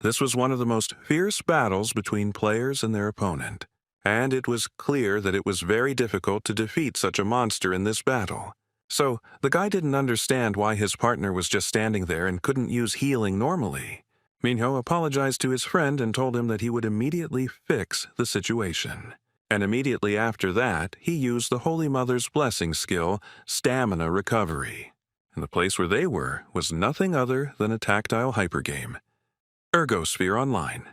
This was one of the most fierce battles between players and their opponent, and it was clear that it was very difficult to defeat such a monster in this battle. So, the guy didn't understand why his partner was just standing there and couldn't use healing normally. Minho apologized to his friend and told him that he would immediately fix the situation. And immediately after that, he used the Holy Mother's blessing skill, Stamina Recovery. And the place where they were was nothing other than a tactile hypergame, Ergosphere Online.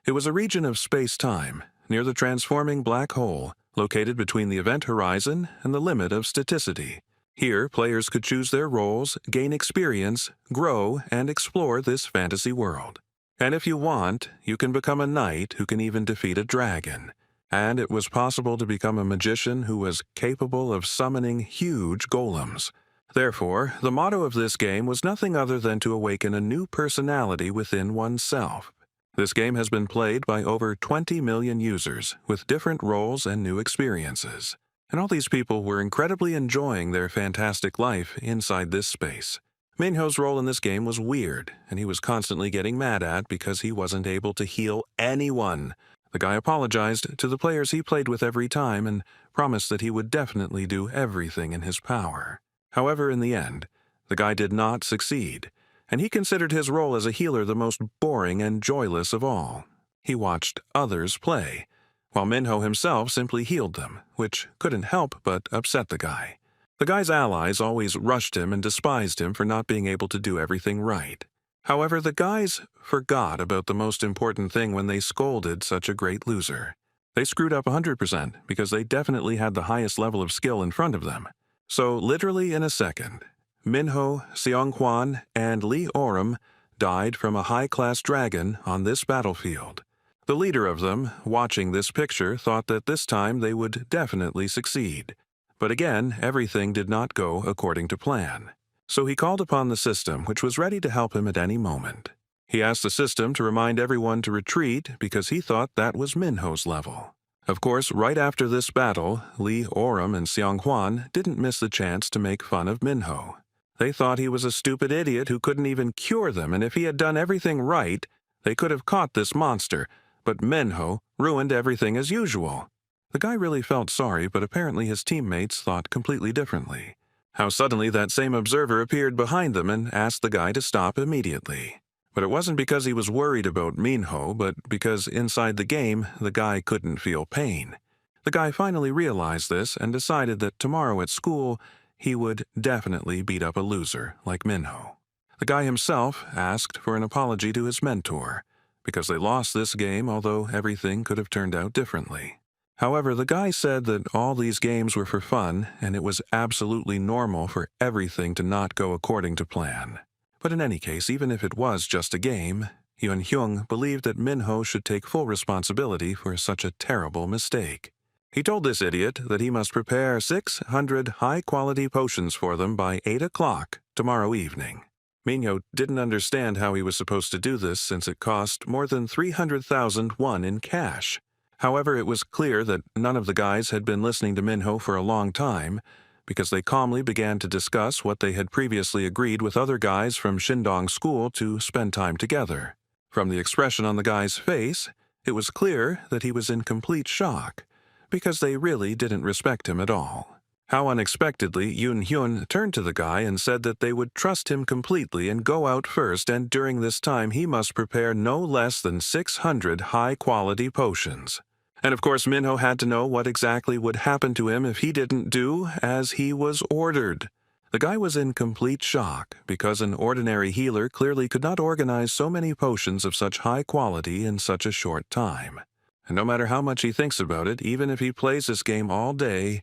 It was a region of space-time, near the transforming black hole, located between the event horizon and the limit of staticity. Here, players could choose their roles, gain experience, grow, and explore this fantasy world. And if you want, you can become a knight who can even defeat a dragon. And it was possible to become a magician who was capable of summoning huge golems. Therefore, the motto of this game was nothing other than to awaken a new personality within oneself. This game has been played by over 20 million users, with different roles and new experiences. And all these people were incredibly enjoying their fantastic life inside this space. Minho's role in this game was weird, and he was constantly getting mad at because he wasn't able to heal anyone. The guy apologized to the players he played with every time and promised that he would definitely do everything in his power. However, in the end, the guy did not succeed, and he considered his role as a healer the most boring and joyless of all. He watched others play, while Minho himself simply healed them, which couldn't help but upset the guy. The guy's allies always rushed him and despised him for not being able to do everything right. However, the guys forgot about the most important thing when they scolded such a great loser. They screwed up 100% because they definitely had the highest level of skill in front of them. So, literally in a second, Minho, Seonghwan, and Lee Oram died from a high-class dragon on this battlefield. The leader of them, watching this picture, thought that this time they would definitely succeed. But again, everything did not go according to plan. So he called upon the system, which was ready to help him at any moment. He asked the system to remind everyone to retreat because he thought that was Minho's level. Of course, right after this battle, Lee Oram and Seonghwan didn't miss the chance to make fun of Minho. They thought he was a stupid idiot who couldn't even cure them, and if he had done everything right, they could have caught this monster. But Minho ruined everything as usual. The guy really felt sorry, but apparently his teammates thought completely differently. How suddenly that same observer appeared behind them and asked the guy to stop immediately. But it wasn't because he was worried about Minho, but because inside the game, the guy couldn't feel pain. The guy finally realized this and decided that tomorrow at school, he would definitely beat up a loser like Minho. The guy himself asked for an apology to his mentor, because they lost this game, although everything could have turned out differently. However, the guy said that all these games were for fun, and it was absolutely normal for everything to not go according to plan. But in any case, even if it was just a game, Yoon Hyung believed that Minho should take full responsibility for such a terrible mistake. He told this idiot that he must prepare 600 high-quality potions for them by 8 o'clock tomorrow evening. Minho didn't understand how he was supposed to do this since it cost more than 300,000 won in cash. However, it was clear that none of the guys had been listening to Minho for a long time, because they calmly began to discuss what they had previously agreed with other guys from Shindong School to spend time together. From the expression on the guy's face, it was clear that he was in complete shock, because they really didn't respect him at all. How unexpectedly Yoon Hyun turned to the guy and said that they would trust him completely and go out first, and during this time he must prepare no less than 600 high-quality potions. And of course Minho had to know what exactly would happen to him if he didn't do as he was ordered. The guy was in complete shock because an ordinary healer clearly could not organize so many potions of such high quality in such a short time. And no matter how much he thinks about it, even if he plays this game all day,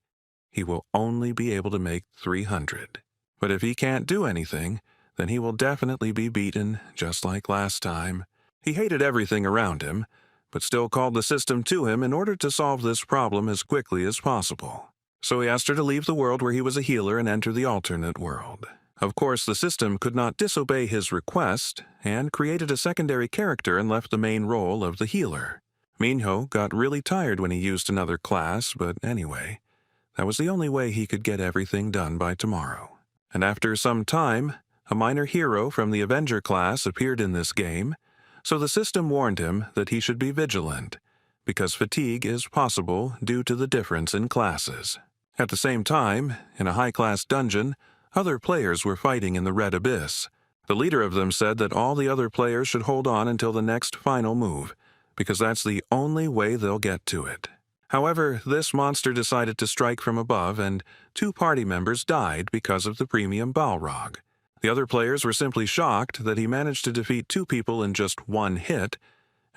he will only be able to make 300. But if he can't do anything, then he will definitely be beaten just like last time. He hated everything around him, but still called the system to him in order to solve this problem as quickly as possible. So he asked her to leave the world where he was a healer and enter the alternate world. Of course, the system could not disobey his request, and created a secondary character and left the main role of the healer. Minho got really tired when he used another class, but anyway, that was the only way he could get everything done by tomorrow. And after some time, a minor hero from the Avenger class appeared in this game, So the system warned him that he should be vigilant, because fatigue is possible due to the difference in classes. At the same time, in a high-class dungeon, other players were fighting in the Red Abyss. The leader of them said that all the other players should hold on until the next final move, because that's the only way they'll get to it. However, this monster decided to strike from above, and 2 party members died because of the premium Balrog. The other players were simply shocked that he managed to defeat 2 people in just 1 hit,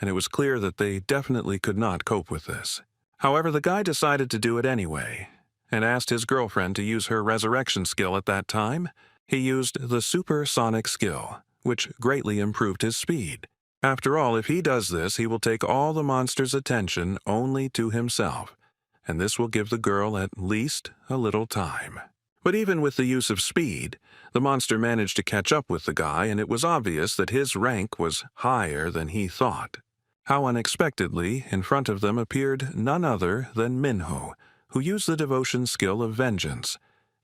and it was clear that they definitely could not cope with this. However, the guy decided to do it anyway, and asked his girlfriend to use her resurrection skill at that time. He used the supersonic skill, which greatly improved his speed. After all, if he does this, he will take all the monster's attention only to himself, and this will give the girl at least a little time. But even with the use of speed, the monster managed to catch up with the guy, and it was obvious that his rank was higher than he thought. How unexpectedly, in front of them appeared none other than Minho, who used the devotion skill of vengeance,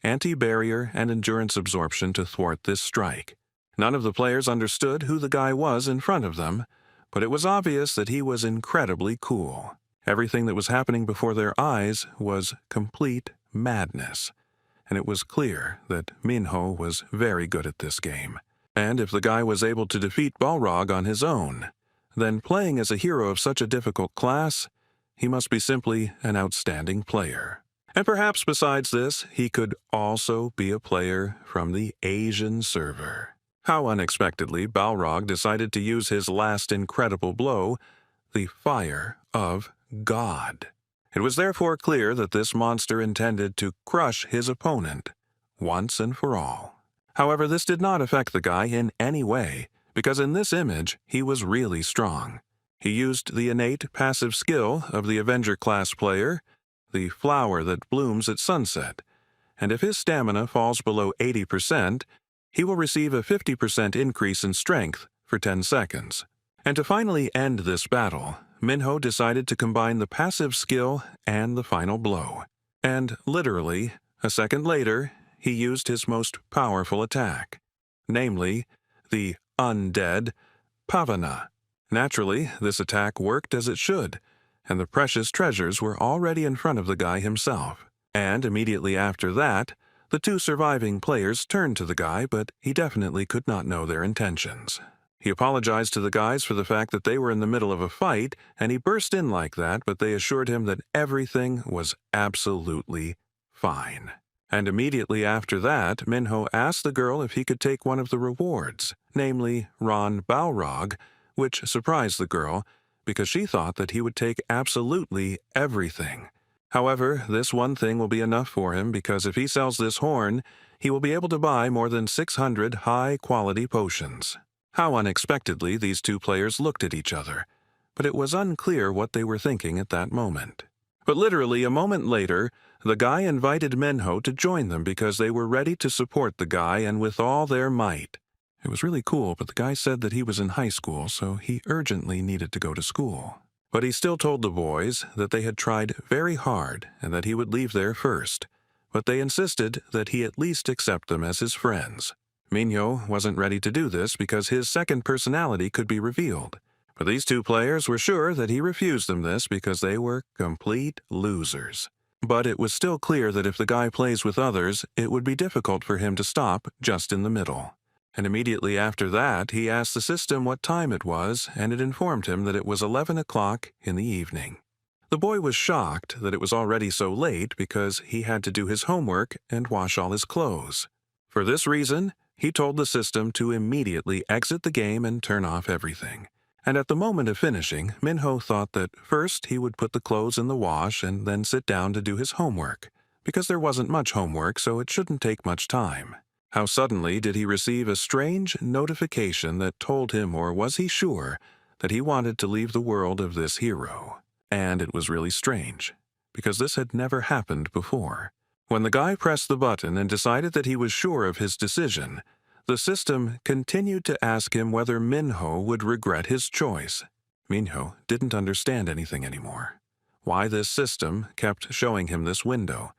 anti-barrier and endurance absorption to thwart this strike. None of the players understood who the guy was in front of them, but it was obvious that he was incredibly cool. Everything that was happening before their eyes was complete madness, and it was clear that Minho was very good at this game. And if the guy was able to defeat Balrog on his own, then playing as a hero of such a difficult class, he must be simply an outstanding player. And perhaps besides this, he could also be a player from the Asian server. How unexpectedly Balrog decided to use his last incredible blow, the Fire of God. It was therefore clear that this monster intended to crush his opponent once and for all. However, this did not affect the guy in any way, because in this image he was really strong. He used the innate passive skill of the Avenger class player, the flower that blooms at sunset, and if his stamina falls below 80%, he will receive a 50% increase in strength for 10 seconds. And to finally end this battle, Minho decided to combine the passive skill and the final blow. And literally, a second later, he used his most powerful attack, namely, the undead Pavana. Naturally, this attack worked as it should, and the precious treasures were already in front of the guy himself. And immediately after that, the 2 surviving players turned to the guy, but he definitely could not know their intentions. He apologized to the guys for the fact that they were in the middle of a fight, and he burst in like that, but they assured him that everything was absolutely fine. And immediately after that, Minho asked the girl if he could take one of the rewards, namely Ron Balrog, which surprised the girl, because she thought that he would take absolutely everything. However, this one thing will be enough for him, because if he sells this horn, he will be able to buy more than 600 high-quality potions. How unexpectedly these 2 players looked at each other, but it was unclear what they were thinking at that moment. But literally a moment later, the guy invited Minho to join them because they were ready to support the guy and with all their might. It was really cool, but the guy said that he was in high school, so he urgently needed to go to school. But he still told the boys that they had tried very hard and that he would leave there first, but they insisted that he at least accept them as his friends. Minho wasn't ready to do this because his second personality could be revealed, but these 2 players were sure that he refused them this because they were complete losers. But it was still clear that if the guy plays with others, it would be difficult for him to stop just in the middle. And immediately after that, he asked the system what time it was, and it informed him that it was 11 o'clock in the evening. The boy was shocked that it was already so late because he had to do his homework and wash all his clothes. For this reason, he told the system to immediately exit the game and turn off everything. And at the moment of finishing, Minho thought that first he would put the clothes in the wash and then sit down to do his homework, because there wasn't much homework, so it shouldn't take much time. How suddenly did he receive a strange notification that told him, or was he sure, that he wanted to leave the world of this hero? And it was really strange, because this had never happened before. When the guy pressed the button and decided that he was sure of his decision, the system continued to ask him whether Minho would regret his choice. Minho didn't understand anything anymore. Why this system kept showing him this window,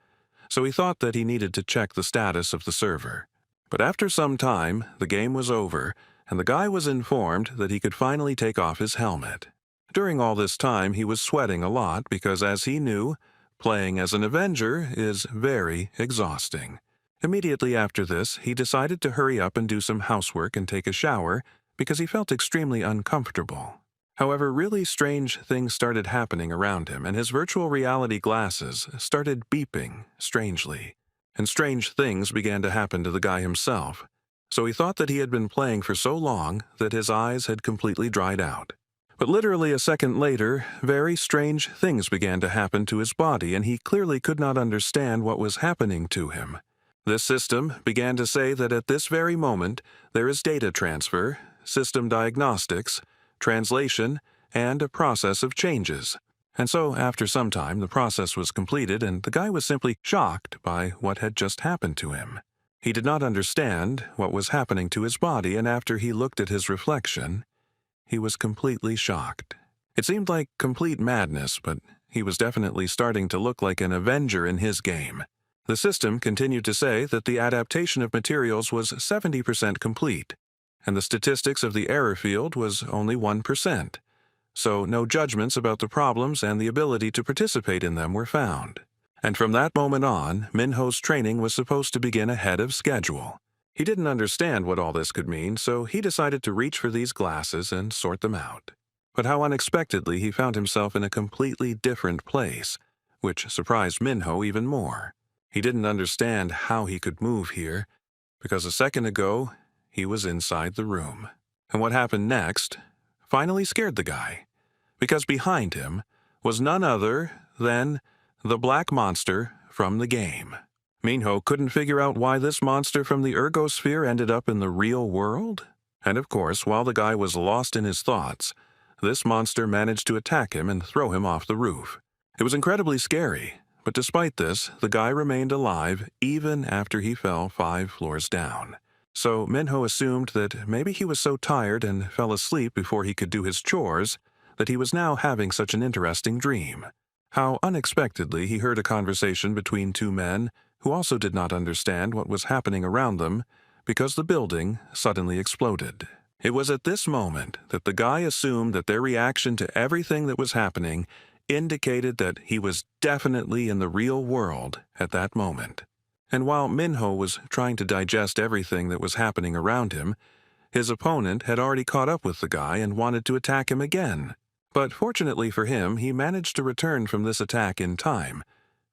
so he thought that he needed to check the status of the server. But after some time, the game was over, and the guy was informed that he could finally take off his helmet. During all this time, he was sweating a lot because, as he knew, playing as an Avenger is very exhausting. Immediately after this, he decided to hurry up and do some housework and take a shower because he felt extremely uncomfortable. However, really strange things started happening around him, and his virtual reality glasses started beeping strangely. And strange things began to happen to the guy himself. So he thought that he had been playing for so long that his eyes had completely dried out. But literally a second later, very strange things began to happen to his body, and he clearly could not understand what was happening to him. This system began to say that at this very moment there is data transfer, system diagnostics, translation, and a process of changes. And so, after some time, the process was completed, and the guy was simply shocked by what had just happened to him. He did not understand what was happening to his body, and after he looked at his reflection, he was completely shocked. It seemed like complete madness, but he was definitely starting to look like an Avenger in his game. The system continued to say that the adaptation of materials was 70% complete, and the statistics of the error field was only 1%. So no judgments about the problems and the ability to participate in them were found. And from that moment on, Minho's training was supposed to begin ahead of schedule. He didn't understand what all this could mean, so he decided to reach for these glasses and sort them out. But how unexpectedly he found himself in a completely different place, which surprised Minho even more. He didn't understand how he could move here, because a second ago, he was inside the room. And what happened next finally scared the guy, because behind him was none other than the black monster from the game. Minho couldn't figure out why this monster from the ergosphere ended up in the real world. And of course, while the guy was lost in his thoughts, this monster managed to attack him and throw him off the roof. It was incredibly scary, but despite this, the guy remained alive even after he fell 5 floors down. So Minho assumed that maybe he was so tired and fell asleep before he could do his chores that he was now having such an interesting dream. How unexpectedly he heard a conversation between 2 men who also did not understand what was happening around them because the building suddenly exploded. It was at this moment that the guy assumed that their reaction to everything that was happening indicated that he was definitely in the real world at that moment. And while Minho was trying to digest everything that was happening around him, his opponent had already caught up with the guy and wanted to attack him again. But fortunately for him, he managed to return from this attack in time,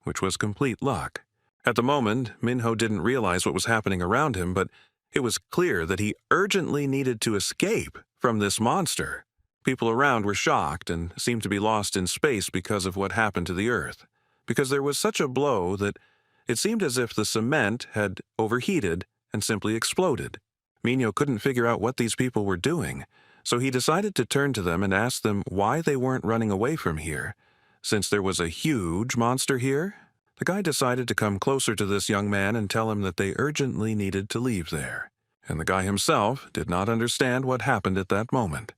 which was complete luck. At the moment, Minho didn't realize what was happening around him, but it was clear that he urgently needed to escape from this monster. People around were shocked and seemed to be lost in space because of what happened to the Earth, because there was such a blow that it seemed as if the cement had overheated and simply exploded. Minho couldn't figure out what these people were doing, so he decided to turn to them and ask them why they weren't running away from here. Since there was a huge monster here, the guy decided to come closer to this young man and tell him that they urgently needed to leave there. And the guy himself did not understand what happened at that moment,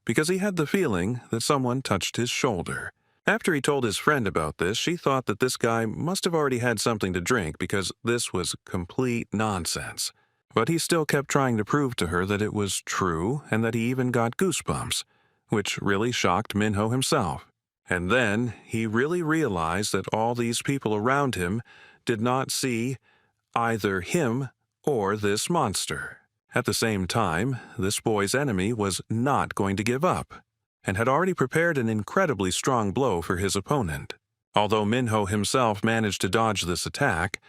because he had the feeling that someone touched his shoulder. After he told his friend about this, she thought that this guy must have already had something to drink because this was complete nonsense. But he still kept trying to prove to her that it was true and that he even got goosebumps, which really shocked Minho himself. And then he really realized that all these people around him did not see either him or this monster. At the same time, this boy's enemy was not going to give up, and had already prepared an incredibly strong blow for his opponent. Although Minho himself managed to dodge this attack,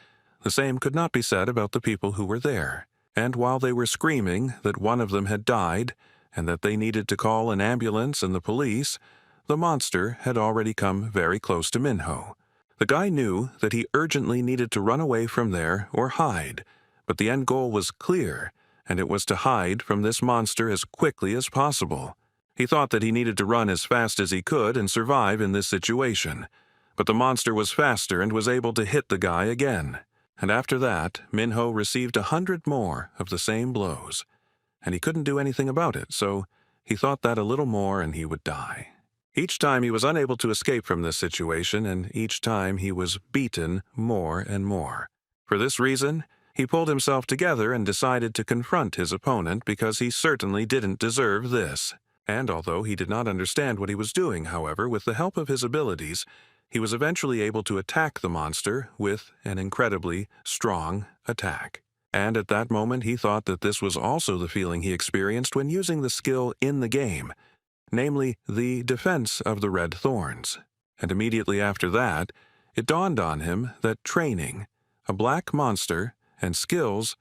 the same could not be said about the people who were there. And while they were screaming that one of them had died, and that they needed to call an ambulance and the police, the monster had already come very close to Minho. The guy knew that he urgently needed to run away from there or hide, but the end goal was clear, and it was to hide from this monster as quickly as possible. He thought that he needed to run as fast as he could and survive in this situation, but the monster was faster and was able to hit the guy again. And after that, Minho received 100 more of the same blows, and he couldn't do anything about it, so he thought that a little more and he would die. Each time he was unable to escape from this situation, and each time he was beaten more and more. For this reason, He pulled himself together and decided to confront his opponent because he certainly didn't deserve this. And although he did not understand what he was doing, however, with the help of his abilities, he was eventually able to attack the monster with an incredibly strong attack. And at that moment he thought that this was also the feeling he experienced when using the skill in the game, namely the defense of the red thorns. And immediately after that, it dawned on him that training, a black monster, and skills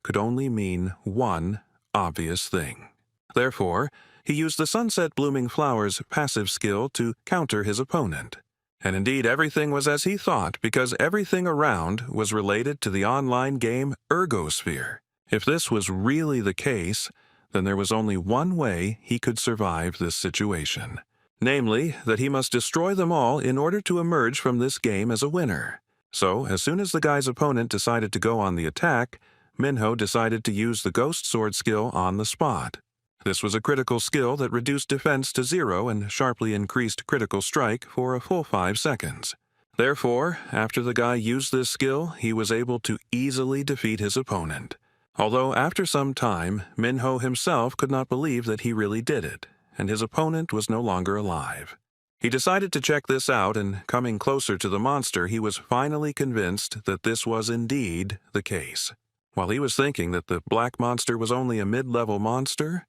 could only mean one obvious thing. Therefore, he used the Sunset Blooming Flowers passive skill to counter his opponent. And indeed everything was as he thought, because everything around was related to the online game Ergosphere. If this was really the case, then there was only one way he could survive this situation. Namely, that he must destroy them all in order to emerge from this game as a winner. So, as soon as the guy's opponent decided to go on the attack, Minho decided to use the Ghost Sword skill on the spot. This was a critical skill that reduced defense to 0 and sharply increased critical strike for a full 5 seconds. Therefore, after the guy used this skill, he was able to easily defeat his opponent. Although after some time, Minho himself could not believe that he really did it, and his opponent was no longer alive. He decided to check this out, and coming closer to the monster, he was finally convinced that this was indeed the case. While he was thinking that the black monster was only a mid-level monster,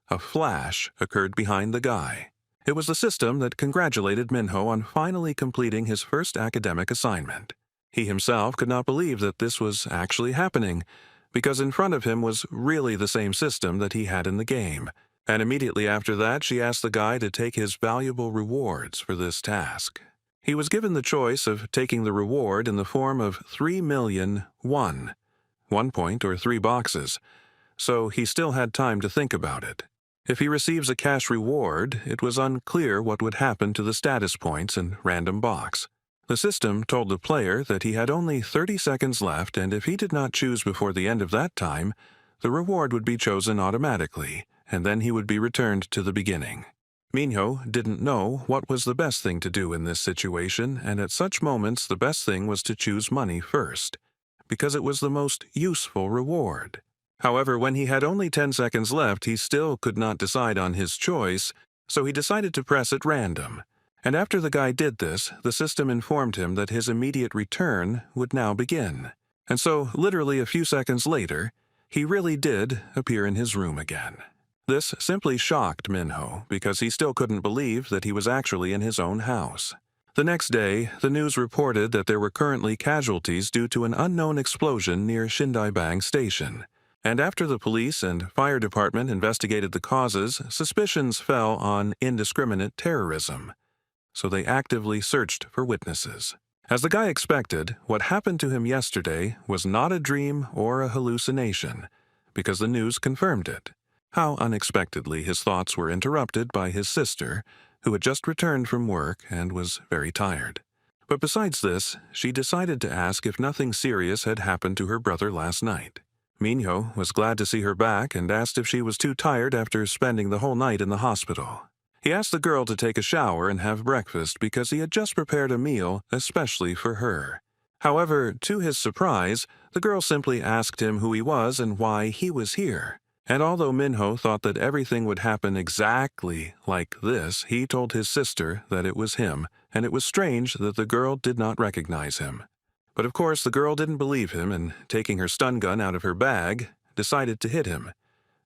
a flash occurred behind the guy. It was the system that congratulated Minho on finally completing his first academic assignment. He himself could not believe that this was actually happening, because in front of him was really the same system that he had in the game. And immediately after that, she asked the guy to take his valuable rewards for this task. He was given the choice of taking the reward in the form of 3,000,001, 1 point or 3 boxes, so he still had time to think about it. If he receives a cash reward, it was unclear what would happen to the status points and random box. The system told the player that he had only 30 seconds left, and if he did not choose before the end of that time, the reward would be chosen automatically, and then he would be returned to the beginning. Minho didn't know what was the best thing to do in this situation, and at such moments the best thing was to choose money first, because it was the most useful reward. However, when he had only 10 seconds left, he still could not decide on his choice, so he decided to press at random. And after the guy did this, the system informed him that his immediate return would now begin. And so, literally a few seconds later, he really did appear in his room again. This simply shocked Minho, because he still couldn't believe that he was actually in his own house. The next day, the news reported that there were currently casualties due to an unknown explosion near Shindaibang Station. And after the police and fire department investigated the causes, suspicions fell on indiscriminate terrorism. So they actively searched for witnesses. As the guy expected, what happened to him yesterday was not a dream or a hallucination, because the news confirmed it. How unexpectedly his thoughts were interrupted by his sister, who had just returned from work and was very tired. But besides this, she decided to ask if nothing serious had happened to her brother last night. Minho was glad to see her back and asked if she was too tired after spending the whole night in the hospital. He asked the girl to take a shower and have breakfast because he had just prepared a meal especially for her. However, to his surprise, the girl simply asked him who he was and why he was here. And although Minho thought that everything would happen exactly like this, he told his sister that it was him, and it was strange that the girl did not recognize him. But of course the girl didn't believe him, and taking her stun gun out of her bag, decided to hit him,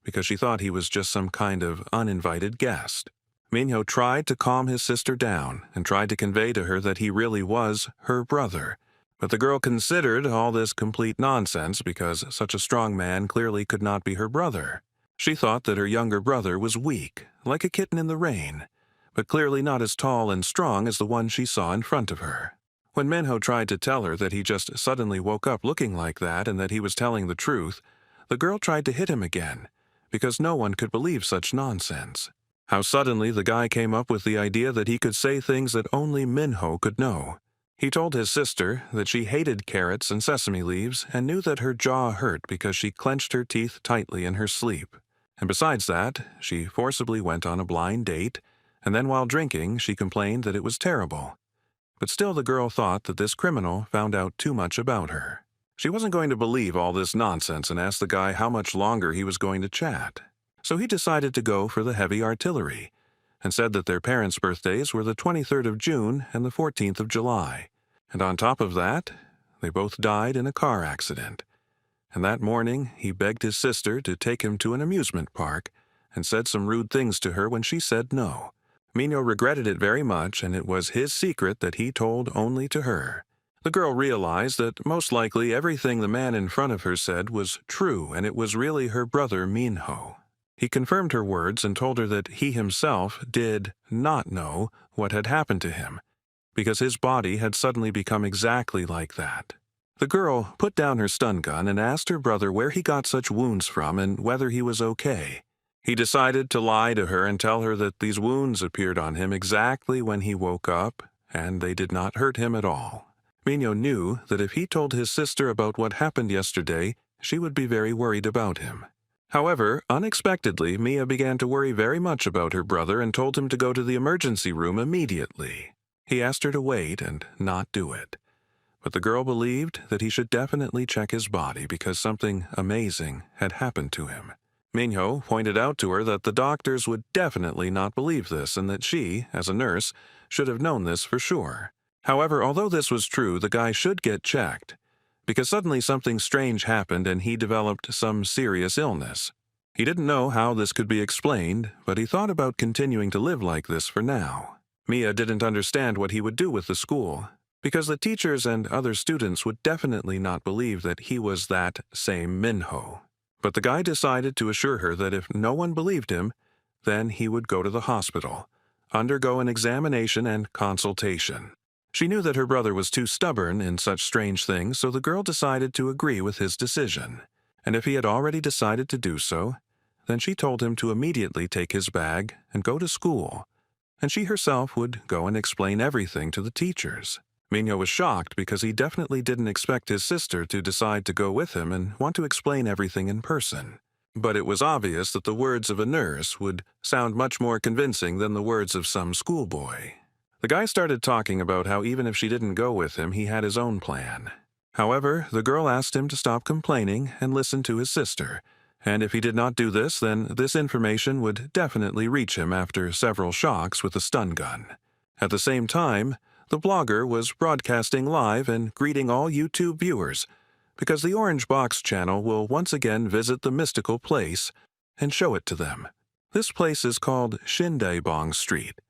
because she thought he was just some kind of uninvited guest. Minho tried to calm his sister down, and tried to convey to her that he really was her brother. But the girl considered all this complete nonsense because such a strong man clearly could not be her brother. She thought that her younger brother was weak, like a kitten in the rain, but clearly not as tall and strong as the one she saw in front of her. When Minho tried to tell her that he just suddenly woke up looking like that and that he was telling the truth, the girl tried to hit him again, because no one could believe such nonsense. How suddenly the guy came up with the idea that he could say things that only Minho could know. He told his sister that she hated carrots and sesame leaves and knew that her jaw hurt because she clenched her teeth tightly in her sleep. And besides that, she forcibly went on a blind date, and then while drinking she complained that it was terrible. But still the girl thought that this criminal found out too much about her. She wasn't going to believe all this nonsense and asked the guy how much longer he was going to chat. So he decided to go for the heavy artillery and said that their parents' birthdays were the 23rd of June and the 14th of July. And on top of that, they both died in a car accident. And that morning, he begged his sister to take him to an amusement park and said some rude things to her when she said no. Minho regretted it very much, and it was his secret that he told only to her. The girl realized that most likely everything the man in front of her said was true, and it was really her brother Minho. He confirmed her words and told her that he himself did not know what had happened to him, because his body had suddenly become exactly like that. The girl put down her stun gun and asked her brother where he got such wounds from and whether he was okay. He decided to lie to her and tell her that these wounds appeared on him exactly when he woke up, and they did not hurt him at all. Minho knew that if he told his sister about what happened yesterday, she would be very worried about him. However, unexpectedly, Mia began to worry very much about her brother and told him to go to the emergency room immediately. He asked her to wait and not do it. But the girl believed that he should definitely check his body because something amazing had happened to him. Minho pointed out to her that the doctors would definitely not believe this and that she, as a nurse, should have known this for sure. However, although this was true, the guy should get checked, because suddenly something strange happened and he developed some serious illness. He didn't know how this could be explained, but he thought about continuing to live like this for now. Mia didn't understand what he would do with the school, because the teachers and other students would definitely not believe that he was that same Minho. But the guy decided to assure her that if no one believed him, then he would go to the hospital, undergo an examination and consultation. She knew that her brother was too stubborn in such strange things, so the girl decided to agree with his decision. And if he had already decided to do so, then she told him to immediately take his bag and go to school, and she herself would go and explain everything to the teachers. Minho was shocked because he definitely didn't expect his sister to decide to go with him and want to explain everything in person. But it was obvious that the words of a nurse would sound much more convincing than the words of some schoolboy. The guy started talking about how even if she didn't go with him, he had his own plan. However, the girl asked him to stop complaining and listen to his sister, and if he did not do this, then this information would definitely reach him after several shocks with a stun gun. At the same time, the blogger was broadcasting live and greeting all YouTube viewers, because the Orange Box channel will once again visit the mystical place and show it to them. This place is called Shindaebong Street,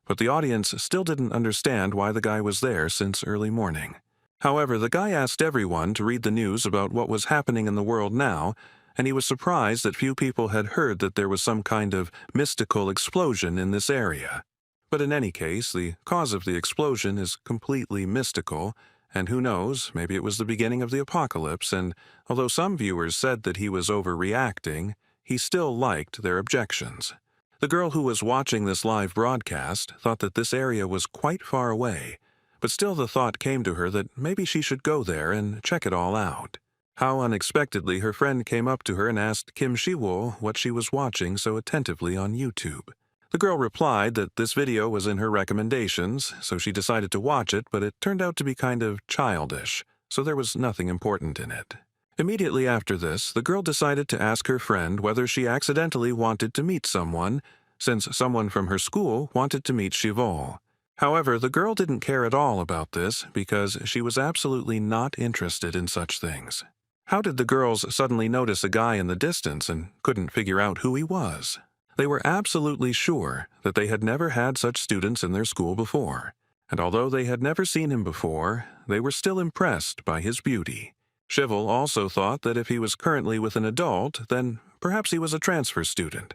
but the audience still didn't understand why the guy was there since early morning. However, the guy asked everyone to read the news about what was happening in the world now, and he was surprised that few people had heard that there was some kind of mystical explosion in this area. But in any case, the cause of the explosion is completely mystical, and who knows, maybe it was the beginning of the apocalypse, and although some viewers said that he was overreacting, he still liked their objections. The girl who was watching this live broadcast thought that this area was quite far away, but still the thought came to her that maybe she should go there and check it all out. How unexpectedly her friend came up to her and asked Kim Shiwoo what she was watching so attentively on YouTube. The girl replied that this video was in her recommendations, so she decided to watch it, but it turned out to be kind of childish, so there was nothing important in it. Immediately after this, the girl decided to ask her friend whether she accidentally wanted to meet someone, since someone from her school wanted to meet Shiwoo. However, the girl didn't care at all about this because she was absolutely not interested in such things. How did the girls suddenly notice a guy in the distance and couldn't figure out who he was? They were absolutely sure that they had never had such students in their school before, and although they had never seen him before, they were still impressed by his beauty. Shivel also thought that if he was currently with an adult, then perhaps he was a transfer student,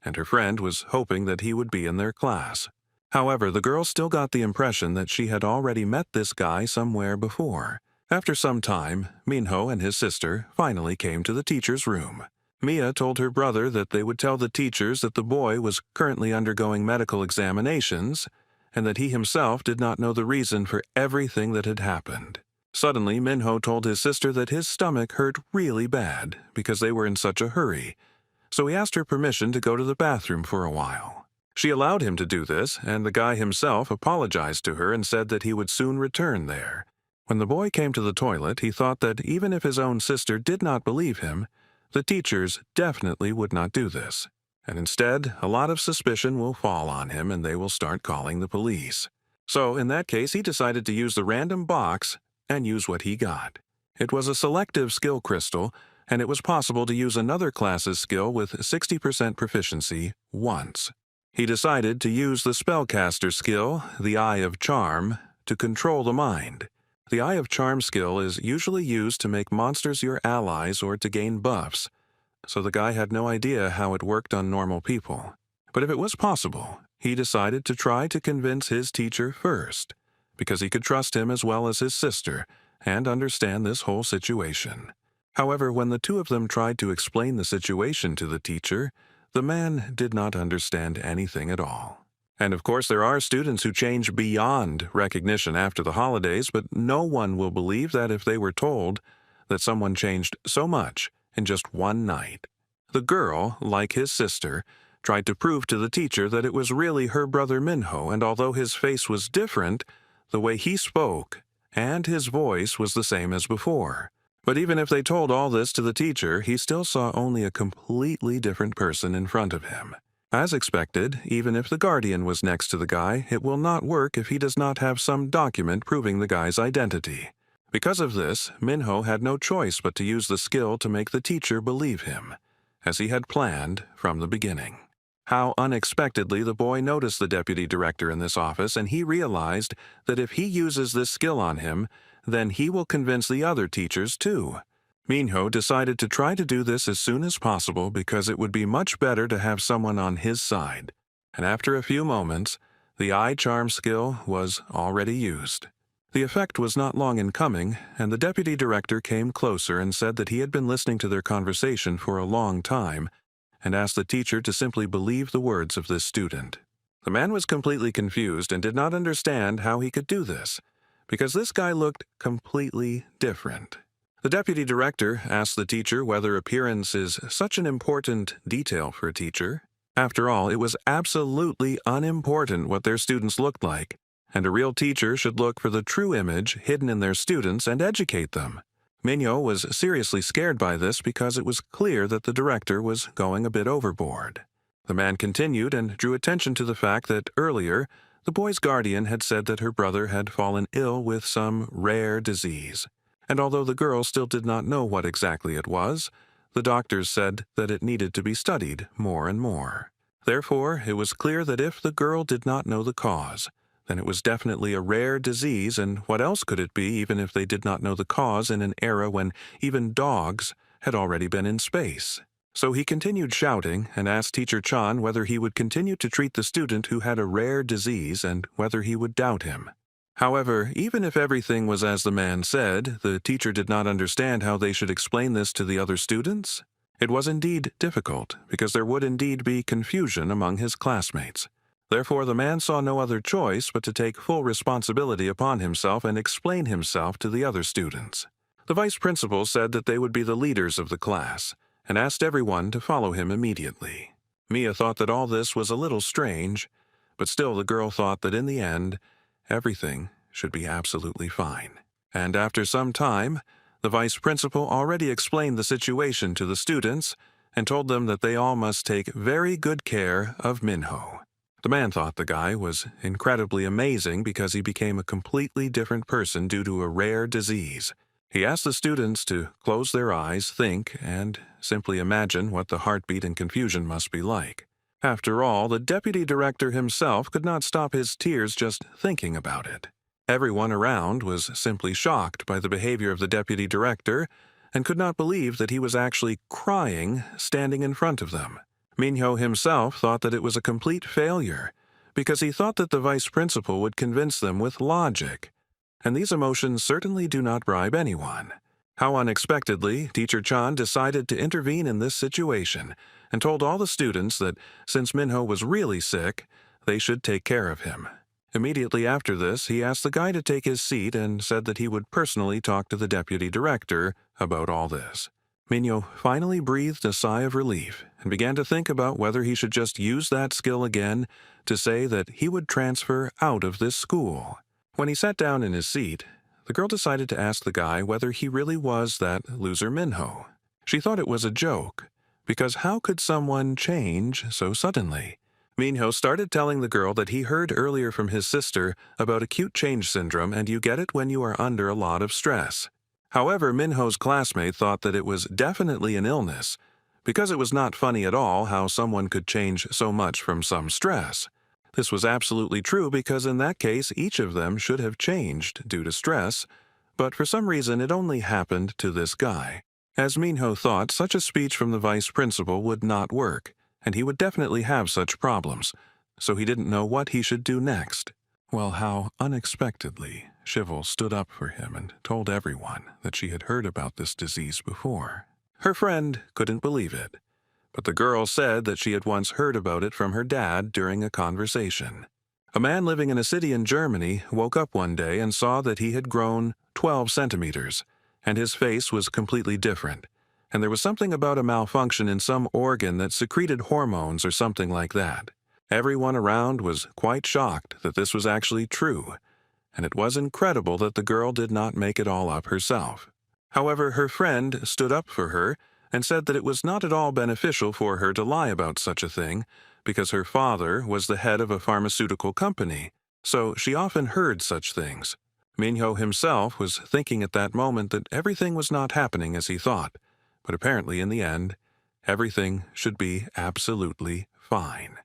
and her friend was hoping that he would be in their class. However, the girl still got the impression that she had already met this guy somewhere before. After some time, Minho and his sister finally came to the teacher's room. Mia told her brother that they would tell the teachers that the boy was currently undergoing medical examinations and that he himself did not know the reason for everything that had happened. Suddenly, Minho told his sister that his stomach hurt really bad because they were in such a hurry, so he asked her permission to go to the bathroom for a while. She allowed him to do this, and the guy himself apologized to her and said that he would soon return there, When the boy came to the toilet, he thought that even if his own sister did not believe him, the teachers definitely would not do this. And instead, a lot of suspicion will fall on him and they will start calling the police. So in that case, he decided to use the random box and use what he got. It was a selective skill crystal, and it was possible to use another class's skill with 60% proficiency once. He decided to use the spellcaster skill, the Eye of Charm, to control the mind. The Eye of Charm skill is usually used to make monsters your allies or to gain buffs, so the guy had no idea how it worked on normal people. But if it was possible, he decided to try to convince his teacher first, because he could trust him as well as his sister and understand this whole situation. However, when the two of them tried to explain the situation to the teacher, the man did not understand anything at all. And of course, there are students who change beyond recognition after the holidays, but no one will believe that if they were told that someone changed so much in just one night. The girl, like his sister, tried to prove to the teacher that it was really her brother Minho, and although his face was different, the way he spoke and his voice was the same as before. But even if they told all this to the teacher, he still saw only a completely different person in front of him. As expected, even if the guardian was next to the guy, it will not work if he does not have some document proving the guy's identity. Because of this, Minho had no choice but to use the skill to make the teacher believe him, as he had planned from the beginning. How unexpectedly the boy noticed the deputy director in this office, and he realized that if he uses this skill on him, then he will convince the other teachers too. Minho decided to try to do this as soon as possible because it would be much better to have someone on his side. And after a few moments, the eye charm skill was already used. The effect was not long in coming, and the deputy director came closer and said that he had been listening to their conversation for a long time and asked the teacher to simply believe the words of this student. The man was completely confused and did not understand how he could do this, because this guy looked completely different. The deputy director asked the teacher whether appearance is such an important detail for a teacher. After all, it was absolutely unimportant what their students looked like, and a real teacher should look for the true image hidden in their students and educate them. Minho was seriously scared by this because it was clear that the director was going a bit overboard. The man continued and drew attention to the fact that earlier, the boy's guardian had said that her brother had fallen ill with some rare disease, and although the girl still did not know what exactly it was, the doctors said that it needed to be studied more and more. Therefore, it was clear that if the girl did not know the cause, then it was definitely a rare disease, and what else could it be even if they did not know the cause in an era when even dogs had already been in space? So he continued shouting and asked Teacher Chan whether he would continue to treat the student who had a rare disease and whether he would doubt him. However, even if everything was as the man said, the teacher did not understand how they should explain this to the other students. It was indeed difficult, because there would indeed be confusion among his classmates. Therefore, the man saw no other choice but to take full responsibility upon himself and explain himself to the other students. The vice principal said that they would be the leaders of the class, and asked everyone to follow him immediately. Mia thought that all this was a little strange, but still the girl thought that in the end, everything should be absolutely fine. And after some time, the vice principal already explained the situation to the students and told them that they all must take very good care of Minho. The man thought the guy was incredibly amazing because he became a completely different person due to a rare disease. He asked the students to close their eyes, think, and simply imagine what the heartbeat and confusion must be like. After all, the deputy director himself could not stop his tears just thinking about it. Everyone around was simply shocked by the behavior of the deputy director and could not believe that he was actually crying standing in front of them. Minho himself thought that it was a complete failure because he thought that the vice principal would convince them with logic, and these emotions certainly do not bribe anyone. How unexpectedly, Teacher Chan decided to intervene in this situation and told all the students that since Minho was really sick, they should take care of him. Immediately after this, he asked the guy to take his seat and said that he would personally talk to the deputy director about all this. Minho finally breathed a sigh of relief and began to think about whether he should just use that skill again to say that he would transfer out of this school. When he sat down in his seat, the girl decided to ask the guy whether he really was that loser Minho. She thought it was a joke, because how could someone change so suddenly? Minho started telling the girl that he heard earlier from his sister about acute change syndrome, and you get it when you are under a lot of stress. However, Minho's classmate thought that it was definitely an illness, because it was not funny at all how someone could change so much from some stress. This was absolutely true because in that case each of them should have changed due to stress, but for some reason it only happened to this guy. As Minho thought, such a speech from the vice principal would not work, and he would definitely have such problems, so he didn't know what he should do next. Well, how unexpectedly Shivel stood up for him and told everyone that she had heard about this disease before. Her friend couldn't believe it, but the girl said that she had once heard about it from her dad during a conversation. A man living in a city in Germany woke up one day and saw that he had grown 12 centimeters, and his face was completely different, and there was something about a malfunction in some organ that secreted hormones or something like that. Everyone around was quite shocked that this was actually true, and it was incredible that the girl did not make it all up herself. However, her friend stood up for her and said that it was not at all beneficial for her to lie about such a thing, because her father was the head of a pharmaceutical company, so she often heard such things. Minho himself was thinking at that moment that everything was not happening as he thought, but apparently in the end, everything should be absolutely fine.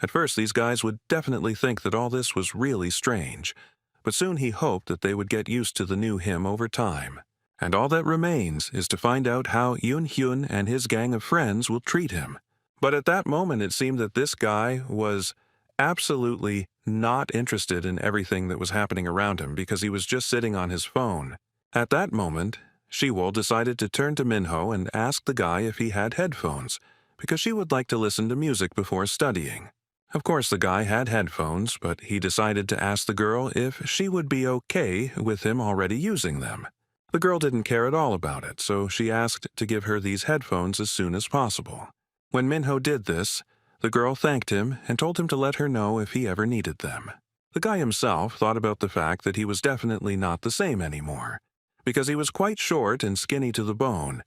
At first, these guys would definitely think that all this was really strange, but soon he hoped that they would get used to the new him over time. And all that remains is to find out how Yoon-hyun and his gang of friends will treat him. But at that moment, it seemed that this guy was absolutely not interested in everything that was happening around him because he was just sitting on his phone. At that moment, Shiwol decided to turn to Minho and ask the guy if he had headphones, because she would like to listen to music before studying. Of course, the guy had headphones, but he decided to ask the girl if she would be okay with him already using them. The girl didn't care at all about it, so she asked to give her these headphones as soon as possible. When Minho did this, the girl thanked him and told him to let her know if he ever needed them. The guy himself thought about the fact that he was definitely not the same anymore, because he was quite short and skinny to the bone,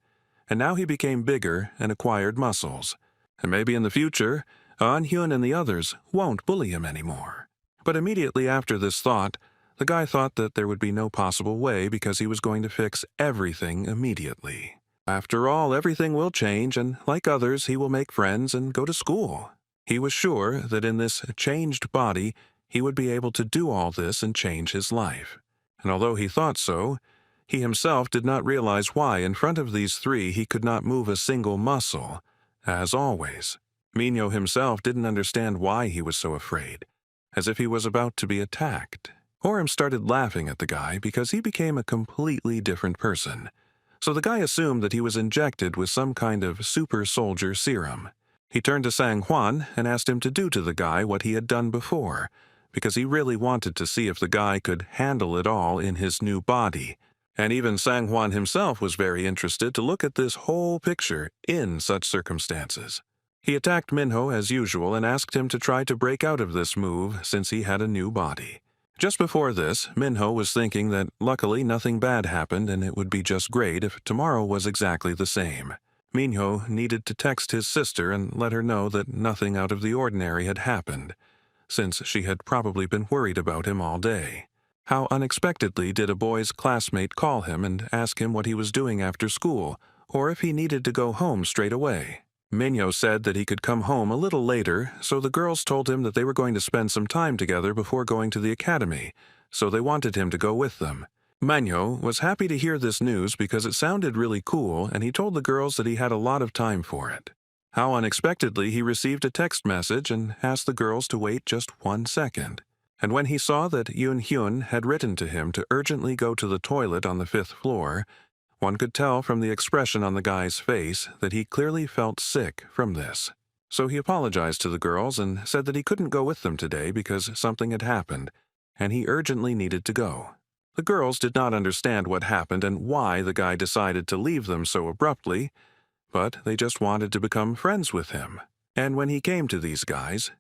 and now he became bigger and acquired muscles. And maybe in the future, An-hyun and the others won't bully him anymore. But immediately after this thought, the guy thought that there would be no possible way because he was going to fix everything immediately. After all, everything will change, and like others, he will make friends and go to school. He was sure that in this changed body, he would be able to do all this and change his life. And although he thought so, he himself did not realize why in front of these three he could not move a single muscle, as always. Minho himself didn't understand why he was so afraid, as if he was about to be attacked. Orem started laughing at the guy because he became a completely different person. So the guy assumed that he was injected with some kind of super soldier serum. He turned to Sang-hwan and asked him to do to the guy what he had done before, because he really wanted to see if the guy could handle it all in his new body. And even Sang-hwan himself was very interested to look at this whole picture in such circumstances. He attacked Minho as usual and asked him to try to break out of this move since he had a new body. Just before this, Minho was thinking that luckily nothing bad happened and it would be just great if tomorrow was exactly the same. Minho needed to text his sister and let her know that nothing out of the ordinary had happened, since she had probably been worried about him all day. How unexpectedly did a boy's classmate call him and ask him what he was doing after school, or if he needed to go home straight away. Minho said that he could come home a little later, so the girls told him that they were going to spend some time together before going to the academy, so they wanted him to go with them. Minho was happy to hear this news because it sounded really cool, and he told the girls that he had a lot of time for it. How unexpectedly he received a text message and asked the girls to wait just 1 second. And when he saw that Yoon-hyun had written to him to urgently go to the toilet on the 5th floor, one could tell from the expression on the guy's face that he clearly felt sick from this. So he apologized to the girls and said that he couldn't go with them today because something had happened, and he urgently needed to go. The girls did not understand what happened and why the guy decided to leave them so abruptly, but they just wanted to become friends with him. And when he came to these guys,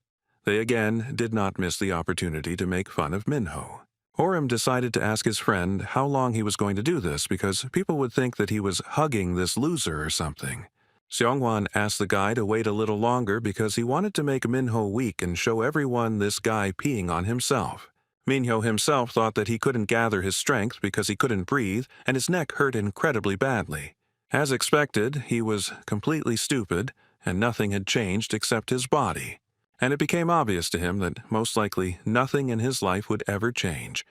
they again did not miss the opportunity to make fun of Minho. Orem decided to ask his friend how long he was going to do this because people would think that he was hugging this loser or something. Seongwon asked the guy to wait a little longer because he wanted to make Minho weak and show everyone this guy peeing on himself. Minho himself thought that he couldn't gather his strength because he couldn't breathe and his neck hurt incredibly badly. As expected, he was completely stupid and nothing had changed except his body. And it became obvious to him that most likely nothing in his life would ever change,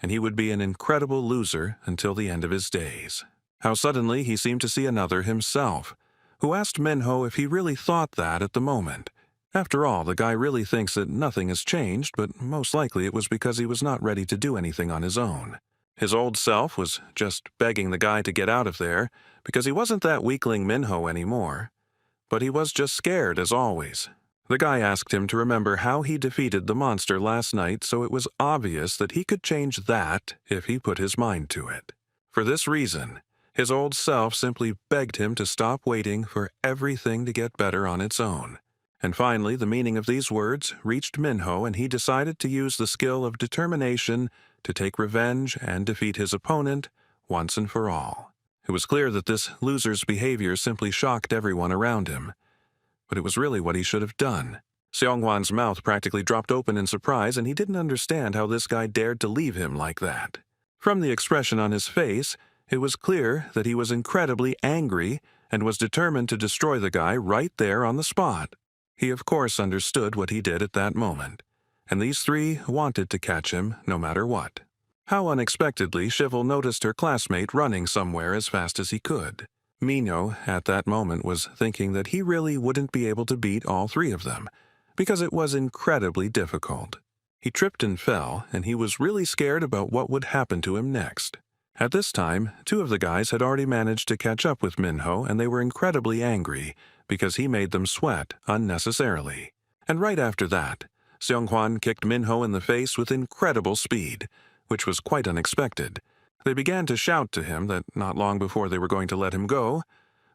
and he would be an incredible loser until the end of his days. How suddenly he seemed to see another himself, who asked Minho if he really thought that at the moment. After all, the guy really thinks that nothing has changed, but most likely it was because he was not ready to do anything on his own. His old self was just begging the guy to get out of there because he wasn't that weakling Minho anymore. But he was just scared as always. The guy asked him to remember how he defeated the monster last night, so it was obvious that he could change that if he put his mind to it. For this reason, his old self simply begged him to stop waiting for everything to get better on its own. And finally, the meaning of these words reached Minho, and he decided to use the skill of determination to take revenge and defeat his opponent once and for all. It was clear that this loser's behavior simply shocked everyone around him. But it was really what he should have done. Seongwon's mouth practically dropped open in surprise, and he didn't understand how this guy dared to leave him like that. From the expression on his face, it was clear that he was incredibly angry and was determined to destroy the guy right there on the spot. He of course understood what he did at that moment, and these three wanted to catch him no matter what. How unexpectedly Shivel noticed her classmate running somewhere as fast as he could. Minho, at that moment, was thinking that he really wouldn't be able to beat all three of them, because it was incredibly difficult. He tripped and fell, and he was really scared about what would happen to him next. At this time, two of the guys had already managed to catch up with Minho, and they were incredibly angry because he made them sweat unnecessarily. And right after that, Seonghwan kicked Minho in the face with incredible speed, which was quite unexpected. They began to shout to him that not long before they were going to let him go,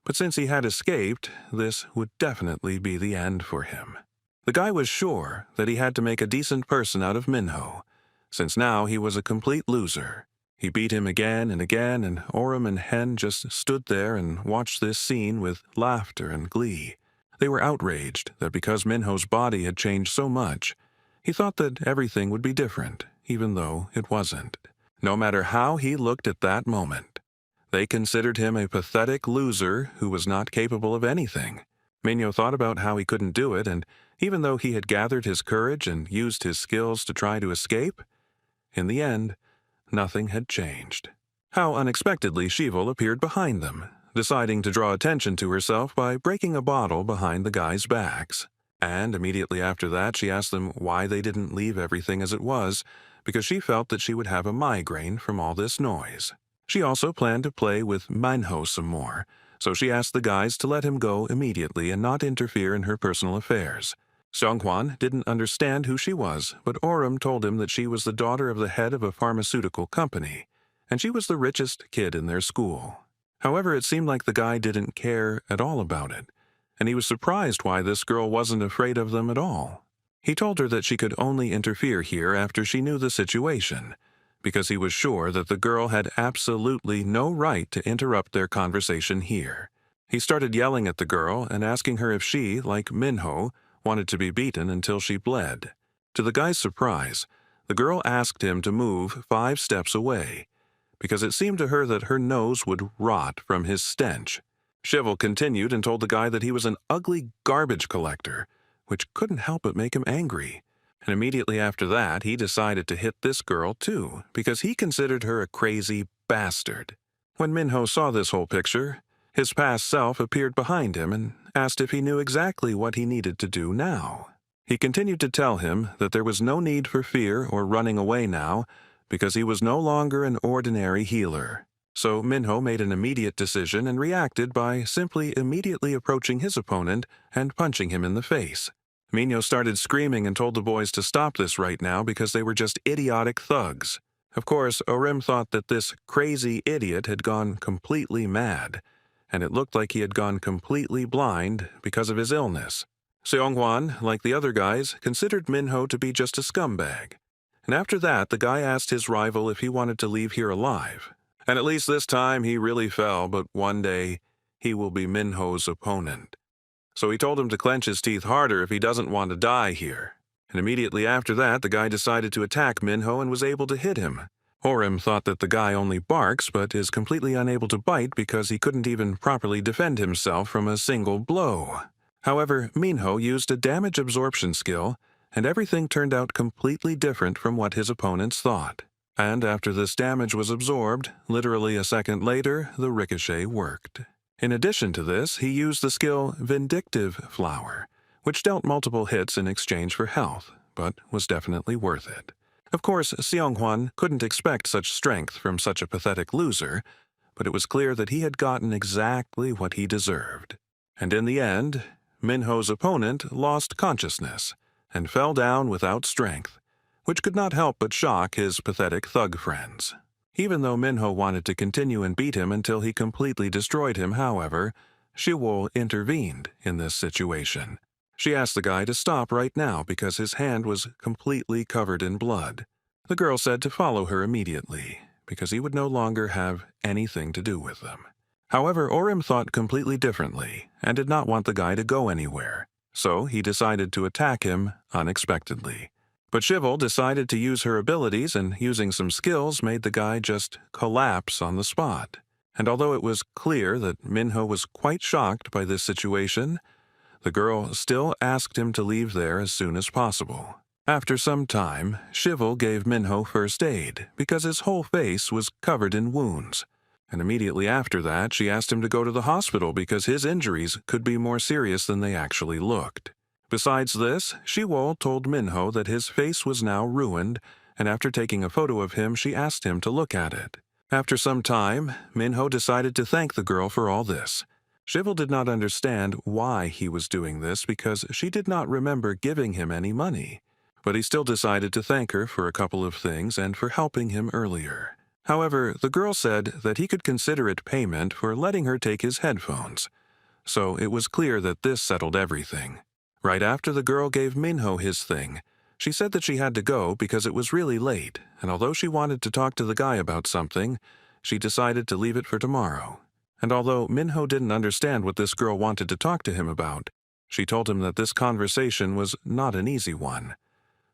but since he had escaped, this would definitely be the end for him. The guy was sure that he had to make a decent person out of Minho, since now he was a complete loser. He beat him again, and Orem and Hen just stood there and watched this scene with laughter and glee. They were outraged that because Minho's body had changed so much, he thought that everything would be different, even though it wasn't. No matter how he looked at that moment, they considered him a pathetic loser who was not capable of anything. Minho thought about how he couldn't do it, and even though he had gathered his courage and used his skills to try to escape, in the end, nothing had changed. How unexpectedly Shivel appeared behind them, deciding to draw attention to herself by breaking a bottle behind the guys' backs. And immediately after that, she asked them why they didn't leave everything as it was, because she felt that she would have a migraine from all this noise. She also planned to play with Minho some more, so she asked the guys to let him go immediately and not interfere in her personal affairs. Seonghwan didn't understand who she was, but Orem told him that she was the daughter of the head of a pharmaceutical company, and she was the richest kid in their school. However, it seemed like the guy didn't care at all about it, and he was surprised why this girl wasn't afraid of them at all. He told her that she could only interfere here after she knew the situation, because he was sure that the girl had absolutely no right to interrupt their conversation here. He started yelling at the girl and asking her if she, like Minho, wanted to be beaten until she bled. To the guy's surprise, the girl asked him to move 5 steps away, because it seemed to her that her nose would rot from his stench. Shivel continued and told the guy that he was an ugly garbage collector, which couldn't help but make him angry. And immediately after that, he decided to hit this girl too, because he considered her a crazy bastard. When Minho saw this whole picture, his past self appeared behind him and asked if he knew exactly what he needed to do now. He continued to tell him that there was no need for fear or running away now, because he was no longer an ordinary healer. So Minho made an immediate decision and reacted by simply immediately approaching his opponent and punching him in the face. Minho started screaming and told the boys to stop this right now because they were just idiotic thugs. Of course, Orem thought that this crazy idiot had gone completely mad, and it looked like he had gone completely blind because of his illness. Seonghwan, like the other guys, considered Minho to be just a scumbag. And after that, the guy asked his rival if he wanted to leave here alive. And at least this time he really fell, but one day he will be Minho's opponent. So he told him to clench his teeth harder if he doesn't want to die here. And immediately after that, the guy decided to attack Minho and was able to hit him. Orim thought that the guy only barks but is completely unable to bite because he couldn't even properly defend himself from a single blow. However, Minho used a damage absorption skill, and everything turned out completely different from what his opponents thought. And after this damage was absorbed, literally a second later, the ricochet worked. In addition to this, he used the skill Vindictive Flower, which dealt multiple hits in exchange for health, but was definitely worth it. Of course, Seonghwan couldn't expect such strength from such a pathetic loser, but it was clear that he had gotten exactly what he deserved. And in the end, Minho's opponent lost consciousness and fell down without strength, which could not help but shock his pathetic thug friends. Even though Minho wanted to continue and beat him until he completely destroyed him, however, Shiwol intervened in this situation. She asked the guy to stop right now because his hand was completely covered in blood. The girl said to follow her immediately, because he would no longer have anything to do with them. However, Orim thought completely differently and did not want the guy to go anywhere, so he decided to attack him unexpectedly. But Shiwol decided to use her abilities, and using some skills made the guy just collapse on the spot. And although it was clear that Minho was quite shocked by this situation, the girl still asked him to leave there as soon as possible. After some time, Shiwol gave Minho first aid because his whole face was covered in wounds. And immediately after that, she asked him to go to the hospital because his injuries could be more serious than they actually looked. Besides this, Shiwol told Minho that his face was now ruined, and after taking a photo of him, she asked him to look at it. After some time, Minho decided to thank the girl for all this. Shiwol did not understand why he was doing this because she did not remember giving him any money, but he still decided to thank her for a couple of things and for helping him earlier. However, the girl said that he could consider it payment for letting her take his headphones, so it was clear that this settled everything. Right after the girl gave Minho his thing, she said that she had to go because it was really late, and although she wanted to talk to the guy about something, she decided to leave it for tomorrow. And although Minho didn't understand what this girl wanted to talk to him about, she told him that this conversation was not an easy one,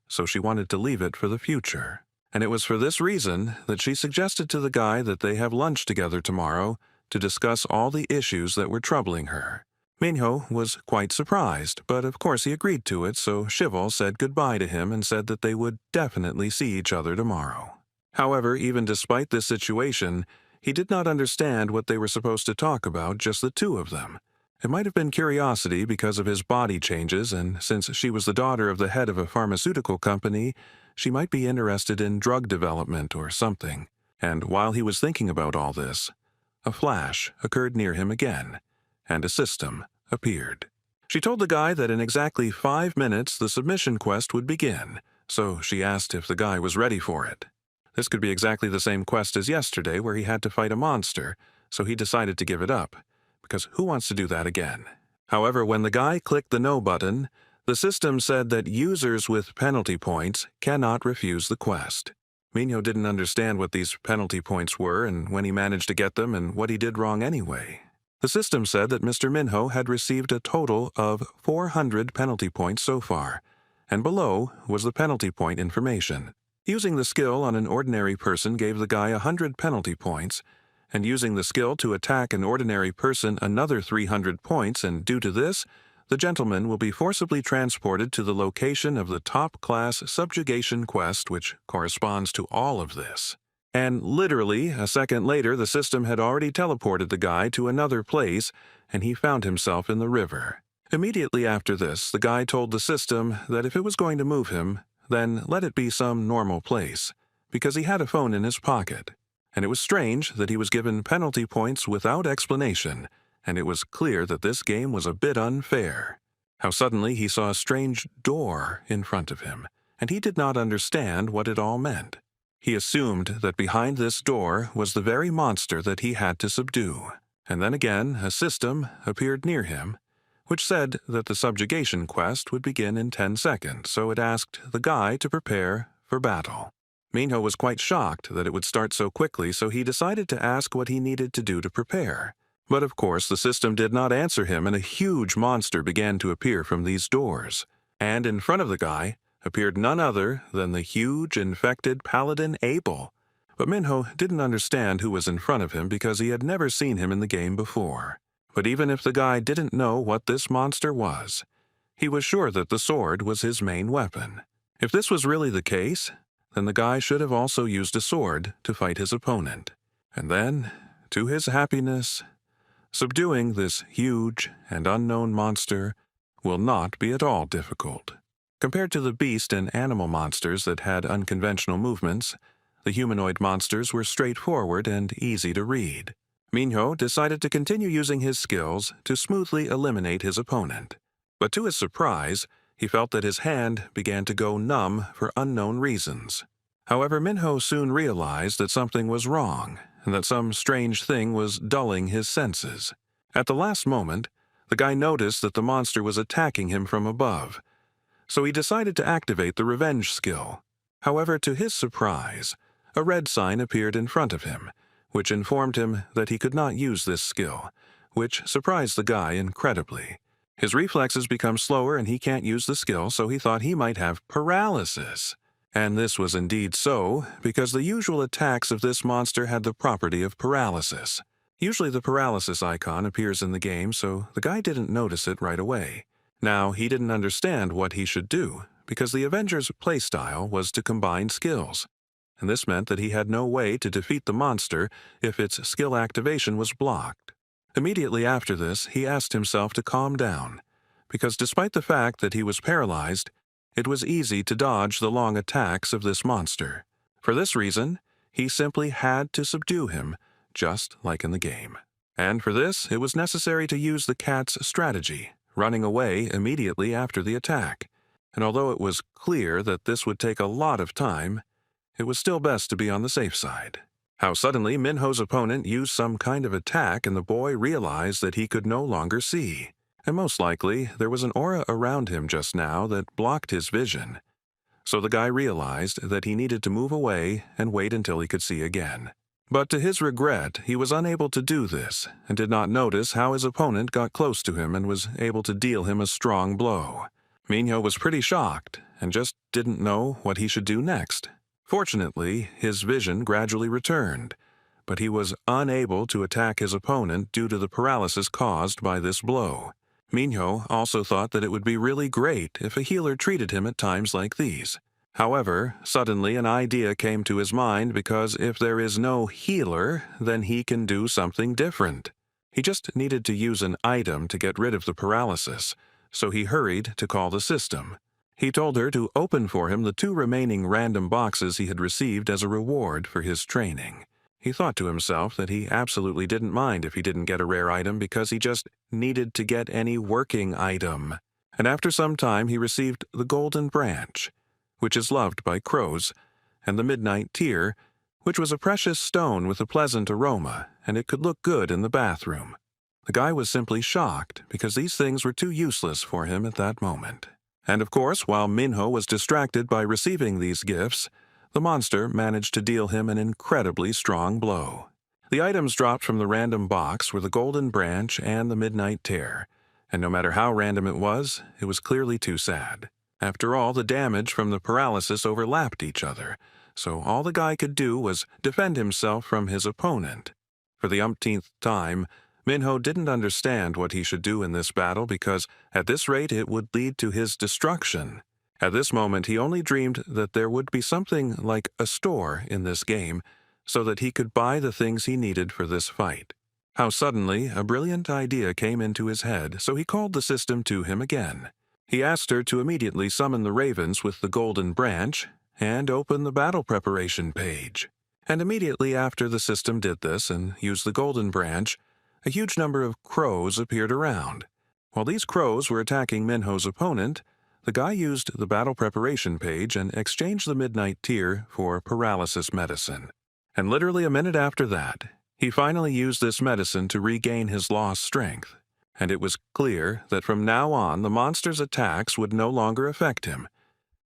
so she wanted to leave it for the future. And it was for this reason that she suggested to the guy that they have lunch together tomorrow to discuss all the issues that were troubling her. Minho was quite surprised, but of course he agreed to it, so Shiwol said goodbye to him and said that they would definitely see each other tomorrow. However, even despite this situation, he did not understand what they were supposed to talk about, just the two of them. It might have been curiosity because of his body changes, and since she was the daughter of the head of a pharmaceutical company, she might be interested in drug development or something. And while he was thinking about all this, a flash occurred near him again, and a system appeared. She told the guy that in exactly 5 minutes the submission quest would begin, so she asked if the guy was ready for it. This could be exactly the same quest as yesterday where he had to fight a monster, so he decided to give it up, because who wants to do that again? However, when the guy clicked the no button, the system said that users with penalty points cannot refuse the quest. Minho didn't understand what these penalty points were and when he managed to get them and what he did wrong anyway. The system said that Mr. Minho had received a total of 400 penalty points so far, and below was the penalty point information. Using the skill on an ordinary person gave the guy 100 penalty points, and using the skill to attack an ordinary person another 300 points, and due to this, the gentleman will be forcibly transported to the location of the top-class subjugation quest, which corresponds to all of this. And literally, a second later, the system had already teleported the guy to another place, and he found himself in the river. Immediately after this, the guy told the system that if it was going to move him, then let it be some normal place, because he had a phone in his pocket. And it was strange that he was given penalty points without explanation, and it was clear that this game was a bit unfair. How suddenly he saw a strange door in front of him, and he did not understand what it all meant. He assumed that behind this door was the very monster that he had to subdue. And then again, a system appeared near him, which said that the subjugation quest would begin in 10 seconds, so it asked the guy to prepare for battle. Minho was quite shocked that it would start so quickly, so he decided to ask what he needed to do to prepare. But of course, the system did not answer him, and a huge monster began to appear from these doors. And in front of the guy appeared none other than the huge, infected paladin Abel. But Minho didn't understand who was in front of him because he had never seen him in the game before. But even if the guy didn't know what this monster was, he was sure that the sword was his main weapon. If this was really the case, then the guy should have also used a sword to fight his opponent. And then, to his happiness, subduing this huge and unknown monster will not be at all difficult. Compared to the beast and animal monsters that had unconventional movements, the humanoid monsters were straightforward and easy to read. Minho decided to continue using his skills to smoothly eliminate his opponent. But to his surprise, he felt that his hand began to go numb for unknown reasons. However, Minho soon realized that something was wrong and that some strange thing was dulling his senses. At the last moment, the guy noticed that the monster was attacking him from above, so he decided to activate the revenge skill. However, to his surprise, a red sign appeared in front of him, which informed him that he could not use this skill, which surprised the guy incredibly. His reflexes become slower and he can't use the skill, so he thought he might have paralysis. And this was indeed so, because the usual attacks of this monster had the property of paralysis. Usually the paralysis icon appears in the game, so the guy didn't notice it right away. Now, he didn't understand what he should do, because the Avengers' playstyle was to combine skills, and this meant that he had no way to defeat the monster if its skill activation was blocked. Immediately after this, he asked himself to calm down, because despite the fact that he was paralyzed, it was easy to dodge the long attacks of this monster. For this reason, he simply had to subdue him, just like in the game. And for this, it was necessary to use the cat's strategy, running away immediately after the attack. And although it was clear that this would take a lot of time, it was still best to be on the safe side. How suddenly Minho's opponent used some kind of attack and the boy realized that he could no longer see. And most likely, there was an aura around him just now that blocked his vision. So the guy realized that he needed to move away and wait until he could see again. But to his regret, he was unable to do this and did not notice how his opponent got close to him and was able to deal him a strong blow. Minho was pretty shocked and just didn't know what he should do next. Fortunately, his vision gradually returned, but he was unable to attack his opponent due to the paralysis caused by this blow. Minho also thought that it would be really great if a healer treated him at times like these. However, suddenly an idea came to his mind because if there is no healer, then he can do something different. He just needed to use an item to get rid of the paralysis, so he hurried to call the system. He told her to open for him the 2 remaining random boxes he had received as a reward for his training. He thought to himself that he absolutely didn't mind if he didn't get a rare item because he just needed to get any working item. And after some time he received the Golden Branch, which is loved by crows, and the Midnight Tear, which was a precious stone with a pleasant aroma, and it could look good in the bathroom. The guy was simply shocked because these things were too useless for him at that moment. And of course, while Minho was distracted by receiving these gifts, the monster managed to deal him an incredibly strong blow. The items dropped from the random box were the Golden Branch and the Midnight Tear, and no matter how random it was clearly too sad. After all, the damage from the paralysis overlapped each other, so all the guy could do was defend himself from his opponent. For the umpteenth time, Minho didn't understand what he should do in this battle because at this rate it would lead to his destruction. At this moment he only dreamed that there would be something like a store in this game so that he could buy the things he needed for this fight. How suddenly a brilliant idea came into his head, so he called the system to him again. He asked her to immediately summon the ravens with the Golden Branch and open the battle preparation page. And immediately after the system did this and used the Golden Branch, a huge number of crows appeared around. While these crows were attacking Minho's opponent, the guy used the battle preparation page and exchanged the Midnight Tear for paralysis medicine. And literally a minute after that, he finally used this medicine to regain his lost strength. And it was clear that from now on the monster's attacks would no longer affect him,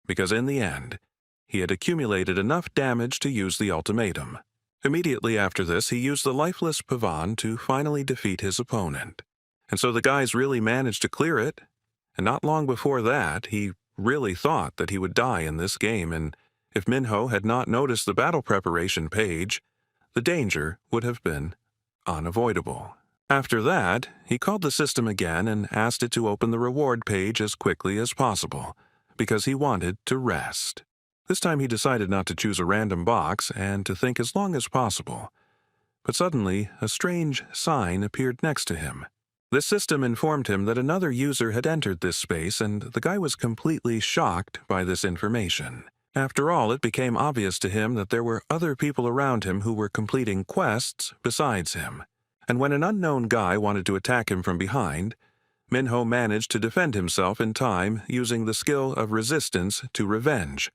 because in the end, he had accumulated enough damage to use the ultimatum. Immediately after this, he used the lifeless Pavan to finally defeat his opponent. And so the guys really managed to clear it, and not long before that, he really thought that he would die in this game, and if Minho had not noticed the battle preparation page, the danger would have been unavoidable. After that, he called the system again and asked it to open the reward page as quickly as possible, because he wanted to rest. This time he decided not to choose a random box and to think as long as possible. But suddenly, a strange sign appeared next to him. This system informed him that another user had entered this space, and the guy was completely shocked by this information. After all, it became obvious to him that there were other people around him who were completing quests besides him. And when an unknown guy wanted to attack him from behind, Minho managed to defend himself in time using the skill of resistance to revenge.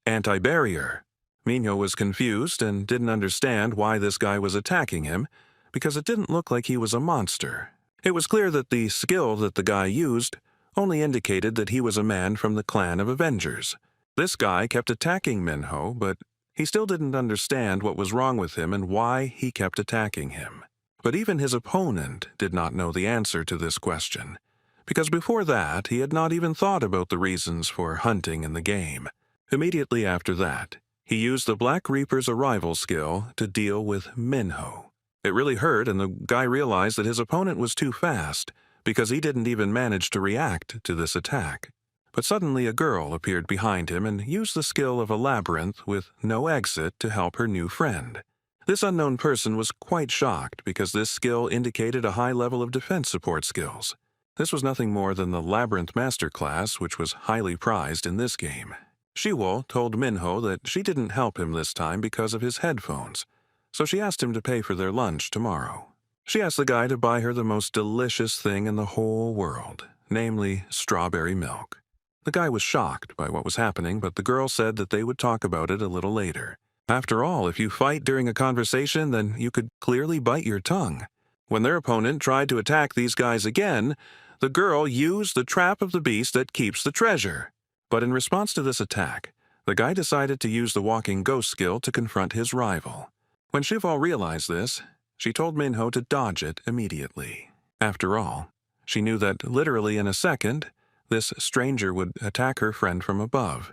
Anti-barrier. Minho was confused and didn't understand why this guy was attacking him, because it didn't look like he was a monster. It was clear that the skill that the guy used only indicated that he was a man from the clan of Avengers. This guy kept attacking Minho, but he still didn't understand what was wrong with him and why he kept attacking him. But even his opponent did not know the answer to this question, because before that he had not even thought about the reasons for hunting in the game. Immediately after that, he used the Black Reaper's arrival skill to deal with Minho. It really hurt, and the guy realized that his opponent was too fast, because he didn't even manage to react to this attack. But suddenly a girl appeared behind him and used the skill of a labyrinth with no exit to help her new friend. This unknown person was quite shocked because this skill indicated a high level of defense support skills. This was nothing more than the Labyrinth Master class, which was highly prized in this game. Shiwo told Minho that she didn't help him this time because of his headphones, so she asked him to pay for their lunch tomorrow. She asked the guy to buy her the most delicious thing in the whole world, namely strawberry milk. The guy was shocked by what was happening, but the girl said that they would talk about it a little later. After all, if you fight during a conversation, then you could clearly bite your tongue. When their opponent tried to attack these guys again, the girl used the trap of the beast that keeps the treasure. But in response to this attack, the guy decided to use the walking ghost skill to confront his rival. When Shival realized this, she told Minho to dodge it immediately. After all, she knew that literally in a second, this stranger would attack her friend from above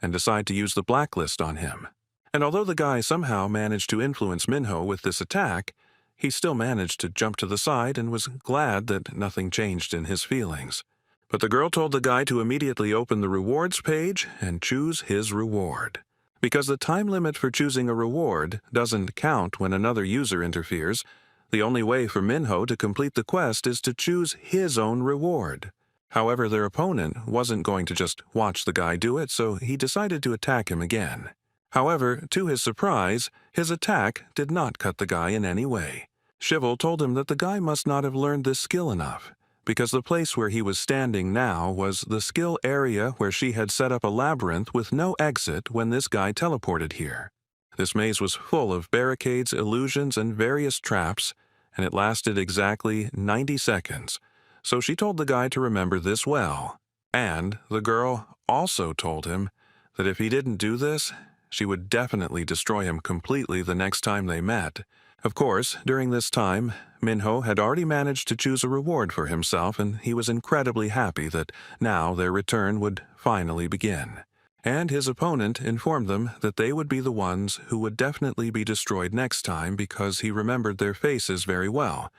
and decide to use the blacklist on him. And although the guy somehow managed to influence Minho with this attack, he still managed to jump to the side and was glad that nothing changed in his feelings. But the girl told the guy to immediately open the rewards page and choose his reward. Because the time limit for choosing a reward doesn't count when another user interferes, the only way for Minho to complete the quest is to choose his own reward. However, their opponent wasn't going to just watch the guy do it, so he decided to attack him again. However, to his surprise, his attack did not cut the guy in any way. Shival told him that the guy must not have learned this skill enough, because the place where he was standing now was the skill area where she had set up a labyrinth with no exit when this guy teleported here. This maze was full of barricades, illusions, and various traps, and it lasted exactly 90 seconds, so she told the guy to remember this well. And the girl also told him that if he didn't do this, she would definitely destroy him completely the next time they met. Of course, during this time, Minho had already managed to choose a reward for himself, and he was incredibly happy that now their return would finally begin. And his opponent informed them that they would be the ones who would definitely be destroyed next time because he remembered their faces very well.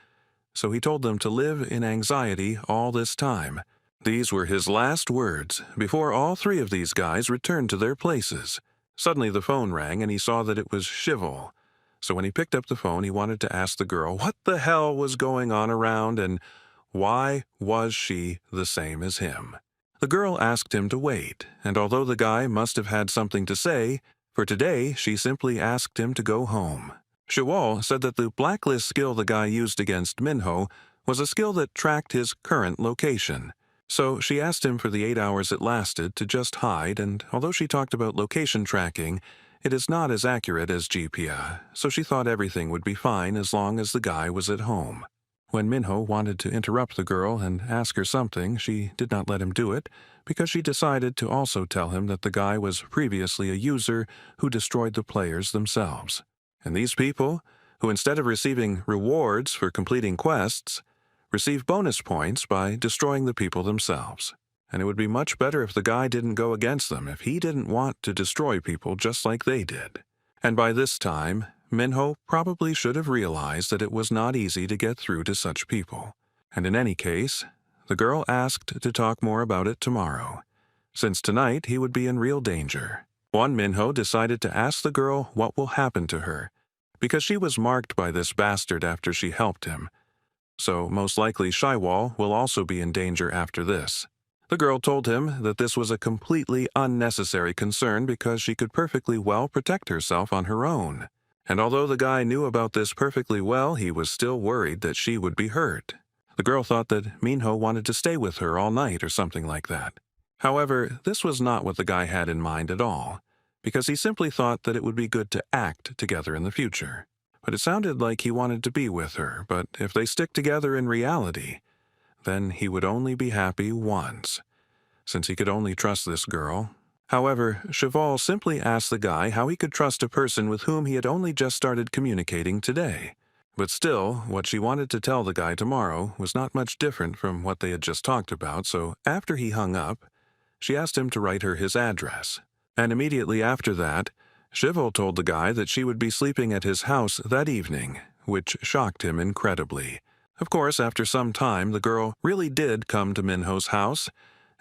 So he told them to live in anxiety all this time. These were his last words before all three of these guys returned to their places. Suddenly the phone rang and he saw that it was Shival. So when he picked up the phone, he wanted to ask the girl what the hell was going on around and why was she the same as him. The girl asked him to wait, and although the guy must have had something to say, for today she simply asked him to go home. Shival said that the blacklist skill the guy used against Minho was a skill that tracked his current location. So she asked him for the 8 hours it lasted to just hide, and although she talked about location tracking, it is not as accurate as GPS, so she thought everything would be fine as long as the guy was at home. When Minho wanted to interrupt the girl and ask her something, she did not let him do it because she decided to also tell him that the guy was previously a user who destroyed the players themselves. And these people, who instead of receiving rewards for completing quests, receive bonus points by destroying the people themselves. And it would be much better if the guy didn't go against them, if he didn't want to destroy people just like they did. And by this time, Minho probably should have realized that it was not easy to get through to such people. And in any case, the girl asked to talk more about it tomorrow, since tonight he would be in real danger. Minho decided to ask the girl what will happen to her, because she was marked by this bastard after she helped him. So most likely Shaiwal will also be in danger after this. The girl told him that this was a completely unnecessary concern because she could perfectly well protect herself on her own. And although the guy knew about this perfectly well, he was still worried that she would be hurt. The girl thought that Minho wanted to stay with her all night or something like that. However, this was not what the guy had in mind at all, because he simply thought that it would be good to act together in the future. But it sounded like he wanted to be with her, but if they stick together in reality, then he would only be happy once, since he could only trust this girl. However, Cheval simply asked the guy how he could trust a person with whom he had only just started communicating today. But still, what she wanted to tell the guy tomorrow was not much different from what they had just talked about, so after he hung up, she asked him to write her his address. And immediately after that, Cheval told the guy that she would be sleeping at his house that evening, which shocked him incredibly. Of course, after some time, the girl really did come to Minho's house,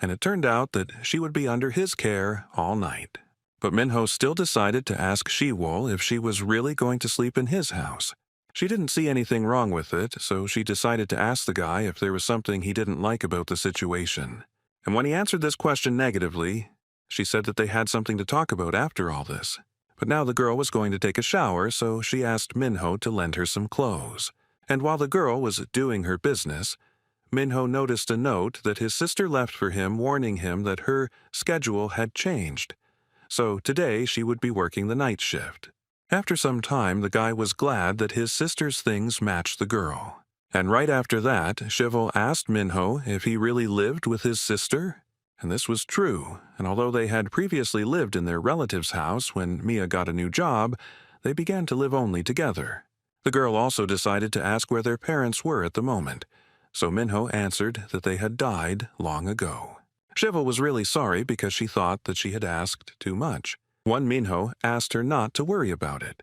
and it turned out that she would be under his care all night. But Minho still decided to ask Shaiwal if she was really going to sleep in his house. She didn't see anything wrong with it, so she decided to ask the guy if there was something he didn't like about the situation. And when he answered this question negatively, she said that they had something to talk about after all this. But now the girl was going to take a shower, so she asked Minho to lend her some clothes. And while the girl was doing her business, Minho noticed a note that his sister left for him warning him that her schedule had changed. So today she would be working the night shift. After some time, the guy was glad that his sister's things matched the girl. And right after that, Cheval asked Minho if he really lived with his sister. And this was true, and although they had previously lived in their relative's house when Mia got a new job, they began to live only together. The girl also decided to ask where their parents were at the moment, so Minho answered that they had died long ago. Cheval was really sorry because she thought that she had asked too much. Minho asked her not to worry about it,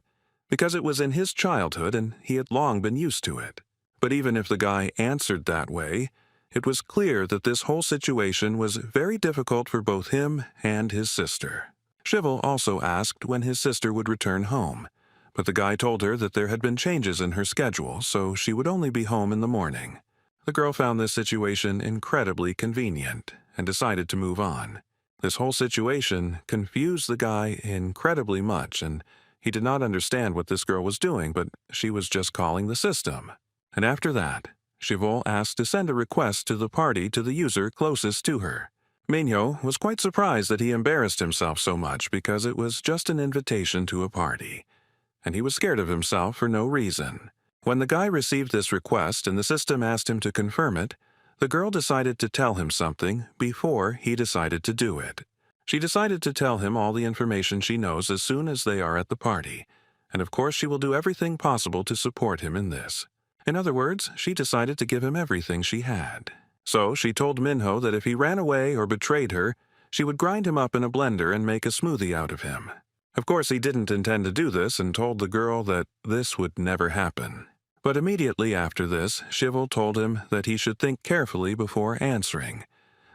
because it was in his childhood and he had long been used to it. But even if the guy answered that way, it was clear that this whole situation was very difficult for both him and his sister. Cheval also asked when his sister would return home, but the guy told her that there had been changes in her schedule, so she would only be home in the morning. The girl found this situation incredibly convenient and decided to move on. This whole situation confused the guy incredibly much, and he did not understand what this girl was doing, but she was just calling the system. And after that, Cheval asked to send a request to the party to the user closest to her. Minho was quite surprised that he embarrassed himself so much because it was just an invitation to a party, and he was scared of himself for no reason. When the guy received this request and the system asked him to confirm it, the girl decided to tell him something before he decided to do it. She decided to tell him all the information she knows as soon as they are at the party, and of course she will do everything possible to support him in this. In other words, she decided to give him everything she had. So she told Minho that if he ran away or betrayed her, she would grind him up in a blender and make a smoothie out of him. Of course, he didn't intend to do this and told the girl that this would never happen. But immediately after this, Cheval told him that he should think carefully before answering,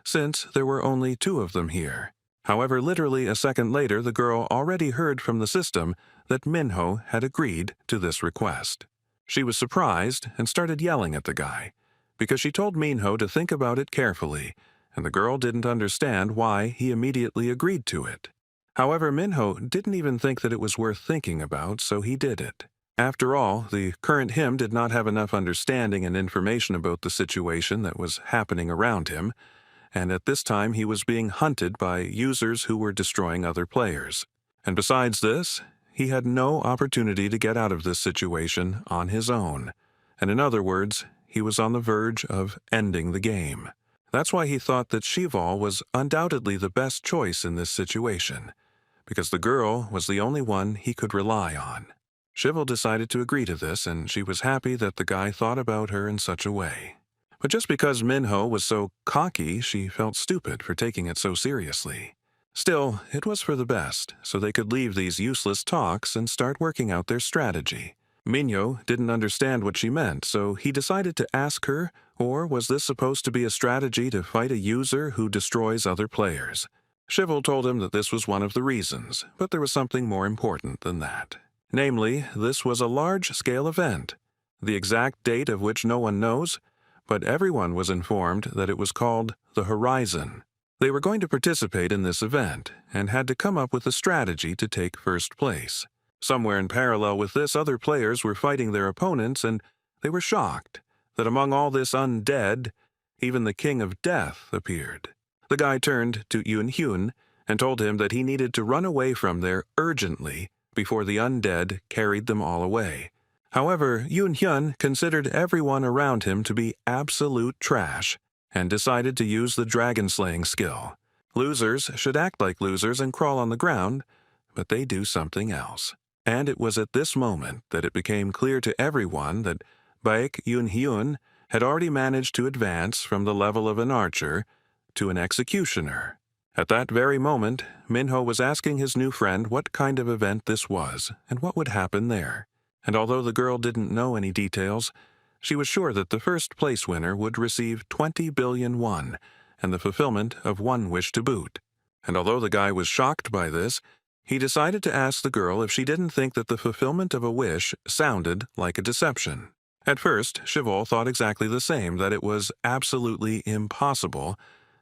since there were only two of them here. However, literally a second later, the girl already heard from the system that Minho had agreed to this request. She was surprised and started yelling at the guy, because she told Minho to think about it carefully, and the girl didn't understand why he immediately agreed to it. However, Minho didn't even think that it was worth thinking about, so he did it. After all, the current him did not have enough understanding and information about the situation that was happening around him, and at this time he was being hunted by users who were destroying other players. And besides this, he had no opportunity to get out of this situation on his own. And in other words, he was on the verge of ending the game. That's why he thought that Shival was undoubtedly the best choice in this situation, because the girl was the only one he could rely on. Shival decided to agree to this, and she was happy that the guy thought about her in such a way. But just because Minho was so cocky, she felt stupid for taking it so seriously. Still, it was for the best, so they could leave these useless talks and start working out their strategy. Minho didn't understand what she meant, so he decided to ask her, or was this supposed to be a strategy to fight a user who destroys other players? Shival told him that this was one of the reasons, but there was something more important than that. Namely, this was a large-scale event, the exact date of which no one knows, but everyone was informed that it was called the Horizon. They were going to participate in this event, and had to come up with a strategy to take first place. Somewhere in parallel with this, other players were fighting their opponents, and they were shocked that among all this undead, even the King of Death appeared. The guy turned to Yoon Hyun and told him that he needed to run away from there urgently before the undead carried them all away. However, Yoon Hyun considered everyone around him to be absolute trash and decided to use the dragon-slaying skill. Losers should act like losers and crawl on the ground, but they do something else. And it was at this moment that it became clear to everyone that Baek Yoon Hyun had already managed to advance from the level of an archer to an executioner. At that very moment, Minho was asking his new friend what kind of event this was and what would happen there. And although the girl didn't know any details, she was sure that the first place winner would receive 20 billion won and the fulfillment of one wish to boot. And although the guy was shocked by this, he decided to ask the girl if she didn't think that the fulfillment of a wish sounded like a deception. At first, Shival thought exactly the same, that it was absolutely impossible,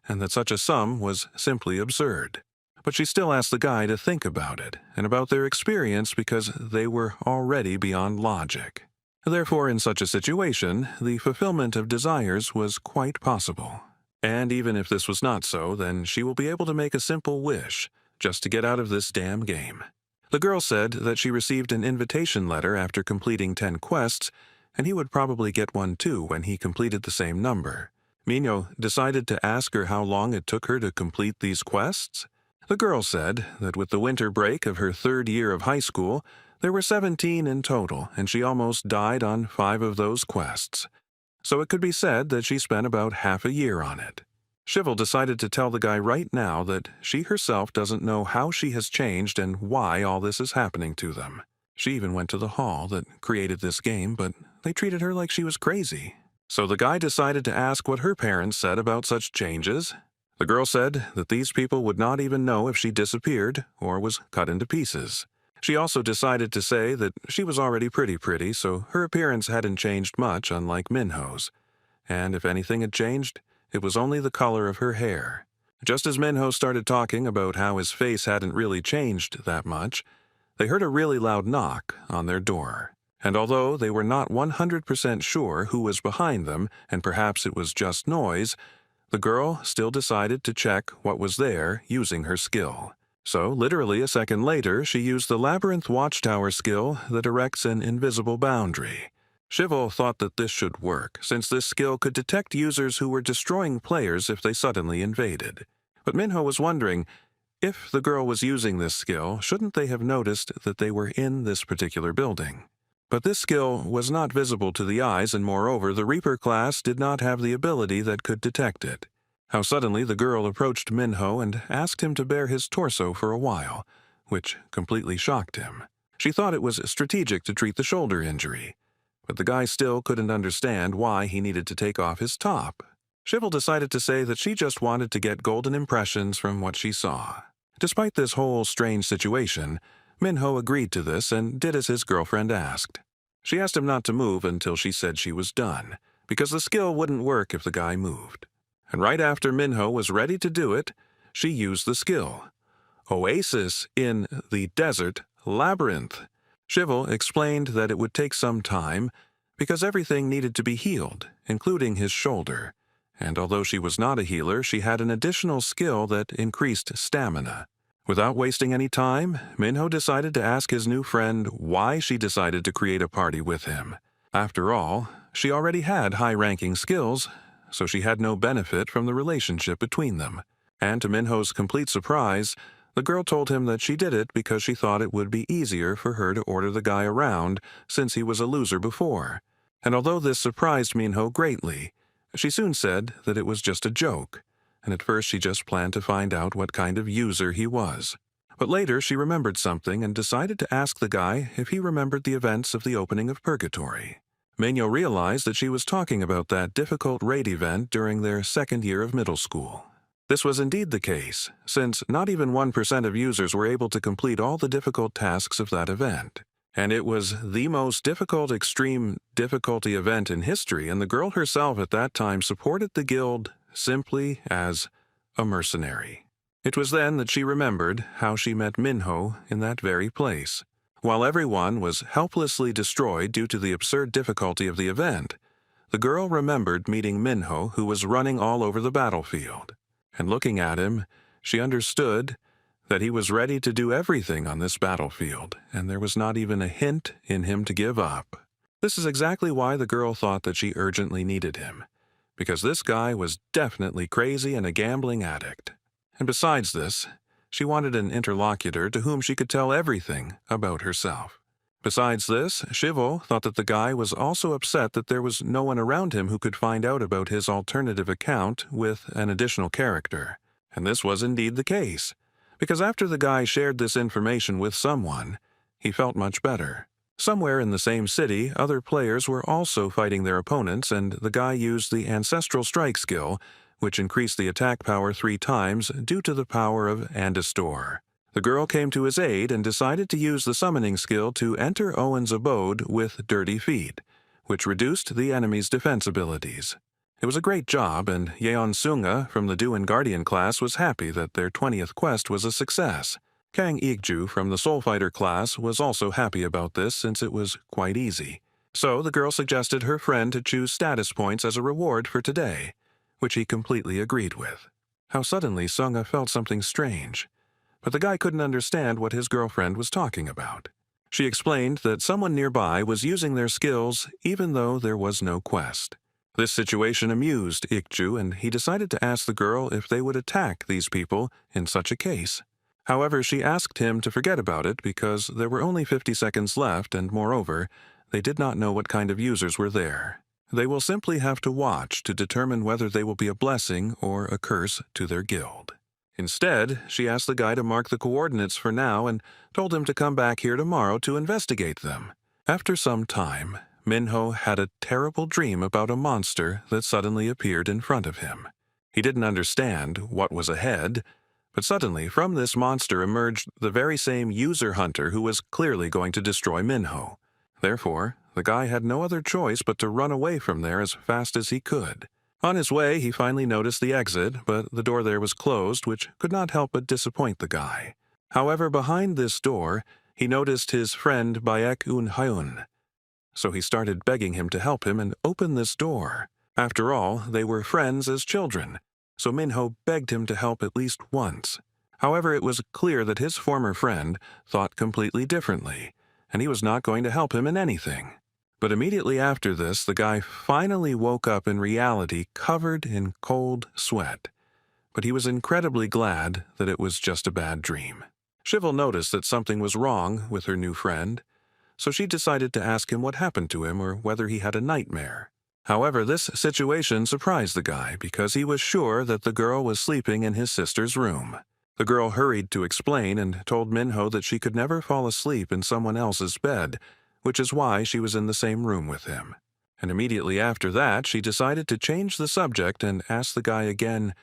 and that such a sum was simply absurd. But she still asked the guy to think about it, and about their experience, because they were already beyond logic. Therefore, in such a situation, the fulfillment of desires was quite possible. And even if this was not so, then she will be able to make a simple wish, just to get out of this damn game. The girl said that she received an invitation letter after completing 10 quests, and he would probably get one too when he completed the same number. Minho decided to ask her how long it took her to complete these quests. The girl said that with the winter break of her 3rd year of high school, there were 17 in total, and she almost died on 5 of those quests. So it could be said that she spent about half a year on it. Shival decided to tell the guy right now that she herself doesn't know how she has changed and why all this is happening to them. She even went to the hall that created this game, but they treated her like she was crazy. So the guy decided to ask what her parents said about such changes. The girl said that these people would not even know if she disappeared or was cut into pieces. She also decided to say that she was already pretty, so her appearance hadn't changed much, unlike Minho's. And if anything had changed, it was only the color of her hair. Just as Minho started talking about how his face hadn't really changed that much, they heard a really loud knock on their door. And although they were not 100% sure who was behind them, and perhaps it was just noise, the girl still decided to check what was there using her skill. So, literally a second later, she used the Labyrinth Watchtower skill that erects an invisible boundary. Shival thought that this should work, since this skill could detect users who were destroying players if they suddenly invaded. But Minho was wondering, if the girl was using this skill, shouldn't they have noticed that they were in this particular building? But this skill was not visible to the eyes, and moreover, the Reaper class did not have the ability that could detect it. How suddenly the girl approached Minho and asked him to bare his torso for a while, which completely shocked him. She thought it was strategic to treat the shoulder injury, but the guy still couldn't understand why he needed to take off his top. Shival decided to say that she just wanted to get golden impressions from what she saw. Despite this whole strange situation, Minho agreed to this and did as his girlfriend asked. She asked him not to move until she said she was done, because the skill wouldn't work if the guy moved. And right after Minho was ready to do it, she used the skill. Oasis in the Desert Labyrinth. Shival explained that it would take some time because everything needed to be healed, including his shoulder. And although she was not a healer, she had an additional skill that increased stamina. Without wasting any time, Minho decided to ask his new friend why she decided to create a party with him. After all, she already had high-ranking skills, so she had no benefit from the relationship between them. And to Minho's complete surprise, the girl told him that she did it because she thought it would be easier for her to order the guy around since he was a loser before. And although this surprised Minho greatly, she soon said that it was just a joke, and at first she just planned to find out what kind of user he was. But later she remembered something and decided to ask the guy if he remembered the events of the opening of Purgatory. Minho realized that she was talking about that difficult raid event during their second year of middle school. This was indeed the case, since not even 1% of users were able to complete all the difficult tasks of that event. And it was the most difficult extreme difficulty event in history, and the girl herself at that time supported the guild simply as a mercenary. It was then that she remembered how she met Minho in that very place. While everyone was helplessly destroyed due to the absurd difficulty of the event, the girl remembered meeting Minho, who was running all over the battlefield. And looking at him, she understood that he was ready to do everything on this battlefield, and there was not even a hint in him to give up. This is exactly why the girl thought that she urgently needed him, because this guy was definitely crazy and a gambling addict. And besides this, she wanted an interlocutor to whom she could tell everything about herself. Besides this, Shivo thought that the guy was also upset that there was no one around him who could find out about his alternative account with an additional character. And this was indeed the case, because after the guy shared this information with someone, he felt much better. Somewhere in the same city, other players were also fighting their opponents, and the guy used the Ancestral Strike skill, which increased the attack power 3 times due to the power of Andestor. The girl came to his aid and decided to use the summoning skill to enter Owen's abode with Dirty Feet, which reduced the enemy's defense abilities. It was a great job, and Yeon Sunga from the Duin Guardian class was happy that their 20th quest was a success. Kang Ikju from the Soul Fighter class was also happy about this since it was quite easy. So the girl suggested her friend to choose status points as a reward for today, which he completely agreed with. How suddenly Sunga felt something strange, but the guy couldn't understand what his girlfriend was talking about. She explained that someone nearby was using their skills even though there was no quest. This situation amused Ikju, and he decided to ask the girl if they would attack these people in such a case. However, she asked him to forget about it because there were only 50 seconds left, and moreover, they did not know what kind of users were there. They will simply have to watch to determine whether they will be a blessing or a curse to their guild. Instead, she asked the guy to mark the coordinates for now and told him to come back here tomorrow to investigate them. After some time, Minho had a terrible dream about a monster that suddenly appeared in front of him. He didn't understand what was ahead, but suddenly from this monster emerged the very same user hunter who was clearly going to destroy Minho. Therefore, the guy had no other choice but to run away from there as fast as he could. On his way, he finally noticed the exit, but the door there was closed, which could not help but disappoint the guy. However, behind this door, he noticed his friend Baek Un-hyun. So he started begging him to help him and open this door. After all, they were friends as children, so Minho begged him to help at least once. However, it was clear that his former friend thought completely differently, and he was not going to help him in anything. But immediately after this, the guy finally woke up in reality covered in cold sweat. But he was incredibly glad that it was just a bad dream. Shivel noticed that something was wrong with her new friend, so she decided to ask him what happened to him or whether he had a nightmare. However, this situation surprised the guy because he was sure that the girl was sleeping in his sister's room. The girl hurried to explain and told Minho that she could never fall asleep in someone else's bed, which is why she was in the same room with him. And immediately after that, she decided to change the subject and ask the guy again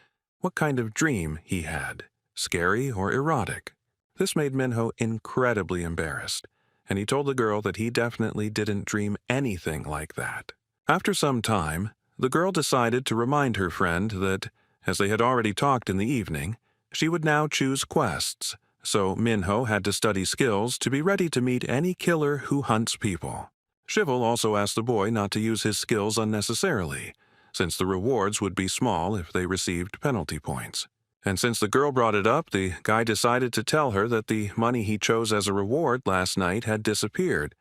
what kind of dream he had, scary or erotic. This made Minho incredibly embarrassed, and he told the girl that he definitely didn't dream anything like that. After some time, the girl decided to remind her friend that, as they had already talked in the evening, she would now choose quests, so Minho had to study skills to be ready to meet any killer who hunts people. Shivel also asked the boy not to use his skills unnecessarily, since the rewards would be small if they received penalty points. And since the girl brought it up, the guy decided to tell her that the money he chose as a reward last night had disappeared.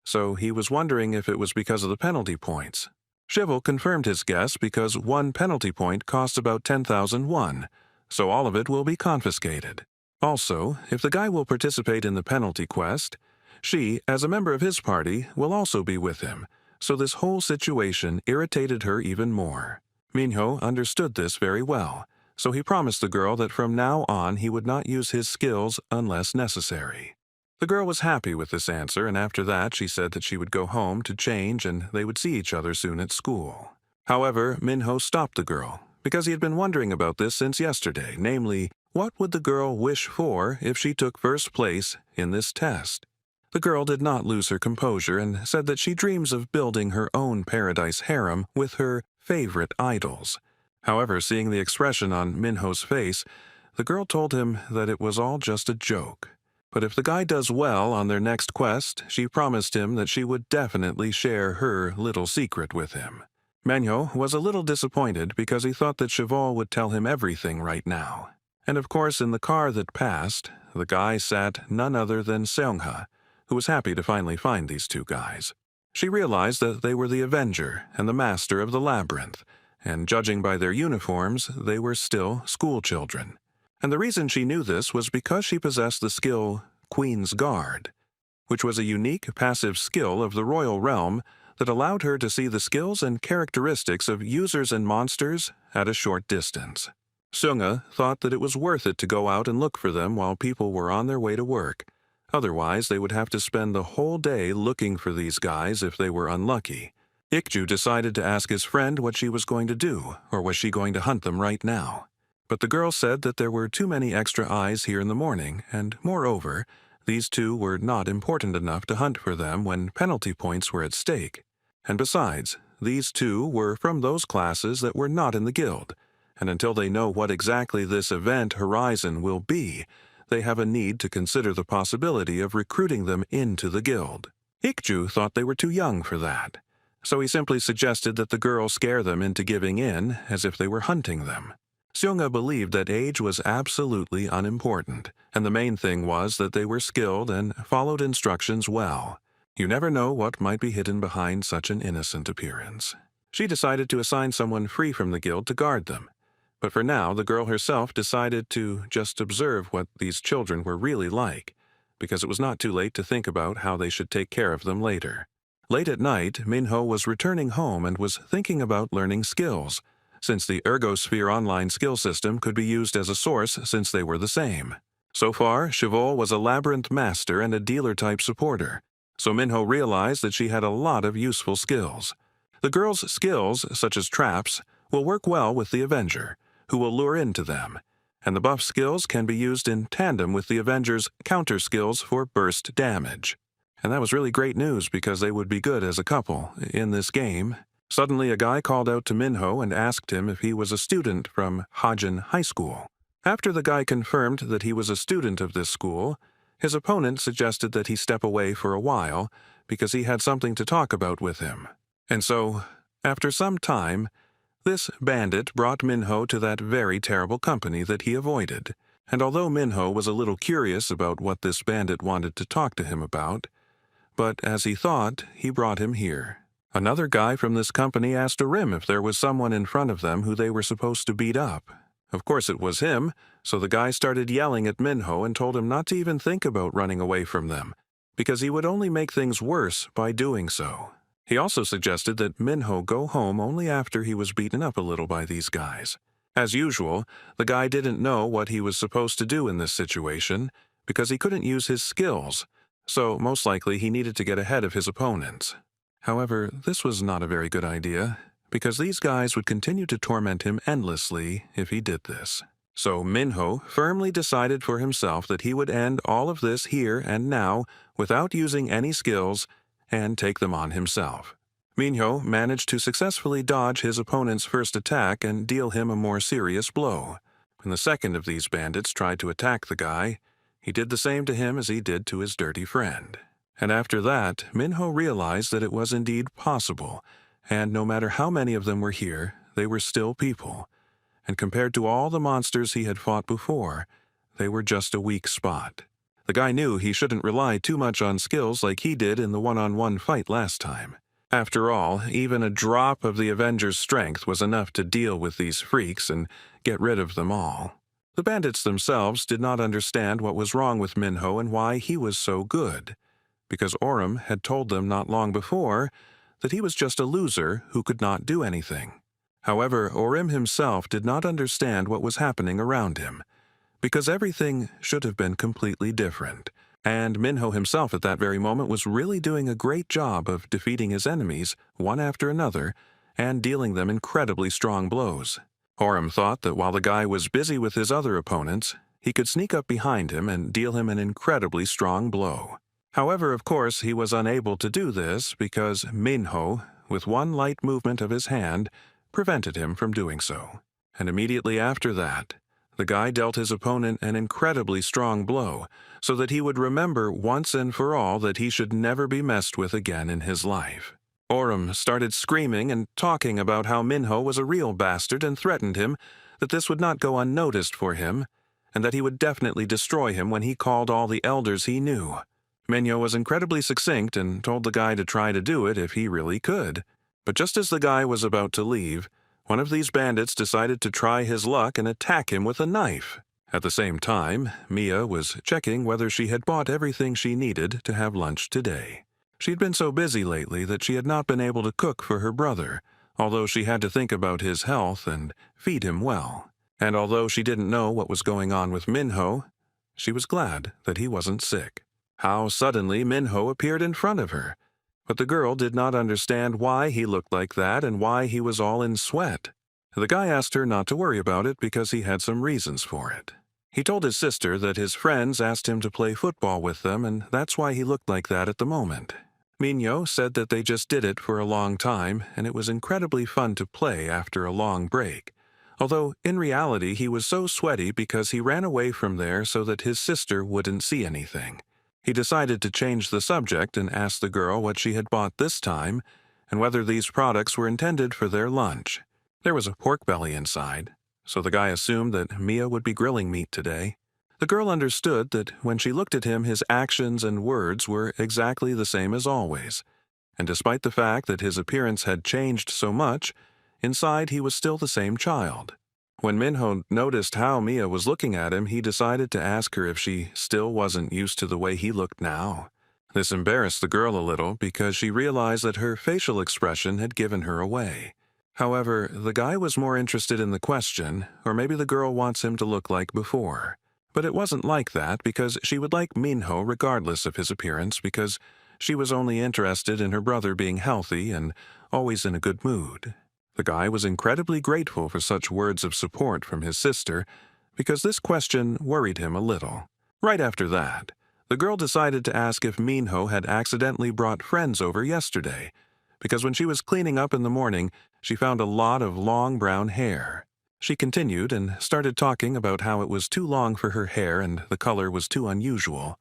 so he was wondering if it was because of the penalty points. Shivel confirmed his guess because one penalty point costs about 10,000 won, so all of it will be confiscated. Also, if the guy will participate in the penalty quest, she, as a member of his party, will also be with him, so this whole situation irritated her even more. Minho understood this very well, so he promised the girl that from now on he would not use his skills unless necessary. The girl was happy with this answer, and after that she said that she would go home to change and they would see each other soon at school. However, Minho stopped the girl, because he had been wondering about this since yesterday, namely, what would the girl wish for if she took first place in this test? The girl did not lose her composure and said that she dreams of building her own paradise harem with her favorite idols. However, seeing the expression on Minho's face, the girl told him that it was all just a joke. But if the guy does well on their next quest, she promised him that she would definitely share her little secret with him. Manhwa was a little disappointed because he thought that Cheval would tell him everything right now. And of course, in the car that passed, the guy sat none other than Seongha, who was happy to finally find these two guys. She realized that they were the Avenger and the Master of the Labyrinth, and judging by their uniforms, they were still school children. And the reason she knew this was because she possessed the skill Queen's Guard, which was a unique passive skill of the royal realm that allowed her to see the skills and characteristics of users and monsters at a short distance. Seongha thought that it was worth it to go out and look for them while people were on their way to work. Otherwise, they would have to spend the whole day looking for these guys if they were unlucky. Ikju decided to ask his friend what she was going to do, or was she going to hunt them right now? But the girl said that there were too many extra eyes here in the morning, and moreover, these two were not important enough to hunt for them when penalty points were at stake. And besides, these two were from those classes that were not in the guild, and until they know what exactly this event horizon will be, they have a need to consider the possibility of recruiting them into the guild. Ikju thought they were too young for that, so he simply suggested that the girl scare them into giving in as if they were hunting them. Seongha believed that age was absolutely unimportant, and the main thing was that they were skilled and followed instructions well. You never know what might be hidden behind such an innocent appearance. She decided to assign someone free from the guild to guard them. But for now, the girl herself decided to just observe what these children were really like, because it was not too late to think about how they should take care of them later. Late at night, Minho was returning home and was thinking about learning skills, since the Ergosphere online skill system could be used as a source since they were the same. So far, Cheval was a labyrinth master and a dealer-type supporter, so Minho realized that she had a lot of useful skills. The girl's skills, such as traps, will work well with the Avenger, who will lure into them, and the buff skills can be used in tandem with the Avenger's counter skills for burst damage. And that was really great news because they would be good as a couple in this game. Suddenly a guy called out to Minho and asked him if he was a student from Hajin High School. After the guy confirmed that he was a student of this school, his opponent suggested that he step away for a while because he had something to talk about with him. And so, after some time, this bandit brought Minho to that very terrible company that he avoided. And although Minho was a little curious about what this bandit wanted to talk to him about, but as he thought, he brought him here. Another guy from this company asked Arim if there was someone in front of them who they were supposed to beat up. Of course it was him, so the guy started yelling at Minho and told him not to even think about running away from them, because he would only make things worse by doing so. He also suggested that Minho go home only after he was beaten up a little by these guys. As usual, the guy didn't know what he was supposed to do in this situation, because he couldn't use his skills, so most likely he needed to get ahead of his opponents. However, this was not a very good idea, because these guys would continue to torment him endlessly if he did this. So Minho firmly decided for himself that he would end all of this here and now without using any skills and take them on himself. Minho managed to successfully dodge his opponent's first attack and deal him a more serious blow. When the second of these bandits tried to attack the guy, he did the same to him as he did to his dirty friend. And after that, Minho realized that it was indeed possible, and no matter how many of them were here, they were still people. And compared to all the monsters he had fought before, they were just a weak spot. The guy knew he shouldn't rely too much on skills like he did in the one-on-one fight last time. After all, even a drop of the Avengers' strength was enough to deal with these freaks and get rid of them all. The bandits themselves did not understand what was wrong with Minho and why he was so good, because Orem had told them not long before that he was just a loser who could not do anything. However, Orem himself did not understand what was happening around him, because everything should have been completely different. And Minho himself at that very moment was really doing a great job of defeating his enemies one after another and dealing them incredibly strong blows. Orem thought that while the guy was busy with his other opponents, he could sneak up behind him and deal him an incredibly strong blow. However, of course, he was unable to do this because Minho, with one light movement of his hand, prevented him from doing so. And immediately after that, the guy dealt his opponent an incredibly strong blow, so that he would remember once and for all that he should never be messed with again in his life. Orem started screaming and talking about how Minho was a real bastard and threatened him that this would not go unnoticed for him, and that he would definitely destroy him when he called all the elders he knew. Minho was incredibly succinct and told the guy to try to do it if he really could. But just as the guy was about to leave, one of these bandits decided to try his luck and attack him with a knife. At the same time, Mia was checking whether she had bought everything she needed to have lunch today. She had been so busy lately that she had not been able to cook for her brother, although she had to think about his health and feed him well. And although she didn't know what was going on with Minho, she was glad that he wasn't sick. How suddenly Minho appeared in front of her. But the girl did not understand why he looked like that and why he was all in sweat. The guy asked her not to worry about it because he had some reasons for it. He told his sister that his friends asked him to play football with them, and that's why he looked like that at the moment. Minho said that they just did it for a long time, and it was incredibly fun to play after a long break. Although, in reality, he was so sweaty because he ran away from there so that his sister wouldn't see anything. He decided to change the subject and asked the girl what she had bought this time and whether these products were intended for their lunch. There was a pork belly inside, so the guy assumed that Mia would be grilling meat today. The girl understood that when she looked at him, his actions and words were exactly the same as always, and despite the fact that his appearance had changed so much, inside he was still the same child. When Minho noticed how Mia was looking at him, he decided to ask her if she still wasn't used to the way he looked now. This embarrassed the girl a little because she realized that her facial expression had given her away. However, the guy was more interested in the question, or maybe the girl wants him to look like before. But it wasn't like that because she would like Minho regardless of his appearance because she was only interested in her brother being healthy and always in a good mood. The guy was incredibly grateful for such words of support from his sister because this question worried him a little. Right after that, the girl decided to ask if Minho had accidentally brought friends over yesterday, because when she was cleaning up in the morning, she found a lot of long brown hair. She continued and started talking about how it was too long for her hair and the color was too unusual.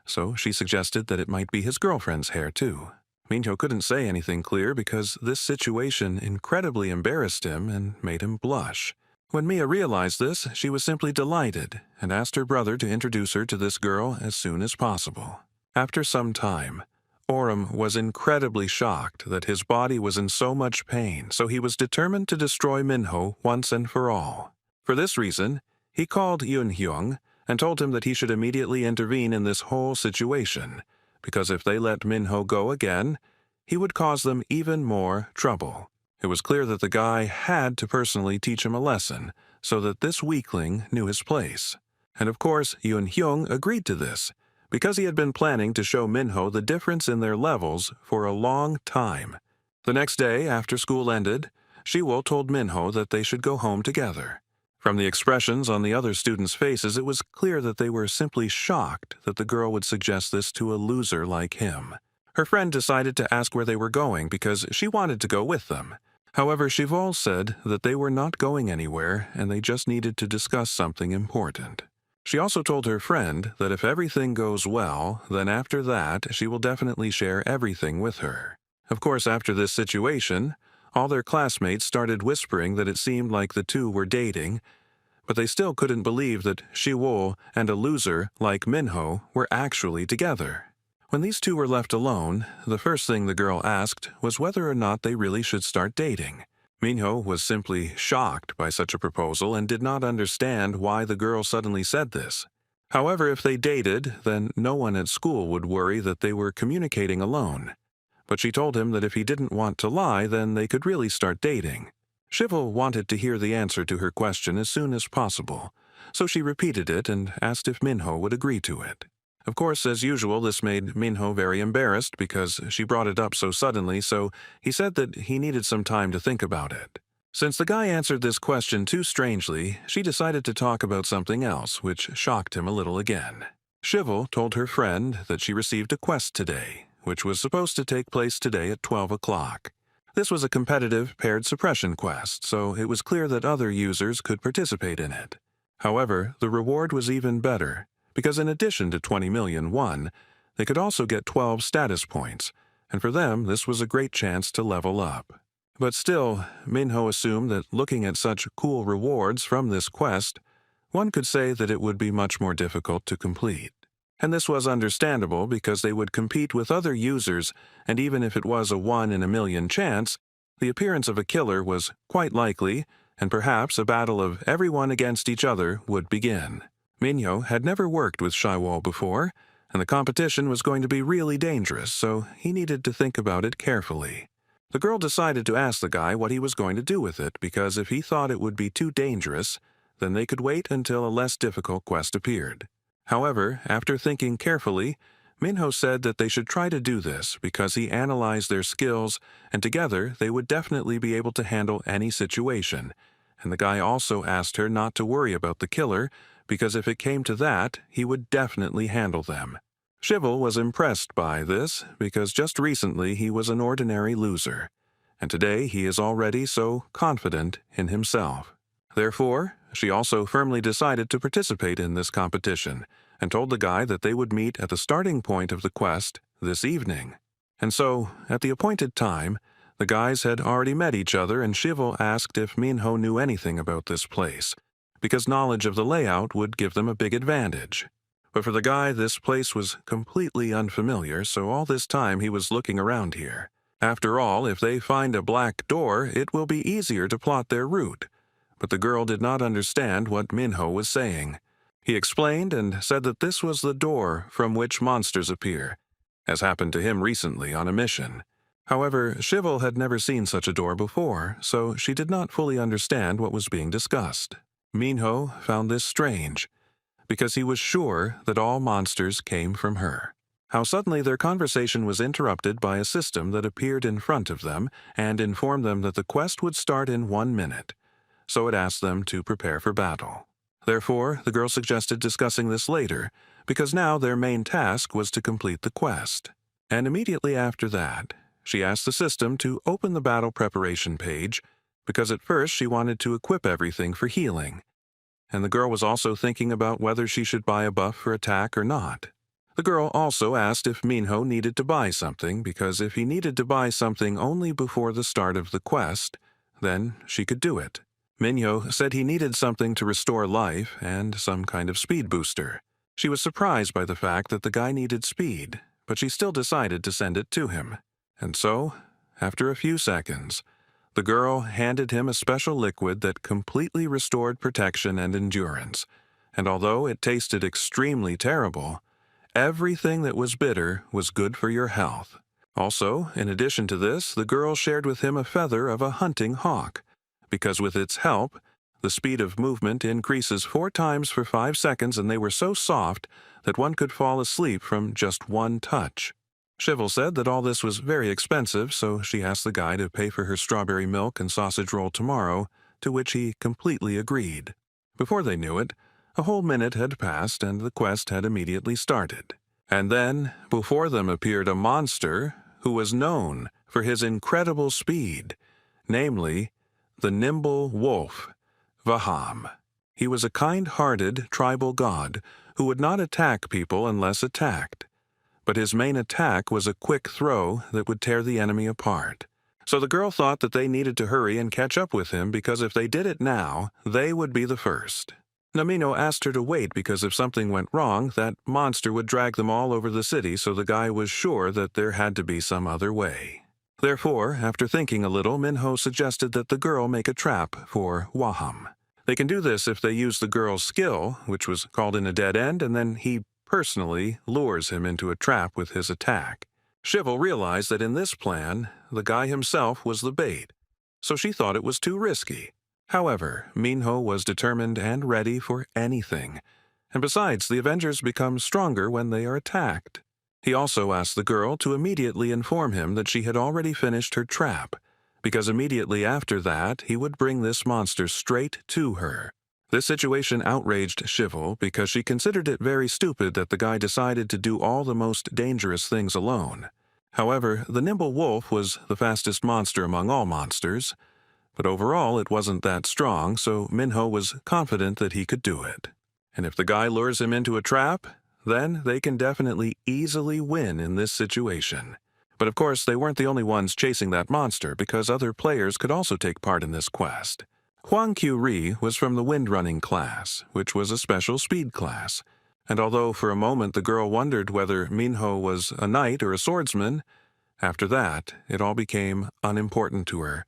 So she suggested that it might be his girlfriend's hair too. Minho couldn't say anything clear because this situation incredibly embarrassed him and made him blush. When Mia realized this, she was simply delighted and asked her brother to introduce her to this girl as soon as possible. After some time, Orem was incredibly shocked that his body was in so much pain, so he was determined to destroy Minho once and for all. For this reason, he called Yoon-hyung and told him that he should immediately intervene in this whole situation, because if they let Minho go again, he would cause them even more trouble. It was clear that the guy had to personally teach him a lesson, so that this weakling knew his place. And of course, Yoon-hyung agreed to this, because he had been planning to show Minho the difference in their levels for a long time. The next day, after school ended, Shiwo told Minho that they should go home together. From the expressions on the other students' faces, it was clear that they were simply shocked that the girl would suggest this to a loser like him. Her friend decided to ask where they were going because she wanted to go with them. However, Shivol said that they were not going anywhere and they just needed to discuss something important. She also told her friend that if everything goes well, then after that she will definitely share everything with her. Of course, after this situation, all their classmates started whispering that it seemed like the two were dating, but they still couldn't believe that Shiwol and a loser like Minho were actually together. When these two were left alone, the first thing the girl asked was whether or not they really should start dating. Minho was simply shocked by such a proposal and did not understand why the girl suddenly said this. However, if they dated, then no one at school would worry that they were communicating alone. But she told him that if he didn't want to lie, then they could really start dating. Shivel wanted to hear the answer to her question as soon as possible, so she repeated it and asked if Minho would agree to it. Of course, as usual, this made Minho very embarrassed because she brought it up so suddenly, so he said that he needed some time to think about it. Since the guy answered this question too strangely, she decided to talk about something else, which shocked him a little again. Shivel told her friend that she received a quest today, which was supposed to take place today at 12 o'clock. This was a competitive paired suppression quest, so it was clear that other users could participate in it. However, the reward was even better, because in addition to 20 million won, they could also get 12 status points, and for them this was a great chance to level up. But still, Minho assumed that looking at such cool rewards from this quest, one could say that it would be much more difficult to complete. And this was understandable because they would compete with other users, and even if it was a 1 in a million chance, the appearance of a killer was quite likely, and perhaps a battle of everyone against each other would begin. Minho had never worked with Shiwol before, and the competition was going to be really dangerous, so he needed to think about it carefully. The girl decided to ask the guy what he was going to do with it, because if he thought it would be too dangerous, then they could wait until a less difficult quest appeared. However, after thinking carefully, Minho said that they should try to do this because he analyzed their skills, and together they would definitely be able to handle any situation. And the guy also asked her not to worry about the killer, because if it came to that, he would definitely handle them. Shivel was impressed by this because just recently he was an ordinary loser, and today he is already so confident in himself. Therefore, she also firmly decided to participate in this competition and told the guy that they would meet at the starting point of the quest this evening. And so, at the appointed time, the guys had already met each other, and Shivel asked if Minho knew anything about this place, because knowledge of the layout would give them a big advantage. But for the guy, this place was completely unfamiliar, so all this time he was looking around here. After all, if they find a black door, it will be easier to plot their route. But the girl did not understand what Minho was saying. He explained and said that this was the door from which monsters appear, as happened to him recently on a mission. However, Shivel had never seen such a door before, so she did not fully understand what was being discussed. Minho found this strange, because he was sure that all monsters came from her. How suddenly their conversation was interrupted by a system that appeared in front of them and informed them that the quest would start in 1 minute, so it asked them to prepare for battle. Therefore, the girl suggested discussing this later, because now their main task was to complete the quest. And immediately after that, she asked the system to open the battle preparation page, because at first she wanted to equip everything for healing, and the girl was also thinking about whether she should buy a buff for attack or not. The girl also asked if Minho needed to buy something, because if he needed to buy something only before the start of the quest, then she could do it. Minho said he needed something to restore life and some kind of speed booster. She was surprised by the fact that the guy needed speed, but she still decided to send it to him. And so, after a few seconds, the girl handed him a special liquid that completely restored protection and endurance, and although it tasted extremely terrible, everything that was bitter was good for your health. Also, in addition to this, the girl shared with him a feather of a hunting hawk, because with its help, the speed of movement increases 4 times for 5 seconds, and they were so soft that one could fall asleep from just one touch. Shivel said that all this was very expensive, so she asked the guy to pay for her strawberry milk and sausage roll tomorrow, to which he completely agreed. Before they knew it, a whole minute had passed and the quest had immediately started. And then, before them appeared a monster who was known for his incredible speed, namely, the nimble wolf, Vaham. He was a kind-hearted tribal god who would not attack people unless attacked, but his main attack was a quick throw that would tear the enemy apart. So the girl thought that they needed to hurry and catch up with him because if they did it now, they would be the first. Namino asked her to wait because if something went wrong, that monster would drag them all over the city, so the guy was sure that there had to be some other way. Therefore, after thinking a little, Minho suggested that the girl make a trap for Waham. They can do this if they use the girl's skill, which was called in a dead end, and then he personally lures him into a trap with his attack. Shivel realized that in this plan, the guy himself was the bait, so she thought it was too risky. However, Minho was determined and ready for anything, and besides, the Avengers become stronger when they are attacked. He also asked the girl to immediately inform him that she had already finished her trap, because immediately after that he would bring this monster straight to her. This situation outraged Shivel because she considered it very stupid that the guy decided to do all the most dangerous things alone. However, the nimble wolf was the fastest monster among all monsters, but overall it wasn't that strong, so Minho was confident that he could do it. And if the guy lures him into a trap, then they can definitely easily win in this situation. But of course, they weren't the only ones chasing that monster, because other players could also take part in this quest. Huang Q-ri was from the windrunning class, which was a special speed class, and although for a moment the girl wondered whether Minho was a knight or a swordsman, after that it all became unimportant to her,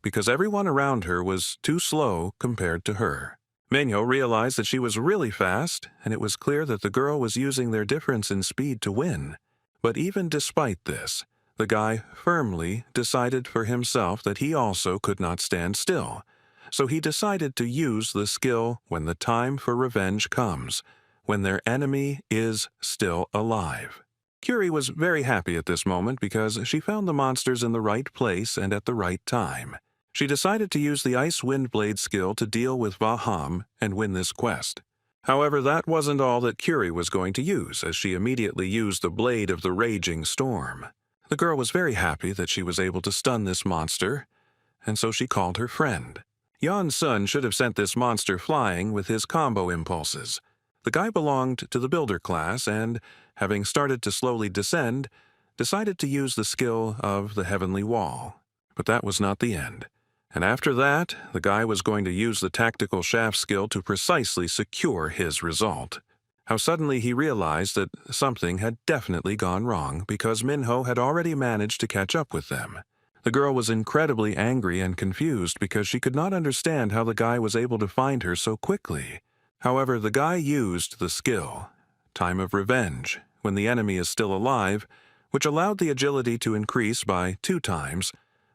because everyone around her was too slow compared to her. Minho realized that she was really fast, and it was clear that the girl was using their difference in speed to win. But even despite this, the guy firmly decided for himself that he also could not stand still, so he decided to use the skill when the time for revenge comes, when their enemy is still alive. Curie was very happy at this moment because she found the monsters in the right place and at the right time. She decided to use the Ice Wind Blade skill to deal with Vaham and win this quest. However, that wasn't all that Curie was going to use, as she immediately used the Blade of the Raging Storm. The girl was very happy that she was able to stun this monster, and so she called her friend. Yan Sun should have sent this monster flying with his combo impulses. The guy belonged to the Builder class and, having started to slowly descend, decided to use the skill of the Heavenly Wall. But that was not the end. And after that, the guy was going to use the Tactical Shaft skill to precisely secure his result. How suddenly he realized that something had definitely gone wrong because Minho had already managed to catch up with them. The girl was incredibly angry and confused because she could not understand how the guy was able to find her so quickly. However, the guy used the skill, Time of Revenge, when the enemy is still alive, which allowed the agility to increase by 2 times,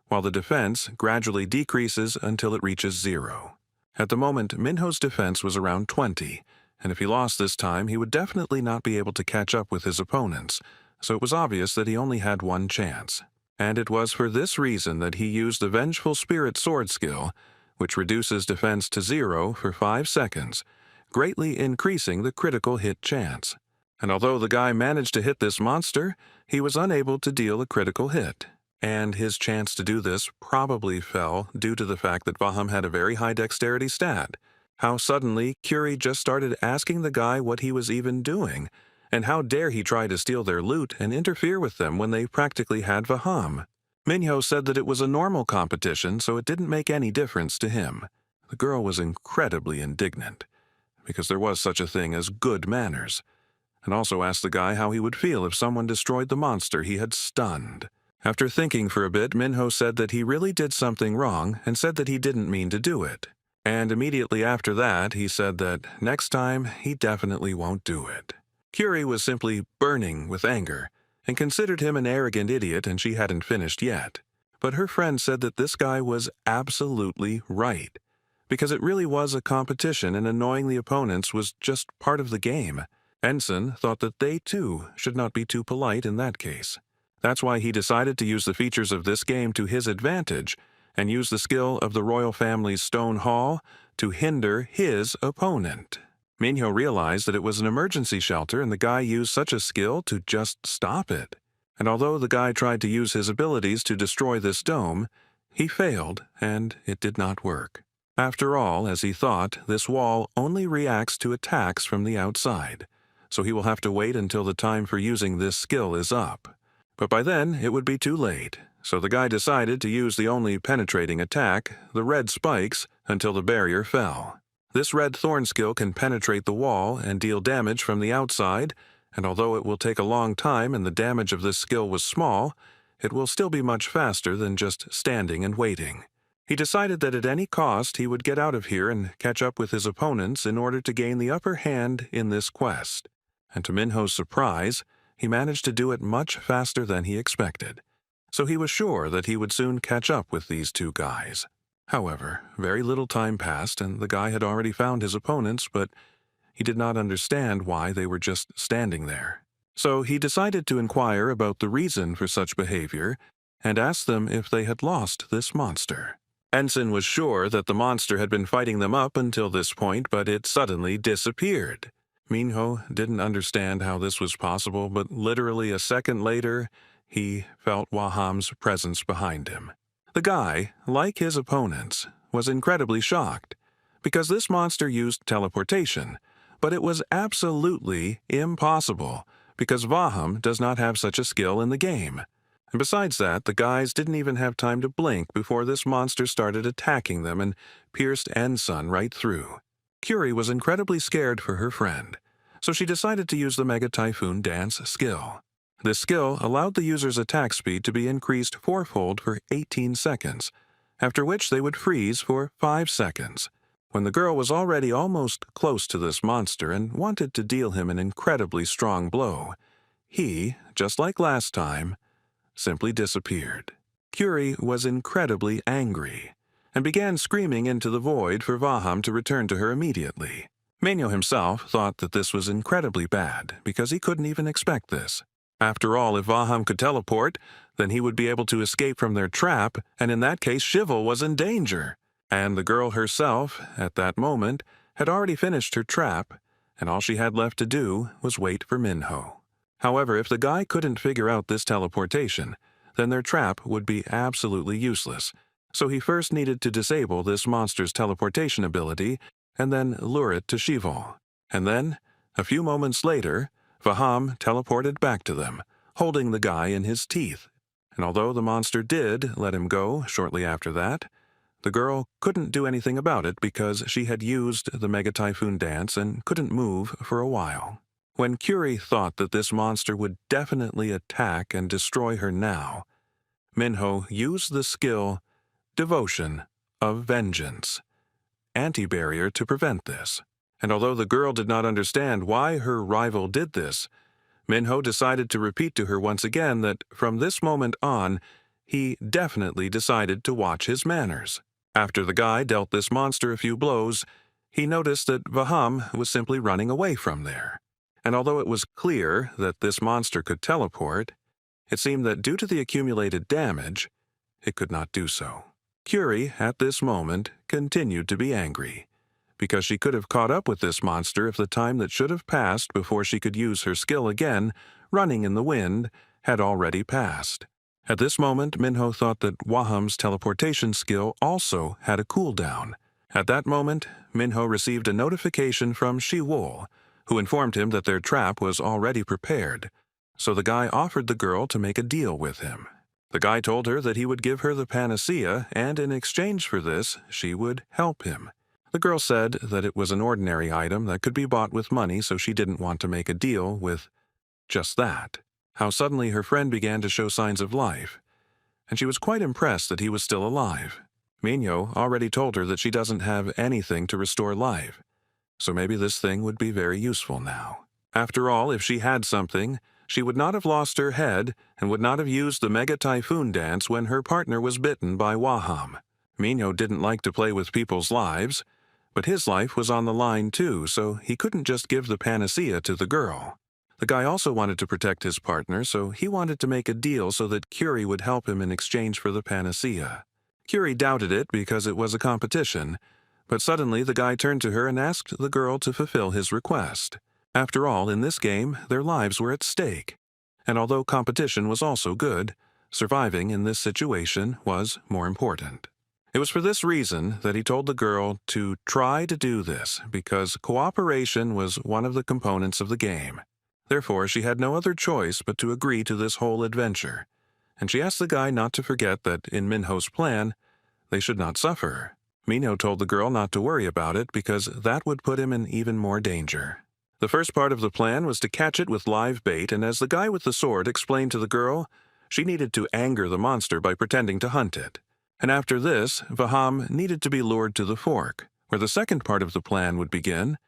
while the defense gradually decreases until it reaches 0. At the moment, Minho's defense was around 20, and if he lost this time, he would definitely not be able to catch up with his opponents, so it was obvious that he only had one chance. And it was for this reason that he used the Vengeful Spirit Sword skill, which reduces defense to 0 for 5 seconds, greatly increasing the critical hit chance. And although the guy managed to hit this monster, he was unable to deal a critical hit. And his chance to do this probably fell due to the fact that Vaham had a very high dexterity stat. How suddenly Curie just started asking the guy what he was even doing, and how dare he try to steal their loot and interfere with them when they practically had Vaham. Minho said that it was a normal competition, so it didn't make any difference to him. The girl was incredibly indignant, because there was such a thing as good manners, and also asked the guy how he would feel if someone destroyed the monster he had stunned. After thinking for a bit, Minho said that he really did something wrong and said that he didn't mean to do it. And immediately after that, he said that next time he definitely won't do it. Curie was simply burning with anger and considered him an arrogant idiot, and she hadn't finished yet. But her friend said that this guy was absolutely right, because it really was a competition and annoying the opponents was just part of the game. Ensign thought that they too should not be too polite in that case. That's why he decided to use the features of this game to his advantage and use the skill of the royal family's stone hall to hinder his opponent. Minho realized that it was an emergency shelter and the guy used such a skill to just stop it. And although the guy tried to use his abilities to destroy this dome, he failed and it did not work. After all, as he thought, this wall only reacts to attacks from the outside, so he will have to wait until the time for using this skill is up. But by then, it would be too late, So the guy decided to use the only penetrating attack, the red spikes, until the barrier fell. This red thorn skill can penetrate the wall and deal damage from the outside, and although it will take a long time and the damage of this skill was small, it will still be much faster than just standing and waiting. He decided that at any cost he would get out of here and catch up with his opponents in order to gain the upper hand in this quest. And to Minho's surprise, he managed to do it much faster than he expected. So he was sure that he would soon catch up with these two guys. However, very little time passed and the guy had already found his opponents, but he did not understand why they were just standing there. So he decided to inquire about the reason for such behavior and asked them if they had lost this monster. Ensign was sure that the monster had been fighting them up until this point, but it suddenly disappeared. Minho didn't understand how this was possible, but literally a second later, he felt Waham's presence behind him. The guy, like his opponents, was incredibly shocked, because this monster used teleportation, but it was absolutely impossible, because Vaham does not have such a skill in the game. And besides that, the guys didn't even have time to blink before this monster started attacking them and pierced Ensign right through. Curie was incredibly scared for her friend, so she decided to use the Mega Typhoon Dance skill. This skill allowed the user's attack speed to be increased fourfold for 18 seconds, after which they would freeze for 5 seconds. When the girl was already almost close to this monster and wanted to deal him an incredibly strong blow, he, just like last time, simply disappeared. Curie was incredibly angry and began screaming into the void for Vaham to return to her immediately. Minho himself thought that this was incredibly bad because he couldn't even expect this. After all, if Vaham could teleport, then he would be able to escape from their trap, and in that case Shivel was in danger. And the girl herself, at that moment, had already finished her trap, and all she had left to do was wait for Minho. However, if the guy couldn't figure out this teleportation, then their trap would be absolutely useless, so he first needed to disable this monster's teleportation ability and then lure it to Shivel. And then, a few moments later, Vaham teleported back to them, holding the guy in his teeth. And although the monster did let him go shortly after that, the girl couldn't do anything about it because she had used the Mega Typhoon Dance and couldn't move for a while. When Curie thought that this monster would definitely attack and destroy her now, Minho used the skill Devotion of Vengeance, anti-barrier, to prevent this. And although the girl did not understand why her rival did this, Minho decided to repeat to her once again that from this moment on, he definitely decided to watch his manners. After the guy dealt this monster a few blows, he noticed that Vaham was simply running away from there. And although it was clear that this monster could teleport, it seemed that due to the accumulated damage, it could not do so. Curie, at this moment, continued to be angry, because she could have caught up with this monster if the time that should have passed before she could use her skill again, running in the wind, had already passed. At this moment, Minho thought that Waham's teleportation skill also had a cooldown. At that moment, Minho received a notification from Shiwol, who informed him that their trap was already prepared, so the guy offered the girl to make a deal with him. The guy told her that he would give her the panacea, and in exchange for this, she would help him. The girl said that it was an ordinary item that could be bought with money, so she didn't want to make a deal with just that. How suddenly her friend began to show signs of life, and she was quite impressed that he was still alive. Minho already told her that she doesn't have anything to restore life, so maybe this thing would be very useful now. After all, if she had something, she would not have lost her head and would not have used the Mega Typhoon Dance when her partner was bitten by Waham. Minho didn't like to play with people's lives, but his life was on the line too, so he couldn't just give the panacea to the girl. The guy also wanted to protect his partner, so he wanted to make a deal so that Curie would help him in exchange for the panacea. Curie doubted it because it was a competition, but suddenly the guy turned to her and asked the girl to fulfill his request. After all, in this game, their lives were at stake. And although competition was also good, surviving in this situation was more important. It was for this reason that he told the girl to try to do this, because cooperation was one of the components of the game. Therefore, she had no other choice but to agree to this whole adventure. and she asked the guy not to forget that in Minho's plan, they should not suffer. Minho told the girl not to worry about it because that would put him in even more danger. The first part of the plan was to catch it with live bait, and as the guy with the sword explained to the girl, she needed to anger the monster by pretending to hunt it. And after this, Vaham needed to be lured to the fork, where the second part of the plan would begin,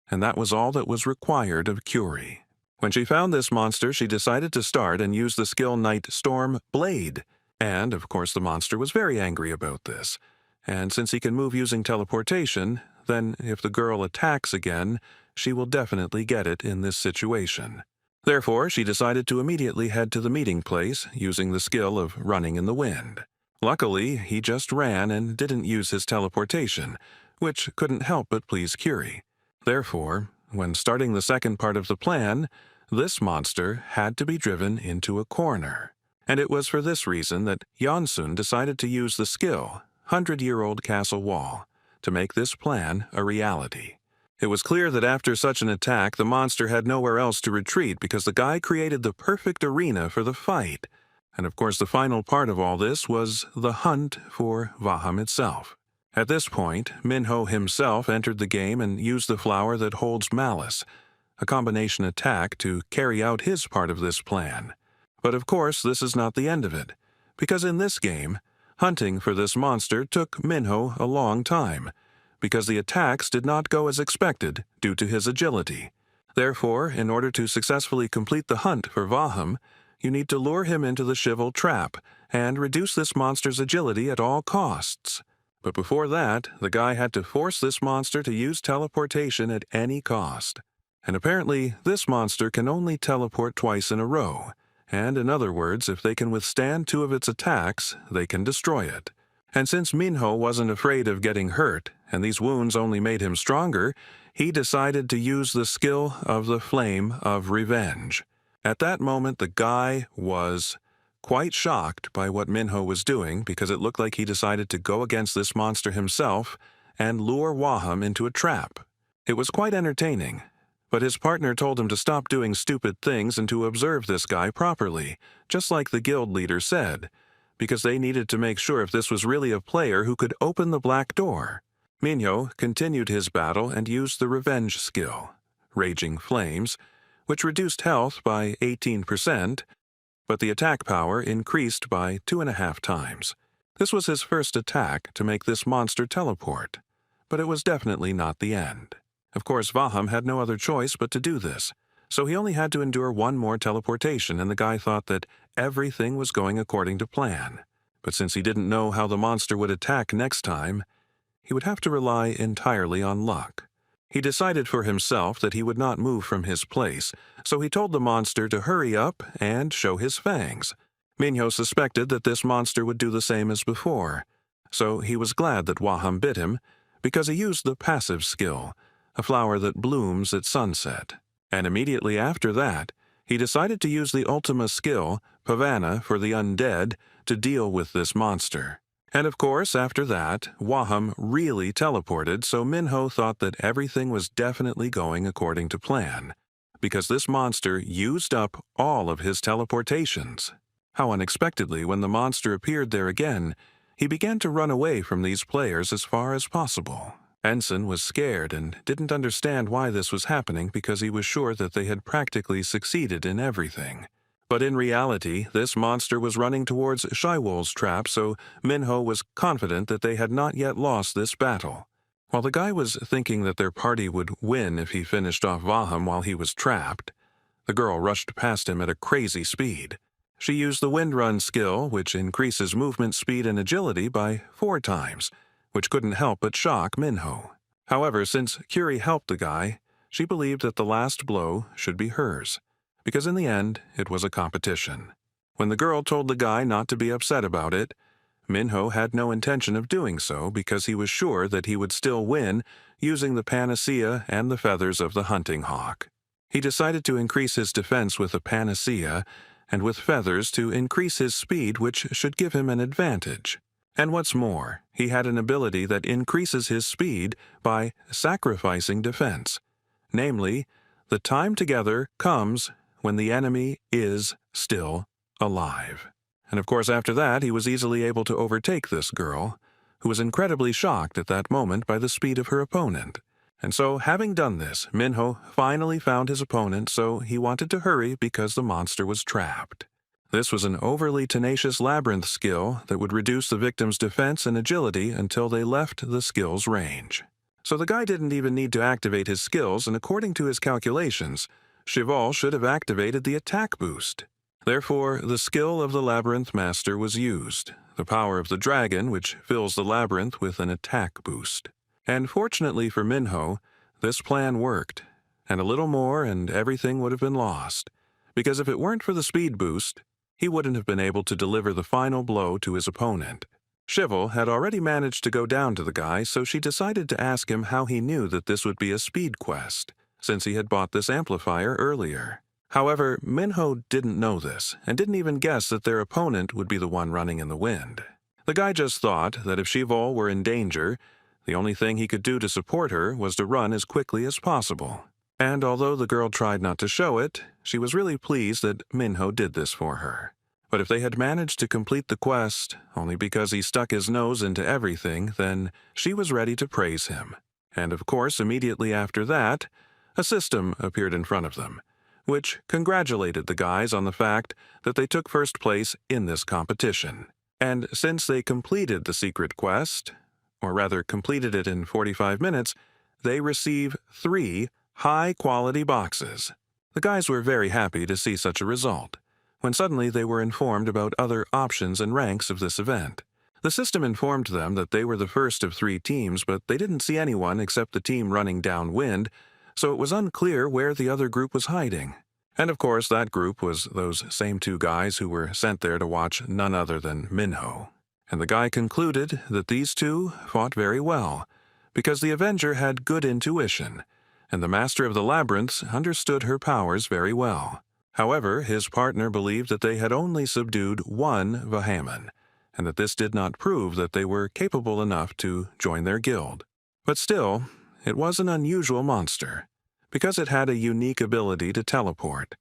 and that was all that was required of Curie. When she found this monster, she decided to start and use the skill Night Storm Blade, and, of course, the monster was very angry about this. And since he can move using teleportation, then if the girl attacks again, she will definitely get it in this situation. Therefore, she decided to immediately head to the meeting place using the skill of running in the wind. Luckily, he just ran and didn't use his teleportation, which couldn't help but please Curie. Therefore, when starting the second part of the plan, this monster had to be driven into a corner. And it was for this reason that Yonsun decided to use the skill, 100-Year-Old Castle Wall, to make this plan a reality. It was clear that after such an attack, the monster had nowhere else to retreat because the guy created the perfect arena for the fight. And of course, the final part of all this was the hunt for Vaham itself. At this point, Minho himself entered the game and used the flower that holds malice, a combination attack to carry out his part of this plan. But of course, this is not the end of it, because in this game, hunting for this monster took Minho a long time, because the attacks did not go as expected due to his agility. Therefore, in order to successfully complete the hunt for Vaham, you need to lure him into the Shivel trap and reduce this monster's agility at all costs. But before that, the guy had to force this monster to use teleportation at any cost. And apparently, this monster can only teleport twice in a row, and in other words, if they can withstand 2 of its attacks, they can destroy it. And since Minho wasn't afraid of getting hurt, and these wounds only made him stronger, he decided to use the skill of the Flame of Revenge. At that moment, the guy was quite shocked by what Minho was doing because it looked like he decided to go against this monster himself and lure Vaham into a trap. It was quite entertaining, but his partner told him to stop doing stupid things and to observe this guy properly, just like the guild leader said, because they needed to make sure if this was really a player who could open the black door. Minho continued his battle and used the revenge skill, Raging Flames, which reduced health by 18%, but the attack power increased by 2.5 times. This was his first attack to make this monster teleport, but it was definitely not the end. Of course, Vaham had no other choice but to do this, so he only had to endure 1 more teleportation, and the guy thought that everything was going according to plan. But since he didn't know how the monster would attack next time, he would have to rely entirely on luck. He decided for himself that he would not move from his place, so he told the monster to hurry up and show his fangs. Minho suspected that this monster would do the same as before, so he was glad that Vaham bit him, because he used the passive skill, a flower that blooms at sunset. And immediately after that, he decided to use the Ultima skill, Pavana for the Undead, to deal with this monster. And of course, after that, Vaham really teleported, so Minho thought that everything was definitely going according to plan, because this monster used up all of his teleportations. How unexpectedly, when the monster appeared there again, he began to run away from these players as far as possible. Ensign was scared and didn't understand why this was happening because he was sure that they had practically succeeded in everything. But in reality, this monster was running towards Shaiwol's trap, so Minho was confident that they had not yet lost this battle. While the guy was thinking that their party would win if he finished off Vaham while he was trapped, the girl rushed past him at a crazy speed. She used the Wind Run skill, which increases movement speed and agility by 4 times, which couldn't help but shock Minho. However, since Curie helped the guy, she believed that the last blow should be hers, because in the end, it was a competition. When the girl told the guy not to be upset about it, Minho had no intention of doing so because he was sure that he would still win using the panacea and the feathers of the hunting hawk. He decided to increase his defense with a panacea and with feathers to increase his speed, which should give him an advantage. And what's more, he had an ability that increases his speed by sacrificing defense. Namely, the time together comes when the enemy is still alive. And of course after that he was easily able to overtake this girl, who was incredibly shocked at that moment by the speed of her opponent. And so, having done this, Minho finally found his opponent, so he wanted to hurry because the monster was trapped. This was an overly tenacious labyrinth skill that would reduce the victim's defense and agility until they left the skill's range. So the guy didn't even need to activate his skills, and according to his calculations, Cheval should have activated the attack boost. Therefore, the skill of the labyrinth master was used, the power of the dragon, which fills the labyrinth with an attack boost. And fortunately for Minho, this plan worked, and a little more and everything would have been lost, because if it weren't for the speed boost, he wouldn't have been able to deliver the final blow to his opponent. Cheval had already managed to go down to the guy, so she decided to ask him how he knew that this would be a speed quest, since he had bought this amplifier earlier. However, Minho didn't know this, and didn't even guess that their opponent would be the one running in the wind. The guy just thought that if Cheval were in danger, the only thing he could do to support her was to run as quickly as possible. And although the girl tried not to show it, she was really pleased that Minho did this for her. But if they had managed to complete the quest only because he stuck his nose into everything, then she was ready to praise him. And of course, immediately after that, a system appeared in front of them, which congratulated the guys on the fact that they took first place in this competition. And since they completed the secret quest, or rather completed it in 45 minutes, they receive 3 high-quality boxes. The guys were very happy to see such a result, when suddenly they were informed about other options and ranks of this event. The system informed them that they were the first of 3 teams, but they didn't see anyone except the team running downwind, so it was unclear where the other group was hiding. And of course that group was those same 2 guys who were sent there to watch none other than Minho. And the guy concluded that these 2 fought very well, because the Avenger had good intuition, and the Master of the Labyrinths understood her powers very well. However, his partner believed that they had only subdued 1 Vahaman, and that this did not prove that they were capable enough to join their guild. But still, it was an unusual monster, because it had a unique ability to teleport,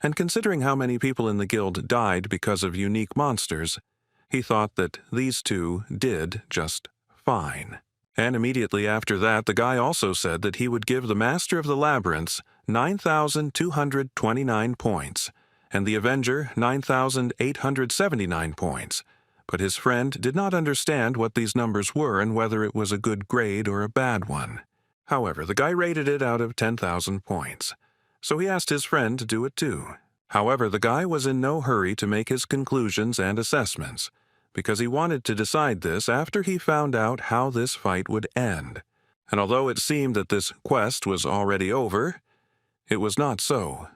and considering how many people in the guild died because of unique monsters, he thought that these 2 did just fine. And immediately after that, the guy also said that he would give the Master of the Labyrinths 9,229 points, and the Avenger 9,879 points. But his friend did not understand what these numbers were and whether it was a good grade or a bad one. However, the guy rated it out of 10,000 points, so he asked his friend to do it too. However, the guy was in no hurry to make his conclusions and assessments, because he wanted to decide this after he found out how this fight would end. And although it seemed that this quest was already over, it was not so,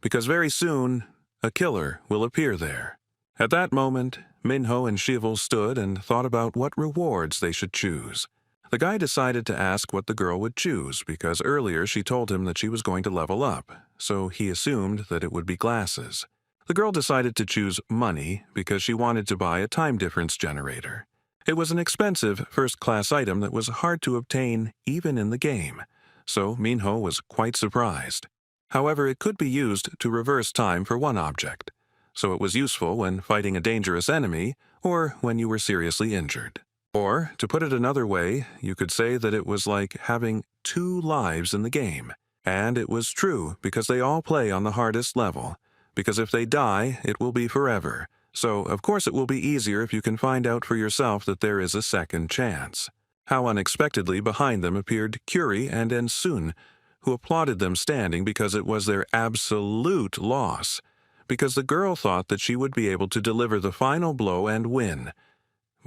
because very soon a killer will appear there. At that moment, Minho and Cheval stood and thought about what rewards they should choose. The guy decided to ask what the girl would choose, because earlier she told him that she was going to level up, so he assumed that it would be glasses. The girl decided to choose money because she wanted to buy a time difference generator. It was an expensive first-class item that was hard to obtain even in the game, so Minho was quite surprised. However, it could be used to reverse time for one object, so it was useful when fighting a dangerous enemy or when you were seriously injured. Or, to put it another way, you could say that it was like having 2 lives in the game. And it was true because they all play on the hardest level, because if they die, it will be forever. So, of course it will be easier if you can find out for yourself that there is a second chance. How unexpectedly behind them appeared Curie and Ensun, who applauded them standing because it was their absolute loss, because the girl thought that she would be able to deliver the final blow and win.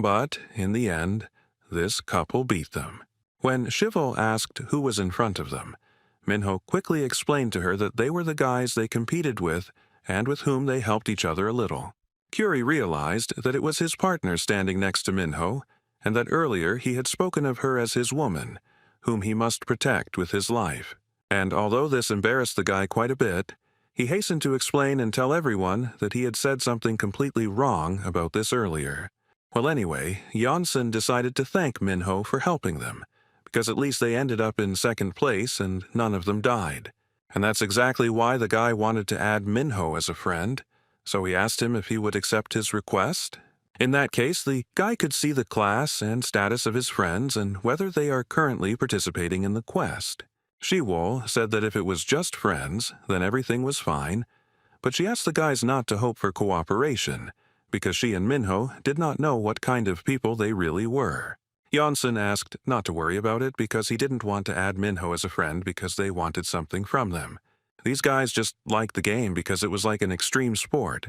But, in the end, this couple beat them. When Cheval asked who was in front of them, Minho quickly explained to her that they were the guys they competed with and with whom they helped each other a little. Curie realized that it was his partner standing next to Minho, and that earlier he had spoken of her as his woman, whom he must protect with his life. And although this embarrassed the guy quite a bit, he hastened to explain and tell everyone that he had said something completely wrong about this earlier. Well, anyway, Janssen decided to thank Minho for helping them, because at least they ended up in second place and none of them died. And that's exactly why the guy wanted to add Minho as a friend, So he asked him if he would accept his request. In that case, the guy could see the class and status of his friends and whether they are currently participating in the quest. Shiwol said that if it was just friends, then everything was fine, but she asked the guys not to hope for cooperation, because she and Minho did not know what kind of people they really were. Yeonsun asked not to worry about it because he didn't want to add Minho as a friend because they wanted something from them. These guys just liked the game because it was like an extreme sport,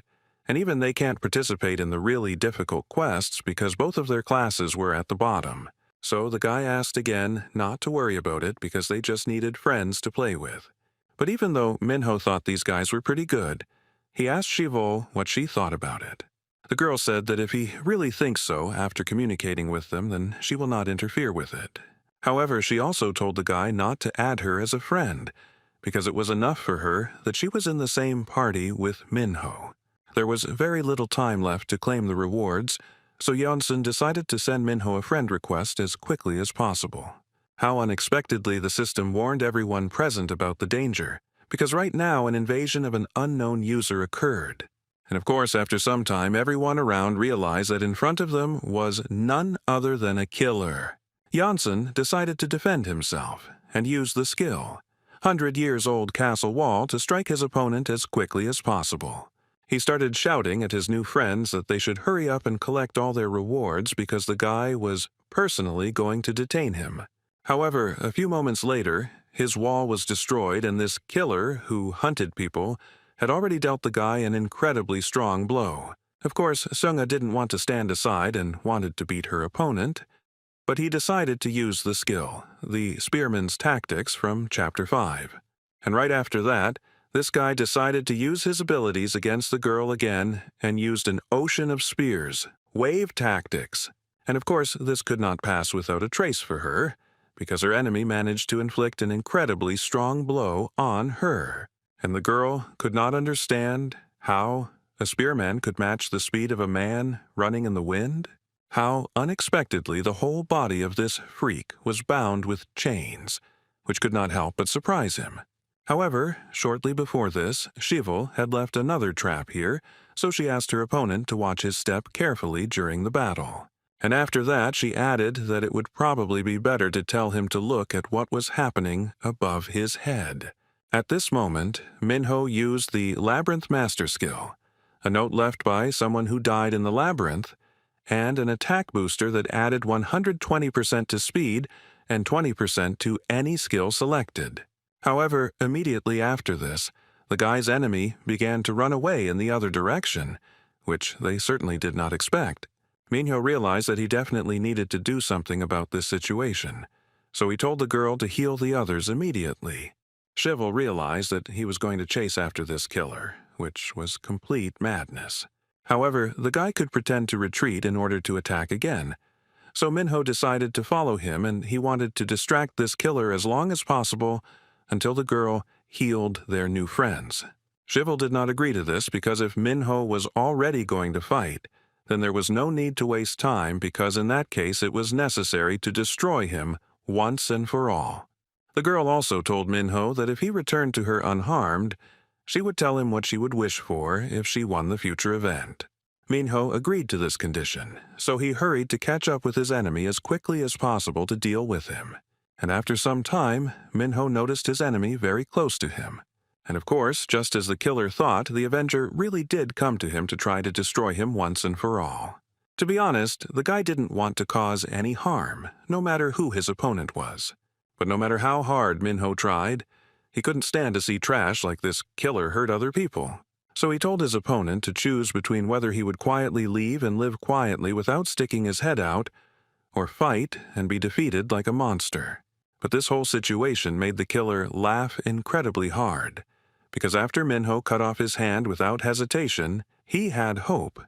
and even they can't participate in the really difficult quests because both of their classes were at the bottom. So the guy asked again not to worry about it because they just needed friends to play with. But even though Minho thought these guys were pretty good, he asked Shivol what she thought about it. The girl said that if he really thinks so after communicating with them, then she will not interfere with it. However, she also told the guy not to add her as a friend, because it was enough for her that she was in the same party with Minho. There was very little time left to claim the rewards, so Yeonsun decided to send Minho a friend request as quickly as possible. How unexpectedly the system warned everyone present about the danger, because right now an invasion of an unknown user occurred. And of course, after some time, everyone around realized that in front of them was none other than a killer. Yeonsun decided to defend himself and use the skill, 100-years-old castle wall, to strike his opponent as quickly as possible. He started shouting at his new friends that they should hurry up and collect all their rewards because the guy was personally going to detain him. However, a few moments later, his wall was destroyed and this killer, who hunted people, had already dealt the guy an incredibly strong blow. Of course, Sunga didn't want to stand aside and wanted to beat her opponent, but he decided to use the skill, the spearman's tactics from Chapter 5. And right after that, this guy decided to use his abilities against the girl again and used an ocean of spears, wave tactics. And of course, this could not pass without a trace for her, because her enemy managed to inflict an incredibly strong blow on her. And the girl could not understand how a spearman could match the speed of a man running in the wind, how unexpectedly the whole body of this freak was bound with chains, which could not help but surprise him. However, shortly before this, Shivol had left another trap here, so she asked her opponent to watch his step carefully during the battle. And after that, she added that it would probably be better to tell him to look at what was happening above his head. At this moment, Minho used the Labyrinth Master skill, a note left by someone who died in the labyrinth, and an attack booster that added 120% to speed and 20% to any skill selected. However, immediately after this, the guy's enemy began to run away in the other direction, which they certainly did not expect. Minho realized that he definitely needed to do something about this situation, so he told the girl to heal the others immediately. Shivol realized that he was going to chase after this killer, which was complete madness. However, the guy could pretend to retreat in order to attack again, so Minho decided to follow him, and he wanted to distract this killer as long as possible until the girl healed their new friends. Shivol did not agree to this because if Minho was already going to fight, then there was no need to waste time because in that case it was necessary to destroy him once and for all. The girl also told Minho that if he returned to her unharmed, she would tell him what she would wish for if she won the future event. Minho agreed to this condition, so he hurried to catch up with his enemy as quickly as possible to deal with him. And after some time, Minho noticed his enemy very close to him. And of course, just as the killer thought, the Avenger really did come to him to try to destroy him once and for all. To be honest, the guy didn't want to cause any harm, no matter who his opponent was. But no matter how hard Minho tried, he couldn't stand to see trash like this killer hurt other people. So he told his opponent to choose between whether he would quietly leave and live quietly without sticking his head out, or fight and be defeated like a monster. But this whole situation made the killer laugh incredibly hard, because after Minho cut off his hand without hesitation, he had hope.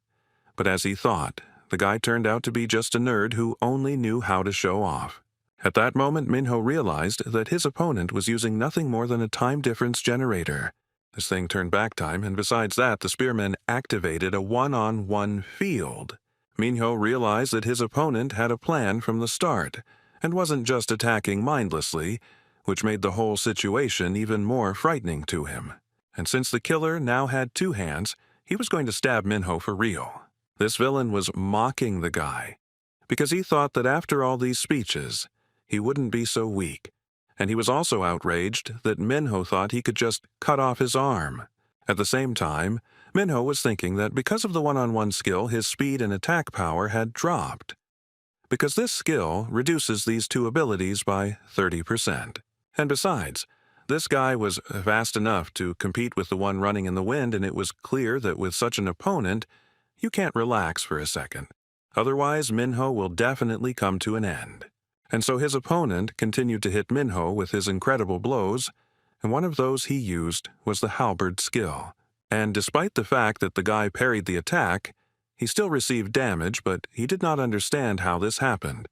But as he thought, the guy turned out to be just a nerd who only knew how to show off. At that moment, Minho realized that his opponent was using nothing more than a time difference generator. This thing turned back time, and besides that, the spearman activated a one-on-one field. Minho realized that his opponent had a plan from the start, and wasn't just attacking mindlessly, which made the whole situation even more frightening to him. And since the killer now had two hands, he was going to stab Minho for real. This villain was mocking the guy, because he thought that after all these speeches, he wouldn't be so weak, and he was also outraged that Minho thought he could just cut off his arm. At the same time, Minho was thinking that because of the one-on-one skill, his speed and attack power had dropped, because this skill reduces these two abilities by 30%. And besides, this guy was fast enough to compete with the one running in the wind, and it was clear that with such an opponent, you can't relax for a second. Otherwise, Minho will definitely come to an end. And so his opponent continued to hit Minho with his incredible blows, and one of those he used was the halberd skill. And despite the fact that the guy parried the attack, he still received damage, but he did not understand how this happened,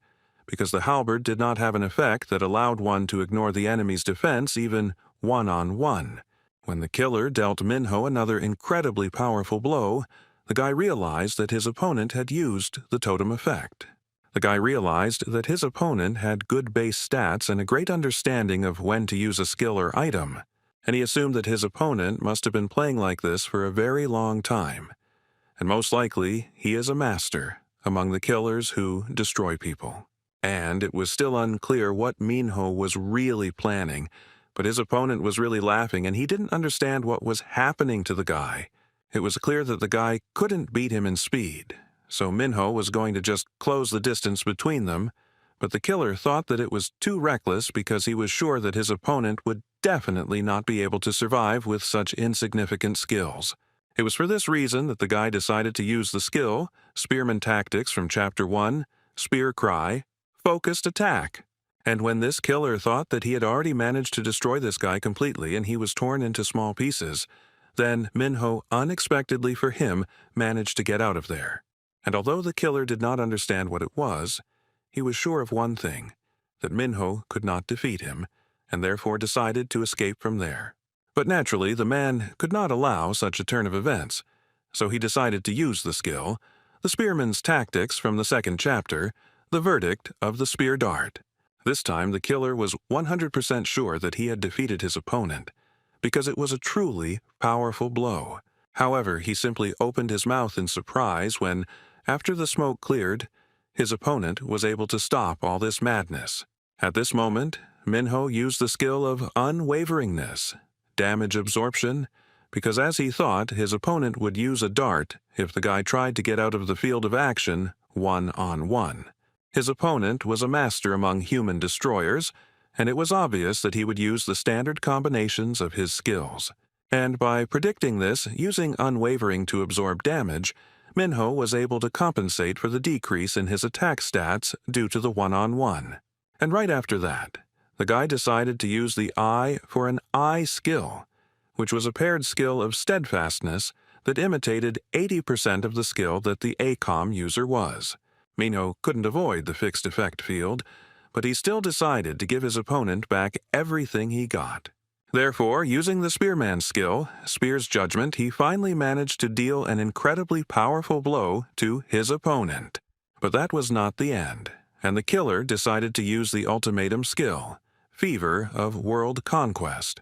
because the halberd did not have an effect that allowed one to ignore the enemy's defense even one-on-one. When the killer dealt Minho another incredibly powerful blow, the guy realized that his opponent had used the totem effect. The guy realized that his opponent had good base stats and a great understanding of when to use a skill or item, and he assumed that his opponent must have been playing like this for a very long time. And most likely, he is a master among the killers who destroy people. And it was still unclear what Minho was really planning, but his opponent was really laughing, and he didn't understand what was happening to the guy. It was clear that the guy couldn't beat him in speed, so Minho was going to just close the distance between them, but the killer thought that it was too reckless because he was sure that his opponent would definitely not be able to survive with such insignificant skills. It was for this reason that the guy decided to use the skill, Spearman Tactics from Chapter 1, Spear Cry, Focused Attack. And when this killer thought that he had already managed to destroy this guy completely and he was torn into small pieces, then Minho, unexpectedly for him, managed to get out of there. And although the killer did not understand what it was, he was sure of one thing, that Minho could not defeat him, and therefore decided to escape from there. But naturally, the man could not allow such a turn of events, so he decided to use the skill, the Spearman's Tactics from the second chapter, the verdict of the spear dart. This time the killer was 100% sure that he had defeated his opponent, because it was a truly powerful blow. However, he simply opened his mouth in surprise when, after the smoke cleared, his opponent was able to stop all this madness. At this moment, Minho used the skill of unwaveringness, damage absorption, because as he thought, his opponent would use a dart if the guy tried to get out of the field of action one-on-one. His opponent was a master among human destroyers, and it was obvious that he would use the standard combinations of his skills. And by predicting this, using unwavering to absorb damage, Minho was able to compensate for the decrease in his attack stats due to the one-on-one. And right after that, the guy decided to use the eye for an eye skill, which was a paired skill of steadfastness that imitated 80% of the skill that the ACOM user was. Minho couldn't avoid the fixed effect field, but he still decided to give his opponent back everything he got. Therefore, using the Spearman skill, Spear's Judgment, he finally managed to deal an incredibly powerful blow to his opponent. But that was not the end, and the killer decided to use the ultimatum skill, Fever of World Conquest,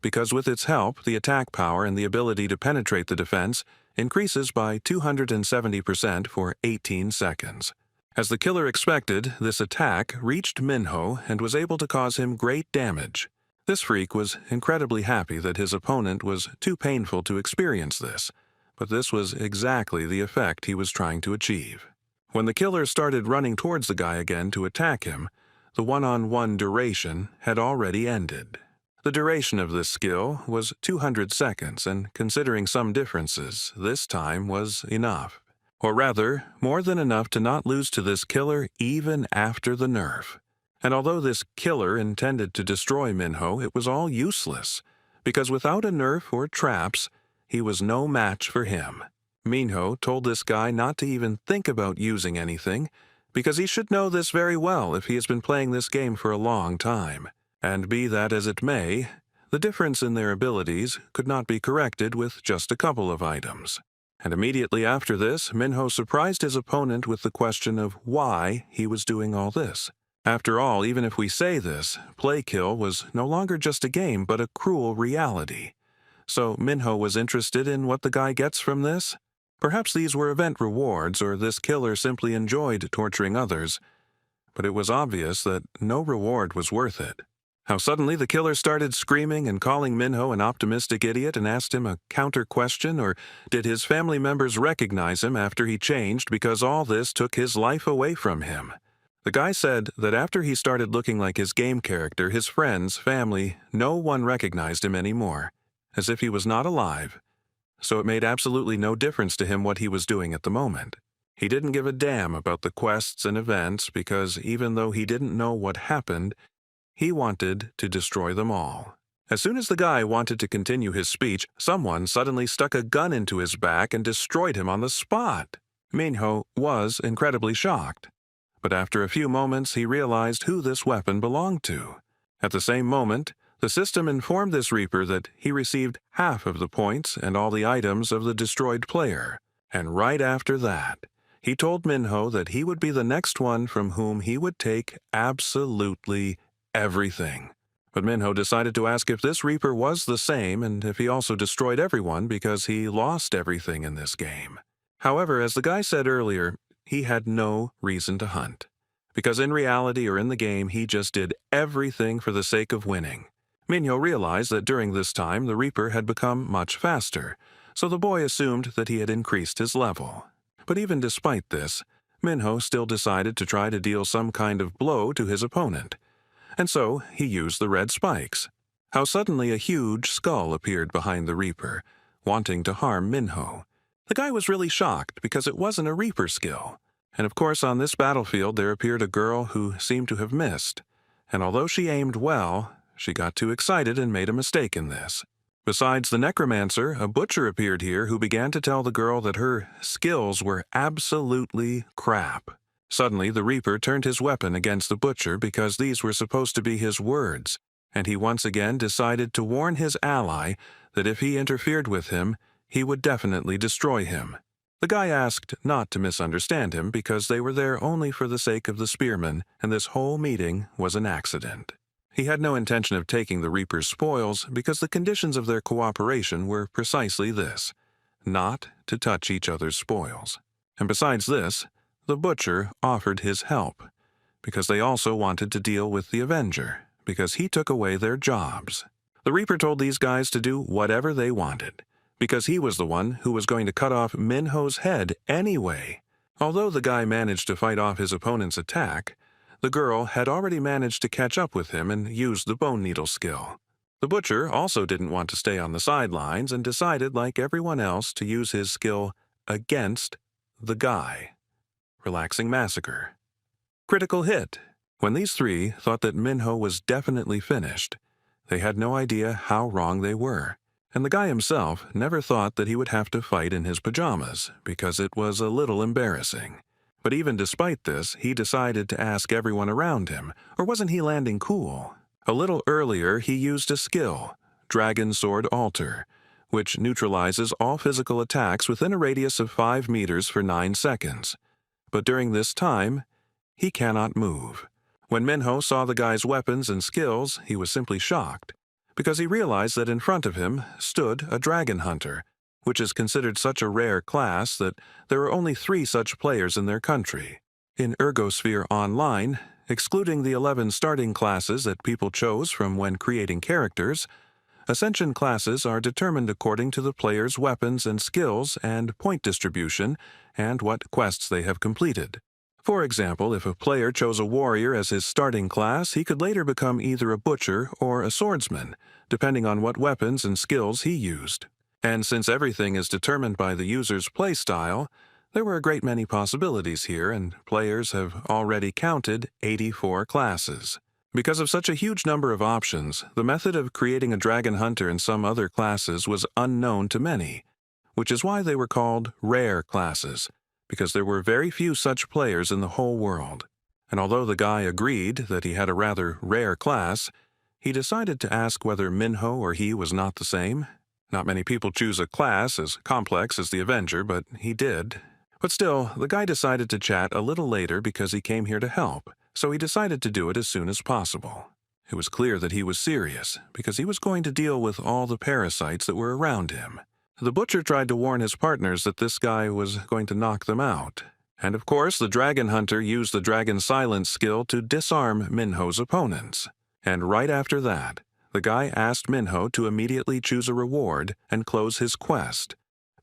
because with its help, the attack power and the ability to penetrate the defense increases by 270% for 18 seconds. As the killer expected, this attack reached Minho and was able to cause him great damage. This freak was incredibly happy that his opponent was too painful to experience this, but this was exactly the effect he was trying to achieve. When the killer started running towards the guy again to attack him, the one-on-one duration had already ended. The duration of this skill was 200 seconds, and considering some differences, this time was enough. Or rather, more than enough to not lose to this killer even after the nerf. And although this killer intended to destroy Minho, it was all useless, because without a nerf or traps, he was no match for him. Minho told this guy not to even think about using anything, because he should know this very well if he has been playing this game for a long time. And be that as it may, the difference in their abilities could not be corrected with just a couple of items. And immediately after this, Minho surprised his opponent with the question of why he was doing all this. After all, even if we say this, Play Kill was no longer just a game but a cruel reality. So Minho was interested in what the guy gets from this? Perhaps these were event rewards, or this killer simply enjoyed torturing others. But it was obvious that no reward was worth it. How suddenly the killer started screaming and calling Minho an optimistic idiot and asked him a counter question, or did his family members recognize him after he changed because all this took his life away from him? The guy said that after he started looking like his game character, his friends, family, no one recognized him anymore, as if he was not alive. So it made absolutely no difference to him what he was doing at the moment. He didn't give a damn about the quests and events because even though he didn't know what happened, he wanted to destroy them all. As soon as the guy wanted to continue his speech, someone suddenly stuck a gun into his back and destroyed him on the spot. Minho was incredibly shocked. But after a few moments, he realized who this weapon belonged to. At the same moment, the system informed this Reaper that he received half of the points and all the items of the destroyed player. And right after that, he told Minho that he would be the next one from whom he would take absolutely everything. But Minho decided to ask if this Reaper was the same and if he also destroyed everyone because he lost everything in this game. However, as the guy said earlier, he had no reason to hunt. Because in reality or in the game, he just did everything for the sake of winning. Minho realized that during this time, the Reaper had become much faster, so the boy assumed that he had increased his level. But even despite this, Minho still decided to try to deal some kind of blow to his opponent. And so he used the red spikes. How suddenly a huge skull appeared behind the Reaper, wanting to harm Minho. The guy was really shocked because it wasn't a Reaper skill. And of course on this battlefield there appeared a girl who seemed to have missed. And although she aimed well, she got too excited and made a mistake in this. Besides the necromancer, a butcher appeared here who began to tell the girl that her skills were absolutely crap. Suddenly, the Reaper turned his weapon against the butcher because these were supposed to be his words, and he once again decided to warn his ally that if he interfered with him, he would definitely destroy him. The guy asked not to misunderstand him because they were there only for the sake of the spearman, and this whole meeting was an accident. He had no intention of taking the Reaper's spoils because the conditions of their cooperation were precisely this: not to touch each other's spoils. And besides this, the butcher offered his help, because they also wanted to deal with the Avenger, because he took away their jobs. The Reaper told these guys to do whatever they wanted, because he was the one who was going to cut off Minho's head anyway. Although the guy managed to fight off his opponent's attack, the girl had already managed to catch up with him and use the bone needle skill. The butcher also didn't want to stay on the sidelines and decided, like everyone else, to use his skill against the guy. Relaxing massacre. Critical hit. When these three thought that Minho was definitely finished, they had no idea how wrong they were. And the guy himself never thought that he would have to fight in his pajamas, because it was a little embarrassing. But even despite this, he decided to ask everyone around him, or wasn't he landing cool? A little earlier, he used a skill, Dragon Sword Alter, which neutralizes all physical attacks within a radius of 5 meters for 9 seconds. But during this time, he cannot move. When Minho saw the guy's weapons and skills, he was simply shocked, because he realized that in front of him stood a dragon hunter, which is considered such a rare class that there are only 3 such players in their country. In Ergosphere Online, excluding the 11 starting classes that people chose from when creating characters, Ascension classes are determined according to the player's weapons and skills and point distribution and what quests they have completed. For example, if a player chose a warrior as his starting class, he could later become either a butcher or a swordsman, depending on what weapons and skills he used. And since everything is determined by the user's playstyle, there were a great many possibilities here, and players have already counted 84 classes. Because of such a huge number of options, the method of creating a dragon hunter in some other classes was unknown to many, which is why they were called rare classes, because there were very few such players in the whole world. And although the guy agreed that he had a rather rare class, he decided to ask whether Minho or he was not the same. Not many people choose a class as complex as the Avenger, but he did. But still, the guy decided to chat a little later because he came here to help, so he decided to do it as soon as possible. It was clear that he was serious, because he was going to deal with all the parasites that were around him. The butcher tried to warn his partners that this guy was going to knock them out. And of course, the dragon hunter used the dragon silence skill to disarm Minho's opponents. And right after that, the guy asked Minho to immediately choose a reward and close his quest,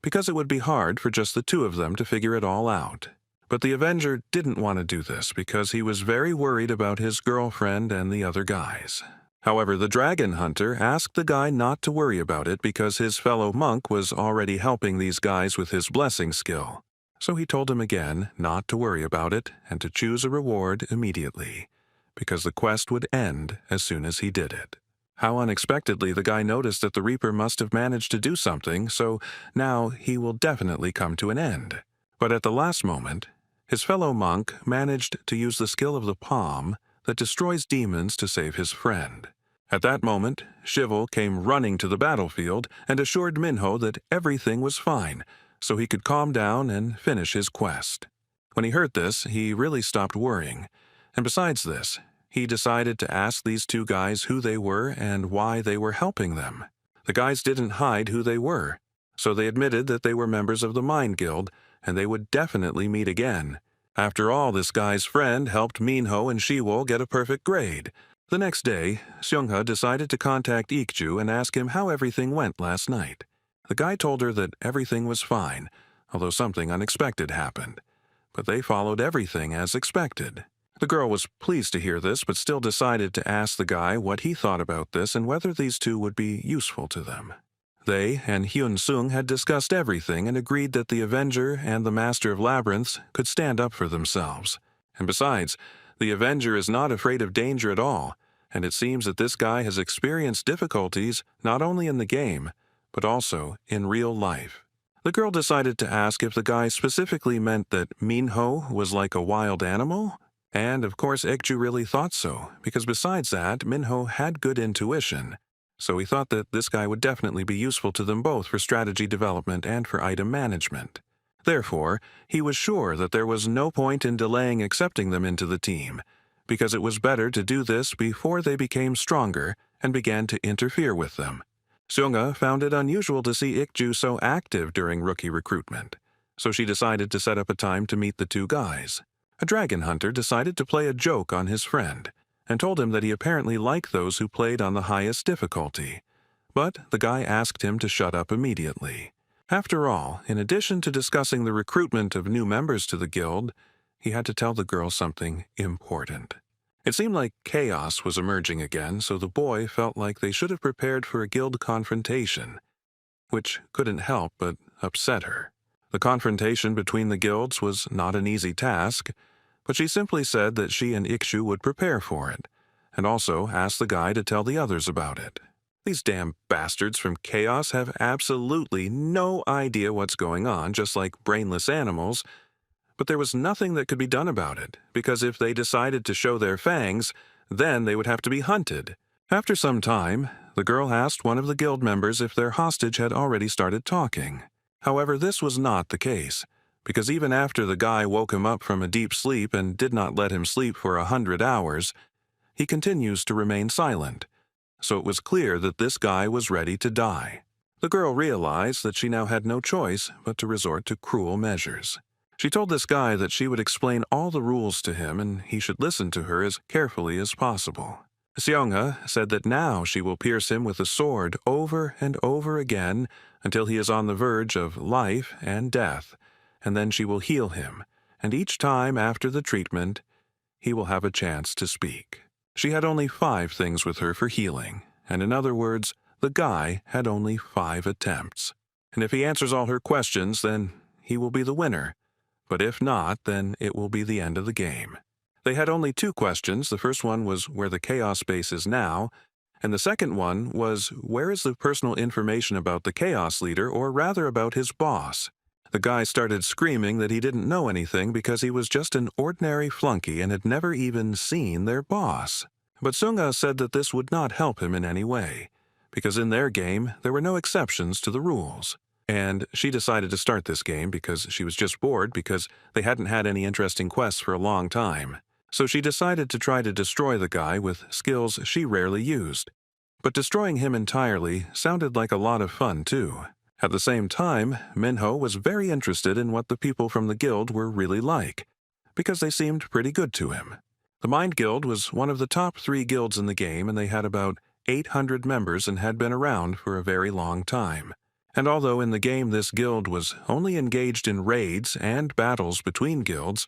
because it would be hard for just the two of them to figure it all out. But the Avenger didn't want to do this because he was very worried about his girlfriend and the other guys. However, the dragon hunter asked the guy not to worry about it because his fellow monk was already helping these guys with his blessing skill. So he told him again not to worry about it and to choose a reward immediately, because the quest would end as soon as he did it. How unexpectedly the guy noticed that the Reaper must have managed to do something, so now he will definitely come to an end. But at the last moment, his fellow monk managed to use the skill of the palm that destroys demons to save his friend. At that moment, Shivel came running to the battlefield and assured Minho that everything was fine, so he could calm down and finish his quest. When he heard this, he really stopped worrying, and besides this, he decided to ask these two guys who they were and why they were helping them. The guys didn't hide who they were, so they admitted that they were members of the Mind Guild, and they would definitely meet again. After all, this guy's friend helped Minho and Shiwol get a perfect grade. The next day, Seungha decided to contact Ikju and ask him how everything went last night. The guy told her that everything was fine, although something unexpected happened. But they followed everything as expected. The girl was pleased to hear this, but still decided to ask the guy what he thought about this and whether these two would be useful to them. They and Hyun Sung had discussed everything and agreed that the Avenger and the Master of Labyrinths could stand up for themselves. And besides, the Avenger is not afraid of danger at all, and it seems that this guy has experienced difficulties not only in the game, but also in real life. The girl decided to ask if the guy specifically meant that Minho was like a wild animal, and of course Ikju really thought so, because besides that, Minho had good intuition. So he thought that this guy would definitely be useful to them both for strategy development and for item management. Therefore, he was sure that there was no point in delaying accepting them into the team, because it was better to do this before they became stronger and began to interfere with them. Seungha found it unusual to see Ikju so active during rookie recruitment, so she decided to set up a time to meet the two guys. A dragon hunter decided to play a joke on his friend, and told him that he apparently liked those who played on the highest difficulty. But the guy asked him to shut up immediately. After all, in addition to discussing the recruitment of new members to the guild, he had to tell the girl something important. It seemed like chaos was emerging again, so the boy felt like they should have prepared for a guild confrontation, which couldn't help but upset her. The confrontation between the guilds was not an easy task, but she simply said that she and Ikju would prepare for it, and also asked the guy to tell the others about it. These damn bastards from Chaos have absolutely no idea what's going on, just like brainless animals, but there was nothing that could be done about it, because if they decided to show their fangs, then they would have to be hunted. After some time, the girl asked one of the guild members if their hostage had already started talking. However, this was not the case, because even after the guy woke him up from a deep sleep and did not let him sleep for 100 hours, he continues to remain silent, so it was clear that this guy was ready to die. The girl realized that she now had no choice but to resort to cruel measures. She told this guy that she would explain all the rules to him and he should listen to her as carefully as possible. Seungha said that now she will pierce him with a sword over and over again until he is on the verge of life and death, and then she will heal him, and each time after the treatment, he will have a chance to speak. She had only 5 things with her for healing, and in other words, the guy had only 5 attempts. And if he answers all her questions, then he will be the winner. But if not, then it will be the end of the game. They had only 2 questions. The first one was where the Chaos base is now, and the second one was where is the personal information about the Chaos leader, or rather about his boss. The guy started screaming that he didn't know anything because he was just an ordinary flunky and had never even seen their boss. But Seungha said that this would not help him in any way, because in their game there were no exceptions to the rules. And she decided to start this game because she was just bored because they hadn't had any interesting quests for a long time. So she decided to try to destroy the guy with skills she rarely used. But destroying him entirely sounded like a lot of fun, too. At the same time, Minho was very interested in what the people from the guild were really like, because they seemed pretty good to him. The Mind Guild was one of the top 3 guilds in the game, and they had about 800 members and had been around for a very long time. And although in the game this guild was only engaged in raids and battles between guilds,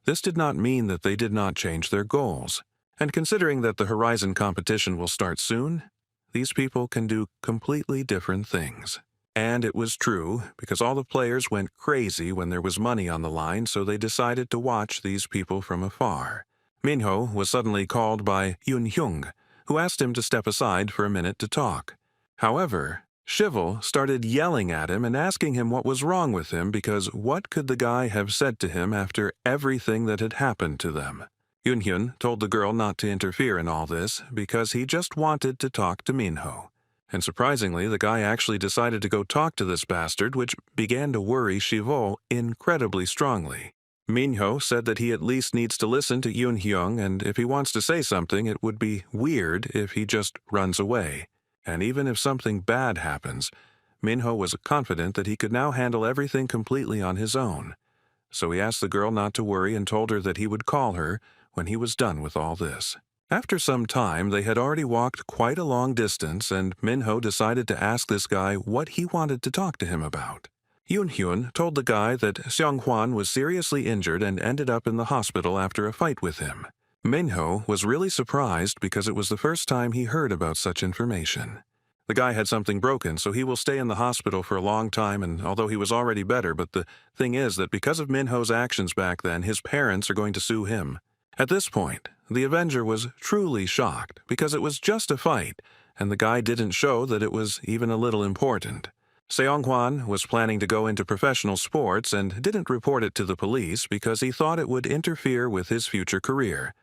this did not mean that they did not change their goals. And considering that the Horizon competition will start soon, these people can do completely different things. And it was true, because all the players went crazy when there was money on the line, so they decided to watch these people from afar. Minho was suddenly called by Yun-hyung, who asked him to step aside for a minute to talk. However, Shivel started yelling at him and asking him what was wrong with him, because what could the guy have said to him after everything that had happened to them? Yun-hyun told the girl not to interfere in all this because he just wanted to talk to Minho. And surprisingly, the guy actually decided to go talk to this bastard, which began to worry Shivel incredibly strongly. Minho said that he at least needs to listen to Yun-hyung, and if he wants to say something, it would be weird if he just runs away. And even if something bad happens, Minho was confident that he could now handle everything completely on his own. So he asked the girl not to worry and told her that he would call her when he was done with all this. After some time, they had already walked quite a long distance, and Minho decided to ask this guy what he wanted to talk to him about. Yun-hyun told the guy that Seong-hwan was seriously injured and ended up in the hospital after a fight with him. Minho was really surprised because it was the first time he heard about such information. The guy had something broken, so he will stay in the hospital for a long time, and although he was already better, but the thing is that because of Minho's actions back then, his parents are going to sue him. At this point, the Avenger was truly shocked because it was just a fight, and the guy didn't show that it was even a little important. Seong-hwan was planning to go into professional sports and didn't report it to the police because he thought it would interfere with his future career.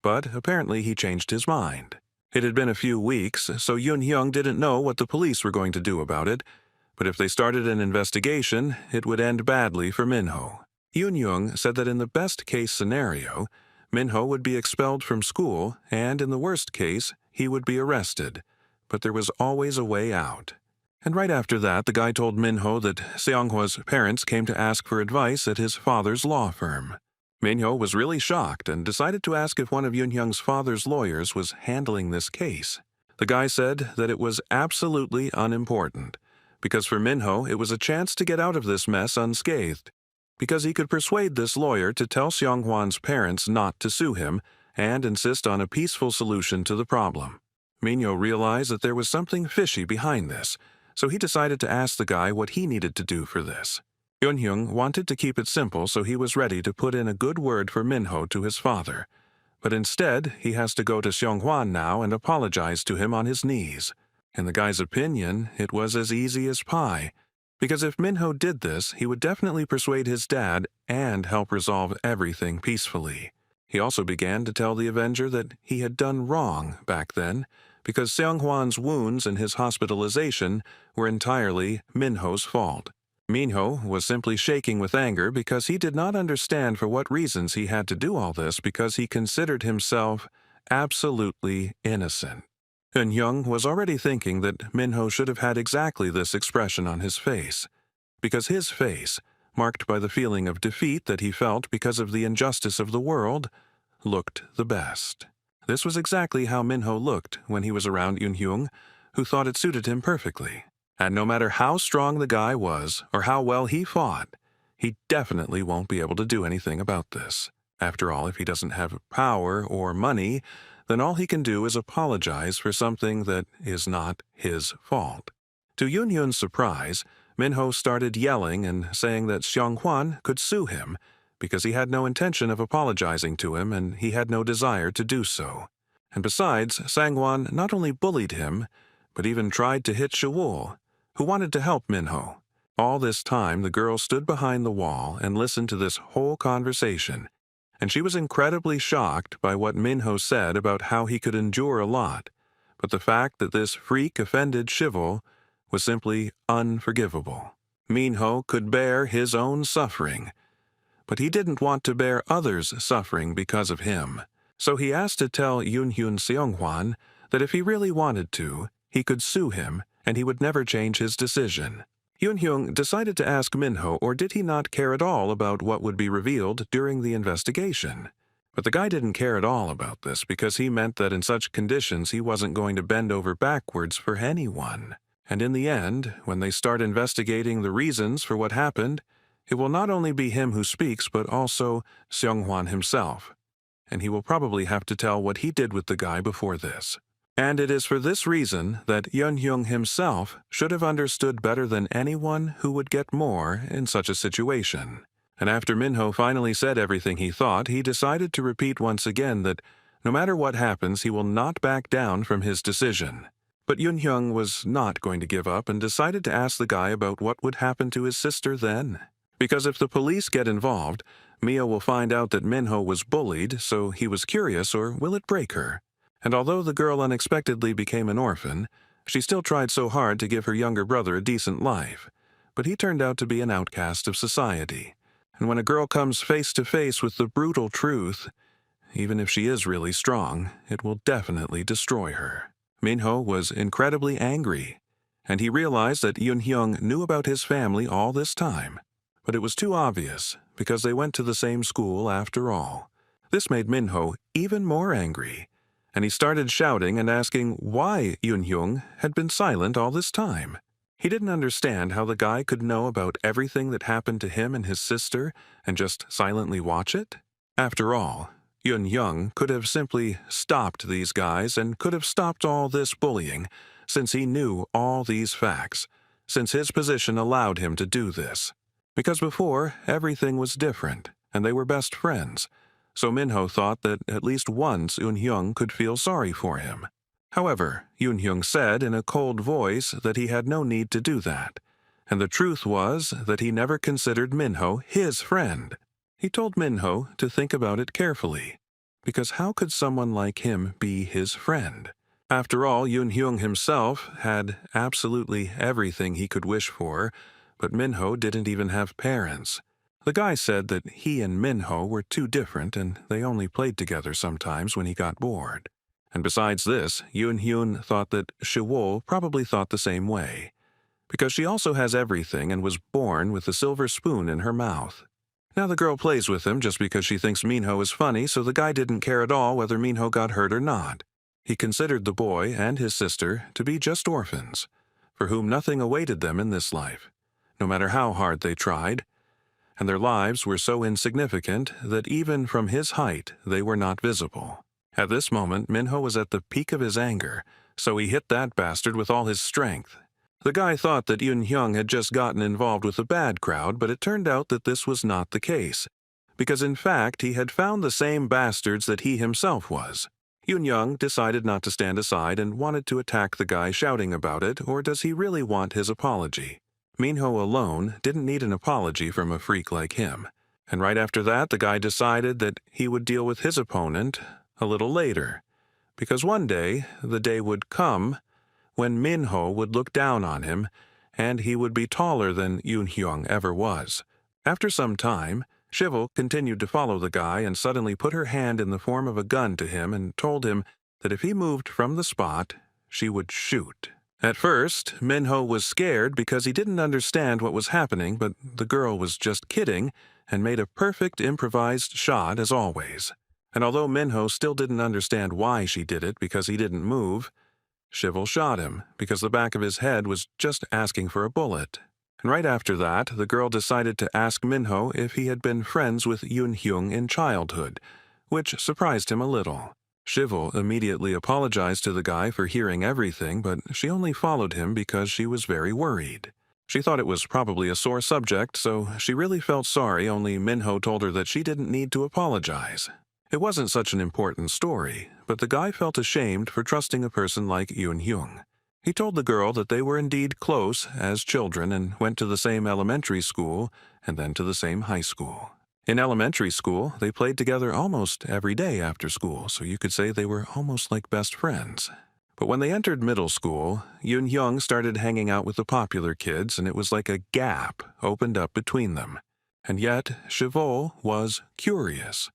But apparently he changed his mind. It had been a few weeks, so Yun-hyung didn't know what the police were going to do about it, but if they started an investigation, it would end badly for Minho. Yun-hyung said that in the best-case scenario, Minho would be expelled from school, and in the worst case, he would be arrested. But there was always a way out. And right after that, the guy told Minho that Seonghwa's parents came to ask for advice at his father's law firm. Minho was really shocked and decided to ask if one of Yun-hyung's father's lawyers was handling this case. The guy said that it was absolutely unimportant, because for Minho it was a chance to get out of this mess unscathed, because he could persuade this lawyer to tell Seong-hwan's parents not to sue him and insist on a peaceful solution to the problem. Minho realized that there was something fishy behind this, so he decided to ask the guy what he needed to do for this. Yun-hyung wanted to keep it simple, so he was ready to put in a good word for Minho to his father. But instead, he has to go to Seong-hwan now and apologize to him on his knees. In the guy's opinion, it was as easy as pie, because if Minho did this, he would definitely persuade his dad and help resolve everything peacefully. He also began to tell the Avenger that he had done wrong back then, because Seong-hwan's wounds and his hospitalization were entirely Minho's fault. Minho was simply shaking with anger because he did not understand for what reasons he had to do all this, because he considered himself absolutely innocent. Yun-hyung was already thinking that Minho should have had exactly this expression on his face, because his face, marked by the feeling of defeat that he felt because of the injustice of the world, looked the best. This was exactly how Minho looked when he was around Yun-hyung, who thought it suited him perfectly. And no matter how strong the guy was or how well he fought, he definitely won't be able to do anything about this. After all, if he doesn't have power or money, then all he can do is apologize for something that is not his fault. To Yun-hyun's surprise, Minho started yelling and saying that Seong-hwan could sue him because he had no intention of apologizing to him and he had no desire to do so. And besides, Sang-hwan not only bullied him, but even tried to hit Shawul, who wanted to help Minho. All this time, the girl stood behind the wall and listened to this whole conversation, and she was incredibly shocked by what Minho said about how he could endure a lot, but the fact that this freak offended Shivel was simply unforgivable. Minho could bear his own suffering, but he didn't want to bear others' suffering because of him. So he asked to tell Yoonhyun Seonghwan that if he really wanted to, he could sue him and he would never change his decision. Yoonhyun decided to ask Minho, or did he not care at all about what would be revealed during the investigation? But the guy didn't care at all about this because he meant that in such conditions he wasn't going to bend over backwards for anyone. And in the end, when they start investigating the reasons for what happened, it will not only be him who speaks but also Seonghwan himself. And he will probably have to tell what he did with the guy before this. And it is for this reason that Yoonhyun himself should have understood better than anyone who would get more in such a situation. And after Minho finally said everything he thought, he decided to repeat once again that no matter what happens, he will not back down from his decision. But Yoonhyun was not going to give up and decided to ask the guy about what would happen to his sister then. Because if the police get involved, Mia will find out that Minho was bullied, so he was curious, or will it break her? And although the girl unexpectedly became an orphan, she still tried so hard to give her younger brother a decent life. But he turned out to be an outcast of society. And when a girl comes face to face with the brutal truth, even if she is really strong, it will definitely destroy her. Minho was incredibly angry, and he realized that Yoonhyun knew about his family all this time. But it was too obvious, because they went to the same school after all. This made Minho even more angry, and he started shouting and asking why Yoonhyun had been silent all this time. He didn't understand how the guy could know about everything that happened to him and his sister and just silently watch it. After all, Yoonhyun could have simply stopped these guys and could have stopped all this bullying, since he knew all these facts, since his position allowed him to do this. Because before, everything was different, and they were best friends, so Minho thought that at least once Yoonhyun could feel sorry for him. However, Yoonhyun said in a cold voice that he had no need to do that, and the truth was that he never considered Minho his friend. He told Minho to think about it carefully, because how could someone like him be his friend? After all, Yoonhyun himself had absolutely everything he could wish for, but Minho didn't even have parents. The guy said that he and Minho were too different and they only played together sometimes when he got bored. And besides this, Yoonhyun thought that Shiwol probably thought the same way, because she also has everything and was born with a silver spoon in her mouth. Now the girl plays with him just because she thinks Minho is funny, so the guy didn't care at all whether Minho got hurt or not. He considered the boy and his sister to be just orphans, for whom nothing awaited them in this life, no matter how hard they tried, and their lives were so insignificant that even from his height they were not visible. At this moment, Minho was at the peak of his anger, so he hit that bastard with all his strength. The guy thought that Yoonhyun had just gotten involved with a bad crowd, but it turned out that this was not the case, because in fact he had found the same bastards that he himself was. Yoonhyun decided not to stand aside and wanted to attack the guy shouting about it, or does he really want his apology? Minho alone didn't need an apology from a freak like him, and right after that the guy decided that he would deal with his opponent a little later, because one day, the day would come, when Minho would look down on him, and he would be taller than Yoonhyun ever was. After some time, Shivel continued to follow the guy and suddenly put her hand in the form of a gun to him and told him that if he moved from the spot, she would shoot. At first, Minho was scared because he didn't understand what was happening, but the girl was just kidding and made a perfect improvised shot as always. And although Minho still didn't understand why she did it because he didn't move, Shivel shot him because the back of his head was just asking for a bullet. And right after that, the girl decided to ask Minho if he had been friends with Yoonhyun in childhood, which surprised him a little. Shivel immediately apologized to the guy for hearing everything, but she only followed him because she was very worried. She thought it was probably a sore subject, so she really felt sorry, only Minho told her that she didn't need to apologize. It wasn't such an important story, but the guy felt ashamed for trusting a person like Yoonhyun. He told the girl that they were indeed close as children and went to the same elementary school and then to the same high school. In elementary school, they played together almost every day after school, so you could say they were almost like best friends. But when they entered middle school, Yoonhyun started hanging out with the popular kids, and it was like a gap opened up between them. And yet, Chivol was curious.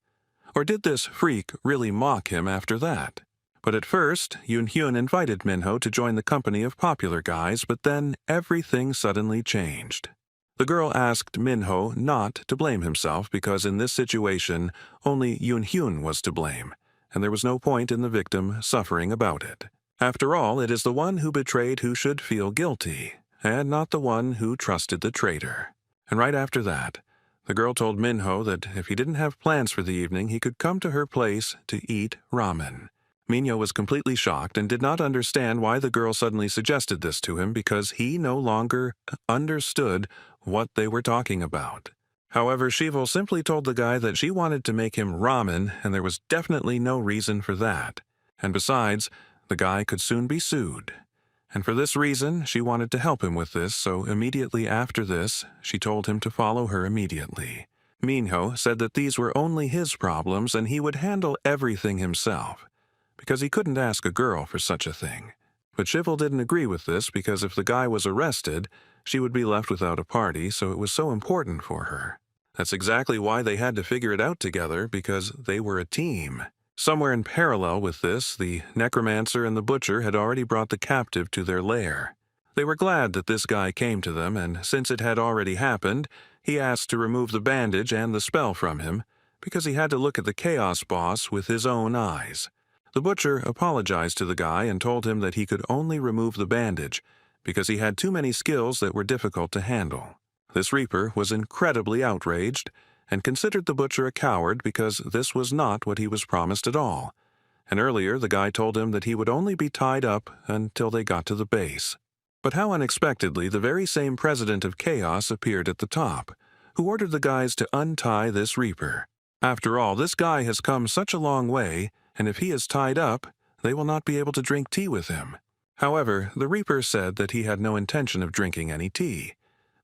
Or did this freak really mock him after that? But at first, Yoon-hyun invited Minho to join the company of popular guys, but then everything suddenly changed. The girl asked Minho not to blame himself because in this situation, only Yoon-hyun was to blame, and there was no point in the victim suffering about it. After all, it is the one who betrayed who should feel guilty, and not the one who trusted the traitor. And right after that, the girl told Minho that if he didn't have plans for the evening, he could come to her place to eat ramen. Minho was completely shocked and did not understand why the girl suddenly suggested this to him because he no longer understood what they were talking about. However, Chivol simply told the guy that she wanted to make him ramen and there was definitely no reason for that. And besides, the guy could soon be sued. And for this reason, she wanted to help him with this, so immediately after this, she told him to follow her immediately. Minho said that these were only his problems and he would handle everything himself, because he couldn't ask a girl for such a thing. But Chivol didn't agree with this because if the guy was arrested, she would be left without a party, so it was so important for her. That's exactly why they had to figure it out together, because they were a team. Somewhere in parallel with this, the necromancer and the butcher had already brought the captive to their lair. They were glad that this guy came to them, and since it had already happened, he asked to remove the bandage and the spell from him, because he had to look at the Chaos Boss with his own eyes. The butcher apologized to the guy and told him that he could only remove the bandage, because he had too many skills that were difficult to handle. This Reaper was incredibly outraged, and considered the butcher a coward because this was not what he was promised at all. And earlier the guy told him that he would only be tied up until they got to the base. But how unexpectedly the very same president of Chaos appeared at the top, who ordered the guys to untie this Reaper. After all, this guy has come such a long way, and if he is tied up, they will not be able to drink tea with him. However, the Reaper said that he had no intention of drinking any tea.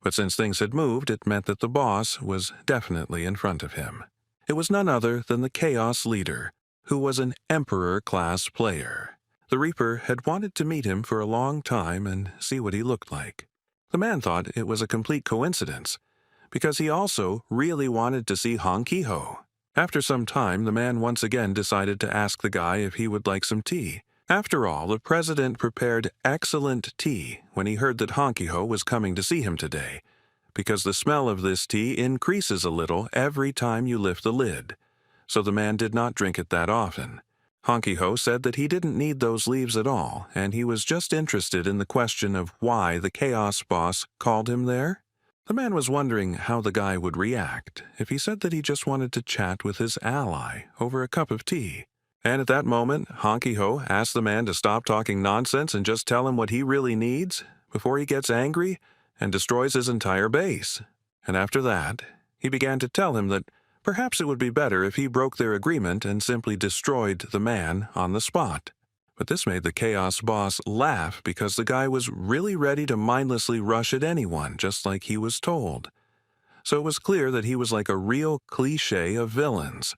But since things had moved, it meant that the boss was definitely in front of him. It was none other than the Chaos Leader, who was an Emperor-class player. The Reaper had wanted to meet him for a long time and see what he looked like. The man thought it was a complete coincidence, because he also really wanted to see Han Ki-ho. After some time, the man once again decided to ask the guy if he would like some tea. After all, the president prepared excellent tea when he heard that Han Ki-ho was coming to see him today, because the smell of this tea increases a little every time you lift the lid, so the man did not drink it that often. Han Ki-ho said that he didn't need those leaves at all, and he was just interested in the question of why the Chaos Boss called him there. The man was wondering how the guy would react if he said that he just wanted to chat with his ally over a cup of tea. And at that moment, Han Ki-ho asked the man to stop talking nonsense and just tell him what he really needs before he gets angry and destroys his entire base. And after that, he began to tell him that perhaps it would be better if he broke their agreement and simply destroyed the man on the spot. But this made the Chaos Boss laugh because the guy was really ready to mindlessly rush at anyone, just like he was told. So it was clear that he was like a real cliché of villains.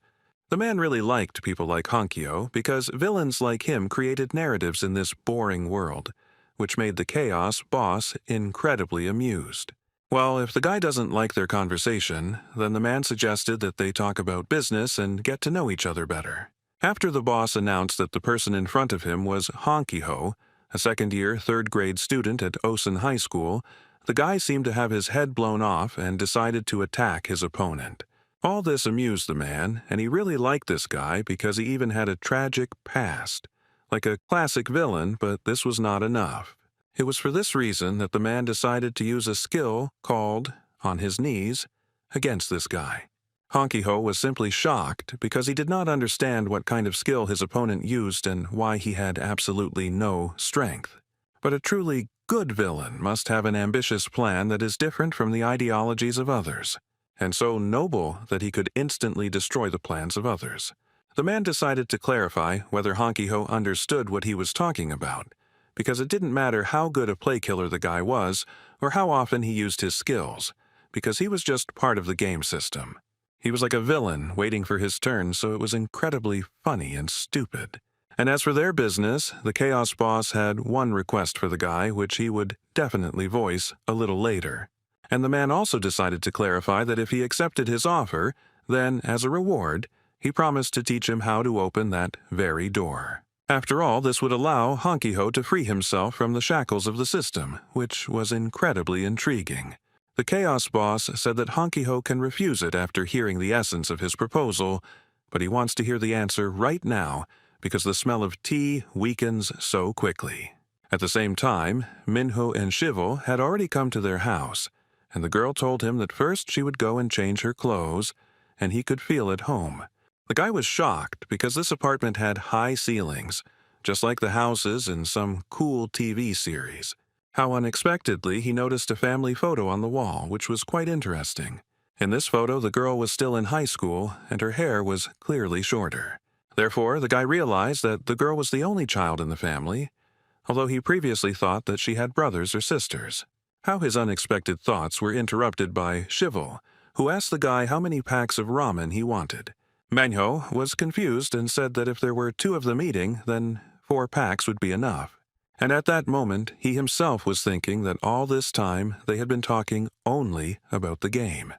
The man really liked people like Han Ki-ho because villains like him created narratives in this boring world, which made the Chaos Boss incredibly amused. Well, if the guy doesn't like their conversation, then the man suggested that they talk about business and get to know each other better. After the boss announced that the person in front of him was Han Ki-ho, a second-year, third-grade student at Osen High School, the guy seemed to have his head blown off and decided to attack his opponent. All this amused the man, and he really liked this guy because he even had a tragic past. Like a classic villain, but this was not enough. It was for this reason that the man decided to use a skill called, on his knees, against this guy. Han Ki-ho was simply shocked because he did not understand what kind of skill his opponent used and why he had absolutely no strength. But a truly good villain must have an ambitious plan that is different from the ideologies of others, and so noble that he could instantly destroy the plans of others. The man decided to clarify whether Han Ki-ho understood what he was talking about, because it didn't matter how good a play killer the guy was or how often he used his skills, because he was just part of the game system. He was like a villain waiting for his turn, so it was incredibly funny and stupid. And as for their business, the Chaos Boss had one request for the guy, which he would definitely voice a little later. And the man also decided to clarify that if he accepted his offer, then, as a reward, he promised to teach him how to open that very door. After all, this would allow Honky-Ho to free himself from the shackles of the system, which was incredibly intriguing. The Chaos Boss said that Honky-Ho can refuse it after hearing the essence of his proposal, but he wants to hear the answer right now because the smell of tea weakens so quickly. At the same time, Minho and Shivo had already come to their house, and the girl told him that first she would go and change her clothes, and he could feel at home. The guy was shocked because this apartment had high ceilings, just like the houses in some cool TV series. How unexpectedly he noticed a family photo on the wall, which was quite interesting. In this photo, the girl was still in high school, and her hair was clearly shorter. Therefore, the guy realized that the girl was the only child in the family, although he previously thought that she had brothers or sisters. How his unexpected thoughts were interrupted by Shivo, who asked the guy how many packs of ramen he wanted. Manhwa was confused and said that if there were 2 of them eating, then 4 packs would be enough. And at that moment, he himself was thinking that all this time they had been talking only about the game.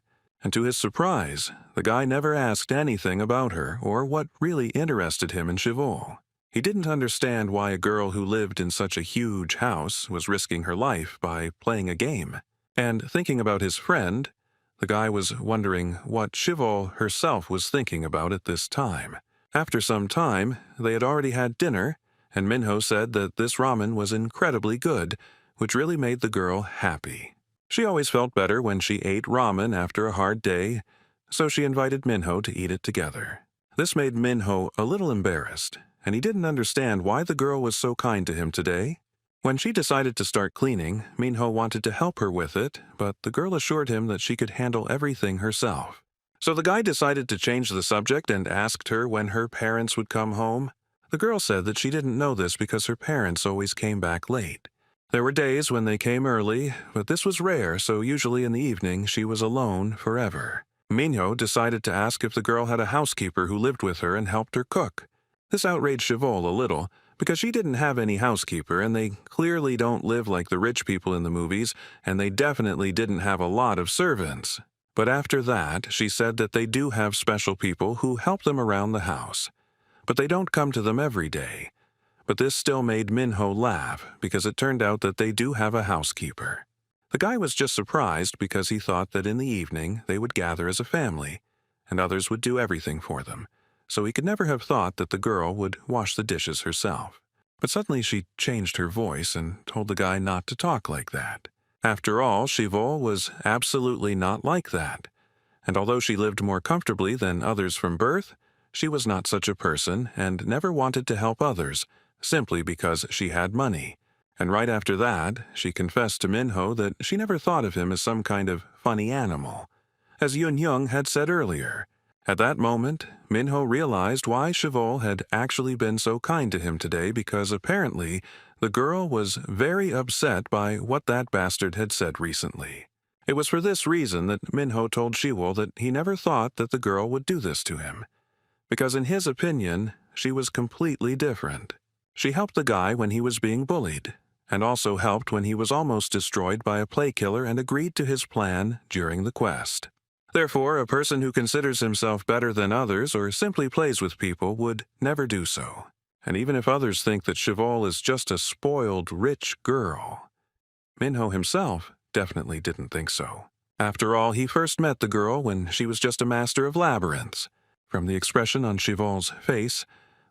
And to his surprise, the guy never asked anything about her or what really interested him in Shivo. He didn't understand why a girl who lived in such a huge house was risking her life by playing a game. And thinking about his friend, the guy was wondering what Shivo herself was thinking about at this time. After some time, they had already had dinner, and Minho said that this ramen was incredibly good, which really made the girl happy. She always felt better when she ate ramen after a hard day, so she invited Minho to eat it together. This made Minho a little embarrassed, and he didn't understand why the girl was so kind to him today. When she decided to start cleaning, Minho wanted to help her with it, but the girl assured him that she could handle everything herself. So the guy decided to change the subject and asked her when her parents would come home. The girl said that she didn't know this because her parents always came back late. There were days when they came early, but this was rare, so usually in the evening she was alone forever. Minho decided to ask if the girl had a housekeeper who lived with her and helped her cook. This outraged Shivo a little, because she didn't have any housekeeper, and they clearly don't live like the rich people in the movies, and they definitely didn't have a lot of servants. But after that, she said that they do have special people who help them around the house. But they don't come to them every day. But this still made Minho laugh, because it turned out that they do have a housekeeper. The guy was just surprised because he thought that in the evening they would gather as a family, and others would do everything for them. So he could never have thought that the girl would wash the dishes herself. But suddenly she changed her voice and told the guy not to talk like that. After all, Shivo was absolutely not like that. And although she lived more comfortably than others from birth, she was not such a person and never wanted to help others, simply because she had money. And right after that, she confessed to Minho that she never thought of him as some kind of funny animal. As Yun Young had said earlier, at that moment, Minho realized why Shivo had actually been so kind to him today, because apparently the girl was very upset by what that bastard had said recently. It was for this reason that Minho told Shivo that he never thought that the girl would do this to him, because in his opinion, she was completely different. She helped the guy when he was being bullied, and also helped when he was almost destroyed by a play killer and agreed to his plan during the quest. Therefore, a person who considers himself better than others or simply plays with people would never do so. And even if others think that Shivo is just a spoiled, rich girl, Minho himself definitely didn't think so. After all, he first met the girl when she was just a master of labyrinths. From the expression on Shivo's face,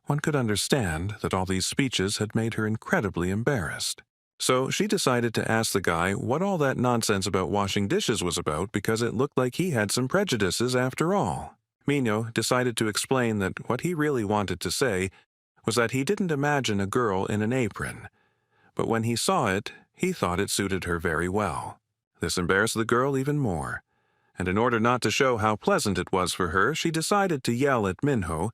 one could understand that all these speeches had made her incredibly embarrassed. So she decided to ask the guy what all that nonsense about washing dishes was about, because it looked like he had some prejudices after all. Minho decided to explain that what he really wanted to say was that he didn't imagine a girl in an apron, but when he saw it, he thought it suited her very well. This embarrassed the girl even more, and in order not to show how pleasant it was for her, she decided to yell at Minho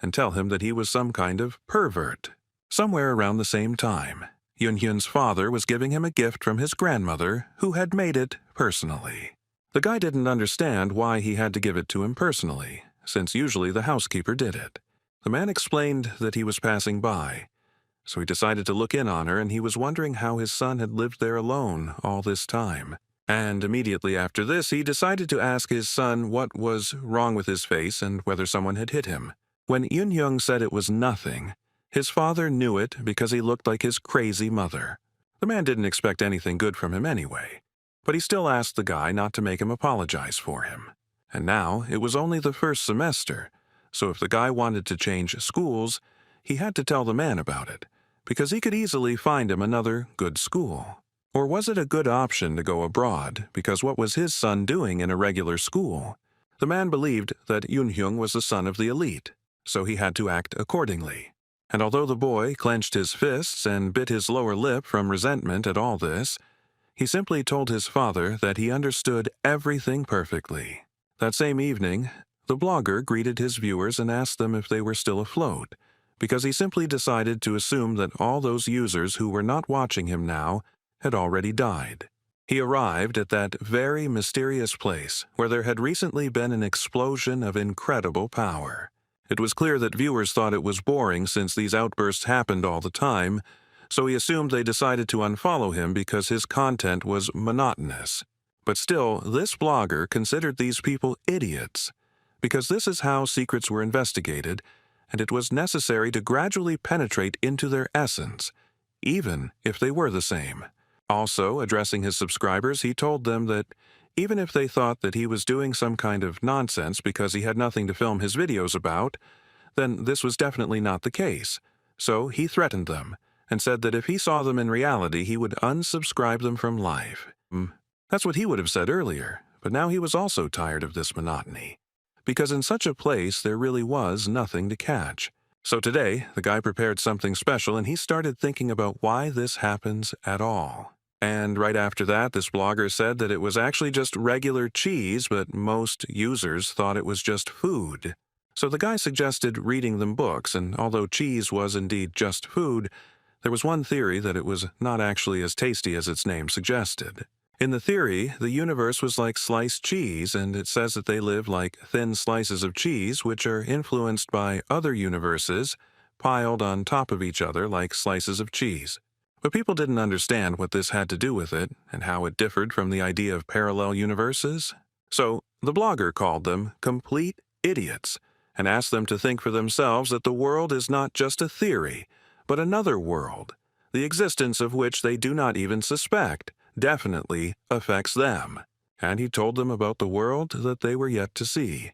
and tell him that he was some kind of pervert. Somewhere around the same time, Yun Hyun's father was giving him a gift from his grandmother, who had made it personally. The guy didn't understand why he had to give it to him personally, since usually the housekeeper did it. The man explained that he was passing by, so he decided to look in on her, and he was wondering how his son had lived there alone all this time. And immediately after this, he decided to ask his son what was wrong with his face and whether someone had hit him. When Yoon-hyung said it was nothing, his father knew it because he looked like his crazy mother. The man didn't expect anything good from him anyway, but he still asked the guy not to make him apologize for him. And now it was only the first semester, so if the guy wanted to change schools, he had to tell the man about it, because he could easily find him another good school. Or was it a good option to go abroad, because what was his son doing in a regular school? The man believed that Yoon-hyung was the son of the elite, so he had to act accordingly. And although the boy clenched his fists and bit his lower lip from resentment at all this, he simply told his father that he understood everything perfectly. That same evening, the blogger greeted his viewers and asked them if they were still afloat, because he simply decided to assume that all those users who were not watching him now had already died. He arrived at that very mysterious place where there had recently been an explosion of incredible power. It was clear that viewers thought it was boring since these outbursts happened all the time, so he assumed they decided to unfollow him because his content was monotonous. But still, this blogger considered these people idiots, because this is how secrets were investigated, and it was necessary to gradually penetrate into their essence, even if they were the same. Also, addressing his subscribers, he told them that even if they thought that he was doing some kind of nonsense because he had nothing to film his videos about, then this was definitely not the case. So he threatened them, and said that if he saw them in reality, he would unsubscribe them from life. That's what he would have said earlier, but now he was also tired of this monotony, because in such a place there really was nothing to catch. So today, the guy prepared something special, and he started thinking about why this happens at all. And right after that, this blogger said that it was actually just regular cheese, but most users thought it was just food. So the guy suggested reading them books, and although cheese was indeed just food, there was one theory that it was not actually as tasty as its name suggested. In the theory, the universe was like sliced cheese, and it says that they live like thin slices of cheese which are influenced by other universes, piled on top of each other like slices of cheese. But people didn't understand what this had to do with it, and how it differed from the idea of parallel universes. So the blogger called them complete idiots, and asked them to think for themselves that the world is not just a theory, but another world, the existence of which they do not even suspect, definitely affects them. And he told them about the world that they were yet to see,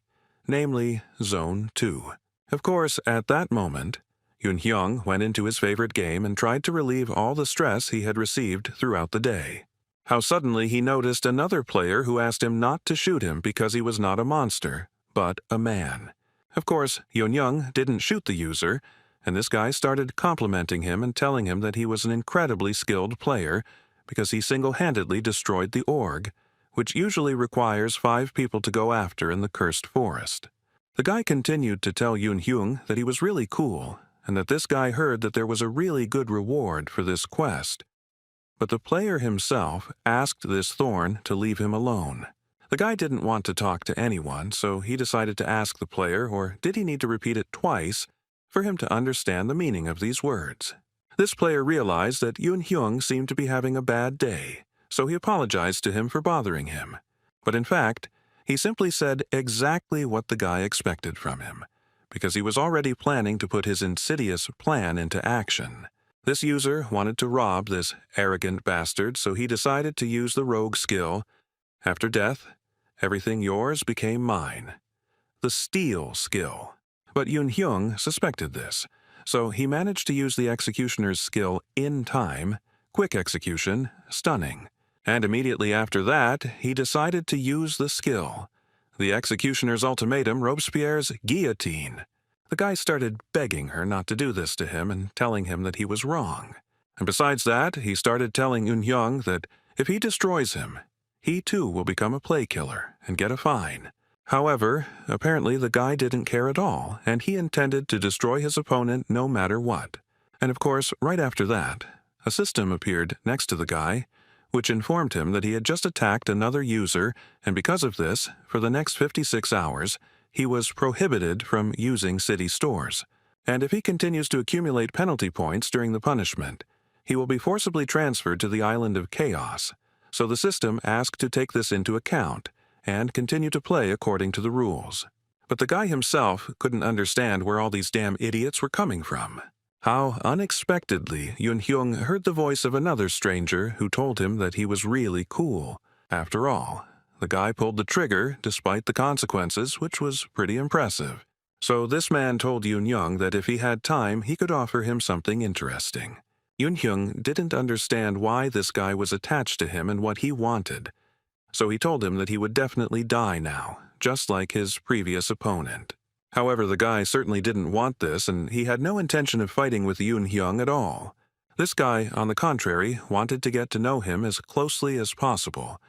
namely Zone 2. Of course, at that moment, Yoon-hyung went into his favorite game and tried to relieve all the stress he had received throughout the day. How suddenly he noticed another player who asked him not to shoot him because he was not a monster, but a man. Of course, Yoon-hyung didn't shoot the user, and this guy started complimenting him and telling him that he was an incredibly skilled player because he single-handedly destroyed the org, which usually requires 5 people to go after in the cursed forest. The guy continued to tell Yoon-hyung that he was really cool, and that this guy heard that there was a really good reward for this quest. But the player himself asked this thorn to leave him alone. The guy didn't want to talk to anyone, so he decided to ask the player, or did he need to repeat it twice, for him to understand the meaning of these words. This player realized that Yoon-hyung seemed to be having a bad day, so he apologized to him for bothering him. But in fact, he simply said exactly what the guy expected from him, because he was already planning to put his insidious plan into action. This user wanted to rob this arrogant bastard, so he decided to use the rogue skill. After death, everything yours became mine. The steal skill. But Yoon-hyung suspected this, so he managed to use the executioner's skill in time, quick execution, stunning. And immediately after that, he decided to use the skill, the executioner's ultimatum, Robespierre's guillotine. The guy started begging her not to do this to him and telling him that he was wrong. And besides that, he started telling Yoon-hyung that if he destroys him, he too will become a play killer and get a fine. However, apparently the guy didn't care at all, and he intended to destroy his opponent no matter what. And of course, right after that, a system appeared next to the guy, which informed him that he had just attacked another user, and because of this, for the next 56 hours, he was prohibited from using city stores. And if he continues to accumulate penalty points during the punishment, he will be forcibly transferred to the island of Chaos. so the system asked to take this into account and continue to play according to the rules. But the guy himself couldn't understand where all these damn idiots were coming from. How unexpectedly Yoon-hyung heard the voice of another stranger who told him that he was really cool. After all, the guy pulled the trigger despite the consequences, which was pretty impressive. So this man told Yoon-hyung that if he had time, he could offer him something interesting. Yoon-hyung didn't understand why this guy was attached to him and what he wanted. So he told him that he would definitely die now, just like his previous opponent. However, the guy certainly didn't want this, and he had no intention of fighting with Yoon-hyung at all. This guy, on the contrary, wanted to get to know him as closely as possible,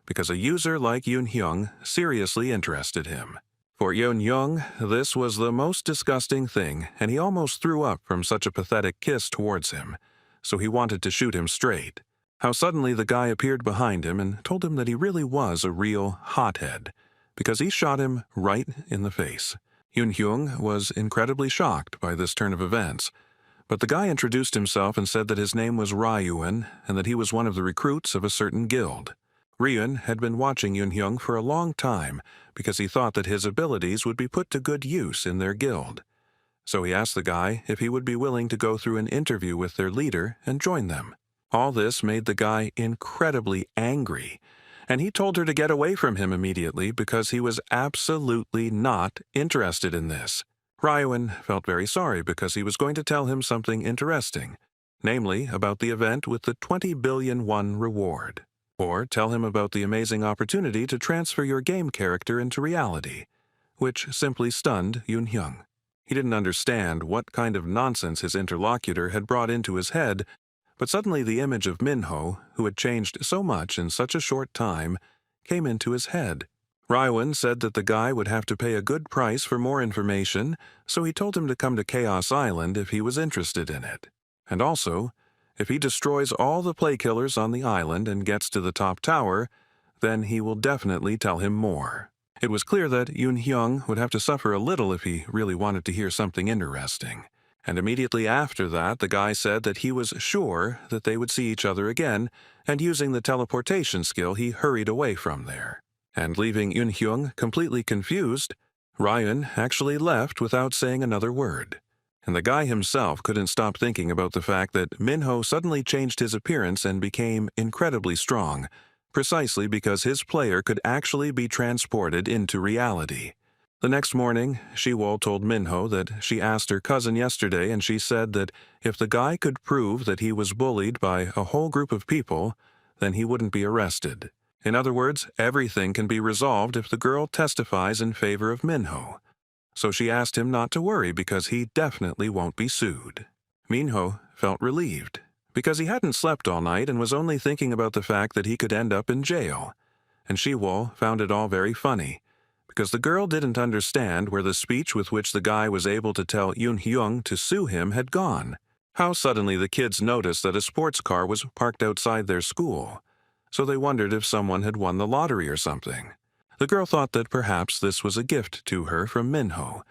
because a user like Yoon-hyung seriously interested him. For Yoon-hyung, this was the most disgusting thing, and he almost threw up from such a pathetic kiss towards him, so he wanted to shoot him straight. How suddenly the guy appeared behind him and told him that he really was a real hothead, because he shot him right in the face. Yoon-hyung was incredibly shocked by this turn of events, but the guy introduced himself and said that his name was Ryuan and that he was one of the recruits of a certain guild. Ryuan had been watching Yoon-hyung for a long time because he thought that his abilities would be put to good use in their guild. So he asked the guy if he would be willing to go through an interview with their leader and join them. All this made the guy incredibly angry, and he told her to get away from him immediately because he was absolutely not interested in this. Ryuan felt very sorry because he was going to tell him something interesting, namely about the event with the 20 billion won reward, or tell him about the amazing opportunity to transfer your game character into reality, which simply stunned Yoon-hyung. He didn't understand what kind of nonsense his interlocutor had brought into his head, but suddenly the image of Minho, who had changed so much in such a short time, came into his head. Ryuan said that the guy would have to pay a good price for more information, so he told him to come to Chaos Island if he was interested in it. And also, if he destroys all the playkillers on the island and gets to the top tower, then he will definitely tell him more. It was clear that Yoon-hyung would have to suffer a little if he really wanted to hear something interesting. And immediately after that, the guy said that he was sure that they would see each other again, and using the teleportation skill, he hurried away from there. And leaving Yoon-hyung completely confused, Ryuan actually left without saying another word. And the guy himself couldn't stop thinking about the fact that Minho suddenly changed his appearance and became incredibly strong, precisely because his player could actually be transported into reality. The next morning, Shiwol told Minho that she asked her cousin yesterday, and she said that if the guy could prove that he was bullied by a whole group of people, then he wouldn't be arrested. In other words, everything can be resolved if the girl testifies in favor of Minho. So she asked him not to worry because he definitely won't be sued. Minho felt relieved because he hadn't slept all night and was only thinking about the fact that he could end up in jail. And Shiwol found it all very funny, because the girl didn't understand where the speech with which the guy was able to tell Yoon-hyung to sue him had gone. How suddenly the kids noticed that a sports car was parked outside their school, so they wondered if someone had won the lottery or something. The girl thought that perhaps this was a gift to her from Minho,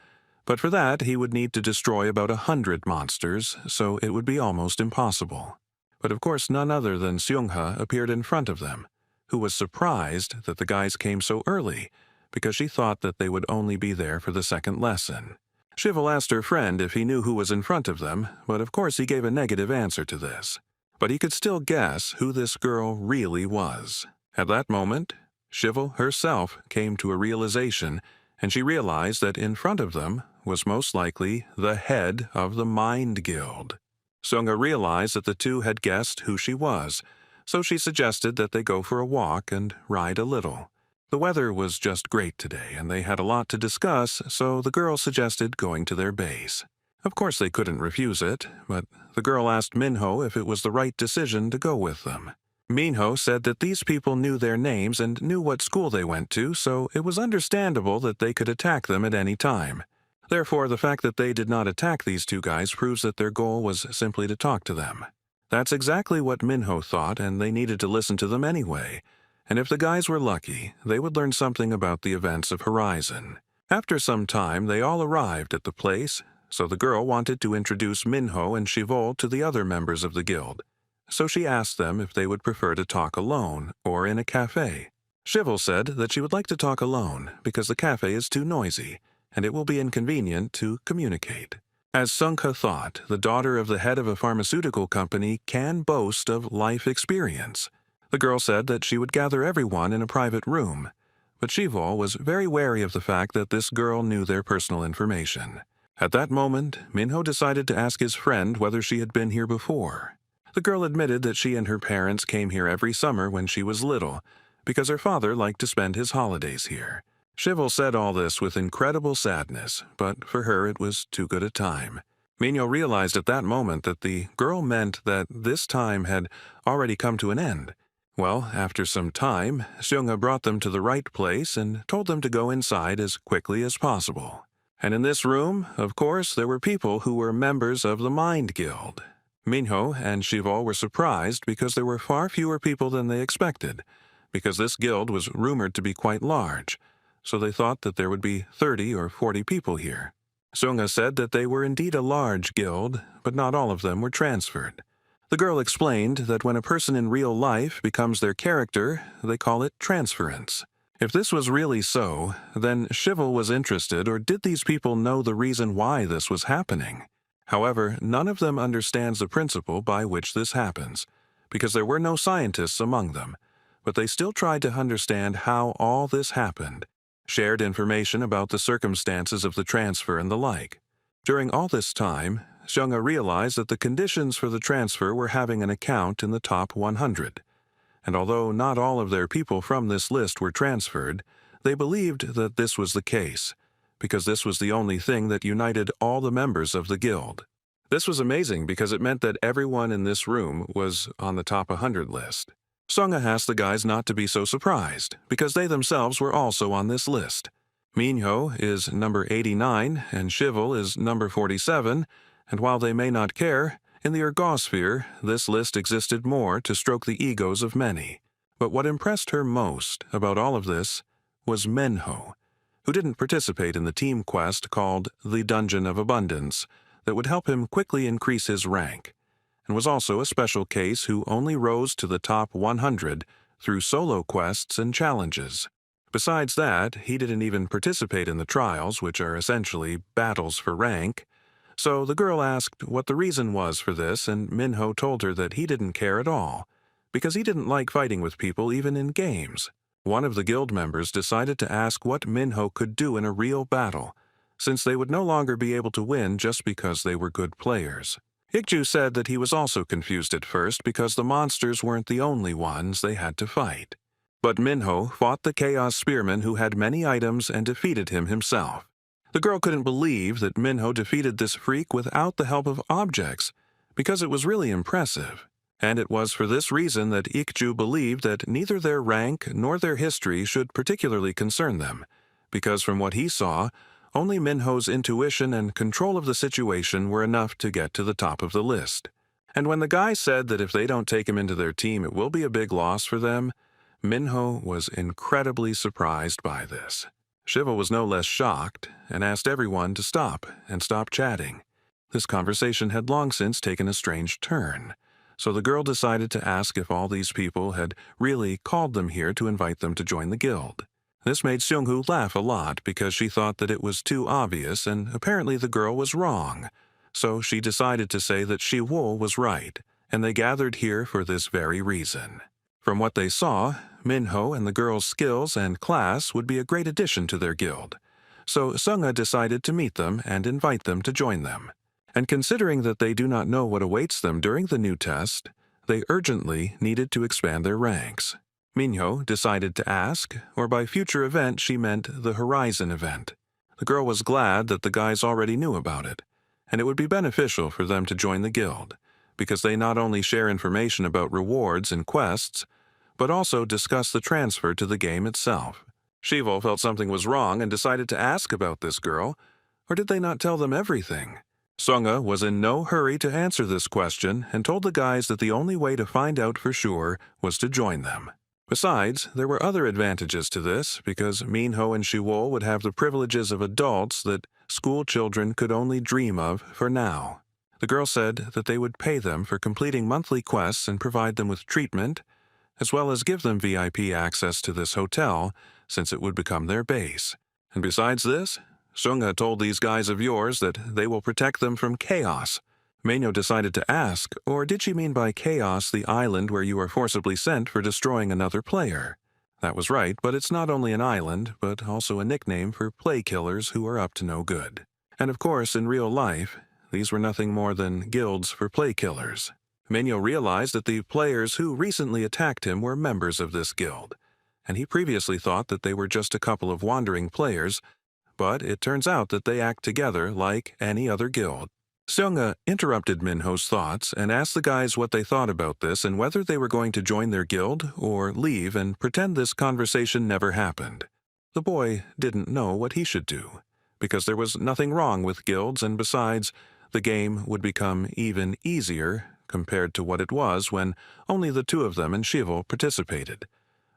but for that he would need to destroy about 100 monsters, so it would be almost impossible. But of course none other than Seung-ha appeared in front of them, who was surprised that the guys came so early, because she thought that they would only be there for the second lesson. Shivel asked her friend if he knew who was in front of them, but of course he gave a negative answer to this. But he could still guess who this girl really was. At that moment, Shivel herself came to a realization, and she realized that in front of them was most likely the head of the Mind Guild. Seung-ha realized that the two had guessed who she was, so she suggested that they go for a walk and ride a little. The weather was just great today, and they had a lot to discuss, so the girl suggested going to their base. Of course they couldn't refuse it, but the girl asked Minho if it was the right decision to go with them. Minho said that these people knew their names and knew what school they went to, so it was understandable that they could attack them at any time. Therefore, the fact that they did not attack these two guys proves that their goal was simply to talk to them. That's exactly what Minho thought, and they needed to listen to them anyway. And if the guys were lucky, they would learn something about the events of Horizon. After some time, they all arrived at the place, so the girl wanted to introduce Minho and Shivol to the other members of the guild. so she asked them if they would prefer to talk alone or in a cafe. Shivel said that she would like to talk alone because the cafe is too noisy, and it will be inconvenient to communicate. As Sungha thought, the daughter of the head of a pharmaceutical company can boast of life experience. The girl said that she would gather everyone in a private room, but Shivel was very wary of the fact that this girl knew their personal information. At that moment, Minho decided to ask his friend whether she had been here before. The girl admitted that she and her parents came here every summer when she was little, because her father liked to spend his holidays here. Shivel said all this with incredible sadness, but for her it was too good a time. Minho realized at that moment that the girl meant that this time had already come to an end. Well, after some time, Seungha brought them to the right place and told them to go inside as quickly as possible. And in this room, of course, there were people who were members of the Mind Guild. Minho and Shivel were surprised because there were far fewer people than they expected, because this guild was rumored to be quite large, so they thought that there would be 30 or 40 people here. Seungha said that they were indeed a large guild, but not all of them were transferred. The girl explained that when a person in real life becomes their character, they call it transference. If this was really so, then Shivel was interested, or did these people know the reason why this was happening? However, none of them understands the principle by which this happens, because there were no scientists among them, but they still tried to understand how all this happened, shared information about the circumstances of the transfer and the like. During all this time, Seungha realized that the conditions for the transfer were having an account in the top 100. And although not all of their people from this list were transferred, they believed that this was the case, because this was the only thing that united all the members of the guild. This was amazing because it meant that everyone in this room was on the top 100 list. Seungha asked the guys not to be so surprised, because they themselves were also on this list. Minho is number 89 and Shivel is number 47, and while they may not care, in the ergosphere, this list existed more to stroke the egos of many. But what impressed her most about all of this was Minho, who didn't participate in the team quest called the Dungeon of Abundance that would help him quickly increase his rank, and was also a special case who only rose to the top 100 through solo quests and challenges. Besides that, he didn't even participate in the trials, which are essentially battles for rank. So the girl asked what the reason was for this, and Minho told her that he didn't care at all, because he didn't like fighting with people even in games. One of the guild members decided to ask what Minho could do in a real battle, since they would no longer be able to win just because they were good players. Ikju said that he was also confused at first because the monsters weren't the only ones they had to fight. But Minho fought the Chaos Spearman who had many items and defeated him himself. The girl couldn't believe that Minho defeated this freak without the help of objects, because it was really impressive. And it was for this reason that Ikju believed that neither their rank nor their history should particularly concern them, because from what he saw, only Minho's intuition and control of the situation were enough to get to the top of the list. And when the guy said that if they don't take him into their team it will be a big loss for them, Minho was incredibly surprised by this. Shiva was no less shocked and asked everyone to stop chatting. This conversation had long since taken a strange turn, so the girl decided to ask if all these people had really called them here to invite them to join the guild. This made Seungho laugh a lot because she thought that it was too obvious and apparently the girl was wrong. So she decided to say that Shiwoo was right, and they gathered here for this very reason. From what they saw, Minho and the girl's skills and class would be a great addition to their guild, so Seungha decided to meet them and invite them to join them. And considering that they do not know what awaits them during the new test, they urgently needed to expand their ranks. Minho decided to ask, or by future event she meant the Horizon event. The girl was glad that the guys already knew about it, and it would be beneficial for them to join the guild, because they not only share information about rewards and quests, but also discuss the transfer to the game itself. Shivel felt something was wrong and decided to ask about this girl, or did they not tell them everything? Seungha was in no hurry to answer this question and told the guys that the only way to find out for sure was to join them. Besides, there were other advantages to this, because Minho and Shiwoo would have the privileges of adults that school children could only dream of for now. The girl said that they would pay them for completing monthly quests and provide them with treatment, as well as give them VIP access to this hotel, since it would become their base. And besides this, Sunga told these guys of yours that they will protect them from chaos. Maenyo decided to ask, or did she mean by chaos the island where you are forcibly sent for destroying another player? That was right, but it's not only an island, but also a nickname for play killers who are up to no good. And of course, in real life, these were nothing more than guilds for play killers. Maenyo realized that the players who recently attacked him were members of this guild, and he previously thought that they were just a couple of wandering players, but it turns out that they act together like any other guild. Seonga interrupted Minho's thoughts and asked the guys what they thought about this and whether they were going to join their guild or leave and pretend this conversation never happened. The boy didn't know what he should do, because there was nothing wrong with guilds, and besides, the game would become even easier compared to what it was when only the two of them and Shivo participated.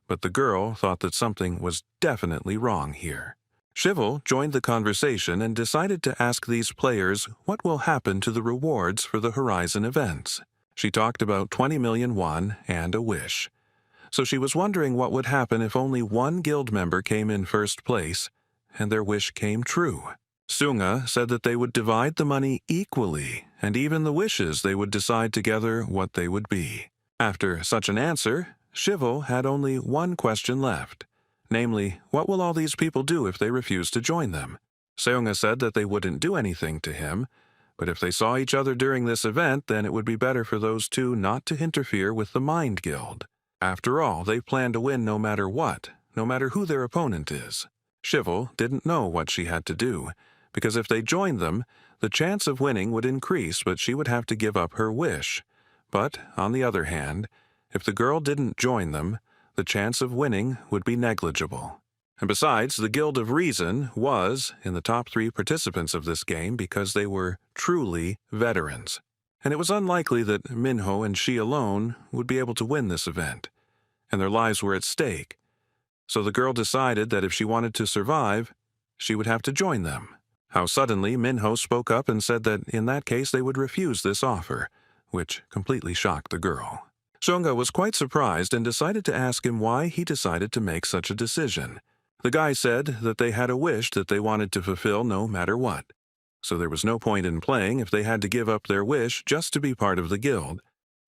But the girl thought that something was definitely wrong here. Shivo joined the conversation and decided to ask these players what will happen to the rewards for the Horizon events. She talked about 20 million won and a wish. So she was wondering what would happen if only one guild member came in first place, and their wish came true. Sunga said that they would divide the money equally, and even the wishes they would decide together what they would be. After such an answer, Shivo had only one question left. Namely, what will all these people do if they refuse to join them? Seonga said that they wouldn't do anything to him, but if they saw each other during this event, then it would be better for those two not to interfere with the Mind Guild. After all, they plan to win no matter what, no matter who their opponent is. Shivo didn't know what she had to do, because if they joined them, the chance of winning would increase, but she would have to give up her wish. But, on the other hand, if the girl didn't join them, the chance of winning would be negligible. And besides, the Guild of Reason was in the top 3 participants of this game because they were truly veterans. And it was unlikely that Minho and she alone would be able to win this event, and their lives were at stake. So the girl decided that if she wanted to survive, she would have to join them. How suddenly Minho spoke up and said that in that case they would refuse this offer, which completely shocked the girl. Sunga was quite surprised and decided to ask him why he decided to make such a decision. The guy said that they had a wish that they wanted to fulfill no matter what. So there was no point in playing if they had to give up their wish just to be part of the guild.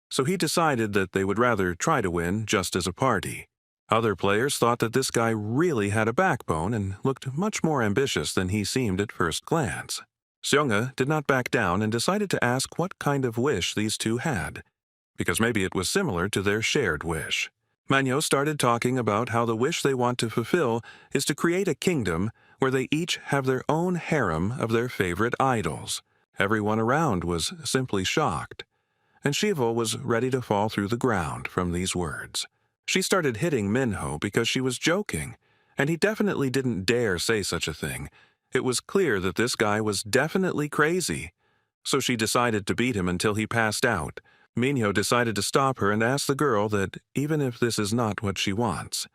So he decided that they would rather try to win just as a party. Other players thought that this guy really had a backbone and looked much more ambitious than he seemed at first glance. Seonga did not back down and decided to ask what kind of wish these two had, because maybe it was similar to their shared wish. Manhwa started talking about how the wish they want to fulfill is to create a kingdom where they each have their own harem of their favorite idols. Everyone around was simply shocked, and Shivo was ready to fall through the ground from these words. She started hitting Minho because she was joking, and he definitely didn't dare say such a thing. It was clear that this guy was definitely crazy, so she decided to beat him until he passed out. Minho decided to stop her and ask the girl that even if this is not what she wants,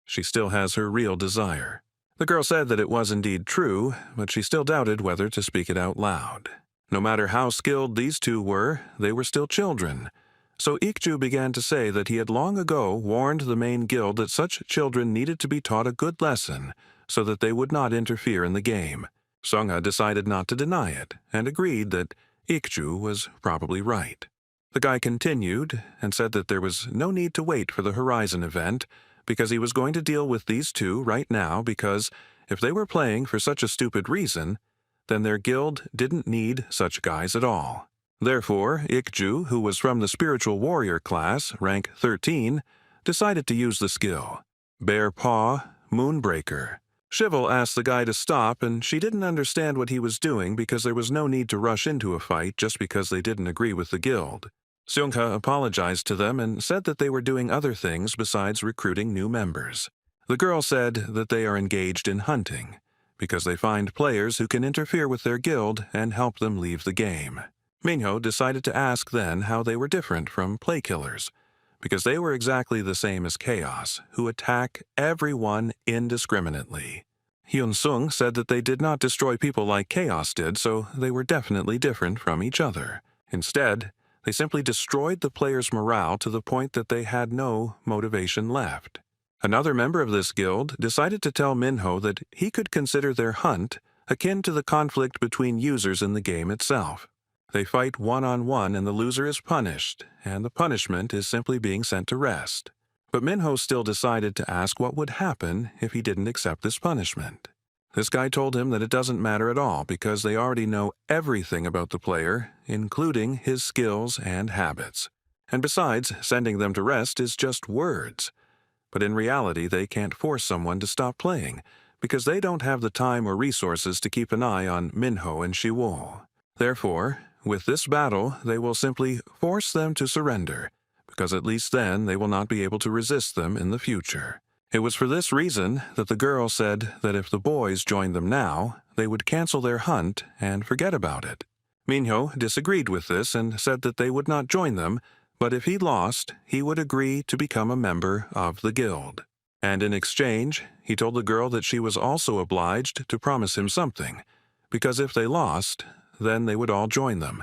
she still has her real desire. The girl said that it was indeed true, but she still doubted whether to speak it out loud. No matter how skilled these two were, they were still children. So Ikju began to say that he had long ago warned the main guild that such children needed to be taught a good lesson so that they would not interfere in the game. Sunga decided not to deny it and agreed that Ikju was probably right. The guy continued and said that there was no need to wait for the Horizon event because he was going to deal with these two right now because if they were playing for such a stupid reason, then their guild didn't need such guys at all. Therefore, Ikju, who was from the Spiritual Warrior class, rank 13, decided to use the skill. Bare Paw, Moonbreaker. Shivo asked the guy to stop, and she didn't understand what he was doing because there was no need to rush into a fight just because they didn't agree with the guild. Seonga apologized to them and said that they were doing other things besides recruiting new members. The girl said that they are engaged in hunting because they find players who can interfere with their guild and help them leave the game. Minho decided to ask then how they were different from play killers, because they were exactly the same as Chaos, who attack everyone indiscriminately. Hyun-sung said that they did not destroy people like Chaos did, so they were definitely different from each other. Instead, they simply destroyed the players' morale to the point that they had no motivation left. Another member of this guild decided to tell Minho that he could consider their hunt akin to the conflict between users in the game itself. They fight one-on-one and the loser is punished, and the punishment is simply being sent to rest. But Minho still decided to ask what would happen if he didn't accept this punishment. This guy told him that it doesn't matter at all because they already know everything about the player, including his skills and habits. And besides, sending them to rest is just words. But in reality, they can't force someone to stop playing because they don't have the time or resources to keep an eye on Minho and Shiwol. Therefore, with this battle, they will simply force them to surrender, because at least then they will not be able to resist them in the future. It was for this reason that the girl said that if the boys joined them now, they would cancel their hunt and forget about it. Minho disagreed with this and said that they would not join them, but if he lost, he would agree to become a member of the guild. And in exchange, he told the girl that she was also obliged to promise him something, because if they lost, then they would all join them,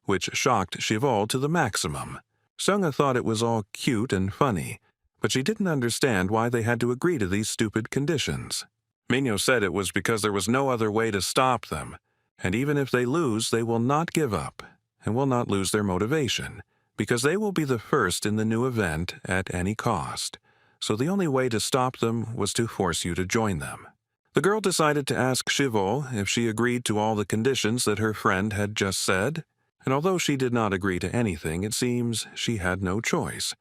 which shocked Shiwol to the maximum. Seung-ha thought it was all cute and funny, but she didn't understand why they had to agree to these stupid conditions. Minho said it was because there was no other way to stop them, and even if they lose, they will not give up, and will not lose their motivation, because they will be the first in the new event at any cost. So the only way to stop them was to force you to join them. The girl decided to ask Shiwol if she agreed to all the conditions that her friend had just said, and although she did not agree to anything, it seems she had no choice,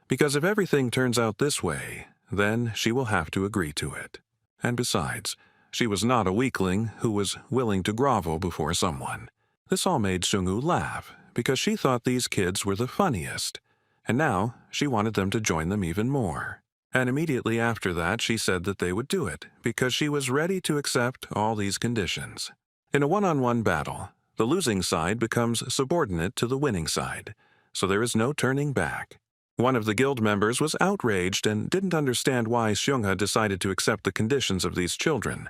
because if everything turns out this way, then she will have to agree to it. And besides, she was not a weakling who was willing to grovel before someone. This all made Seung-woo laugh, because she thought these kids were the funniest, and now she wanted them to join them even more. And immediately after that, she said that they would do it, because she was ready to accept all these conditions. In a one-on-one battle, the losing side becomes subordinate to the winning side, so there is no turning back. One of the guild members was outraged and didn't understand why Seung-ha decided to accept the conditions of these children,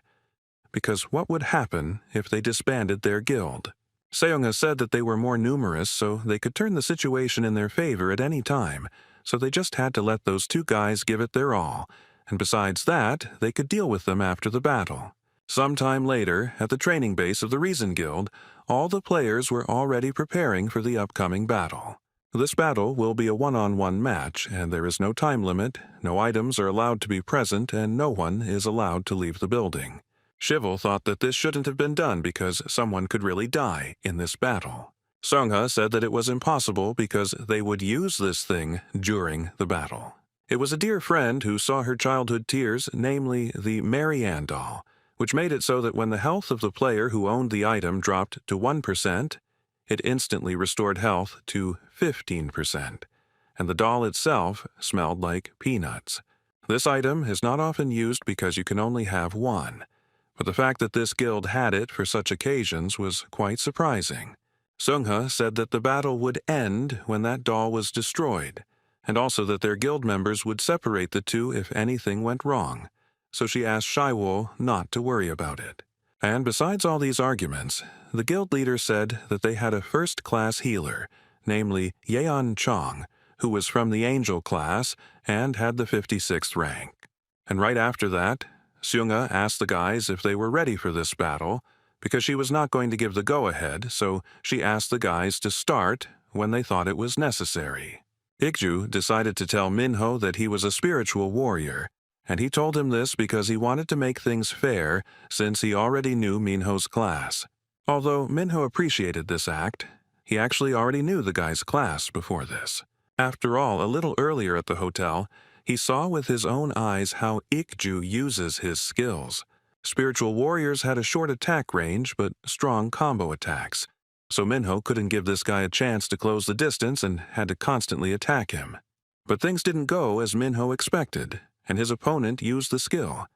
because what would happen if they disbanded their guild? Seung-ha said that they were more numerous, so they could turn the situation in their favor at any time, so they just had to let those two guys give it their all, and besides that, they could deal with them after the battle. Sometime later, at the training base of the Reason Guild, all the players were already preparing for the upcoming battle. This battle will be a one-on-one match, and there is no time limit, no items are allowed to be present, and no one is allowed to leave the building. Shiwol thought that this shouldn't have been done because someone could really die in this battle. Seung-ha said that it was impossible because they would use this thing during the battle. It was a dear friend who saw her childhood tears, namely the Marianne doll, which made it so that when the health of the player who owned the item dropped to 1%, it instantly restored health to 15%, and the doll itself smelled like peanuts. This item is not often used because you can only have one, but the fact that this guild had it for such occasions was quite surprising. Seung-ha said that the battle would end when that doll was destroyed, and also that their guild members would separate the two if anything went wrong, so she asked Shiwol not to worry about it. And besides all these arguments, the guild leader said that they had a first-class healer, namely Yeon Chong, who was from the Angel class and had the 56th rank. And right after that, Seung-ha asked the guys if they were ready for this battle, because she was not going to give the go-ahead, so she asked the guys to start when they thought it was necessary. Ikju decided to tell Minho that he was a spiritual warrior, and he told him this because he wanted to make things fair since he already knew Minho's class. Although Minho appreciated this act, he actually already knew the guy's class before this. After all, a little earlier at the hotel, he saw with his own eyes how Ikju uses his skills. Spiritual warriors had a short attack range but strong combo attacks, so Minho couldn't give this guy a chance to close the distance and had to constantly attack him. But things didn't go as Minho expected, and his opponent used the skill.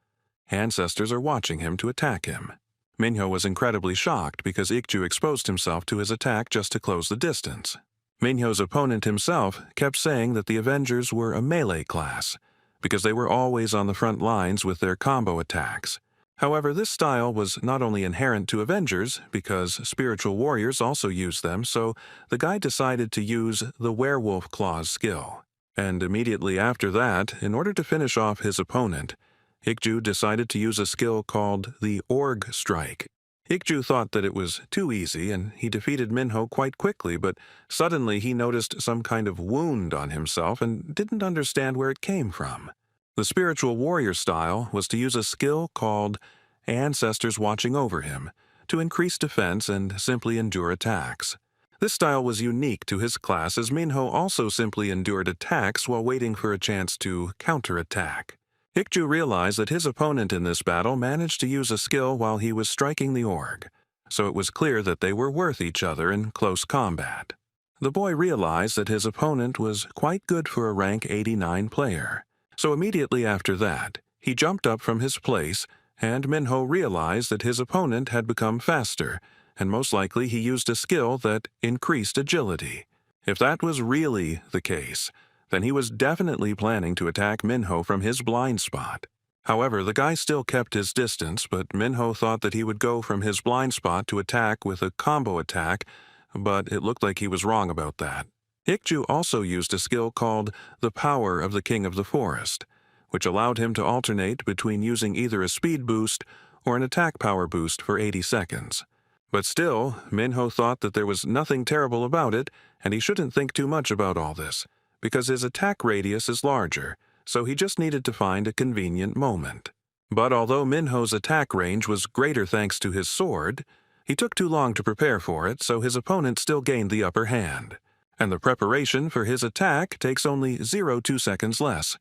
Ancestors are watching him to attack him. Minho was incredibly shocked because Ikju exposed himself to his attack just to close the distance. Minho's opponent himself kept saying that the Avengers were a melee class, because they were always on the front lines with their combo attacks, However, this style was not only inherent to Avengers, because spiritual warriors also use them, so the guy decided to use the Werewolf Claws skill. And immediately after that, in order to finish off his opponent, Ikju decided to use a skill called the Org Strike. Ikju thought that it was too easy, and he defeated Minho quite quickly, but suddenly he noticed some kind of wound on himself and didn't understand where it came from. The spiritual warrior style was to use a skill called Ancestors Watching Over Him to increase defense and simply endure attacks. This style was unique to his class, as Minho also simply endured attacks while waiting for a chance to counterattack. Ikju realized that his opponent in this battle managed to use a skill while he was striking the org, so it was clear that they were worth each other in close combat. The boy realized that his opponent was quite good for a rank 89 player, so immediately after that, he jumped up from his place, and Minho realized that his opponent had become faster, and most likely he used a skill that increased agility. If that was really the case, then he was definitely planning to attack Minho from his blind spot. However, the guy still kept his distance, but Minho thought that he would go from his blind spot to attack with a combo attack, but it looked like he was wrong about that. Ikju also used a skill called the Power of the King of the Forest, which allowed him to alternate between using either a speed boost or an attack power boost for 80 seconds. But still, Minho thought that there was nothing terrible about it, and he shouldn't think too much about all this, because his attack radius is larger, so he just needed to find a convenient moment. But although Minho's attack range was greater thanks to his sword, he took too long to prepare for it, so his opponent still gained the upper hand. And the preparation for his attack takes only 0.2 seconds less,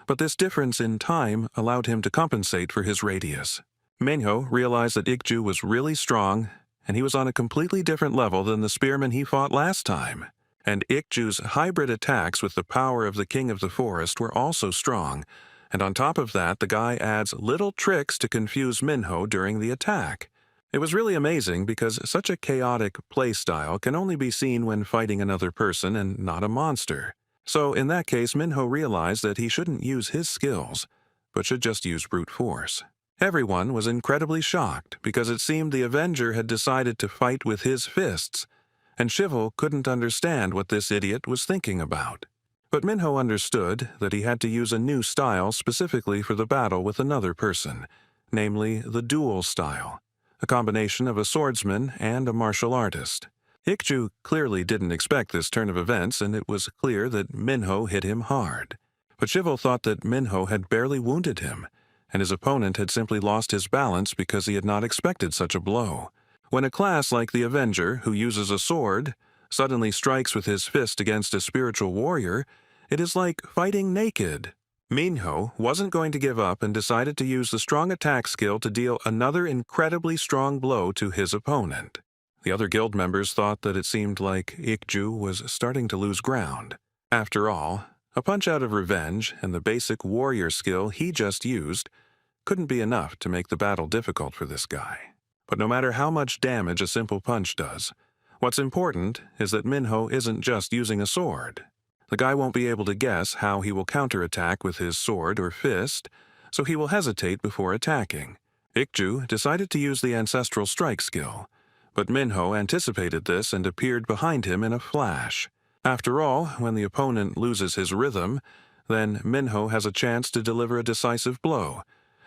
but this difference in time allowed him to compensate for his radius. Minho realized that Ikju was really strong, and he was on a completely different level than the spearman he fought last time. And Ikju's hybrid attacks with the power of the King of the Forest were also strong, and on top of that, the guy adds little tricks to confuse Minho during the attack. It was really amazing because such a chaotic playstyle can only be seen when fighting another person and not a monster. So in that case, Minho realized that he shouldn't use his skills, but should just use brute force. Everyone was incredibly shocked because it seemed the Avenger had decided to fight with his fists, and Shivel couldn't understand what this idiot was thinking about. But Minho understood that he had to use a new style specifically for the battle with another person, namely the duel style, a combination of a swordsman and a martial artist. Ikju clearly didn't expect this turn of events, and it was clear that Minho hit him hard. But Shivel thought that Minho had barely wounded him, and his opponent had simply lost his balance because he had not expected such a blow. When a class like the Avenger, who uses a sword, suddenly strikes with his fist against a spiritual warrior, it is like fighting naked. Minho wasn't going to give up and decided to use the strong attack skill to deal another incredibly strong blow to his opponent. The other guild members thought that it seemed like Ikju was starting to lose ground. After all, a punch out of revenge and the basic warrior skill he just used couldn't be enough to make the battle difficult for this guy. But no matter how much damage a simple punch does, what's important is that Minho isn't just using a sword. The guy won't be able to guess how he will counterattack with his sword or fist, so he will hesitate before attacking. Ikju decided to use the Ancestral Strike skill, but Minho anticipated this and appeared behind him in a flash. After all, when the opponent loses his rhythm, then Minho has a chance to deliver a decisive blow.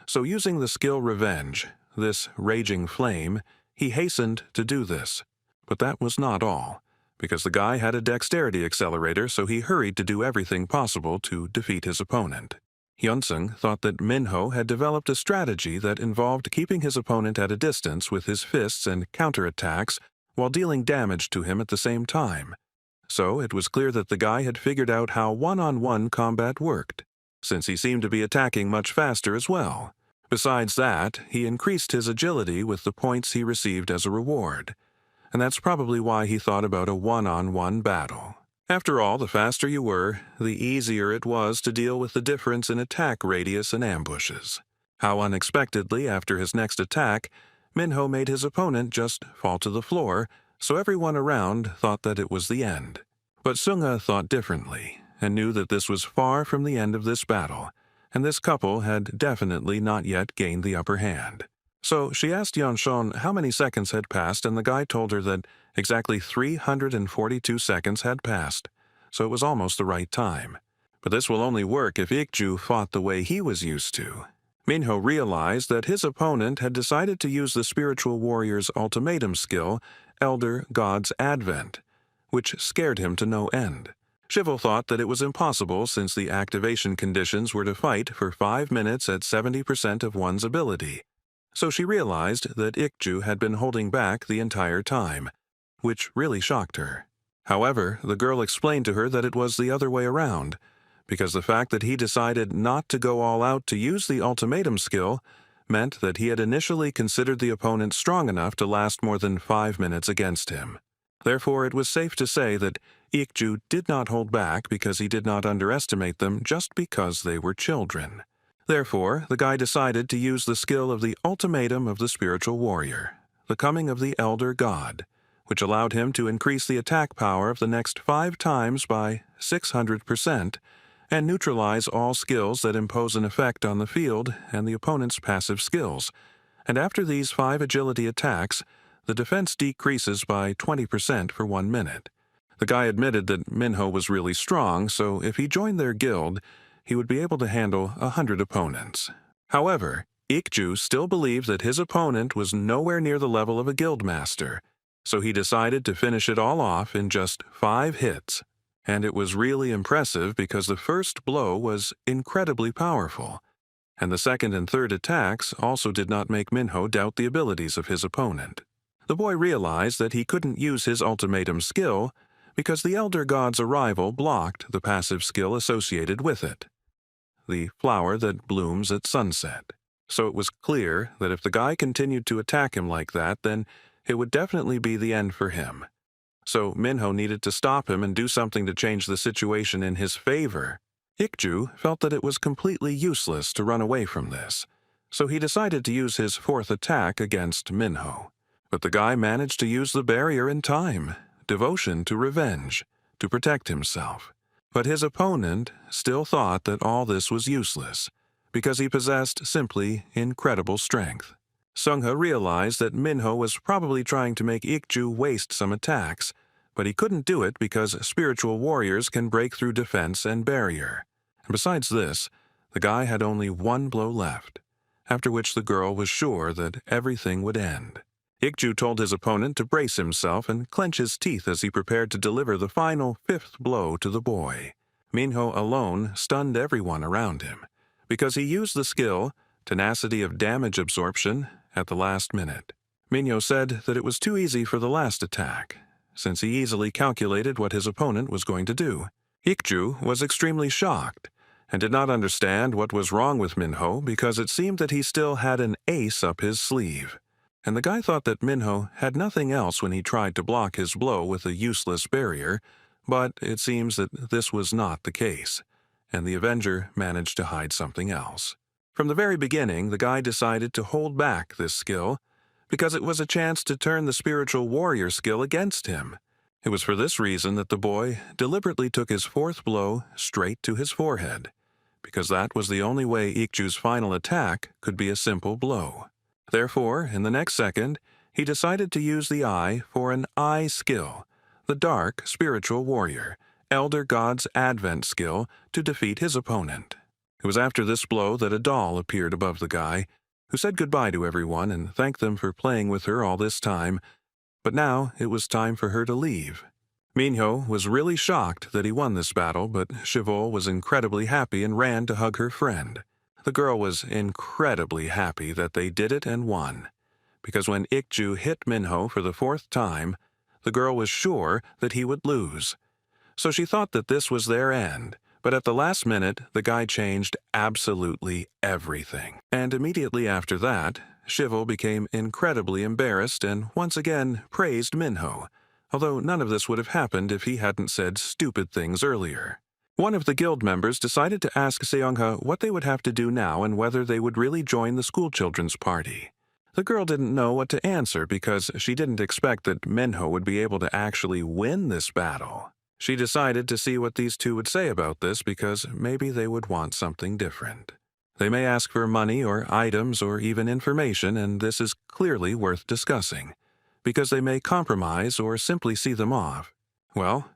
So using the skill Revenge, this raging flame, he hastened to do this. But that was not all, because the guy had a dexterity accelerator, so he hurried to do everything possible to defeat his opponent. Hyunsung thought that Minho had developed a strategy that involved keeping his opponent at a distance with his fists and counterattacks while dealing damage to him at the same time. So it was clear that the guy had figured out how one-on-one combat worked, since he seemed to be attacking much faster as well. Besides that, he increased his agility with the points he received as a reward, and that's probably why he thought about a one-on-one battle. After all, the faster you were, the easier it was to deal with the difference in attack radius and ambushes. How unexpectedly, after his next attack, Minho made his opponent just fall to the floor, so everyone around thought that it was the end. But Sunga thought differently, and knew that this was far from the end of this battle, and this couple had definitely not yet gained the upper hand. So she asked Yeonshon how many seconds had passed, and the guy told her that exactly 342 seconds had passed, so it was almost the right time. But this will only work if Ikju fought the way he was used to. Minho realized that his opponent had decided to use the spiritual warrior's ultimatum skill, Elder God's Advent, which scared him to no end. Shivel thought that it was impossible since the activation conditions were to fight for 5 minutes at 70% of one's ability. So she realized that Ikju had been holding back the entire time, which really shocked her. However, the girl explained to her that it was the other way around, because the fact that he decided not to go all out to use the ultimatum skill meant that he had initially considered the opponent strong enough to last more than 5 minutes against him. Therefore, it was safe to say that Ikju did not hold back because he did not underestimate them just because they were children. Therefore, the guy decided to use the skill of the ultimatum of the spiritual warrior, the coming of the elder god, which allowed him to increase the attack power of the next 5 times by 600% and neutralize all skills that impose an effect on the field and the opponent's passive skills. And after these 5 agility attacks, the defense decreases by 20% for 1 minute. The guy admitted that Minho was really strong, so if he joined their guild, he would be able to handle 100 opponents. However, Ikju still believed that his opponent was nowhere near the level of a guild master, so he decided to finish it all off in just 5 hits. And it was really impressive because the first blow was incredibly powerful, and the second and third attacks also did not make Minho doubt the abilities of his opponent. The boy realized that he couldn't use his ultimatum skill because the Elder God's arrival blocked the passive skill associated with it, the flower that blooms at sunset. So it was clear that if the guy continued to attack him like that, then it would definitely be the end for him. So Minho needed to stop him and do something to change the situation in his favor. Ikju felt that it was completely useless to run away from this, so he decided to use his 4th attack against Minho. But the guy managed to use the barrier in time, devotion to revenge, to protect himself. But his opponent still thought that all this was useless, because he possessed simply incredible strength. Sungha realized that Minho was probably trying to make Ikju waste some attacks, but he couldn't do it because spiritual warriors can break through defense and barrier. And besides this, the guy had only 1 blow left, after which the girl was sure that everything would end. Ikju told his opponent to brace himself and clench his teeth as he prepared to deliver the final 5th blow to the boy. Minho alone stunned everyone around him, because he used the skill, tenacity of damage absorption, at the last minute. Minho said that it was too easy for the last attack, since he easily calculated what his opponent was going to do. Ikju was extremely shocked, and did not understand what was wrong with Minho because it seemed that he still had an ace up his sleeve. And the guy thought that Minho had nothing else when he tried to block his blow with a useless barrier, but it seems that this was not the case, and the Avenger managed to hide something else. From the very beginning, the guy decided to hold back this skill, because it was a chance to turn the spiritual warrior skill against him. It was for this reason that the boy deliberately took his 4th blow straight to his forehead, because that was the only way Ikju's final attack could be a simple blow. Therefore, in the next second, he decided to use the eye for an eye skill, the dark spiritual warrior, Elder God's Advent skill, to defeat his opponent. It was after this blow that a doll appeared above the guy, who said goodbye to everyone and thanked them for playing with her all this time, but now it was time for her to leave. Minho was really shocked that he won this battle, but Shivel was incredibly happy and ran to hug her friend. The girl was incredibly happy that they did it and won, because when Ikju hit Minho for the 4th time, the girl was sure that he would lose. So she thought that this was their end, but at the last minute, the guy changed absolutely everything. And immediately after that, Shivel became incredibly embarrassed and once again praised Minho, although none of this would have happened if he hadn't said stupid things earlier. One of the guild members decided to ask Seongha what they would have to do now and whether they would really join the schoolchildren's party. The girl didn't know what to answer because she didn't expect that Minho would be able to actually win this battle. She decided to see what these two would say about this because maybe they would want something different. They may ask for money or items or even information, and this is clearly worth discussing, because they may compromise or simply see them off. Well,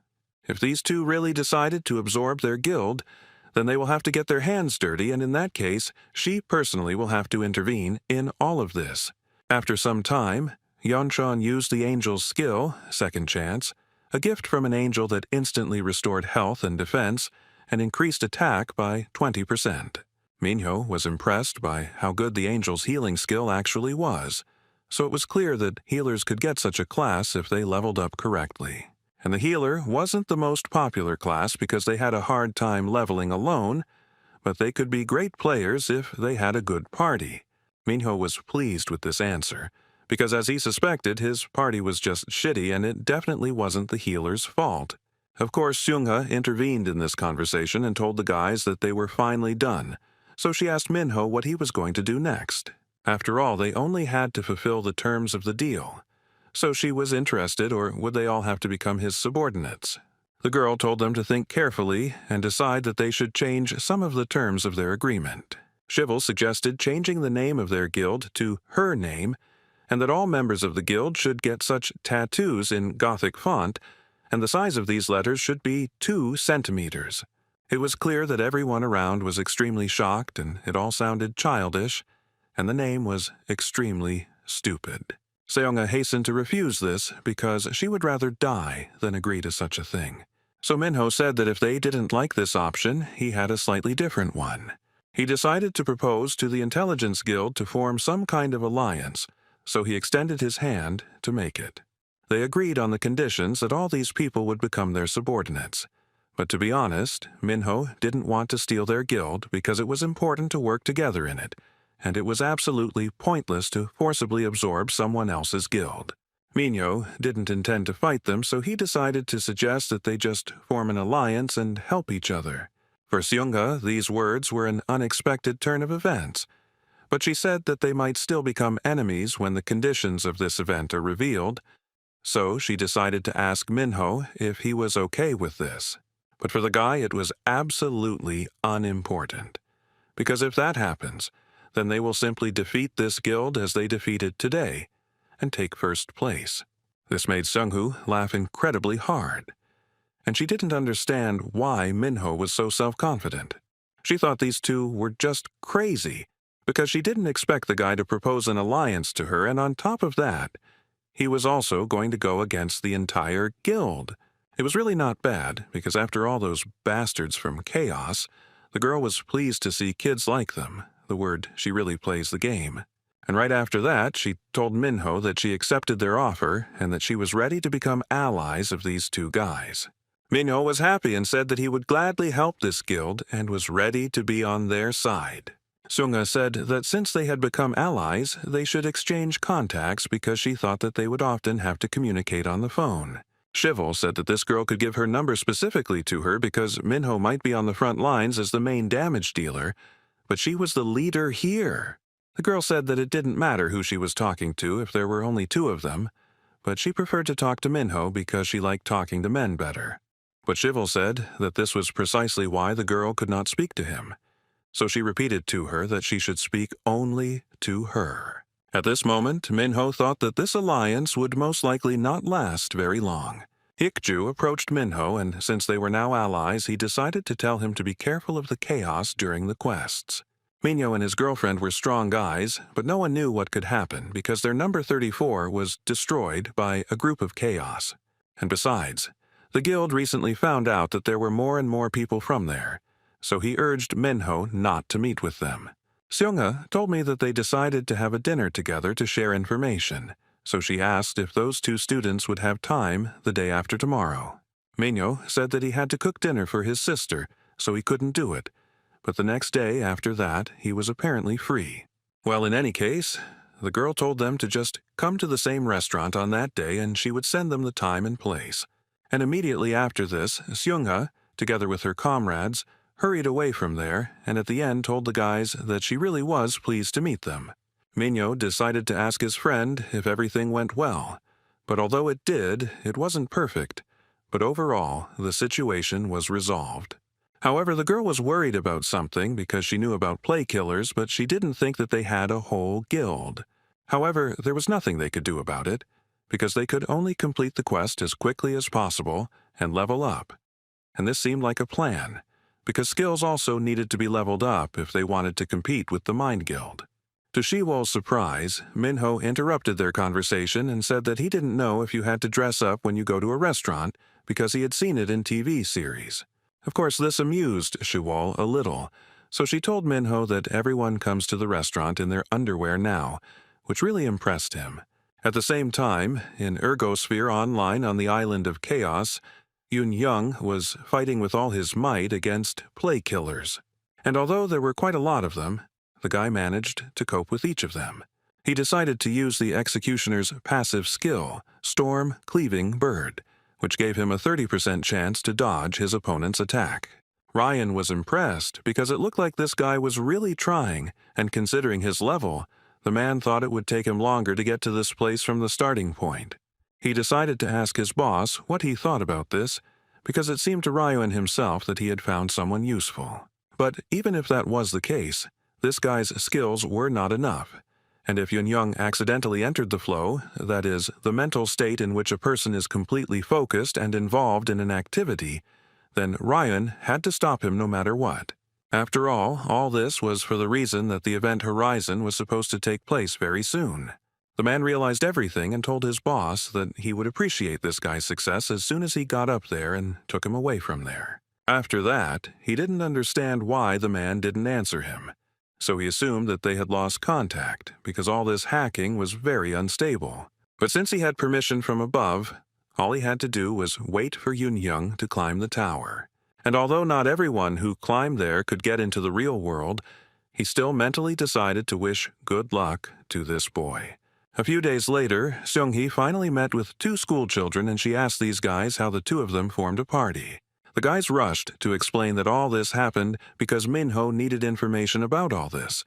if these two really decided to absorb their guild, then they will have to get their hands dirty, and in that case, she personally will have to intervene in all of this. After some time, Yeoncheon used the angel's skill, Second Chance, a gift from an angel that instantly restored health and defense and increased attack by 20%. Minho was impressed by how good the angel's healing skill actually was, so it was clear that healers could get such a class if they leveled up correctly. And the healer wasn't the most popular class because they had a hard time leveling alone, but they could be great players if they had a good party. Minho was pleased with this answer, because as he suspected, his party was just shitty and it definitely wasn't the healer's fault. Of course, Seungha intervened in this conversation and told the guys that they were finally done, so she asked Minho what he was going to do next. After all, they only had to fulfill the terms of the deal. So she was interested, or would they all have to become his subordinates? The girl told them to think carefully and decide that they should change some of the terms of their agreement. Shivel suggested changing the name of their guild to her name, and that all members of the guild should get such tattoos in Gothic font, and the size of these letters should be 2 centimeters. It was clear that everyone around was extremely shocked, and it all sounded childish, and the name was extremely stupid. Seungha hastened to refuse this because she would rather die than agree to such a thing. So Minho said that if they didn't like this option, he had a slightly different one. He decided to propose to the Intelligence Guild to form some kind of alliance, so he extended his hand to make it. They agreed on the conditions that all these people would become their subordinates. But to be honest, Minho didn't want to steal their guild because it was important to work together in it, and it was absolutely pointless to forcibly absorb someone else's guild. Minho didn't intend to fight them, so he decided to suggest that they just form an alliance and help each other. For Seungha, these words were an unexpected turn of events, but she said that they might still become enemies when the conditions of this event are revealed, so she decided to ask Minho if he was okay with this. But for the guy, it was absolutely unimportant, because if that happens, then they will simply defeat this guild as they defeated today, and take first place. This made Seungho laugh incredibly hard, and she didn't understand why Minho was so self-confident. She thought these two were just crazy, because she didn't expect the guy to propose an alliance to her, and on top of that, he was also going to go against the entire guild. It was really not bad, because after all those bastards from Chaos, the girl was pleased to see kids like them, the word she really plays the game. And right after that, she told Minho that she accepted their offer and that she was ready to become allies of these two guys. Minho was happy and said that he would gladly help this guild and was ready to be on their side. Seungha said that since they had become allies, they should exchange contacts because she thought that they would often have to communicate on the phone. Shivel said that this girl could give her number specifically to her because Minho might be on the front lines as the main damage dealer, but she was the leader here. The girl said that it didn't matter who she was talking to if there were only 2 of them, but she preferred to talk to Minho because she liked talking to men better. But Shivel said that this was precisely why the girl could not speak to him, so she repeated to her that she should speak only to her. At this moment, Minho thought that this alliance would most likely not last very long. Ikju approached Minho, and since they were now allies, he decided to tell him to be careful of the chaos during the quests. Minho and his girlfriend were strong guys, but no one knew what could happen because their number 34 was destroyed by a group of chaos. And besides, the guild recently found out that there were more and more people from there, so he urged Minho not to meet with them. Seungha told me that they decided to have a dinner together to share information, so she asked if those 2 students would have time the day after tomorrow. Minho said that he had to cook dinner for his sister, so he couldn't do it, but the next day after that he was apparently free. Well, in any case, the girl told them to just come to the same restaurant on that day and she would send them the time and place. And immediately after this, Seungha, together with her comrades, hurried away from there, and at the end told the guys that she really was pleased to meet them. Minho decided to ask his friend if everything went well, but although it did, it wasn't perfect, but overall, the situation was resolved. However, the girl was worried about something because she knew about play killers, but she didn't think that they had a whole guild. However, there was nothing they could do about it, because they could only complete the quest as quickly as possible and level up. And this seemed like a plan, because skills also needed to be leveled up if they wanted to compete with the Mind Guild. To Shiwol's surprise, Minho interrupted their conversation and said that he didn't know if you had to dress up when you go to a restaurant because he had seen it in TV series. Of course, this amused Shiwol a little, so she told Minho that everyone comes to the restaurant in their underwear now, which really impressed him. At the same time, in Ergosphere Online on the island of Chaos, Yun Young was fighting with all his might against play killers. And although there were quite a lot of them, the guy managed to cope with each of them. He decided to use the executioner's passive skill, Storm Cleaving Bird, which gave him a 30% chance to dodge his opponent's attack. Ryan was impressed because it looked like this guy was really trying, and considering his level, the man thought it would take him longer to get to this place from the starting point. He decided to ask his boss what he thought about this, because it seemed to Ryan himself that he had found someone useful. But even if that was the case, this guy's skills were not enough. And if Yun Young accidentally entered the flow, that is, the mental state in which a person is completely focused and involved in an activity, then Ryan had to stop him no matter what. After all this was for the reason that the event Horizon was supposed to take place very soon. The man realized everything and told his boss that he would appreciate this guy's success as soon as he got up there and took him away from there. After that, he didn't understand why the man didn't answer him. So he assumed that they had lost contact, because all this hacking was very unstable. But since he had permission from above, all he had to do was wait for Yun Young to climb the tower. And although not everyone who climbed there could get into the real world, he still mentally decided to wish good luck to this boy. A few days later, Seung-hee finally met with two schoolchildren, and she asked these guys how the two of them formed a party. The guys rushed to explain that all this happened because Minho needed information about all this,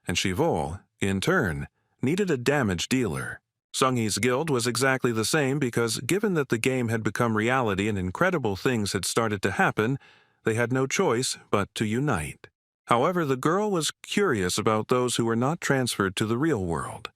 and Shivol, in turn, needed a damage dealer. Seung-hee's guild was exactly the same because given that the game had become reality and incredible things had started to happen, they had no choice but to unite. However, the girl was curious about those who were not transferred to the real world,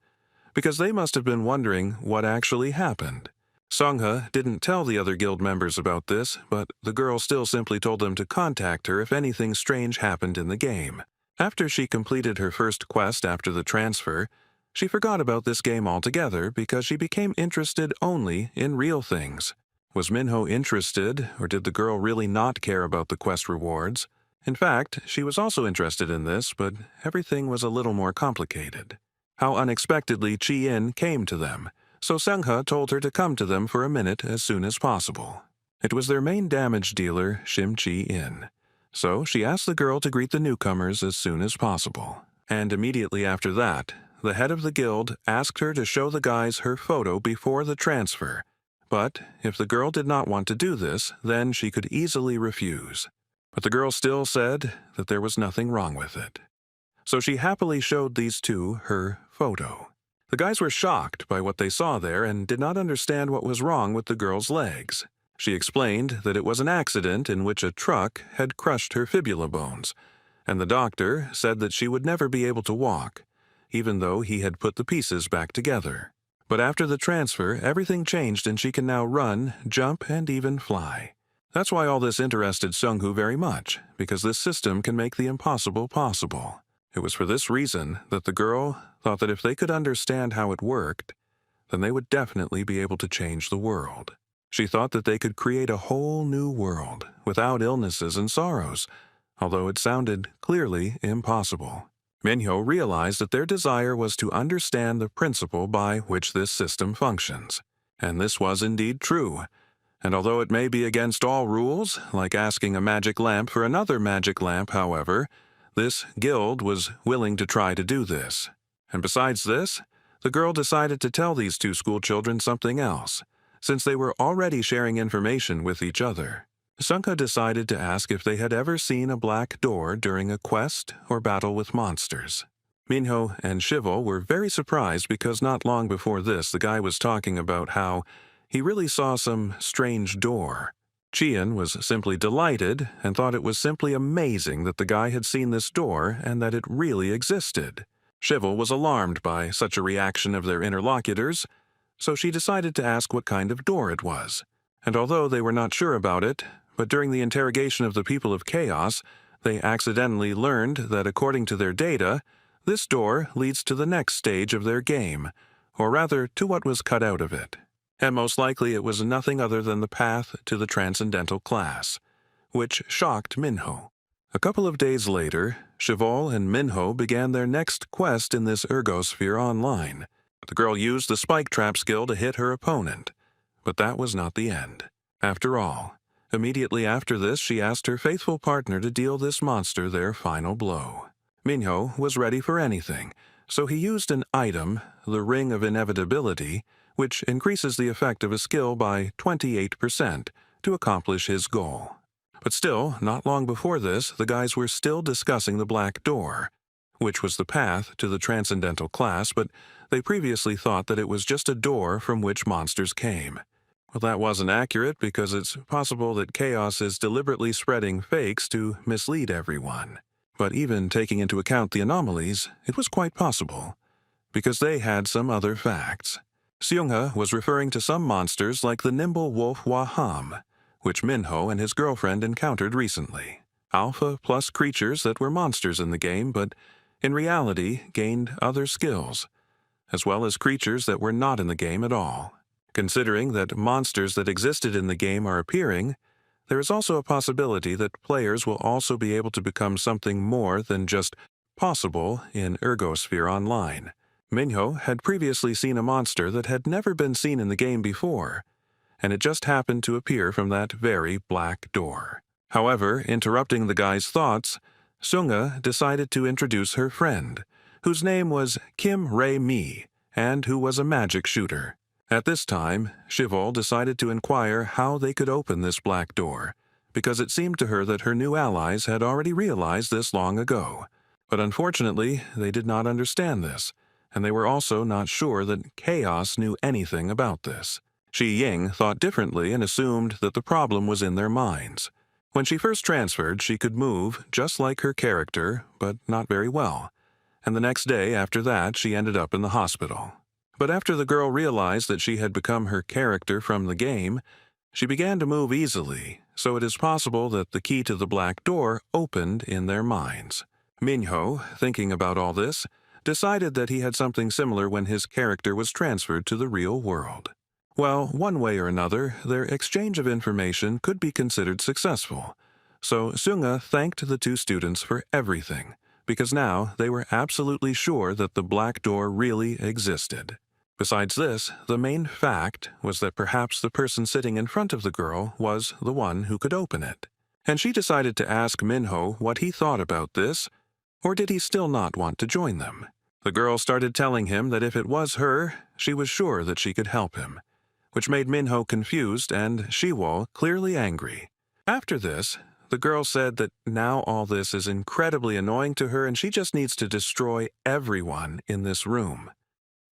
because they must have been wondering what actually happened. Sung-ha didn't tell the other guild members about this, but the girl still simply told them to contact her if anything strange happened in the game. After she completed her first quest after the transfer, she forgot about this game altogether because she became interested only in real things. Was Minho interested, or did the girl really not care about the quest rewards? In fact, she was also interested in this, but everything was a little more complicated. How unexpectedly Chi-in came to them, so Sung-ha told her to come to them for a minute as soon as possible. It was their main damage dealer, Shim Chi-in. So she asked the girl to greet the newcomers as soon as possible. And immediately after that, the head of the guild asked her to show the guys her photo before the transfer. But if the girl did not want to do this, then she could easily refuse. But the girl still said that there was nothing wrong with it. So she happily showed these two her photo. The guys were shocked by what they saw there and did not understand what was wrong with the girl's legs. She explained that it was an accident in which a truck had crushed her fibula bones, and the doctor said that she would never be able to walk, even though he had put the pieces back together. But after the transfer, everything changed and she can now run, jump, and even fly. That's why all this interested Sung-hoo very much, because this system can make the impossible possible. It was for this reason that the girl thought that if they could understand how it worked, then they would definitely be able to change the world. She thought that they could create a whole new world without illnesses and sorrows, although it sounded clearly impossible. Minho realized that their desire was to understand the principle by which this system functions. And this was indeed true. And although it may be against all rules, like asking a magic lamp for another magic lamp, however, this guild was willing to try to do this. And besides this, the girl decided to tell these two schoolchildren something else, since they were already sharing information with each other. Sung-ha decided to ask if they had ever seen a black door during a quest or battle with monsters. Minho and Shivol were very surprised because not long before this the guy was talking about how he really saw some strange door. Chian was simply delighted and thought it was simply amazing that the guy had seen this door and that it really existed. Shivel was alarmed by such a reaction of their interlocutors, so she decided to ask what kind of door it was. And although they were not sure about it, but during the interrogation of the people of Chaos, they accidentally learned that according to their data, this door leads to the next stage of their game, or rather to what was cut out of it. And most likely it was nothing other than the path to the Transcendental class, which shocked Minho. A couple of days later, Shivel and Minho began their next quest in this ergosphere online. The girl used the spike trap skill to hit her opponent, but that was not the end. After all, immediately after this she asked her faithful partner to deal this monster their final blow. Minho was ready for anything, so he used an item, the Ring of Inevitability, which increases the effect of a skill by 28% to accomplish his goal. But still, not long before this, the guys were still discussing the Black Door, which was the path to the Transcendental class, but they previously thought that it was just a door from which monsters came. Well, that wasn't accurate because it's possible that Chaos is deliberately spreading fakes to mislead everyone. But even taking into account the anomalies, it was quite possible, because they had some other facts. Seungha was referring to some monsters like the nimble wolf Waham, which Minho and his girlfriend encountered recently. Alpha plus creatures that were monsters in the game, but in reality gained other skills, as well as creatures that were not in the game at all. Considering that monsters that existed in the game are appearing, there is also a possibility that players will also be able to become something more than just possible in Ergosphere Online. Minho had previously seen a monster that had never been seen in the game before, and it just happened to appear from that very black door. However, interrupting the guy's thoughts, Seungha decided to introduce her friend, whose name was Kim Rae-mi, and who was a magic shooter. At this time, Shivel decided to inquire how they could open this black door, because it seemed to her that her new allies had already realized this long ago. But unfortunately, they did not understand this, and they were also not sure that Chaos knew anything about this. Shi Ying thought differently and assumed that the problem was in their minds. When she first transferred, she could move just like her character, but not very well. And the next day after that, she ended up in the hospital. But after the girl realized that she had become her character from the game, she began to move easily, so it is possible that the key to the black door opened in their minds. Minho, thinking about all this, decided that he had something similar when his character was transferred to the real world. Well, one way or another, their exchange of information could be considered successful, so Seungha thanked the two students for everything, because now they were absolutely sure that the black door really existed. Besides this, the main fact was that perhaps the person sitting in front of the girl was the one who could open it. And she decided to ask Minho what he thought about this, or did he still not want to join them? The girl started telling him that if it was her, she was sure that she could help him, which made Minho confused and Shiwo clearly angry. After this, the girl said that now all this is incredibly annoying to her and she just needs to destroy everyone in this room,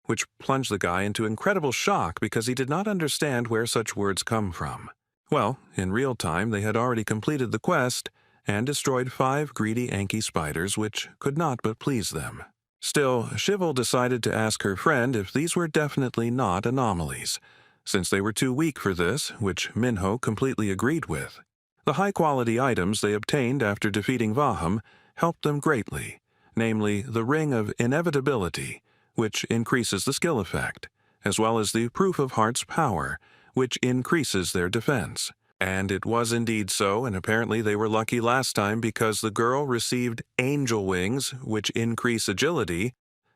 which plunged the guy into incredible shock because he did not understand where such words come from. Well, in real time they had already completed the quest and destroyed 5 greedy Anki spiders which could not but please them. Still, Shivel decided to ask her friend if these were definitely not anomalies, since they were too weak for this, which Minho completely agreed with. The high-quality items they obtained after defeating Vaham helped them greatly, namely the Ring of Inevitability, which increases the skill effect, as well as the Proof of Heart's power, which increases their defense. And it was indeed so, and apparently they were lucky last time because the girl received Angel Wings, which increase agility,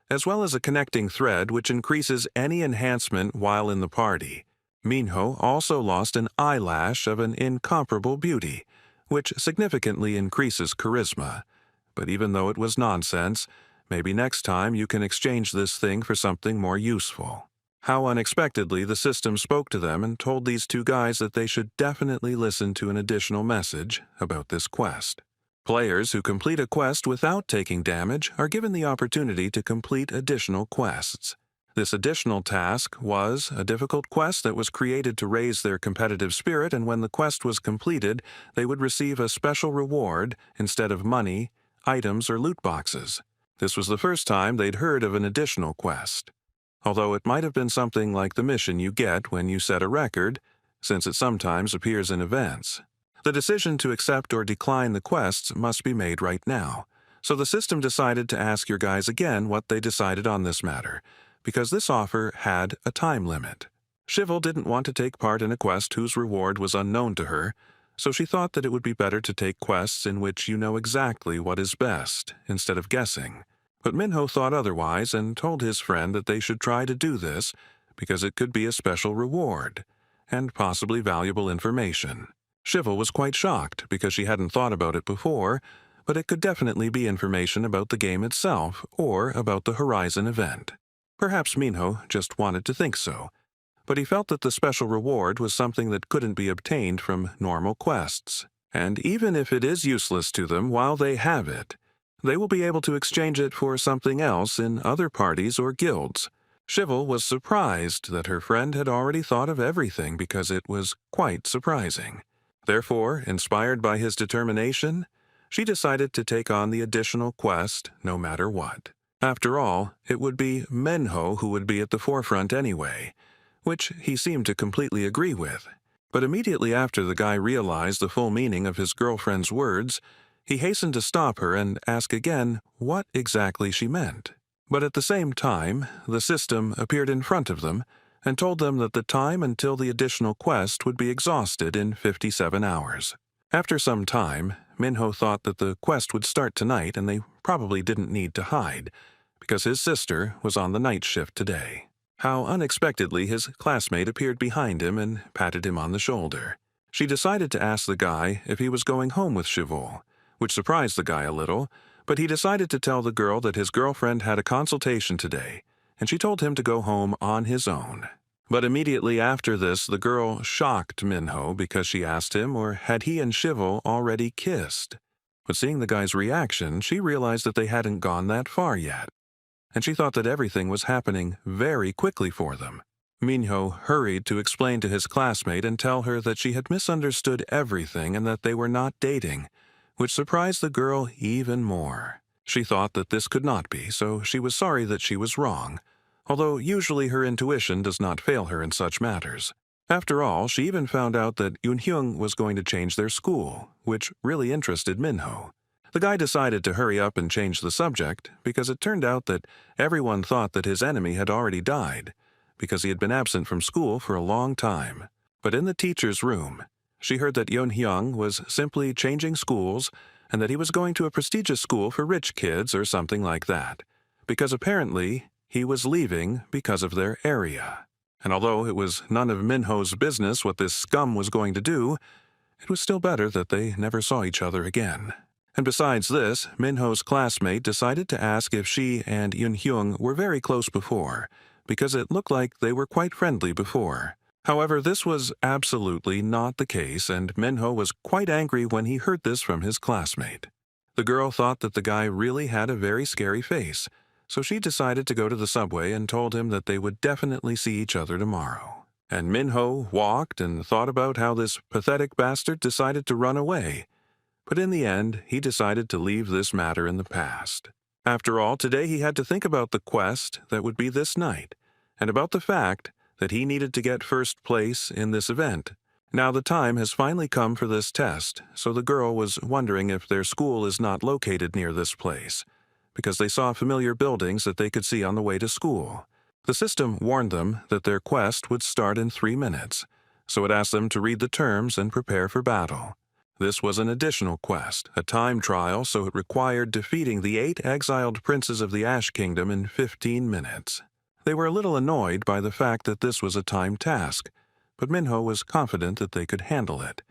as well as a connecting thread which increases any enhancement while in the party. Minho also lost an eyelash of an incomparable beauty, which significantly increases charisma. But even though it was nonsense, maybe next time you can exchange this thing for something more useful. How unexpectedly the system spoke to them and told these two guys that they should definitely listen to an additional message about this quest. Players who complete a quest without taking damage are given the opportunity to complete additional quests. This additional task was a difficult quest that was created to raise their competitive spirit, and when the quest was completed, they would receive a special reward instead of money, items, or loot boxes. This was the first time they'd heard of an additional quest, although it might have been something like the mission you get when you set a record, since it sometimes appears in events. The decision to accept or decline the quests must be made right now, so the system decided to ask your guys again what they decided on this matter, because this offer had a time limit. Shivel didn't want to take part in a quest whose reward was unknown to her, so she thought that it would be better to take quests in which you know exactly what is best, instead of guessing. But Minho thought otherwise and told his friend that they should try to do this because it could be a special reward and possibly valuable information. Shivel was quite shocked because she hadn't thought about it before, but it could definitely be information about the game itself or about the Horizon event. Perhaps Minho just wanted to think so, but he felt that the special reward was something that couldn't be obtained from normal quests. And even if it is useless to them while they have it, they will be able to exchange it for something else in other parties or guilds. Shivel was surprised that her friend had already thought of everything because it was quite surprising. Therefore, inspired by his determination, she decided to take on the additional quest no matter what. After all, it would be Minho who would be at the forefront anyway, which he seemed to completely agree with. But immediately after the guy realized the full meaning of his girlfriend's words, he hastened to stop her and ask again what exactly she meant. But at the same time, the system appeared in front of them and told them that the time until the additional quest would be exhausted in 57 hours. After some time, Minho thought that the quest would start tonight and they probably didn't need to hide, because his sister was on the night shift today. How unexpectedly his classmate appeared behind him and patted him on the shoulder. She decided to ask the guy if he was going home with Shivel, which surprised the guy a little, but he decided to tell the girl that his girlfriend had a consultation today, and she told him to go home on his own. But immediately after this, the girl shocked Minho because she asked him, or had he and Shivel already kissed? But seeing the guy's reaction, she realized that they hadn't gone that far yet, and she thought that everything was happening very quickly for them. Minho hurried to explain to his classmate and tell her that she had misunderstood everything and that they were not dating, which surprised the girl even more. She thought that this could not be, so she was sorry that she was wrong, although usually her intuition does not fail her in such matters. After all, she even found out that Yoonhyung was going to change their school, which really interested Minho. The guy decided to hurry up and change the subject because it turned out that everyone thought that his enemy had already died because he had been absent from school for a long time. But in the teacher's room, she heard that Yoonhyung was simply changing schools and that he was going to a prestigious school for rich kids or something like that, because apparently he was leaving because of their area. And although it was none of Minho's business what this scum was going to do, it was still better that they never saw each other again. And besides this, Minho's classmate decided to ask if she and Yoonhyung were very close before, because it looked like they were quite friendly before. However, this was absolutely not the case, and Minho was quite angry when he heard this from his classmate. The girl thought that the guy really had a very scary face, so she decided to go to the subway and told him that they would definitely see each other tomorrow. And Minho walked and thought about how this pathetic bastard decided to run away. But in the end, he decided to leave this matter in the past. After all, today he had to think about the quest that would be this night, and about the fact that he needed to get first place in this event. Now the time has finally come for this test, so the girl was wondering if their school is not located near this place, because they saw familiar buildings that they could see on the way to school. The system warned them that their quest would start in 3 minutes, so it asked them to read the terms and prepare for battle. This was an additional quest, a time trial, so it required defeating the 8 exiled princes of the Ash Kingdom in 15 minutes. They were a little annoyed by the fact that this was a timed task, but Minho was confident that they could handle it,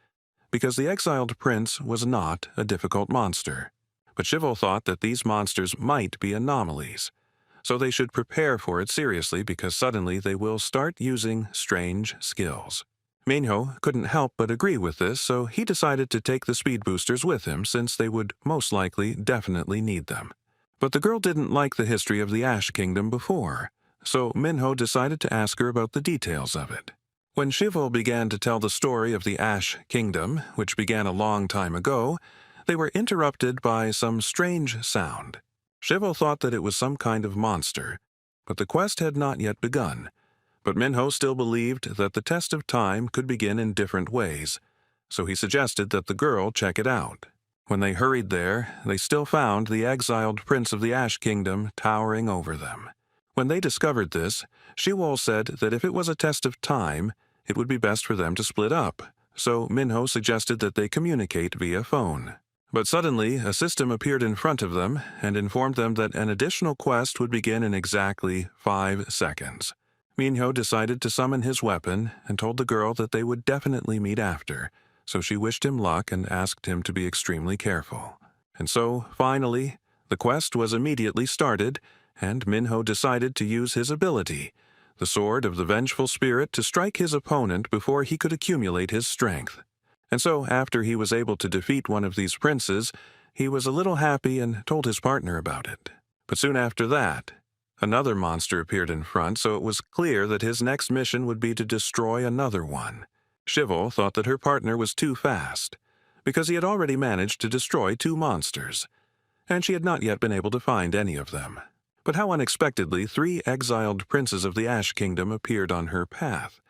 because the exiled prince was not a difficult monster. But Shivel thought that these monsters might be anomalies, so they should prepare for it seriously because suddenly they will start using strange skills. Minho couldn't help but agree with this, so he decided to take the speed boosters with him since they would most likely definitely need them. But the girl didn't like the history of the Ash Kingdom before, so Minho decided to ask her about the details of it. When Shivo began to tell the story of the Ash Kingdom, which began a long time ago, they were interrupted by some strange sound. Shivo thought that it was some kind of monster, but the quest had not yet begun. But Minho still believed that the test of time could begin in different ways, so he suggested that the girl check it out. When they hurried there, they still found the exiled prince of the Ash Kingdom towering over them. When they discovered this, Shiwo said that if it was a test of time, it would be best for them to split up, so Minho suggested that they communicate via phone. But suddenly, a system appeared in front of them and informed them that an additional quest would begin in exactly 5 seconds. Minho decided to summon his weapon and told the girl that they would definitely meet after, so she wished him luck and asked him to be extremely careful. And so, finally, the quest was immediately started, and Minho decided to use his ability, the Sword of the Vengeful Spirit, to strike his opponent before he could accumulate his strength. And so, after he was able to defeat one of these princes, he was a little happy and told his partner about it. But soon after that, another monster appeared in front, so it was clear that his next mission would be to destroy another one. Shivo thought that her partner was too fast, because he had already managed to destroy 2 monsters, and she had not yet been able to find any of them. But how unexpectedly 3 exiled princes of the Ash Kingdom appeared on her path,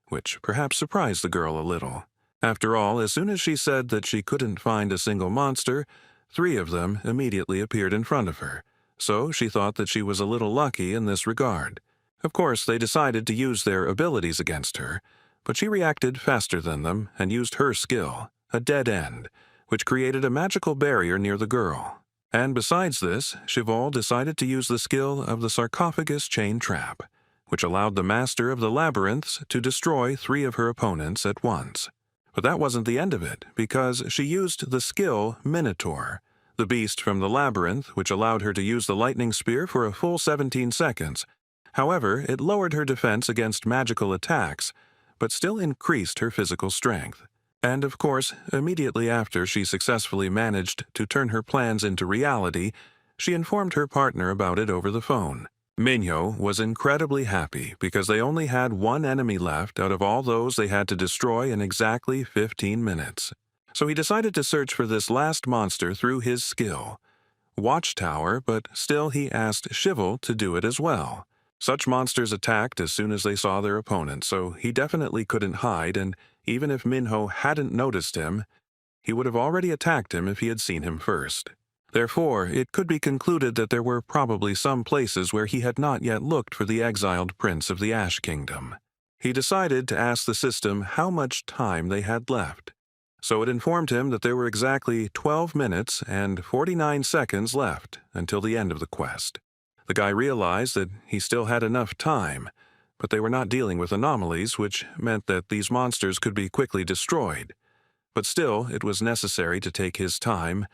which perhaps surprised the girl a little. After all, as soon as she said that she couldn't find a single monster, 3 of them immediately appeared in front of her, so she thought that she was a little lucky in this regard. Of course, they decided to use their abilities against her, but she reacted faster than them and used her skill, a dead end, which created a magical barrier near the girl. And besides this, Shivo decided to use the skill of the sarcophagus chain trap, which allowed the master of the labyrinths to destroy 3 of her opponents at once. But that wasn't the end of it, because she used the skill Minotaur, the beast from the labyrinth, which allowed her to use the lightning spear for a full 17 seconds. However, it lowered her defense against magical attacks, but still increased her physical strength. And of course, immediately after she successfully managed to turn her plans into reality, she informed her partner about it over the phone. Minho was incredibly happy because they only had 1 enemy left out of all those they had to destroy in exactly 15 minutes. So he decided to search for this last monster through his skill, Watchtower, but still he asked Shivo to do it as well. Such monsters attacked as soon as they saw their opponent, so he definitely couldn't hide, and even if Minho hadn't noticed him, he would have already attacked him if he had seen him first. Therefore, it could be concluded that there were probably some places where he had not yet looked for the exiled prince of the Ash Kingdom. He decided to ask the system how much time they had left. So it informed him that there were exactly 12 minutes and 49 seconds left until the end of the quest. The guy realized that he still had enough time, but they were not dealing with anomalies, which meant that these monsters could be quickly destroyed. But still, it was necessary to take his time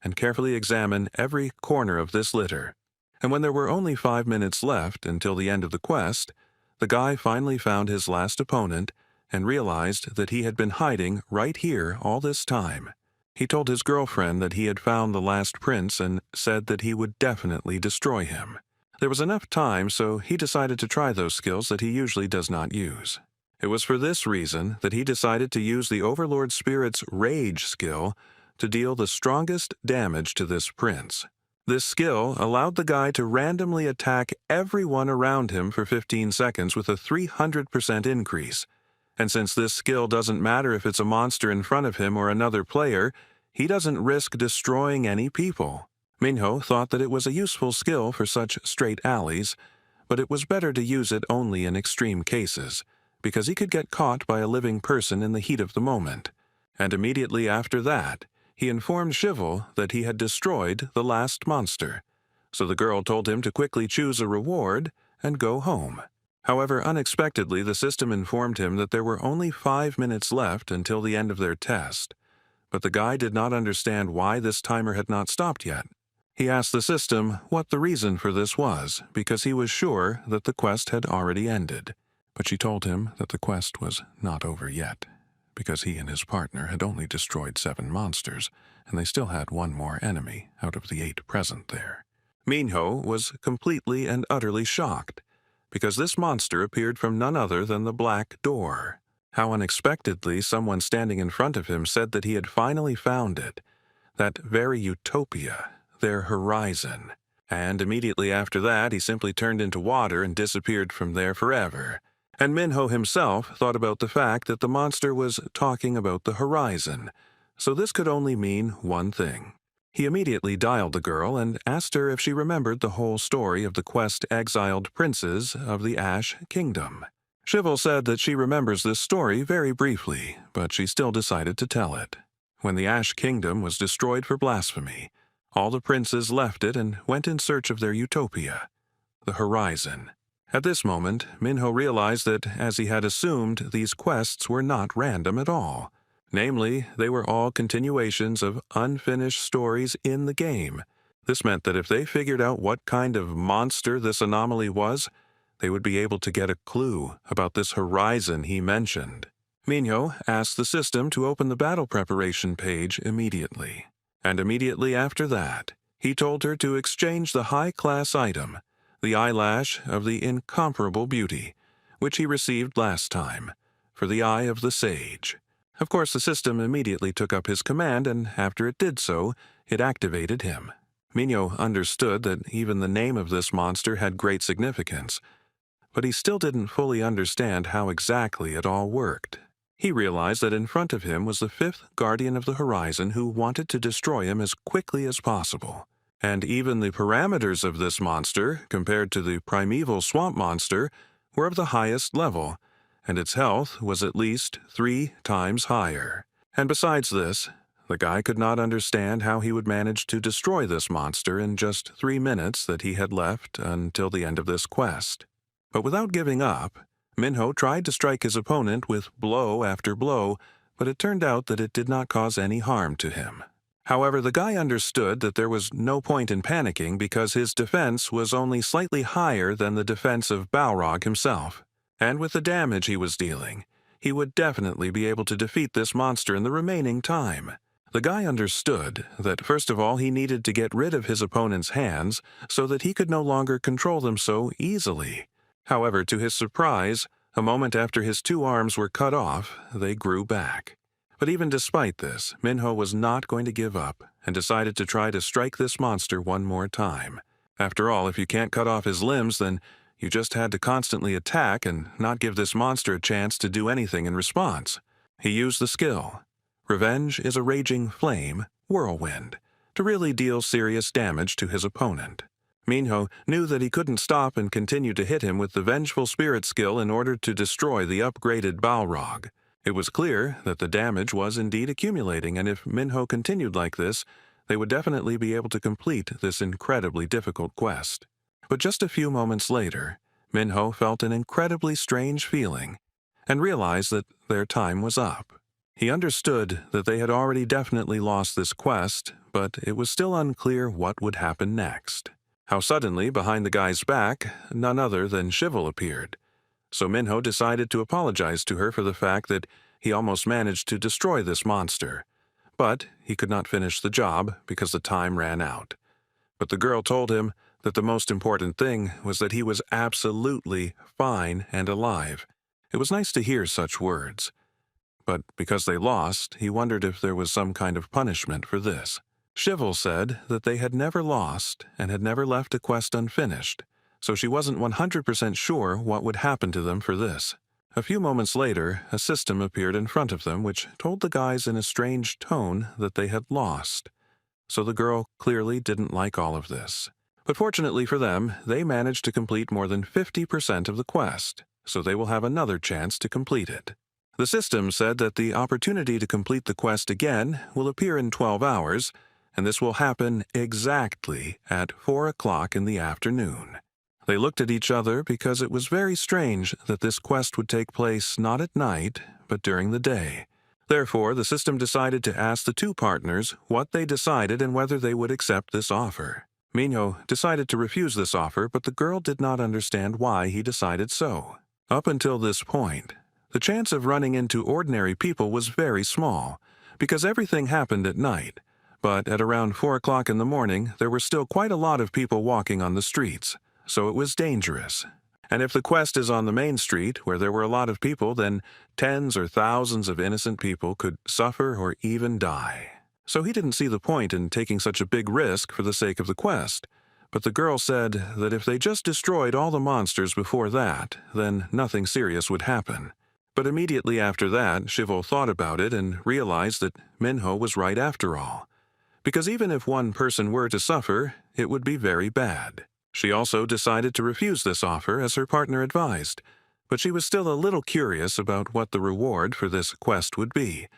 and carefully examine every corner of this litter. And when there were only 5 minutes left until the end of the quest, the guy finally found his last opponent and realized that he had been hiding right here all this time. He told his girlfriend that he had found the last prince and said that he would definitely destroy him. There was enough time, so he decided to try those skills that he usually does not use. It was for this reason that he decided to use the Overlord Spirit's Rage skill to deal the strongest damage to this prince. This skill allowed the guy to randomly attack everyone around him for 15 seconds with a 300% increase. And since this skill doesn't matter if it's a monster in front of him or another player, he doesn't risk destroying any people. Minho thought that it was a useful skill for such straight alleys, but it was better to use it only in extreme cases, because he could get caught by a living person in the heat of the moment. And immediately after that, he informed Shivo that he had destroyed the last monster, so the girl told him to quickly choose a reward and go home. However, unexpectedly, the system informed him that there were only 5 minutes left until the end of their test, but the guy did not understand why this timer had not stopped yet. He asked the system what the reason for this was, because he was sure that the quest had already ended. But she told him that the quest was not over yet, because he and his partner had only destroyed 7 monsters, and they still had 1 more enemy out of the 8 present there. Minho was completely and utterly shocked. because this monster appeared from none other than the Black Door. How unexpectedly someone standing in front of him said that he had finally found it, that very utopia, their horizon. And immediately after that, he simply turned into water and disappeared from there forever. And Minho himself thought about the fact that the monster was talking about the horizon, so this could only mean one thing. He immediately dialed the girl and asked her if she remembered the whole story of the quest-exiled princes of the Ash Kingdom. Shivel said that she remembers this story very briefly, but she still decided to tell it. When the Ash Kingdom was destroyed for blasphemy, all the princes left it and went in search of their utopia, the horizon. At this moment, Minho realized that, as he had assumed, these quests were not random at all. Namely, they were all continuations of unfinished stories in the game. This meant that if they figured out what kind of monster this anomaly was, they would be able to get a clue about this horizon he mentioned. Minho asked the system to open the battle preparation page immediately. And immediately after that, he told her to exchange the high-class item, the eyelash of the incomparable beauty, which he received last time, for the eye of the sage. Of course, the system immediately took up his command, and after it did so, it activated him. Minho understood that even the name of this monster had great significance, but he still didn't fully understand how exactly it all worked. He realized that in front of him was the fifth guardian of the horizon who wanted to destroy him as quickly as possible. And even the parameters of this monster, compared to the primeval swamp monster, were of the highest level, and its health was at least 3 times higher. And besides this, the guy could not understand how he would manage to destroy this monster in just 3 minutes that he had left until the end of this quest. But without giving up, Minho tried to strike his opponent with blow after blow, but it turned out that it did not cause any harm to him. However, the guy understood that there was no point in panicking because his defense was only slightly higher than the defense of Balrog himself. And with the damage he was dealing, he would definitely be able to defeat this monster in the remaining time. The guy understood that first of all he needed to get rid of his opponent's hands so that he could no longer control them so easily. However, to his surprise, a moment after his 2 arms were cut off, they grew back. But even despite this, Minho was not going to give up and decided to try to strike this monster one more time. After all, if you can't cut off his limbs, then you just had to constantly attack and not give this monster a chance to do anything in response. He used the skill, Revenge is a Raging Flame, Whirlwind, to really deal serious damage to his opponent. Minho knew that he couldn't stop and continue to hit him with the Vengeful Spirit skill in order to destroy the upgraded Balrog. It was clear that the damage was indeed accumulating, and if Minho continued like this, they would definitely be able to complete this incredibly difficult quest. But just a few moments later, Minho felt an incredibly strange feeling and realized that their time was up. He understood that they had already definitely lost this quest, but it was still unclear what would happen next. How suddenly, behind the guy's back, none other than Shivel appeared. So Minho decided to apologize to her for the fact that he almost managed to destroy this monster. But he could not finish the job because the time ran out. But the girl told him that the most important thing was that he was absolutely fine and alive. It was nice to hear such words. But because they lost, he wondered if there was some kind of punishment for this. Shivel said that they had never lost and had never left a quest unfinished, so she wasn't 100% sure what would happen to them for this. A few moments later, a system appeared in front of them which told the guys in a strange tone that they had lost. So the girl clearly didn't like all of this. But fortunately for them, they managed to complete more than 50% of the quest, so they will have another chance to complete it. The system said that the opportunity to complete the quest again will appear in 12 hours, and this will happen exactly at 4 o'clock in the afternoon. They looked at each other because it was very strange that this quest would take place not at night, but during the day. Therefore, the system decided to ask the 2 partners what they decided and whether they would accept this offer. Minho decided to refuse this offer, but the girl did not understand why he decided so. Up until this point, the chance of running into ordinary people was very small, because everything happened at night. But at around 4 o'clock in the morning, there were still quite a lot of people walking on the streets, so it was dangerous. And if the quest is on the main street, where there were a lot of people, then tens or thousands of innocent people could suffer or even die. So he didn't see the point in taking such a big risk for the sake of the quest. But the girl said that if they just destroyed all the monsters before that, then nothing serious would happen. But immediately after that, Shivo thought about it and realized that Minho was right after all. Because even if one person were to suffer, it would be very bad. She also decided to refuse this offer as her partner advised, but she was still a little curious about what the reward for this quest would be.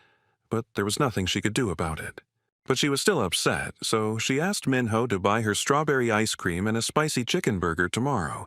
But there was nothing she could do about it. But she was still upset, so she asked Minho to buy her strawberry ice cream and a spicy chicken burger tomorrow,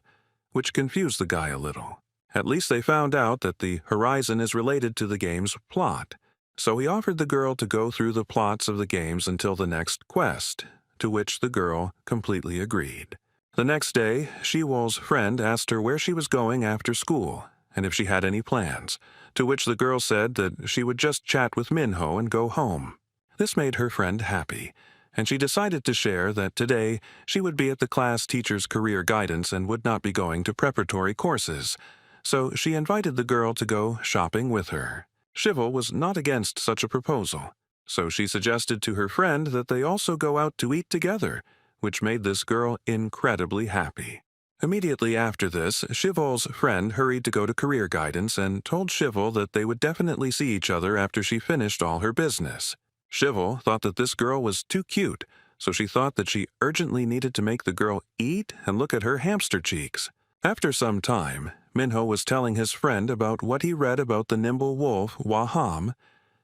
which confused the guy a little. At least they found out that the horizon is related to the game's plot, so he offered the girl to go through the plots of the games until the next quest, to which the girl completely agreed. The next day, Shiwol's friend asked her where she was going after school, and if she had any plans, to which the girl said that she would just chat with Minho and go home. This made her friend happy, and she decided to share that today she would be at the class teacher's career guidance and would not be going to preparatory courses, so she invited the girl to go shopping with her. Shivo was not against such a proposal, so she suggested to her friend that they also go out to eat together, which made this girl incredibly happy. Immediately after this, Shivol's friend hurried to go to career guidance and told Shivol that they would definitely see each other after she finished all her business. Shivol thought that this girl was too cute, so she thought that she urgently needed to make the girl eat and look at her hamster cheeks. After some time, Minho was telling his friend about what he read about the nimble wolf Waham,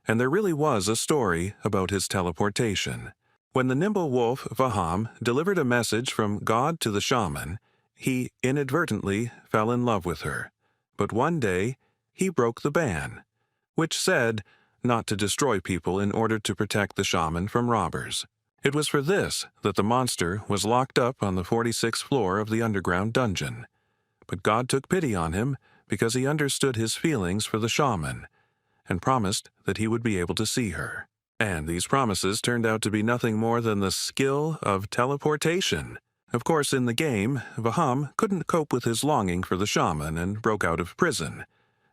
and there really was a story about his teleportation. When the nimble wolf Vaham delivered a message from God to the shaman, he inadvertently fell in love with her. But one day, he broke the ban, which said not to destroy people in order to protect the shaman from robbers. It was for this that the monster was locked up on the 46th floor of the underground dungeon. But God took pity on him because he understood his feelings for the shaman and promised that he would be able to see her. And these promises turned out to be nothing more than the skill of teleportation. Of course, in the game, Vaham couldn't cope with his longing for the shaman and broke out of prison,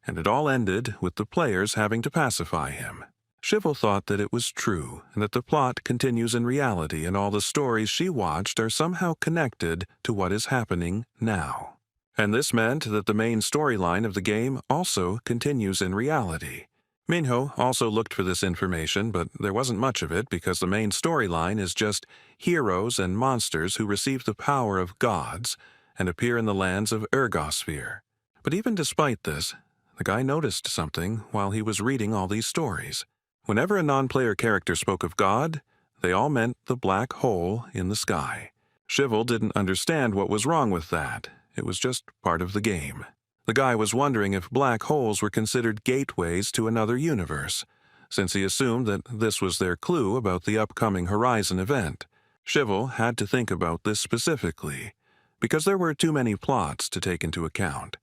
and it all ended with the players having to pacify him. Shivo thought that it was true, and that the plot continues in reality and all the stories she watched are somehow connected to what is happening now. And this meant that the main storyline of the game also continues in reality. Minho also looked for this information, but there wasn't much of it because the main storyline is just heroes and monsters who receive the power of gods and appear in the lands of Ergosphere. But even despite this, the guy noticed something while he was reading all these stories. Whenever a non-player character spoke of God, they all meant the black hole in the sky. Shivol didn't understand what was wrong with that. It was just part of the game. The guy was wondering if black holes were considered gateways to another universe, since he assumed that this was their clue about the upcoming Horizon event. Shivol had to think about this specifically, because there were too many plots to take into account,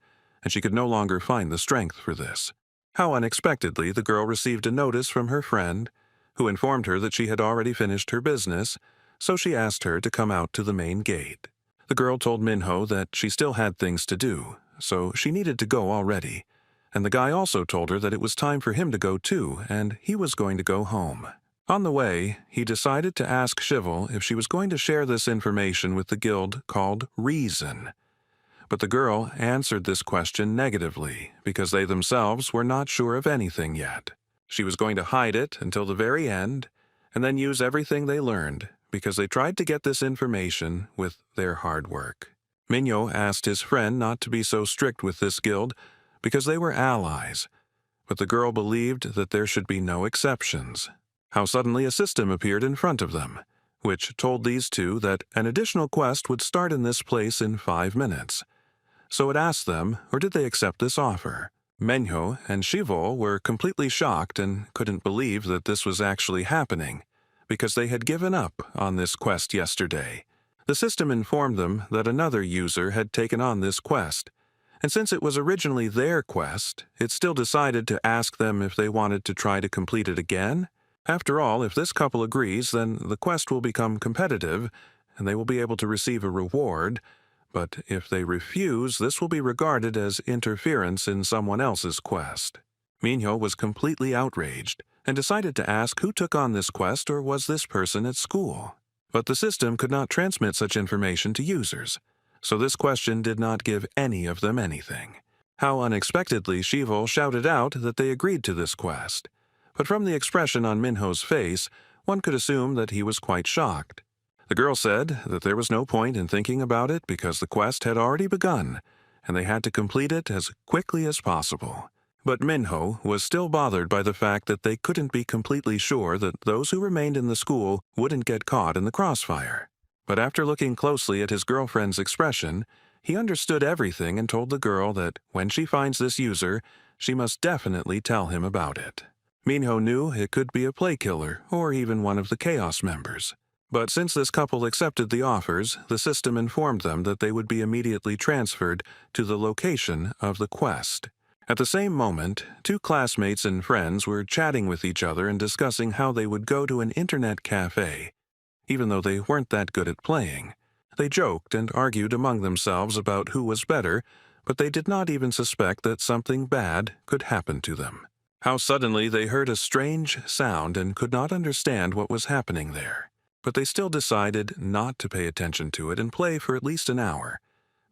and she could no longer find the strength for this. How unexpectedly the girl received a notice from her friend, who informed her that she had already finished her business, so she asked her to come out to the main gate. The girl told Minho that she still had things to do, so she needed to go already, and the guy also told her that it was time for him to go too, and he was going to go home. On the way, he decided to ask Shivol if she was going to share this information with the guild called Reason. But the girl answered this question negatively, because they themselves were not sure of anything yet. She was going to hide it until the very end, and then use everything they learned, because they tried to get this information with their hard work. Minho asked his friend not to be so strict with this guild because they were allies, but the girl believed that there should be no exceptions. How suddenly a system appeared in front of them, which told these two that an additional quest would start in this place in 5 minutes. So it asked them, or did they accept this offer? Minho and Shivol were completely shocked and couldn't believe that this was actually happening, because they had given up on this quest yesterday. The system informed them that another user had taken on this quest, and since it was originally their quest, it still decided to ask them if they wanted to try to complete it again. After all, if this couple agrees, then the quest will become competitive, and they will be able to receive a reward, but if they refuse, this will be regarded as interference in someone else's quest. Minho was completely outraged and decided to ask who took on this quest or was this person at school. But the system could not transmit such information to users, so this question did not give any of them anything. How unexpectedly Shivol shouted out that they agreed to this quest. But from the expression on Minho's face, one could assume that he was quite shocked. The girl said that there was no point in thinking about it because the quest had already begun, and they had to complete it as quickly as possible. But Minho was still bothered by the fact that they couldn't be completely sure that those who remained in the school wouldn't get caught in the crossfire. But after looking closely at his girlfriend's expression, he understood everything and told the girl that when she finds this user, she must definitely tell him about it. Minho knew it could be a play killer or even one of the Chaos members. But since this couple accepted the offers, the system informed them that they would be immediately transferred to the location of the quest. At the same moment, two classmates and friends were chatting with each other and discussing how they would go to an internet cafe. Even though they weren't that good at playing, they joked and argued among themselves about who was better, but they did not even suspect that something bad could happen to them. How suddenly they heard a strange sound and could not understand what was happening there. But they still decided not to pay attention to it and play for at least an hour,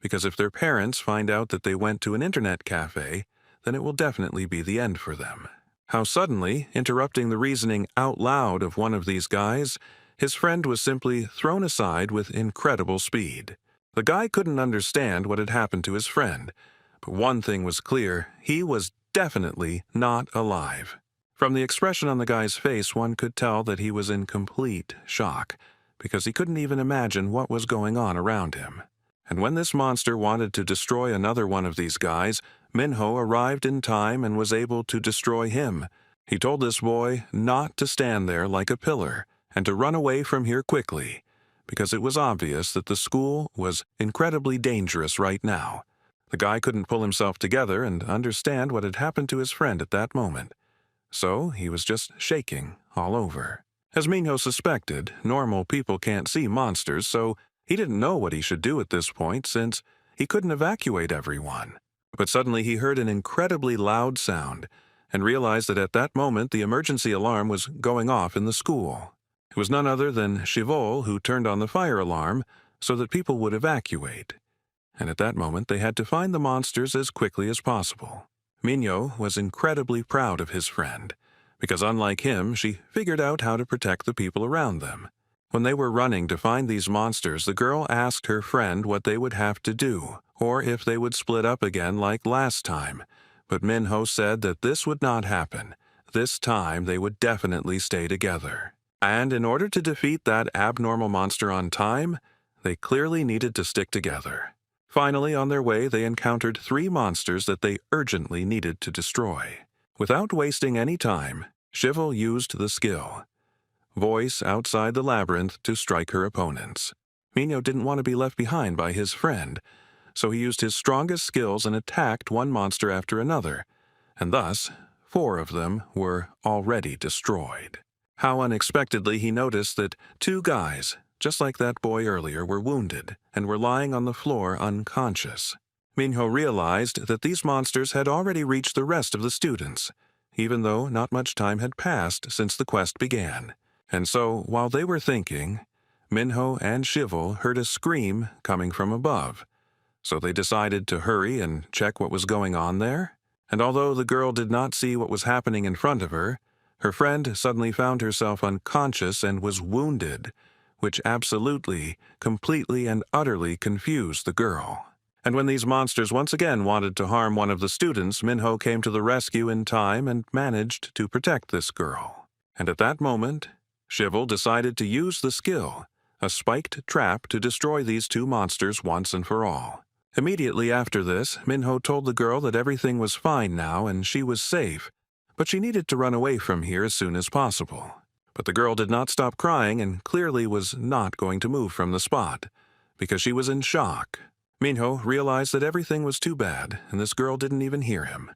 because if their parents find out that they went to an internet cafe, then it will definitely be the end for them. How suddenly, interrupting the reasoning out loud of one of these guys, his friend was simply thrown aside with incredible speed. The guy couldn't understand what had happened to his friend, but one thing was clear: he was definitely not alive. From the expression on the guy's face, one could tell that he was in complete shock, because he couldn't even imagine what was going on around him. And when this monster wanted to destroy another one of these guys, Minho arrived in time and was able to destroy him. He told this boy not to stand there like a pillar and to run away from here quickly, because it was obvious that the school was incredibly dangerous right now. The guy couldn't pull himself together and understand what had happened to his friend at that moment, so he was just shaking all over. As Minho suspected, normal people can't see monsters, so he didn't know what he should do at this point since he couldn't evacuate everyone. But suddenly he heard an incredibly loud sound and realized that at that moment the emergency alarm was going off in the school. It was none other than Shivol who turned on the fire alarm so that people would evacuate. And at that moment they had to find the monsters as quickly as possible. Minho was incredibly proud of his friend, because unlike him, she figured out how to protect the people around them. When they were running to find these monsters, the girl asked her friend what they would have to do, or if they would split up again like last time. But Minho said that this would not happen. This time they would definitely stay together. And in order to defeat that abnormal monster on time, they clearly needed to stick together. Finally, on their way, they encountered 3 monsters that they urgently needed to destroy. Without wasting any time, Shivol used the skill Voice outside the labyrinth to strike her opponents. Minho didn't want to be left behind by his friend, so he used his strongest skills and attacked one monster after another, and thus 4 of them were already destroyed. How unexpectedly he noticed that 2 guys, just like that boy earlier, were wounded and were lying on the floor unconscious. Minho realized that these monsters had already reached the rest of the students, even though not much time had passed since the quest began. And so, while they were thinking, Minho and Shivol heard a scream coming from above. So they decided to hurry and check what was going on there. And although the girl did not see what was happening in front of her, her friend suddenly found herself unconscious and was wounded, which absolutely, completely, and utterly confused the girl. And when these monsters once again wanted to harm one of the students, Minho came to the rescue in time and managed to protect this girl. And at that moment, Shivol decided to use the skill, a spiked trap, to destroy these 2 monsters once and for all. Immediately after this, Minho told the girl that everything was fine now and she was safe, but she needed to run away from here as soon as possible. But the girl did not stop crying and clearly was not going to move from the spot, because she was in shock. Minho realized that everything was too bad and this girl didn't even hear him.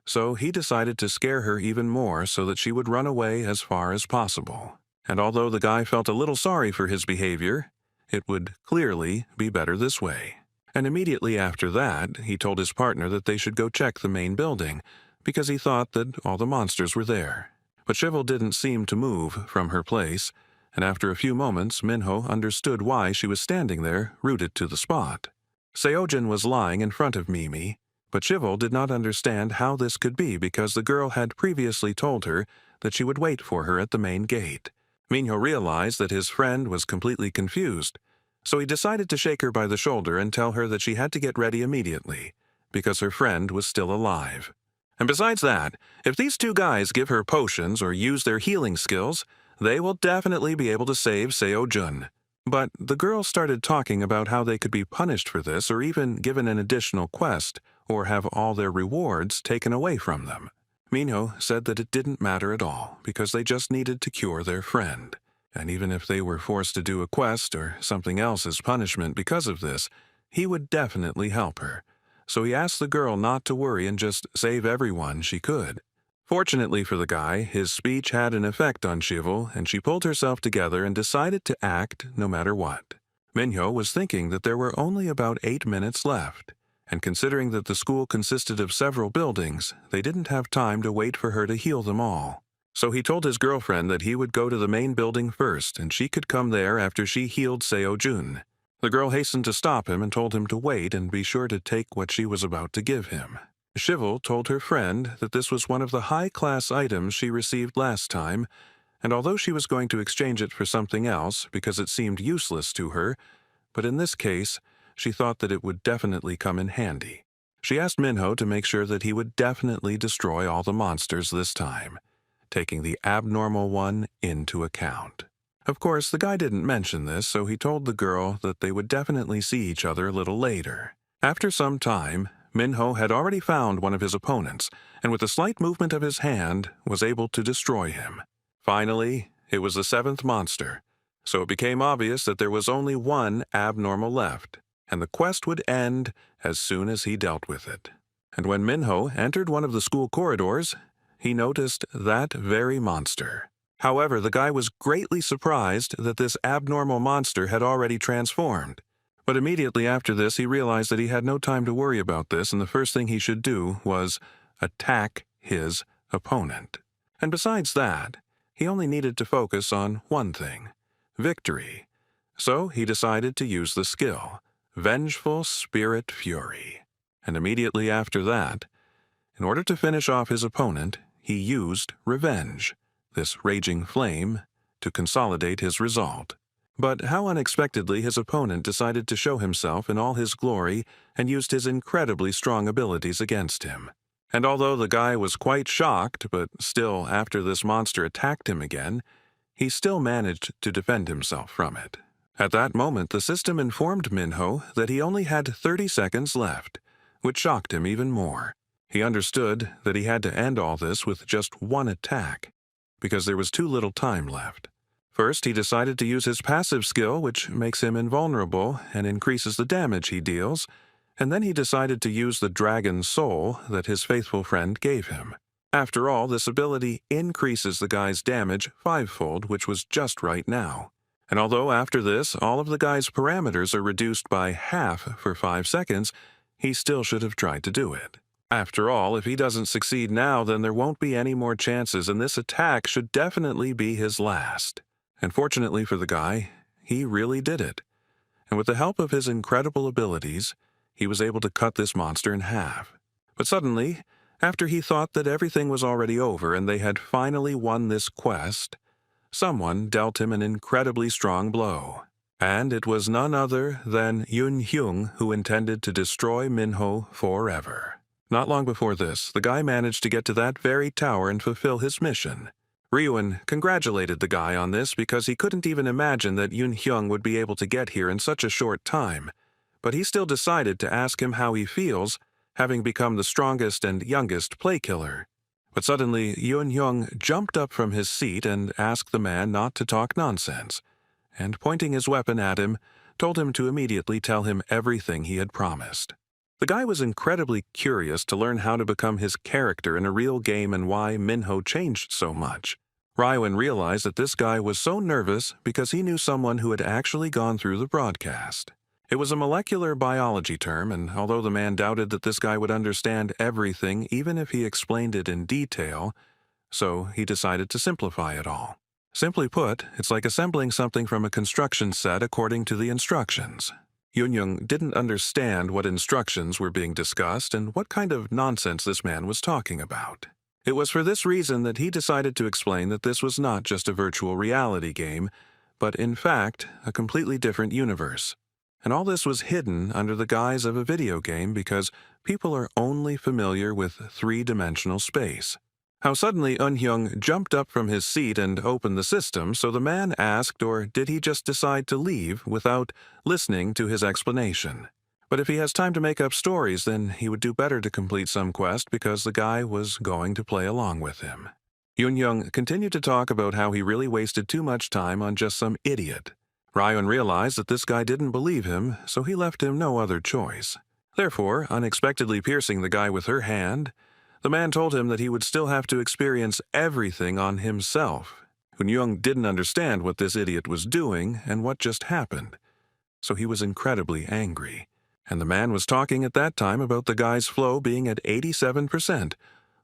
So he decided to scare her even more so that she would run away as far as possible. And although the guy felt a little sorry for his behavior, it would clearly be better this way. And immediately after that, he told his partner that they should go check the main building, because he thought that all the monsters were there. But Shivel didn't seem to move from her place, and after a few moments, Minho understood why she was standing there, rooted to the spot. Seojin was lying in front of Mimi, but Shivel did not understand how this could be because the girl had previously told her that she would wait for her at the main gate. Minho realized that his friend was completely confused, so he decided to shake her by the shoulder and tell her that she had to get ready immediately, because her friend was still alive. And besides that, if these two guys give her potions or use their healing skills, they will definitely be able to save Seo-jun. But the girls started talking about how they could be punished for this or even given an additional quest or have all their rewards taken away from them. Minho said that it didn't matter at all because they just needed to cure their friend. And even if they were forced to do a quest or something else as punishment because of this, he would definitely help her. So he asked the girl not to worry and just save everyone she could. Fortunately for the guy, his speech had an effect on Shivel, and she pulled herself together and decided to act no matter what. Minho was thinking that there were only about 8 minutes left, and considering that the school consisted of several buildings, they didn't have time to wait for her to heal them all. So he told his girlfriend that he would go to the main building first, and she could come there after she healed Seo-jun. The girl hastened to stop him and told him to wait and be sure to take what she was about to give him. Shivel told her friend that this was one of the high-class items she received last time, and although she was going to exchange it for something else because it seemed useless to her, but in this case, she thought that it would definitely come in handy. She asked Minho to make sure that he would definitely destroy all the monsters this time, taking the abnormal one into account. Of course, the guy didn't mention this, so he told the girl that they would definitely see each other a little later. After some time, Minho had already found one of his opponents, and with a slight movement of his hand, was able to destroy him. Finally, it was the 7th monster, so it became obvious that there was only one abnormal left, and the quest would end as soon as he dealt with it. And when Minho entered one of the school corridors, he noticed that very monster. However, the guy was greatly surprised that this abnormal monster had already transformed. But immediately after this, he realized that he had no time to worry about this, and the first thing he should do was attack his opponent. And besides that, he only needed to focus on one thing: victory. So he decided to use the skill, Vengeful Spirit Fury. And immediately after that, in order to finish off his opponent, he used Revenge, this raging flame, to consolidate his result. But how unexpectedly his opponent decided to show himself in all his glory and used his incredibly strong abilities against him. And although the guy was quite shocked, but still, after this monster attacked him again, he still managed to defend himself from it. At that moment, the system informed Minho that he only had 30 seconds left, which shocked him even more. He understood that he had to end all this with just one attack, because there was too little time left. First, he decided to use his passive skill, which makes him invulnerable and increases the damage he deals, and then he decided to use the Dragon Soul that his faithful friend gave him. After all, this ability increases the guy's damage 5-fold, which was just right now. And although after this, all of the guy's parameters are reduced by half for 5 seconds, he still should have tried to do it. After all, if he doesn't succeed now, then there won't be any more chances, and this attack should definitely be his last. And fortunately for the guy, he really did it. And with the help of his incredible abilities, he was able to cut this monster in half. But suddenly, after he thought that everything was already over and they had finally won this quest, someone dealt him an incredibly strong blow. And it was none other than Yoon-hyung, who intended to destroy Minho forever. Not long before this, the guy managed to get to that very tower and fulfill his mission. Ryuan congratulated the guy on this because he couldn't even imagine that Yoon-hyung would be able to get here in such a short time, but he still decided to ask him how he feels, having become the strongest and youngest play killer. But suddenly, Yoon-hyung jumped up from his seat and asked the man not to talk nonsense, and pointing his weapon at him, told him to immediately tell him everything he had promised. The guy was incredibly curious to learn how to become his character in a real game and why Minho changed so much. Ryuan realized that this guy was so nervous because he knew someone who had actually gone through the broadcast. It was a molecular biology term, and although the man doubted that this guy would understand everything even if he explained it in detail, so he decided to simplify it all. Simply put, it's like assembling something from a construction set according to the instructions. Yoon didn't understand what instructions were being discussed and what kind of nonsense this man was talking about. It was for this reason that he decided to explain that this was not just a virtual reality game, but in fact, a completely different universe. And all this was hidden under the guise of a video game because people are only familiar with three-dimensional space. How suddenly Eun-hyung jumped up from his seat and opened the system, so the man asked, or did he just decide to leave without listening to his explanation? But if he has time to make up stories, then he would do better to complete some quest because the guy was going to play along with him. Yoon continued to talk about how he really wasted too much time on just some idiot. Ryan realized that this guy didn't believe him, so he left him no other choice. Therefore, unexpectedly piercing the guy with her hand, the man told him that he would still have to experience everything on himself. Yoon didn't understand what this idiot was doing and what just happened, so he was incredibly angry. And the man was talking at that time about the guy's flow being at 87%,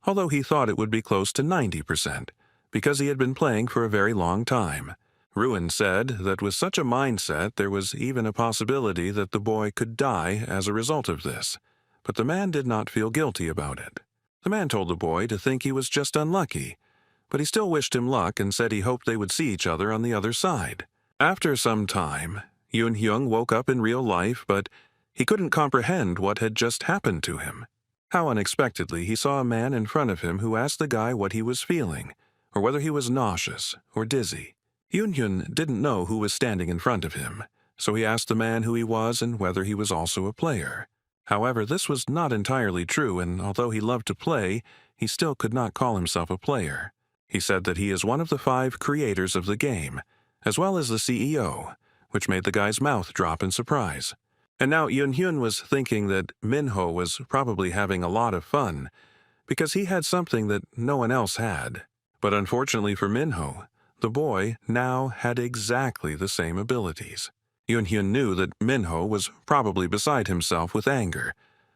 although he thought it would be close to 90%, because he had been playing for a very long time. Ruin said that with such a mindset there was even a possibility that the boy could die as a result of this, but the man did not feel guilty about it. The man told the boy to think he was just unlucky, but he still wished him luck and said he hoped they would see each other on the other side. After some time, Yoon woke up in real life, but he couldn't comprehend what had just happened to him. How unexpectedly he saw a man in front of him who asked the guy what he was feeling, or whether he was nauseous or dizzy. Yoon didn't know who was standing in front of him, so he asked the man who he was and whether he was also a player. However, this was not entirely true, and although he loved to play, he still could not call himself a player. He said that he is one of the 5 creators of the game, as well as the CEO, which made the guy's mouth drop in surprise. And now Yoon was thinking that Minho was probably having a lot of fun, because he had something that no one else had. But unfortunately for Minho, the boy now had exactly the same abilities. Yoon knew that Minho was probably beside himself with anger,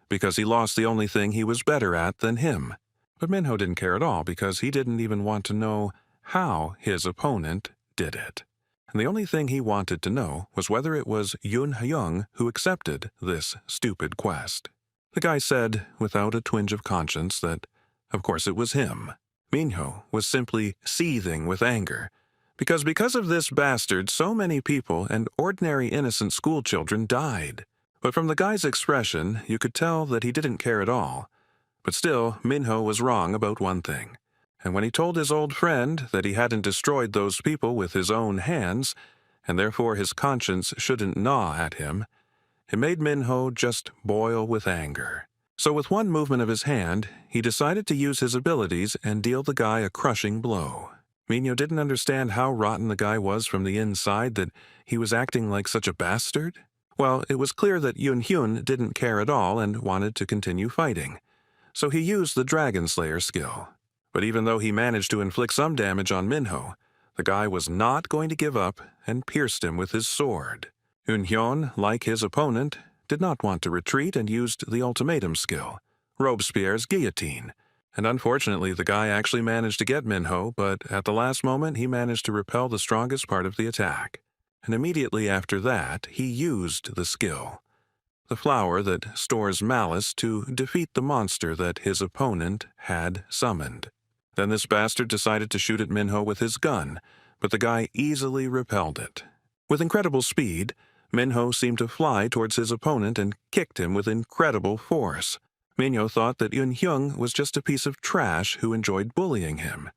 because he lost the only thing he was better at than him. But Minho didn't care at all because he didn't even want to know how his opponent did it. And the only thing he wanted to know was whether it was Yoon who accepted this stupid quest. The guy said, without a twinge of conscience, that, of course, it was him. Minho was simply seething with anger, because of this bastard, so many people and ordinary innocent schoolchildren died. But from the guy's expression, you could tell that he didn't care at all. But still, Minho was wrong about one thing. And when he told his old friend that he hadn't destroyed those people with his own hands, and therefore his conscience shouldn't gnaw at him, it made Minho just boil with anger. So with one movement of his hand, he decided to use his abilities and deal the guy a crushing blow. Minho didn't understand how rotten the guy was from the inside, that he was acting like such a bastard. Well, it was clear that Yoon didn't care at all and wanted to continue fighting. So he used the Dragon Slayer skill. But even though he managed to inflict some damage on Minho, the guy was not going to give up and pierced him with his sword. Yoon, like his opponent, did not want to retreat and used the ultimatum skill, Robespierre's guillotine. And unfortunately, the guy actually managed to get Minho, but at the last moment he managed to repel the strongest part of the attack. And immediately after that, he used the skill, the flower that stores malice, to defeat the monster that his opponent had summoned. Then this bastard decided to shoot at Minho with his gun, but the guy easily repelled it. With incredible speed, Minho seemed to fly towards his opponent and kicked him with incredible force. Minho thought that Yoon was just a piece of trash who enjoyed bullying him.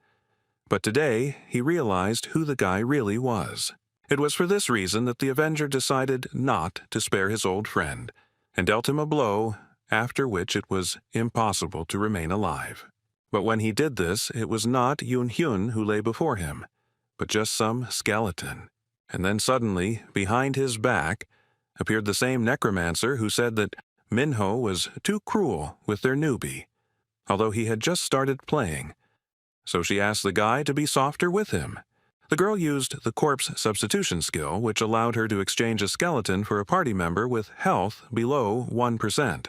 But today, he realized who the guy really was. It was for this reason that the Avenger decided not to spare his old friend, and dealt him a blow, after which it was impossible to remain alive. But when he did this, it was not Yoon who lay before him, but just some skeleton. And then suddenly, behind his back, appeared the same necromancer who said that Minho was too cruel with their newbie, although he had just started playing. So she asked the guy to be softer with him. The girl used the corpse substitution skill, which allowed her to exchange a skeleton for a party member with health below 1%.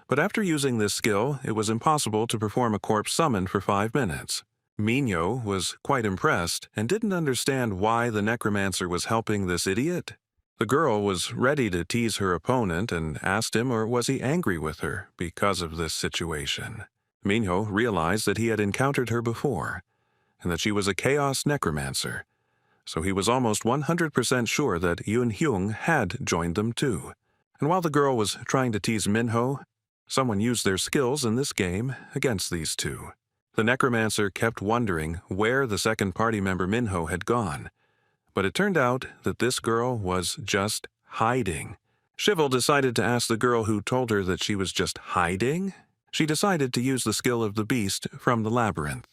But after using this skill, it was impossible to perform a corpse summon for 5 minutes. Minho was quite impressed and didn't understand why the necromancer was helping this idiot. The girl was ready to tease her opponent and asked him, or was he angry with her because of this situation. Minho realized that he had encountered her before, and that she was a chaos necromancer, so he was almost 100% sure that Yun Hyung had joined them too. And while the girl was trying to tease Minho, someone used their skills in this game against these two. The necromancer kept wondering where the second party member Minho had gone, but it turned out that this girl was just hiding. Shivel decided to ask the girl who told her that she was just hiding. She decided to use the skill of the beast from the labyrinth,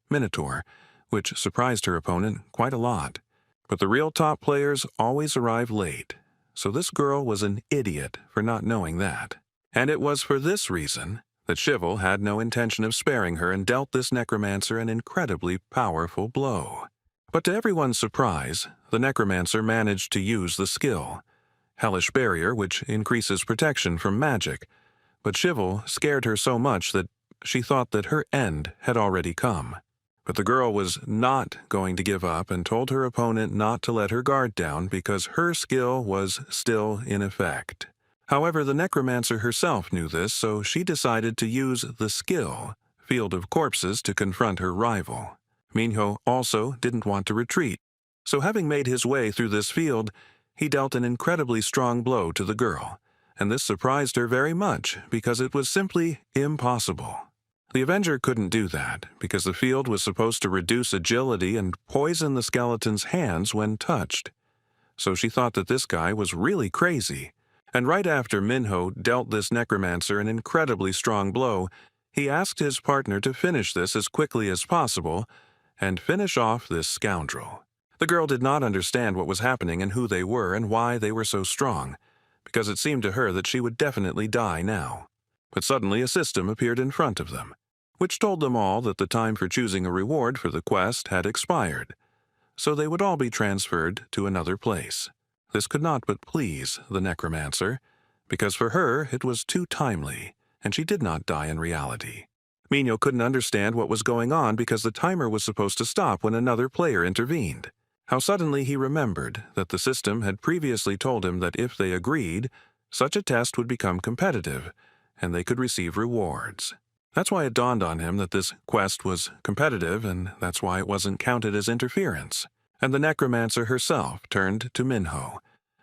Minotaur, which surprised her opponent quite a lot. But the real top players always arrive late, so this girl was an idiot for not knowing that. And it was for this reason that Shivel had no intention of sparing her and dealt this necromancer an incredibly powerful blow. But to everyone's surprise, the necromancer managed to use the skill, Hellish Barrier, which increases protection from magic, but Shivel scared her so much that she thought that her end had already come. But the girl was not going to give up and told her opponent not to let her guard down because her skill was still in effect. However, the necromancer herself knew this, so she decided to use the skill, Field of Corpses, to confront her rival. Minho also didn't want to retreat, so having made his way through this field, he dealt an incredibly strong blow to the girl, and this surprised her very much because it was simply impossible. The Avenger couldn't do that because the field was supposed to reduce agility and poison the skeleton's hands when touched. So she thought that this guy was really crazy. And right after Minho dealt this necromancer an incredibly strong blow, he asked his partner to finish this as quickly as possible and finish off this scoundrel. The girl did not understand what was happening and who they were and why they were so strong, because it seemed to her that she would definitely die now. But suddenly a system appeared in front of them, which told them all that the time for choosing a reward for the quest had expired, so they would all be transferred to another place. This could not but please the necromancer, because for her it was too timely, and she did not die in reality. Minho couldn't understand what was going on because the timer was supposed to stop when another player intervened. How suddenly he remembered that the system had previously told him that if they agreed, such a test would become competitive, and they could receive rewards. That's why it dawned on him that this quest was competitive, and that's why it wasn't counted as interference. And the necromancer herself turned to Minho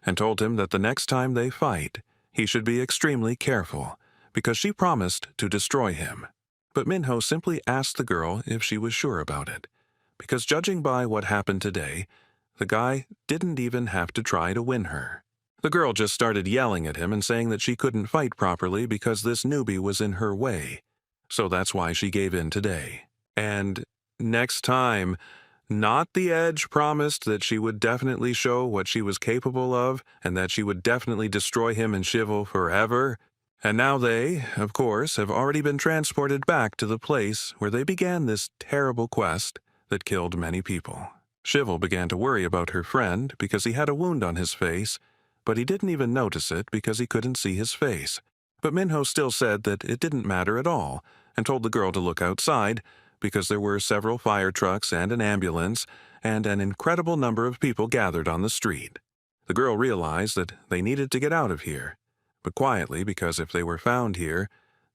and told him that the next time they fight, he should be extremely careful, because she promised to destroy him. But Minho simply asked the girl if she was sure about it, because judging by what happened today, the guy didn't even have to try to win her. The girl just started yelling at him and saying that she couldn't fight properly because this newbie was in her way, so that's why she gave in today. And next time, not the Edge promised that she would definitely show what she was capable of and that she would definitely destroy him and Shivel forever. And now they, of course, have already been transported back to the place where they began this terrible quest that killed many people. Shivel began to worry about her friend because he had a wound on his face, but he didn't even notice it because he couldn't see his face. But Minho still said that it didn't matter at all and told the girl to look outside because there were several fire trucks and an ambulance and an incredible number of people gathered on the street. The girl realized that they needed to get out of here, but quietly because if they were found here,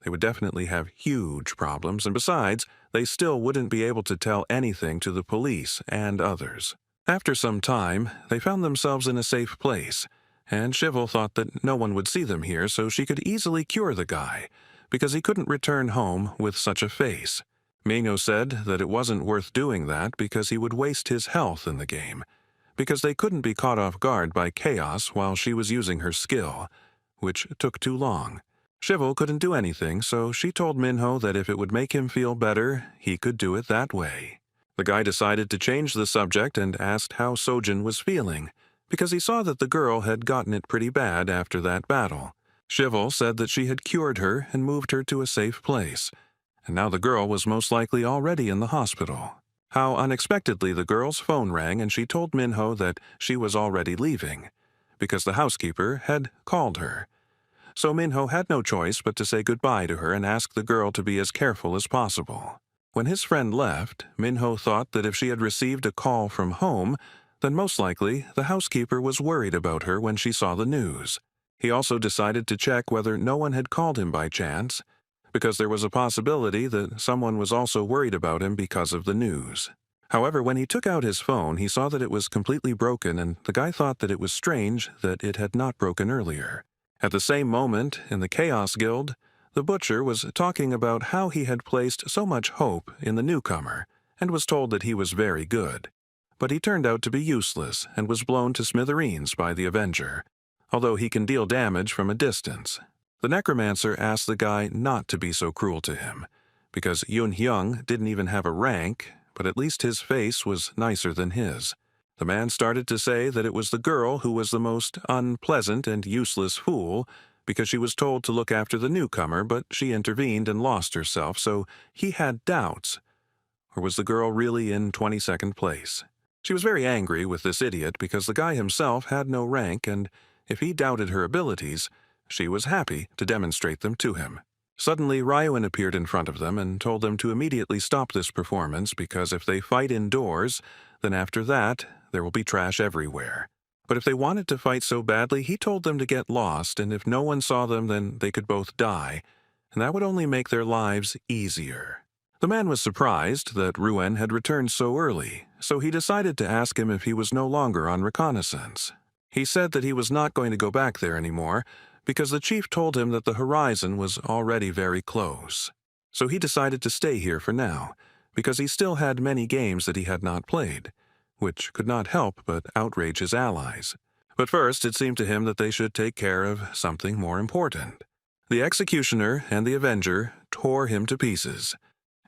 they would definitely have huge problems, and besides, they still wouldn't be able to tell anything to the police and others. After some time, they found themselves in a safe place, and Shivel thought that no one would see them here, so she could easily cure the guy, because he couldn't return home with such a face. Minho said that it wasn't worth doing that because he would waste his health in the game, because they couldn't be caught off guard by chaos while she was using her skill, which took too long. Shivel couldn't do anything, so she told Minho that if it would make him feel better, he could do it that way. The guy decided to change the subject and asked how Sojin was feeling, because he saw that the girl had gotten it pretty bad after that battle. Shivel said that she had cured her and moved her to a safe place, and now the girl was most likely already in the hospital. how unexpectedly the girl's phone rang and she told Minho that she was already leaving, because the housekeeper had called her. So Minho had no choice but to say goodbye to her and ask the girl to be as careful as possible. When his friend left, Minho thought that if she had received a call from home, then most likely the housekeeper was worried about her when she saw the news. He also decided to check whether no one had called him by chance, because there was a possibility that someone was also worried about him because of the news. However, when he took out his phone, he saw that it was completely broken, and the guy thought that it was strange that it had not broken earlier. At the same moment, in the Chaos Guild, the butcher was talking about how he had placed so much hope in the newcomer, and was told that he was very good. But he turned out to be useless, and was blown to smithereens by the Avenger, although he can deal damage from a distance. The necromancer asked the guy not to be so cruel to him, because Yun Hyung didn't even have a rank, but at least his face was nicer than his. The man started to say that it was the girl who was the most unpleasant and useless fool, because she was told to look after the newcomer, but she intervened and lost herself, so he had doubts. Or was the girl really in 22nd place? She was very angry with this idiot because the guy himself had no rank, and if he doubted her abilities, she was happy to demonstrate them to him. Suddenly, Ryuan appeared in front of them and told them to immediately stop this performance because if they fight indoors, then after that, there will be trash everywhere. But if they wanted to fight so badly, he told them to get lost, and if no one saw them, then they could both die, and that would only make their lives easier. The man was surprised that Ryuan had returned so early, so he decided to ask him if he was no longer on reconnaissance. He said that he was not going to go back there anymore, because the chief told him that the horizon was already very close. So he decided to stay here for now, because he still had many games that he had not played, which could not help but outrage his allies. But first, it seemed to him that they should take care of something more important. The Executioner and the Avenger tore him to pieces,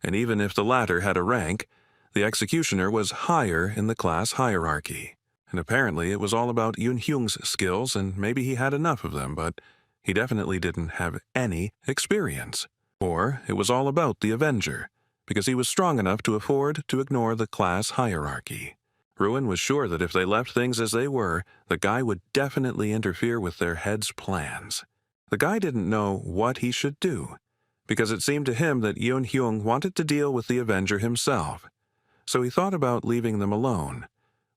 and even if the latter had a rank, the Executioner was higher in the class hierarchy. And apparently it was all about Yun Hyung's skills, and maybe he had enough of them, but he definitely didn't have any experience. Or it was all about the Avenger, because he was strong enough to afford to ignore the class hierarchy. Ryuan was sure that if they left things as they were, the guy would definitely interfere with their head's plans. The guy didn't know what he should do, because it seemed to him that Yun Hyung wanted to deal with the Avenger himself. So he thought about leaving them alone.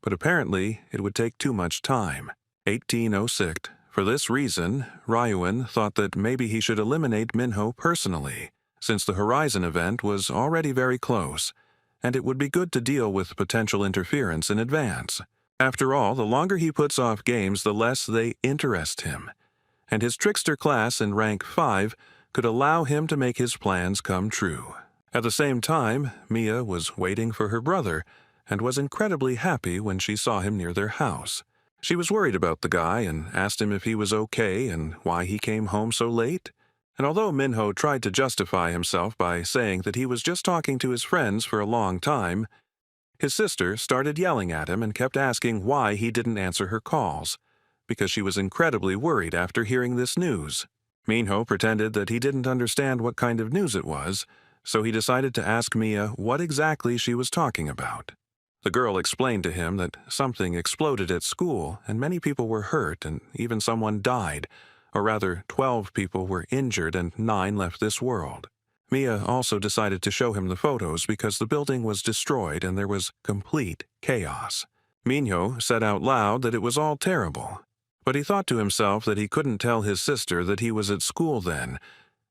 But apparently it would take too much time. 1806. For this reason, Ryuan thought that maybe he should eliminate Minho personally, since the Horizon event was already very close, and it would be good to deal with potential interference in advance. After all, the longer he puts off games, the less they interest him, and his trickster class in rank 5 could allow him to make his plans come true. At the same time, Mia was waiting for her brother, and was incredibly happy when she saw him near their house. She was worried about the guy and asked him if he was okay and why he came home so late. And although Minho tried to justify himself by saying that he was just talking to his friends for a long time, his sister started yelling at him and kept asking why he didn't answer her calls, because she was incredibly worried after hearing this news. Minho pretended that he didn't understand what kind of news it was, so he decided to ask Mia what exactly she was talking about. The girl explained to him that something exploded at school and many people were hurt and even someone died, or rather 12 people were injured and 9 left this world. Mia also decided to show him the photos because the building was destroyed and there was complete chaos. Minho said out loud that it was all terrible, but he thought to himself that he couldn't tell his sister that he was at school then,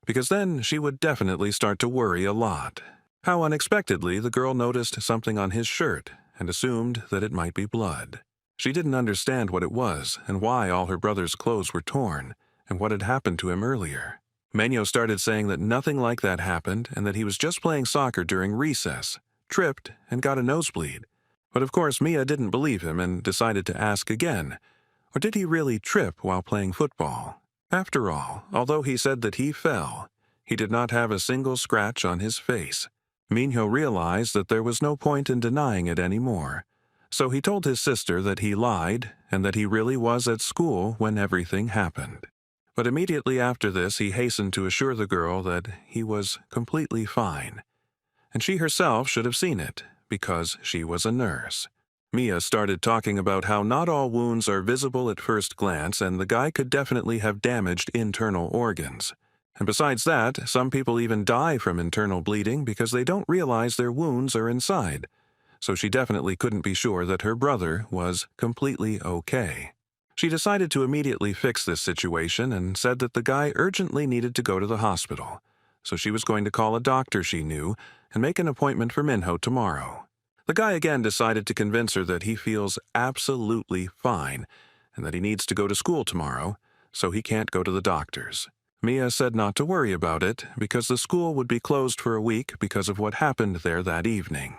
because then she would definitely start to worry a lot. How unexpectedly the girl noticed something on his shirt and assumed that it might be blood. She didn't understand what it was and why all her brother's clothes were torn and what had happened to him earlier. Menyo started saying that nothing like that happened and that he was just playing soccer during recess, tripped, and got a nosebleed. But of course Mia didn't believe him and decided to ask again, or did he really trip while playing football? After all, although he said that he fell, he did not have a single scratch on his face. Minho realized that there was no point in denying it anymore, so he told his sister that he lied and that he really was at school when everything happened. But immediately after this, he hastened to assure the girl that he was completely fine, and she herself should have seen it, because she was a nurse. Mia started talking about how not all wounds are visible at first glance and the guy could definitely have damaged internal organs. And besides that, some people even die from internal bleeding because they don't realize their wounds are inside. So she definitely couldn't be sure that her brother was completely okay. She decided to immediately fix this situation and said that the guy urgently needed to go to the hospital. So she was going to call a doctor she knew and make an appointment for Minho tomorrow. The guy again decided to convince her that he feels absolutely fine and that he needs to go to school tomorrow, so he can't go to the doctor's. Mia said not to worry about it because the school would be closed for a week because of what happened there that evening.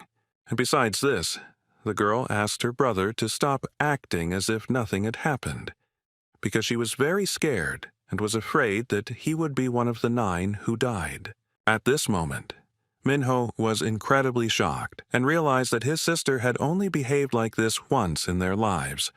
And besides this, the girl asked her brother to stop acting as if nothing had happened, because she was very scared and was afraid that he would be one of the 9 who died. At this moment, Minho was incredibly shocked and realized that his sister had only behaved like this once in their lives,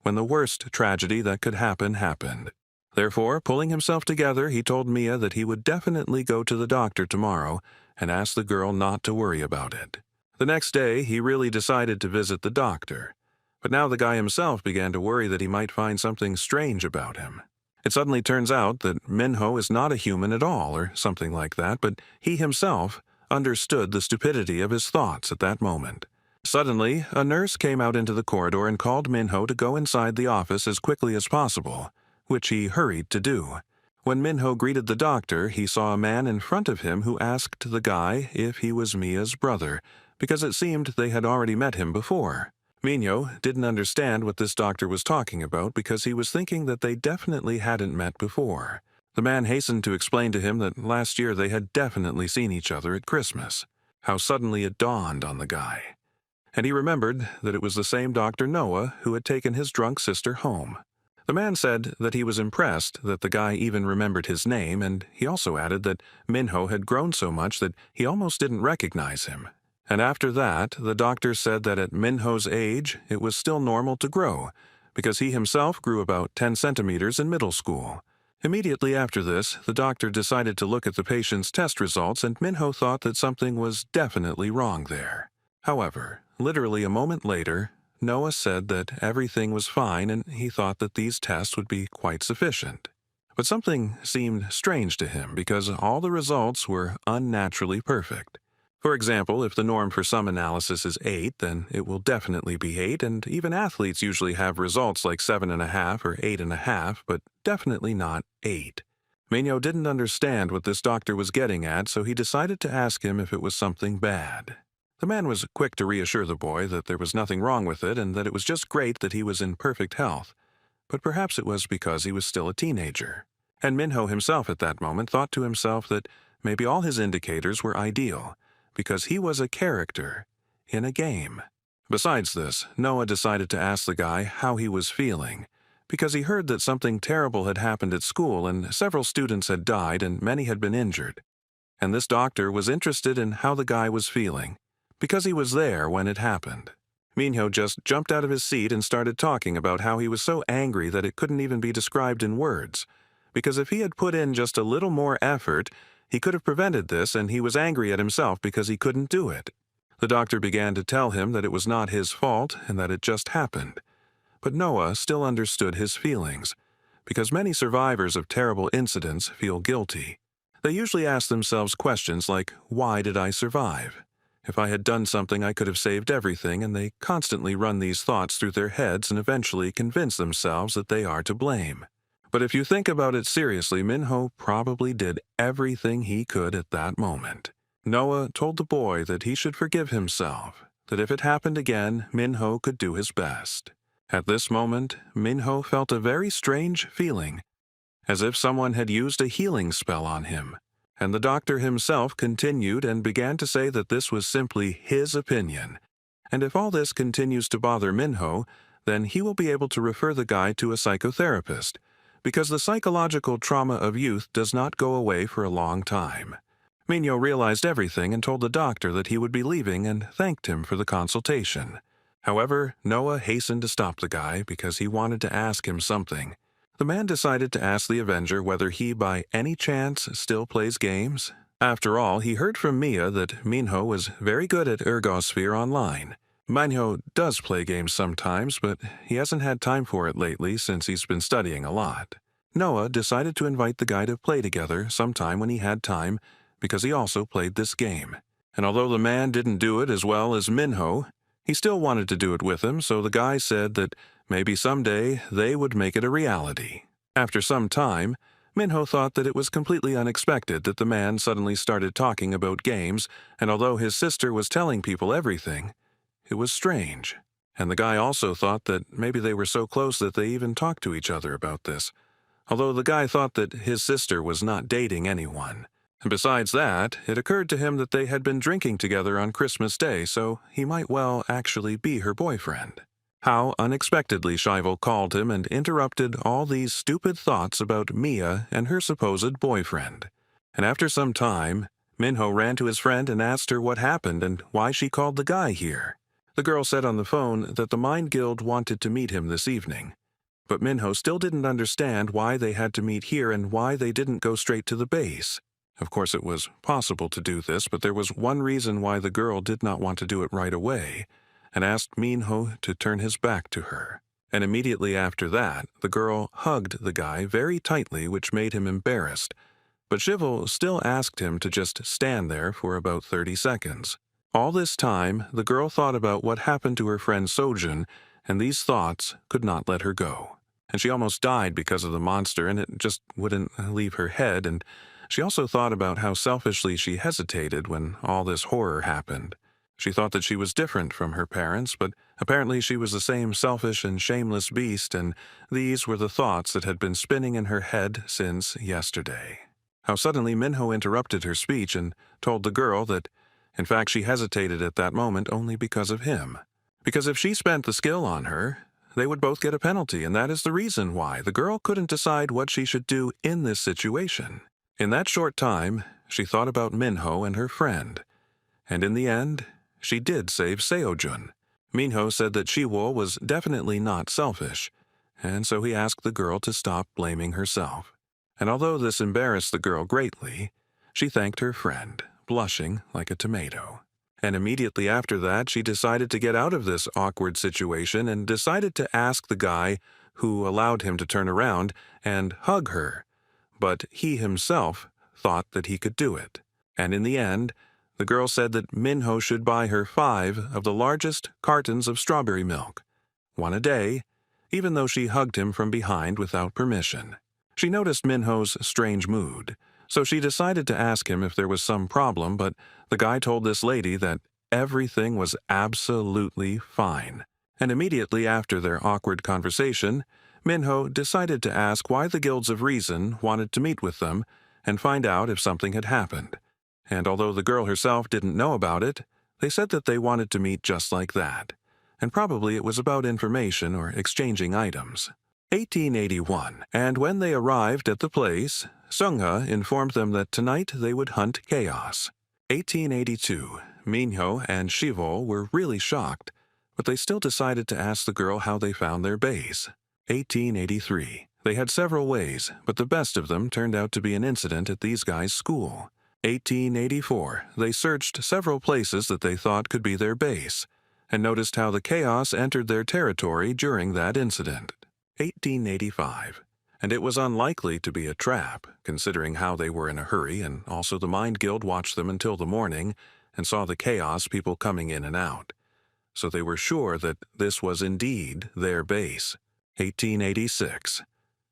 when the worst tragedy that could happen happened. Therefore, pulling himself together, he told Mia that he would definitely go to the doctor tomorrow and asked the girl not to worry about it. The next day, he really decided to visit the doctor, but now the guy himself began to worry that he might find something strange about him. It suddenly turns out that Minho is not a human at all or something like that, but he himself understood the stupidity of his thoughts at that moment. Suddenly, a nurse came out into the corridor and called Minho to go inside the office as quickly as possible, which he hurried to do. When Minho greeted the doctor, he saw a man in front of him who asked the guy if he was Mia's brother, because it seemed they had already met him before. Minho didn't understand what this doctor was talking about because he was thinking that they definitely hadn't met before. The man hastened to explain to him that last year they had definitely seen each other at Christmas. How suddenly it dawned on the guy. And he remembered that it was the same Dr. Noah who had taken his drunk sister home. The man said that he was impressed that the guy even remembered his name, and he also added that Minho had grown so much that he almost didn't recognize him. And after that, the doctor said that at Minho's age, it was still normal to grow, because he himself grew about 10 centimeters in middle school. Immediately after this, the doctor decided to look at the patient's test results, and Minho thought that something was definitely wrong there. However, literally a moment later, Noah said that everything was fine and he thought that these tests would be quite sufficient. But something seemed strange to him because all the results were unnaturally perfect. For example, if the norm for some analysis is 8, then it will definitely be 8, and even athletes usually have results like 7.5 or 8.5, but definitely not 8. Minho didn't understand what this doctor was getting at, so he decided to ask him if it was something bad. The man was quick to reassure the boy that there was nothing wrong with it and that it was just great that he was in perfect health, but perhaps it was because he was still a teenager. And Minho himself at that moment thought to himself that maybe all his indicators were ideal, because he was a character in a game. Besides this, Noah decided to ask the guy how he was feeling, because he heard that something terrible had happened at school and several students had died and many had been injured. And this doctor was interested in how the guy was feeling, because he was there when it happened. Minho just jumped out of his seat and started talking about how he was so angry that it couldn't even be described in words, because if he had put in just a little more effort, he could have prevented this, and he was angry at himself because he couldn't do it. The doctor began to tell him that it was not his fault and that it just happened. But Noah still understood his feelings, because many survivors of terrible incidents feel guilty. They usually ask themselves questions like, why did I survive? If I had done something, I could have saved everything, and they constantly run these thoughts through their heads and eventually convince themselves that they are to blame. But if you think about it seriously, Minho probably did everything he could at that moment. Noah told the boy that he should forgive himself, that if it happened again, Minho could do his best. At this moment, Minho felt a very strange feeling, as if someone had used a healing spell on him. And the doctor himself continued and began to say that this was simply his opinion. And if all this continues to bother Minho, then he will be able to refer the guy to a psychotherapist, because the psychological trauma of youth does not go away for a long time. Minho realized everything and told the doctor that he would be leaving and thanked him for the consultation. However, Noah hastened to stop the guy because he wanted to ask him something. The man decided to ask the Avenger whether he by any chance still plays games, After all, he heard from Mia that Minho was very good at Ergosphere Online. Minho does play games sometimes, but he hasn't had time for it lately since he's been studying a lot. Noah decided to invite the guy to play together sometime when he had time because he also played this game. And although the man didn't do it as well as Minho, he still wanted to do it with him, so the guy said that maybe someday they would make it a reality. After some time, Minho thought that it was completely unexpected that the man suddenly started talking about games, and although his sister was telling people everything, it was strange. And the guy also thought that maybe they were so close that they even talked to each other about this, although the guy thought that his sister was not dating anyone. And besides that, it occurred to him that they had been drinking together on Christmas Day, so he might well actually be her boyfriend. How unexpectedly Shivel called him and interrupted all these stupid thoughts about Mia and her supposed boyfriend. And after some time, Minho ran to his friend and asked her what happened and why she called the guy here. The girl said on the phone that the Mind Guild wanted to meet him this evening. But Minho still didn't understand why they had to meet here and why they didn't go straight to the base. Of course, it was possible to do this, but there was one reason why the girl did not want to do it right away, and asked Minho to turn his back to her. And immediately after that, the girl hugged the guy very tightly, which made him embarrassed. But Shivel still asked him to just stand there for about 30 seconds. All this time, the girl thought about what happened to her friend Sojun, and these thoughts could not let her go. And she almost died because of the monster, and it just wouldn't leave her head, and she also thought about how selfishly she hesitated when all this horror happened. She thought that she was different from her parents, but apparently she was the same selfish and shameless beast, and these were the thoughts that had been spinning in her head since yesterday. How suddenly Minho interrupted her speech and told the girl that, in fact, she hesitated at that moment only because of him. Because if she spent the skill on her, they would both get a penalty, and that is the reason why the girl couldn't decide what she should do in this situation. In that short time, she thought about Minho and her friend, and in the end, she did save Seojun. Minho said that Shiwol was definitely not selfish, and so he asked the girl to stop blaming herself. And although this embarrassed the girl greatly, she thanked her friend, blushing like a tomato. And immediately after that, she decided to get out of this awkward situation and decided to ask the guy who allowed him to turn around and hug her. But he himself thought that he could do it. And in the end, the girl said that Minho should buy her 5 of the largest cartons of strawberry milk, 1 a day, even though she hugged him from behind without permission. She noticed Minho's strange mood, so she decided to ask him if there was some problem, but the guy told this lady that everything was absolutely fine. And immediately after their awkward conversation, Minho decided to ask why the Guilds of Reason wanted to meet with them and find out if something had happened. And although the girl herself didn't know about it, they said that they wanted to meet just like that. And probably it was about information or exchanging items. 1881, and when they arrived at the place, Sungha informed them that tonight they would hunt chaos. 1882, Minho and Shivo were really shocked, but they still decided to ask the girl how they found their base. 1883, they had several ways, but the best of them turned out to be an incident at these guys' school. 1884, they searched several places that they thought could be their base, and noticed how the chaos entered their territory during that incident. 1885, and it was unlikely to be a trap, considering how they were in a hurry, and also the Mind Guild watched them until the morning and saw the chaos people coming in and out. So they were sure that this was indeed their base. 1886.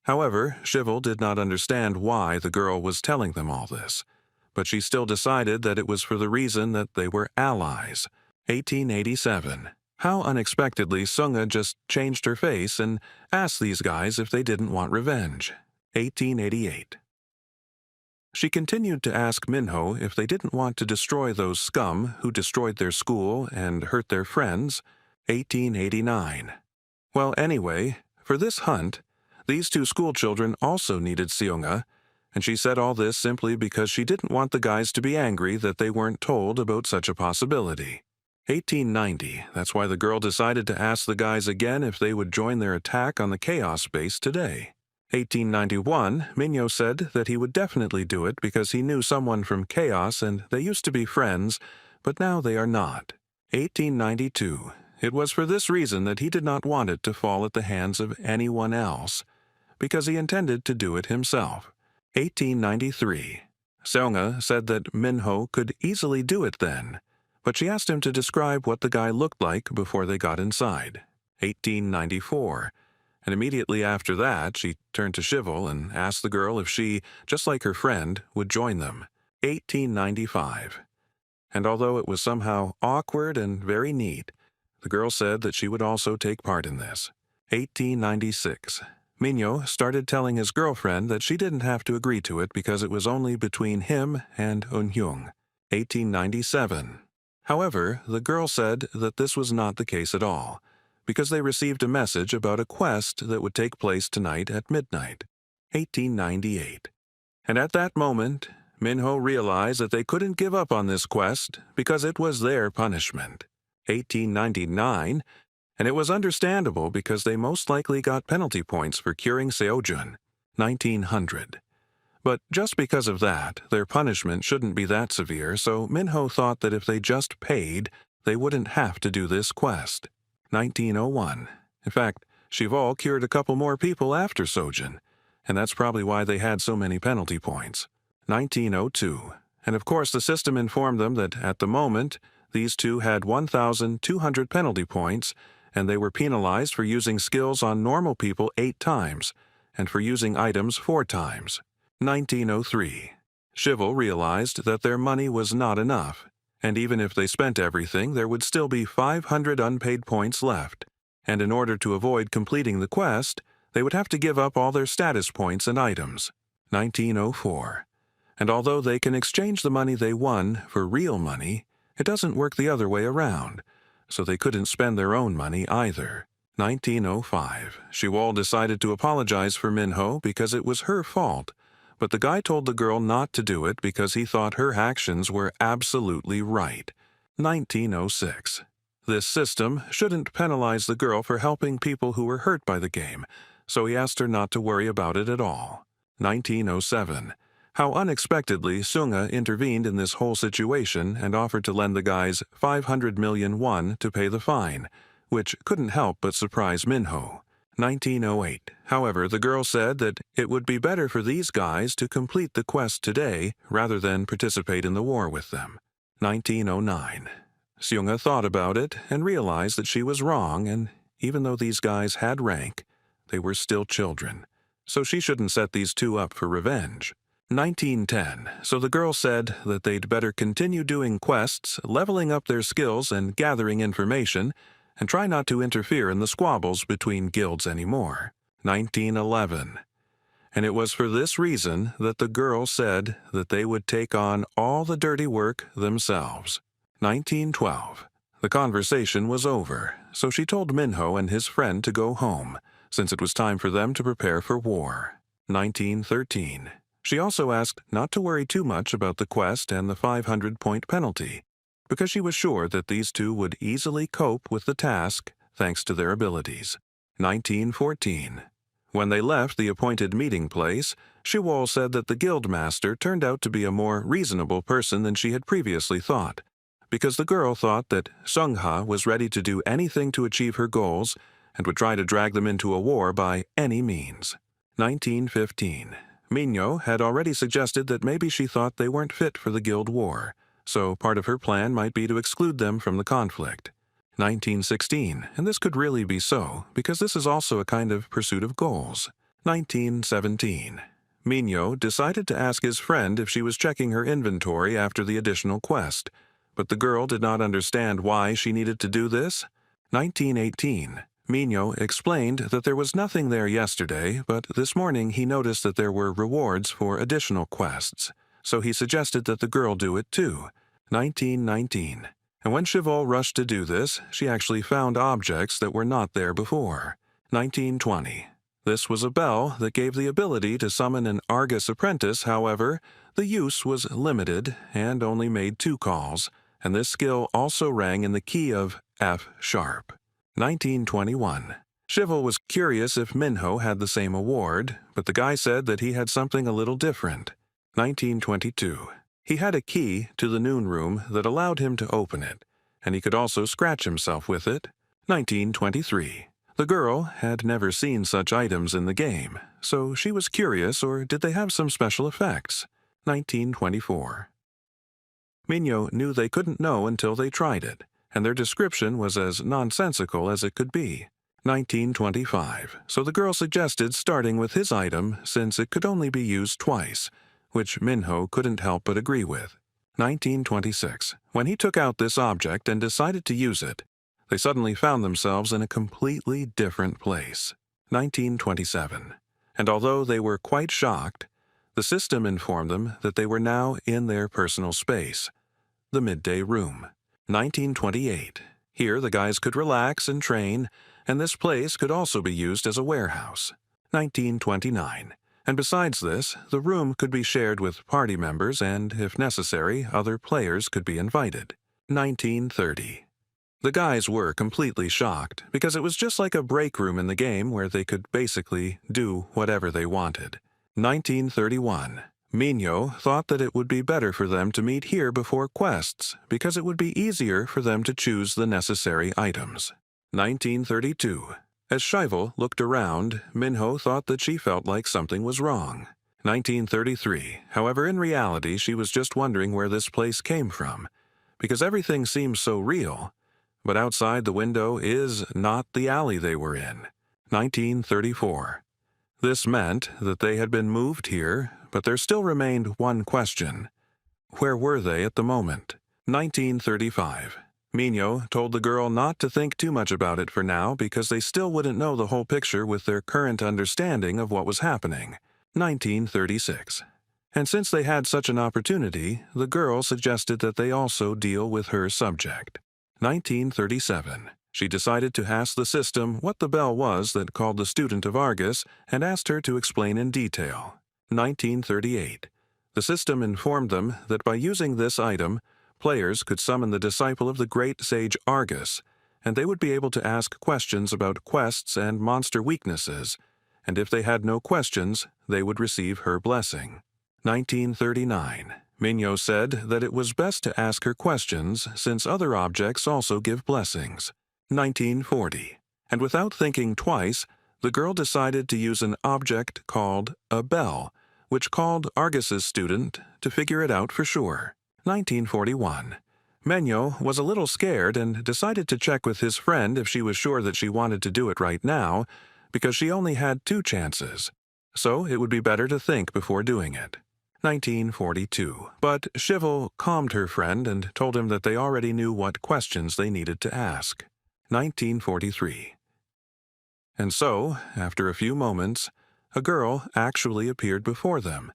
However, Shivel did not understand why the girl was telling them all this, but she still decided that it was for the reason that they were allies. 1887. How unexpectedly Sungha just changed her face and asked these guys if they didn't want revenge. 1888. She continued to ask Minho if they didn't want to destroy those scum who destroyed their school and hurt their friends. 1889. Well, anyway, for this hunt, these 2 schoolchildren also needed Seonga, and she said all this simply because she didn't want the guys to be angry that they weren't told about such a possibility. 1890, that's why the girl decided to ask the guys again if they would join their attack on the Chaos base today. 1891, Minyo said that he would definitely do it because he knew someone from Chaos and they used to be friends, but now they are not. 1892, it was for this reason that he did not want it to fall at the hands of anyone else, because he intended to do it himself. 1893, Seonga said that Minho could easily do it then, but she asked him to describe what the guy looked like before they got inside. 1894, and immediately after that she turned to Shivel and asked the girl if she, just like her friend, would join them. 1895, and although it was somehow awkward and very neat, the girl said that she would also take part in this. 1896, Minyo started telling his girlfriend that she didn't have to agree to it because it was only between him and Eun-hyung. 1897. However, the girl said that this was not the case at all, because they received a message about a quest that would take place tonight at midnight. 1898. And at that moment, Minho realized that they couldn't give up on this quest because it was their punishment. 1899, and it was understandable because they most likely got penalty points for curing Seojun. 1900. But just because of that, their punishment shouldn't be that severe, so Minho thought that if they just paid, they wouldn't have to do this quest. 1901. In fact, Shival cured a couple more people after Sojun, and that's probably why they had so many penalty points. 1902. And of course the system informed them that at the moment, these two had 1,200 penalty points, and they were penalized for using skills on normal people 8 times, and for using items 4 times. 1903. Shivel realized that their money was not enough, and even if they spent everything, there would still be 500 unpaid points left, and in order to avoid completing the quest, they would have to give up all their status points and items. 1904. And although they can exchange the money they won for real money, it doesn't work the other way around, so they couldn't spend their own money either. 1905. Shiwol decided to apologize for Minho because it was her fault, but the guy told the girl not to do it because he thought her actions were absolutely right. 1906. This system shouldn't penalize the girl for helping people who were hurt by the game, so he asked her not to worry about it at all. 1907. How unexpectedly Sunga intervened in this whole situation and offered to lend the guys 500 million won to pay the fine, which couldn't help but surprise Minho. 1908. However, the girl said that it would be better for these guys to complete the quest today rather than participate in the war with them. 1909. Seunga thought about it and realized that she was wrong, and even though these guys had rank, they were still children, so she shouldn't set these two up for revenge. 1910. So the girl said that they'd better continue doing quests, leveling up their skills and gathering information, and try not to interfere in the squabbles between guilds anymore. 1911. And it was for this reason that the girl said that they would take on all the dirty work themselves. 1912. The conversation was over, so she told Minho and his friend to go home, since it was time for them to prepare for war. 1913. She also asked not to worry too much about the quest and the 500-point penalty, because she was sure that these two would easily cope with the task thanks to their abilities. 1914. When they left the appointed meeting place, Shiwol said that the guildmaster turned out to be a more reasonable person than she had previously thought, because the girl thought that Sungha was ready to do anything to achieve her goals and would try to drag them into a war by any means. 1915. Minyo had already suggested that maybe she thought they weren't fit for the guild war, so part of her plan might be to exclude them from the conflict. 1916, and this could really be so, because this is also a kind of pursuit of goals. 1917. Minyo decided to ask his friend if she was checking her inventory after the additional quest, but the girl did not understand why she needed to do this. 1918. Minyo explained that there was nothing there yesterday, but this morning he noticed that there were rewards for additional quests, so he suggested that the girl do it too. 1919. And when Shival rushed to do this, she actually found objects that were not there before. 1920. This was a bell that gave the ability to summon an Argus apprentice, however, the use was limited and only made 2 calls, and this skill also rang in the key of F sharp. 1921. Shivel was curious if Minho had the same award, but the guy said that he had something a little different. 1922. He had a key to the noon room that allowed him to open it, and he could also scratch himself with it. 1923. The girl had never seen such items in the game, so she was curious, or did they have some special effects? 1924. Minho knew they couldn't know until they tried it, and their description was as nonsensical as it could be. 1925. So the girl suggested starting with his item since it could only be used twice, which Minho couldn't help but agree with. 1926. When he took out this object and decided to use it, they suddenly found themselves in a completely different place. 1927. And although they were quite shocked, the system informed them that they were now in their personal space, the midday room. 1928. Here the guys could relax and train, and this place could also be used as a warehouse. 1929. And besides this, the room could be shared with party members and, if necessary, other players could be invited. 1930. The guys were completely shocked because it was just like a break room in the game where they could basically do whatever they wanted. 1931. Minho thought that it would be better for them to meet here before quests because it would be easier for them to choose the necessary items. 1932. As Shivel looked around, Minho thought that she felt like something was wrong. 1933. However, in reality, she was just wondering where this place came from, because everything seems so real. But outside the window is not the alley they were in. 1934. This meant that they had been moved here, but there still remained one question. Where were they at the moment? 1935. Minho told the girl not to think too much about it for now because they still wouldn't know the whole picture with their current understanding of what was happening. 1936. And since they had such an opportunity, the girl suggested that they also deal with her subject. 1937. She decided to ask the system what the bell was that called the student of Argus and asked her to explain in detail. 1938. The system informed them that by using this item, players could summon the disciple of the great sage Argus, and they would be able to ask questions about quests and monster weaknesses, and if they had no questions, they would receive her blessing. 1939. Minho said that it was best to ask her questions since other objects also give blessings. 1940. And without thinking twice, the girl decided to use an object called a bell, which called Argus's student to figure it out for sure. 1941. Minho was a little scared and decided to check with his friend if she was sure that she wanted to do it right now, because she only had 2 chances. So it would be better to think before doing it. 1942. But Shivel calmed her friend and told him that they already knew what questions they needed to ask. 1943. And so, after a few moments, a girl actually appeared before them,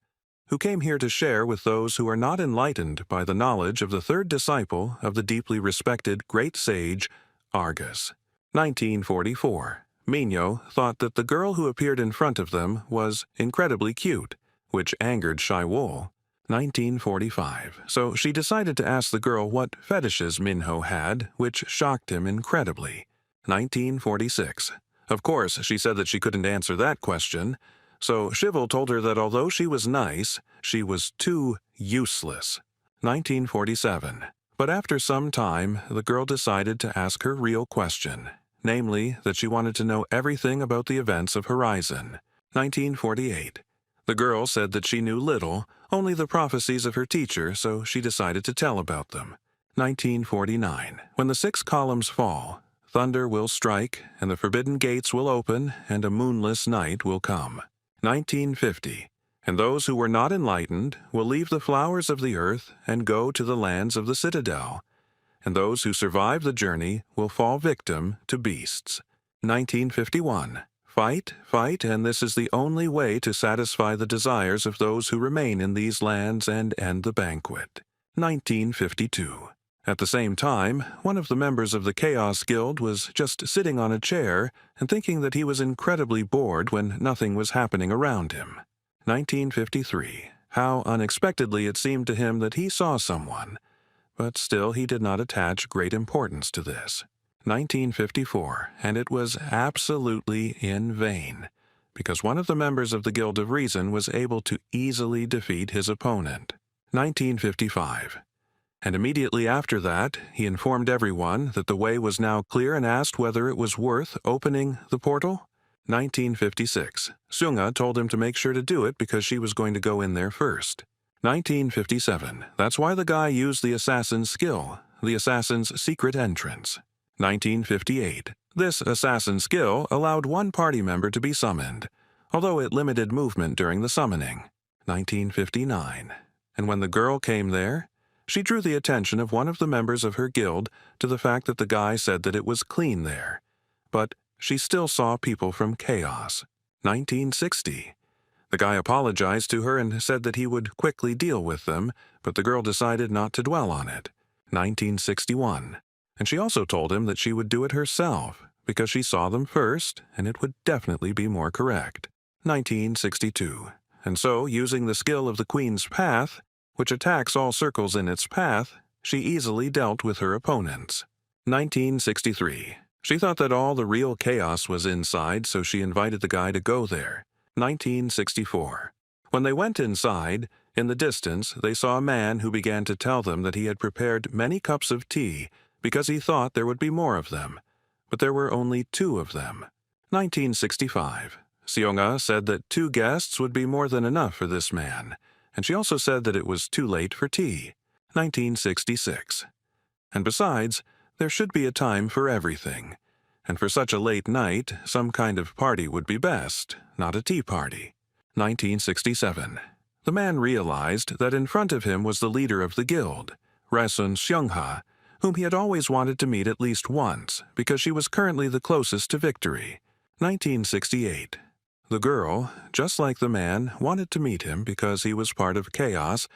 who came here to share with those who are not enlightened by the knowledge of the third disciple of the deeply respected great sage, Argus. 1944. Minho thought that the girl who appeared in front of them was incredibly cute, which angered Shivel. 1945. So she decided to ask the girl what fetishes Minho had, which shocked him incredibly. 1946. Of course, she said that she couldn't answer that question, so Shivel told her that although she was nice, she was too useless. 1947. But after some time, the girl decided to ask her real question, namely that she wanted to know everything about the events of Horizon. 1948. The girl said that she knew little, only the prophecies of her teacher, so she decided to tell about them. 1949. When the 6 columns fall, thunder will strike, and the forbidden gates will open, and a moonless night will come. 1950. And those who were not enlightened will leave the flowers of the earth and go to the lands of the citadel, and those who survive the journey will fall victim to beasts. 1951. Fight, fight, and this is the only way to satisfy the desires of those who remain in these lands and end the banquet. 1952. At the same time, one of the members of the Chaos Guild was just sitting on a chair and thinking that he was incredibly bored when nothing was happening around him. 1953. How unexpectedly it seemed to him that he saw someone, but still he did not attach great importance to this. 1954, and it was absolutely in vain, because one of the members of the Guild of Reason was able to easily defeat his opponent. 1955. And immediately after that, he informed everyone that the way was now clear and asked whether it was worth opening the portal. 1956. Seung-ha told him to make sure to do it because she was going to go in there first. 1957. That's why the guy used the assassin's skill, the assassin's secret entrance. 1958. This assassin skill allowed one party member to be summoned, although it limited movement during the summoning. 1959. And when the girl came there, she drew the attention of one of the members of her guild to the fact that the guy said that it was clean there, but she still saw people from chaos. 1960. The guy apologized to her and said that he would quickly deal with them, but the girl decided not to dwell on it. 1961. And she also told him that she would do it herself, because she saw them first, and it would definitely be more correct. 1962. And so, using the skill of the Queen's Path, which attacks all circles in its path, she easily dealt with her opponents. 1963. She thought that all the real chaos was inside, so she invited the guy to go there. 1964. When they went inside, in the distance, they saw a man who began to tell them that he had prepared many cups of tea because he thought there would be more of them, but there were only 2 of them. 1965. Seung-ha said that 2 guests would be more than enough for this man, and she also said that it was too late for tea. 1966. And besides, there should be a time for everything, and for such a late night, some kind of party would be best, not a tea party. 1967. The man realized that in front of him was the leader of the guild, Rasun Seung-ha, whom he had always wanted to meet at least once, because she was currently the closest to victory. 1968. The girl, just like the man, wanted to meet him because he was part of chaos,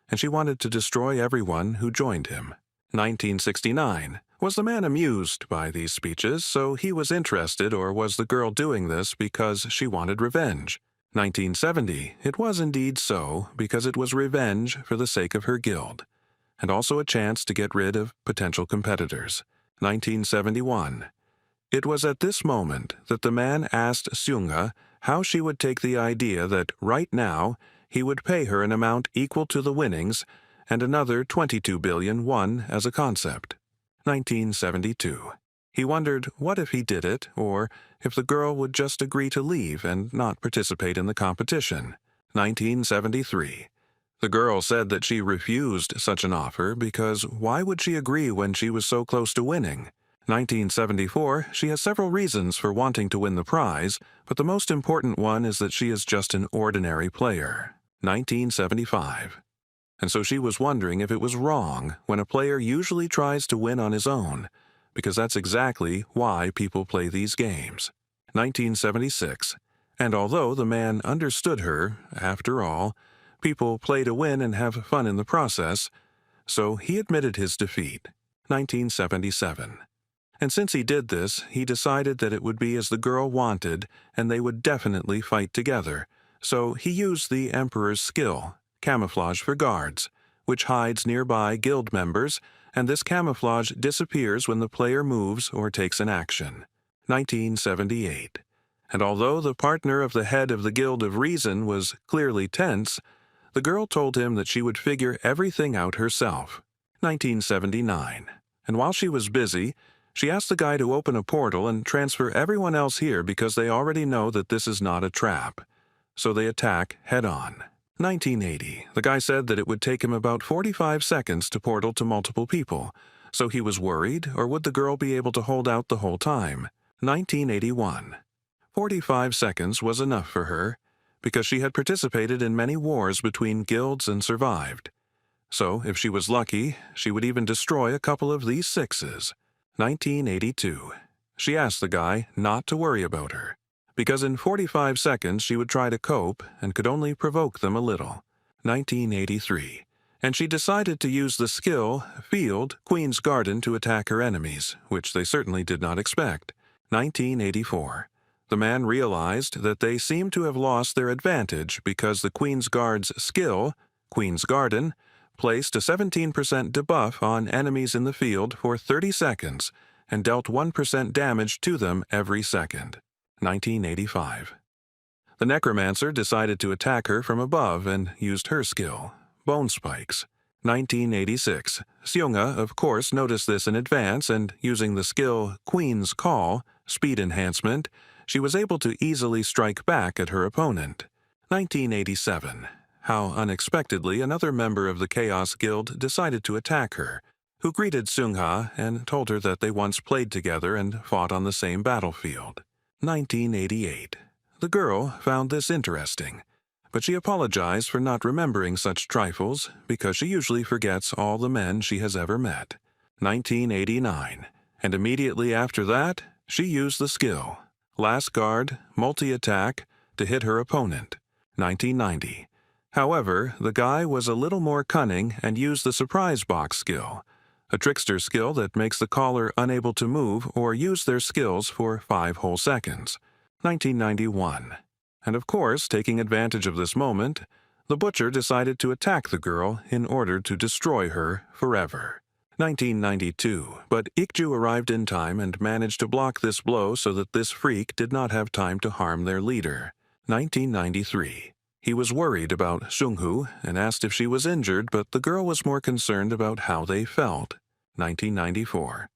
and she wanted to destroy everyone who joined him. 1969. Was the man amused by these speeches, so he was interested, or was the girl doing this because she wanted revenge? 1970. It was indeed so, because it was revenge for the sake of her guild, and also a chance to get rid of potential competitors. 1971. It was at this moment that the man asked Seung-ha how she would take the idea that right now he would pay her an amount equal to the winnings and another 22 billion won as a concept. 1972. He wondered what if he did it, or if the girl would just agree to leave and not participate in the competition. 1973. The girl said that she refused such an offer because why would she agree when she was so close to winning? 1974, she has several reasons for wanting to win the prize, but the most important one is that she is just an ordinary player. 1975. And so she was wondering if it was wrong when a player usually tries to win on his own, because that's exactly why people play these games. 1976. And although the man understood her, after all, people play to win and have fun in the process, so he admitted his defeat. 1977. And since he did this, he decided that it would be as the girl wanted, and they would definitely fight together. So he used the Emperor's skill, camouflage for guards, which hides nearby guild members, and this camouflage disappears when the player moves or takes an action. 1978. And although the partner of the head of the Guild of Reason was clearly tense, the girl told him that she would figure everything out herself. 1979. And while she was busy, she asked the guy to open a portal and transfer everyone else here because they already know that this is not a trap. So they attack head-on. 1980. The guy said that it would take him about 45 seconds to portal to multiple people, so he was worried, or would the girl be able to hold out the whole time? 1981. 45 seconds was enough for her, because she had participated in many wars between guilds and survived. So, if she was lucky, she would even destroy a couple of these 6s. 1982. She asked the guy not to worry about her, because in 45 seconds she would try to cope and could only provoke them a little. 1983. And she decided to use the skill, Field, Queen's Garden to attack her enemies, which they certainly did not expect. 1984. The man realized that they seemed to have lost their advantage because the Queen's Guard's skill, Queen's Garden, placed a 17% debuff on enemies in the field for 30 seconds, and dealt 1% damage to them every second. 1985. The necromancer decided to attack her from above and used her skill, bone spikes. 1986. Seonga, of course, noticed this in advance, and using the skill Queen's Call, speed enhancement, she was able to easily strike back at her opponent. 1987. How unexpectedly another member of the Chaos Guild decided to attack her, who greeted Seungha and told her that they once played together and fought on the same battlefield. 1988. The girl found this interesting, but she apologized for not remembering such trifles because she usually forgets all the men she has ever met. 1989. And immediately after that, she used the skill, Last Guard, Multi-Attack, to hit her opponent. 1990. However, the guy was a little more cunning and used the Surprise Box skill, a trickster skill that makes the caller unable to move or use their skills for 5 whole seconds. 1991. And of course, taking advantage of this moment, the butcher decided to attack the girl in order to destroy her forever. 1992. But Ikju arrived in time and managed to block this blow so that this freak did not have time to harm their leader. 1993. He was worried about Seunghu and asked if she was injured, but the girl was more concerned about how they felt. 1994.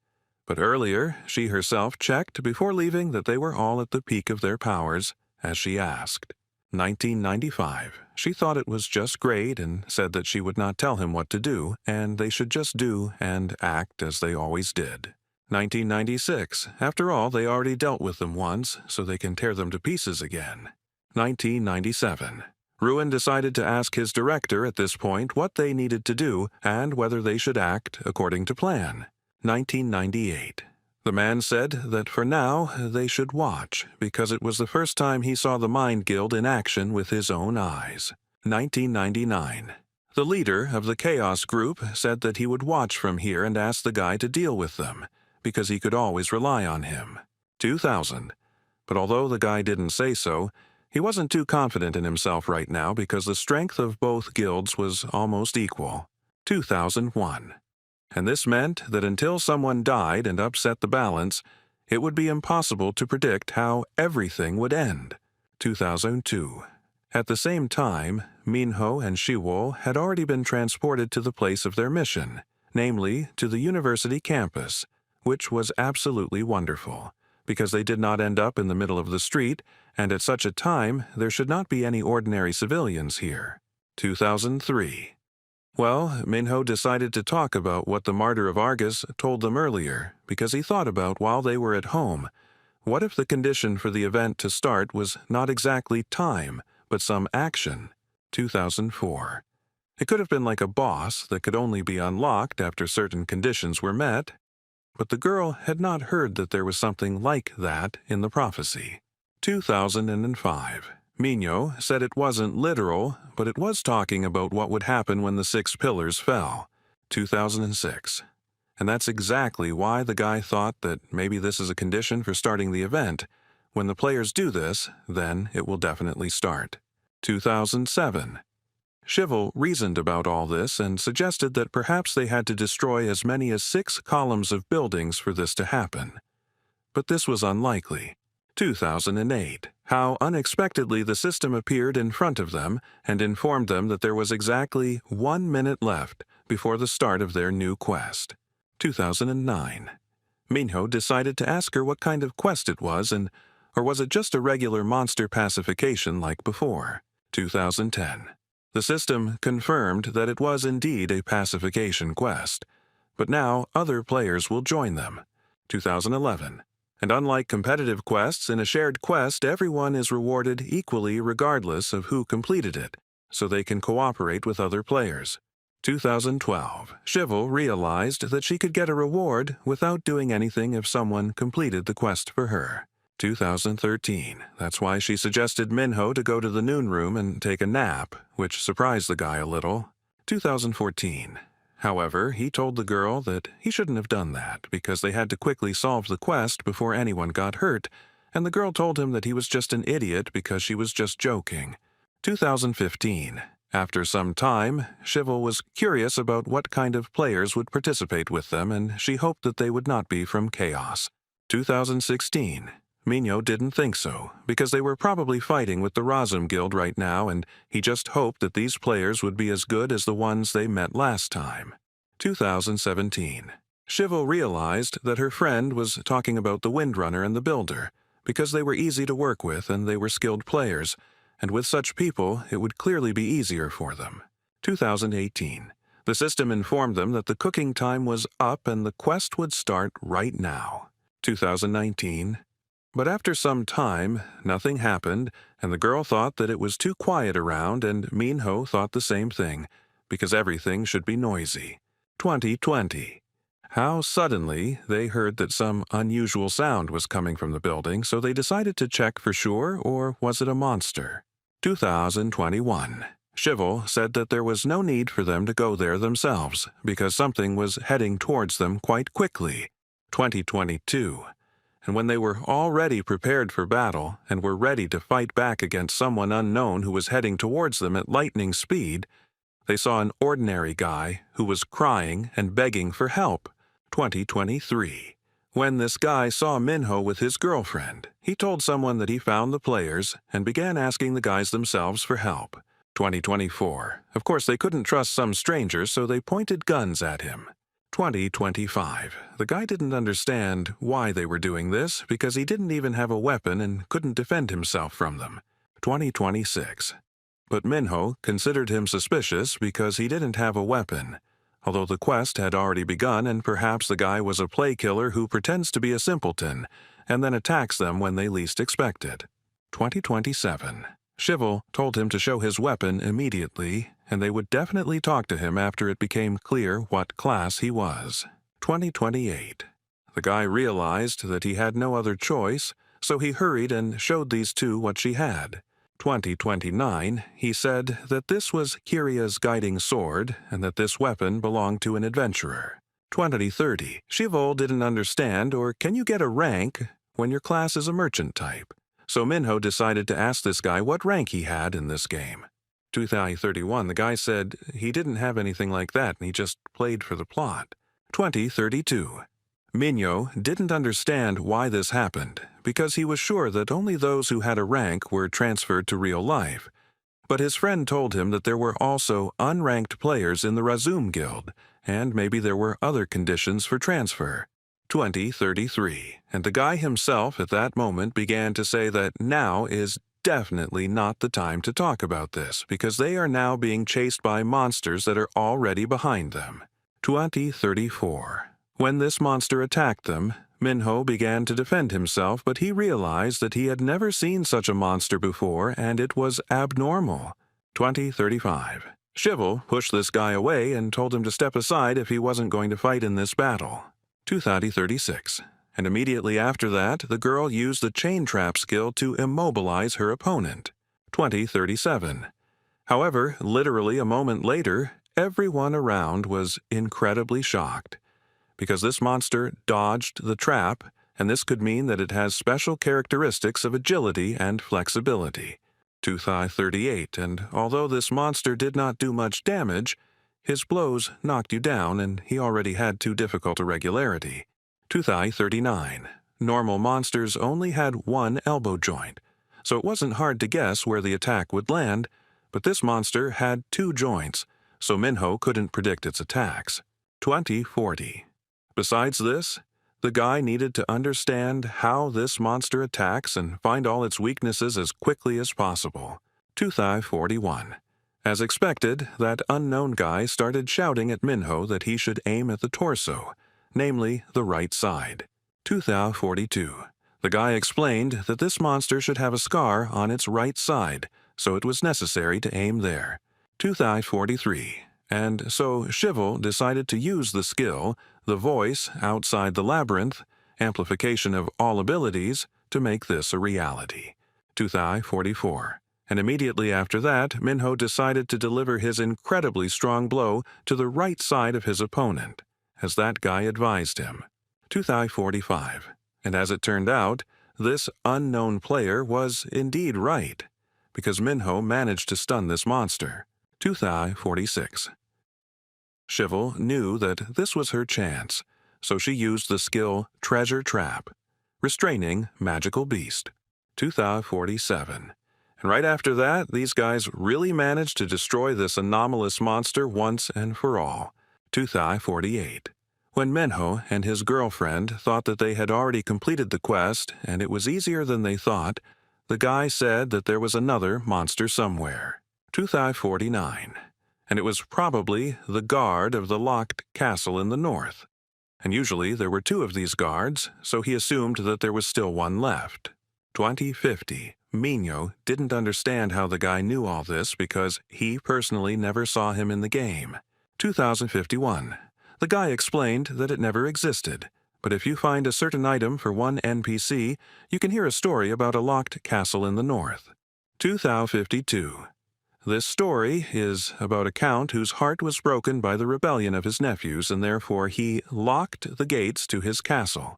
But earlier, she herself checked before leaving that they were all at the peak of their powers, as she asked. 1995. She thought it was just great and said that she would not tell him what to do, and they should just do and act as they always did. 1996. After all, they already dealt with them once, so they can tear them to pieces again. 1997. Ruin decided to ask his director at this point what they needed to do and whether they should act according to plan. 1998. The man said that for now they should watch, because it was the first time he saw the Mind Guild in action with his own eyes. 1999. The leader of the Chaos Group said that he would watch from here and ask the guy to deal with them, because he could always rely on him. 2000. But although the guy didn't say so, he wasn't too confident in himself right now because the strength of both guilds was almost equal. 2001. And this meant that until someone died and upset the balance, it would be impossible to predict how everything would end. 2002. At the same time, Minho and Shiwo had already been transported to the place of their mission, namely to the university campus, which was absolutely wonderful, because they did not end up in the middle of the street, and at such a time there should not be any ordinary civilians here. 2003. Well, Minho decided to talk about what the Martyr of Argus told them earlier, because he thought about while they were at home, what if the condition for the event to start was not exactly time, but some action? 2004. It could have been like a boss that could only be unlocked after certain conditions were met, but the girl had not heard that there was something like that in the prophecy. 2005. Minho said it wasn't literal, but it was talking about what would happen when the 6 pillars fell. 2006. And that's exactly why the guy thought that maybe this is a condition for starting the event. When the players do this, then it will definitely start. 2007. Shivel reasoned about all this and suggested that perhaps they had to destroy as many as 6 columns of buildings for this to happen. But this was unlikely. 2008. How unexpectedly the system appeared in front of them and informed them that there was exactly 1 minute left before the start of their new quest. 2009. Minho decided to ask her what kind of quest it was, or was it just a regular monster pacification like before? 2010. The system confirmed that it was indeed a pacification quest, but now other players will join them. 2011. And unlike competitive quests, in a shared quest everyone is rewarded equally regardless of who completed it, so they can cooperate with other players. 2012. Shivel realized that she could get a reward without doing anything if someone completed the quest for her. 2013. That's why she suggested Minho to go to the noon room and take a nap, which surprised the guy a little. 2014. However, he told the girl that he shouldn't have done that because they had to quickly solve the quest before anyone got hurt, and the girl told him that he was just an idiot because she was just joking. 2015. After some time, Shivel was curious about what kind of players would participate with them, and she hoped that they would not be from Chaos. 2016. Minho didn't think so, because they were probably fighting with the Razum Guild right now, and he just hoped that these players would be as good as the ones they met last time. 2017. Shivel realized that her friend was talking about the Windrunner and the Builder, because they were easy to work with and they were skilled players, and with such people, it would clearly be easier for them. 2018. The system informed them that the cooking time was up and the quest would start right now. 2019. But after some time, nothing happened, and the girl thought that it was too quiet around, and Minho thought the same thing, because everything should be noisy. 2020. How suddenly they heard that some unusual sound was coming from the building, so they decided to check for sure, or was it a monster? 2021. Shivel said that there was no need for them to go there themselves, because something was heading towards them quite quickly. 2022. And when they were already prepared for battle and were ready to fight back against someone unknown who was heading towards them at lightning speed, they saw an ordinary guy who was crying and begging for help. 2023. When this guy saw Minho with his girlfriend, he told someone that he found the players and began asking the guys themselves for help. 2024. Of course, they couldn't trust some stranger, so they pointed guns at him. 2025. The guy didn't understand why they were doing this because he didn't even have a weapon and couldn't defend himself from them. 2026. But Minho considered him suspicious because he didn't have a weapon, although the quest had already begun and perhaps the guy was a play killer who pretends to be a simpleton and then attacks them when they least expect it. 2027. Shivel told him to show his weapon immediately, and they would definitely talk to him after it became clear what class he was. 2028. The guy realized that he had no other choice, so he hurried and showed these two what she had. 2029, he said that this was Kiria's guiding sword and that this weapon belonged to an adventurer. 2030, Shivel didn't understand, or can you get a rank when your class is a merchant type? So Minho decided to ask this guy what rank he had in this game. 2031, the guy said he didn't have anything like that and he just played for the plot. 2032. Minho didn't understand why this happened, because he was sure that only those who had a rank were transferred to real life. But his friend told him that there were also unranked players in the Razum Guild, and maybe there were other conditions for transfer. 2033, and the guy himself at that moment began to say that now is definitely not the time to talk about this, because they are now being chased by monsters that are already behind them. 2034. When this monster attacked them, Minho began to defend himself, but he realized that he had never seen such a monster before and it was abnormal. 2035. Shivel pushed this guy away and told him to step aside if he wasn't going to fight in this battle. 2036. And immediately after that, the girl used the chain trap skill to immobilize her opponent. 2037. However, literally a moment later, everyone around was incredibly shocked, because this monster dodged the trap, and this could mean that it has special characteristics of agility and flexibility. 2038, and although this monster did not do much damage, his blows knocked you down and he already had too difficult a regularity. 2039. Normal monsters only had one elbow joint, so it wasn't hard to guess where the attack would land, but this monster had two joints, so Minho couldn't predict its attacks. 2040. Besides this, the guy needed to understand how this monster attacks and find all its weaknesses as quickly as possible. 2041. As expected, that unknown guy started shouting at Minho that he should aim at the torso, namely the right side. 2042. The guy explained that this monster should have a scar on its right side, so it was necessary to aim there. 2043. And so Shivel decided to use the skill, the voice outside the labyrinth, amplification of all abilities, to make this a reality. 2044. And immediately after that, Minho decided to deliver his incredibly strong blow to the right side of his opponent, as that guy advised him. 2045. And as it turned out, this unknown player was indeed right, because Minho managed to stun this monster. 2046. Shivel knew that this was her chance, so she used the skill Treasure Trap, restraining magical beast. 2047. And right after that, these guys really managed to destroy this anomalous monster once and for all. 2048. When Minho and his girlfriend thought that they had already completed the quest and it was easier than they thought, the guy said that there was another monster somewhere. 2049. And it was probably the guard of the locked castle in the north. And usually there were two of these guards, so he assumed that there was still one left. 2050. Minho didn't understand how the guy knew all this because he personally never saw him in the game. 2051. The guy explained that it never existed, but if you find a certain item for one NPC, you can hear a story about a locked castle in the north. 2052. This story is about a count whose heart was broken by the rebellion of his nephews, and therefore he locked the gates to his castle.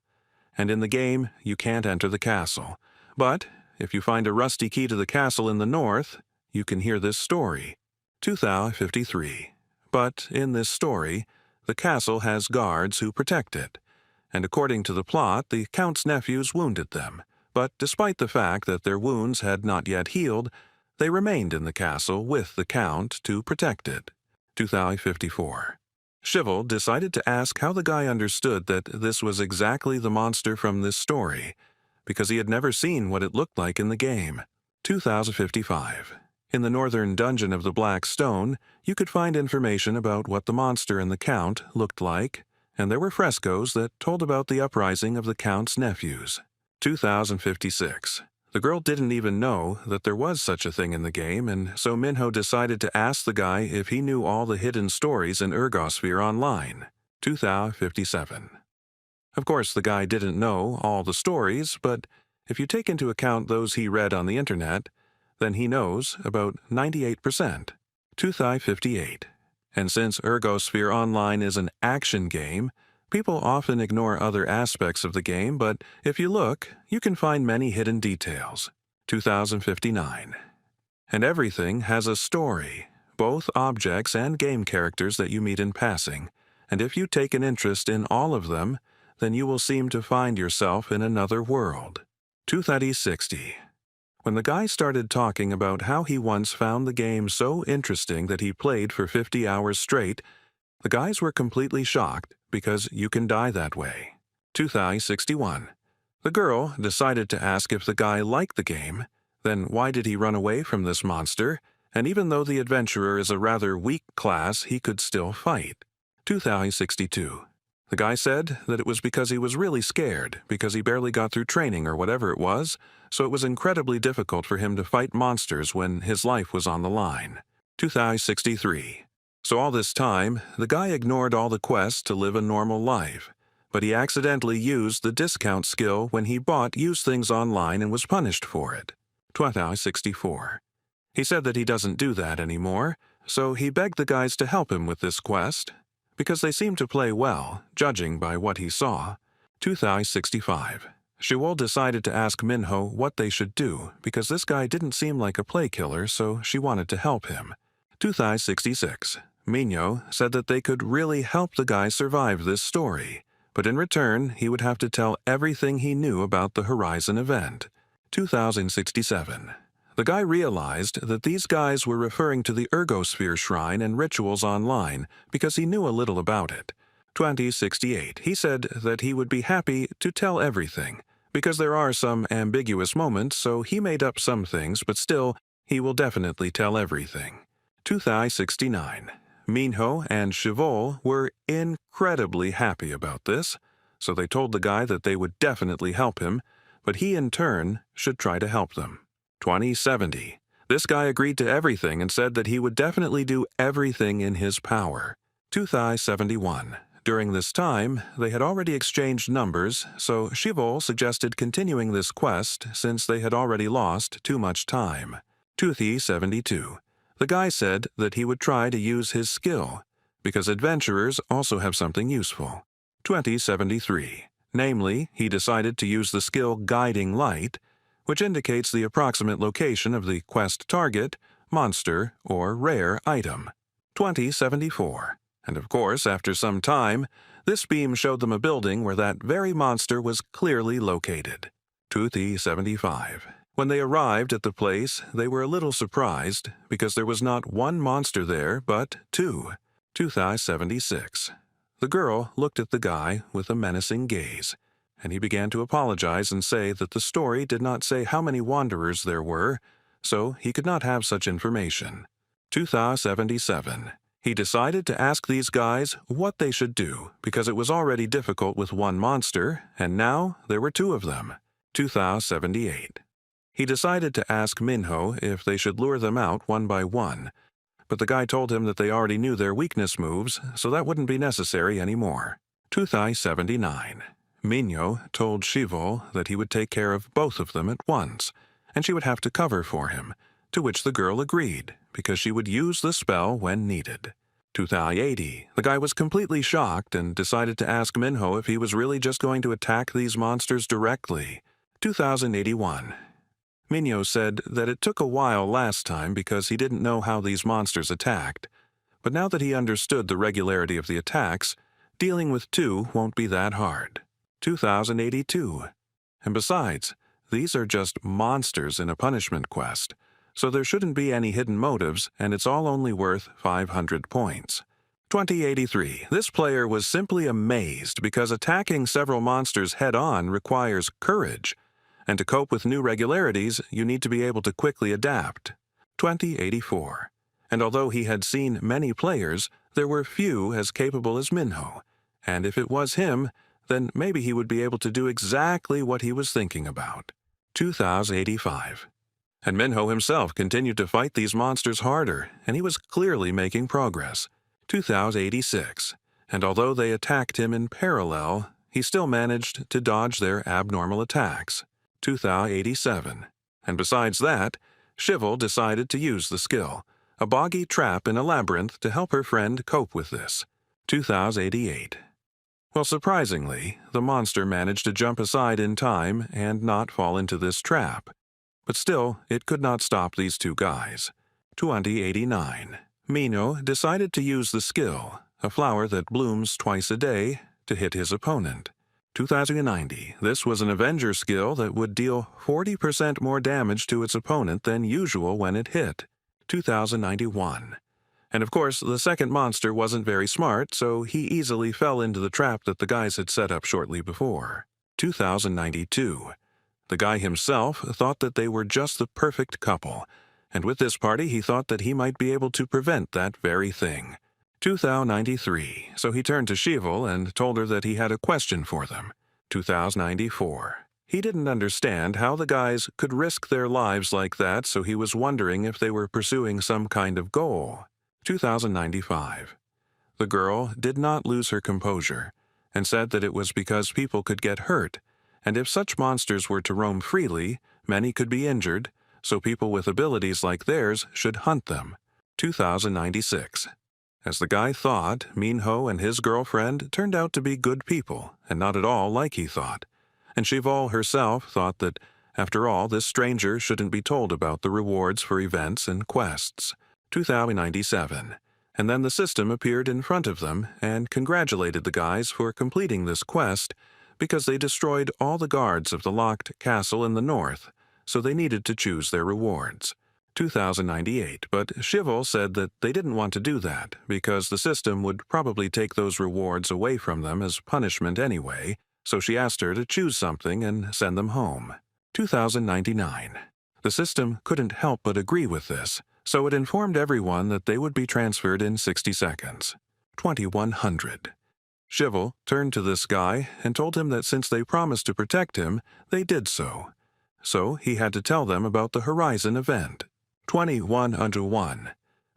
And in the game, you can't enter the castle. But if you find a rusty key to the castle in the north, you can hear this story. 2053. But in this story, the castle has guards who protect it. And according to the plot, the count's nephews wounded them. But despite the fact that their wounds had not yet healed, they remained in the castle with the count to protect it. 2054. Shivel decided to ask how the guy understood that this was exactly the monster from this story, because he had never seen what it looked like in the game. 2055. In the northern dungeon of the Black Stone, you could find information about what the monster and the count looked like, and there were frescoes that told about the uprising of the count's nephews. 2056. The girl didn't even know that there was such a thing in the game, and so Minho decided to ask the guy if he knew all the hidden stories in Ergosphere Online. 2057. Of course, the guy didn't know all the stories, but if you take into account those he read on the internet, then he knows about 98%. 2058. And since Ergosphere Online is an action game, people often ignore other aspects of the game, but if you look, you can find many hidden details. 2059. And everything has a story, both objects and game characters that you meet in passing, and if you take an interest in all of them, then you will seem to find yourself in another world. 2060. When the guy started talking about how he once found the game so interesting that he played for 50 hours straight, the guys were completely shocked because you can die that way. 2061. The girl decided to ask if the guy liked the game, then why did he run away from this monster, and even though the adventurer is a rather weak class, he could still fight. 2062. The guy said that it was because he was really scared, because he barely got through training or whatever it was, so it was incredibly difficult for him to fight monsters when his life was on the line. 2063. So all this time, the guy ignored all the quests to live a normal life, but he accidentally used the discount skill when he bought used things online and was punished for it. 2064. He said that he doesn't do that anymore, so he begged the guys to help him with this quest, because they seemed to play well, judging by what he saw. 2065. Shivel decided to ask Minho what they should do, because this guy didn't seem like a play killer, so she wanted to help him. 2066. Minho said that they could really help the guy survive this story, but in return he would have to tell everything he knew about the Horizon event. 2067. The guy realized that these guys were referring to the Ergosphere Shrine and rituals online because he knew a little about it. 2068. He said that he would be happy to tell everything, because there are some ambiguous moments, so he made up some things, but still, he will definitely tell everything. 2069. Minho and Shivel were incredibly happy about this, so they told the guy that they would definitely help him, but he in turn should try to help them. 2070. This guy agreed to everything and said that he would definitely do everything in his power. 2071. During this time, they had already exchanged numbers, so Shivel suggested continuing this quest since they had already lost too much time. 2072. The guy said that he would try to use his skill, because adventurers also have something useful. 2073. Namely, he decided to use the skill Guiding Light, which indicates the approximate location of the quest target, monster, or rare item. 2074. And of course, after some time, this beam showed them a building where that very monster was clearly located. 2075. When they arrived at the place, they were a little surprised because there was not one monster there, but two. 2076. The girl looked at the guy with a menacing gaze, and he began to apologize and say that the story did not say how many wanderers there were, so he could not have such information. 2077. He decided to ask these guys what they should do because it was already difficult with one monster, and now there were two of them. 2078. He decided to ask Minho if they should lure them out one by one, but the guy told him that they already knew their weakness moves, so that wouldn't be necessary anymore. 2079. Minho told Shivol that he would take care of both of them at once, and she would have to cover for him, to which the girl agreed, because she would use the spell when needed. 2080. The guy was completely shocked and decided to ask Minho if he was really just going to attack these monsters directly. 2081. Minho said that it took a while last time because he didn't know how these monsters attacked, but now that he understood the regularity of the attacks, dealing with two won't be that hard. 2082. And besides, these are just monsters in a punishment quest, so there shouldn't be any hidden motives, and it's all only worth 500 points. 2083. This player was simply amazed because attacking several monsters head-on requires courage, and to cope with new regularities, you need to be able to quickly adapt. 2084. And although he had seen many players, there were few as capable as Minho, and if it was him, then maybe he would be able to do exactly what he was thinking about. 2085. And Minho himself continued to fight these monsters harder, and he was clearly making progress. 2086. And although they attacked him in parallel, he still managed to dodge their abnormal attacks. 2087. And besides that, Shivol decided to use the skill, a boggy trap in a labyrinth, to help her friend cope with this. 2088. Well, surprisingly, the monster managed to jump aside in time and not fall into this trap. But still, it could not stop these two guys. 2089. Minho decided to use the skill, a flower that blooms twice a day, to hit his opponent. 2090. This was an Avenger skill that would deal 40% more damage to its opponent than usual when it hit. 2091. And of course, the second monster wasn't very smart, so he easily fell into the trap that the guys had set up shortly before. 2092. The guy himself thought that they were just the perfect couple, and with this party he thought that he might be able to prevent that very thing. 2093. So he turned to Shivol and told her that he had a question for them. 2094. He didn't understand how the guys could risk their lives like that, so he was wondering if they were pursuing some kind of goal. 2095. The girl did not lose her composure, and said that it was because people could get hurt, and if such monsters were to roam freely, many could be injured, so people with abilities like theirs should hunt them. 2096. As the guy thought, Minho and his girlfriend turned out to be good people, and not at all like he thought. And Shivol herself thought that, after all, this stranger shouldn't be told about the rewards for events and quests. 2097. And then the system appeared in front of them and congratulated the guys for completing this quest because they destroyed all the guards of the locked castle in the north, so they needed to choose their rewards. 2098, but Shivol said that they didn't want to do that because the system would probably take those rewards away from them as punishment anyway, so she asked her to choose something and send them home. 2099. The system couldn't help but agree with this, so it informed everyone that they would be transferred in 60 seconds. 2100. Shivol turned to this guy and told him that since they promised to protect him, they did so. So he had to tell them about the Horizon event. 2101.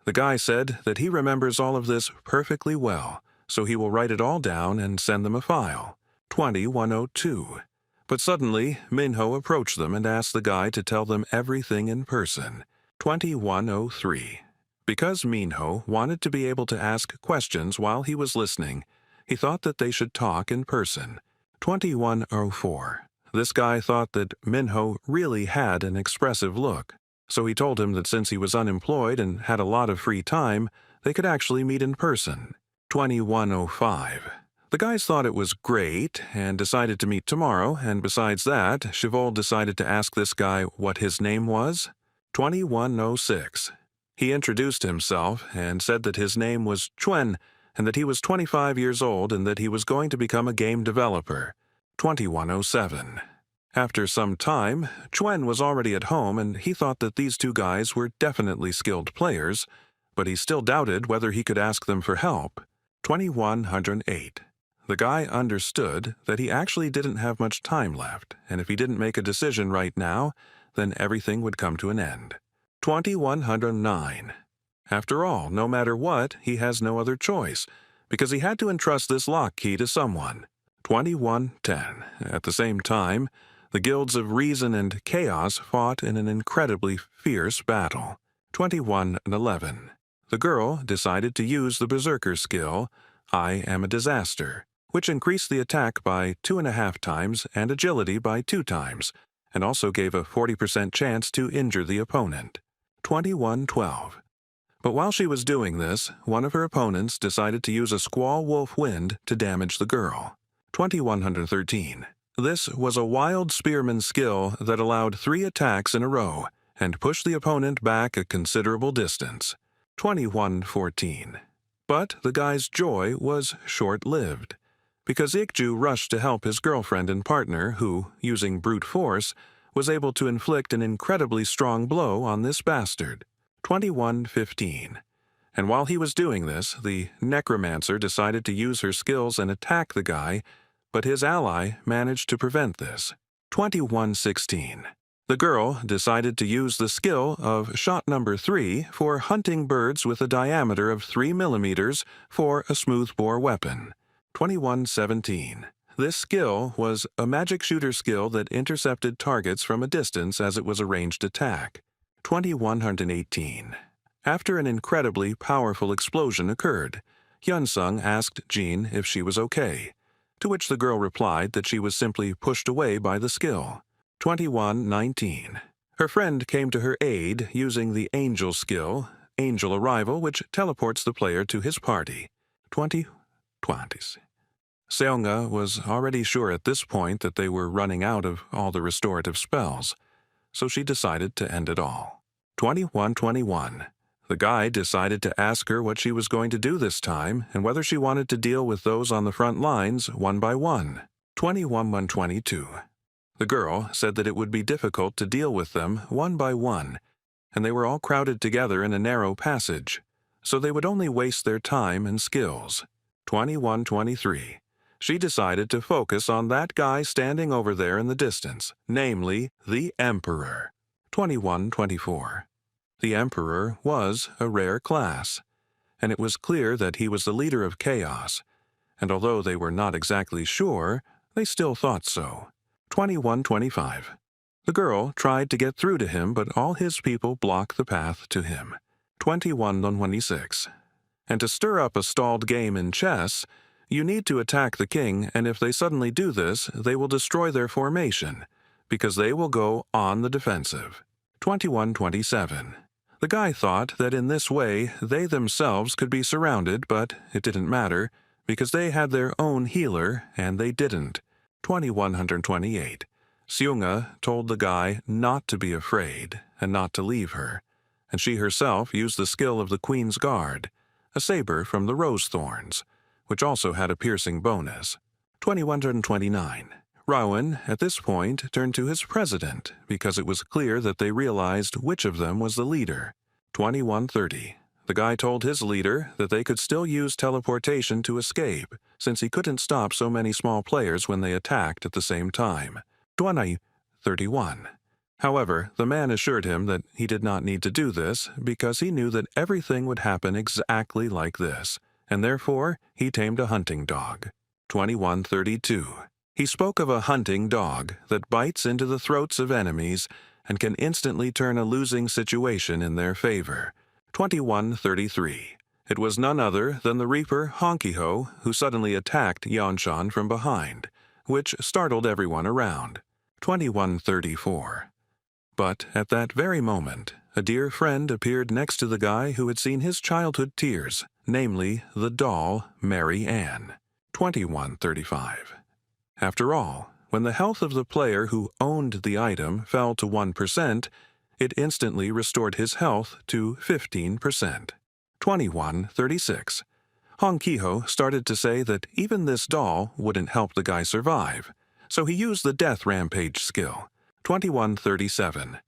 The guy said that he remembers all of this perfectly well, so he will write it all down and send them a file. 2102. But suddenly, Minho approached them and asked the guy to tell them everything in person. 2103. Because Minho wanted to be able to ask questions while he was listening, he thought that they should talk in person. 2104. This guy thought that Minho really had an expressive look, So he told him that since he was unemployed and had a lot of free time, they could actually meet in person. 2105. The guys thought it was great and decided to meet tomorrow, and besides that, Chevol decided to ask this guy what his name was. 2106. He introduced himself and said that his name was Chuen and that he was 25 years old and that he was going to become a game developer. 2107. After some time, Chuen was already at home and he thought that these two guys were definitely skilled players, but he still doubted whether he could ask them for help. 2108. The guy understood that he actually didn't have much time left, and if he didn't make a decision right now, then everything would come to an end. 2109. After all, no matter what, he has no other choice, because he had to entrust this lock key to someone. 2110. At the same time, the guilds of Reason and Chaos fought in an incredibly fierce battle. 2111. The girl decided to use the Berserker skill, I Am a Disaster, which increased the attack by 2.5 times and agility by 2 times, and also gave a 40% chance to injure the opponent. 2112. But while she was doing this, one of her opponents decided to use a Squall Wolf Wind to damage the girl. 2113. This was a wild spearman skill that allowed 3 attacks in a row and pushed the opponent back a considerable distance. 2114. But the guy's joy was short-lived, because Ikju rushed to help his girlfriend and partner who, using brute force, was able to inflict an incredibly strong blow on this bastard. 2115. And while he was doing this, the necromancer decided to use her skills and attack the guy, but his ally managed to prevent this. 2116. The girl decided to use the skill of shot number 3 for hunting birds with a diameter of 3 millimeters for a smoothbore weapon. 2117. This skill was a magic shooter skill that intercepted targets from a distance as it was a ranged attack. 2118. After an incredibly powerful explosion occurred, Hyunsung asked Jean if she was okay, to which the girl replied that she was simply pushed away by the skill. 2119. Her friend came to her aid using the Angel skill, Angel Arrival, which teleports the player to his party. 2020. Seonga was already sure at this point that they were running out of all the restorative spells, so she decided to end it all. 2121. The guy decided to ask her what she was going to do this time and whether she wanted to deal with those on the front lines one by one. 2122. The girl said that it would be difficult to deal with them one by one, and they were all crowded together in a narrow passage, so they would only waste their time and skills. 2123. She decided to focus on that guy standing over there in the distance, namely the Emperor. 2124. The Emperor was a rare class, and it was clear that he was the leader of chaos, and although they were not exactly sure, they still thought so. 2125. The girl tried to get through to him, but all his people blocked the path to him. 2126. And to stir up a stalled game in chess, you need to attack the king, and if they suddenly do this, they will destroy their formation, because they will go on the defensive. 2127. The guy thought that in this way they themselves could be surrounded, but it didn't matter, because they had their own healer, and they didn't. 2128. Seonga told the guy not to be afraid and not to leave her, and she herself used the skill of the Queen's Guard, a saber from the Rose Thorns, which also had a piercing bonus. 2129. Rowan, at this point, turned to his president, because it was clear that they realized which of them was the leader. 2130. The guy told his leader that they could still use teleportation to escape, since he couldn't stop so many small players when they attacked at the same time. 2131. However, the man assured him that he did not need to do this because he knew that everything would happen exactly like this, and therefore he tamed a hunting dog. 2132. He spoke of a hunting dog that bites into the throats of enemies and can instantly turn a losing situation in their favor. 2133. It was none other than the Reaper Honkiho who suddenly attacked Yeonshan from behind, which startled everyone around. 2134. But at that very moment, a dear friend appeared next to the guy who had seen his childhood tears, namely the doll Mary Ann. 2135. After all, when the health of the player who owned the item fell to 1%, it instantly restored his health to 15%. 2136. Hong Kiho started to say that even this doll wouldn't help the guy survive, so he used the Death Rampage skill. 2137.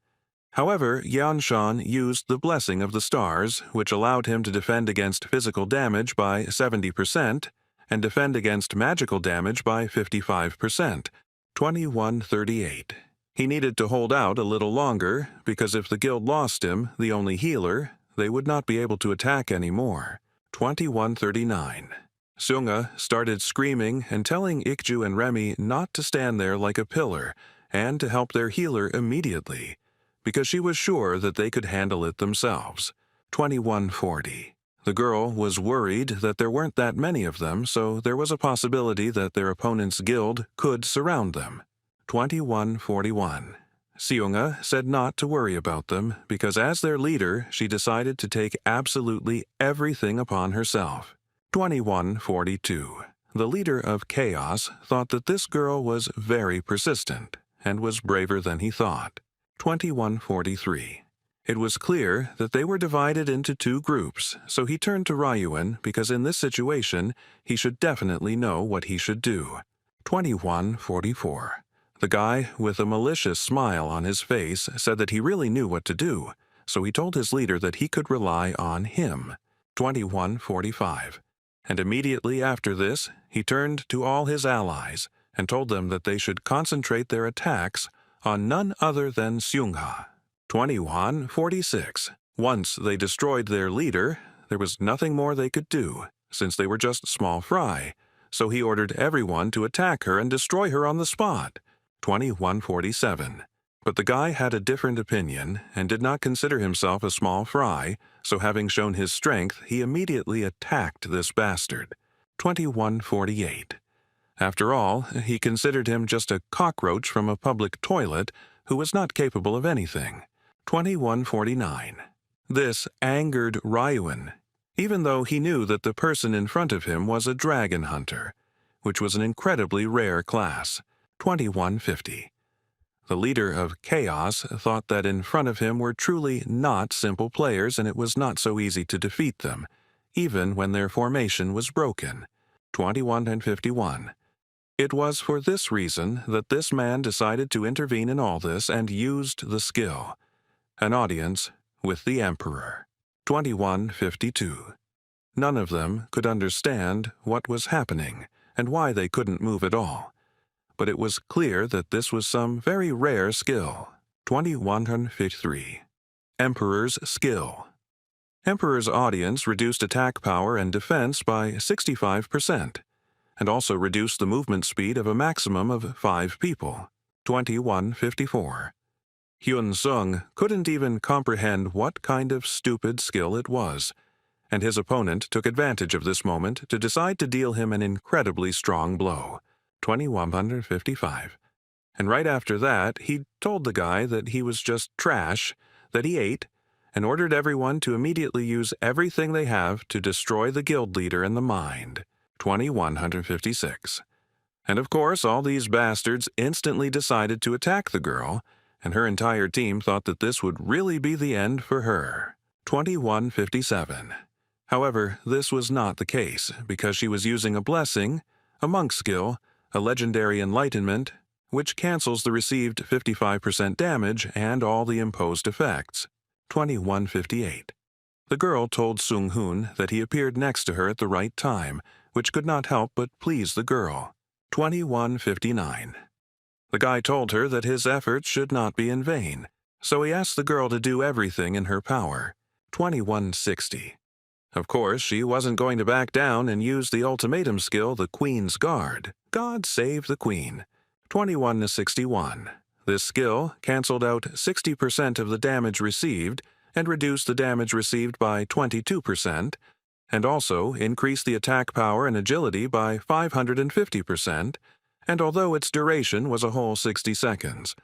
However, Yanshan used the Blessing of the Stars, which allowed him to defend against physical damage by 70% and defend against magical damage by 55%. 2138. He needed to hold out a little longer, because if the guild lost him, the only healer, they would not be able to attack anymore. 2139. Seunga started screaming and telling Ikju and Remy not to stand there like a pillar and to help their healer immediately, because she was sure that they could handle it themselves. 2140. The girl was worried that there weren't that many of them, so there was a possibility that their opponent's guild could surround them. 2141. Seunga said not to worry about them because as their leader, she decided to take absolutely everything upon herself. 2142. The leader of Chaos thought that this girl was very persistent and was braver than he thought. 2143. It was clear that they were divided into two groups, so he turned to Ryuan because in this situation, he should definitely know what he should do. 2144. The guy with a malicious smile on his face said that he really knew what to do, so he told his leader that he could rely on him. 2145. And immediately after this, he turned to all his allies and told them that they should concentrate their attacks on none other than Seungha. 2146. Once they destroyed their leader, there was nothing more they could do, since they were just small fry, so he ordered everyone to attack her and destroy her on the spot. 2147. But the guy had a different opinion and did not consider himself a small fry, so having shown his strength, he immediately attacked this bastard. 2148. After all, he considered him just a cockroach from a public toilet who was not capable of anything. 2149. This angered Ryuan, even though he knew that the person in front of him was a dragon hunter, which was an incredibly rare class. 2150. The leader of Chaos thought that in front of him were truly not simple players and it was not so easy to defeat them, even when their formation was broken. 2151. It was for this reason that this man decided to intervene in all this and used the skill. An audience with the Emperor. 2152. None of them could understand what was happening and why they couldn't move at all. But it was clear that this was some very rare skill. 2153. Emperor's skill. Emperor's audience reduced attack power and defense by 65%, and also reduced the movement speed of a maximum of 5 people. 2154. Hyun Sung couldn't even comprehend what kind of stupid skill it was, and his opponent took advantage of this moment to decide to deal him an incredibly strong blow. 2155. And right after that, he told the guy that he was just trash, that he ate, and ordered everyone to immediately use everything they have to destroy the guild leader in the mind. 2156. And of course, all these bastards instantly decided to attack the girl, and her entire team thought that this would really be the end for her. 2157. However, this was not the case, because she was using a blessing, a monk skill, a legendary enlightenment, which cancels the received 55% damage and all the imposed effects. 2158. The girl told Sung Hoon that he appeared next to her at the right time, which could not help but please the girl. 2159. The guy told her that his efforts should not be in vain, so he asked the girl to do everything in her power. 2160. Of course, she wasn't going to back down and use the ultimatum skill, the Queen's Guard. God save the Queen. 2161. This skill canceled out 60% of the damage received and reduced the damage received by 22%, and also increased the attack power and agility by 550%, and although its duration was a whole 60 seconds,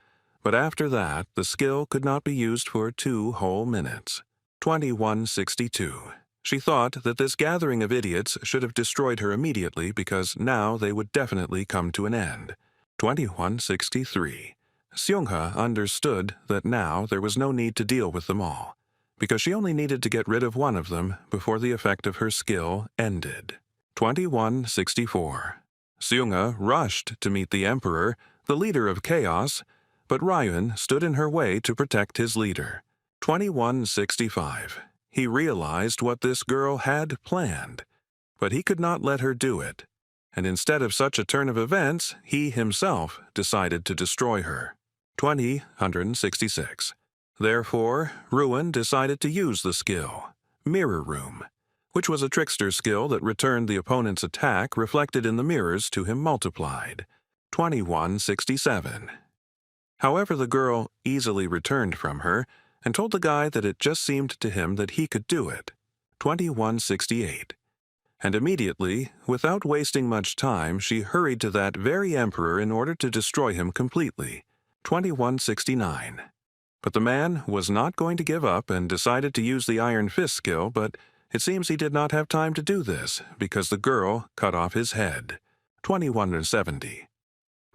But after that, the skill could not be used for 2 whole minutes. 2162. She thought that this gathering of idiots should have destroyed her immediately because now they would definitely come to an end. 2163. Seungha understood that now there was no need to deal with them all, because she only needed to get rid of one of them before the effect of her skill ended. 2164. Seungha rushed to meet the Emperor, the leader of chaos, but Ryun stood in her way to protect his leader. 2165. He realized what this girl had planned, but he could not let her do it, and instead of such a turn of events, he himself decided to destroy her. 166. Therefore, Ruin decided to use the skill, Mirror Room, which was a trickster skill that returned the opponent's attack reflected in the mirrors to him multiplied. 2167. However, the girl easily returned from her and told the guy that it just seemed to him that he could do it. 2168. And immediately, without wasting much time, she hurried to that very emperor in order to destroy him completely. 2169. But the man was not going to give up and decided to use the Iron Fist skill, but it seems he did not have time to do this because the girl cut off his head. 2170.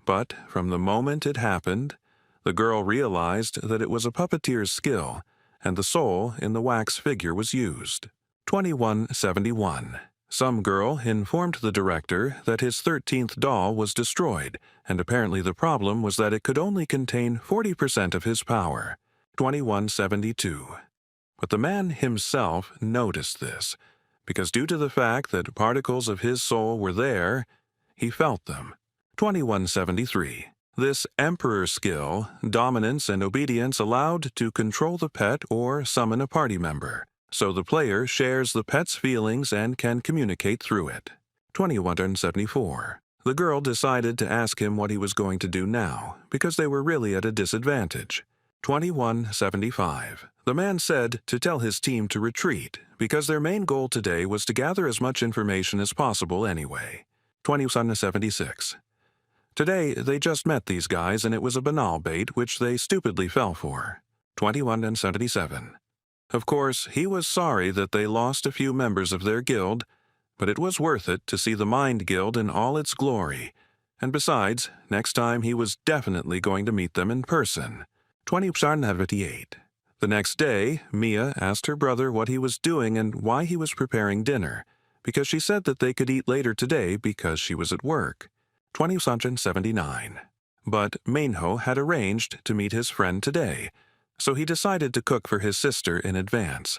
But from the moment it happened, the girl realized that it was a puppeteer's skill, and the soul in the wax figure was used. 2171. Some girl informed the director that his 13th doll was destroyed, and apparently the problem was that it could only contain 40% of his power. 2172. But the man himself noticed this, because due to the fact that particles of his soul were there, he felt them. 2173. This Emperor skill, dominance and obedience allowed to control the pet or summon a party member, so the player shares the pet's feelings and can communicate through it. 2174. The girl decided to ask him what he was going to do now, because they were really at a disadvantage. 2175. The man said to tell his team to retreat, because their main goal today was to gather as much information as possible anyway. 2176. Today, they just met these guys and it was a banal bait which they stupidly fell for. 2177. Of course, he was sorry that they lost a few members of their guild, but it was worth it to see the Mind Guild in all its glory. And besides, next time he was definitely going to meet them in person. 2178. The next day, Mia asked her brother what he was doing and why he was preparing dinner, because she said that they could eat later today because she was at work. 2179. But Manhwa had arranged to meet his friend today, so he decided to cook for his sister in advance,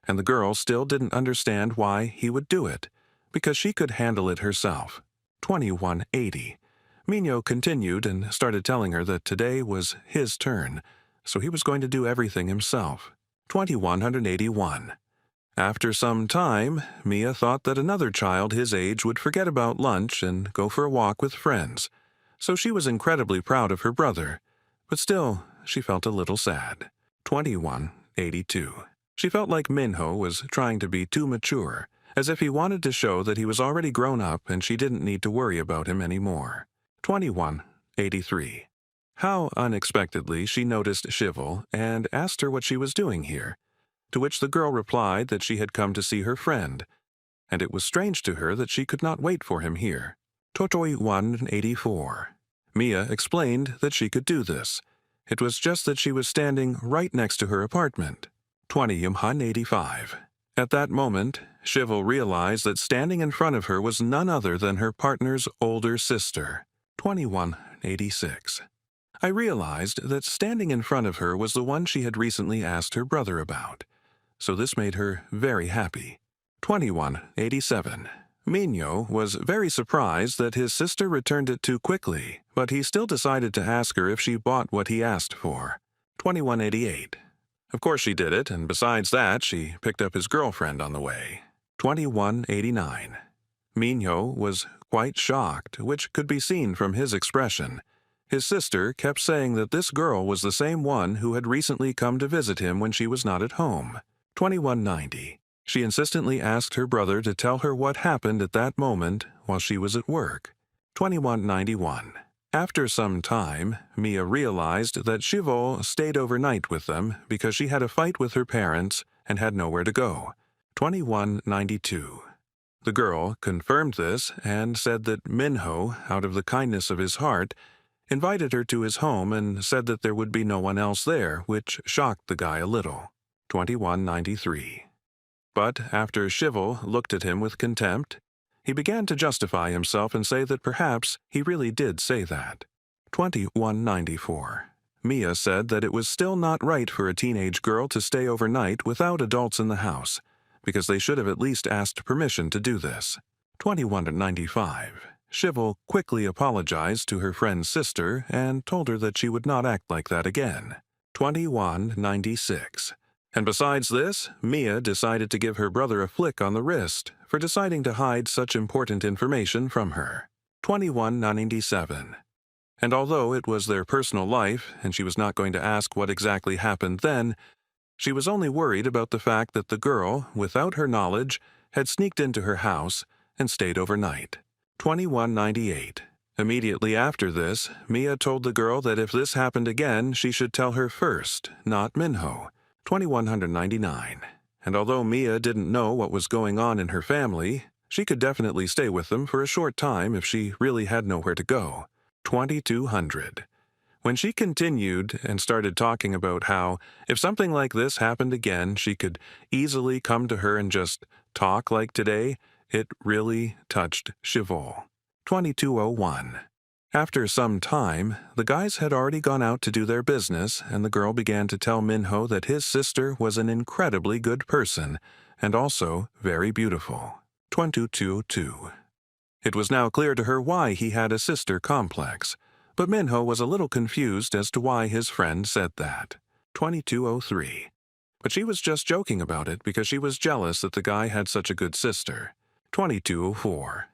and the girl still didn't understand why he would do it, because she could handle it herself. 2180. Minho continued and started telling her that today was his turn, so he was going to do everything himself. 2181. After some time, Mia thought that another child his age would forget about lunch and go for a walk with friends, so she was incredibly proud of her brother, but still, she felt a little sad. 2182. She felt like Minho was trying to be too mature, as if he wanted to show that he was already grown up and she didn't need to worry about him anymore. 2183. How unexpectedly she noticed Shivel and asked her what she was doing here, to which the girl replied that she had come to see her friend, and it was strange to her that she could not wait for him here. Totoi 184. Mia explained that she could do this. It was just that she was standing right next to her apartment. 2185. At that moment, Shivel realized that standing in front of her was none other than her partner's older sister. 2186. I realized that standing in front of her was the one she had recently asked her brother about, so this made her very happy. 2187. Minho was very surprised that his sister returned it too quickly, but he still decided to ask her if she bought what he asked for. 2188. Of course she did it, and besides that, she picked up his girlfriend on the way. 2189. Minho was quite shocked, which could be seen from his expression. His sister kept saying that this girl was the same one who had recently come to visit him when she was not at home. 2190. She insistently asked her brother to tell her what happened at that moment while she was at work. 2191. After some time, Mia realized that Shivo stayed overnight with them because she had a fight with her parents and had nowhere to go. 2192. The girl confirmed this and said that Minho, out of the kindness of his heart, invited her to his home and said that there would be no one else there, which shocked the guy a little. 2193. But after Shivo looked at him with contempt, he began to justify himself and say that perhaps he really did say that. 2194. Mia said that it was still not right for a teenage girl to stay overnight without adults in the house, because they should have at least asked permission to do this. 2195. Shivo quickly apologized to her friend's sister and told her that she would not act like that again. 2196. And besides this, Mia decided to give her brother a flick on the wrist for deciding to hide such important information from her. 2197. And although it was their personal life and she was not going to ask what exactly happened then, she was only worried about the fact that the girl, without her knowledge, had sneaked into her house and stayed overnight. 2198. Immediately after this, Mia told the girl that if this happened again, she should tell her first, not Minho. 2199. And although Mia didn't know what was going on in her family, she could definitely stay with them for a short time if she really had nowhere to go. 2200. When she continued and started talking about how, if something like this happened again, she could easily come to her and just talk like today, it really touched Shivo. 2201. After some time, the guys had already gone out to do their business, and the girl began to tell Minho that his sister was an incredibly good person, and also very beautiful. 2202. It was now clear to her why he had a sister complex, but Minho was a little confused as to why his friend said that. 2203. But she was just joking about it because she was jealous that the guy had such a good sister. 2204.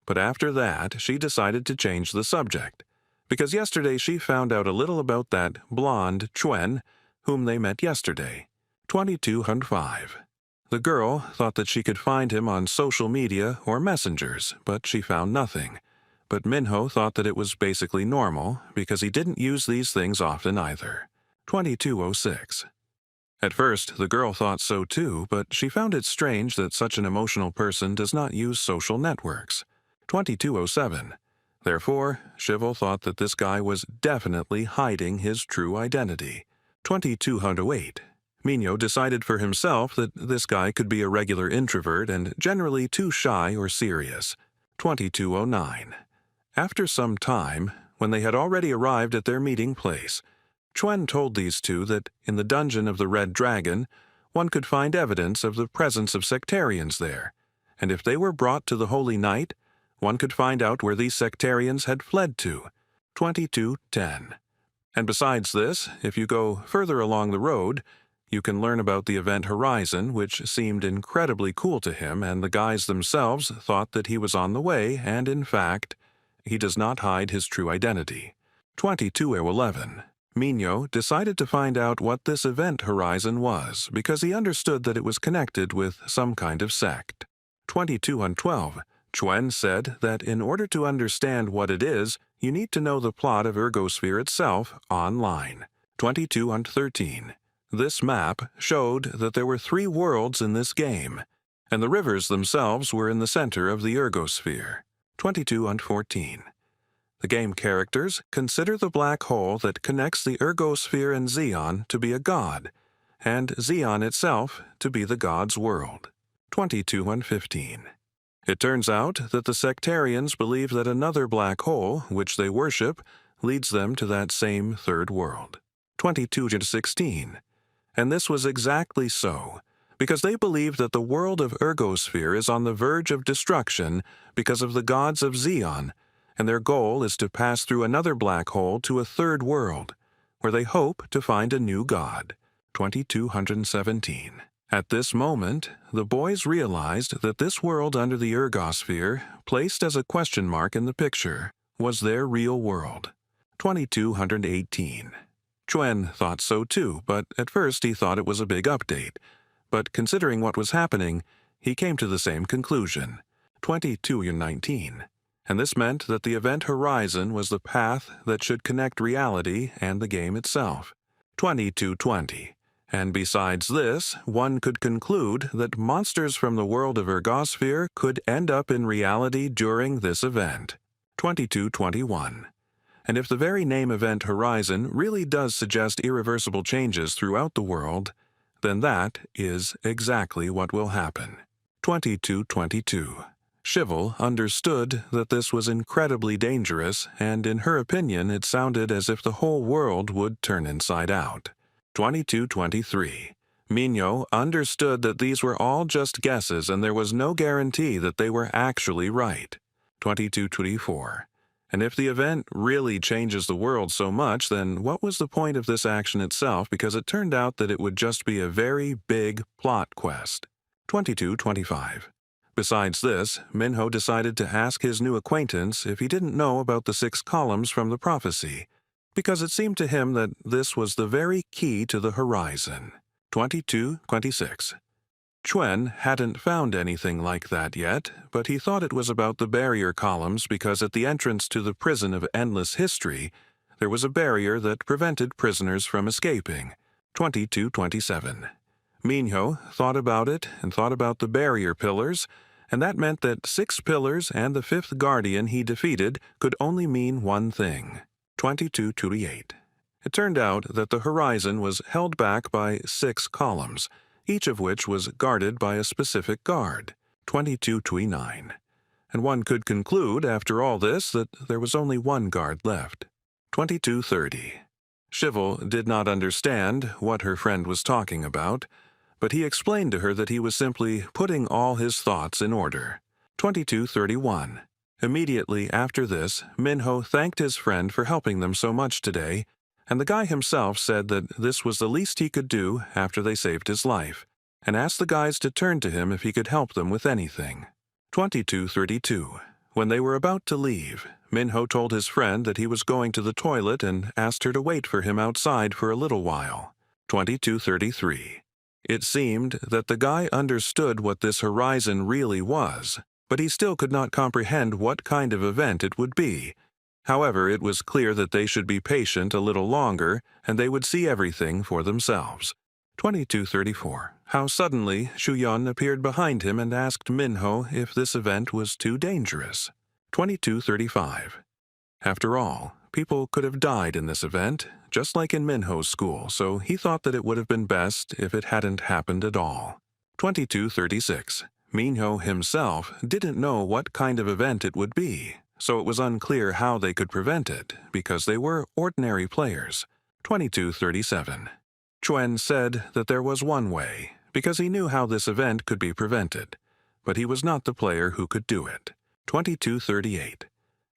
But after that, she decided to change the subject, because yesterday she found out a little about that blonde Chuen, whom they met yesterday. 2205. The girl thought that she could find him on social media or messengers, but she found nothing. But Minho thought that it was basically normal, because he didn't use these things often either. 2206. At first, the girl thought so too, but she found it strange that such an emotional person does not use social networks. 2207. Therefore, Shivo thought that this guy was definitely hiding his true identity. 2208. Minho decided for himself that this guy could be a regular introvert and generally too shy or serious. 2209. After some time, when they had already arrived at their meeting place, Chuen told these two that in the dungeon of the Red Dragon, one could find evidence of the presence of sectarians there, and if they were brought to the Holy Night, one could find out where these sectarians had fled to. 2210. And besides this, if you go further along the road, you can learn about the event Horizon, which seemed incredibly cool to him, and the guys themselves thought that he was on the way, and in fact, he does not hide his true identity. 2211. Minho decided to find out what this event Horizon was, because he understood that it was connected with some kind of sect. 2212. Chuen said that in order to understand what it is, you need to know the plot of Ergosphere itself online. 2213. This map showed that there were 3 worlds in this game, and the rivers themselves were in the center of the Ergosphere. 2214. The game characters consider the black hole that connects the Ergosphere and Zeon to be a god, and Zeon itself to be the god's world. 2215. It turns out that the sectarians believe that another black hole, which they worship, leads them to that same third world. 2216. And this was exactly so, because they believe that the world of Ergosphere is on the verge of destruction because of the gods of Zeon, and their goal is to pass through another black hole to a third world, where they hope to find a new god. 2217. At this moment, the boys realized that this world under the Ergosphere, placed as a question mark in the picture, was their real world. 2218. Chuen thought so too, but at first he thought it was a big update. But considering what was happening, he came to the same conclusion. 2219. and this meant that the event horizon was the path that should connect reality and the game itself. 2220. And besides this, one could conclude that monsters from the world of Ergosphere could end up in reality during this event. 2221. And if the very name Event Horizon really does suggest irreversible changes throughout the world, then that is exactly what will happen. 2222. Shivel understood that this was incredibly dangerous, and in her opinion it sounded as if the whole world would turn inside out. 2223. Minho understood that these were all just guesses and there was no guarantee that they were actually right. 2224. And if the event really changes the world so much, then what was the point of this action itself, because it turned out that it would just be a very big plot quest. 2225. Besides this, Minho decided to ask his new acquaintance if he didn't know about the 6 columns from the prophecy, because it seemed to him that this was the very key to the horizon. 2226. Chuen hadn't found anything like that yet, but he thought it was about the barrier columns because at the entrance to the prison of endless history, there was a barrier that prevented prisoners from escaping. 2227. Minho thought about it and thought about the barrier pillars, and that meant that 6 pillars and the 5th guardian he defeated could only mean one thing. 2228. It turned out that the horizon was held back by 6 columns, each of which was guarded by a specific guard. 2229. And one could conclude after all this that there was only one guard left. 2230. Shivel did not understand what her friend was talking about, but he explained to her that he was simply putting all his thoughts in order. 2231. Immediately after this, Minho thanked his friend for helping them so much today, and the guy himself said that this was the least he could do after they saved his life, and asked the guys to turn to him if he could help them with anything. 2232. When they were about to leave, Minho told his friend that he was going to the toilet and asked her to wait for him outside for a little while. 2233. It seemed that the guy understood what this horizon really was, but he still could not comprehend what kind of event it would be. However, it was clear that they should be patient a little longer, and they would see everything for themselves. 2234. How suddenly Shuyun appeared behind him and asked Minho if this event was too dangerous. 2235. After all, people could have died in this event, just like in Minho's school, so he thought that it would have been best if it hadn't happened at all. 2236. Minho himself didn't know what kind of event it would be, so it was unclear how they could prevent it, because they were ordinary players. 2237. Chuen said that there was one way, because he knew how this event could be prevented, but he was not the player who could do it. 2238.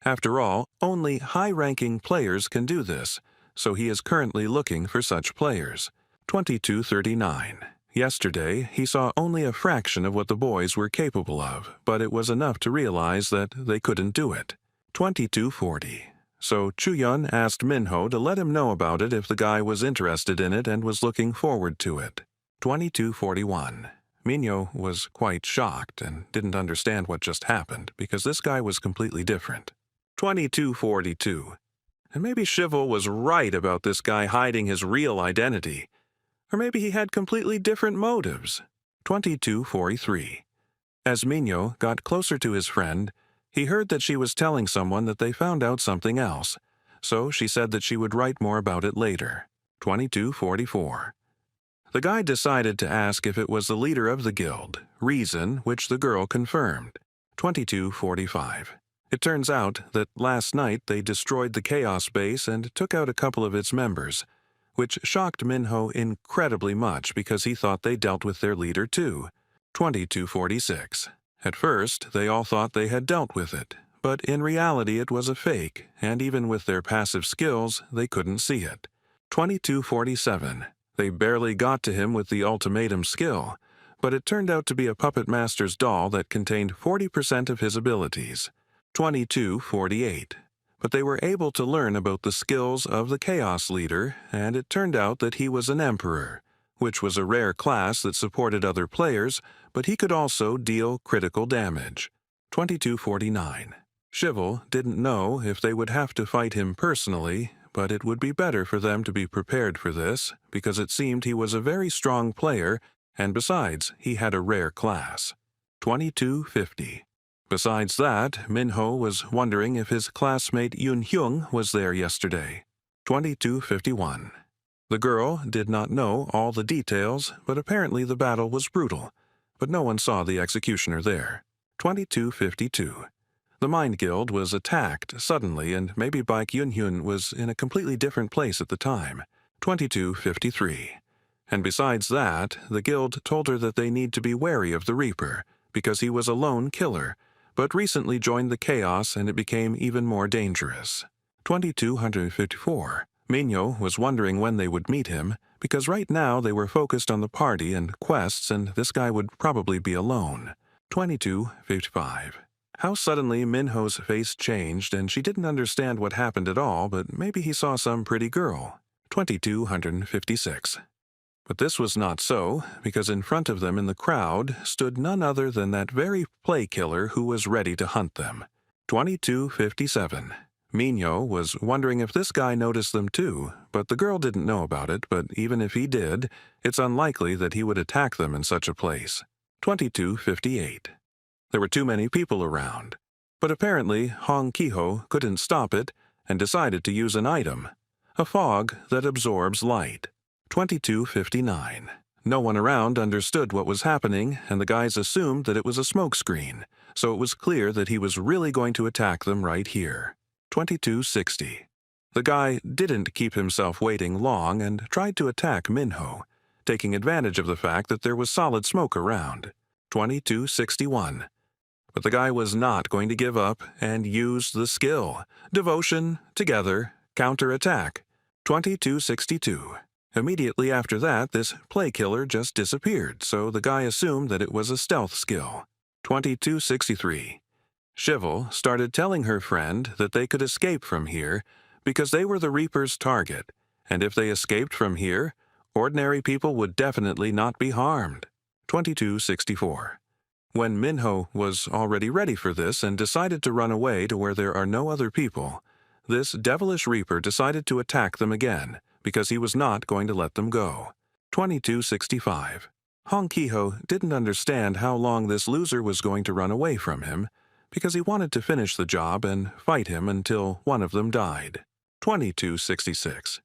After all, only high-ranking players can do this, so he is currently looking for such players. 2239. Yesterday, he saw only a fraction of what the boys were capable of, but it was enough to realize that they couldn't do it. 2240. So Chuyun asked Minho to let him know about it if the guy was interested in it and was looking forward to it. 2241. Minho was quite shocked and didn't understand what just happened because this guy was completely different. 2242. And maybe Shivel was right about this guy hiding his real identity. Or maybe he had completely different motives. 2243. As Minho got closer to his friend, he heard that she was telling someone that they found out something else, so she said that she would write more about it later. 2244. The guy decided to ask if it was the leader of the guild, Reason, which the girl confirmed. 2245. It turns out that last night they destroyed the Chaos base and took out a couple of its members, which shocked Minho incredibly much because he thought they dealt with their leader too. 2246. At first, they all thought they had dealt with it, but in reality it was a fake, and even with their passive skills, they couldn't see it. 2247. They barely got to him with the ultimatum skill, but it turned out to be a puppet master's doll that contained 40% of his abilities. 2248. But they were able to learn about the skills of the Chaos Leader, and it turned out that he was an Emperor, which was a rare class that supported other players, but he could also deal critical damage. 2249. Shivel didn't know if they would have to fight him personally, but it would be better for them to be prepared for this, because it seemed he was a very strong player, and besides, he had a rare class. 2250. Besides that, Minho was wondering if his classmate Yun-hyung was there yesterday. 2251. The girl did not know all the details, but apparently the battle was brutal, but no one saw the executioner there. 2252. The Mind Guild was attacked suddenly, and maybe Baek Yun-hyun was in a completely different place at the time. 2253. And besides that, the guild told her that they need to be wary of the Reaper, because he was a lone killer, but recently joined the Chaos and it became even more dangerous. 2254. Minho was wondering when they would meet him, because right now they were focused on the party and quests, and this guy would probably be alone. 2255. How suddenly Minho's face changed, and she didn't understand what happened at all, but maybe he saw some pretty girl. 2256. But this was not so, because in front of them in the crowd stood none other than that very play killer who was ready to hunt them. 2257. Minho was wondering if this guy noticed them too, but the girl didn't know about it, but even if he did, it's unlikely that he would attack them in such a place. 2258. There were too many people around. But apparently, Hong Ki-ho couldn't stop it and decided to use an item, a fog that absorbs light. 2259. No one around understood what was happening, and the guys assumed that it was a smokescreen, so it was clear that he was really going to attack them right here. 2260. The guy didn't keep himself waiting long and tried to attack Minho, taking advantage of the fact that there was solid smoke around. 2261. But the guy was not going to give up and used the skill. Devotion, together, counter-attack. 2262. Immediately after that, this play killer just disappeared, so the guy assumed that it was a stealth skill. 2263. Shivel started telling her friend that they could escape from here because they were the Reaper's target, and if they escaped from here, ordinary people would definitely not be harmed. 2264. When Minho was already ready for this and decided to run away to where there are no other people, this devilish Reaper decided to attack them again because he was not going to let them go. 2265. Hong Ki-ho didn't understand how long this loser was going to run away from him because he wanted to finish the job and fight him until one of them died. 2266.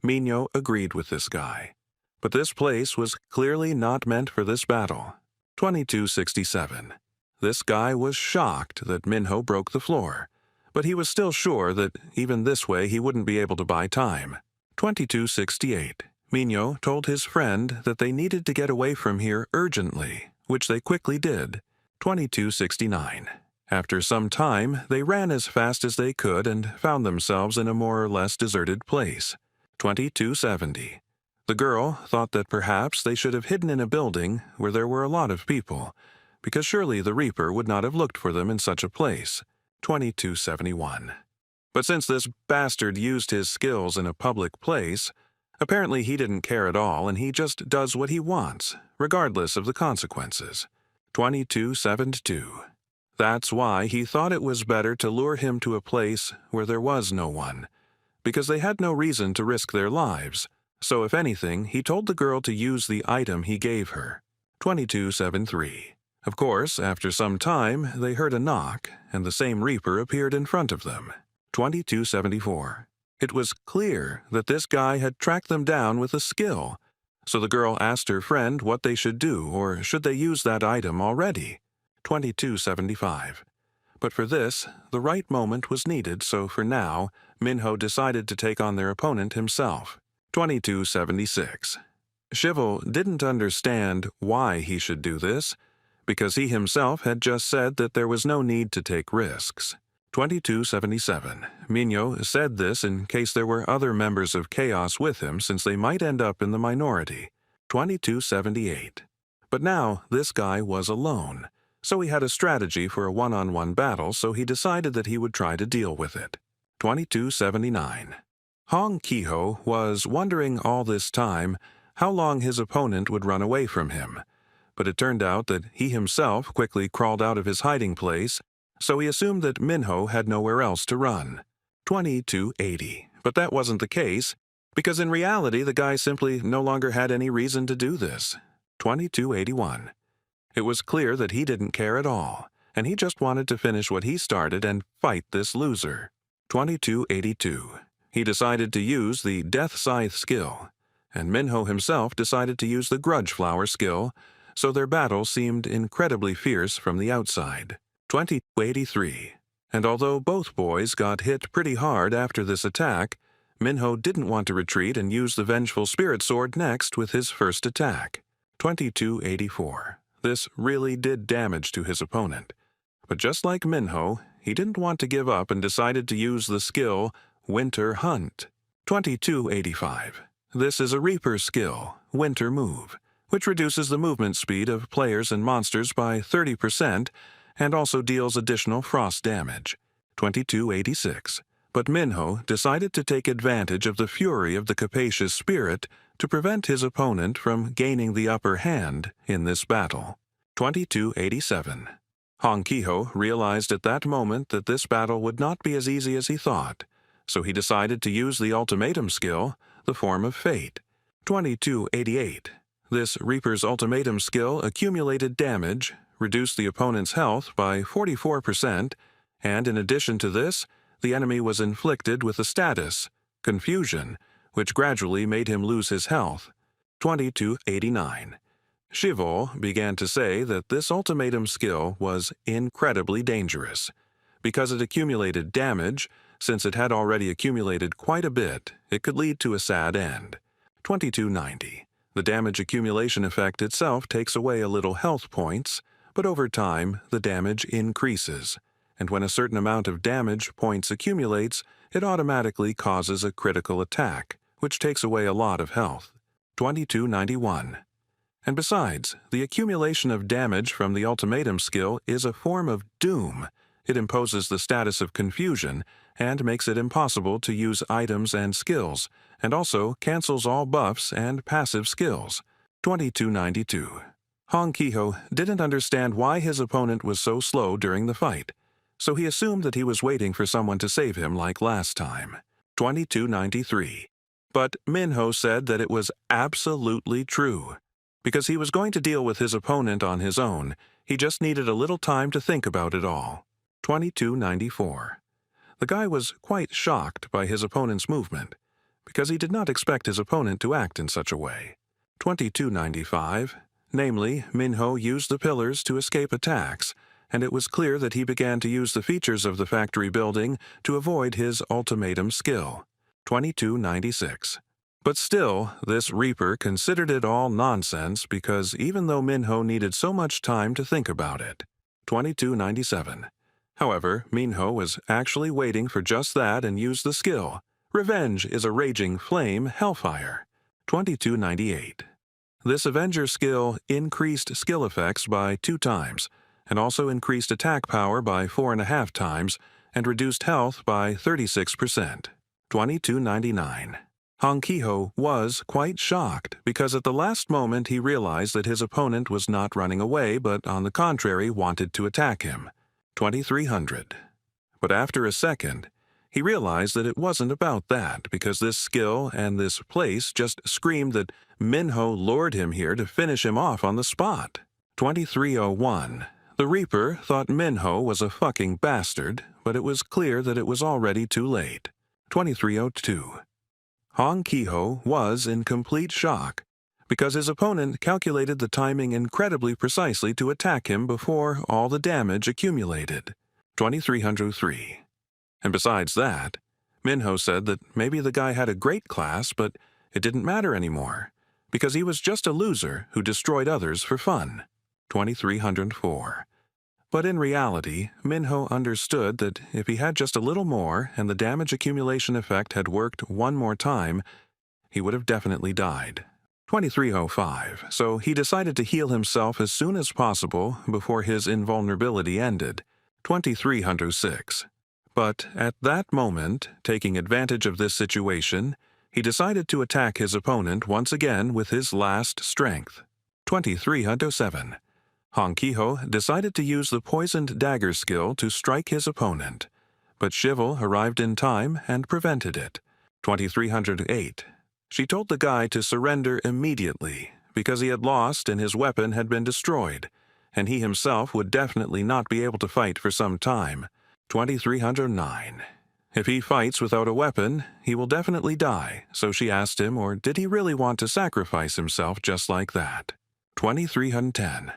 Minho agreed with this guy. But this place was clearly not meant for this battle. 2267. This guy was shocked that Minho broke the floor, but he was still sure that even this way he wouldn't be able to buy time. 2268. Minho told his friend that they needed to get away from here urgently, which they quickly did. 2269. After some time, they ran as fast as they could and found themselves in a more or less deserted place. 2270. The girl thought that perhaps they should have hidden in a building where there were a lot of people, because surely the Reaper would not have looked for them in such a place. 2271. But since this bastard used his skills in a public place, apparently he didn't care at all and he just does what he wants, regardless of the consequences. 2272. That's why he thought it was better to lure him to a place where there was no one, because they had no reason to risk their lives. So if anything, he told the girl to use the item he gave her. 2273. Of course, after some time, they heard a knock, and the same Reaper appeared in front of them. 2274. It was clear that this guy had tracked them down with a skill, so the girl asked her friend what they should do, or should they use that item already. 2275. But for this, the right moment was needed, so for now, Minho decided to take on their opponent himself. 2276. Shivel didn't understand why he should do this, because he himself had just said that there was no need to take risks. 2277. Minho said this in case there were other members of Chaos with him, since they might end up in the minority. 2278. But now this guy was alone, so he had a strategy for a one-on-one battle, so he decided that he would try to deal with it. 2279. Hong Ki-ho was wondering all this time how long his opponent would run away from him, but it turned out that he himself quickly crawled out of his hiding place, so he assumed that Minho had nowhere else to run. 2280. But that wasn't the case, because in reality the guy simply no longer had any reason to do this. 2281. It was clear that he didn't care at all, and he just wanted to finish what he started and fight this loser. 2282. He decided to use the Death Scythe skill, and Minho himself decided to use the Grudge Flower skill, so their battle seemed incredibly fierce from the outside. 2283. And although both boys got hit pretty hard after this attack, Minho didn't want to retreat and use the Vengeful Spirit Sword next with his first attack. 2284. This really did damage to his opponent. But just like Minho, he didn't want to give up and decided to use the skill Winter Hunt. 2285. This is a Reaper skill, Winter Move, which reduces the movement speed of players and monsters by 30% and also deals additional frost damage. 2286. But Minho decided to take advantage of the fury of the capacious spirit to prevent his opponent from gaining the upper hand in this battle. 2287. Honkiho realized at that moment that this battle would not be as easy as he thought, so he decided to use the ultimatum skill, the Form of Fate. 2288. This Reaper's ultimatum skill accumulated damage, reduced the opponent's health by 44%, and in addition to this, the enemy was inflicted with a status, Confusion, which gradually made him lose his health. 2289. Shivol began to say that this ultimatum skill was incredibly dangerous. Because it accumulated damage, since it had already accumulated quite a bit, it could lead to a sad end. 2290. The damage accumulation effect itself takes away a little health points, but over time the damage increases, and when a certain amount of damage points accumulates, it automatically causes a critical attack, which takes away a lot of health. 2291. And besides, the accumulation of damage from the ultimatum skill is a form of doom. It imposes the status of confusion and makes it impossible to use items and skills, and also cancels all buffs and passive skills. 2292. Honkiho didn't understand why his opponent was so slow during the fight, so he assumed that he was waiting for someone to save him like last time. 2293. But Minho said that it was absolutely true. Because he was going to deal with his opponent on his own, he just needed a little time to think about it all. 2294. The guy was quite shocked by his opponent's movement, because he did not expect his opponent to act in such a way. 2295. Namely, Minho used the pillars to escape attacks, and it was clear that he began to use the features of the factory building to avoid his ultimatum skill. 2296. But still, this Reaper considered it all nonsense because even though Minho needed so much time to think about it. 2297. However, Minho was actually waiting for just that and used the skill. Revenge is a raging flame, Hellfire. 2298. This Avenger skill increased skill effects by 2 times, and also increased attack power by 4.5 times, and reduced health by 36%. 2299. Honkiho was quite shocked because at the last moment he realized that his opponent was not running away but on the contrary wanted to attack him. 2300. But after a second, he realized that it wasn't about that because this skill and this place just screamed that Minho lured him here to finish him off on the spot. 2301. The Reaper thought Minho was a fucking bastard, but it was clear that it was already too late. 2302. Honkiho was in complete shock because his opponent calculated the timing incredibly precisely to attack him before all the damage accumulated. 2303. And besides that, Minho said that maybe the guy had a great class, but it didn't matter anymore because he was just a loser who destroyed others for fun. 2304. But in reality, Minho understood that if he had just a little more and the damage accumulation effect had worked one more time, he would have definitely died. 2305, so he decided to heal himself as soon as possible before his invulnerability ended. 2306. But at that moment, taking advantage of this situation, he decided to attack his opponent once again with his last strength. 2307. Honkiho decided to use the poisoned dagger skill to strike his opponent, but Shivel arrived in time and prevented it. 2308. She told the guy to surrender immediately because he had lost and his weapon had been destroyed, and he himself would definitely not be able to fight for some time. 2309. If he fights without a weapon, he will definitely die, so she asked him, or did he really want to sacrifice himself just like that? 2310.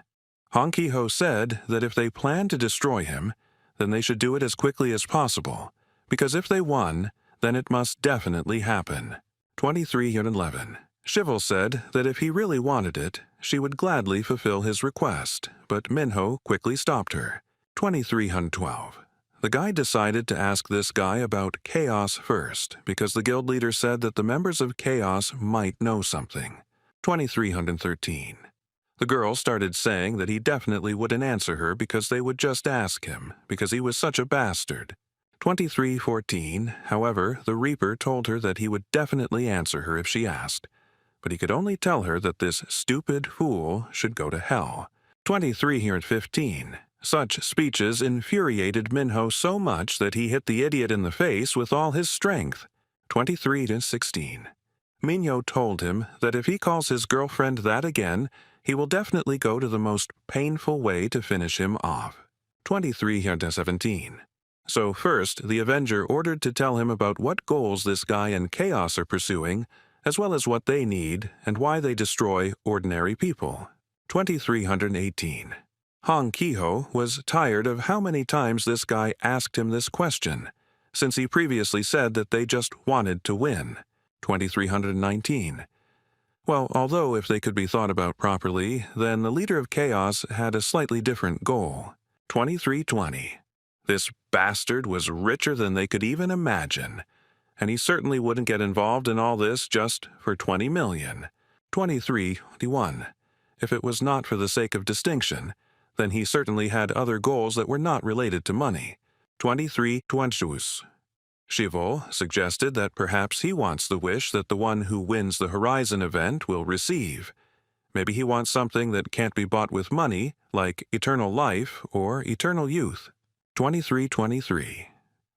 Honkiho said that if they planned to destroy him, then they should do it as quickly as possible, because if they won, then it must definitely happen. 2311. Shivel said that if he really wanted it, she would gladly fulfill his request, but Minho quickly stopped her. 2312. The guy decided to ask this guy about Chaos first, because the guild leader said that the members of Chaos might know something. 2313. The girl started saying that he definitely wouldn't answer her because they would just ask him, because he was such a bastard. 2314, however, the Reaper told her that he would definitely answer her if she asked, but he could only tell her that this stupid fool should go to hell. 2315. Such speeches infuriated Minho so much that he hit the idiot in the face with all his strength. 2316. Minho told him that if he calls his girlfriend that again, he will definitely go to the most painful way to finish him off. 2317. So first, the Avenger ordered to tell him about what goals this guy and Chaos are pursuing, as well as what they need and why they destroy ordinary people. 2318. Honkiho was tired of how many times this guy asked him this question, since he previously said that they just wanted to win. 2319. Well, although if they could be thought about properly, then the leader of Chaos had a slightly different goal. 2320. This bastard was richer than they could even imagine, and he certainly wouldn't get involved in all this just for 20 million. 2321. If it was not for the sake of distinction, then he certainly had other goals that were not related to money. 2322. Shivel suggested that perhaps he wants the wish that the one who wins the Horizon event will receive. Maybe he wants something that can't be bought with money, like eternal life or eternal youth. 2323.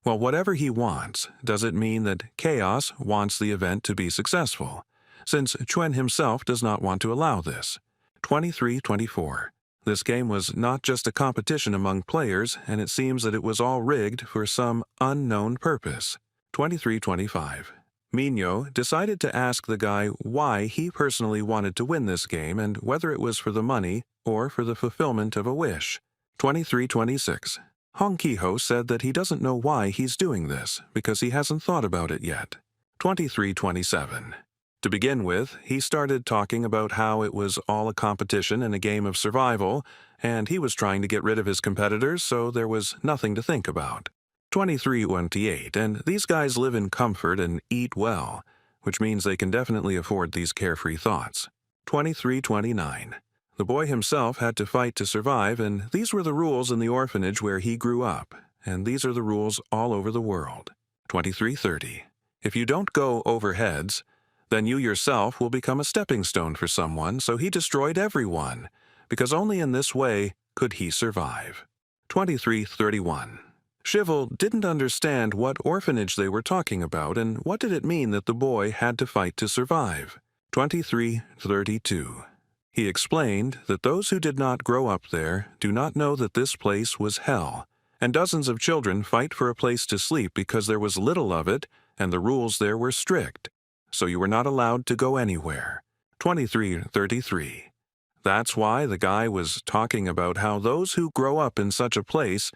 Well, whatever he wants, does it mean that Chaos wants the event to be successful, since Chuen himself does not want to allow this? 2324. This game was not just a competition among players, and it seems that it was all rigged for some unknown purpose. 2325. Minho decided to ask the guy why he personally wanted to win this game and whether it was for the money or for the fulfillment of a wish. 2326. Honkiho said that he doesn't know why he's doing this, because he hasn't thought about it yet. 2327. To begin with, he started talking about how it was all a competition and a game of survival, and he was trying to get rid of his competitors, so there was nothing to think about. 2328, and these guys live in comfort and eat well, which means they can definitely afford these carefree thoughts. 2329. The boy himself had to fight to survive, and these were the rules in the orphanage where he grew up, and these are the rules all over the world. 2330. If you don't go over heads, then you yourself will become a stepping stone for someone, so he destroyed everyone, because only in this way could he survive. 2331. Shivel didn't understand what orphanage they were talking about, and what did it mean that the boy had to fight to survive. 2332. He explained that those who did not grow up there do not know that this place was hell, and dozens of children fight for a place to sleep because there was little of it, and the rules there were strict, so you were not allowed to go anywhere. 2333. That's why the guy was talking about how those who grow up in such a place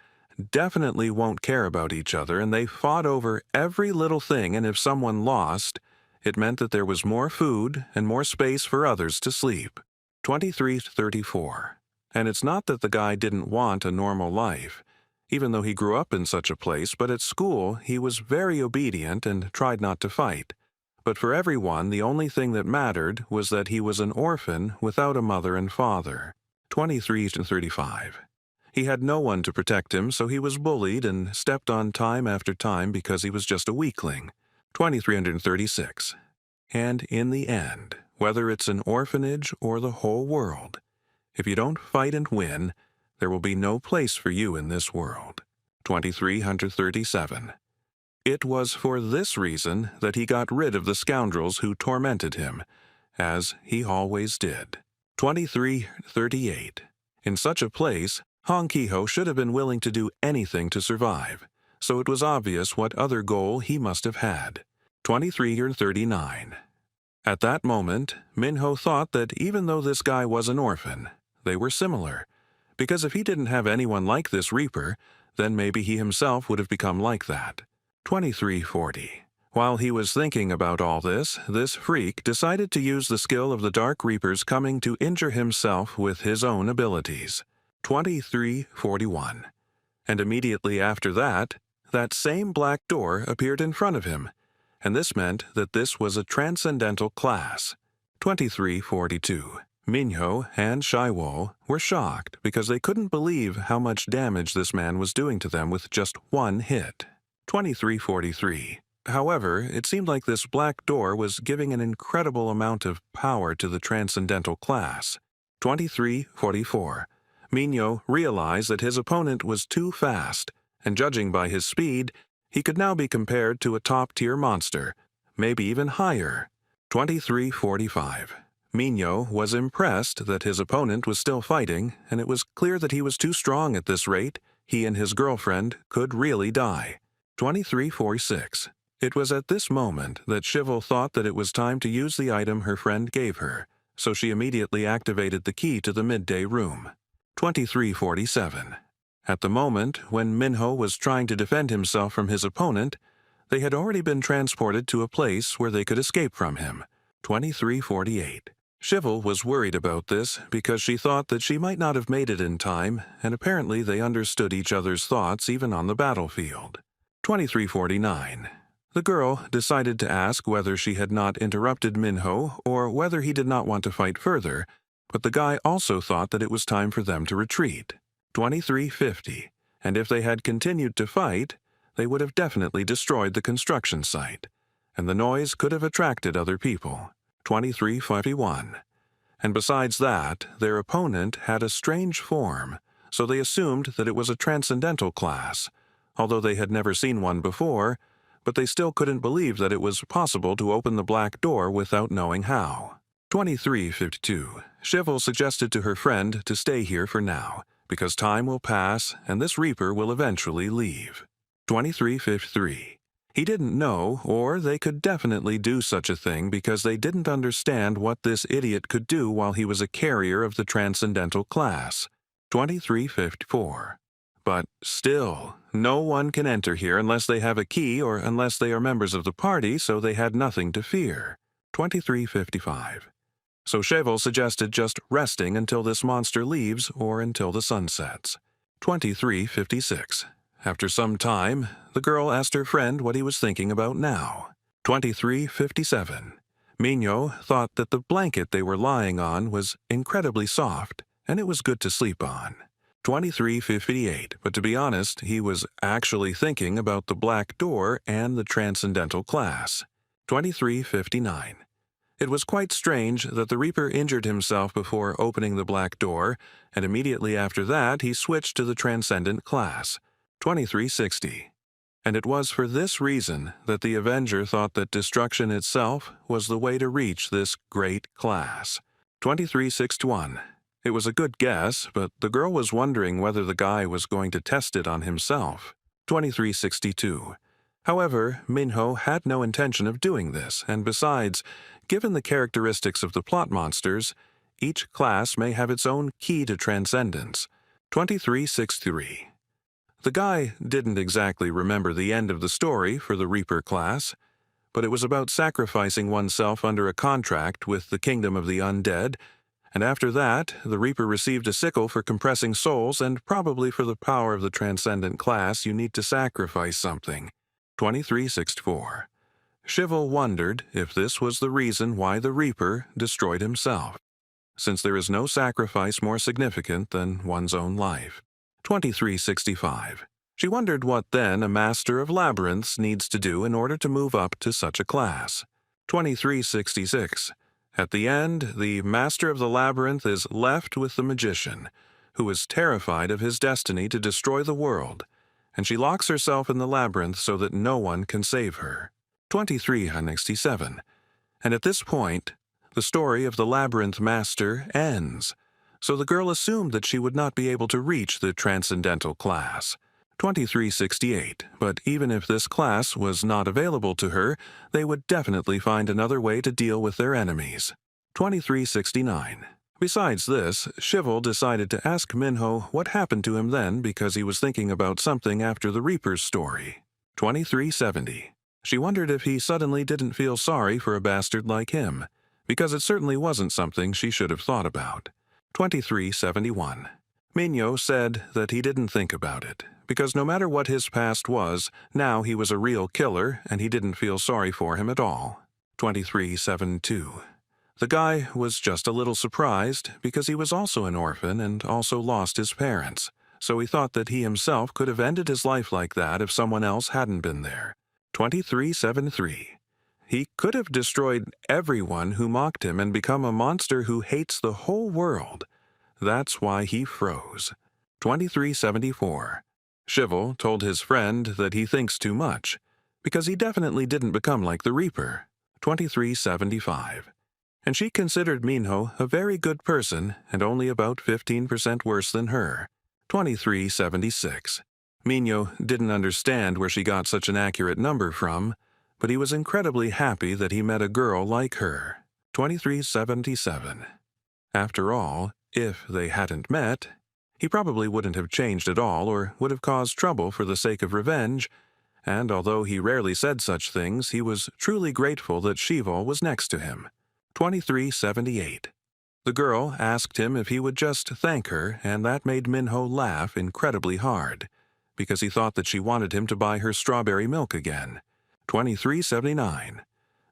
definitely won't care about each other, and they fought over every little thing, and if someone lost, it meant that there was more food and more space for others to sleep. 2334. And it's not that the guy didn't want a normal life, even though he grew up in such a place, but at school he was very obedient and tried not to fight. But for everyone, the only thing that mattered was that he was an orphan without a mother and father. 2335. He had no one to protect him, so he was bullied and stepped on time after time because he was just a weakling. 2336. And in the end, whether it's an orphanage or the whole world, If you don't fight and win, there will be no place for you in this world. 2337. It was for this reason that he got rid of the scoundrels who tormented him, as he always did. 2338. In such a place, Hong Kiho should have been willing to do anything to survive, so it was obvious what other goal he must have had. 2339. At that moment, Minho thought that even though this guy was an orphan, they were similar, because if he didn't have anyone like this Reaper, then maybe he himself would have become like that. 2340. While he was thinking about all this freak decided to use the skill of the Dark Reaper's coming to injure himself with his own abilities. 2341. And immediately after that same black door appeared in front of him, and this meant that this was a transcendental class. 2342. Minho and Shaiwo were shocked because they couldn't believe how much damage this man was doing to them with just one hit. 2343. However, it seemed like this black door was giving an incredible amount of power to the transcendental class. 2344. Minho realized that his opponent was too fast, and judging by his speed, he could now be compared to a top-tier monster, maybe even higher. 2345. Minho was impressed that his opponent was still fighting, and it was clear that he was too strong at this rate. He and his girlfriend could really die. 2346. It was at this moment that Shivel thought that it was time to use the item her friend gave her, so she immediately activated the key to the midday room. 2347. At the moment when Minho was trying to defend himself from his opponent, they had already been transported to a place where they could escape from him. 2348. Shivel was worried about this because she thought that she might not have made it in time, and apparently they understood each other's thoughts even on the battlefield. 2349. The girl decided to ask whether she had not interrupted Minho or whether he did not want to fight further, but the guy also thought that it was time for them to retreat. 2350. And if they had continued to fight, they would have definitely destroyed the construction site, and the noise could have attracted other people. 2351. And besides that, their opponent had a strange form, so they assumed that it was a transcendental class, although they had never seen one before, but they still couldn't believe that it was possible to open the black door without knowing how. 2352. Shivel suggested to her friend to stay here for now, because time will pass and this Reaper will eventually leave. 2353. He didn't know, or they could definitely do such a thing because they didn't understand what this idiot could do while he was a carrier of the transcendental class. 2354. But still, no one can enter here unless they have a key or unless they are members of the party, so they had nothing to fear. 2355. So Shivel suggested just resting until this monster leaves or until the sun sets. 2356. After some time, the girl asked her friend what he was thinking about now. 2357. Minho thought that the blanket they were lying on was incredibly soft, and it was good to sleep on. 2358, but to be honest, he was actually thinking about the black door and the transcendental class. 2359. It was quite strange that the Reaper injured himself before opening the black door, and immediately after that he switched to the transcendent class. 2360. And it was for this reason that the Avenger thought that destruction itself was the way to reach this great class. 2361. It was a good guess, but the girl was wondering whether the guy was going to test it on himself. 2362. However, Minho had no intention of doing this, and besides, given the characteristics of the plot monsters, each class may have its own key to transcendence. 2363. The guy didn't exactly remember the end of the story for the Reaper class, but it was about sacrificing oneself under a contract with the Kingdom of the Undead, and after that, the Reaper received a sickle for compressing souls, and probably for the power of the transcendent class you need to sacrifice something. 2364. Shivel wondered if this was the reason why the Reaper destroyed himself, since there is no sacrifice more significant than one's own life. 2365. She wondered what then a Master of Labyrinths needs to do in order to move up to such a class. 2366. At the end, the master of the labyrinth is left with the magician, who is terrified of his destiny to destroy the world, and she locks herself in the labyrinth so that no one can save her. 2367. And at this point, the story of the labyrinth master ends, so the girl assumed that she would not be able to reach the transcendental class. 2368. But even if this class was not available to her, they would definitely find another way to deal with their enemies. 2369. Besides this, Shivel decided to ask Minho what happened to him then because he was thinking about something after the Reaper's story. 2370. She wondered if he suddenly didn't feel sorry for a bastard like him, because it certainly wasn't something she should have thought about. 2371. Minho said that he didn't think about it, because no matter what his past was, now he was a real killer and he didn't feel sorry for him at all. 2372. The guy was just a little surprised because he was also an orphan and also lost his parents, so he thought that he himself could have ended his life like that if someone else hadn't been there. 2373. He could have destroyed everyone who mocked him and become a monster who hates the whole world. That's why he froze. 2374. Shivel told his friend that he thinks too much, because he definitely didn't become like the Reaper. 2375. And she considered Minho a very good person and only about 15% worse than her. 2376. Minho didn't understand where she got such an accurate number from, but he was incredibly happy that he met a girl like her. 2377. After all, if they hadn't met, he probably wouldn't have changed at all or would have caused trouble for the sake of revenge, and although he rarely said such things, he was truly grateful that Shivel was next to him. 2378. The girl asked him if he would just thank her, and that made Minho laugh incredibly hard, because he thought that she wanted him to buy her strawberry milk again. 2379.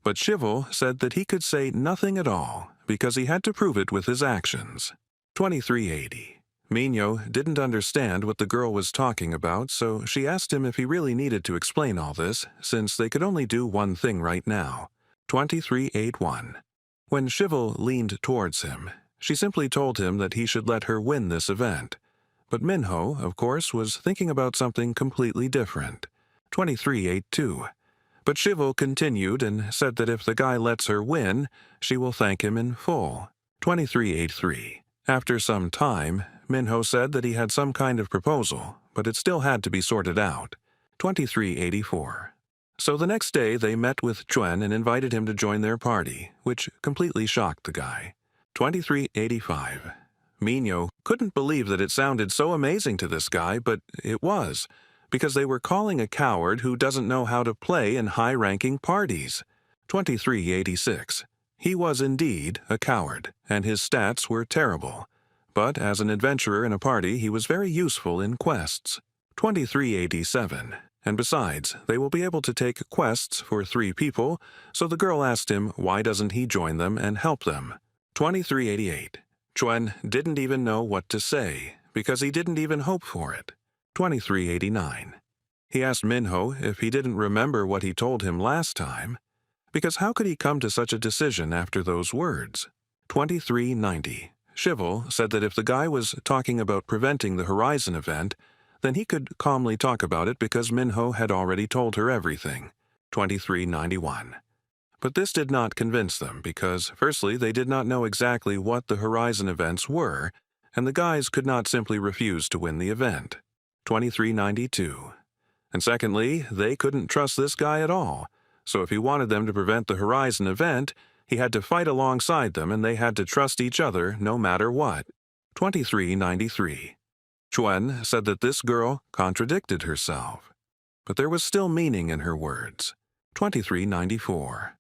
But Shivel said that he could say nothing at all, because he had to prove it with his actions. 2380. Minho didn't understand what the girl was talking about, so she asked him if he really needed to explain all this, since they could only do one thing right now. 2381. When Shivel leaned towards him, she simply told him that he should let her win this event. But Minho, of course, was thinking about something completely different. 2382. But Shivel continued and said that if the guy lets her win, she will thank him in full. 2383. After some time, Minho said that he had some kind of proposal, but it still had to be sorted out. 2384. So the next day they met with Chuen and invited him to join their party, which completely shocked the guy. 2385. Minho couldn't believe that it sounded so amazing to this guy, but it was, because they were calling a coward who doesn't know how to play in high-ranking parties. 2386. He was indeed a coward, and his stats were terrible. But as an adventurer in a party, he was very useful in quests. 2387. And besides, they will be able to take quests for 3 people, so the girl asked him why doesn't he join them and help them. 2388. Chuen didn't even know what to say, because he didn't even hope for it. 2389. He asked Minho if he didn't remember what he told him last time, because how could he come to such a decision after those words? 2390. Shivel said that if the guy was talking about preventing the Horizon event, then he could calmly talk about it because Minho had already told her everything. 2391. But this did not convince them because, firstly, they did not know exactly what the Horizon events were, and the guys could not simply refuse to win the event. 2392. And secondly, they couldn't trust this guy at all, so if he wanted them to prevent the Horizon event, he had to fight alongside them and they had to trust each other no matter what. 2393. Chuen said that this girl contradicted herself, but there was still meaning in her words. 2394.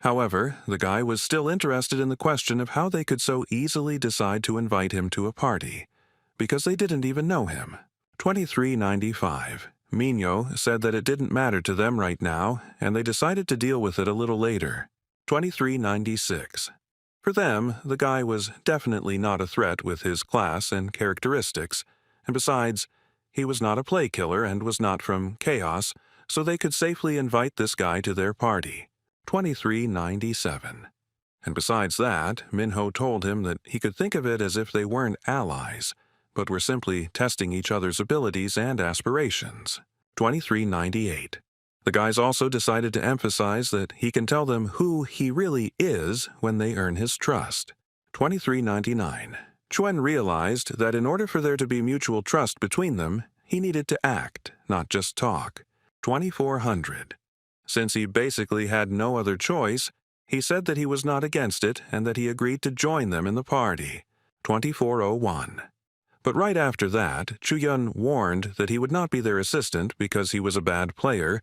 However, the guy was still interested in the question of how they could so easily decide to invite him to a party, because they didn't even know him. 2395. Minho said that it didn't matter to them right now, and they decided to deal with it a little later. 2396. For them, the guy was definitely not a threat with his class and characteristics, and besides, he was not a play killer and was not from Chaos, so they could safely invite this guy to their party. 2397. And besides that, Minho told him that he could think of it as if they weren't allies, but were simply testing each other's abilities and aspirations. 2398. The guys also decided to emphasize that he can tell them who he really is when they earn his trust. 2399. Chuen realized that in order for there to be mutual trust between them, he needed to act, not just talk. 2400. Since he basically had no other choice, he said that he was not against it and that he agreed to join them in the party. 2401. But right after that, Chuyun warned that he would not be their assistant because he was a bad player,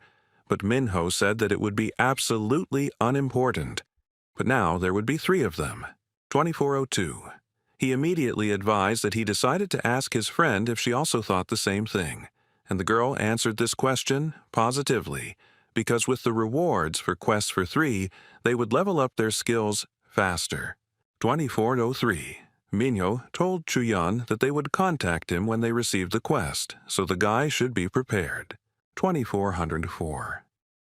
but Minho said that it would be absolutely unimportant. But now there would be 3 of them. 2402. He immediately advised that he decided to ask his friend if she also thought the same thing, and the girl answered this question positively, because with the rewards for quests for 3, they would level up their skills faster. 2403. Minho told Chuyun that they would contact him when they received the quest, so the guy should be prepared. 2404.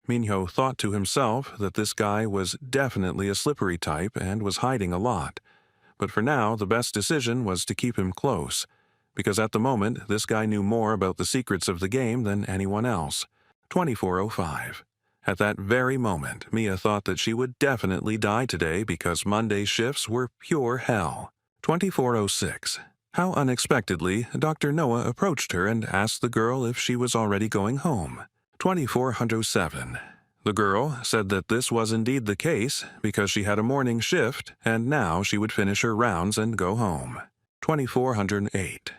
Minho thought to himself that this guy was definitely a slippery type and was hiding a lot, but for now the best decision was to keep him close, because at the moment this guy knew more about the secrets of the game than anyone else. 2405. At that very moment, Mia thought that she would definitely die today because Monday's shifts were pure hell. 2406. How unexpectedly, Dr. Noah approached her and asked the girl if she was already going home. 2407. The girl said that this was indeed the case because she had a morning shift and now she would finish her rounds and go home. 2408.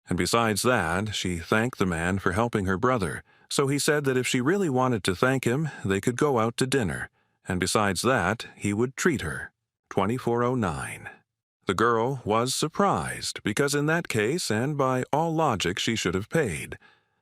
And besides that, she thanked the man for helping her brother, so he said that if she really wanted to thank him, they could go out to dinner, and besides that, he would treat her. 2409. The girl was surprised, because in that case, and by all logic, she should have paid.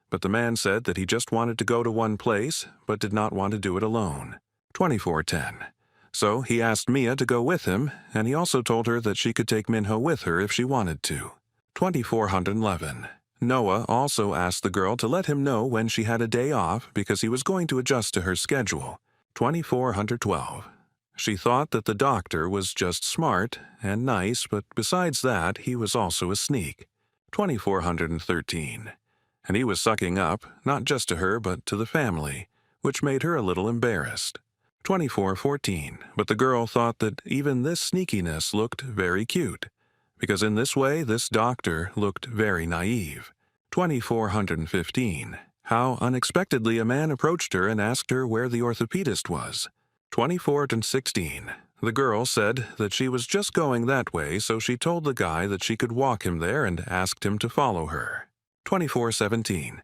But the man said that he just wanted to go to one place, but did not want to do it alone. 2410. So he asked Mia to go with him, and he also told her that she could take Minho with her if she wanted to. 2411. Noah also asked the girl to let him know when she had a day off because he was going to adjust to her schedule. 2412. She thought that the doctor was just smart and nice, but besides that, he was also a sneak. 2413. And he was sucking up, not just to her, but to the family, which made her a little embarrassed. 2414. But the girl thought that even this sneakiness looked very cute, because in this way, this doctor looked very naive. 2415. How unexpectedly a man approached her and asked her where the orthopedist was. 2416. The girl said that she was just going that way, so she told the guy that she could walk him there and asked him to follow her. 2417.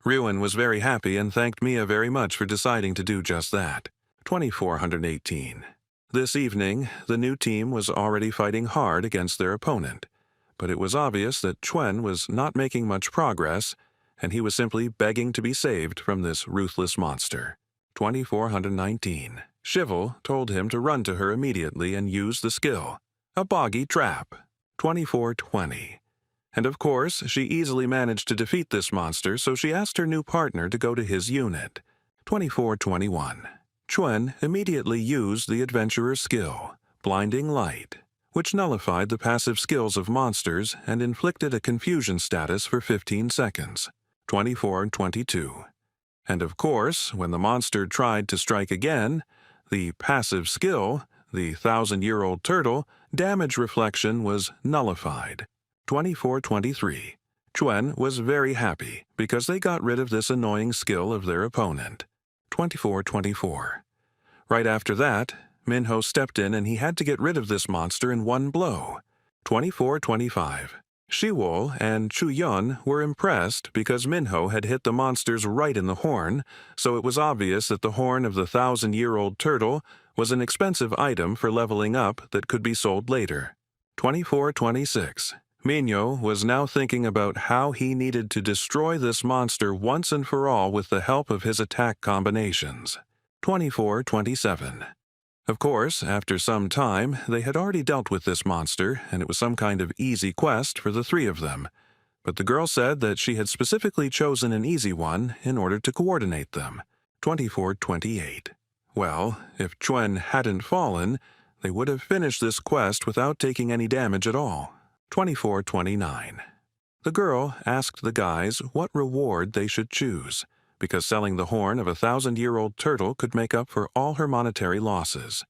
Ryuen was very happy and thanked Mia very much for deciding to do just that. 2418. This evening, the new team was already fighting hard against their opponent, but it was obvious that Chuen was not making much progress, and he was simply begging to be saved from this ruthless monster. 2419. Shivel told him to run to her immediately and use the skill, a boggy trap. 2420. And of course, she easily managed to defeat this monster, so she asked her new partner to go to his unit. 2421. Chuen immediately used the adventurer's skill, Blinding Light, which nullified the passive skills of monsters and inflicted a confusion status for 15 seconds. 2422. And of course, when the monster tried to strike again, the passive skill, the 1,000-year-old turtle, damage reflection was nullified. 2423. Chuen was very happy because they got rid of this annoying skill of their opponent. 2424. Right after that, Minho stepped in and he had to get rid of this monster in one blow. 2425. Shiwol and Chuyun were impressed because Minho had hit the monsters right in the horn, so it was obvious that the horn of the 1,000-year-old turtle was an expensive item for leveling up that could be sold later. 2426. Minho was now thinking about how he needed to destroy this monster once and for all with the help of his attack combinations. 2427. Of course, after some time, they had already dealt with this monster, and it was some kind of easy quest for the 3 of them. But the girl said that she had specifically chosen an easy one in order to coordinate them. 2428. Well, if Chuen hadn't fallen, they would have finished this quest without taking any damage at all. 2429. The girl asked the guys what reward they should choose, because selling the horn of a 1,000-year-old turtle could make up for all her monetary losses.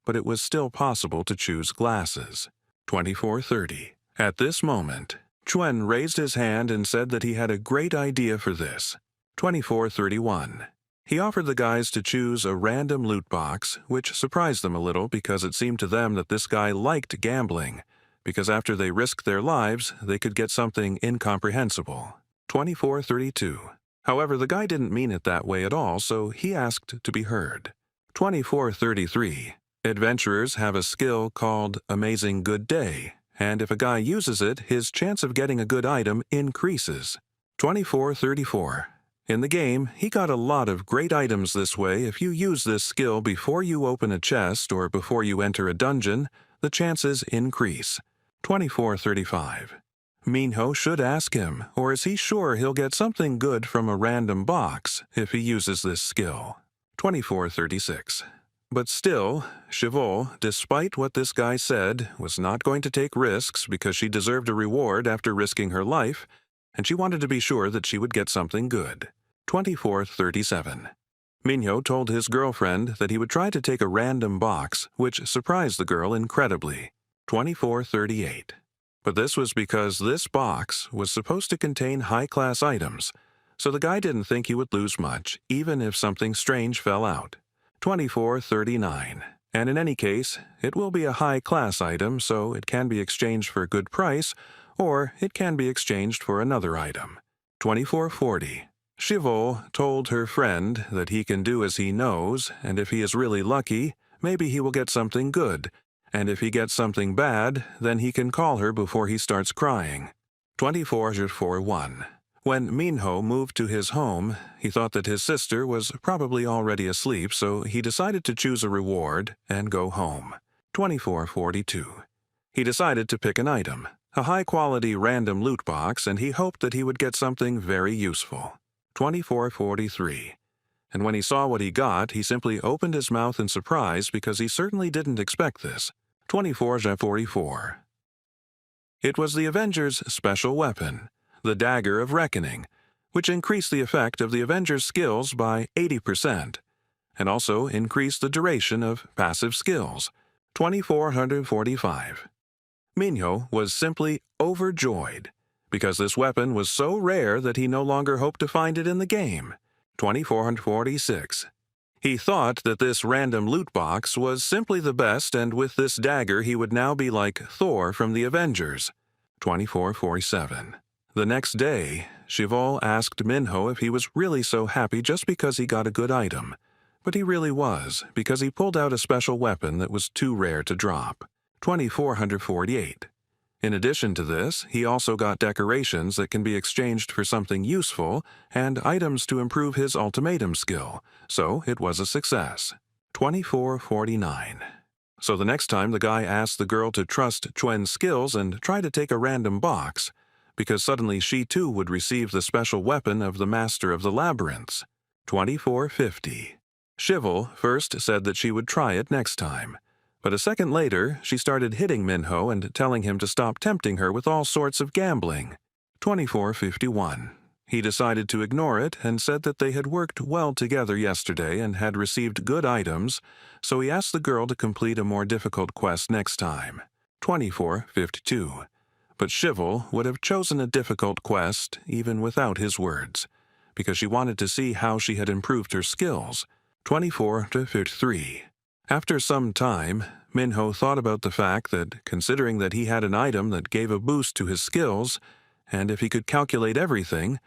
But it was still possible to choose glasses. 2430. At this moment, Chuen raised his hand and said that he had a great idea for this. 2431. He offered the guys to choose a random loot box, which surprised them a little because it seemed to them that this guy liked gambling, because after they risked their lives, they could get something incomprehensible. 2432. However, the guy didn't mean it that way at all, so he asked to be heard. 2433. Adventurers have a skill called Amazing Good Day, and if a guy uses it, his chance of getting a good item increases. 2434. In the game, he got a lot of great items this way. If you use this skill before you open a chest or before you enter a dungeon, the chances increase. 2435. Minho should ask him, or is he sure he'll get something good from a random box if he uses this skill? 2436. But still, Chivol, despite what this guy said, was not going to take risks because she deserved a reward after risking her life, and she wanted to be sure that she would get something good. 2437. Minho told his girlfriend that he would try to take a random box, which surprised the girl incredibly. 2438. But this was because this box was supposed to contain high-class items, so the guy didn't think he would lose much, even if something strange fell out. 2439. And in any case, it will be a high-class item, so it can be exchanged for a good price, or it can be exchanged for another item. 2440. Chivol told her friend that he can do as he knows, and if he is really lucky, maybe he will get something good, and if he gets something bad, then he can call her before he starts crying. 2441. When Minho moved to his home, he thought that his sister was probably already asleep, so he decided to choose a reward and go home. 2442. He decided to pick an item, a high-quality random loot box, and he hoped that he would get something very useful. 2443. And when he saw what he got, he simply opened his mouth in surprise because he certainly didn't expect this. 2444. It was the Avengers' special weapon, the Dagger of Reckoning, which increased the effect of the Avengers' skills by 80%, and also increased the duration of passive skills. 2445. Minho was simply overjoyed, because this weapon was so rare that he no longer hoped to find it in the game. 2446. He thought that this random loot box was simply the best, and with this dagger he would now be like Thor from the Avengers. 2447. The next day, Chivol asked Minho if he was really so happy just because he got a good item. But he really was, because he pulled out a special weapon that was too rare to drop. 2448. In addition to this, he also got decorations that can be exchanged for something useful and items to improve his ultimatum skill, so it was a success. 2449. So the next time the guy asked the girl to trust Chuen's skills and try to take a random box, because suddenly she too would receive the special weapon of the Master of the Labyrinths. 2450. Chivol first said that she would try it next time. But a second later, she started hitting Minho and telling him to stop tempting her with all sorts of gambling. 2451. He decided to ignore it and said that they had worked well together yesterday and had received good items, so he asked the girl to complete a more difficult quest next time. 2452. But Chivol would have chosen a difficult quest even without his words, because she wanted to see how she had improved her skills. 2453. After some time, Minho thought about the fact that, considering that he had an item that gave a boost to his skills, and if he could calculate everything,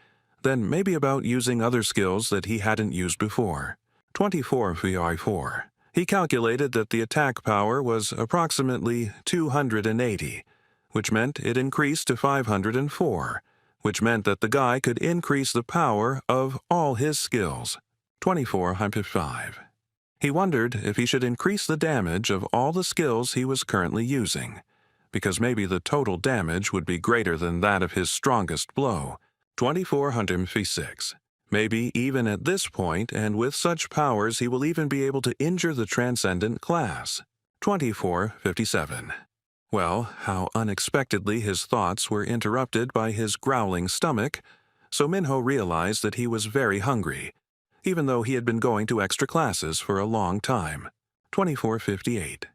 then maybe about using other skills that he hadn't used before. 2454. He calculated that the attack power was approximately 280, which meant it increased to 504, which meant that the guy could increase the power of all his skills. 2405. He wondered if he should increase the damage of all the skills he was currently using, because maybe the total damage would be greater than that of his strongest blow. 2456. Maybe even at this point and with such powers he will even be able to injure the Transcendent class. 2457. Well, how unexpectedly his thoughts were interrupted by his growling stomach, so Minho realized that he was very hungry, even though he had been going to extra classes for a long time. 2458.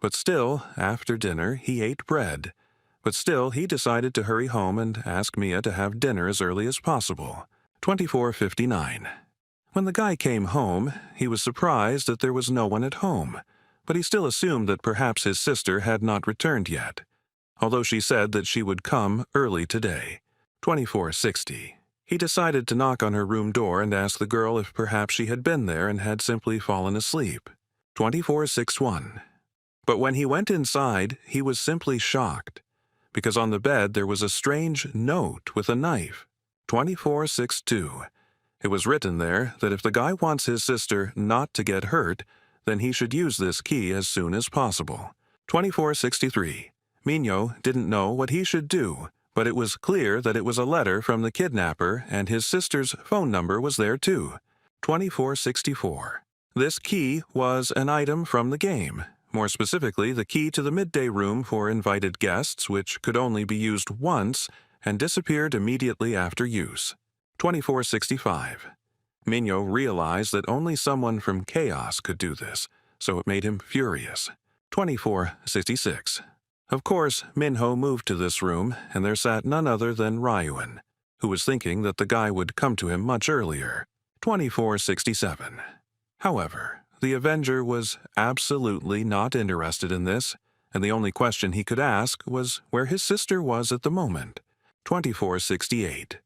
But still, after dinner, he ate bread. But still, he decided to hurry home and ask Mia to have dinner as early as possible. 2459. When the guy came home, he was surprised that there was no one at home, but he still assumed that perhaps his sister had not returned yet, although she said that she would come early today. 2460. He decided to knock on her room door and ask the girl if perhaps she had been there and had simply fallen asleep. 2461. But when he went inside, he was simply shocked, because on the bed there was a strange note with a knife. 2462. It was written there that if the guy wants his sister not to get hurt, then he should use this key as soon as possible. 2463. Minho didn't know what he should do, but it was clear that it was a letter from the kidnapper and his sister's phone number was there too. 2464. This key was an item from the game, more specifically the key to the midday room for invited guests, which could only be used once and disappeared immediately after use. 2465. Minho realized that only someone from Chaos could do this, so it made him furious. 2466. Of course, Minho moved to this room, and there sat none other than Ryuan, who was thinking that the guy would come to him much earlier. 2467. However, the Avenger was absolutely not interested in this, and the only question he could ask was where his sister was at the moment. 2468.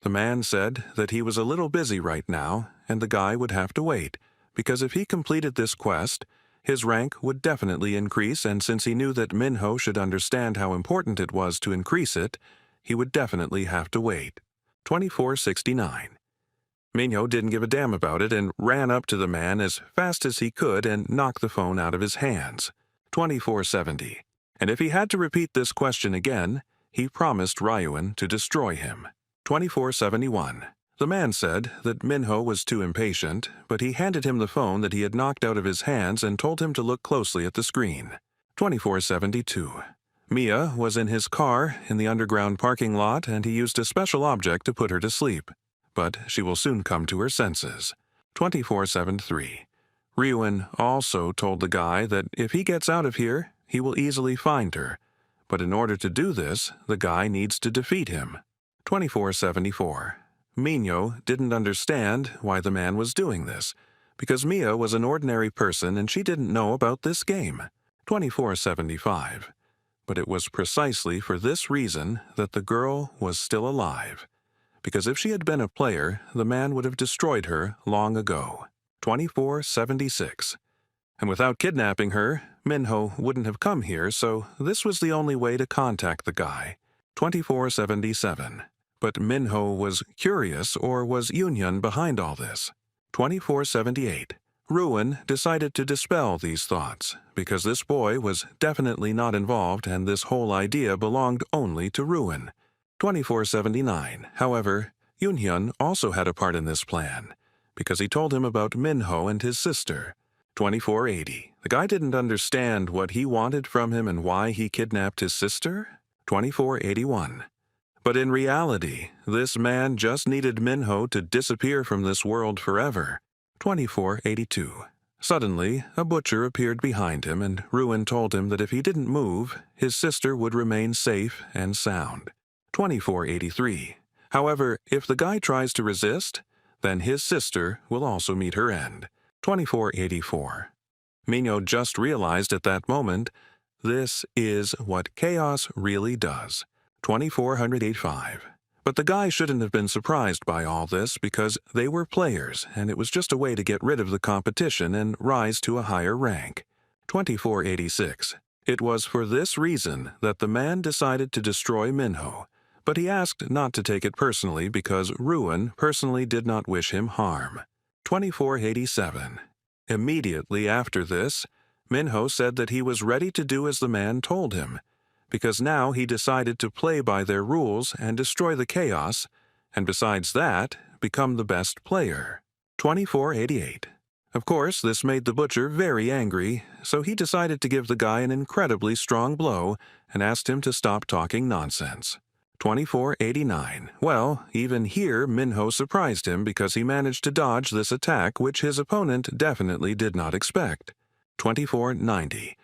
The man said that he was a little busy right now, and the guy would have to wait, because if he completed this quest, his rank would definitely increase, and since he knew that Minho should understand how important it was to increase it, he would definitely have to wait. 2469. Minho didn't give a damn about it and ran up to the man as fast as he could and knocked the phone out of his hands. 2470. And if he had to repeat this question again, he promised Ryuan to destroy him. 2471. The man said that Minho was too impatient, but he handed him the phone that he had knocked out of his hands and told him to look closely at the screen. 2472. Mia was in his car in the underground parking lot, and he used a special object to put her to sleep. But she will soon come to her senses. 2473. Ryuan also told the guy that if he gets out of here, he will easily find her. But in order to do this, the guy needs to defeat him. 2474. Minho didn't understand why the man was doing this, because Mia was an ordinary person and she didn't know about this game. 2475. But it was precisely for this reason that the girl was still alive, because if she had been a player, the man would have destroyed her long ago. 2476. And without kidnapping her, Minho wouldn't have come here, so this was the only way to contact the guy. 2477. But Minho was curious, or was Yunhyun behind all this? 2478. Ruin decided to dispel these thoughts, because this boy was definitely not involved and this whole idea belonged only to Ruin. 2479. However, Yunhyun also had a part in this plan, because he told him about Minho and his sister. 2480. The guy didn't understand what he wanted from him and why he kidnapped his sister? 2481. But in reality, this man just needed Minho to disappear from this world forever. 2482. Suddenly, a butcher appeared behind him, and Ruin told him that if he didn't move, his sister would remain safe and sound. 2483. However, if the guy tries to resist, then his sister will also meet her end. 2484. Minho just realized at that moment, this is what chaos really does. 2485. But the guy shouldn't have been surprised by all this because they were players and it was just a way to get rid of the competition and rise to a higher rank. 2486. It was for this reason that the man decided to destroy Minho, but he asked not to take it personally because Ruin personally did not wish him harm. 2487. Immediately after this, Minho said that he was ready to do as the man told him, because now he decided to play by their rules and destroy the chaos, and besides that, become the best player. 2488. Of course, this made the butcher very angry, so he decided to give the guy an incredibly strong blow and asked him to stop talking nonsense. 2489. Well, even here, Minho surprised him because he managed to dodge this attack which his opponent definitely did not expect. 2490.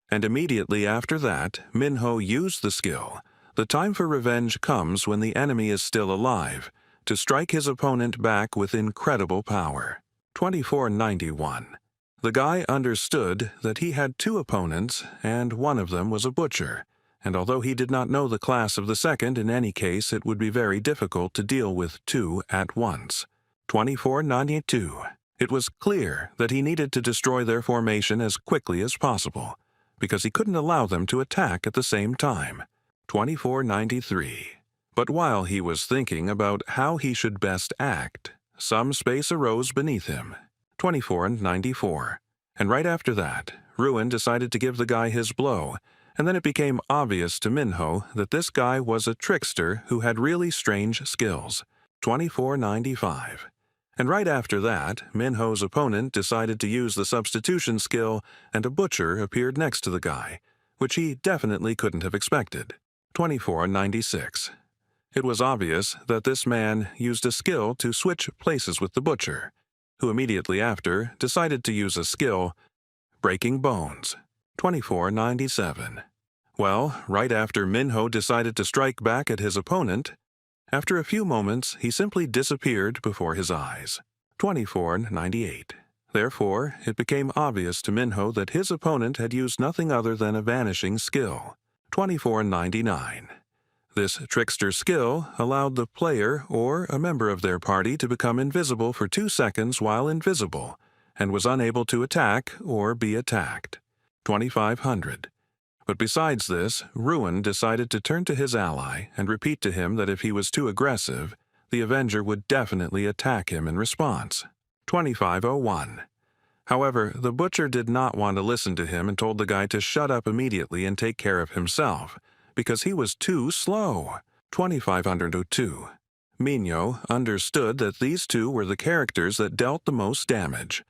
And immediately after that, Minho used the skill. The time for revenge comes when the enemy is still alive, to strike his opponent back with incredible power. 2491. The guy understood that he had two opponents, and one of them was a butcher, and although he did not know the class of the second, in any case it would be very difficult to deal with two at once. 2492. It was clear that he needed to destroy their formation as quickly as possible, because he couldn't allow them to attack at the same time. 2493. But while he was thinking about how he should best act, some space arose beneath him. 2494. And right after that, Ruin decided to give the guy his blow, and then it became obvious to Minho that this guy was a trickster who had really strange skills. 2495. And right after that, Minho's opponent decided to use the substitution skill, and a butcher appeared next to the guy, which he definitely couldn't have expected. 2496. It was obvious that this man used a skill to switch places with the butcher, who immediately after decided to use a skill, breaking bones. 2497. Well, right after Minho decided to strike back at his opponent, after a few moments he simply disappeared before his eyes. 2498. Therefore, it became obvious to Minho that his opponent had used nothing other than a vanishing skill. 2499. This trickster skill allowed the player or a member of their party to become invisible for 2 seconds while invisible, and was unable to attack or be attacked. 2500. But besides this, Ruin decided to turn to his ally and repeat to him that if he was too aggressive, the Avenger would definitely attack him in response. 2501. However, the butcher did not want to listen to him and told the guy to shut up immediately and take care of himself, because he was too slow. 2502. Minho understood that these two were the characters that dealt the most damage,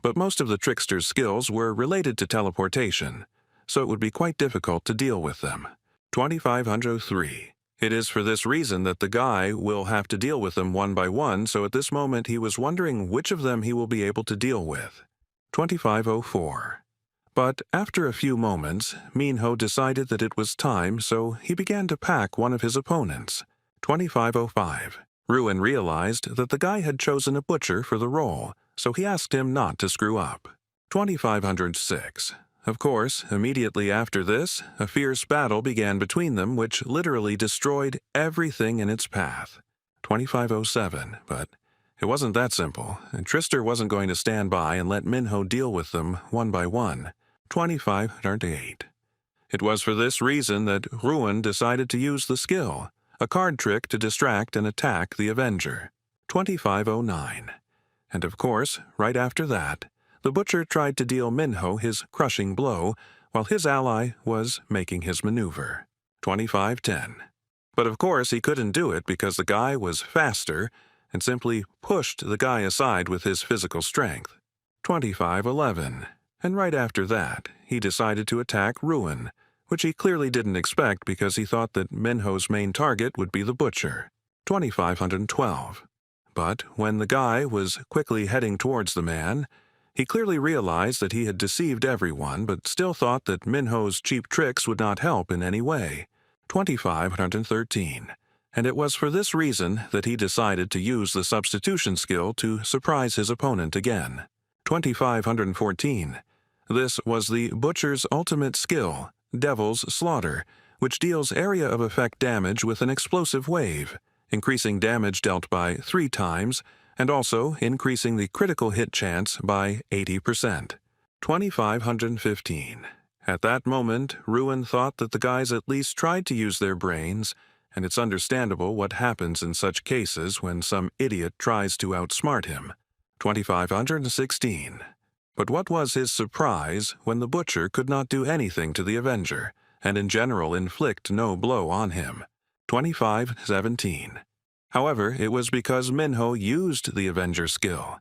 but most of the trickster's skills were related to teleportation, so it would be quite difficult to deal with them. 2503. It is for this reason that the guy will have to deal with them one by one, so at this moment he was wondering which of them he will be able to deal with. 2504. But after a few moments, Minho decided that it was time, so he began to pack one of his opponents. 2505. Ruin realized that the guy had chosen a butcher for the role, so he asked him not to screw up. 2506. Of course, immediately after this, a fierce battle began between them which literally destroyed everything in its path. 2507. But it wasn't that simple, and Trister wasn't going to stand by and let Minho deal with them one by one. 2508. It was for this reason that Ruin decided to use the skill, a card trick to distract and attack the Avenger. 2509. And of course, right after that, the butcher tried to deal Minho his crushing blow while his ally was making his maneuver. 2510. But of course he couldn't do it because the guy was faster and simply pushed the guy aside with his physical strength. 2511. And right after that, he decided to attack Ruin, which he clearly didn't expect because he thought that Minho's main target would be the butcher. 2512. But when the guy was quickly heading towards the man, he clearly realized that he had deceived everyone but still thought that Minho's cheap tricks would not help in any way. 2513. And it was for this reason that he decided to use the substitution skill to surprise his opponent again. 2514. This was the butcher's ultimate skill, Devil's Slaughter, which deals area of effect damage with an explosive wave, increasing damage dealt by 3 times, and also increasing the critical hit chance by 80%. 2515. At that moment, Ruin thought that the guys at least tried to use their brains, and it's understandable what happens in such cases when some idiot tries to outsmart him. 2516. But what was his surprise when the butcher could not do anything to the Avenger, and in general inflict no blow on him. 2517. However, it was because Minho used the Avenger skill.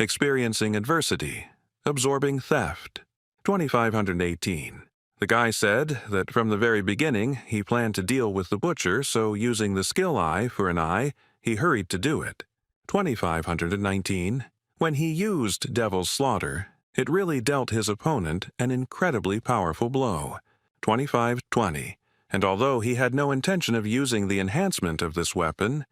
experiencing adversity, absorbing theft. 2518. The guy said that from the very beginning he planned to deal with the butcher, so using the skill eye for an eye, he hurried to do it. 2519. When he used Devil's Slaughter, it really dealt his opponent an incredibly powerful blow. 2520. And although he had no intention of using the enhancement of this weapon,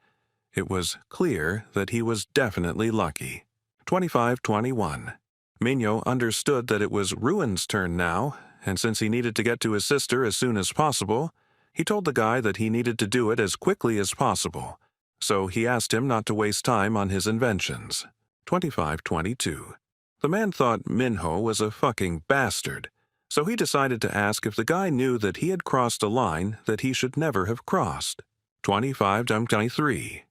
it was clear that he was definitely lucky. 2521. Minho understood that it was Ruin's turn now, and since he needed to get to his sister as soon as possible, he told the guy that he needed to do it as quickly as possible, so he asked him not to waste time on his inventions. 2522. The man thought Minho was a fucking bastard, so he decided to ask if the guy knew that he had crossed a line that he should never have crossed. 2523.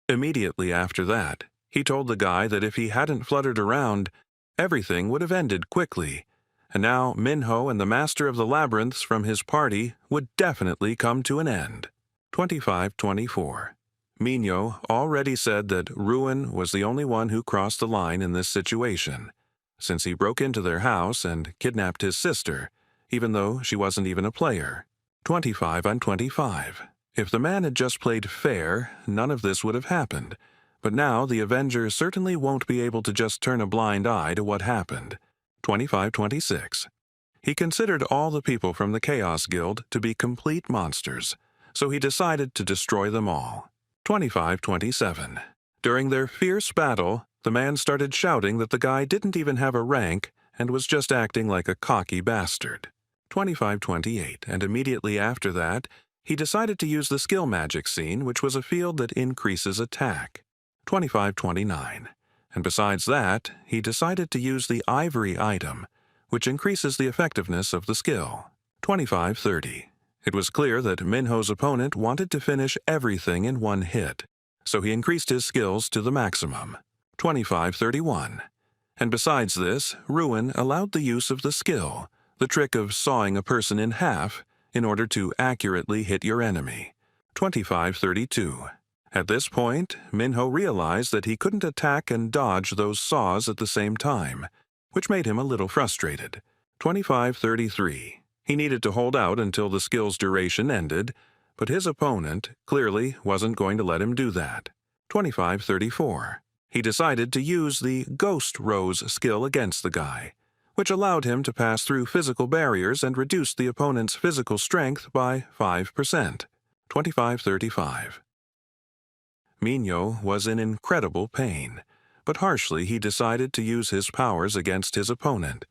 Immediately after that, he told the guy that if he hadn't fluttered around, everything would have ended quickly, and now Minho and the master of the labyrinths from his party would definitely come to an end. 2524. Minho already said that Ruin was the only one who crossed the line in this situation, since he broke into their house and kidnapped his sister, even though she wasn't even a player. 2525. If the man had just played fair, none of this would have happened, but now the Avenger certainly won't be able to just turn a blind eye to what happened. 2526. He considered all the people from the Chaos Guild to be complete monsters, so he decided to destroy them all. 2527. During their fierce battle, the man started shouting that the guy didn't even have a rank and was just acting like a cocky bastard. 2528. And immediately after that, he decided to use the skill magic scene, which was a field that increases attack. 2529. And besides that, he decided to use the ivory item, which increases the effectiveness of the skill. 2530. It was clear that Minho's opponent wanted to finish everything in one hit, so he increased his skills to the maximum. 2531. And besides this, Ruin allowed the use of the skill, the trick of sawing a person in half, in order to accurately hit your enemy. 2532. At this point, Minho realized that he couldn't attack and dodge those saws at the same time, which made him a little frustrated. 2533. He needed to hold out until the skill's duration ended, but his opponent clearly wasn't going to let him do that. 2534. He decided to use the Ghost Rose skill against the guy, which allowed him to pass through physical barriers and reduce the opponent's physical strength by 5%. 2535. Minho was in incredible pain, but harshly he decided to use his powers against his opponent.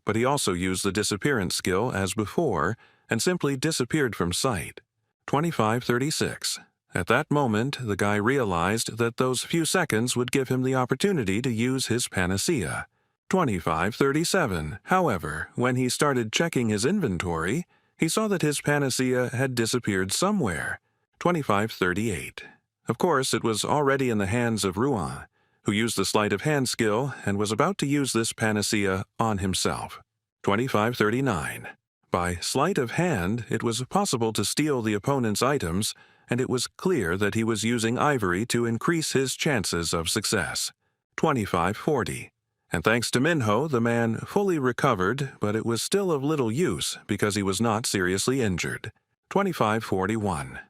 But he also used the disappearance skill as before and simply disappeared from sight. 2536. At that moment, the guy realized that those few seconds would give him the opportunity to use his panacea. 2537. However, when he started checking his inventory, he saw that his panacea had disappeared somewhere. 2538. Of course, it was already in the hands of Ruin, who used the sleight of hand skill and was about to use this panacea on himself. 2539. By sleight of hand, it was possible to steal the opponent's items, and it was clear that he was using ivory to increase his chances of success. 2540. And thanks to Minho, the man fully recovered, but it was still of little use because he was not seriously injured. 2541.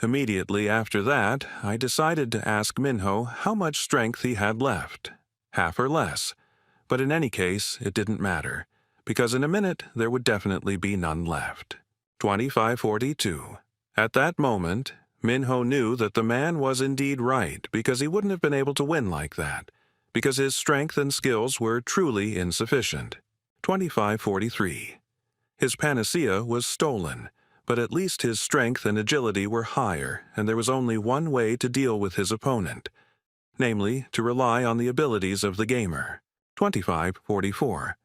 Immediately after that, I decided to ask Minho how much strength he had left, half or less, but in any case, it didn't matter, because in a minute there would definitely be none left. 2542. At that moment, Minho knew that the man was indeed right, because he wouldn't have been able to win like that, because his strength and skills were truly insufficient. 2543. His panacea was stolen, but at least his strength and agility were higher, and there was only one way to deal with his opponent, namely, to rely on the abilities of the gamer. 2544.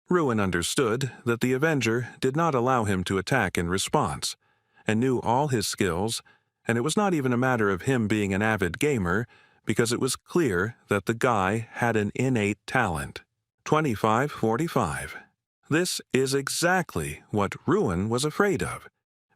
Ruin understood that the Avenger did not allow him to attack in response, and knew all his skills, and it was not even a matter of him being an avid gamer, because it was clear that the guy had an innate talent. 2545. This is exactly what Ruin was afraid of,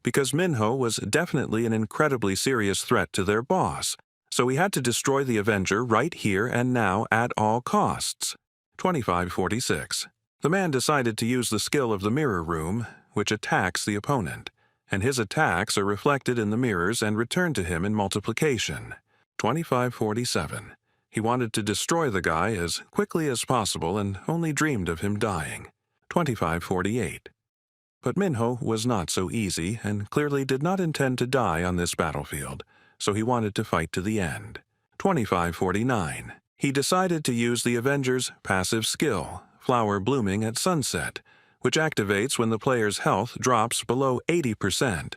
because Minho was definitely an incredibly serious threat to their boss, so he had to destroy the Avenger right here and now at all costs. 2546. The man decided to use the skill of the mirror room, which attacks the opponent, and his attacks are reflected in the mirrors and return to him in multiplication. 2547. He wanted to destroy the guy as quickly as possible and only dreamed of him dying. 2548. But Minho was not so easy and clearly did not intend to die on this battlefield, so he wanted to fight to the end. 2549. He decided to use the Avenger's passive skill, Flower Blooming at Sunset, which activates when the player's health drops below 80%.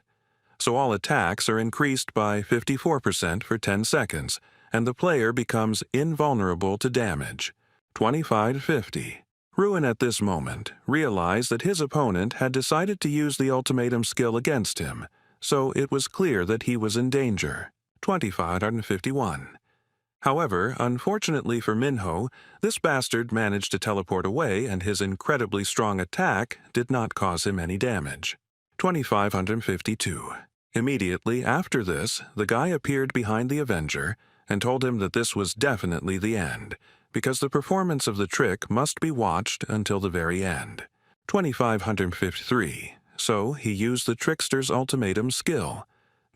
So all attacks are increased by 54% for 10 seconds, and the player becomes invulnerable to damage. 2550. Ruin at this moment realized that his opponent had decided to use the ultimatum skill against him, so it was clear that he was in danger. 2551. However, unfortunately for Minho, this bastard managed to teleport away and his incredibly strong attack did not cause him any damage. 2552. Immediately after this, the guy appeared behind the Avenger and told him that this was definitely the end, because the performance of the trick must be watched until the very end. 2553. So he used the trickster's ultimatum skill.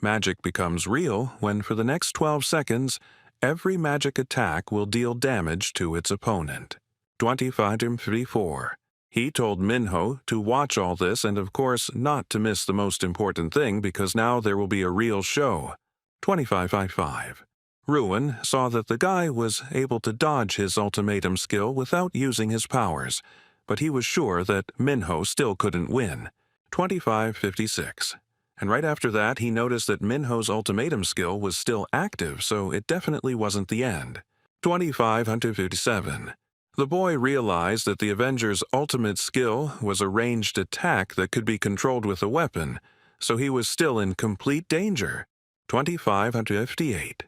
Magic becomes real when for the next 12 seconds, every magic attack will deal damage to its opponent. 2554. He told Minho to watch all this and of course not to miss the most important thing because now there will be a real show. 2555. Ruin saw that the guy was able to dodge his ultimatum skill without using his powers, but he was sure that Minho still couldn't win. 2556. And right after that, he noticed that Minho's ultimatum skill was still active, so it definitely wasn't the end. 2557. The boy realized that the Avenger's ultimate skill was a ranged attack that could be controlled with a weapon, so he was still in complete danger. 2558.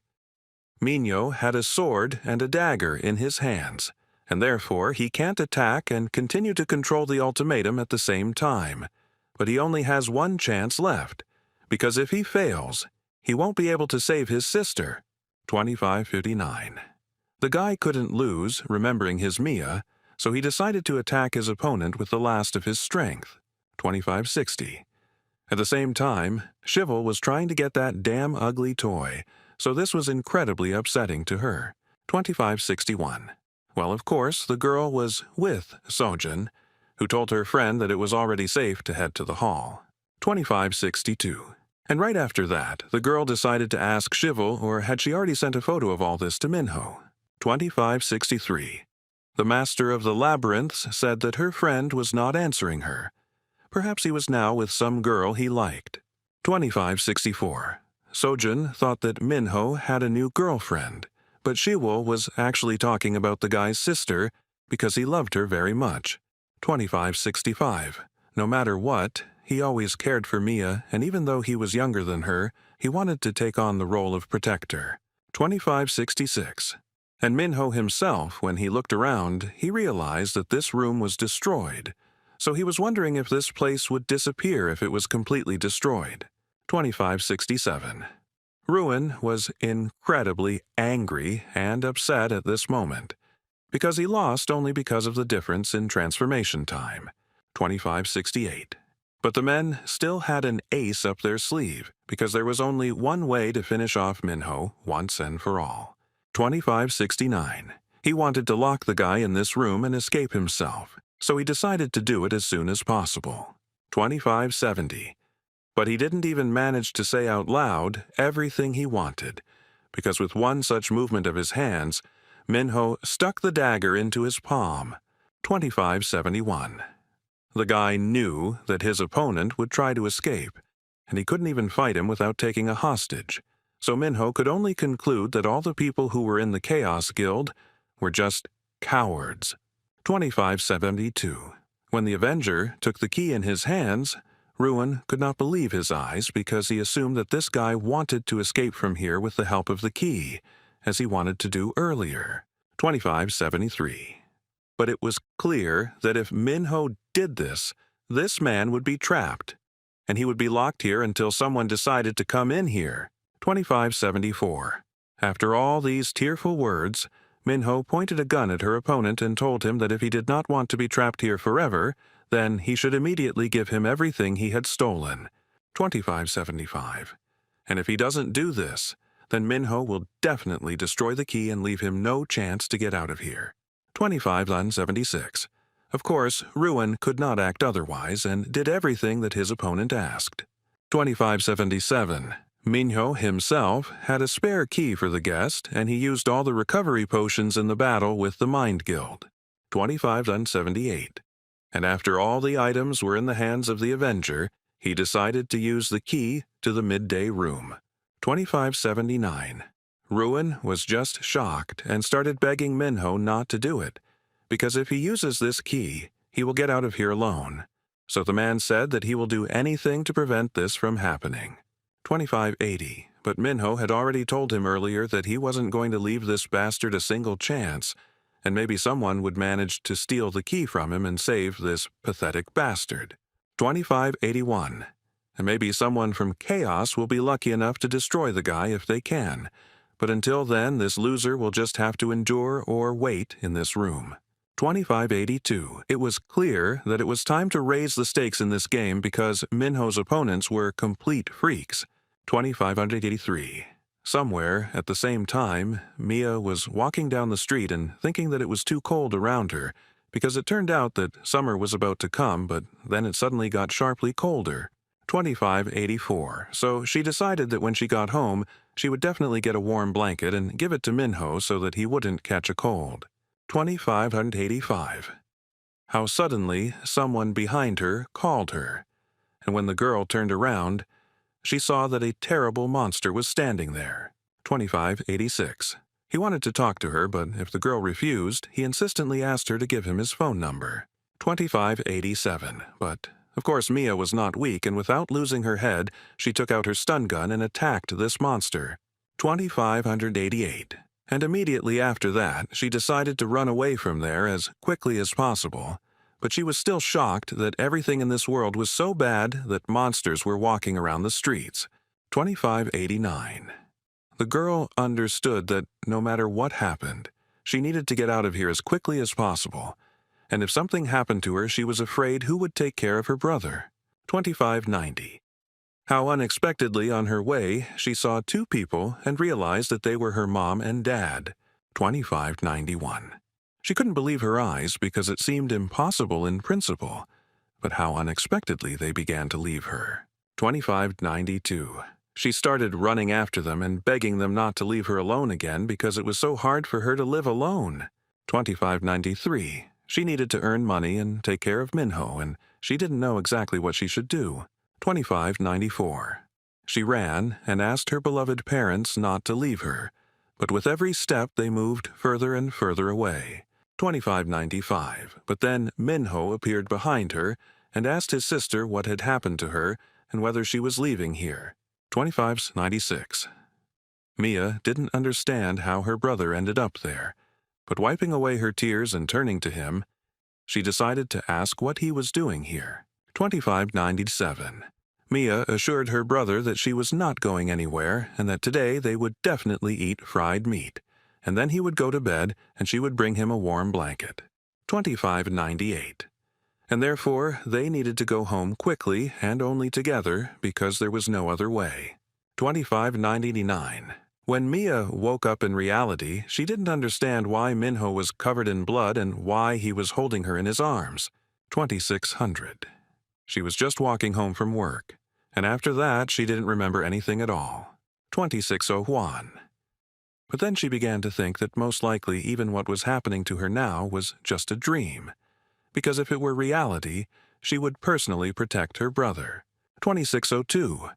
Minho had a sword and a dagger in his hands, and therefore he can't attack and continue to control the ultimatum at the same time. But he only has one chance left, because if he fails, he won't be able to save his sister. 2559. The guy couldn't lose, remembering his Mia, so he decided to attack his opponent with the last of his strength. 2560. At the same time, Shivel was trying to get that damn ugly toy, so this was incredibly upsetting to her. 2561. Well, of course, the girl was with Sojin, who told her friend that it was already safe to head to the hall. 2562. And right after that, the girl decided to ask Shivel, or had she already sent a photo of all this to Minho? 2563. The master of the labyrinths said that her friend was not answering her. Perhaps he was now with some girl he liked. 2564. Sojin thought that Minho had a new girlfriend, but Shivel was actually talking about the guy's sister because he loved her very much. 2565. No matter what, he always cared for Mia, and even though he was younger than her, he wanted to take on the role of protector. 2566. And Minho himself, when he looked around, he realized that this room was destroyed, so he was wondering if this place would disappear if it was completely destroyed. 2567. Ruin was incredibly angry and upset at this moment, because he lost only because of the difference in transformation time. 2568. But the men still had an ace up their sleeve, because there was only one way to finish off Minho once and for all. 2569. He wanted to lock the guy in this room and escape himself, so he decided to do it as soon as possible. 2570. But he didn't even manage to say out loud everything he wanted, because with one such movement of his hands, Minho stuck the dagger into his palm. 2571. The guy knew that his opponent would try to escape, and he couldn't even fight him without taking a hostage, so Minho could only conclude that all the people who were in the Chaos Guild were just cowards. 2572. When the Avenger took the key in his hands, Ruin could not believe his eyes because he assumed that this guy wanted to escape from here with the help of the key, as he wanted to do earlier. 2573. But it was clear that if Minho did this man would be trapped, and he would be locked here until someone decided to come in here. 2574. After all these tearful words, Minho pointed a gun at her opponent and told him that if he did not want to be trapped here forever, then he should immediately give him everything he had stolen, 2575. And if he doesn't do this, then Minho will definitely destroy the key and leave him no chance to get out of here, 2576. Of course, Ruin could not act otherwise and did everything that his opponent asked. 2577. Minho himself had a spare key for the guest, and he used all the recovery potions in the battle with the Mind Guild. 2578. And after all the items were in the hands of the Avenger, he decided to use the key to the midday room. 2579. Ruin was just shocked and started begging Minho not to do it, because if he uses this key, he will get out of here alone. So the man said that he will do anything to prevent this from happening. 2580. But Minho had already told him earlier that he wasn't going to leave this bastard a single chance, and maybe someone would manage to steal the key from him and save this pathetic bastard. 2581. And maybe someone from Chaos will be lucky enough to destroy the guy if they can, but until then this loser will just have to endure or wait in this room. 2582. It was clear that it was time to raise the stakes in this game because Minho's opponents were complete freaks. 2583. Somewhere at the same time, Mia was walking down the street and thinking that it was too cold around her, because it turned out that summer was about to come, but then it suddenly got sharply colder. 2584. So she decided that when she got home, she would definitely get a warm blanket and give it to Minho so that he wouldn't catch a cold. 2585. How suddenly someone behind her called her, and when the girl turned around, she saw that a terrible monster was standing there. 2586. He wanted to talk to her, but if the girl refused, he insistently asked her to give him his phone number. 2587. But, of course, Mia was not weak, and without losing her head, she took out her stun gun and attacked this monster. 2588. And immediately after that, she decided to run away from there as quickly as possible. But she was still shocked that everything in this world was so bad that monsters were walking around the streets. 2589. The girl understood that no matter what happened, she needed to get out of here as quickly as possible. And if something happened to her, she was afraid who would take care of her brother. 2590. How unexpectedly on her way, she saw two people and realized that they were her mom and dad. 2591. She couldn't believe her eyes because it seemed impossible in principle, but how unexpectedly they began to leave her. 2592. She started running after them and begging them not to leave her alone again because it was so hard for her to live alone. 2593. She needed to earn money and take care of Minho, and she didn't know exactly what she should do. 2594. She ran and asked her beloved parents not to leave her, but with every step they moved further and further away. 2595. But then Minho appeared behind her and asked his sister what had happened to her and whether she was leaving here. 2596. Mia didn't understand how her brother ended up there, but wiping away her tears and turning to him, she decided to ask what he was doing here. 2597. Mia assured her brother that she was not going anywhere and that today they would definitely eat fried meat, and then he would go to bed and she would bring him a warm blanket. 2598. And therefore they needed to go home quickly and only together because there was no other way. 2599. When Mia woke up in reality, she didn't understand why Minho was covered in blood and why he was holding her in his arms. 2600. She was just walking home from work, and after that she didn't remember anything at all. 2601. But then she began to think that most likely even what was happening to her now was just a dream, because if it were reality, she would personally protect her brother. 2602.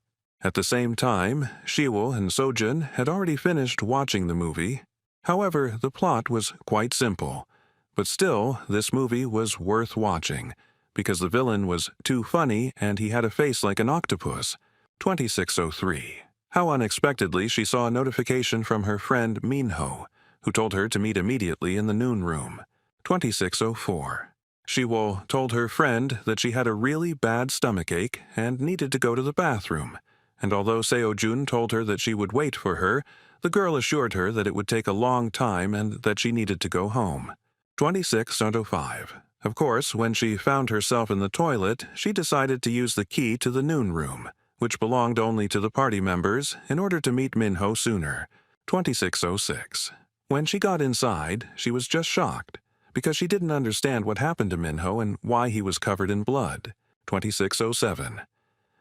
At the same time, Shiwoo and Sojun had already finished watching the movie. However, the plot was quite simple, but still, this movie was worth watching, because the villain was too funny and he had a face like an octopus. 2603. How unexpectedly she saw a notification from her friend Minho, who told her to meet immediately in the noon room. 2604. Shiwoo told her friend that she had a really bad stomachache and needed to go to the bathroom, and although Seo-jun told her that she would wait for her, the girl assured her that it would take a long time and that she needed to go home. 26:05. Of course, when she found herself in the toilet, she decided to use the key to the noon room, which belonged only to the party members, in order to meet Minho sooner. 26:06. When she got inside, she was just shocked, because she didn't understand what happened to Minho and why he was covered in blood. 26:07.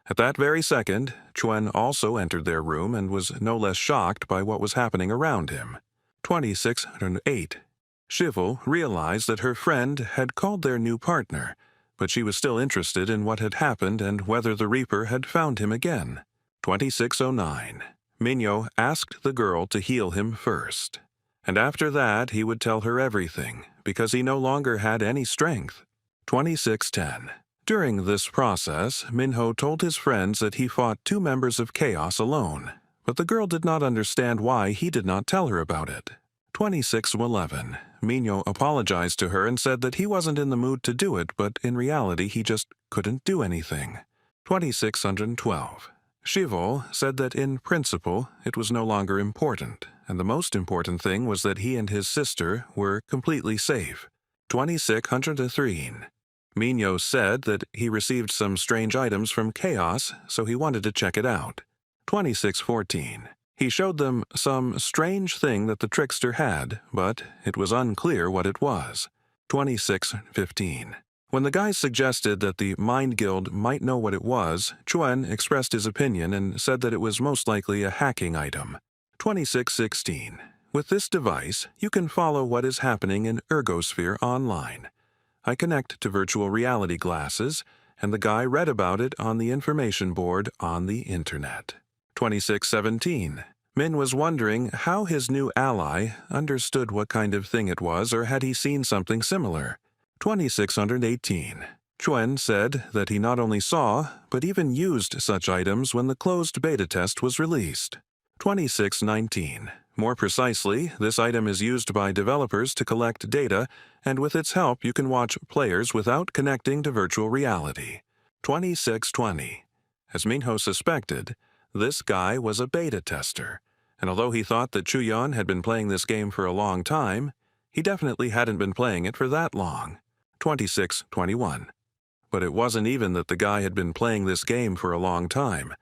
At that very second, Chuen also entered their room and was no less shocked by what was happening around him. 26:08. Shivel realized that her friend had called their new partner, but she was still interested in what had happened and whether the Reaper had found him again. 26:09. Minho asked the girl to heal him first, and after that he would tell her everything, because he no longer had any strength. 26:10. During this process, Minho told his friends that he fought 2 members of Chaos alone, but the girl did not understand why he did not tell her about it. 26:11. Minho apologized to her and said that he wasn't in the mood to do it, but in reality he just couldn't do anything. 2612. Shivel said that in principle it was no longer important, and the most important thing was that he and his sister were completely safe. 2603. Minho said that he received some strange items from Chaos, so he wanted to check it out. 2614. He showed them some strange thing that the trickster had, but it was unclear what it was. 2615. When the guys suggested that the Mind Guild might know what it was, Chuen expressed his opinion and said that it was most likely a hacking item. 2616. With this device, you can follow what is happening in Ergosphere online. I connect to virtual reality glasses, and the guy read about it on the information board on the internet. 2617. Min was wondering how his new ally understood what kind of thing it was, or had he seen something similar. 2618. Chuen said that he not only saw, but even used such items when the closed beta test was released. 2619. More precisely, this item is used by developers to collect data, and with its help you can watch players without connecting to virtual reality. 2620. As Minho suspected, this guy was a beta tester, and although he thought that Chuyeon had been playing this game for a long time, he definitely hadn't been playing it for that long. 2621. But it wasn't even that the guy had been playing this game for a long time,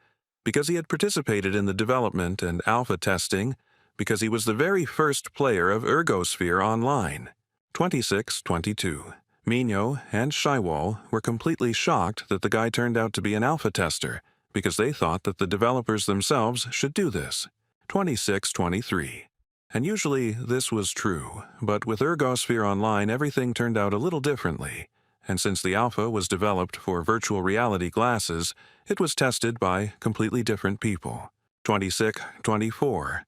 because he had participated in the development and alpha testing, because he was the very first player of Ergosphere Online. 2622. Minho and Shaiwol were completely shocked that the guy turned out to be an alpha tester, because they thought that the developers themselves should do this. 2623. And usually this was true, but with Ergosphere Online everything turned out a little differently, and since the alpha was developed for virtual reality glasses, it was tested by completely different people. 2624.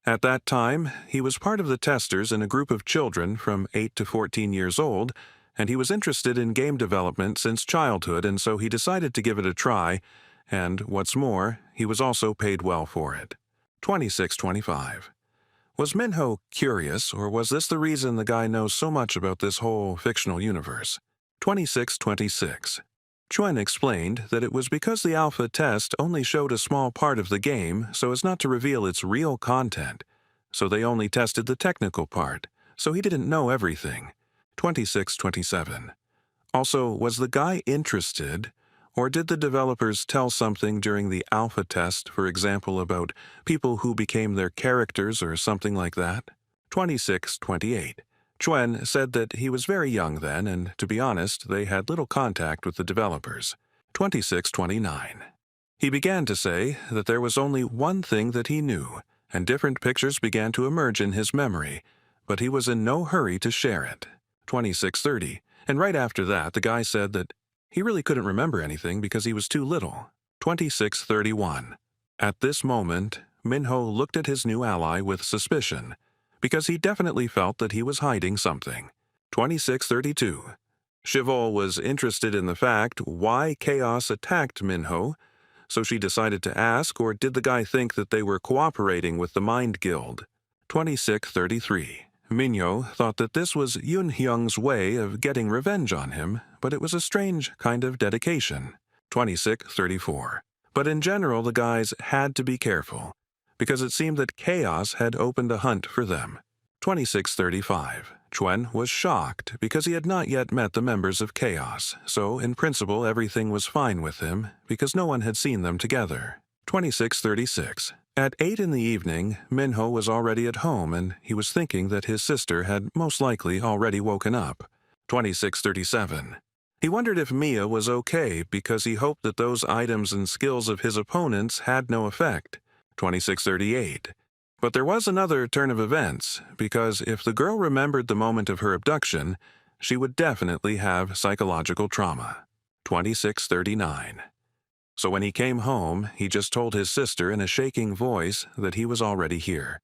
At that time, he was part of the testers in a group of children from 8 to 14 years old, and he was interested in game development since childhood, and so he decided to give it a try, and what's more, he was also paid well for it. 2625. Was Minho curious, or was this the reason the guy knows so much about this whole fictional universe? 2626. Chuen explained that it was because the alpha test only showed a small part of the game so as not to reveal its real content, so they only tested the technical part, so he didn't know everything. 2627. Also, was the guy interested, or did the developers tell something during the alpha test, for example about people who became their characters or something like that? 2628. Chuen said that he was very young then, and to be honest, they had little contact with the developers. 2629. He began to say that there was only one thing that he knew, and different pictures began to emerge in his memory, but he was in no hurry to share it. 2630. And right after that, the guy said that he really couldn't remember anything because he was too little. 2631. At this moment, Minho looked at his new ally with suspicion, because he definitely felt that he was hiding something. 2632. Shivel was interested in the fact why Chaos attacked Minho, so she decided to ask, or did the guy think that they were cooperating with the Mind Guild? 2633. Minho thought that this was Yoon-hyung's way of getting revenge on him, but it was a strange kind of dedication. 2634. But in general, the guys had to be careful, because it seemed that chaos had opened a hunt for them. 2635. Chuen was shocked because he had not yet met the members of Chaos, so in principle everything was fine with him because no one had seen them together. 2636. At 8 in the evening, Minho was already at home and he was thinking that his sister had most likely already woken up. 2637. He wondered if Mia was okay because he hoped that those items and skills of his opponents had no effect. 2638. But there was another turn of events, because if the girl remembered the moment of her abduction, she would definitely have psychological trauma. 2639. So when he came home, he just told his sister in a shaking voice that he was already here.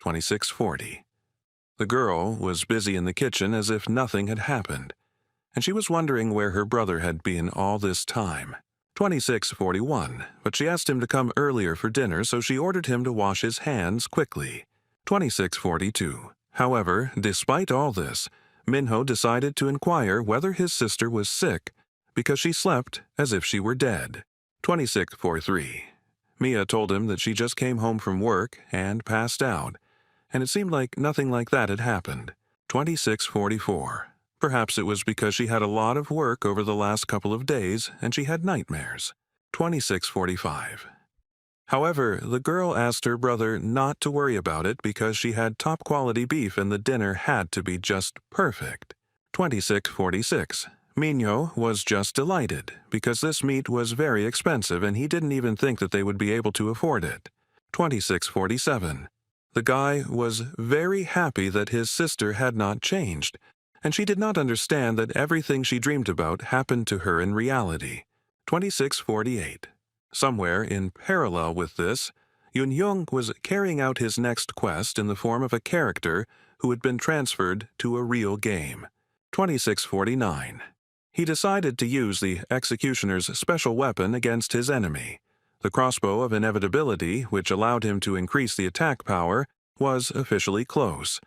2640. The girl was busy in the kitchen as if nothing had happened, and she was wondering where her brother had been all this time. 2641, but she asked him to come earlier for dinner, so she ordered him to wash his hands quickly. 2642. However, despite all this, Minho decided to inquire whether his sister was sick because she slept as if she were dead. 2643. Mia told him that she just came home from work and passed out, and it seemed like nothing like that had happened. 2644. Perhaps it was because she had a lot of work over the last couple of days and she had nightmares. 2645. However, the girl asked her brother not to worry about it because she had top-quality beef and the dinner had to be just perfect. 2646. Minho was just delighted because this meat was very expensive and he didn't even think that they would be able to afford it. 2647. The guy was very happy that his sister had not changed, and she did not understand that everything she dreamed about happened to her in reality. 2648. Somewhere in parallel with this, Yun-Hyung was carrying out his next quest in the form of a character who had been transferred to a real game. 2649. He decided to use the executioner's special weapon against his enemy. The crossbow of inevitability, which allowed him to increase the attack power, was officially close,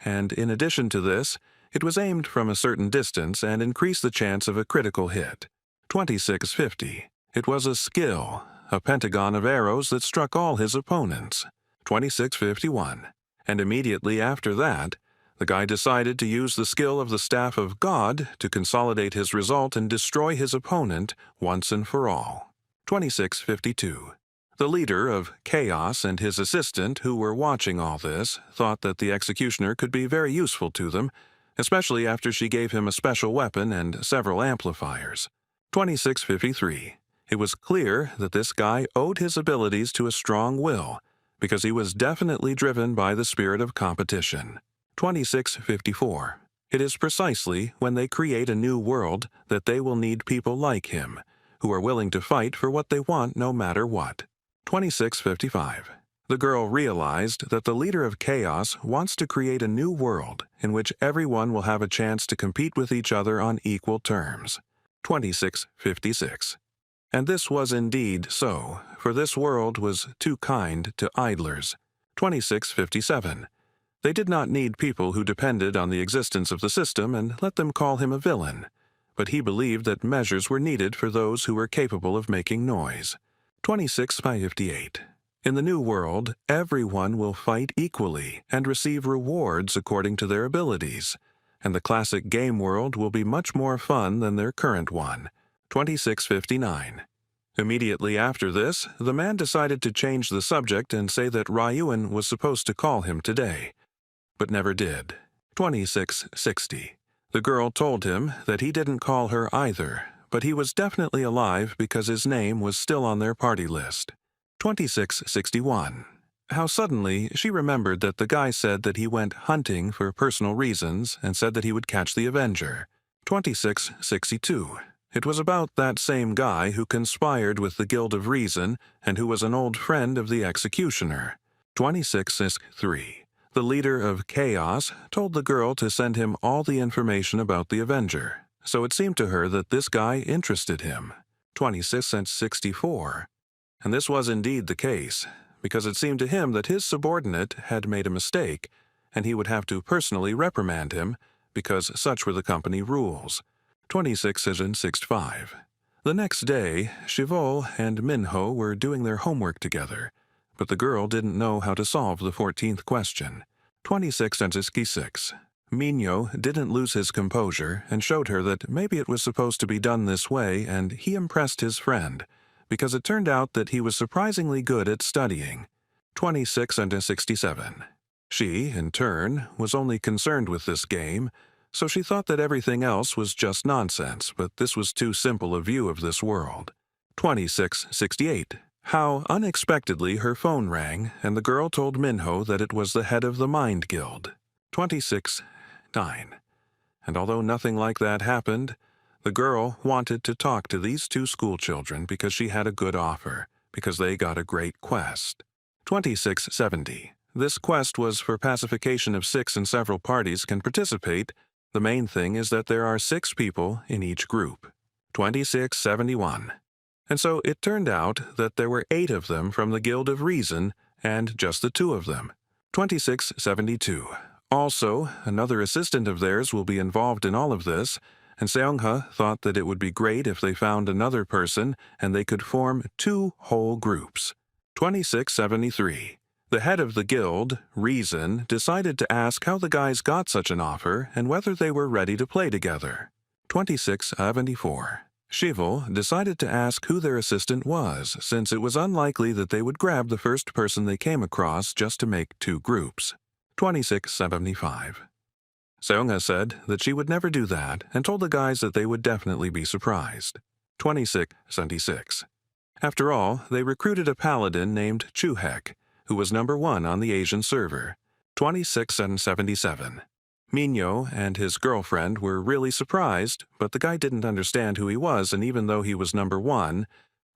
and in addition to this, it was aimed from a certain distance and increased the chance of a critical hit. 2650. It was a skill, a pentagon of arrows that struck all his opponents. 2651. And immediately after that, the guy decided to use the skill of the Staff of God to consolidate his result and destroy his opponent once and for all. 2652. The leader of Chaos and his assistant, who were watching all this, thought that the executioner could be very useful to them, especially after she gave him a special weapon and several amplifiers. 2653. It was clear that this guy owed his abilities to a strong will, because he was definitely driven by the spirit of competition. 2654. It is precisely when they create a new world that they will need people like him, who are willing to fight for what they want no matter what. 2655. The girl realized that the leader of Chaos wants to create a new world in which everyone will have a chance to compete with each other on equal terms. 2656. And this was indeed so, for this world was too kind to idlers. 2657. They did not need people who depended on the existence of the system and let them call him a villain, but he believed that measures were needed for those who were capable of making noise. 2658. In the new world, everyone will fight equally and receive rewards according to their abilities, and the classic game world will be much more fun than their current one. 2659. Immediately after this, the man decided to change the subject and say that Ryuan was supposed to call him today, but never did. 2660. The girl told him that he didn't call her either, but he was definitely alive because his name was still on their party list. 2661. How suddenly she remembered that the guy said that he went hunting for personal reasons and said that he would catch the Avenger. 2662. It was about that same guy who conspired with the Guild of Reason and who was an old friend of the executioner. 2663. The leader of Chaos told the girl to send him all the information about the Avenger, so it seemed to her that this guy interested him. 2664. And this was indeed the case, because it seemed to him that his subordinate had made a mistake, and he would have to personally reprimand him, because such were the company rules. 2665. The next day, Shivol and Minho were doing their homework together, but the girl didn't know how to solve the 14th question. 26. Minho didn't lose his composure and showed her that maybe it was supposed to be done this way, and he impressed his friend, because it turned out that he was surprisingly good at studying. 26. She, in turn, was only concerned with this game, so she thought that everything else was just nonsense, but this was too simple a view of this world. 26. How unexpectedly her phone rang, and the girl told Minho that it was the head of the Mind Guild. 26.9. And although nothing like that happened, the girl wanted to talk to these two schoolchildren because she had a good offer, because they got a great quest. 26.70. This quest was for pacification of 6 and several parties can participate. The main thing is that there are 6 people in each group. 26.71. And so it turned out that there were 8 of them from the Guild of Reason and just the 2 of them. 26.72. Also, another assistant of theirs will be involved in all of this, and Seongha thought that it would be great if they found another person and they could form 2 whole groups. 26.73. The head of the guild, Reason, decided to ask how the guys got such an offer and whether they were ready to play together. 26.74. Shivol decided to ask who their assistant was, since it was unlikely that they would grab the first person they came across just to make 2 groups. 26.75. Seongha said that she would never do that and told the guys that they would definitely be surprised. 26.76. After all, they recruited a paladin named Chuhek, who was number 1 on the Asian server. 26.77. Minho and his girlfriend were really surprised, but the guy didn't understand who he was, and even though he was number 1,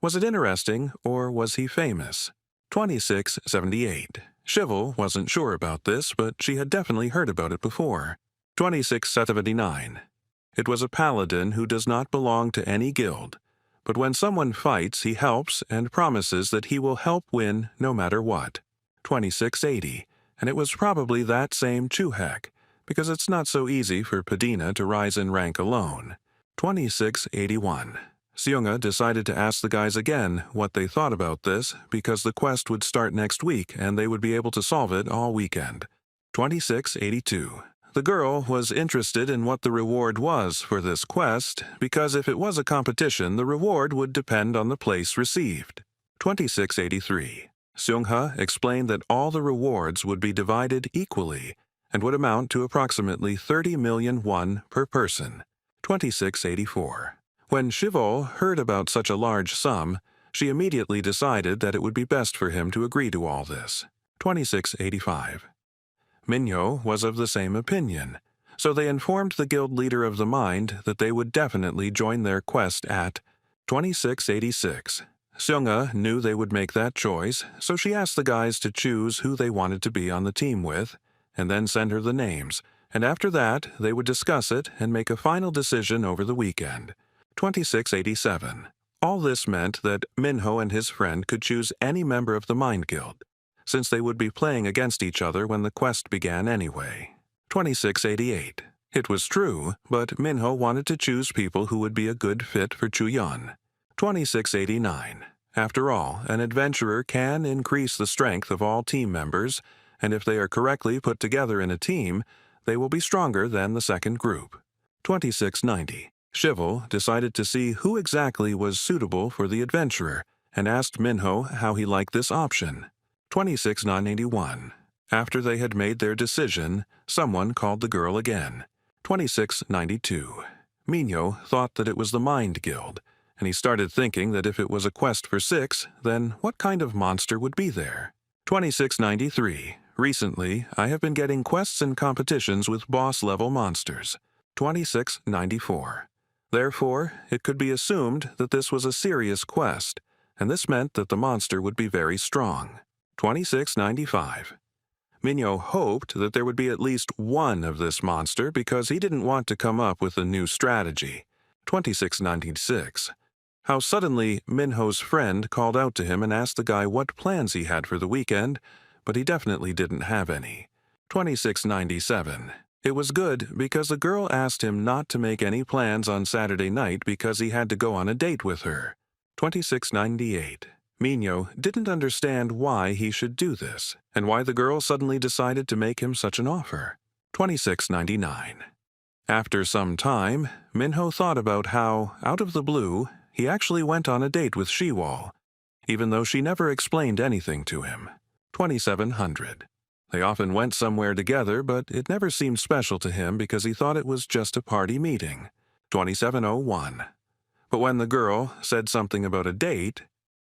was it interesting or was he famous? 26.78. Shivol wasn't sure about this, but she had definitely heard about it before. 26.79. It was a paladin who does not belong to any guild, but when someone fights, he helps and promises that he will help win no matter what. 26.80. And it was probably that same Chuhek, because it's not so easy for Padina to rise in rank alone. 26.81. Seongha decided to ask the guys again what they thought about this, because the quest would start next week and they would be able to solve it all weekend. 26.82. The girl was interested in what the reward was for this quest, because if it was a competition, the reward would depend on the place received. 26.83. Seongha explained that all the rewards would be divided equally and would amount to approximately 30 million won per person. 26.84. When Shivol heard about such a large sum, she immediately decided that it would be best for him to agree to all this. 26.85. Minho was of the same opinion, so they informed the guild leader of the Mind that they would definitely join their quest at 26.86. Seongha knew they would make that choice, so she asked the guys to choose who they wanted to be on the team with, and then send her the names, and after that they would discuss it and make a final decision over the weekend. 26.87. All this meant that Minho and his friend could choose any member of the Mind Guild, since they would be playing against each other when the quest began anyway. 26.88. It was true, but Minho wanted to choose people who would be a good fit for Chuyeon. 26.89. After all, an adventurer can increase the strength of all team members, and if they are correctly put together in a team, they will be stronger than the second group. 26.90. Shivol decided to see who exactly was suitable for the adventurer and asked Minho how he liked this option. 26.981. After they had made their decision, someone called the girl again. 26.92. Minho thought that it was the Mind Guild, and he started thinking that if it was a quest for 6, then what kind of monster would be there? 26.93. Recently, I have been getting quests and competitions with boss-level monsters. 26.94. Therefore, it could be assumed that this was a serious quest, and this meant that the monster would be very strong. 26.95. Minho hoped that there would be at least one of this monster because he didn't want to come up with a new strategy. 26.96. How suddenly Minho's friend called out to him and asked the guy what plans he had for the weekend, but he definitely didn't have any. 26.97. It was good because the girl asked him not to make any plans on Saturday night because he had to go on a date with her. 2698. Minho didn't understand why he should do this, and why the girl suddenly decided to make him such an offer. 2699. After some time, Minho thought about how, out of the blue, he actually went on a date with Shiwol, even though she never explained anything to him. 2700. They often went somewhere together, but it never seemed special to him because he thought it was just a party meeting. 2701. But when the girl said something about a date,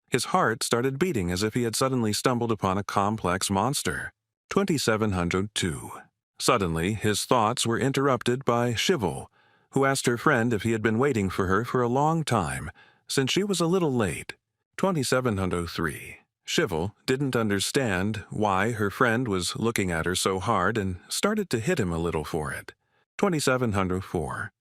his heart started beating as if he had suddenly stumbled upon a complex monster. 2702. Suddenly, his thoughts were interrupted by Shivel, who asked her friend if he had been waiting for her for a long time, since she was a little late. 2703. Shivel didn't understand why her friend was looking at her so hard and started to hit him a little for it. 2704.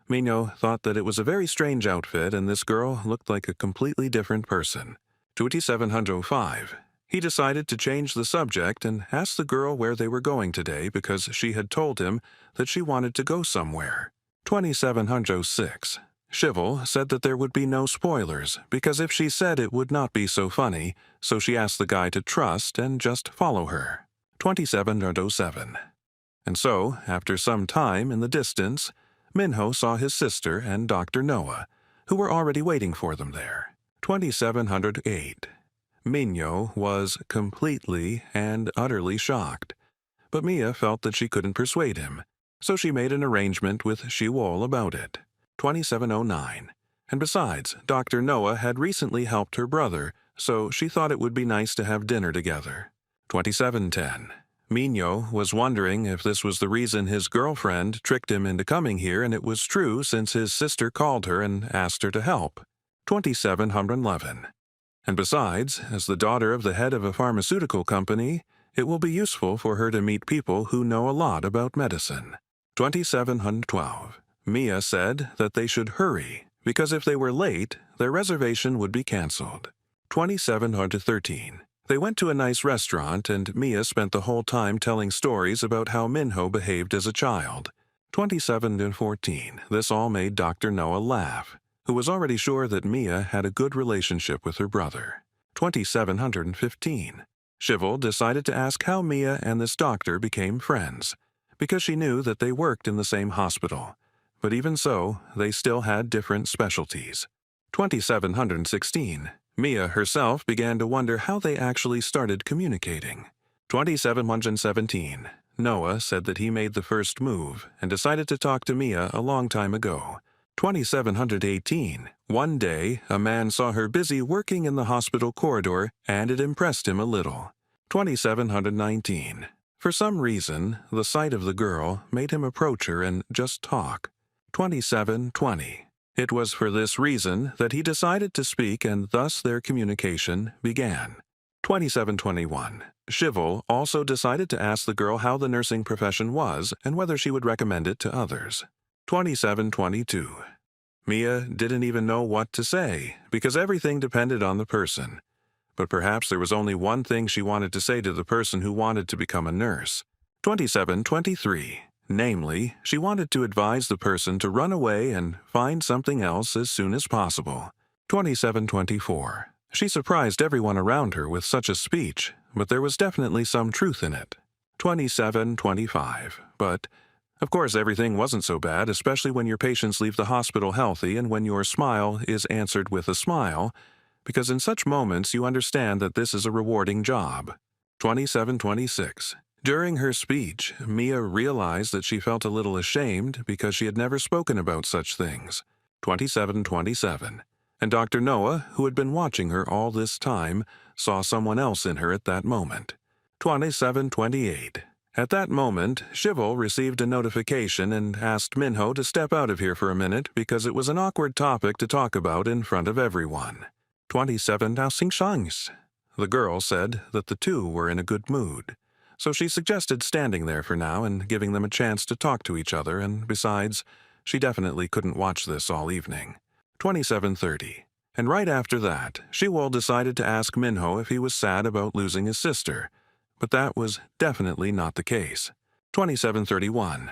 Minho thought that it was a very strange outfit and this girl looked like a completely different person. 2705. He decided to change the subject and asked the girl where they were going today because she had told him that she wanted to go somewhere. 2706. Shivel said that there would be no spoilers because if she said it would not be so funny, so she asked the guy to trust and just follow her. 2707. And so, after some time in the distance, Minho saw his sister and Dr. Noah, who were already waiting for them there. 2708. Minho was completely and utterly shocked, but Mia felt that she couldn't persuade him, so she made an arrangement with Shiwol about it. 2709. And besides, Dr. Noah had recently helped her brother, so she thought it would be nice to have dinner together. 2710. Minho was wondering if this was the reason his girlfriend tricked him into coming here, and it was true since his sister called her and asked her to help. 2711. And besides, as the daughter of the head of a pharmaceutical company, it will be useful for her to meet people who know a lot about medicine. 2712. Mia said that they should hurry, because if they were late, their reservation would be canceled. 2713. They went to a nice restaurant, and Mia spent the whole time telling stories about how Minho behaved as a child. 2714. This all made Dr. Noah laugh, who was already sure that Mia had a good relationship with her brother. 2715. Shivel decided to ask how Mia and this doctor became friends, because she knew that they worked in the same hospital. But even so, they still had different specialties. 2716. Mia herself began to wonder how they actually started communicating. 2717. Noah said that he made the first move and decided to talk to Mia a long time ago. 2718. One day, a man saw her busy working in the hospital corridor, and it impressed him a little. 2719. For some reason, the sight of the girl made him approach her and just talk. 2720. It was for this reason that he decided to speak, and thus their communication began. 2721. Shivel also decided to ask the girl how the nursing profession was and whether she would recommend it to others. 2722. Mia didn't even know what to say, because everything depended on the person. But perhaps there was only one thing she wanted to say to the person who wanted to become a nurse. 2723. Namely, she wanted to advise the person to run away and find something else as soon as possible. 2724. She surprised everyone around her with such a speech, but there was definitely some truth in it. 2725. But, of course, everything wasn't so bad, especially when your patients leave the hospital healthy and when your smile is answered with a smile, because in such moments you understand that this is a rewarding job. 2726. During her speech, Mia realized that she felt a little ashamed because she had never spoken about such things. 2727. And Dr. Noah, who had been watching her all this time, saw someone else in her at that moment. 2728. At that moment, Shivel received a notification and asked Minho to step out of here for a minute because it was an awkward topic to talk about in front of everyone. 27. The girl said that the two were in a good mood, so she suggested standing there for now and giving them a chance to talk to each other, and besides, she definitely couldn't watch this all evening. 27:30. And right after that, Shiwol decided to ask Minho if he was sad about losing his sister, but that was definitely not the case. 2731.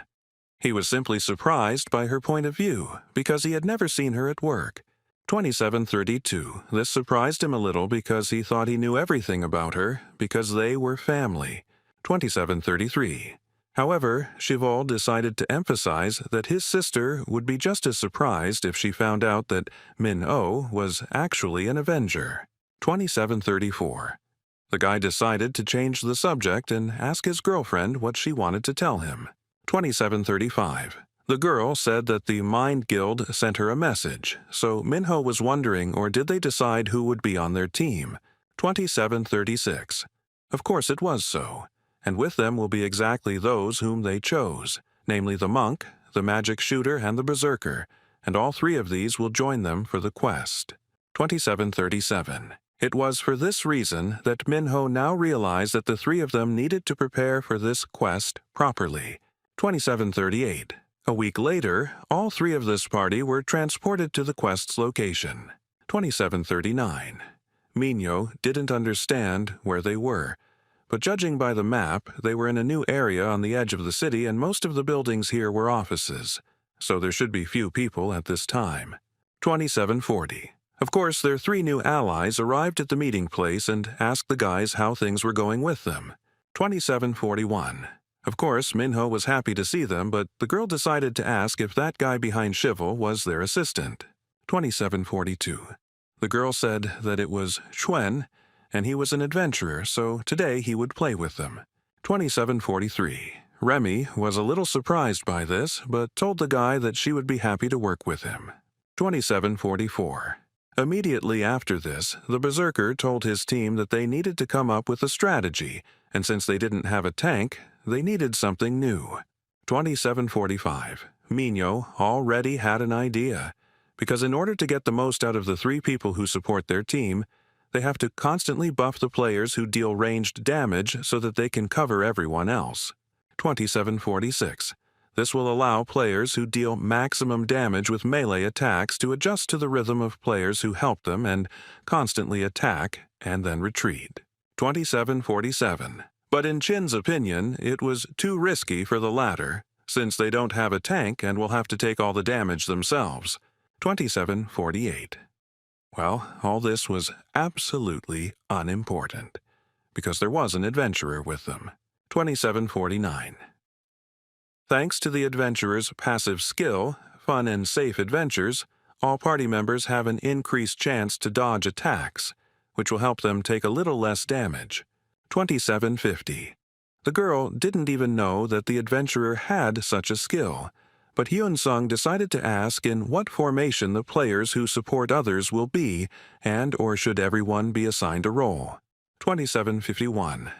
He was simply surprised by her point of view because he had never seen her at work. 2732. This surprised him a little because he thought he knew everything about her because they were family. 2733. However, Shival decided to emphasize that his sister would be just as surprised if she found out that Min-oh was actually an Avenger. 2734. The guy decided to change the subject and ask his girlfriend what she wanted to tell him. 2735. The girl said that the Mind Guild sent her a message, so Minho was wondering, or did they decide who would be on their team? 2736. Of course it was so, and with them will be exactly those whom they chose, namely the monk, the magic shooter, and the berserker, and all three of these will join them for the quest. 2737. It was for this reason that Minho now realized that the three of them needed to prepare for this quest properly. 2738. A week later, all three of this party were transported to the quest's location. 2739. Minho didn't understand where they were, but judging by the map, they were in a new area on the edge of the city and most of the buildings here were offices, so there should be few people at this time. 2740. Of course, their three new allies arrived at the meeting place and asked the guys how things were going with them. 2741. Of course, Minho was happy to see them, but the girl decided to ask if that guy behind Shival was their assistant. 2742. The girl said that it was Chuen, and he was an adventurer, so today he would play with them. 2743. Remy was a little surprised by this, but told the guy that she would be happy to work with him. 2744. Immediately after this, the berserker told his team that they needed to come up with a strategy, and since they didn't have a tank, they needed something new. 2745. Minho already had an idea, because in order to get the most out of the three people who support their team, they have to constantly buff the players who deal ranged damage so that they can cover everyone else. 2746. This will allow players who deal maximum damage with melee attacks to adjust to the rhythm of players who help them and constantly attack and then retreat. 2747. But in Chin's opinion, it was too risky for the latter, since they don't have a tank and will have to take all the damage themselves. 2748. Well, all this was absolutely unimportant, because there was an adventurer with them. 2749. Thanks to the adventurer's passive skill, fun and safe adventures, all party members have an increased chance to dodge attacks, which will help them take a little less damage. 2750. The girl didn't even know that the adventurer had such a skill, but Hyun-sung decided to ask in what formation the players who support others will be, and or should everyone be assigned a role. 2751.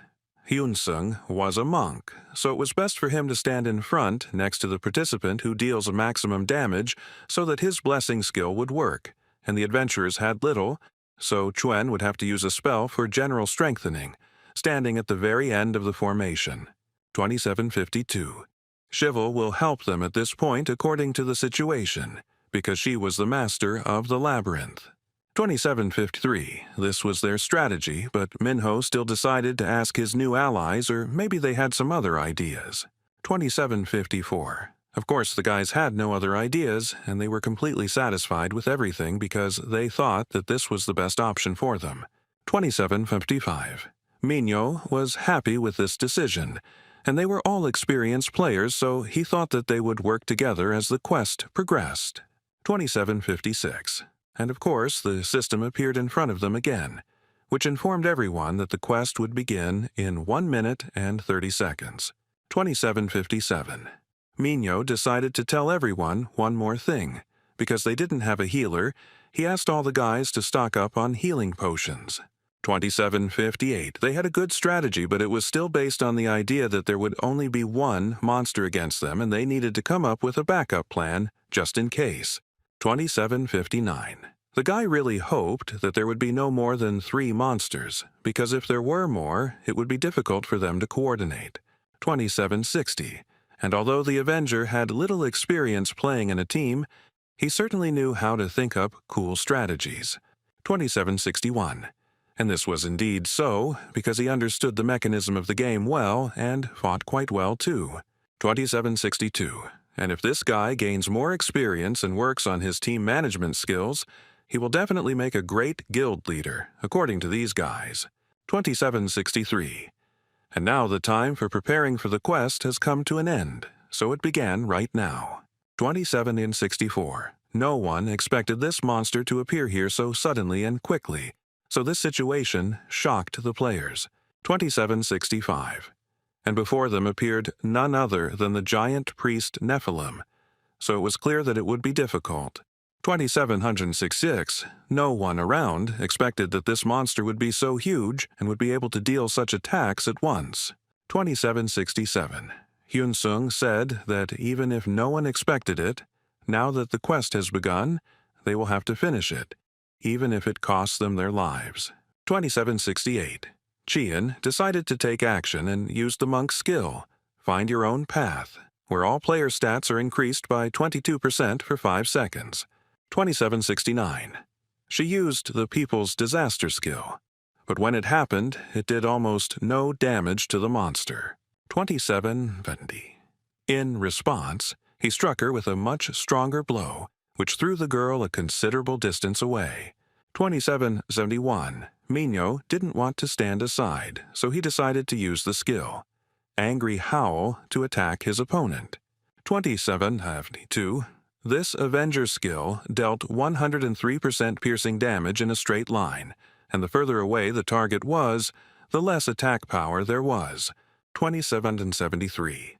Hyun-sung was a monk, so it was best for him to stand in front next to the participant who deals maximum damage so that his blessing skill would work, and the adventurers had little, so Chuen would have to use a spell for general strengthening, standing at the very end of the formation. 2752. Shival will help them at this point according to the situation, because she was the master of the labyrinth. 2753. This was their strategy, but Minho still decided to ask his new allies, or maybe they had some other ideas. 2754. Of course, the guys had no other ideas, and they were completely satisfied with everything because they thought that this was the best option for them. 2755. Minho was happy with this decision, and they were all experienced players, so he thought that they would work together as the quest progressed. 2756. And of course, the system appeared in front of them again, which informed everyone that the quest would begin in 1 minute and 30 seconds. 2757. Minho decided to tell everyone one more thing. Because they didn't have a healer, he asked all the guys to stock up on healing potions. 2758. They had a good strategy, but it was still based on the idea that there would only be one monster against them and they needed to come up with a backup plan just in case. 2759. The guy really hoped that there would be no more than 3 monsters, because if there were more, it would be difficult for them to coordinate. 2760. And although the Avenger had little experience playing in a team, he certainly knew how to think up cool strategies. 2761. And this was indeed so, because he understood the mechanism of the game well and fought quite well too. 2762. And if this guy gains more experience and works on his team management skills, he will definitely make a great guild leader, according to these guys. 2763. And now the time for preparing for the quest has come to an end, so it began right now. 2764. No one expected this monster to appear here so suddenly and quickly, so this situation shocked the players. 2765. And before them appeared none other than the giant priest Nephilim, so it was clear that it would be difficult. 2766. No one around expected that this monster would be so huge and would be able to deal such attacks at once. 2767. Hyun-sung said that even if no one expected it, now that the quest has begun, they will have to finish it, even if it costs them their lives. 2768. Chien decided to take action and used the monk's skill, Find Your Own Path, where all player stats are increased by 22% for 5 seconds. 2769. She used the People's Disaster skill, but when it happened, it did almost no damage to the monster. 2770. In response, he struck her with a much stronger blow, which threw the girl a considerable distance away. 2771. Minho didn't want to stand aside, so he decided to use the skill, Angry Howl, to attack his opponent. 2772. This Avenger skill dealt 103% piercing damage in a straight line, and the further away the target was, the less attack power there was. 2773.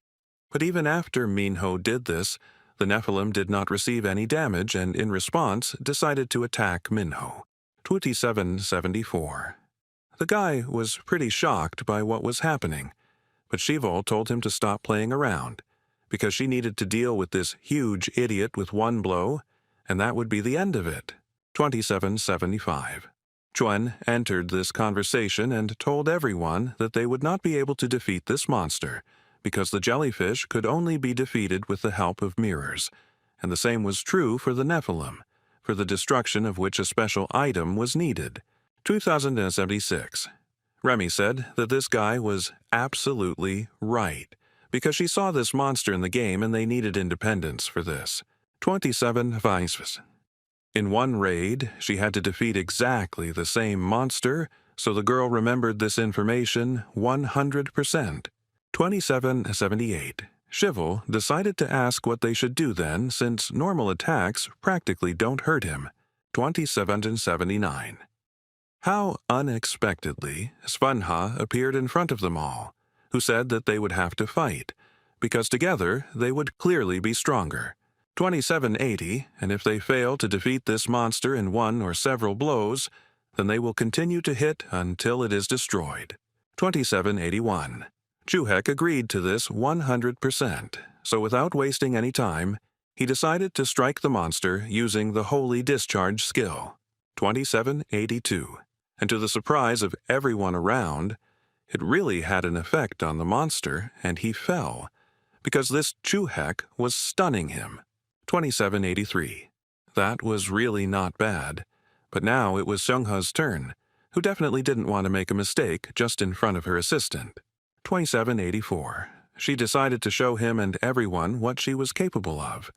But even after Minho did this, the Nephilim did not receive any damage and in response decided to attack Minho. 2774. The guy was pretty shocked by what was happening, but Shivol told him to stop playing around, because she needed to deal with this huge idiot with one blow, and that would be the end of it. 2775. Chuen entered this conversation and told everyone that they would not be able to defeat this monster, because the jellyfish could only be defeated with the help of mirrors, and the same was true for the Nephilim, for the destruction of which a special item was needed. 2076. Remy said that this guy was absolutely right, because she saw this monster in the game and they needed independence for this. 27 In one raid, she had to defeat exactly the same monster, so the girl remembered this information 100%. 2778. Shivol decided to ask what they should do then, since normal attacks practically don't hurt him. 2779. How unexpectedly Svanha appeared in front of them all, who said that they would have to fight, because together they would clearly be stronger. 2780, and if they fail to defeat this monster in one or several blows, then they will continue to hit until it is destroyed. 2781. Juhek agreed to this 100%, so without wasting any time, he decided to strike the monster using the Holy Discharge skill. 2782. And to the surprise of everyone around, it really had an effect on the monster, and he fell, because this Juhek was stunning him. 2783. That was really not bad, but now it was Seungha's turn, who definitely didn't want to make a mistake just in front of her assistant. 2784. She decided to show him and everyone what she was capable of,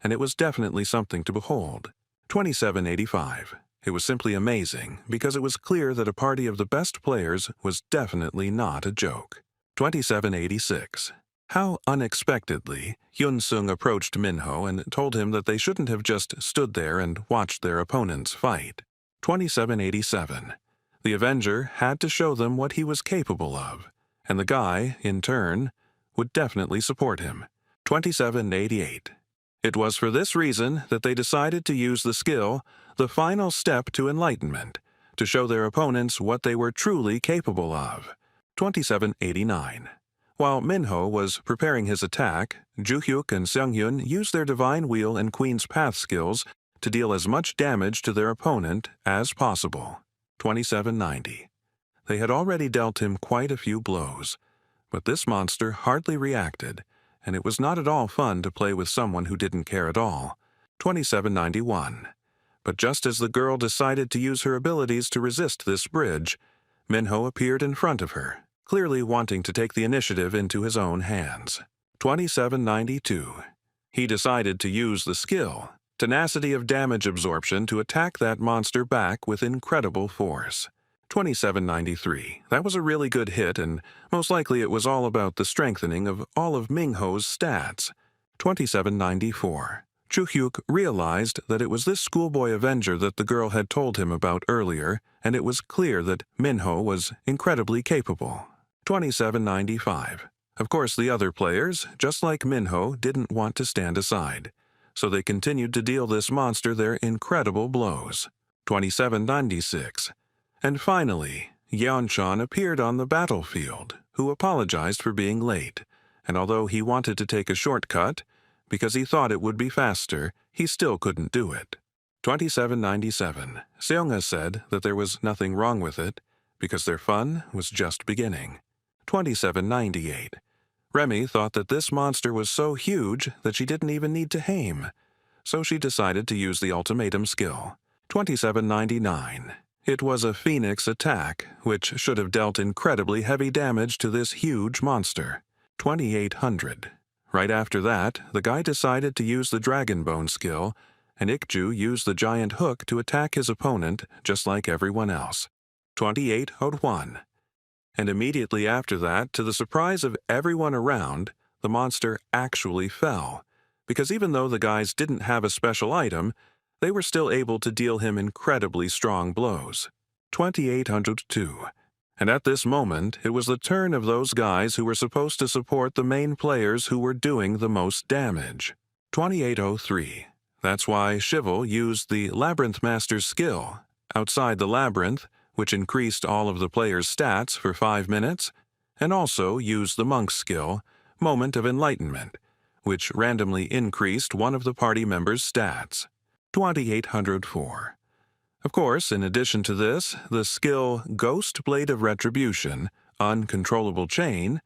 and it was definitely something to behold. 2785. It was simply amazing, because it was clear that a party of the best players was definitely not a joke. 2786. How unexpectedly Hyun-sung approached Minho and told him that they shouldn't have just stood there and watched their opponents fight. 2787. The Avenger had to show them what he was capable of, and the guy, in turn, would definitely support him. 2788. It was for this reason that they decided to use the skill, the final step to enlightenment, to show their opponents what they were truly capable of. 2789. While Minho was preparing his attack, Juhyuk and Seunghyun used their Divine Wheel and Queen's Path skills to deal as much damage to their opponent as possible. 2790. They had already dealt him quite a few blows, but this monster hardly reacted, and it was not at all fun to play with someone who didn't care at all. 2791. But just as the girl decided to use her abilities to resist this bridge, Minho appeared in front of her, clearly wanting to take the initiative into his own hands. 2792. He decided to use the skill, Tenacity of Damage Absorption, to attack that monster back with incredible force. 2793. That was a really good hit, and most likely it was all about the strengthening of all of Mingho's stats. 2794. Chuhyuk realized that it was this schoolboy avenger that the girl had told him about earlier, and it was clear that Minho was incredibly capable. 2795. Of course, the other players, just like Minho, didn't want to stand aside, so they continued to deal this monster their incredible blows. 2796. And finally, Yeonchan appeared on the battlefield, who apologized for being late, and although he wanted to take a shortcut, because he thought it would be faster, he still couldn't do it. 2797. Seonga said that there was nothing wrong with it, because their fun was just beginning. 2798. Remy thought that this monster was so huge that she didn't even need to aim, so she decided to use the ultimatum skill. 2799. It was a Phoenix attack, which should have dealt incredibly heavy damage to this huge monster. 2800. Right after that, the guy decided to use the Dragon Bone skill, and Ikju used the giant hook to attack his opponent just like everyone else. 2801. And immediately after that, to the surprise of everyone around, the monster actually fell, because even though the guys didn't have a special item, they were still able to deal him incredibly strong blows. 2802. And at this moment, it was the turn of those guys who were supposed to support the main players who were doing the most damage. 2803. That's why Shivel used the Labyrinth Master's skill, Outside the Labyrinth, which increased all of the players' stats for 5 minutes, and also used the Monk's skill, Moment of Enlightenment, which randomly increased one of the party members' stats. 2804. Of course, in addition to this, the skill Ghost Blade of Retribution, Uncontrollable Chain,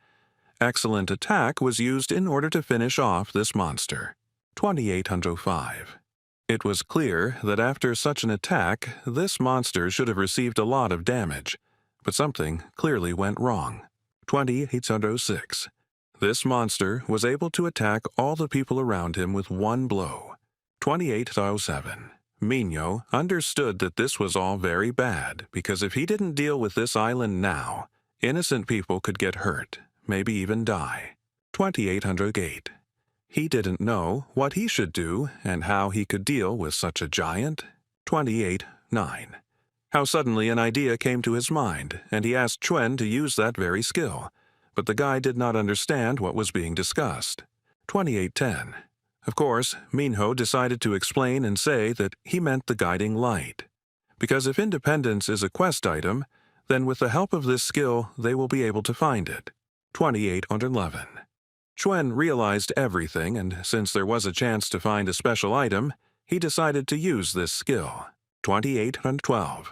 Excellent Attack was used in order to finish off this monster. 2805. It was clear that after such an attack, this monster should have received a lot of damage, but something clearly went wrong. 2806. This monster was able to attack all the people around him with one blow. 2807. Minho understood that this was all very bad, because if he didn't deal with this island now, innocent people could get hurt, maybe even die. 2808. He didn't know what he should do and how he could deal with such a giant. 28-9. How suddenly an idea came to his mind, and he asked Chuen to use that very skill, but the guy did not understand what was being discussed. 28-10. Of course, Minho decided to explain and say that he meant the guiding light, because if independence is a quest item, then with the help of this skill they will be able to find it. 28-11. Chuen realized everything, and since there was a chance to find a special item, he decided to use this skill. 28-12.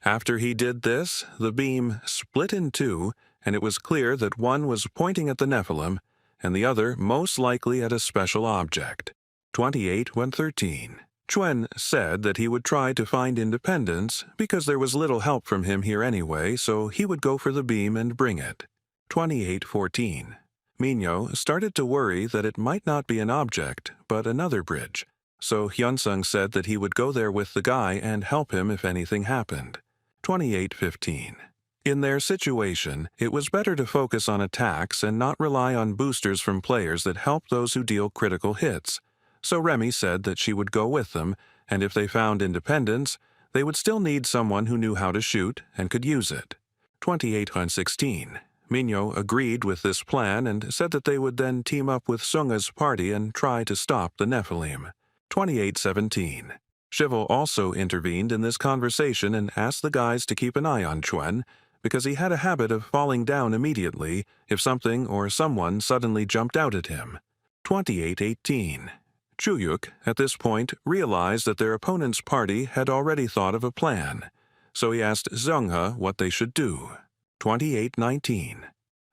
After he did this, the beam split in two, and it was clear that one was pointing at the Nephilim, and the other most likely at a special object. 28-13. Chuen said that he would try to find independence because there was little help from him here anyway, so he would go for the beam and bring it. 28-14. Minho started to worry that it might not be an object, but another bridge, so Hyunsung said that he would go there with the guy and help him if anything happened. 28-15. In their situation, it was better to focus on attacks and not rely on boosters from players that help those who deal critical hits, so Remy said that she would go with them, and if they found independence, they would still need someone who knew how to shoot and could use it. 28-16. Minho agreed with this plan and said that they would then team up with Sunga's party and try to stop the Nephilim. 28-17. Shivel also intervened in this conversation and asked the guys to keep an eye on Chuen, because he had a habit of falling down immediately if something or someone suddenly jumped out at him. 28-18. Chuyuk, at this point, realized that their opponent's party had already thought of a plan, so he asked Zhenghe what they should do. 28-19.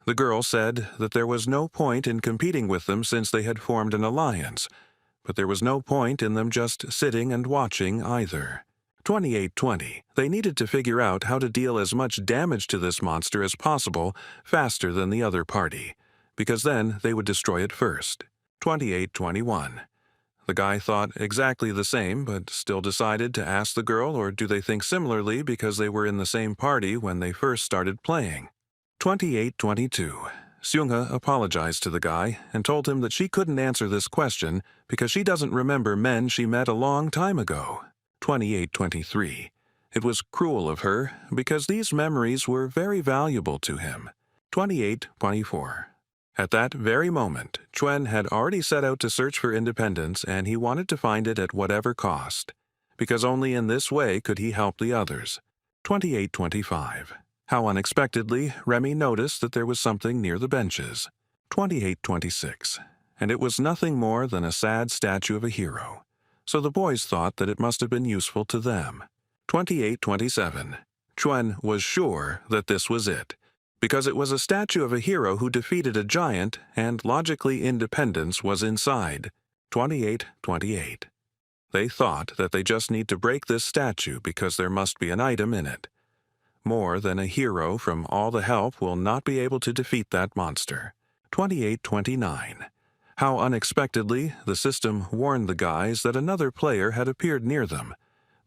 The girl said that there was no point in competing with them since they had formed an alliance, but there was no point in them just sitting and watching either. 28:20. They needed to figure out how to deal as much damage to this monster as possible faster than the other party, because then they would destroy it first. 28:21. The guy thought exactly the same, but still decided to ask the girl, or do they think similarly because they were in the same party when they first started playing? 28:22. Seungha apologized to the guy and told him that she couldn't answer this question because she doesn't remember men she met a long time ago. 28:23. It was cruel of her because these memories were very valuable to him. 28:24. At that very moment, Chuen had already set out to search for independence, and he wanted to find it at whatever cost, because only in this way could he help the others. 28:25. How unexpectedly, Remy noticed that there was something near the benches. 28:26. And it was nothing more than a sad statue of a hero. So the boys thought that it must have been useful to them. 28:27. Chuen was sure that this was it, because it was a statue of a hero who defeated a giant, and logically independence was inside. 28:28. They thought that they just need to break this statue because there must be an item in it. More than a hero from all the help will not be able to defeat that monster. 28:29. How unexpectedly the system warned the guys that another player had appeared near them,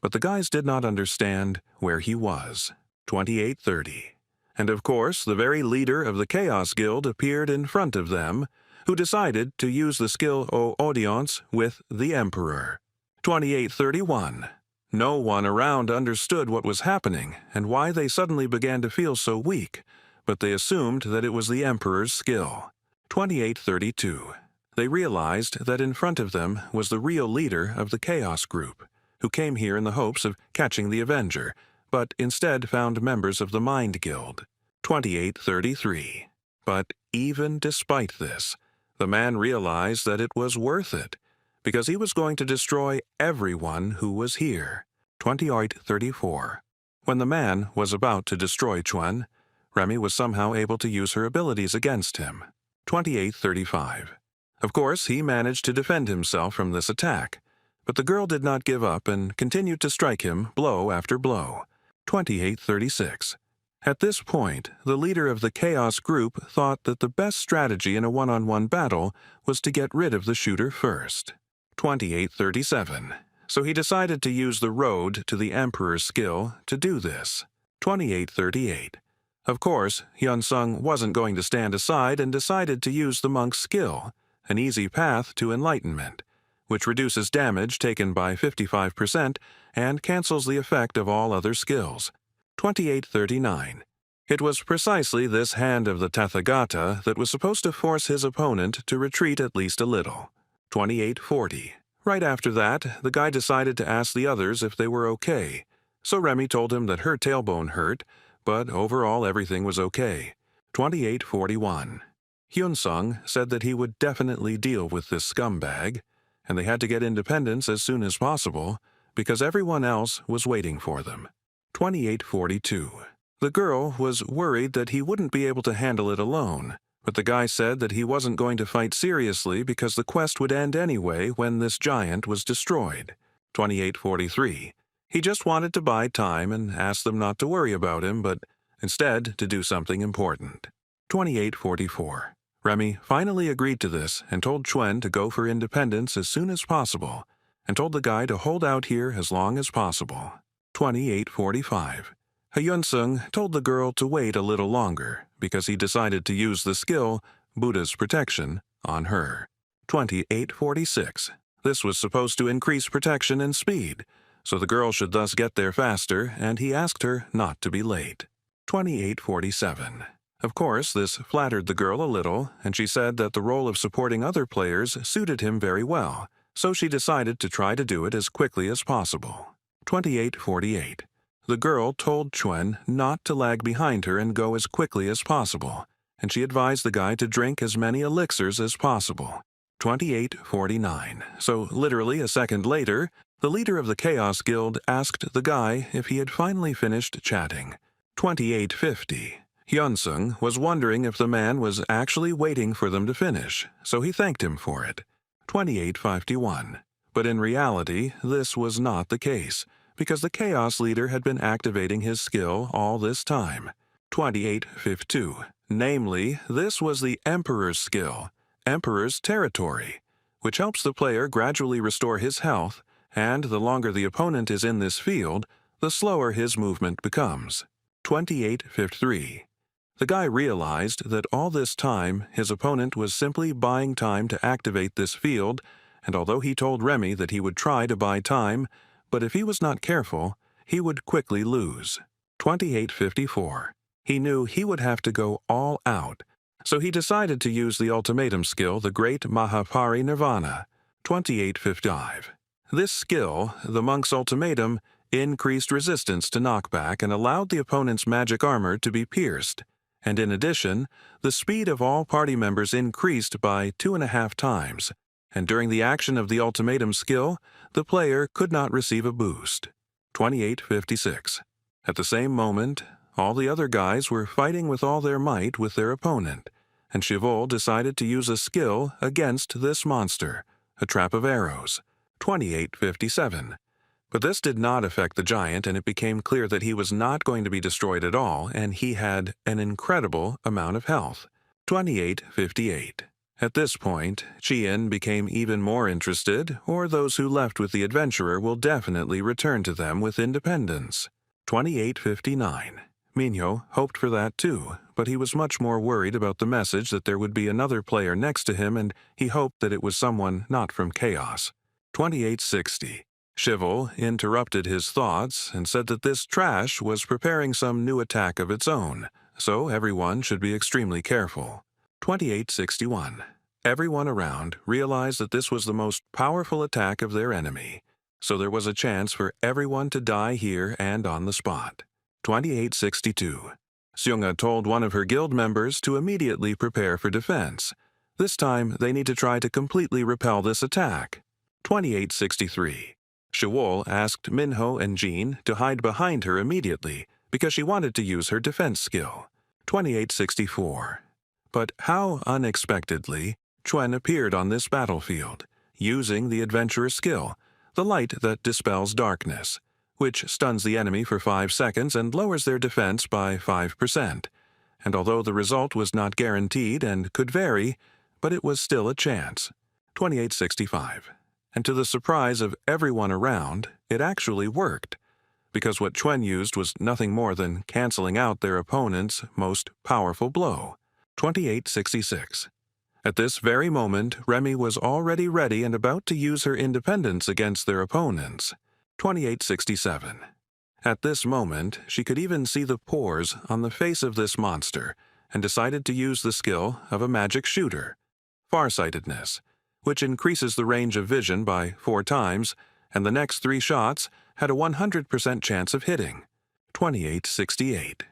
but the guys did not understand where he was. 28:30. And of course, the very leader of the Chaos Guild appeared in front of them, who decided to use the skill au audience with the Emperor. 28:31. No one around understood what was happening and why they suddenly began to feel so weak, but they assumed that it was the Emperor's skill. 28:32. They realized that in front of them was the real leader of the Chaos Group, who came here in the hopes of catching the Avenger, but instead found members of the Mind Guild. 28:33. But even despite this, the man realized that it was worth it, because he was going to destroy everyone who was here. 28:34. When the man was about to destroy Chuen, Remy was somehow able to use her abilities against him. 28:35. Of course, he managed to defend himself from this attack, but the girl did not give up and continued to strike him blow after blow. 28:36. At this point, the leader of the Chaos Group thought that the best strategy in a one-on-one battle was to get rid of the shooter first. 28:37. So he decided to use the road to the Emperor's skill to do this. 28:38. Of course, Hyun-sung wasn't going to stand aside and decided to use the monk's skill, an easy path to enlightenment, which reduces damage taken by 55% and cancels the effect of all other skills. 28:39. It was precisely this hand of the Tathagata that was supposed to force his opponent to retreat at least a little. 28:40. Right after that, the guy decided to ask the others if they were okay, so Remy told him that her tailbone hurt, but overall everything was okay. 28:41. Hyun-sung said that he would definitely deal with this scumbag, and they had to get independence as soon as possible, because everyone else was waiting for them. 28:42. The girl was worried that he wouldn't be able to handle it alone, but the guy said that he wasn't going to fight seriously because the quest would end anyway when this giant was destroyed. 28:43. He just wanted to buy time and asked them not to worry about him, but instead to do something important. 28:44. Remy finally agreed to this and told Chuen to go for independence as soon as possible, and told the guy to hold out here as long as possible. 28:45. Hyun-sung told the girl to wait a little longer because he decided to use the skill, Buddha's Protection, on her. 28:46. This was supposed to increase protection and speed, so the girl should thus get there faster, and he asked her not to be late. 28:47. Of course, this flattered the girl a little, and she said that the role of supporting other players suited him very well, so she decided to try to do it as quickly as possible. 28:48. The girl told Chuen not to lag behind her and go as quickly as possible, and she advised the guy to drink as many elixirs as possible. 28:49. So literally a second later, the leader of the Chaos Guild asked the guy if he had finally finished chatting. 28:50. Hyun-sung was wondering if the man was actually waiting for them to finish, so he thanked him for it. 2851. But in reality, this was not the case, because the Chaos Leader had been activating his skill all this time. 2852. Namely, this was the Emperor's skill, Emperor's Territory, which helps the player gradually restore his health, and the longer the opponent is in this field, the slower his movement becomes. 2853. The guy realized that all this time his opponent was simply buying time to activate this field, and although he told Remy that he would try to buy time, but if he was not careful, he would quickly lose. 2854. He knew he would have to go all out, so he decided to use the ultimatum skill, the Great Mahapari Nirvana. 2855. This skill, the Monk's Ultimatum, increased resistance to knockback and allowed the opponent's magic armor to be pierced, and in addition, the speed of all party members increased by 2.5 times, and during the action of the ultimatum skill, the player could not receive a boost. 2856. At the same moment, all the other guys were fighting with all their might with their opponent, and Chivol decided to use a skill against this monster, a trap of arrows. 2857. But this did not affect the giant, and it became clear that he was not going to be destroyed at all, and he had an incredible amount of health. 2858. At this point, Chien became even more interested, or those who left with the adventurer will definitely return to them with independence. 2859. Minho hoped for that too, but he was much more worried about the message that there would be another player next to him, and he hoped that it was someone not from Chaos. 2860. Chivol interrupted his thoughts and said that this trash was preparing some new attack of its own, so everyone should be extremely careful. 2861. Everyone around realized that this was the most powerful attack of their enemy, so there was a chance for everyone to die here and on the spot. 2862. Seunga told one of her guild members to immediately prepare for defense. This time, they need to try to completely repel this attack. 2863. Chivol asked Minho and Jean to hide behind her immediately because she wanted to use her defense skill. 2864. But how unexpectedly, Chuen appeared on this battlefield, using the adventurer's skill, the light that dispels darkness, which stuns the enemy for 5 seconds and lowers their defense by 5%. And although the result was not guaranteed and could vary, but it was still a chance. 2865. And to the surprise of everyone around, it actually worked, because what Chuen used was nothing more than canceling out their opponent's most powerful blow. 2866. At this very moment, Remy was already ready and about to use her independence against their opponents. 2867. At this moment, she could even see the pores on the face of this monster, and decided to use the skill of a magic shooter, Farsightedness, which increases the range of vision by 4 times, and the next 3 shots had a 100% chance of hitting. 2868.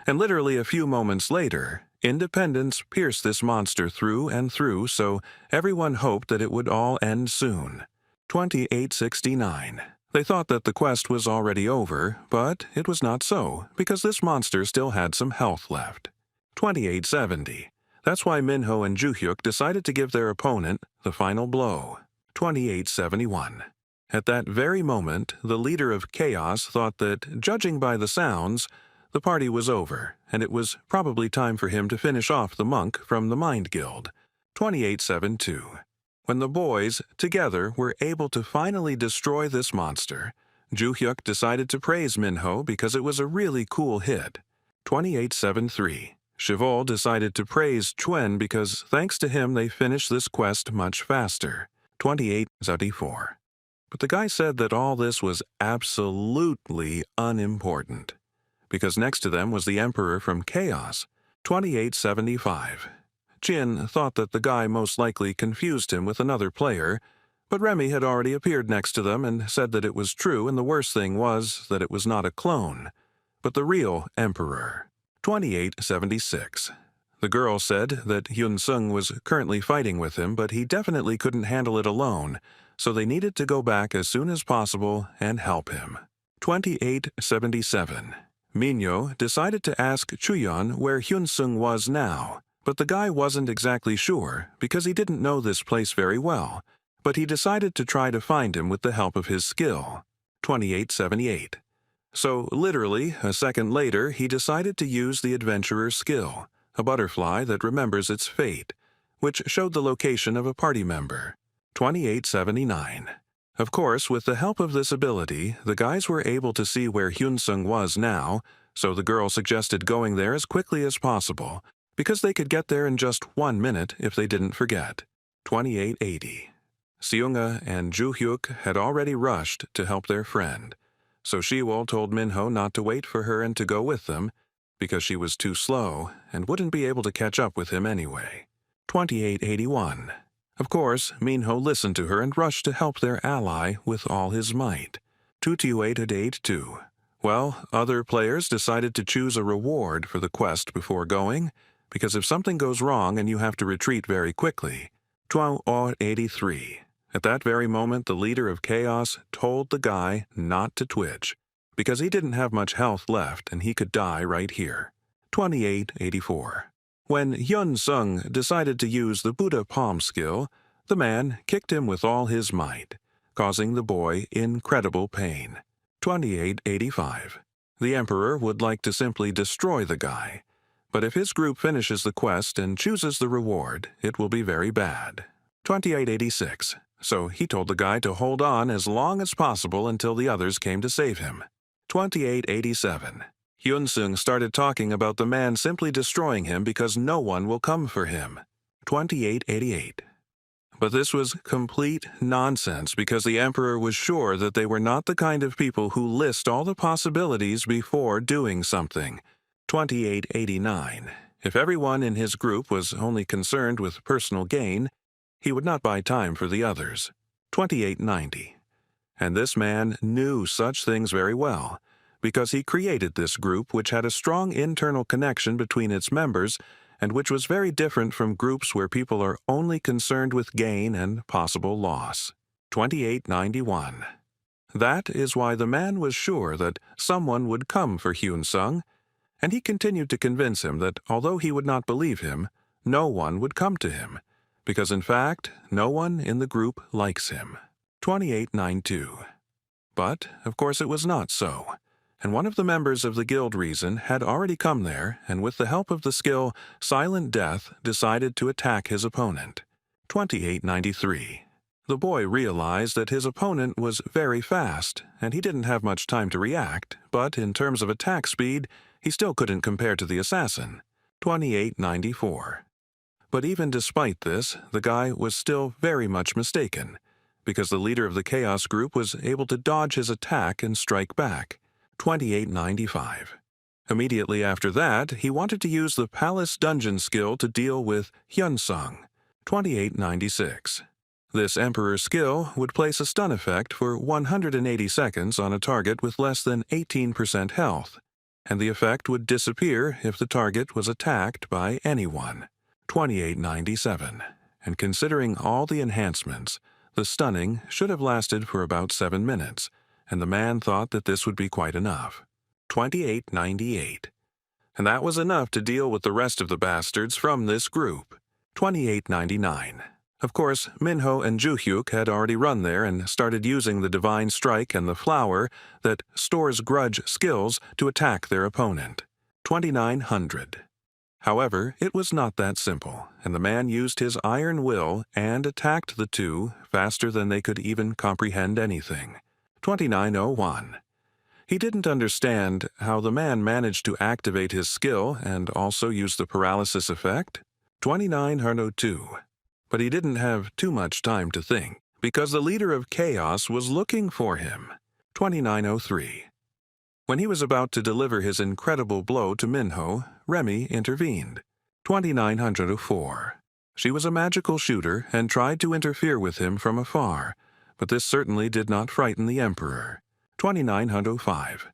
And literally a few moments later, Independence pierced this monster through and through, so everyone hoped that it would all end soon. 2869. They thought that the quest was already over, but it was not so, because this monster still had some health left. 2870. That's why Minho and Juhyuk decided to give their opponent the final blow. 2871. At that very moment, the leader of Chaos thought that, judging by the sounds, the party was over, and it was probably time for him to finish off the monk from the Mind Guild. 2872. When the boys, together, were able to finally destroy this monster, Juhyuk decided to praise Minho because it was a really cool hit. 2873. Chivol decided to praise Chuen because thanks to him they finished this quest much faster. 2874. But the guy said that all this was absolutely unimportant, because next to them was the Emperor from Chaos. 2875. Jin thought that the guy most likely confused him with another player, but Remy had already appeared next to them and said that it was true, and the worst thing was that it was not a clone, but the real Emperor. 2876. The girl said that Hyun Sung was currently fighting with him, but he definitely couldn't handle it alone, so they needed to go back as soon as possible and help him. 2877. Minho decided to ask Chuyeon where Hyun Sung was now, But the guy wasn't exactly sure because he didn't know this place very well, but he decided to try to find him with the help of his skill. 2878. So, literally, a second later, he decided to use the adventurer's skill, a butterfly that remembers its fate, which showed the location of a party member. 2879. Of course, with the help of this ability, the guys were able to see where Hyun-sung was now, so the girl suggested going there as quickly as possible, because they could get there in just 1 minute if they didn't forget. 2880. Seung-ah and Joo-hyuk had already rushed to help their friend, so Siwol told Minho not to wait for her and to go with them, because she was too slow and wouldn't be able to catch up with him anyway. 2881. Of course, Minho listened to her and rushed to help their ally with all his might. 22882. Well, other players decided to choose a reward for the quest before going, because if something goes wrong and you have to retreat very quickly. 1283. At that very moment, the leader of Chaos told the guy not to twitch, because he didn't have much health left and he could die right here. 2884. When Hyun-sung decided to use the Buddha palm skill, the man kicked him with all his might, causing the boy incredible pain. 2885. The Emperor would like to simply destroy the guy, but if his group finishes the quest and chooses the reward, it will be very bad. 2886. So he told the guy to hold on as long as possible until the others came to save him. 2887. Hyun-sung started talking about the man simply destroying him because no one will come for him. 2888. But this was complete nonsense because the Emperor was sure that they were not the kind of people who list all the possibilities before doing something. 2889. If everyone in his group was only concerned with personal gain, he would not buy time for the others. 2890. And this man knew such things very well, because he created this group which had a strong internal connection between its members and which was very different from groups where people are only concerned with gain and possible loss. 2891. That is why the man was sure that someone would come for Hyun-sung, and he continued to convince him that although he would not believe him, no one would come to him, because in fact, no one in the group likes him. 2892. But, of course, it was not so, and one of the members of the Guild Reason had already come there, and with the help of the skill Silent Death decided to attack his opponent. 2893. The boy realized that his opponent was very fast, and he didn't have much time to react, but in terms of attack speed, he still couldn't compare to the assassin. 2894. But even despite this, the guy was still very much mistaken, because the leader of the Chaos Group was able to dodge his attack and strike back. 2895. Immediately after that, he wanted to use the Palace Dungeon skill to deal with Hyun-sung. 2896. This Emperor skill would place a stun effect for 180 seconds on a target with less than 18% health, and the effect would disappear if the target was attacked by anyone. 2897. And considering all the enhancements, the stunning should have lasted for about 7 minutes, and the man thought that this would be quite enough. 2898. And that was enough to deal with the rest of the bastards from this group. 2899. Of course, Minho and Joo-hyuk had already run there and started using the Divine Strike and the Flower that stores grudge skills to attack their opponent. 2900. However, it was not that simple, and the man used his iron will and attacked the two faster than they could even comprehend anything. 2901. He didn't understand how the man managed to activate his skill and also use the paralysis effect. 2902. But he didn't have too much time to think, because the leader of Chaos was looking for him. 2903. When he was about to deliver his incredible blow to Minho, Remy intervened. 2904. She was a magical shooter and tried to interfere with him from afar, but this certainly did not frighten the Emperor. 2905.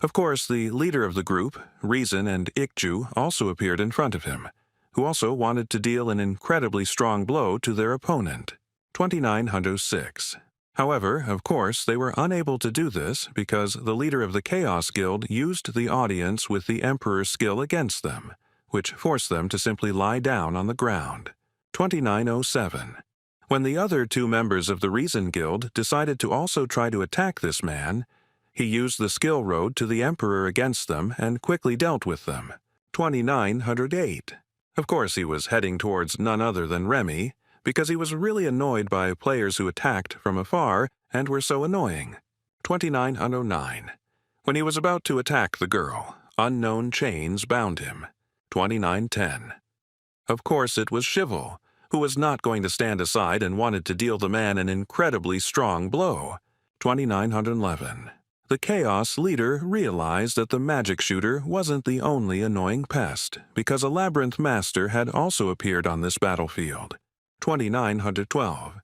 Of course, the leader of the group, Reason and Ikju, also appeared in front of him, who also wanted to deal an incredibly strong blow to their opponent. 2906. However, of course, they were unable to do this because the leader of the Chaos Guild used the audience with the Emperor's skill against them, which forced them to simply lie down on the ground. 2907. When the other two members of the Reason Guild decided to also try to attack this man, he used the skill road to the Emperor against them and quickly dealt with them. 2908. Of course, he was heading towards none other than Remy, because he was really annoyed by players who attacked from afar and were so annoying. 2909. When he was about to attack the girl, unknown chains bound him. 2910. Of course, it was Shivel, who was not going to stand aside and wanted to deal the man an incredibly strong blow. 2911. The Chaos leader realized that the magic shooter wasn't the only annoying pest, because a Labyrinth Master had also appeared on this battlefield. 2912.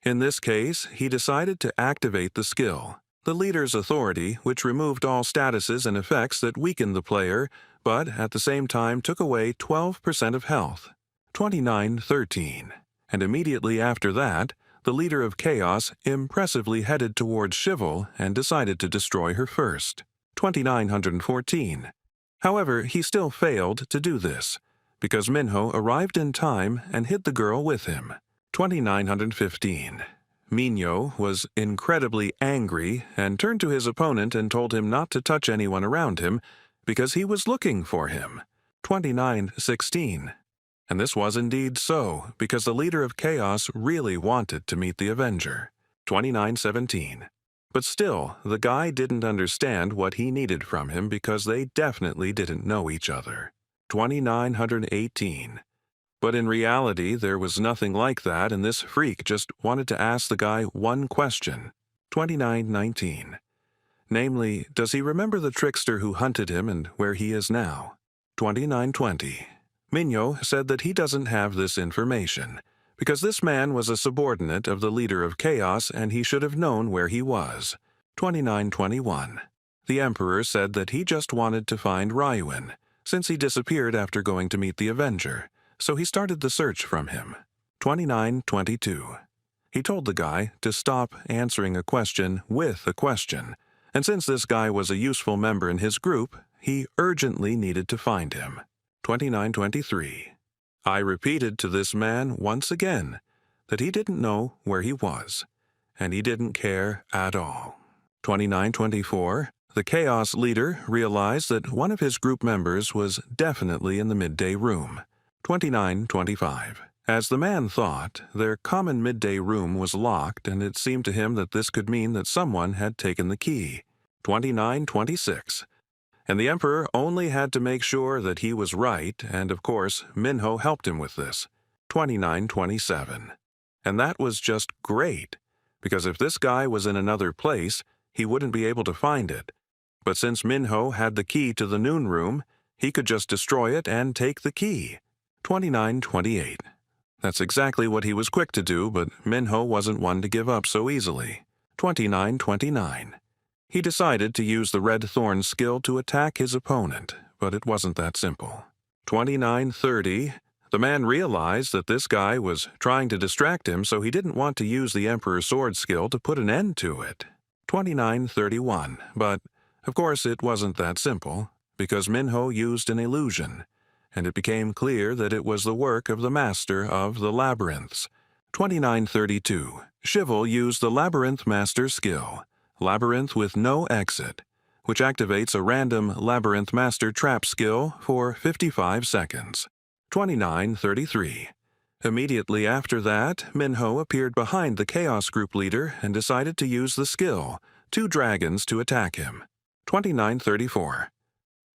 In this case, he decided to activate the skill, the leader's authority, which removed all statuses and effects that weakened the player, but at the same time took away 12% of health. 2913. And immediately after that, the leader of Chaos impressively headed towards Shivel and decided to destroy her first. 2914. However, he still failed to do this, because Minho arrived in time and hid the girl with him. 2915. Minho was incredibly angry and turned to his opponent and told him not to touch anyone around him because he was looking for him. 2916. And this was indeed so, because the leader of Chaos really wanted to meet the Avenger. 2917. But still, the guy didn't understand what he needed from him because they definitely didn't know each other. 2918. But in reality, there was nothing like that, and this freak just wanted to ask the guy one question. 2919. Namely, does he remember the trickster who hunted him and where he is now? 2920. Minho said that he doesn't have this information, because this man was a subordinate of the leader of Chaos and he should have known where he was. 2921. The Emperor said that he just wanted to find Ryuin, since he disappeared after going to meet the Avenger, so he started the search from him. 2922. He told the guy to stop answering a question with a question, and since this guy was a useful member in his group, he urgently needed to find him. 2923. I repeated to this man once again that he didn't know where he was, and he didn't care at all. 2924. The Chaos leader realized that one of his group members was definitely in the midday room. 2925. As the man thought, their common midday room was locked, and it seemed to him that this could mean that someone had taken the key. 2926. And the Emperor only had to make sure that he was right, and of course, Minho helped him with this. 2927. And that was just great, because if this guy was in another place, he wouldn't be able to find it. But since Minho had the key to the noon room, he could just destroy it and take the key. 2928. That's exactly what he was quick to do, but Minho wasn't one to give up so easily. 2929. He decided to use the Red Thorn skill to attack his opponent, but it wasn't that simple. 2930. The man realized that this guy was trying to distract him, so he didn't want to use the Emperor's Sword skill to put an end to it. 2931. But, of course, it wasn't that simple, because Minho used an illusion, and it became clear that it was the work of the Master of the Labyrinths. 2932. Shivel used the Labyrinth Master skill, Labyrinth with no exit, which activates a random Labyrinth Master trap skill for 55 seconds. 2933. Immediately after that, Minho appeared behind the Chaos Group leader and decided to use the skill, Two Dragons, to attack him. 2934.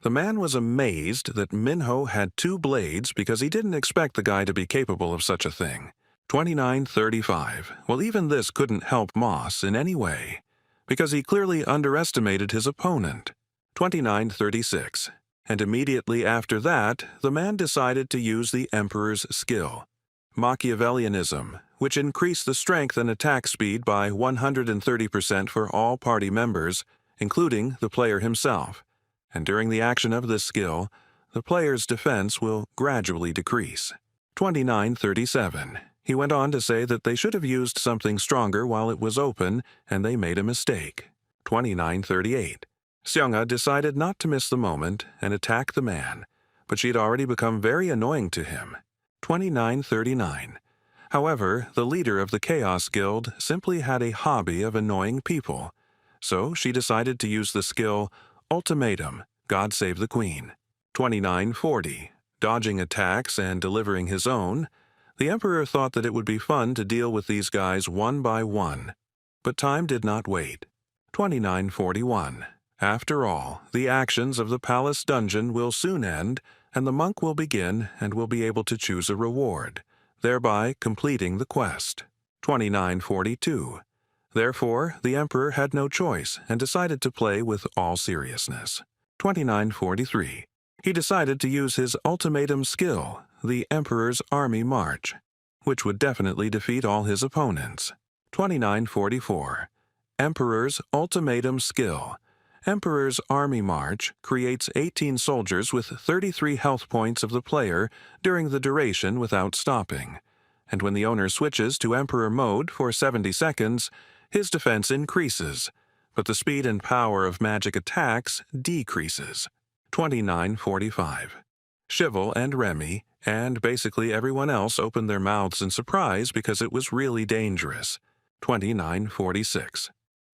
The man was amazed that Minho had two blades because he didn't expect the guy to be capable of such a thing. 2935. Well, even this couldn't help Moss in any way, because he clearly underestimated his opponent. 2936. And immediately after that, the man decided to use the Emperor's skill, Machiavellianism, which increased the strength and attack speed by 130% for all party members, including the player himself. And during the action of this skill, the player's defense will gradually decrease. 2937. He went on to say that they should have used something stronger while it was open, and they made a mistake. 2938. Seonga decided not to miss the moment and attack the man, but she had already become very annoying to him. 2939. However, the leader of the Chaos Guild simply had a hobby of annoying people, so she decided to use the skill Ultimatum, God Save the Queen. 2940. Dodging attacks and delivering his own, the Emperor thought that it would be fun to deal with these guys one by one. But time did not wait. 2941. After all, the actions of the palace dungeon will soon end, and the monk will begin and will be able to choose a reward, thereby completing the quest. 2942. Therefore, the Emperor had no choice and decided to play with all seriousness. 2943. He decided to use his ultimatum skill, the Emperor's Army March, which would definitely defeat all his opponents. 2944. Emperor's Ultimatum Skill. Emperor's Army March creates 18 soldiers with 33 health points of the player during the duration without stopping, and when the owner switches to Emperor mode for 70 seconds, his defense increases, but the speed and power of magic attacks decreases. 2945. Chival and Remy, and basically everyone else opened their mouths in surprise because it was really dangerous. 2946.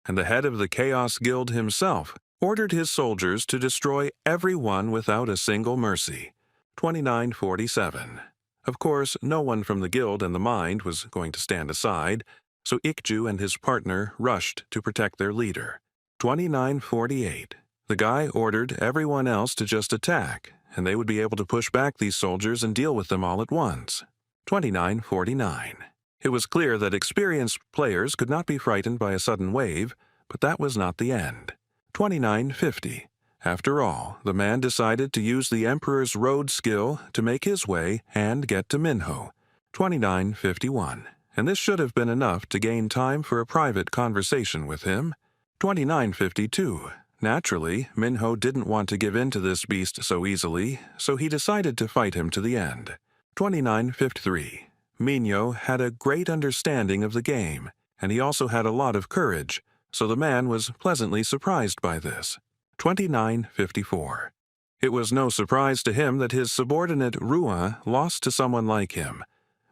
And the head of the Chaos Guild himself ordered his soldiers to destroy everyone without a single mercy. 2947. Of course, no one from the guild and the mind was going to stand aside, so Ikju and his partner rushed to protect their leader. 2948. The guy ordered everyone else to just attack, and they would be able to push back these soldiers and deal with them all at once. 2949. It was clear that experienced players could not be frightened by a sudden wave, but that was not the end. 2950. After all, the man decided to use the Emperor's Road skill to make his way and get to Minho. 2951. And this should have been enough to gain time for a private conversation with him. 2952. Naturally, Minho didn't want to give in to this beast so easily, so he decided to fight him to the end. 2953. Minho had a great understanding of the game, and he also had a lot of courage, so the man was pleasantly surprised by this. 2954. It was no surprise to him that his subordinate Rua lost to someone like him,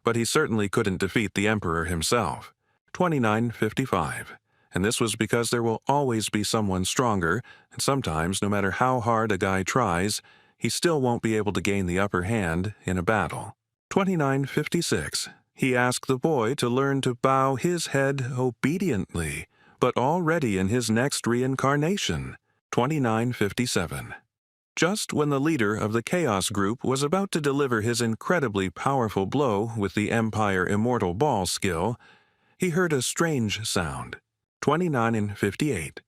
but he certainly couldn't defeat the Emperor himself. 2955. And this was because there will always be someone stronger, and sometimes, no matter how hard a guy tries, he still won't be able to gain the upper hand in a battle. 2956. He asked the boy to learn to bow his head obediently, but already in his next reincarnation. 2957. Just when the leader of the Chaos Group was about to deliver his incredibly powerful blow with the Empire Immortal Ball skill, he heard a strange sound. 2958.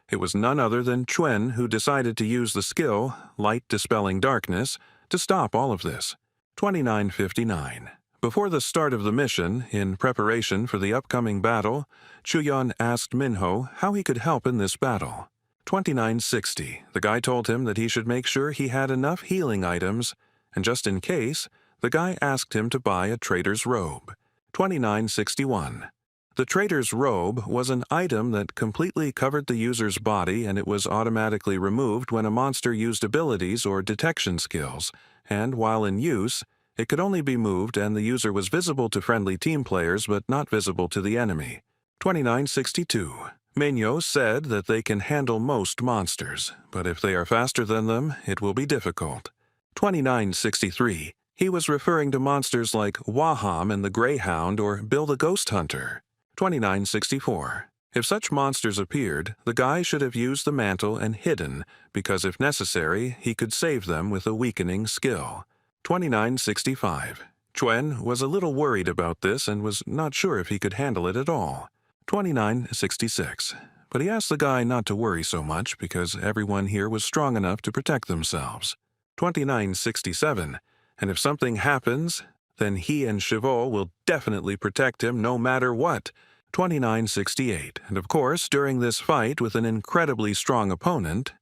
It was none other than Chuen who decided to use the skill, Light Dispelling Darkness, to stop all of this. 2959. Before the start of the mission, in preparation for the upcoming battle, Chuyon asked Minho how he could help in this battle. 2960. The guy told him that he should make sure he had enough healing items, and just in case, the guy asked him to buy a trader's robe. 2961. The trader's robe was an item that completely covered the user's body, and it was automatically removed when a monster used abilities or detection skills, and while in use, it could only be moved and the user was visible to friendly team players but not visible to the enemy. 2962. Minho said that they can handle most monsters, but if they are faster than them, it will be difficult. 2963. He was referring to monsters like Waham and the Greyhound or Bill the Ghost Hunter. 2964. If such monsters appeared, the guy should have used the mantle and hidden, because if necessary, he could save them with a weakening skill. 2965. Chuen was a little worried about this and was not sure if he could handle it at all. 2966. But he asked the guy not to worry so much because everyone here was strong enough to protect themselves. 2967. And if something happens, then he and Chivol will definitely protect him no matter what. 2968. And of course, during this fight with an incredibly strong opponent,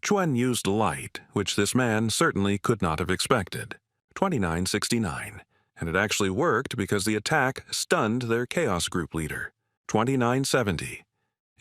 Chuen used light, which this man certainly could not have expected. 2969. And it actually worked because the attack stunned their Chaos Group leader. 2970.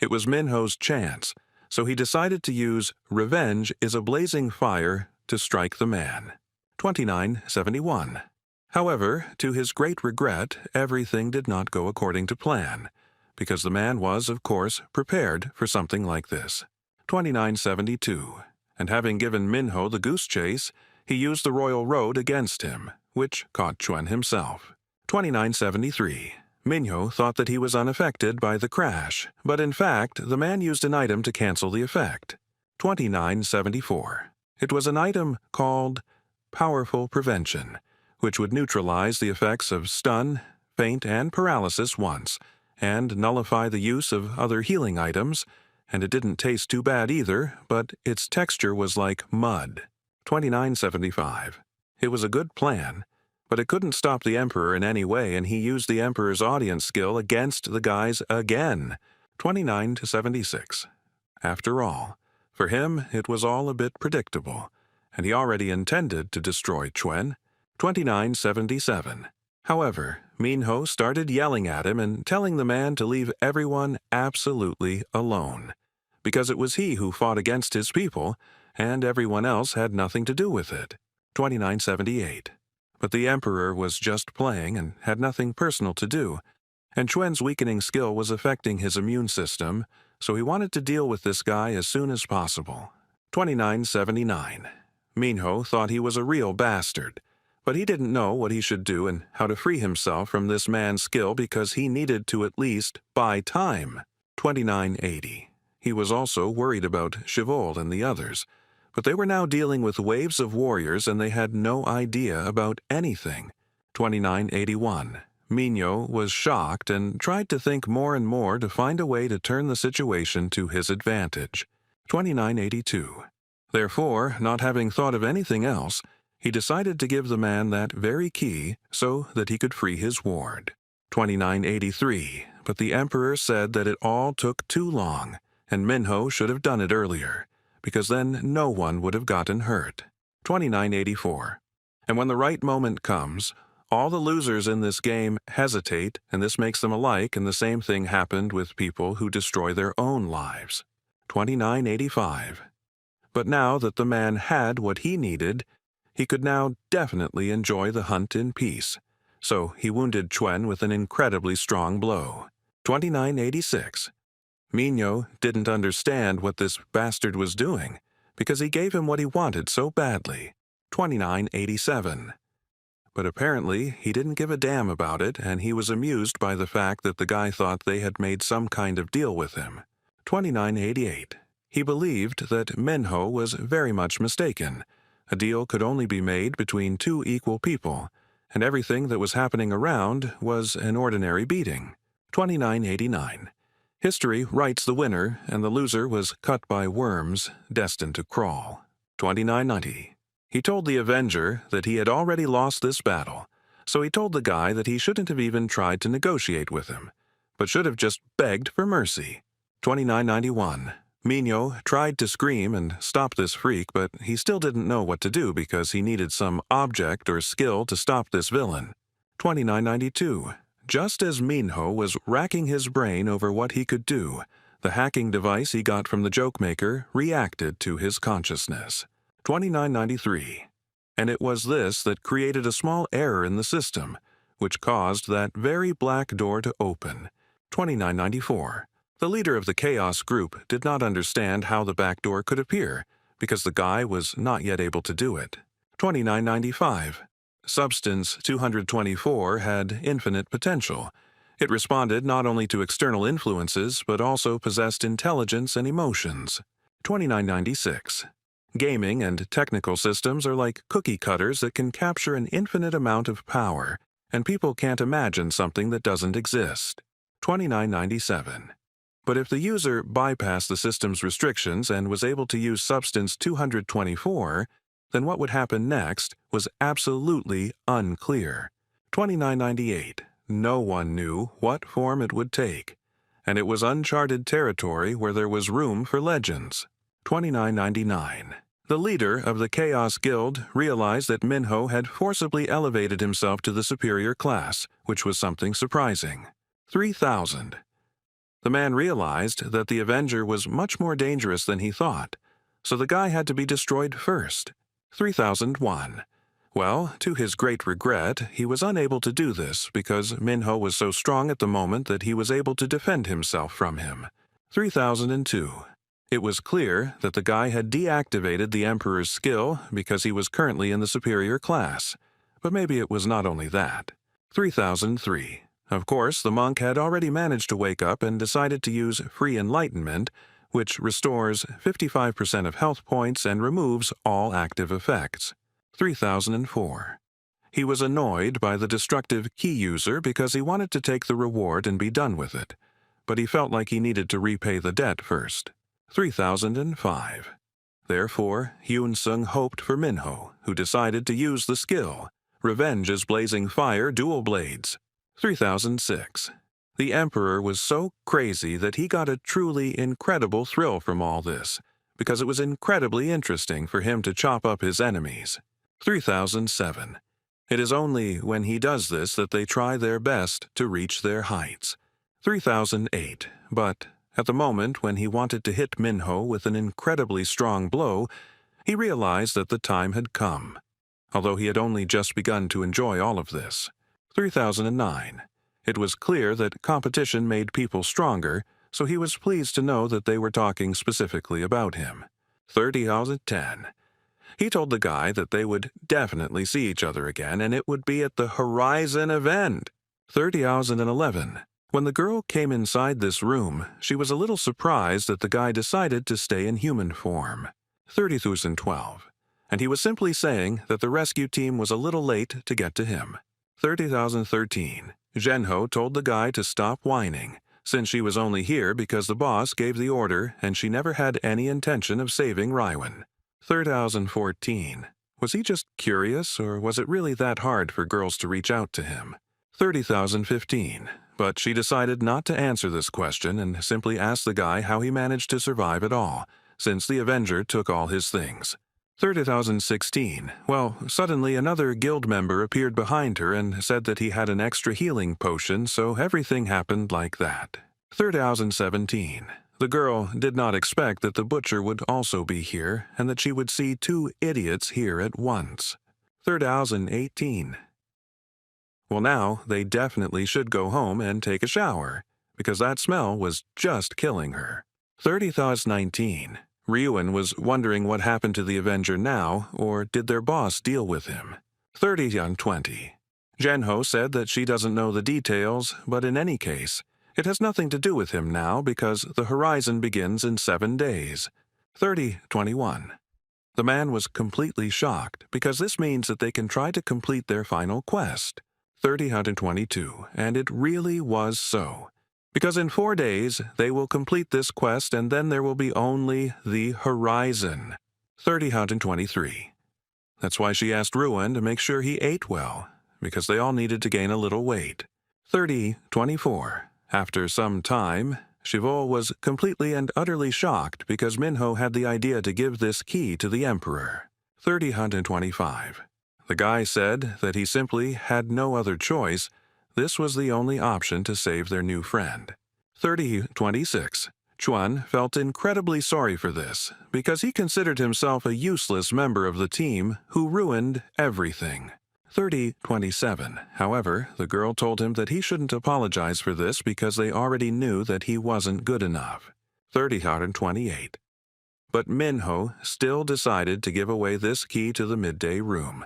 It was Minho's chance, so he decided to use Revenge is a Blazing Fire to strike the man. 2971. However, to his great regret, everything did not go according to plan, because the man was, of course, prepared for something like this. 2972. And having given Minho the goose chase, he used the royal road against him, which caught Chuen himself. 2973. Minho thought that he was unaffected by the crash, but in fact, the man used an item to cancel the effect. 2974. It was an item called Powerful Prevention, which would neutralize the effects of stun, faint, and paralysis once, and nullify the use of other healing items, and it didn't taste too bad either, but its texture was like mud. 2975. It was a good plan, but it couldn't stop the Emperor in any way, and he used the Emperor's audience skill against the guys again. 2976. After all, for him it was all a bit predictable, and he already intended to destroy Chuen. 2977. However, Minho started yelling at him and telling the man to leave everyone absolutely alone, because it was he who fought against his people, and everyone else had nothing to do with it. 2978. But the Emperor was just playing and had nothing personal to do, and Chuen's weakening skill was affecting his immune system, so he wanted to deal with this guy as soon as possible. 2979. Minho thought he was a real bastard, but he didn't know what he should do and how to free himself from this man's skill because he needed to at least buy time. 2980. He was also worried about Chivol and the others, but they were now dealing with waves of warriors and they had no idea about anything. 2981. Minho was shocked and tried to think more and more to find a way to turn the situation to his advantage. 2982. Therefore, not having thought of anything else, he decided to give the man that very key so that he could free his ward. 2983. But the Emperor said that it all took too long, and Minho should have done it earlier, because then no one would have gotten hurt. 2984. And when the right moment comes, all the losers in this game hesitate, and this makes them alike, and the same thing happened with people who destroy their own lives. 2985. But now that the man had what he needed, he could now definitely enjoy the hunt in peace, so he wounded Chuen with an incredibly strong blow. 2986. Minho didn't understand what this bastard was doing, because he gave him what he wanted so badly. 2987. But apparently he didn't give a damn about it, and he was amused by the fact that the guy thought they had made some kind of deal with him. 2988. He believed that Minho was very much mistaken. A deal could only be made between two equal people, and everything that was happening around was an ordinary beating. 2989. History writes the winner, and the loser was cut by worms, destined to crawl. 2990. He told the Avenger that he had already lost this battle, so he told the guy that he shouldn't have even tried to negotiate with him, but should have just begged for mercy. 2991. Minho tried to scream and stop this freak, but he still didn't know what to do because he needed some object or skill to stop this villain. 2992. Just as Minho was racking his brain over what he could do, the hacking device he got from the joke maker reacted to his consciousness. 2993. And it was this that created a small error in the system, which caused that very black door to open. 2994. The leader of the Chaos group did not understand how the back door could appear, because the guy was not yet able to do it. 2995. Substance 224 had infinite potential. It responded not only to external influences, but also possessed intelligence and emotions. 2996. Gaming and technical systems are like cookie cutters that can capture an infinite amount of power, and people can't imagine something that doesn't exist. 2997. But if the user bypassed the system's restrictions and was able to use Substance 224, then what would happen next was absolutely unclear. 2998. No one knew what form it would take, and it was uncharted territory where there was room for legends. 2999. The leader of the Chaos Guild realized that Minho had forcibly elevated himself to the superior class, which was something surprising. 3000. The man realized that the Avenger was much more dangerous than he thought, so the guy had to be destroyed first. 3001. Well, to his great regret, he was unable to do this because Minho was so strong at the moment that he was able to defend himself from him. 3002. It was clear that the guy had deactivated the Emperor's skill because he was currently in the superior class. But maybe it was not only that. 3003. Of course, the monk had already managed to wake up and decided to use Free Enlightenment, which restores 55% of health points and removes all active effects. 3004. He was annoyed by the destructive key user because he wanted to take the reward and be done with it, but he felt like he needed to repay the debt first. 3005. Therefore, Hyun Sung hoped for Minho, who decided to use the skill. Revenge is blazing fire dual blades. 3006. The Emperor was so crazy that he got a truly incredible thrill from all this, because it was incredibly interesting for him to chop up his enemies. 3007. It is only when he does this that they try their best to reach their heights. 3008. But at the moment when he wanted to hit Minho with an incredibly strong blow, he realized that the time had come, although he had only just begun to enjoy all of this. 3009. It was clear that competition made people stronger, so he was pleased to know that they were talking specifically about him. 3010. He told the guy that they would definitely see each other again, and it would be at the Horizon event. 3011. When the girl came inside this room, she was a little surprised that the guy decided to stay in human form. 3012. And he was simply saying that the rescue team was a little late to get to him. 3013. Zhenho told the guy to stop whining, since she was only here because the boss gave the order and she never had any intention of saving Raiwan. 3014. Was he just curious, or was it really that hard for girls to reach out to him? 30,015. But she decided not to answer this question and simply asked the guy how he managed to survive at all, since the Avenger took all his things. 30,016. Well, suddenly another guild member appeared behind her and said that he had an extra healing potion, so everything happened like that. 30,017. The girl did not expect that the butcher would also be here and that she would see two idiots here at once. 30,018. Well, now they definitely should go home and take a shower, because that smell was just killing her. 30,019. Ryuan was wondering what happened to the Avenger now, or did their boss deal with him? 30,020. Zhenho said that she doesn't know the details, but in any case, it has nothing to do with him now because the Horizon begins in 7 days. 30,021. The man was completely shocked because this means that they can try to complete their final quest. 30,022, and it really was so. Because in 4 days, they will complete this quest and then there will be only the Horizon. 30,023. That's why she asked Ruin to make sure he ate well, because they all needed to gain a little weight. 30,024. After some time, Chivol was completely and utterly shocked because Minho had the idea to give this key to the Emperor. 30,025. The guy said that he simply had no other choice. This was the only option to save their new friend. 30,026. Chuan felt incredibly sorry for this because he considered himself a useless member of the team who ruined everything. 30,027. However, the girl told him that he shouldn't apologize for this because they already knew that he wasn't good enough. 30,028. But Minho still decided to give away this key to the midday room,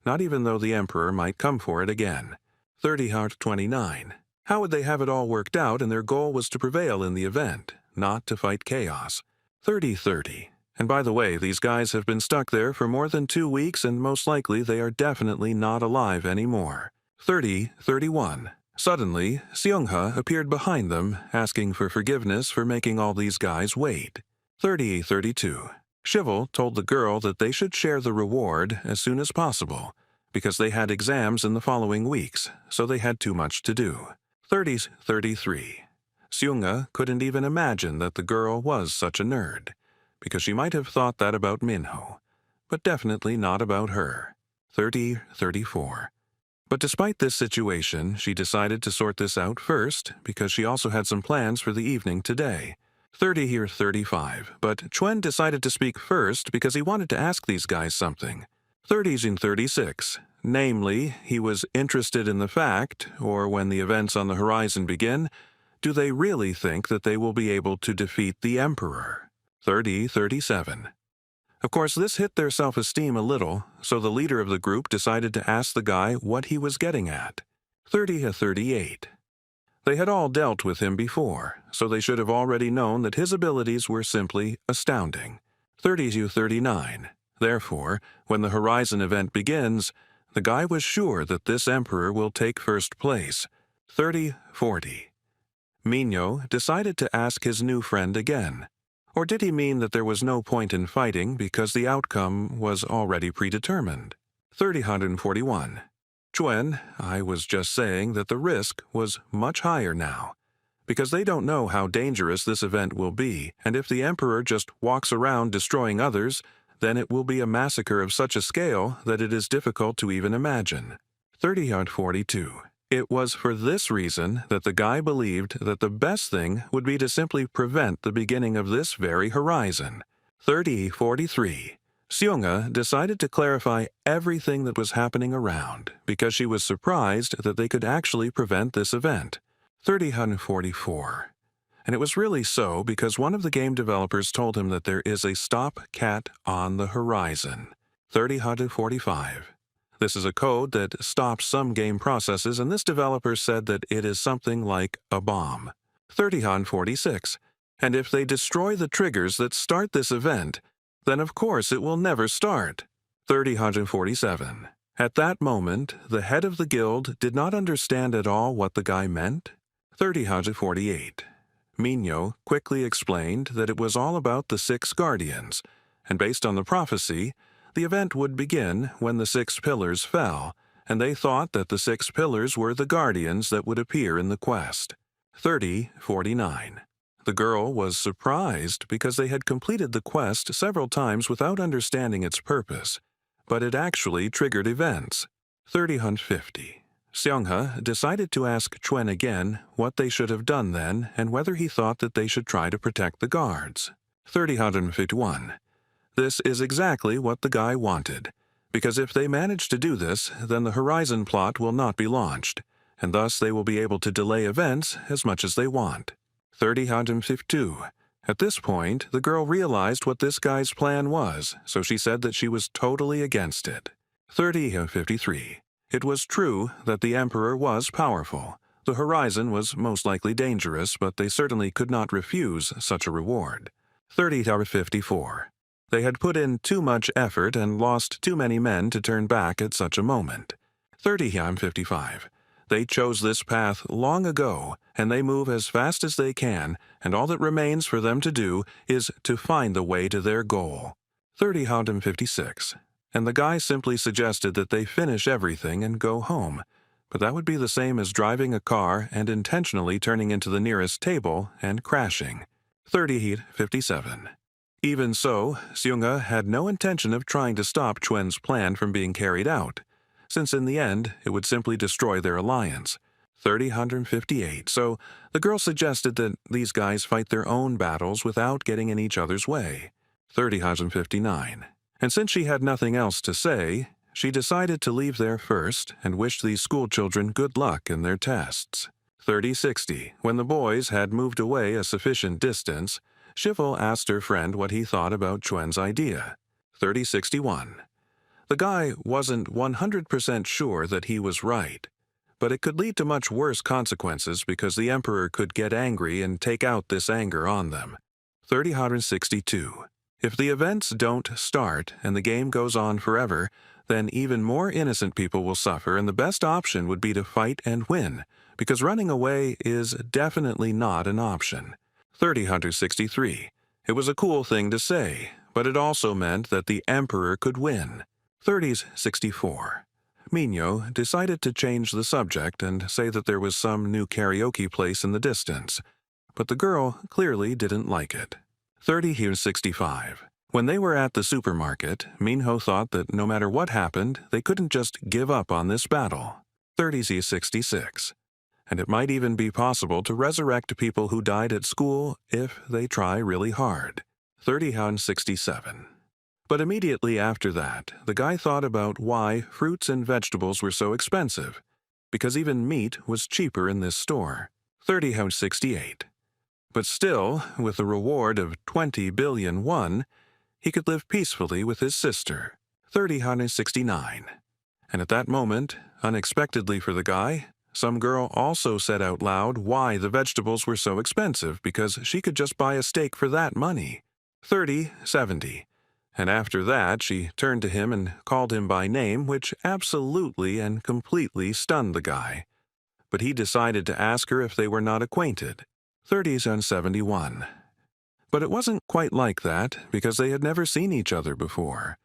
not even though the Emperor might come for it again. 30,029. How would they have it all worked out and their goal was to prevail in the event, not to fight chaos? 30,030. And by the way, these guys have been stuck there for more than 2 weeks and most likely they are definitely not alive anymore. 30,031. Suddenly, Seungha appeared behind them, asking for forgiveness for making all these guys wait. 30,032. Chivol told the girl that they should share the reward as soon as possible, because they had exams in the following weeks, so they had too much to do. 30,033. Seungha couldn't even imagine that the girl was such a nerd, because she might have thought that about Minho, but definitely not about her. 30,034. But despite this situation, she decided to sort this out first, because she also had some plans for the evening today. 30,035. But Chuen decided to speak first because he wanted to ask these guys something. 3036. Namely, he was interested in the fact, or when the events on the horizon begin, do they really think that they will be able to defeat the Emperor? 3037. Of course, this hit their self-esteem a little, so the leader of the group decided to ask the guy what he was getting at. 3038. They had all dealt with him before, so they should have already known that his abilities were simply astounding. 3039. Therefore, when the Horizon event begins, the guy was sure that this Emperor will take first place. 3040. Minho decided to ask his new friend again. Or did he mean that there was no point in fighting because the outcome was already predetermined? 3041. Chuen, I was just saying that the risk was much higher now, because they don't know how dangerous this event will be, and if the Emperor just walks around destroying others, then it will be a massacre of such a scale that it is difficult to even imagine. 3042. It was for this reason that the guy believed that the best thing would be to simply prevent the beginning of this very horizon. 3043. Seonga decided to clarify everything that was happening around because she was surprised that they could actually prevent this event. 3044. And it was really so because one of the game developers told him that there is a stop cat on the horizon. 3045. This is a code that stops some game processes, and this developer said that it is something like a bomb. 3046. And if they destroy the triggers that start this event, then of course it will never start. 3047. At that moment, the head of the guild did not understand at all what the guy meant. 3048. Minho quickly explained that it was all about the 6 guardians, and based on the prophecy, the event would begin when the 6 pillars fell, and they thought that the 6 pillars were the guardians that would appear in the quest. 3049. The girl was surprised because they had completed the quest several times without understanding its purpose, but it actually triggered events. 3050. Seongha decided to ask Chuen again what they should have done then and whether he thought that they should try to protect the guards. 3051. This is exactly what the guy wanted, because if they manage to do this, then the Horizon plot will not be launched, and thus they will be able to delay events as much as they want. 3052. At this point, the girl realized what this guy's plan was, so she said that she was totally against it. 3053. It was true that the Emperor was powerful. The Horizon was most likely dangerous, but they certainly could not refuse such a reward. 3054. They had put in too much effort and lost too many men to turn back at such a moment. 3055. They chose this path long ago, and they move as fast as they can, and all that remains for them to do is to find the way to their goal. 3056. And the guy simply suggested that they finish everything and go home, but that would be the same as driving a car and intentionally turning into the nearest table and crashing. 3057. Even so, Seonga had no intention of trying to stop Chuen's plan from being carried out, since in the end it would simply destroy their alliance. 3058. So the girl suggested that these guys fight their own battles without getting in each other's way. 3059. And since she had nothing else to say, she decided to leave there first and wished these schoolchildren good luck in their tests. 3060. When the boys had moved away a sufficient distance, Shivel asked her friend what he thought about Chuen's idea. 3061. The guy wasn't 100% sure that he was right, but it could lead to much worse consequences because the Emperor could get angry and take out this anger on them. 3062. If the events don't start and the game goes on forever, then even more innocent people will suffer, and the best option would be to fight and win, because running away is definitely not an option. 3063. It was a cool thing to say, but it also meant that the Emperor could win. 3064. Minho decided to change the subject and say that there was some new karaoke place in the distance, but the girl clearly didn't like it. 3065. When they were at the supermarket, Minho thought that no matter what happened, they couldn't just give up on this battle. 3066. And it might even be possible to resurrect people who died at school if they try really hard. 3067. But immediately after that, the guy thought about why fruits and vegetables were so expensive, because even meat was cheaper in this store. 3068. But still, with a reward of 20 billion won, he could live peacefully with his sister. 3069. And at that moment, unexpectedly for the guy, some girl also said out loud why the vegetables were so expensive because she could just buy a steak for that money. 3070. And after that, she turned to him and called him by name, which absolutely and completely stunned the guy. But he decided to ask her if they were not acquainted. 3071. But it wasn't quite like that, because they had never seen each other before.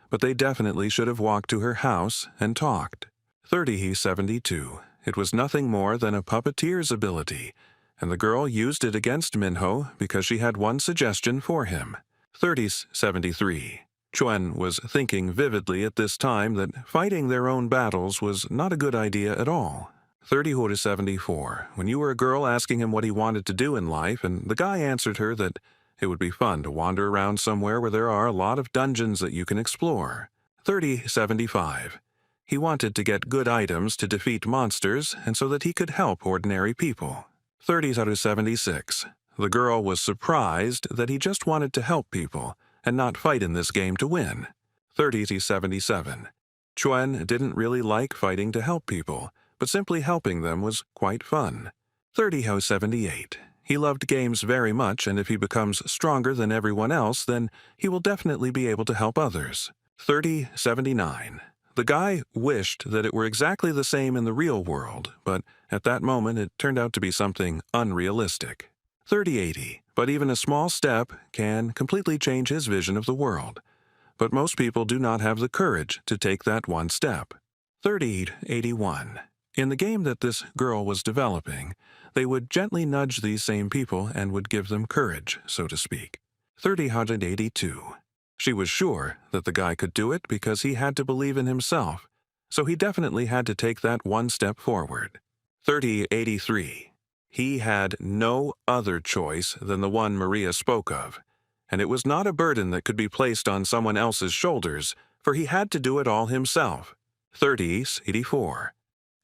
But they definitely should have walked to her house and talked. 3072. It was nothing more than a puppeteer's ability, and the girl used it against Minho because she had one suggestion for him. 3073. Chuen was thinking vividly at this time that fighting their own battles was not a good idea at all. 3074. When you were a girl asking him what he wanted to do in life, and the guy answered her that it would be fun to wander around somewhere where there are a lot of dungeons that you can explore. 3075. He wanted to get good items to defeat monsters and so that he could help ordinary people. 3076. The girl was surprised that he just wanted to help people and not fight in this game to win. 3077. Chuen didn't really like fighting to help people, but simply helping them was quite fun. 3078. He loved games very much, and if he becomes stronger than everyone else, then he will definitely be able to help others. 3079. The guy wished that it were exactly the same in the real world, but at that moment it turned out to be something unrealistic. 3080. But even a small step can completely change his vision of the world. But most people do not have the courage to take that one step. 3081. In the game that this girl was developing, they would gently nudge these same people and would give them courage, so to speak. 3082. She was sure that the guy could do it because he had to believe in himself, so he definitely had to take that one step forward. 3083. He had no other choice than the one Maria spoke of, and it was not a burden that could be placed on someone else's shoulders, for he had to do it all himself. 3084.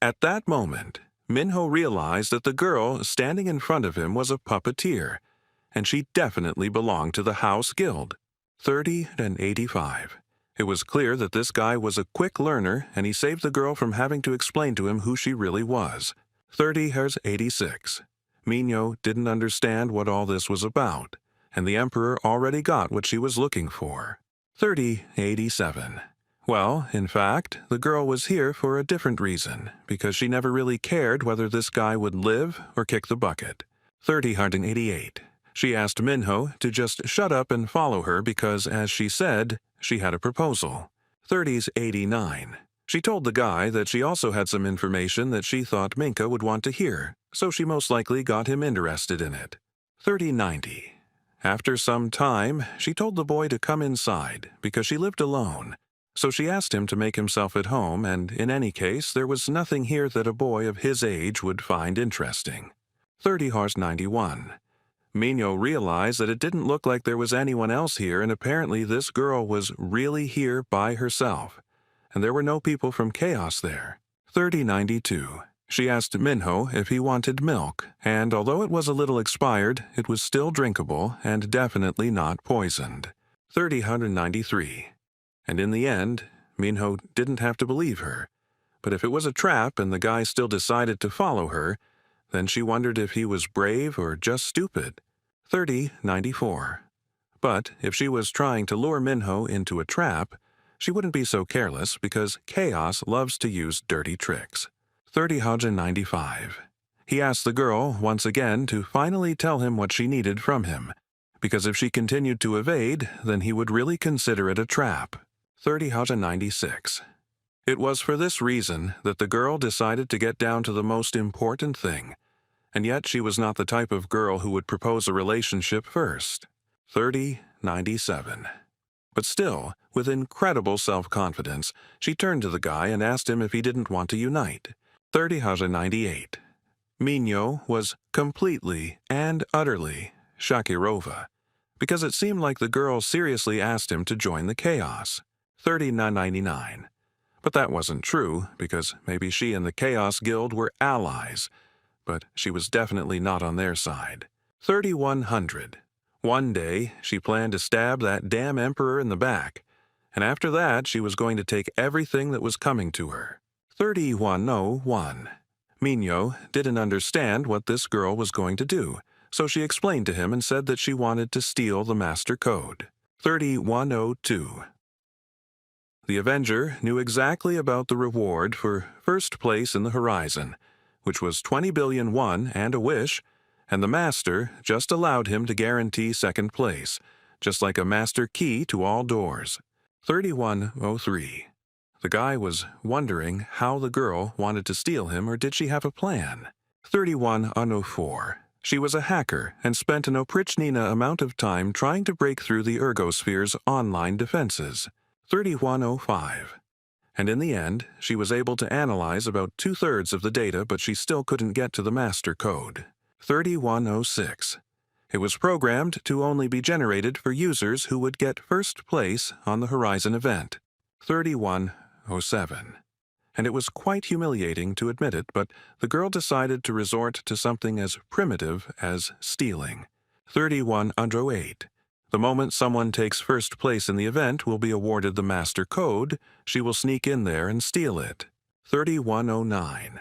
At that moment, Minho realized that the girl standing in front of him was a puppeteer, and she definitely belonged to the House Guild. 3085. It was clear that this guy was a quick learner, and he saved the girl from having to explain to him who she really was. 3086. Minho didn't understand what all this was about, and the Emperor already got what she was looking for. 3087. Well, in fact, the girl was here for a different reason, because she never really cared whether this guy would live or kick the bucket. 3088. She asked Minho to just shut up and follow her because, as she said, she had a proposal. 3089. She told the guy that she also had some information that she thought Minka would want to hear, so she most likely got him interested in it. 3090. After some time, she told the boy to come inside because she lived alone, so she asked him to make himself at home, and in any case, there was nothing here that a boy of his age would find interesting. 3091. Minho realized that it didn't look like there was anyone else here, and apparently this girl was really here by herself, and there were no people from Chaos there. 3092. She asked Minho if he wanted milk, and although it was a little expired, it was still drinkable and definitely not poisoned. 3093. And in the end, Minho didn't have to believe her. But if it was a trap and the guy still decided to follow her, then she wondered if he was brave or just stupid. 3094. But if she was trying to lure Minho into a trap, she wouldn't be so careless because Chaos loves to use dirty tricks. 3095. He asked the girl once again to finally tell him what she needed from him, because if she continued to evade, then he would really consider it a trap. 3096. It was for this reason that the girl decided to get down to the most important thing, and yet she was not the type of girl who would propose a relationship first. 3097. But still, with incredible self-confidence, she turned to the guy and asked him if he didn't want to unite. 3098. Minho was completely and utterly Shakirova, because it seemed like the girl seriously asked him to join the chaos. 39.99. But that wasn't true, because maybe she and the Chaos Guild were allies, but she was definitely not on their side. 3,100. One day, she planned to stab that damn emperor in the back, and after that she was going to take everything that was coming to her. 3,101. Minho didn't understand what this girl was going to do, so she explained to him and said that she wanted to steal the master code. 3,102. The Avenger knew exactly about the reward for first place in the horizon, which was 20 billion won and a wish, and the Master just allowed him to guarantee second place, just like a master key to all doors. 3,103. The guy was wondering how the girl wanted to steal him, or did she have a plan? 3,104. She was a hacker and spent an oprichnina amount of time trying to break through the Ergosphere's online defenses. 3,105. And in the end, she was able to analyze about 2/3 of the data, but she still couldn't get to the master code. 3,106. It was programmed to only be generated for users who would get first place on the Horizon event. 3,107. And it was quite humiliating to admit it, but the girl decided to resort to something as primitive as stealing. 3,108. The moment someone takes first place in the event will be awarded the master code. She will sneak in there and steal it. 3,109.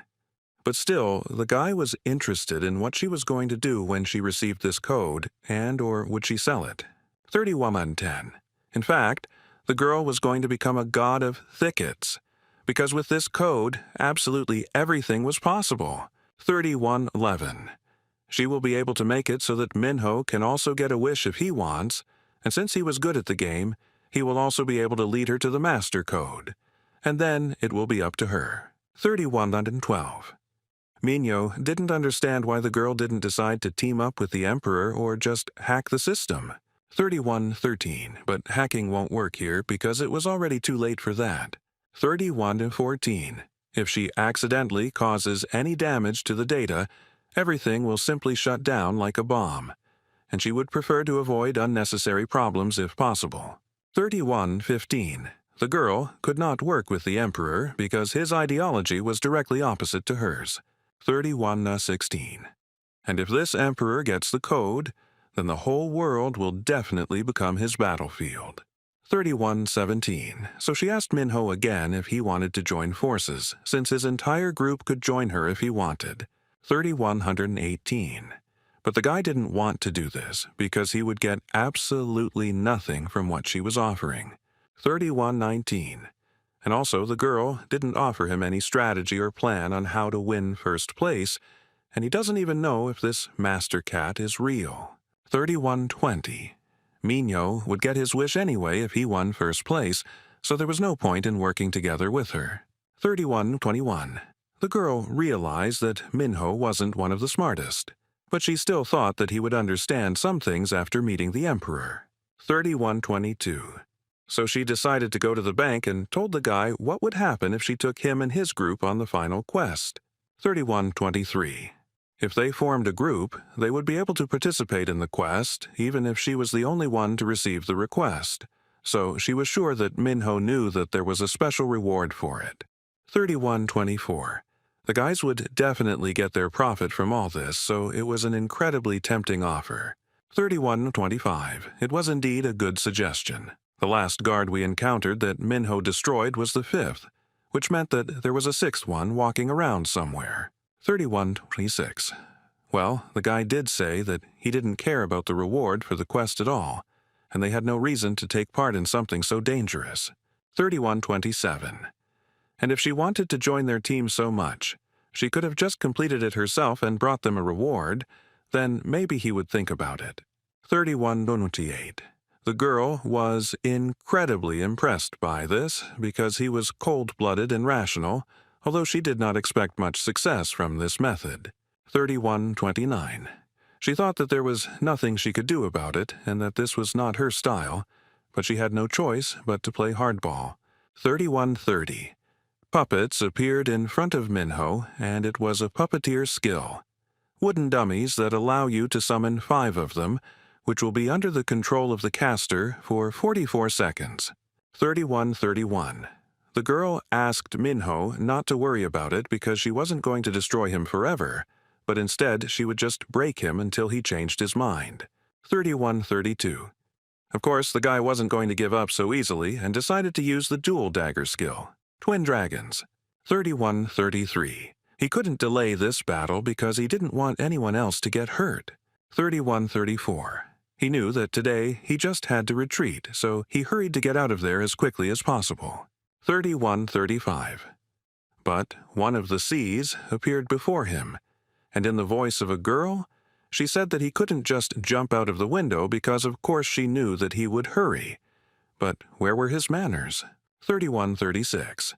But still, the guy was interested in what she was going to do when she received this code, and or would she sell it? 3,110. In fact, the girl was going to become a god of thickets, because with this code, absolutely everything was possible. 3,111. She will be able to make it so that Minho can also get a wish if he wants, and since he was good at the game, he will also be able to lead her to the master code. And then it will be up to her. 3,112. Minho didn't understand why the girl didn't decide to team up with the Emperor or just hack the system. 3,113, but hacking won't work here because it was already too late for that. 3,114. If she accidentally causes any damage to the data, everything will simply shut down like a bomb, and she would prefer to avoid unnecessary problems if possible. 3,115. The girl could not work with the Emperor because his ideology was directly opposite to hers. 3,116. And if this Emperor gets the code, then the whole world will definitely become his battlefield. 3,117. So she asked Minho again if he wanted to join forces, since his entire group could join her if he wanted. 3,118. But the guy didn't want to do this because he would get absolutely nothing from what she was offering. 3,119. And also the girl didn't offer him any strategy or plan on how to win first place, and he doesn't even know if this Master Cat is real. 3,120. Minho would get his wish anyway if he won first place, so there was no point in working together with her. 3,121. The girl realized that Minho wasn't one of the smartest, but she still thought that he would understand some things after meeting the Emperor. 3,122. So she decided to go to the bank and told the guy what would happen if she took him and his group on the final quest. 3,123. If they formed a group, they would be able to participate in the quest, even if she was the only one to receive the request. So she was sure that Minho knew that there was a special reward for it. 3,124. The guys would definitely get their profit from all this, so it was an incredibly tempting offer. 3,125. It was indeed a good suggestion. The last guard we encountered that Minho destroyed was the 5th, which meant that there was a 6th one walking around somewhere. 3,126. Well, the guy did say that he didn't care about the reward for the quest at all, and they had no reason to take part in something so dangerous. 3,127. And if she wanted to join their team so much, she could have just completed it herself and brought them a reward, then maybe he would think about it. 3,128. The girl was incredibly impressed by this because he was cold-blooded and rational, although she did not expect much success from this method. 3,129. She thought that there was nothing she could do about it and that this was not her style, but she had no choice but to play hardball. 3,130. Puppets appeared in front of Minho, and it was a puppeteer skill. Wooden dummies that allow you to summon 5 of them, which will be under the control of the caster for 44 seconds. 31:31. The girl asked Minho not to worry about it because she wasn't going to destroy him forever, but instead she would just break him until he changed his mind. 31:32. Of course, the guy wasn't going to give up so easily and decided to use the dual dagger skill. Twin dragons. 31:33. He couldn't delay this battle because he didn't want anyone else to get hurt. 31:34. He knew that today he just had to retreat, so he hurried to get out of there as quickly as possible. 31:35. But one of the C's appeared before him, and in the voice of a girl, she said that he couldn't just jump out of the window because of course she knew that he would hurry. But where were his manners? 31:36.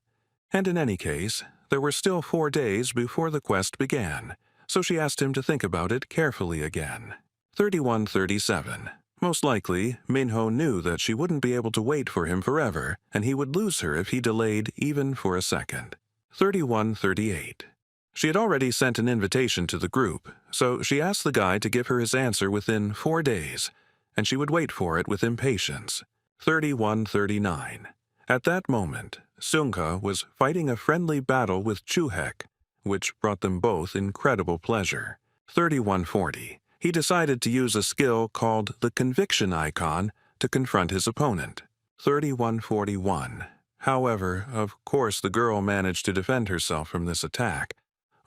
And in any case, there were still 4 days before the quest began, so she asked him to think about it carefully again. 31:37. Most likely, Minho knew that she wouldn't be able to wait for him forever, and he would lose her if he delayed even for a second. 31:38. She had already sent an invitation to the group, so she asked the guy to give her his answer within 4 days, and she would wait for it with impatience. 31:39. At that moment, Seungha was fighting a friendly battle with Chuhek, which brought them both incredible pleasure. 31:40. He decided to use a skill called the conviction icon to confront his opponent. 31:41. However, of course the girl managed to defend herself from this attack,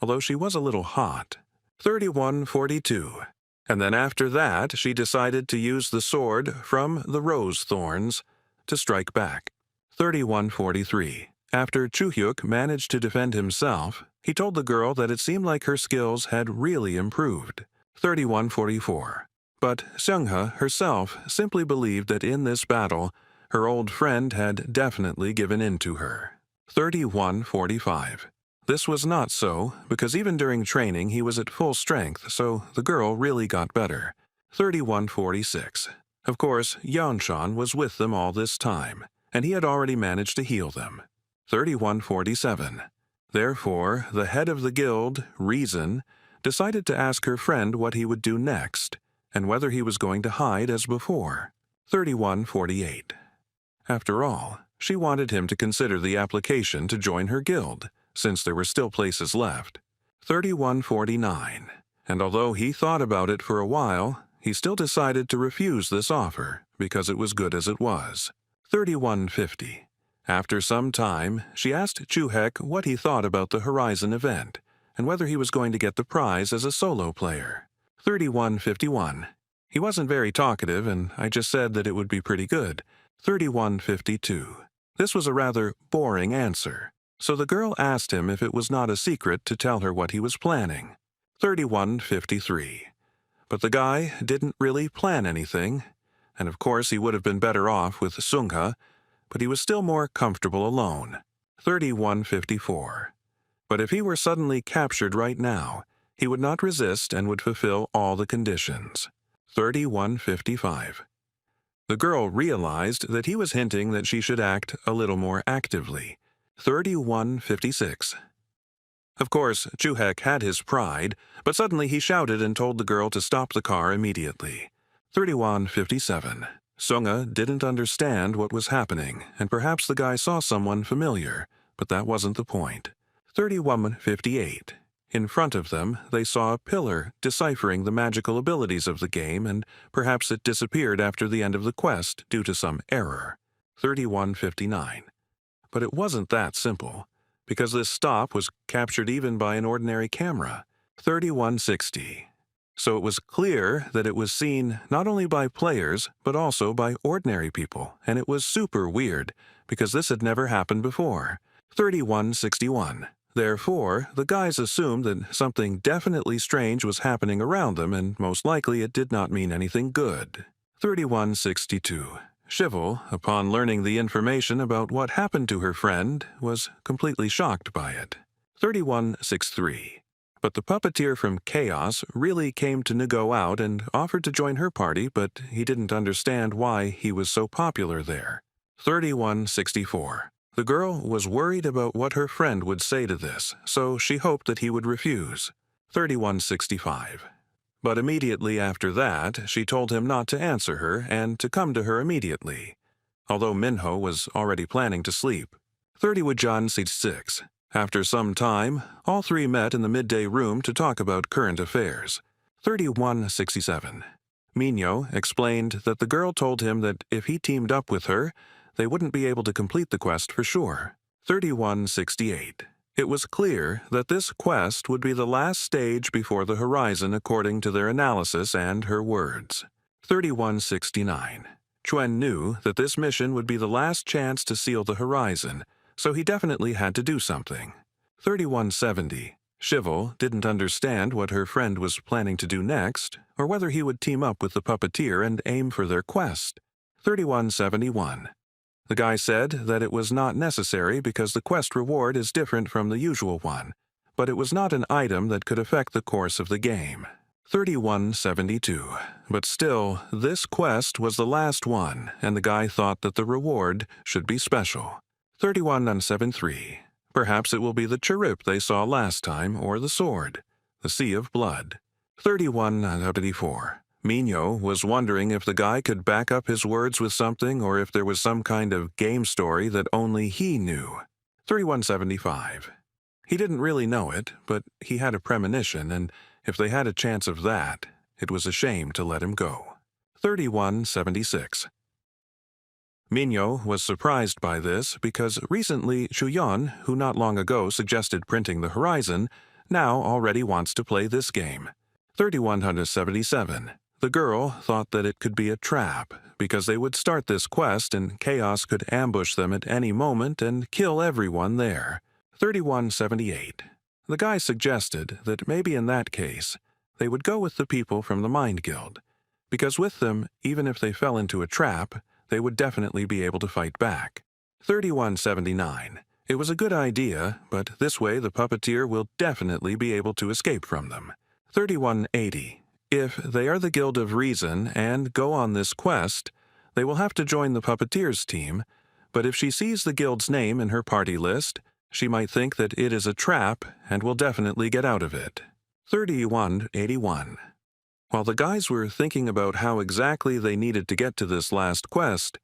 although she was a little hot. 31:42. And then after that, she decided to use the sword from the rose thorns to strike back. 31:43. After Chuhyuk managed to defend himself, he told the girl that it seemed like her skills had really improved. 31:44. But Seungha herself simply believed that in this battle, her old friend had definitely given in to her. 31:45. This was not so, because even during training he was at full strength, so the girl really got better. 31:46. Of course, Yeonshan was with them all this time, and he had already managed to heal them. 31:47. Therefore, the head of the guild, Reason, decided to ask her friend what he would do next, and whether he was going to hide as before. 31:48. After all, she wanted him to consider the application to join her guild, since there were still places left. 31:49. And although he thought about it for a while, he still decided to refuse this offer, because it was good as it was. 31:50. After some time, she asked Chuhek what he thought about the Horizon event, and whether he was going to get the prize as a solo player. 31:51. He wasn't very talkative, and I just said that it would be pretty good. 31:52. This was a rather boring answer, so the girl asked him if it was not a secret to tell her what he was planning. 31:53. But the guy didn't really plan anything, and of course he would have been better off with Seungha, but he was still more comfortable alone. 31:54. But if he were suddenly captured right now, he would not resist and would fulfill all the conditions. 31:55. The girl realized that he was hinting that she should act a little more actively. 31:56. Of course, Chuhek had his pride, but suddenly he shouted and told the girl to stop the car immediately. 31:57. Seungha didn't understand what was happening, and perhaps the guy saw someone familiar, but that wasn't the point. 31:58. In front of them, they saw a pillar deciphering the magical abilities of the game, and perhaps it disappeared after the end of the quest due to some error. 31:59. But it wasn't that simple, because this stop was captured even by an ordinary camera. 31:60. So it was clear that it was seen not only by players, but also by ordinary people, and it was super weird, because this had never happened before. 31:61. Therefore, the guys assumed that something definitely strange was happening around them, and most likely it did not mean anything good. 31:62. Shivel, upon learning the information about what happened to her friend, was completely shocked by it. 31:63. But the puppeteer from Chaos really came to Nugo out and offered to join her party, but he didn't understand why he was so popular there. 31:64. The girl was worried about what her friend would say to this, so she hoped that he would refuse. 31:65. But immediately after that, she told him not to answer her and to come to her immediately, although Minho was already planning to sleep. 30 Wajan Seat 6. After some time, all three met in the midday room to talk about current affairs. 3167. Minho explained that the girl told him that if he teamed up with her, they wouldn't be able to complete the quest for sure. 3168. It was clear that this quest would be the last stage before the horizon according to their analysis and her words. 3169. Chuen knew that this mission would be the last chance to seal the horizon, so he definitely had to do something. 3170. Shivel didn't understand what her friend was planning to do next, or whether he would team up with the puppeteer and aim for their quest. 3171. The guy said that it was not necessary because the quest reward is different from the usual one, but it was not an item that could affect the course of the game. 3172. But still, this quest was the last one, and the guy thought that the reward should be special. 3173. Perhaps it will be the cherub they saw last time, or the sword, the Sea of Blood. 3174. Minho was wondering if the guy could back up his words with something or if there was some kind of game story that only he knew. 3175. He didn't really know it, but he had a premonition, and if they had a chance of that, it was a shame to let him go. 3176. Minho was surprised by this because recently Shuyon, who not long ago suggested printing the horizon, now already wants to play this game. 3177. The girl thought that it could be a trap because they would start this quest and chaos could ambush them at any moment and kill everyone there. 3178. The guy suggested that maybe in that case, they would go with the people from the Mind Guild, because with them, even if they fell into a trap, they would definitely be able to fight back. 3179. It was a good idea, but this way the puppeteer will definitely be able to escape from them. 3180. If they are the Guild of Reason and go on this quest, they will have to join the puppeteer's team, but if she sees the guild's name in her party list, she might think that it is a trap and will definitely get out of it. 3181. While the guys were thinking about how exactly they needed to get to this last quest,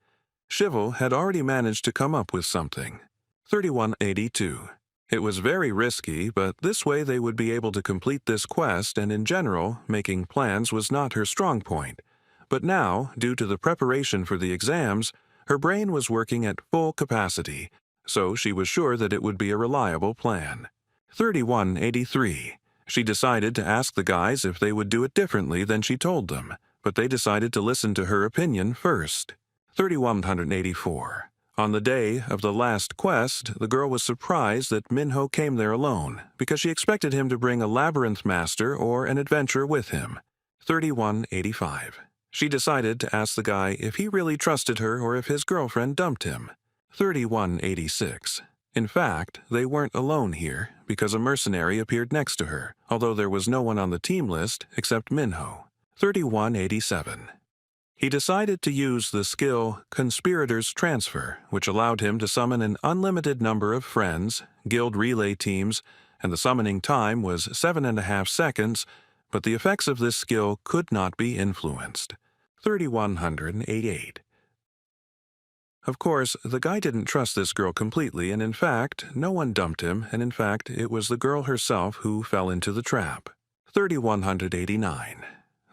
Shivel had already managed to come up with something. 3182. It was very risky, but this way they would be able to complete this quest, and in general, making plans was not her strong point. But now, due to the preparation for the exams, her brain was working at full capacity, so she was sure that it would be a reliable plan. 3183. She decided to ask the guys if they would do it differently than she told them, but they decided to listen to her opinion first. 3184. On the day of the last quest, the girl was surprised that Minho came there alone, because she expected him to bring a labyrinth master or an adventurer with him. 3185. She decided to ask the guy if he really trusted her or if his girlfriend dumped him. 3186. In fact, they weren't alone here, because a mercenary appeared next to her, although there was no one on the team list except Minho. 3187. He decided to use the skill Conspirator's Transfer, which allowed him to summon an unlimited number of friends, guild relay teams, and the summoning time was 7.5 seconds, but the effects of this skill could not be influenced. 3188. Of course, the guy didn't trust this girl completely, and in fact, no one dumped him, and in fact, it was the girl herself who fell into the trap. 3189.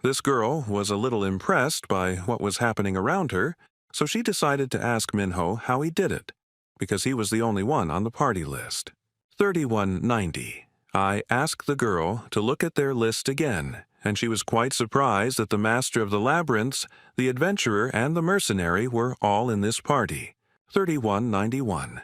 This girl was a little impressed by what was happening around her, so she decided to ask Minho how he did it, because he was the only one on the party list. 3190. I asked the girl to look at their list again, and she was quite surprised that the Master of the Labyrinths, the Adventurer, and the Mercenary were all in this party. 3191.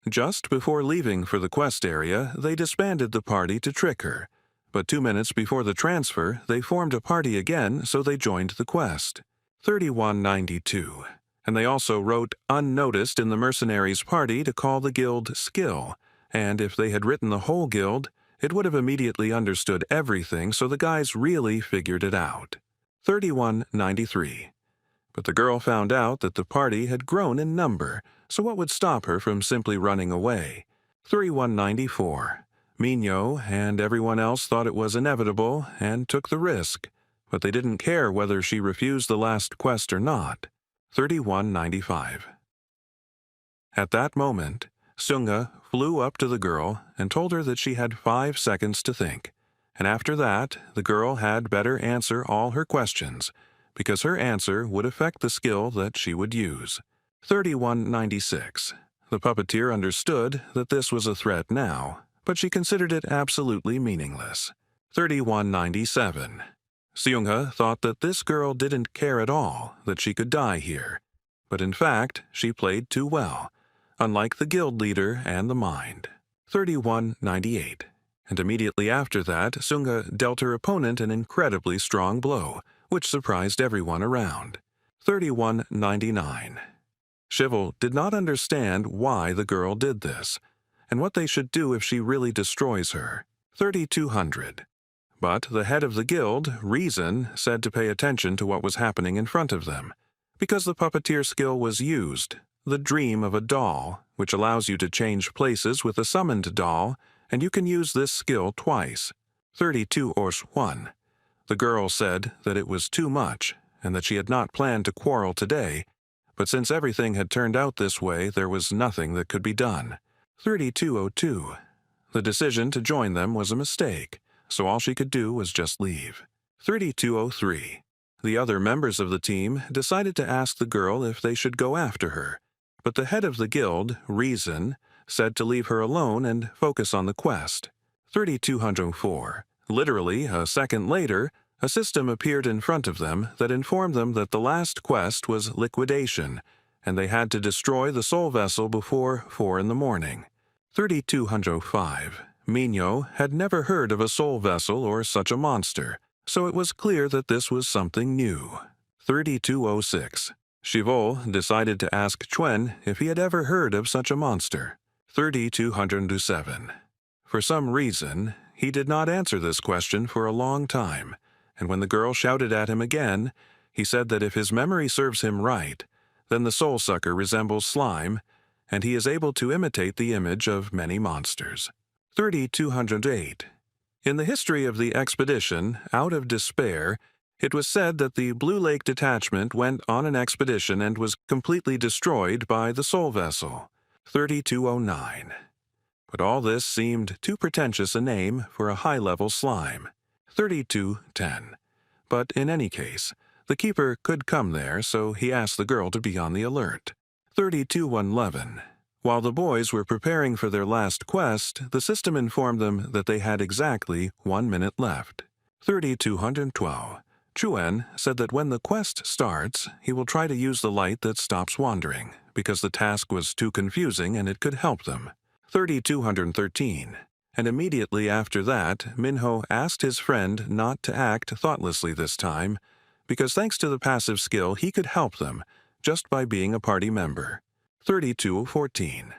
Just before leaving for the quest area, they disbanded the party to trick her, but 2 minutes before the transfer, they formed a party again, so they joined the quest. 3192. And they also wrote unnoticed in the Mercenaries' party to call the guild Skill, and if they had written the whole guild, it would have immediately understood everything, so the guys really figured it out. 3193. But the girl found out that the party had grown in number, so what would stop her from simply running away? 3194. Minho and everyone else thought it was inevitable and took the risk, but they didn't care whether she refused the last quest or not. 3195. At that moment, Sunga flew up to the girl and told her that she had 5 seconds to think, and after that, the girl had better answer all her questions, because her answer would affect the skill that she would use. 3196. The puppeteer understood that this was a threat now, but she considered it absolutely meaningless. 3197. Seungha thought that this girl didn't care at all that she could die here, but in fact, she played too well, unlike the guild leader and the mind. 3198. And immediately after that, Seungha dealt her opponent an incredibly strong blow, which surprised everyone around. 3199. Shivel did not understand why the girl did this, and what they should do if she really destroys her. 3200. But the head of the guild, Reason, said to pay attention to what was happening in front of them, because the puppeteer skill was used, the dream of a doll, which allows you to change places with a summoned doll, and you can use this skill twice. 3201. The girl said that it was too much, and that she had not planned to quarrel today, but since everything had turned out this way, there was nothing that could be done. 3202. The decision to join them was a mistake, so all she could do was just leave. 3203. The other members of the team decided to ask the girl if they should go after her, but the head of the guild, Reason, said to leave her alone and focus on the quest. 3204. Literally, a second later, a system appeared in front of them that informed them that the last quest was liquidation, and they had to destroy the soul vessel before 4 in the morning. 3205. Minho had never heard of a soul vessel or such a monster, so it was clear that this was something new. 3206. Shivol decided to ask Chuen if he had ever heard of such a monster. 3207. For some reason, he did not answer this question for a long time, and when the girl shouted at him again, he said that if his memory serves him right, then the soul sucker resembles slime, and he is able to imitate the image of many monsters. 3208. In the history of the expedition, out of despair, it was said that the Blue Lake detachment went on an expedition and was completely destroyed by the soul vessel. 3209. But all this seemed too pretentious a name for a high-level slime. 3210. But in any case, the keeper could come there, so he asked the girl to be on the alert. 3211. While the boys were preparing for their last quest, the system informed them that they had exactly 1 minute left. 3212. Chuen said that when the quest starts, he will try to use the light that stops wandering, because the task was too confusing and it could help them. 3213. And immediately after that, Minho asked his friend not to act thoughtlessly this time, because thanks to the passive skill he could help them, just by being a party member. 3214.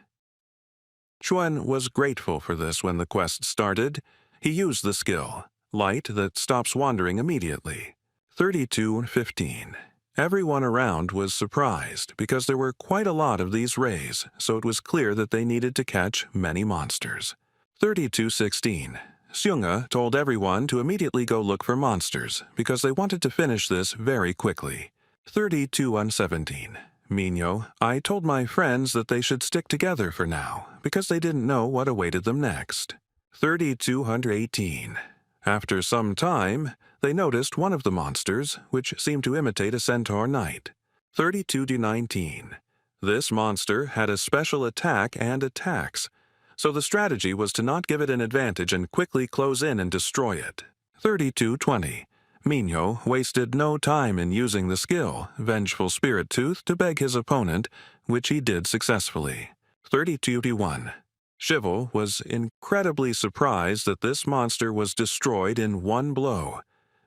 Chuen was grateful for this when the quest started. He used the skill, light that stops wandering immediately. 3215. Everyone around was surprised because there were quite a lot of these rays, so it was clear that they needed to catch many monsters. 3216. Seungha told everyone to immediately go look for monsters because they wanted to finish this very quickly. 3217. Minho, I told my friends that they should stick together for now because they didn't know what awaited them next. 3218. After some time, they noticed one of the monsters, which seemed to imitate a centaur knight. 3219. This monster had a special attack and attacks, so the strategy was to not give it an advantage and quickly close in and destroy it. 3220. Minho wasted no time in using the skill, Vengeful Spirit Tooth, to beg his opponent, which he did successfully. 3221. Shivel was incredibly surprised that this monster was destroyed in one blow,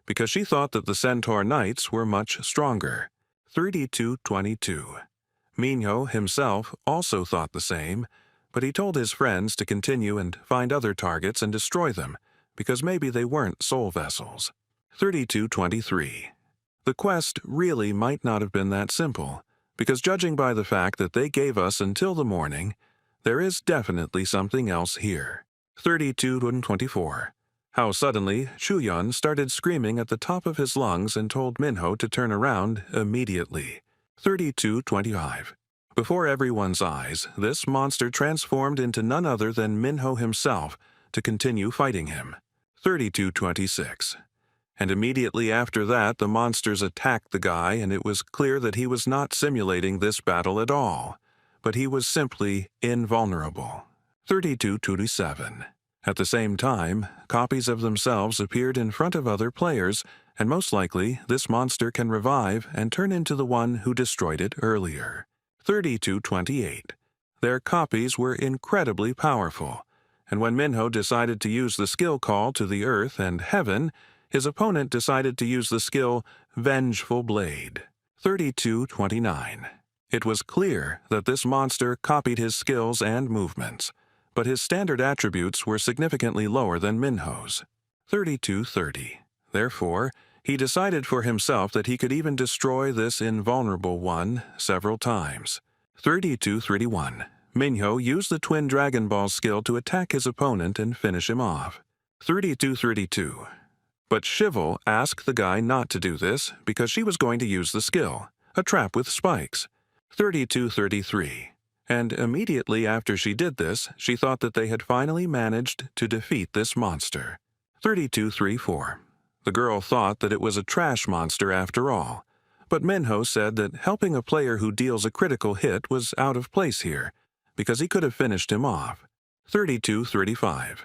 because she thought that the Centaur Knights were much stronger. 3222. Minho himself also thought the same, but he told his friends to continue and find other targets and destroy them, because maybe they weren't soul vessels. 3223. The quest really might not have been that simple, because judging by the fact that they gave us until the morning, there is definitely something else here. 32-24. How suddenly Chuyun started screaming at the top of his lungs and told Minho to turn around immediately. 32-25. Before everyone's eyes, this monster transformed into none other than Minho himself to continue fighting him. 32-26. And immediately after that, the monsters attacked the guy, and it was clear that he was not simulating this battle at all, but he was simply invulnerable. 32-27. At the same time, copies of themselves appeared in front of other players, and most likely this monster can revive and turn into the one who destroyed it earlier. 32-28. Their copies were incredibly powerful, and when Minho decided to use the skill call to the earth and heaven, his opponent decided to use the skill Vengeful Blade. 32-29. It was clear that this monster copied his skills and movements, but his standard attributes were significantly lower than Minho's. 32-30. Therefore, he decided for himself that he could even destroy this invulnerable one several times. 32-31. Minho used the Twin Dragon Ball skill to attack his opponent and finish him off. 32-32. But Shivel asked the guy not to do this because she was going to use the skill, a trap with spikes. 32-33. And immediately after she did this, she thought that they had finally managed to defeat this monster. 32-34. The girl thought that it was a trash monster after all, but Minho said that helping a player who deals a critical hit was out of place here, because he could have finished him off. 32-35.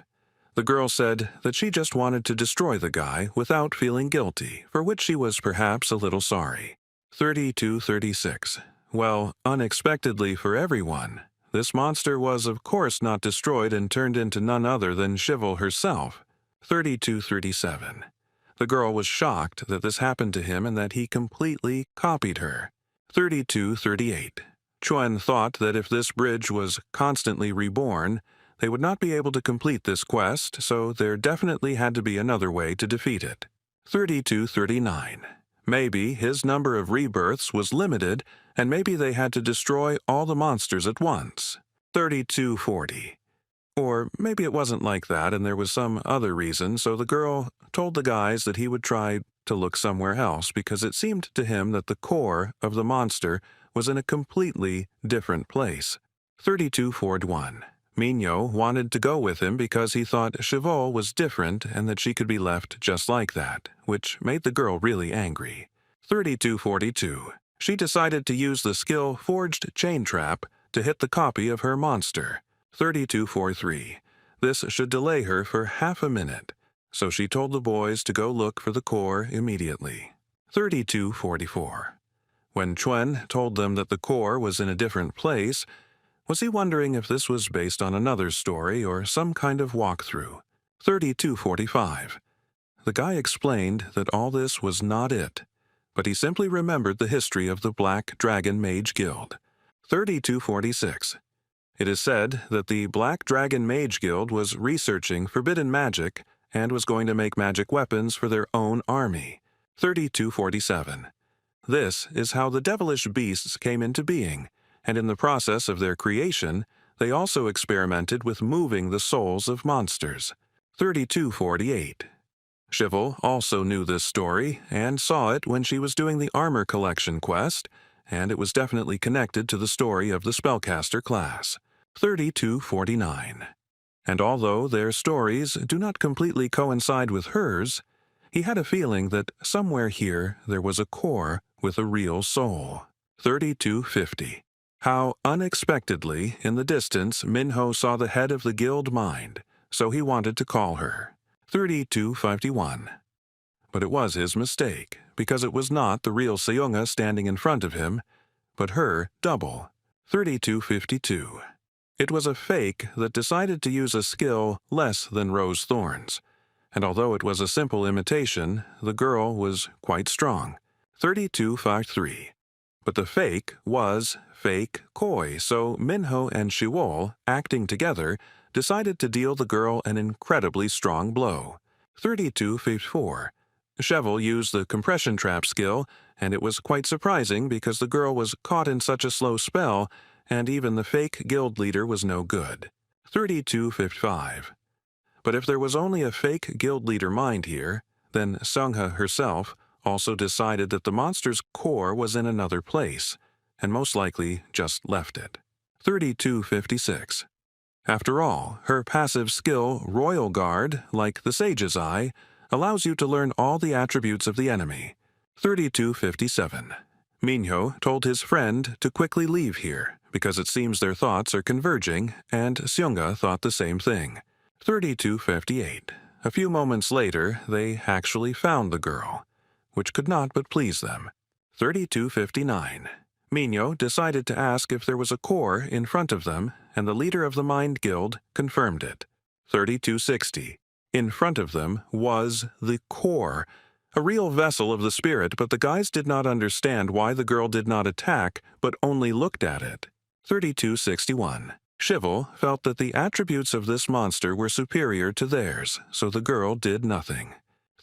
The girl said that she just wanted to destroy the guy without feeling guilty, for which she was perhaps a little sorry. 32-36. Well, unexpectedly for everyone, this monster was of course not destroyed and turned into none other than Shivel herself. 32-37. The girl was shocked that this happened to him and that he completely copied her. 32-38. Chuen thought that if this bridge was constantly reborn, they would not be able to complete this quest, so there definitely had to be another way to defeat it. 32-39. Maybe his number of rebirths was limited, and maybe they had to destroy all the monsters at once. 32-40. Or maybe it wasn't like that and there was some other reason, so the girl told the guys that he would try to look somewhere else because it seemed to him that the core of the monster was in a completely different place. 32-41. Minho wanted to go with him because he thought Chevaux was different and that she could be left just like that, which made the girl really angry. 32-42. She decided to use the skill Forged Chain Trap to hit the copy of her monster. 32-43. This should delay her for half a minute, so she told the boys to go look for the core immediately. 32-44. When Chuen told them that the core was in a different place, was he wondering if this was based on another story or some kind of walkthrough? 32-45. The guy explained that all this was not it, but he simply remembered the history of the Black Dragon Mage Guild. 32-46. It is said that the Black Dragon Mage Guild was researching forbidden magic and was going to make magic weapons for their own army. 32-47. This is how the devilish beasts came into being, and in the process of their creation, they also experimented with moving the souls of monsters. 32-48. Shivel also knew this story and saw it when she was doing the Armor Collection quest, and it was definitely connected to the story of the Spellcaster class. 32-49. And although their stories do not completely coincide with hers, he had a feeling that somewhere here there was a core with a real soul. 32-50. How unexpectedly, in the distance, Minho saw the head of the guild mind, so he wanted to call her. 32-51. But it was his mistake, because it was not the real Seonga standing in front of him, but her double. 32-52. It was a fake that decided to use a skill less than Rose Thorns, and although it was a simple imitation, the girl was quite strong. 32-53. But the fake was fake Koi, so Minho and Shiwol, acting together, decided to deal the girl an incredibly strong blow. 32-54. Chevel used the compression trap skill, and it was quite surprising because the girl was caught in such a slow spell, and even the fake guild leader was no good. 32-55. But if there was only a fake guild leader mind here, then Seungha herself also decided that the monster's core was in another place, and most likely just left it. 3256. After all, her passive skill, Royal Guard, like the Sage's Eye, allows you to learn all the attributes of the enemy. 3257. Minho told his friend to quickly leave here, because it seems their thoughts are converging, and Seungha thought the same thing. 3258. A few moments later, they actually found the girl, which could not but please them. 3259. Minho decided to ask if there was a core in front of them, and the leader of the Mind Guild confirmed it. 3260. In front of them was the core, a real vessel of the spirit, but the guys did not understand why the girl did not attack, but only looked at it. 3261. Shivel felt that the attributes of this monster were superior to theirs, so the girl did nothing.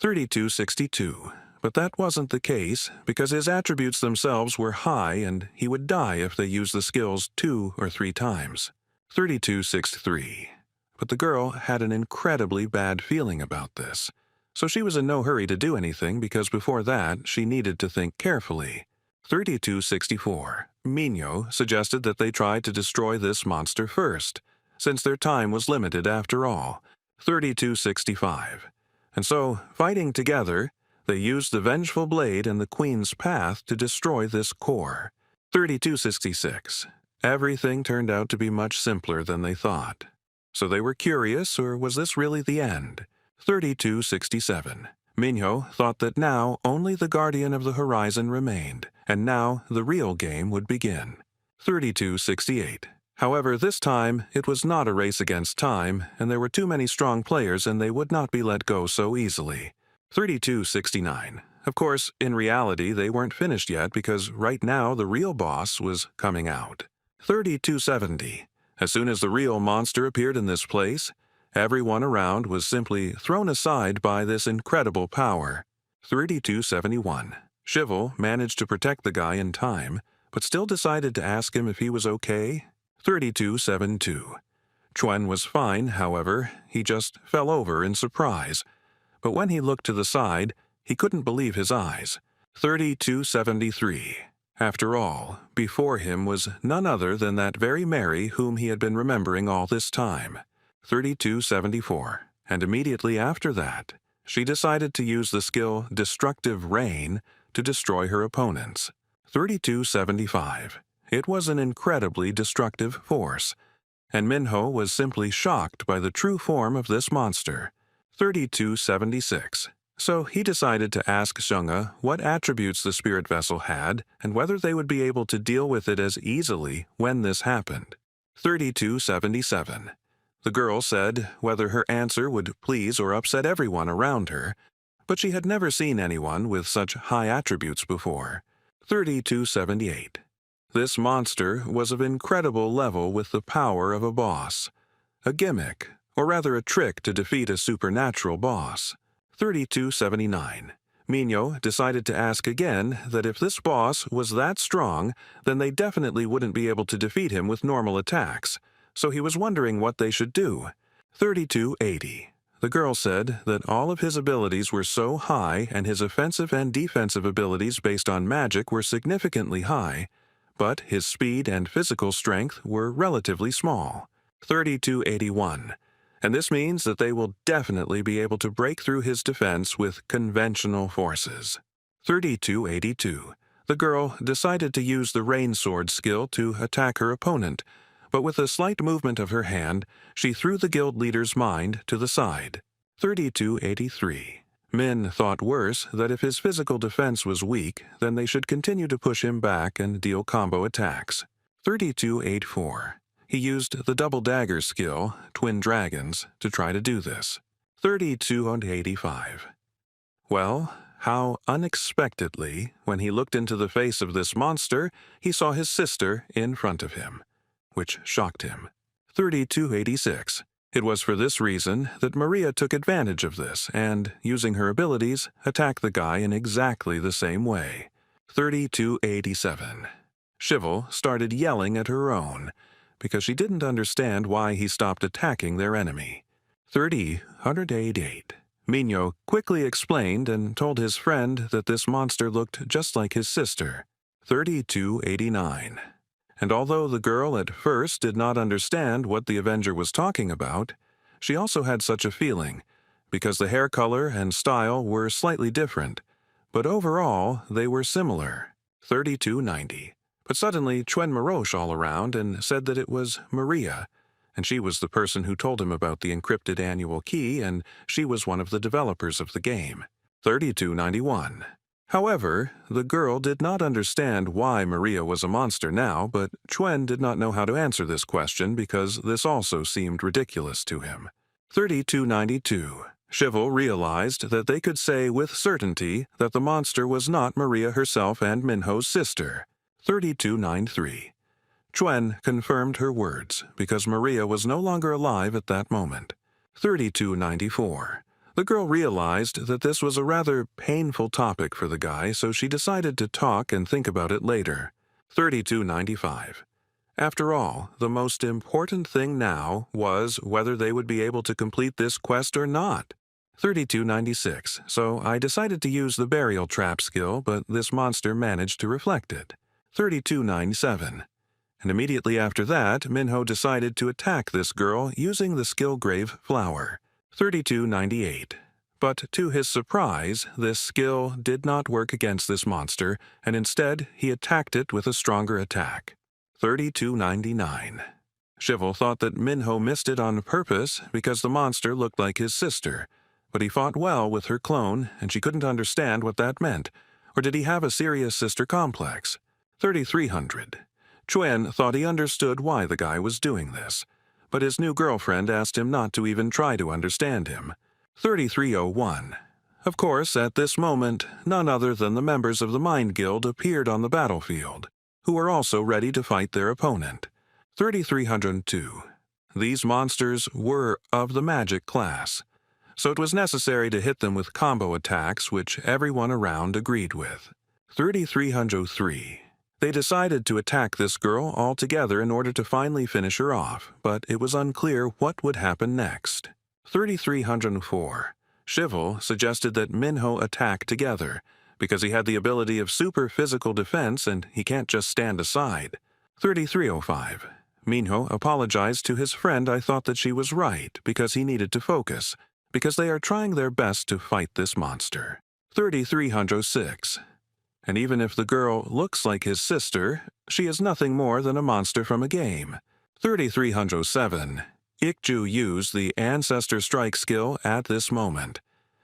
3262. But that wasn't the case, because his attributes themselves were high and he would die if they used the skills 2 or 3 times. 3263. But the girl had an incredibly bad feeling about this, so she was in no hurry to do anything because before that she needed to think carefully. 3264. Minho suggested that they try to destroy this monster first, since their time was limited after all. 3265. And so, fighting together, they used the Vengeful Blade and the Queen's Path to destroy this core. 3266. Everything turned out to be much simpler than they thought. So they were curious, or was this really the end? 3267. Minho thought that now only the Guardian of the Horizon remained, and now the real game would begin. 3268. However, this time it was not a race against time, and there were too many strong players and they would not be let go so easily. 3269. Of course, in reality, they weren't finished yet because right now the real boss was coming out. 3270. As soon as the real monster appeared in this place, everyone around was simply thrown aside by this incredible power. 3271. Shivel managed to protect the guy in time, but still decided to ask him if he was okay. 3272. Chuen was fine, however, he just fell over in surprise. But when he looked to the side, he couldn't believe his eyes. 3273. After all, before him was none other than that very Mary whom he had been remembering all this time. 3274. And immediately after that, she decided to use the skill Destructive Rain to destroy her opponents. 3275. It was an incredibly destructive force, and Minho was simply shocked by the true form of this monster. 3276. So he decided to ask Seungha what attributes the spirit vessel had and whether they would be able to deal with it as easily when this happened. 3277. The girl said whether her answer would please or upset everyone around her, but she had never seen anyone with such high attributes before. 3278. This monster was of incredible level with the power of a boss. A gimmick, or rather a trick to defeat a supernatural boss. 3279. Minho decided to ask again that if this boss was that strong, then they definitely wouldn't be able to defeat him with normal attacks, so he was wondering what they should do. 3280. The girl said that all of his abilities were so high and his offensive and defensive abilities based on magic were significantly high, but his speed and physical strength were relatively small. 3281. And this means that they will definitely be able to break through his defense with conventional forces. 3282. The girl decided to use the Rain Sword skill to attack her opponent, but with a slight movement of her hand, she threw the guild leader's mind to the side. 3283. Min thought worse that if his physical defense was weak, then they should continue to push him back and deal combo attacks. 3284. He used the Double Dagger skill, Twin Dragons, to try to do this. 3285. Well, how unexpectedly, when he looked into the face of this monster, he saw his sister in front of him, which shocked him. 3286. It was for this reason that Maria took advantage of this and, using her abilities, attacked the guy in exactly the same way. 3287. Shivel started yelling at her own, because she didn't understand why he stopped attacking their enemy. 30,188. Minho quickly explained and told his friend that this monster looked just like his sister. 3289. And although the girl at first did not understand what the Avenger was talking about, she also had such a feeling, because the hair color and style were slightly different, but overall they were similar. 3290. But suddenly Chuen Maroche all around and said that it was Maria, and she was the person who told him about the encrypted annual key, and she was one of the developers of the game. 3291. However, the girl did not understand why Maria was a monster now, but Chuen did not know how to answer this question because this also seemed ridiculous to him. 3292. Shivel realized that they could say with certainty that the monster was not Maria herself and Minho's sister. 3293. Chuen confirmed her words because Maria was no longer alive at that moment. 3294. The girl realized that this was a rather painful topic for the guy, so she decided to talk and think about it later. 3295. After all, the most important thing now was whether they would be able to complete this quest or not. 3296. So I decided to use the burial trap skill, but this monster managed to reflect it. 3297. And immediately after that, Minho decided to attack this girl using the skill Grave Flower. 3298. But to his surprise, this skill did not work against this monster, and instead he attacked it with a stronger attack. 3299. Shivel thought that Minho missed it on purpose because the monster looked like his sister, but he fought well with her clone, and she couldn't understand what that meant. Or did he have a serious sister complex? 3300. Chuen thought he understood why the guy was doing this, but his new girlfriend asked him not to even try to understand him. 3301. Of course, at this moment, none other than the members of the Mind Guild appeared on the battlefield, who were also ready to fight their opponent. 3302. These monsters were of the magic class, so it was necessary to hit them with combo attacks which everyone around agreed with. 3303. They decided to attack this girl all together in order to finally finish her off, but it was unclear what would happen next. 3304. Shivel suggested that Minho attack together, because he had the ability of super physical defense and he can't just stand aside. 3305. Minho apologized to his friend. I thought that she was right, because he needed to focus, because they are trying their best to fight this monster. 3306. And even if the girl looks like his sister, she is nothing more than a monster from a game. 3307. Ikju used the Ancestor Strike skill at this moment,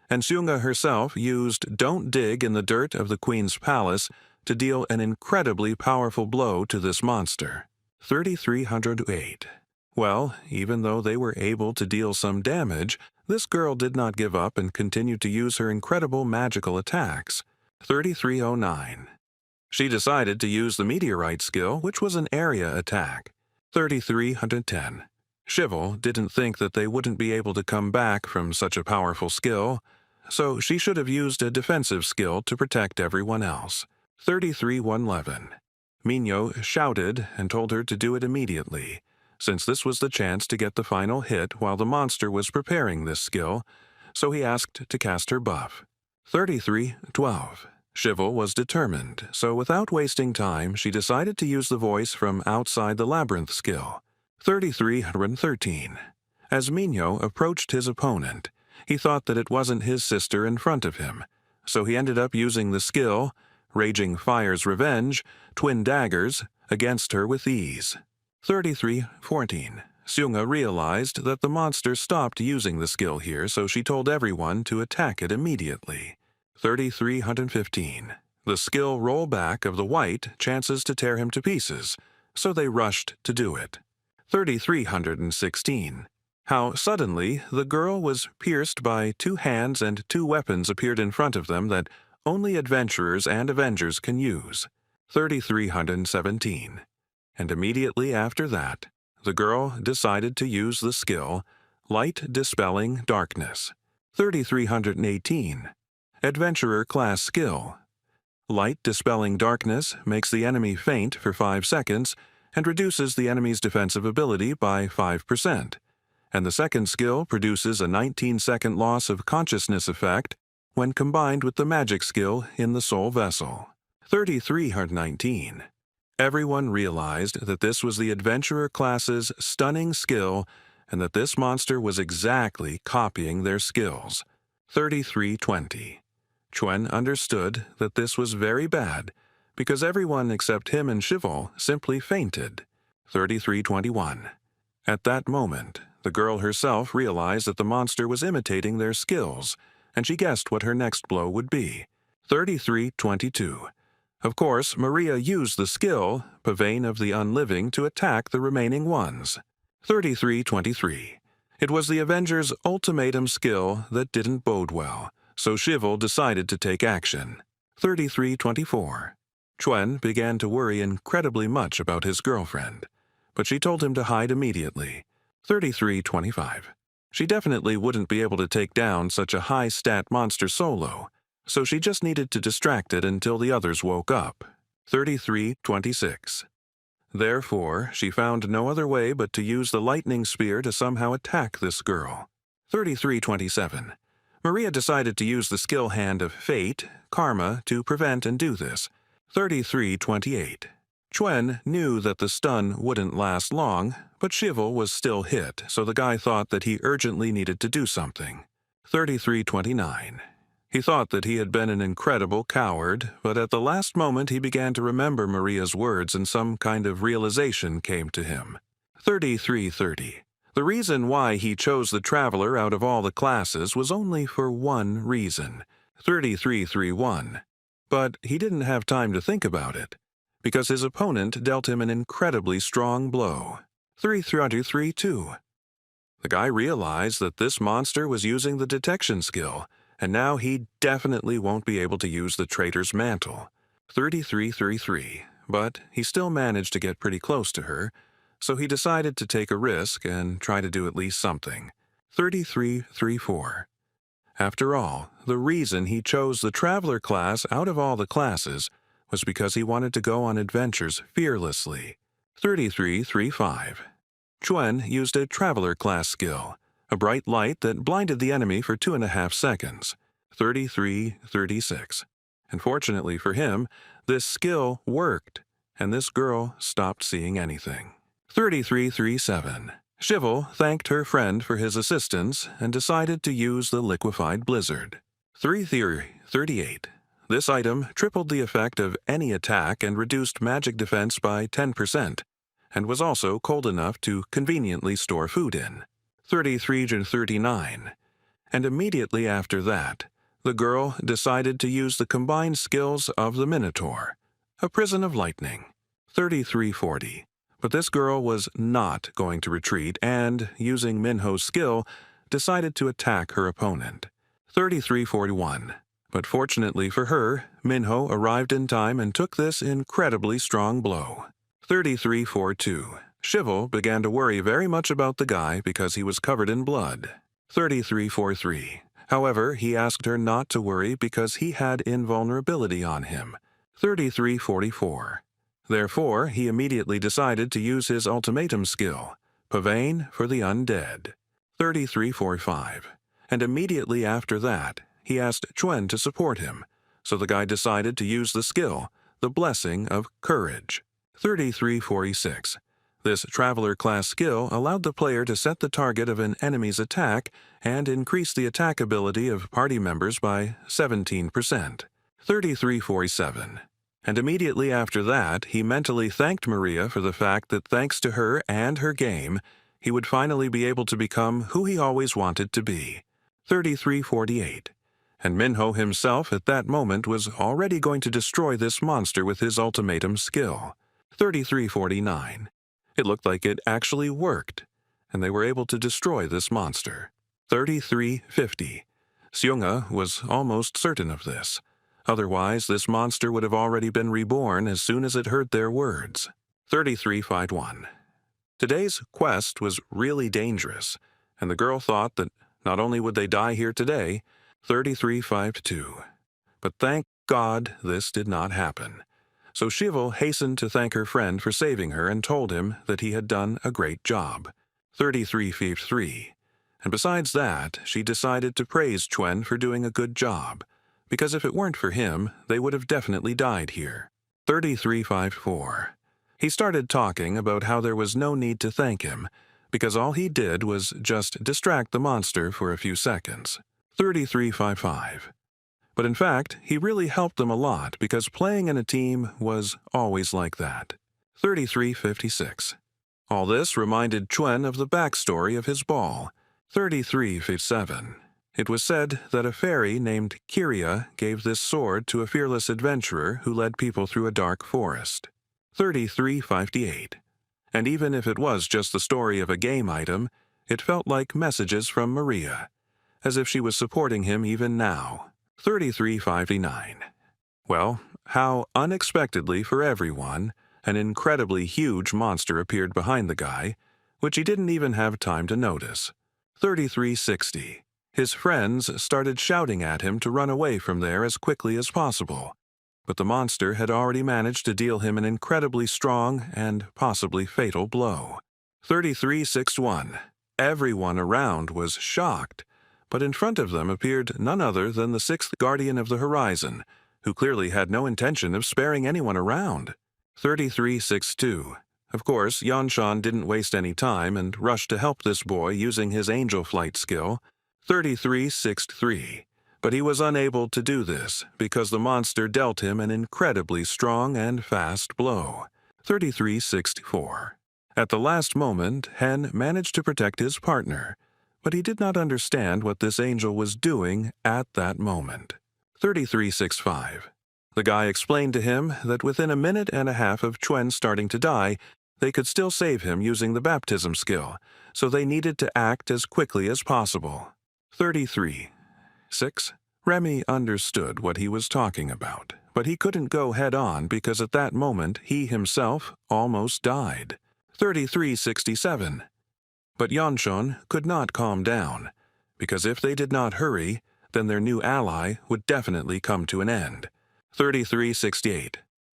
and Seunga herself used Don't Dig in the Dirt of the Queen's Palace to deal an incredibly powerful blow to this monster. 3308. Well, even though they were able to deal some damage, this girl did not give up and continued to use her incredible magical attacks. 3309. She decided to use the Meteorite skill, which was an area attack. 3310. Shivel didn't think that they wouldn't be able to come back from such a powerful skill, so she should have used a defensive skill to protect everyone else. 3311. Minho shouted and told her to do it immediately, since this was the chance to get the final hit while the monster was preparing this skill, so he asked to cast her buff. 3312. Shivel was determined, so without wasting time, she decided to use the voice from outside the labyrinth skill. 3313. As Minho approached his opponent, he thought that it wasn't his sister in front of him, so he ended up using the skill, Raging Fire's Revenge, Twin Daggers, against her with ease. 3314. Seunga realized that the monster stopped using the skill here, so she told everyone to attack it immediately. 3315. The skill rollback of the white chances to tear him to pieces, so they rushed to do it. 3316. How suddenly the girl was pierced by 2 hands and 2 weapons appeared in front of them that only adventurers and avengers can use. 3317. And immediately after that, the girl decided to use the skill Light Dispelling Darkness. 3318. Adventurer Class Skill. Light Dispelling Darkness makes the enemy faint for 5 seconds and reduces the enemy's defensive ability by 5%. and the second skill produces a 19-second loss of consciousness effect when combined with the magic skill in the soul vessel. 3319. Everyone realized that this was the adventurer class's stunning skill and that this monster was exactly copying their skills. 3320. Chuen understood that this was very bad because everyone except him and Shivel simply fainted. 3321. At that moment, the girl herself realized that the monster was imitating their skills, and she guessed what her next blow would be. 3322. Of course, Maria used the skill, Pavane of the Unliving, to attack the remaining ones. 3323. It was the Avengers' ultimatum skill that didn't bode well, so Shivel decided to take action. 3324. Chuen began to worry incredibly much about his girlfriend, but she told him to hide immediately. 3325. She definitely wouldn't be able to take down such a high-stat monster solo, so she just needed to distract it until the others woke up. 3326. Therefore, she found no other way but to use the lightning spear to somehow attack this girl. 3327. Maria decided to use the skill hand of Fate, Karma, to prevent and do this. 3328. Chuen knew that the stun wouldn't last long, but Shivel was still hit, so the guy thought that he urgently needed to do something. 3329. He thought that he had been an incredible coward, but at the last moment he began to remember Maria's words and some kind of realization came to him. 3330. The reason why he chose the Traveler out of all the classes was only for one reason. 3331. But he didn't have time to think about it, because his opponent dealt him an incredibly strong blow. 3332. The guy realized that this monster was using the detection skill, and now he definitely won't be able to use the traitor's mantle. 3333. But he still managed to get pretty close to her, so he decided to take a risk and try to do at least something. 3334. After all, the reason he chose the Traveler class out of all the classes was because he wanted to go on adventures fearlessly. 3335. Chuen used a Traveler class skill, a bright light that blinded the enemy for 2.5 seconds. 3336. And fortunately for him, this skill worked, and this girl stopped seeing anything. 3337. Shivel thanked her friend for his assistance and decided to use the liquefied blizzard. 3338. This item tripled the effect of any attack and reduced magic defense by 10%, and was also cold enough to conveniently store food in. 3339. And immediately after that, the girl decided to use the combined skills of the Minotaur, a prison of lightning. 3340. But this girl was not going to retreat and, using Minho's skill, decided to attack her opponent. 3341. But fortunately for her, Minho arrived in time and took this incredibly strong blow. 3342. Shivel began to worry very much about the guy because he was covered in blood. 3343. However, he asked her not to worry because he had invulnerability on him. 3344. Therefore, he immediately decided to use his ultimatum skill, Pavane for the Undead. 3345. And immediately after that, he asked Chuen to support him, so the guy decided to use the skill, the Blessing of Courage. 3346. This Traveler class skill allowed the player to set the target of an enemy's attack and increase the attack ability of party members by 17%. 3347. And immediately after that, he mentally thanked Maria for the fact that thanks to her and her game, he would finally be able to become who he always wanted to be. 3348. And Minho himself at that moment was already going to destroy this monster with his ultimatum skill. 3349. It looked like it actually worked, and they were able to destroy this monster. 3350. Seonga was almost certain of this. Otherwise, this monster would have already been reborn as soon as it heard their words. 3351. Today's quest was really dangerous, and the girl thought that not only would they die here today, 3352. But thank God this did not happen. So Shivel hastened to thank her friend for saving her and told him that he had done a great job. 3353. And besides that, she decided to praise Chuen for doing a good job, because if it weren't for him, they would have definitely died here. 3354. He started talking about how there was no need to thank him, because all he did was just distract the monster for a few seconds. 3355. But in fact, he really helped them a lot because playing in a team was always like that. 3356. All this reminded Chuen of the backstory of his ball. 3357. It was said that a fairy named Kiria gave this sword to a fearless adventurer who led people through a dark forest. 3358. And even if it was just the story of a game item, it felt like messages from Maria, as if she was supporting him even now. 3359. Well, how unexpectedly for everyone, an incredibly huge monster appeared behind the guy, which he didn't even have time to notice. 3360. His friends started shouting at him to run away from there as quickly as possible, but the monster had already managed to deal him an incredibly strong and possibly fatal blow. 3361. Everyone around was shocked, but in front of them appeared none other than the sixth guardian of the horizon, who clearly had no intention of sparing anyone around. 3362. Of course, Yanshan didn't waste any time and rushed to help this boy using his angel flight skill. 3363. But he was unable to do this because the monster dealt him an incredibly strong and fast blow. 3364. At the last moment, Hen managed to protect his partner, but he did not understand what this angel was doing at that moment. 3365. The guy explained to him that within a minute and a half of Chuen starting to die, they could still save him using the baptism skill, so they needed to act as quickly as possible. 33.6. Remy understood what he was talking about, but he couldn't go head-on because at that moment he himself almost died. 33.67. But Yanshun could not calm down, because if they did not hurry, then their new ally would definitely come to an end. 33.68.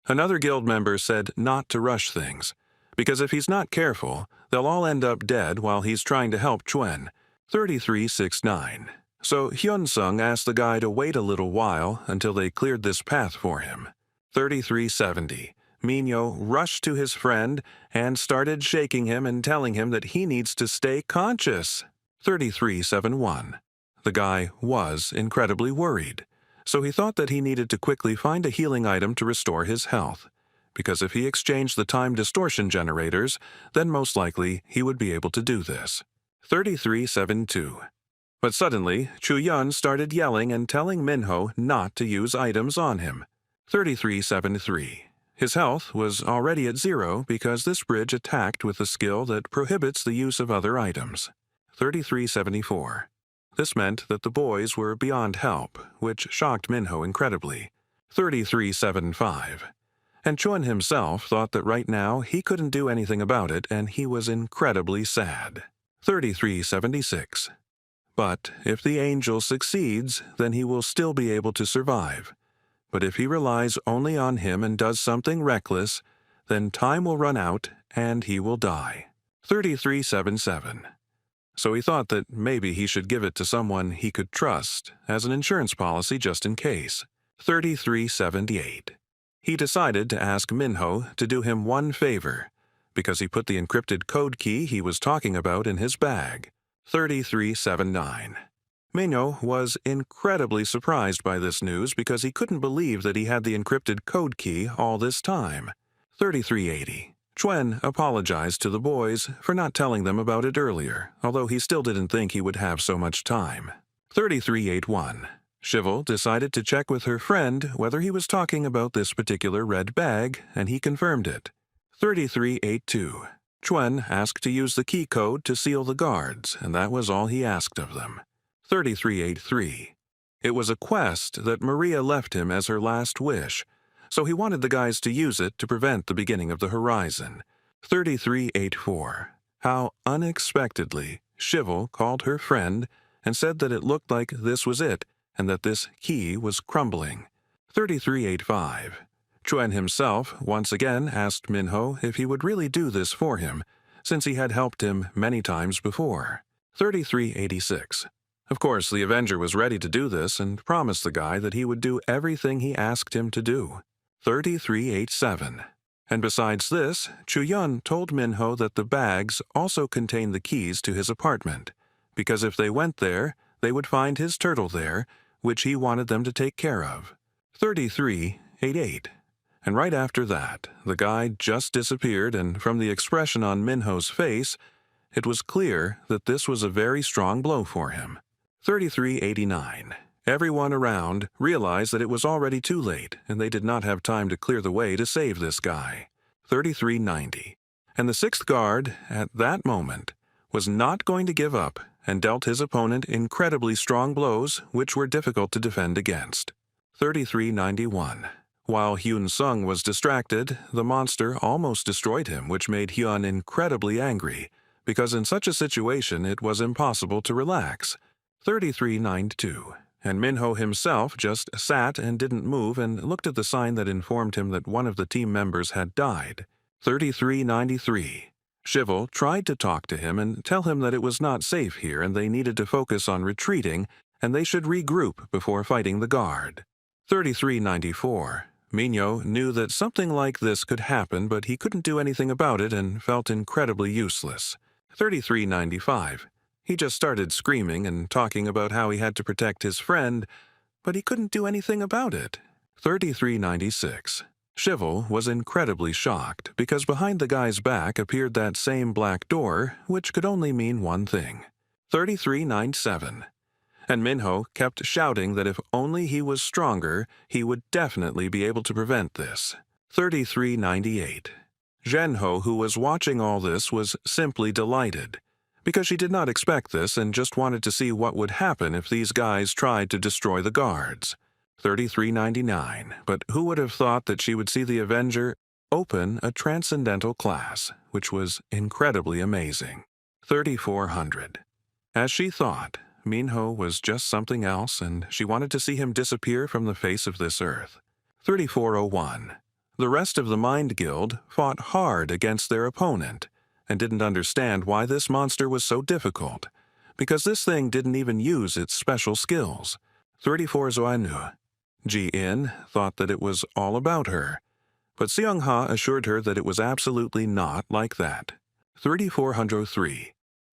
Another guild member said not to rush things, because if he's not careful, they'll all end up dead while he's trying to help Chuen. 33.69. So Hyun-sung asked the guy to wait a little while until they cleared this path for him. 33.70. Minyo rushed to his friend and started shaking him and telling him that he needs to stay conscious. 33.71. The guy was incredibly worried, so he thought that he needed to quickly find a healing item to restore his health, because if he exchanged the time distortion generators, then most likely he would be able to do this. 33.72. But suddenly, Chu-yun started yelling and telling Minho not to use items on him. 33.73. His health was already at 0 because this bridge attacked with a skill that prohibits the use of other items. 33.74. This meant that the boys were beyond help, which shocked Minho incredibly. 33.75. And Chuen himself thought that right now he couldn't do anything about it and he was incredibly sad. 33.76. But if the angel succeeds, then he will still be able to survive. But if he relies only on him and does something reckless, then time will run out and he will die. 33.77. So he thought that maybe he should give it to someone he could trust as an insurance policy just in case. 33.78. He decided to ask Minho to do him one favor, because he put the encrypted code key he was talking about in his bag. 33.79. Minho was incredibly surprised by this news because he couldn't believe that he had the encrypted code key all this time. 33.80. Chuen apologized to the boys for not telling them about it earlier, although he still didn't think he would have so much time. 33.81. Shivel decided to check with her friend whether he was talking about this particular red bag, and he confirmed it. 33.82. Chuen asked to use the key code to seal the guards, and that was all he asked of them. 33.83. It was a quest that Maria left him as her last wish, so he wanted the guys to use it to prevent the beginning of the horizon. 33.84. How unexpectedly Shivel called her friend and said that it looked like this was it and that this key was crumbling. 33.85. Chuen himself once again asked Minho if he would really do this for him, since he had helped him many times before. 3386. Of course, the Avenger was ready to do this and promised the guy that he would do everything he asked him to do. 3387. And besides this, Chuyun told Minho that the bags also contained the keys to his apartment, because if they went there, they would find his turtle there, which he wanted them to take care of. 3388. And right after that, the guy just disappeared, and from the expression on Minho's face, it was clear that this was a very strong blow for him. 3389. Everyone around realized that it was already too late, and they did not have time to clear the way to save this guy. 3390. And the sixth guard, at that moment, was not going to give up and dealt his opponent incredibly strong blows which were difficult to defend against. 3391. While Hyun Sung was distracted, the monster almost destroyed him, which made Hyun incredibly angry, because in such a situation it was impossible to relax. 3392. And Minho himself just sat and didn't move and looked at the sign that informed him that one of the team members had died. 3393. Shivel tried to talk to him and tell him that it was not safe here and they needed to focus on retreating and they should regroup before fighting the guard. 3394. Minho knew that something like this could happen, but he couldn't do anything about it and felt incredibly useless. 3395. He just started screaming and talking about how he had to protect his friend, but he couldn't do anything about it. 3396. Shivel was incredibly shocked because behind the guy's back appeared that same black door, which could only mean one thing. 3397. And Minho kept shouting that if only he was stronger, he would definitely be able to prevent this. 3398. Zhenho, who was watching all this, was simply delighted, because she did not expect this and just wanted to see what would happen if these guys tried to destroy the guards. 3399. But who would have thought that she would see the Avenger open a transcendental class, which was incredibly amazing. 3400. As she thought, Minho was just something else, and she wanted to see him disappear from the face of this earth. 3401. The rest of the Mind Guild fought hard against their opponent, and didn't understand why this monster was so difficult, because this thing didn't even use its special skills. 3401. Ji-in thought that it was all about her, but Seong-ha assured her that it was absolutely not like that. 3403.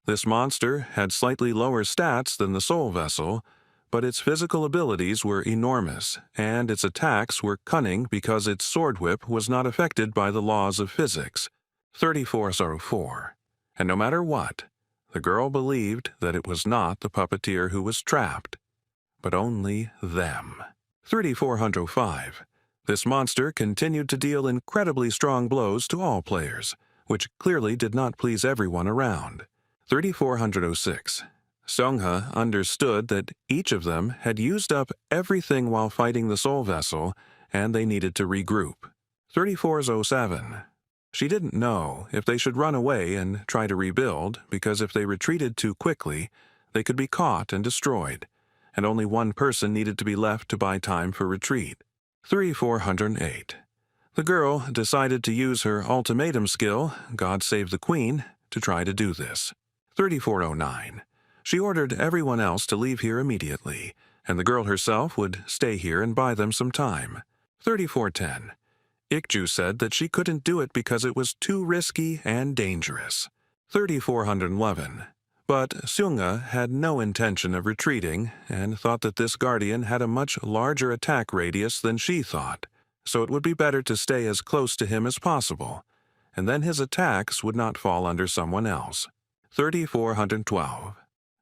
This monster had slightly lower stats than the Soul Vessel, but its physical abilities were enormous, and its attacks were cunning because its sword whip was not affected by the laws of physics. 3404. And no matter what, the girl believed that it was not the puppeteer who was trapped, but only them. 3405. This monster continued to deal incredibly strong blows to all players, which clearly did not please everyone around. 3406. Seong-ha understood that each of them had used up everything while fighting the Soul Vessel, and they needed to regroup. 3407. She didn't know if they should run away and try to rebuild, because if they retreated too quickly, they could be caught and destroyed, and only one person needed to be left to buy time for retreat. 3408. The girl decided to use her ultimatum skill, God Save the Queen, to try to do this. 3409. She ordered everyone else to leave here immediately, and the girl herself would stay here and buy them some time. 3410. Ikju said that she couldn't do it because it was too risky and dangerous. 3411. But Seung-ha had no intention of retreating and thought that this guardian had a much larger attack radius than she thought, so it would be better to stay as close to him as possible, and then his attacks would not fall under someone else. 3412.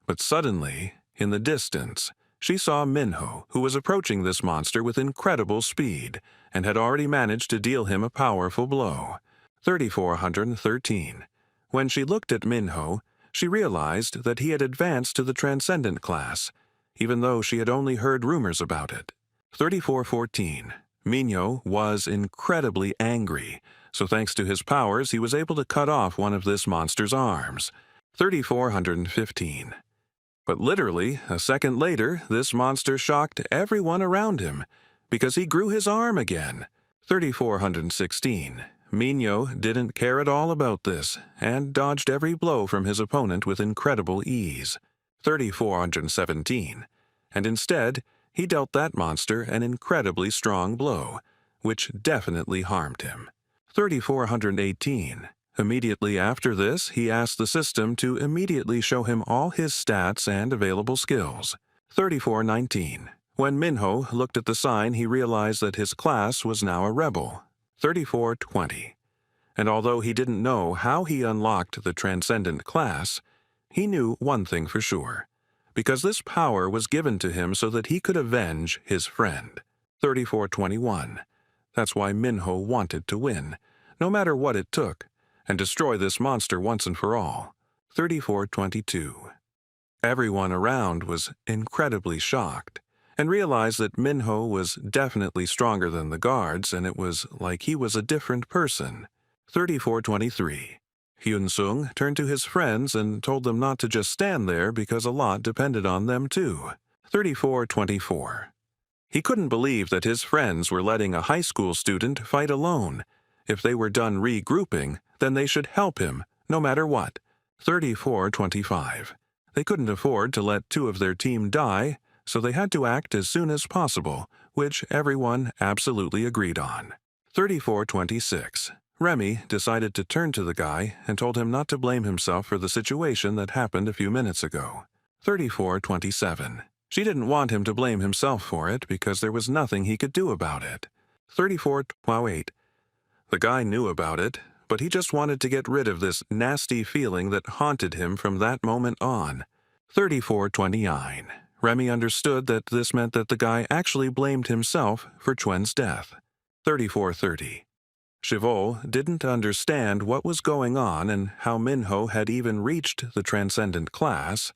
But suddenly, in the distance, she saw Minho, who was approaching this monster with incredible speed, and had already managed to deal him a powerful blow. 3413. When she looked at Minho, she realized that he had advanced to the Transcendent class, even though she had only heard rumors about it. 3414. Minho was incredibly angry, so thanks to his powers he was able to cut off one of this monster's arms. 3415. But literally, a second later, this monster shocked everyone around him, because he grew his arm again. 3416. Minho didn't care at all about this and dodged every blow from his opponent with incredible ease, 3,417, and instead he dealt that monster an incredibly strong blow, which definitely harmed him, 3,418. Immediately after this, he asked the system to immediately show him all his stats and available skills, 3,419. When Minho looked at the sign, he realized that his class was now a rebel, 3,420. And although he didn't know how he unlocked the Transcendent class, he knew one thing for sure, because this power was given to him so that he could avenge his friend, 3,421. That's why Minho wanted to win, no matter what it took, and destroy this monster once and for all, 3,422. Everyone around was incredibly shocked, and realized that Minho was definitely stronger than the guards, and it was like he was a different person, 3,423. Hyun-sung turned to his friends and told them not to just stand there because a lot depended on them too, 3,424. He couldn't believe that his friends were letting a high school student fight alone. If they were done regrouping, then they should help him, no matter what, 3,425. They couldn't afford to let two of their team die, so they had to act as soon as possible, which everyone absolutely agreed on. 3,426. Remy decided to turn to the guy and told him not to blame himself for the situation that happened a few minutes ago. 3,427. She didn't want him to blame himself for it because there was nothing he could do about it. 3,428. The guy knew about it, but he just wanted to get rid of this nasty feeling that haunted him from that moment on. 3,429. Remy understood that this meant that the guy actually blamed himself for Chuen's death. 3,430. Chivol didn't understand what was going on and how Minho had even reached the Transcendent class,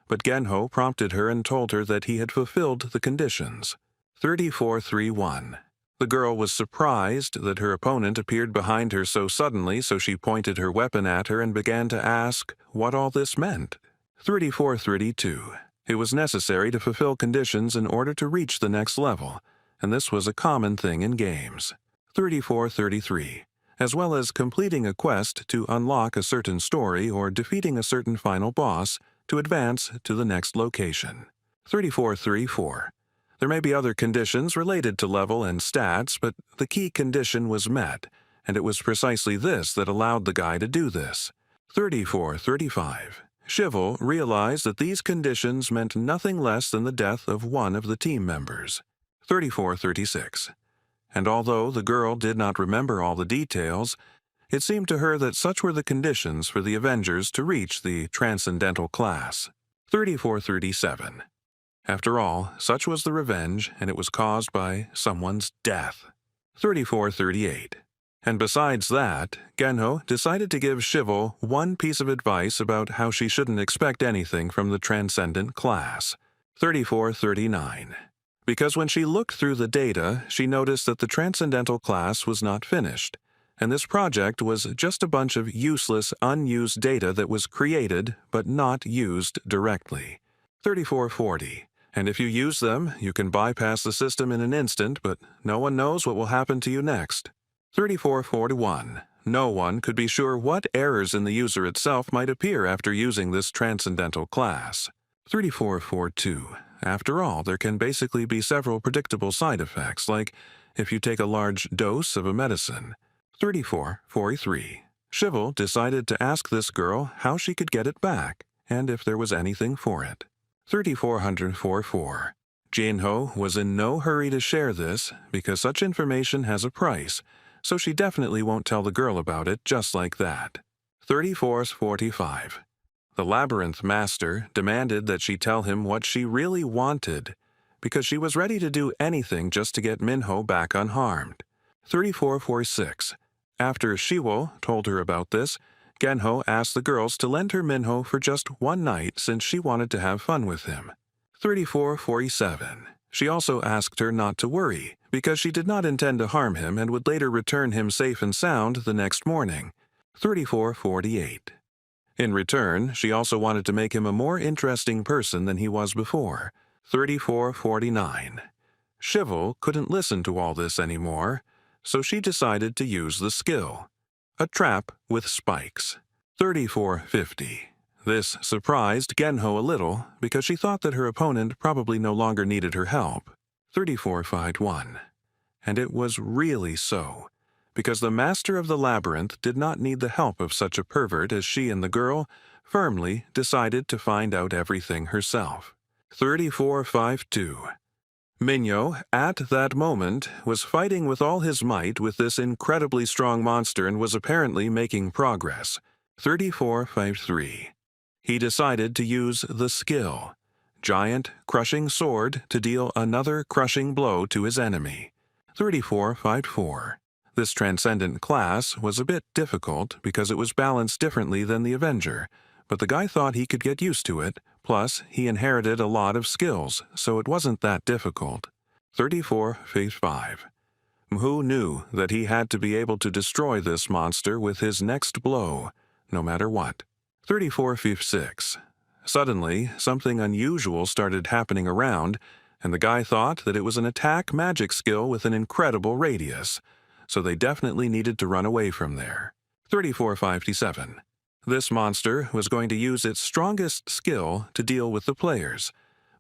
but Genho prompted her and told her that he had fulfilled the conditions. 3,431. The girl was surprised that her opponent appeared behind her so suddenly, so she pointed her weapon at her and began to ask what all this meant. 3,432. It was necessary to fulfill conditions in order to reach the next level, and this was a common thing in games. 3,433. As well as completing a quest to unlock a certain story or defeating a certain final boss to advance to the next location. 3,434. There may be other conditions related to level and stats, but the key condition was met, and it was precisely this that allowed the guy to do this. 3,435. Chivol realized that these conditions meant nothing less than the death of one of the team members. 3,436. And although the girl did not remember all the details, it seemed to her that such were the conditions for the Avengers to reach the Transcendental class. 3,437. After all, such was the revenge, and it was caused by someone's death. 3,438. And besides that, Genho decided to give Chivol one piece of advice about how she shouldn't expect anything from the Transcendent class. 3,439. Because when she looked through the data, she noticed that the Transcendental class was not finished, and this project was just a bunch of useless, unused data that was created but not used directly. 3,440. And if you use them, you can bypass the system in an instant, but no one knows what will happen to you next. 3,441. No one could be sure what errors in the user itself might appear after using this Transcendental class. 3,442. After all, there can basically be several predictable side effects, like if you take a large dose of a medicine. 3,443. Chivol decided to ask this girl how she could get it back, and if there was anything for it. 3,444. Jinho was in no hurry to share this because such information has a price, so she definitely won't tell the girl about it just like that. 3,445. The Labyrinth Master demanded that she tell him what she really wanted, because she was ready to do anything just to get Minho back unharmed. 3,446. After Shiwo told her about this, Genho asked the girls to lend her Minho for just one night since she wanted to have fun with him. 3,447. She also asked her not to worry, because she did not intend to harm him and would later return him safe and sound the next morning. 3,448. In return, she also wanted to make him a more interesting person than he was before. 3,449. Chivol couldn't listen to all this anymore, so she decided to use the skill. A trap with spikes. 3450. This surprised Genho a little because she thought that her opponent probably no longer needed her help. 3451. And it was really so, because the master of the labyrinth did not need the help of such a pervert as she and the girl firmly decided to find out everything herself. 3452. Minyo, at that moment, was fighting with all his might with this incredibly strong monster and was apparently making progress. 3453. He decided to use the skill, Giant Crushing Sword, to deal another crushing blow to his enemy. 3454. This transcendent class was a bit difficult because it was balanced differently than the Avenger, but the guy thought he could get used to it, plus he inherited a lot of skills, so it wasn't that difficult. 3455. Mhu knew that he had to be able to destroy this monster with his next blow, no matter what. 3456. Suddenly, something unusual started happening around, and the guy thought that it was an attack magic skill with an incredible radius, so they definitely needed to run away from there. 3457. This monster was going to use its strongest skill to deal with the players,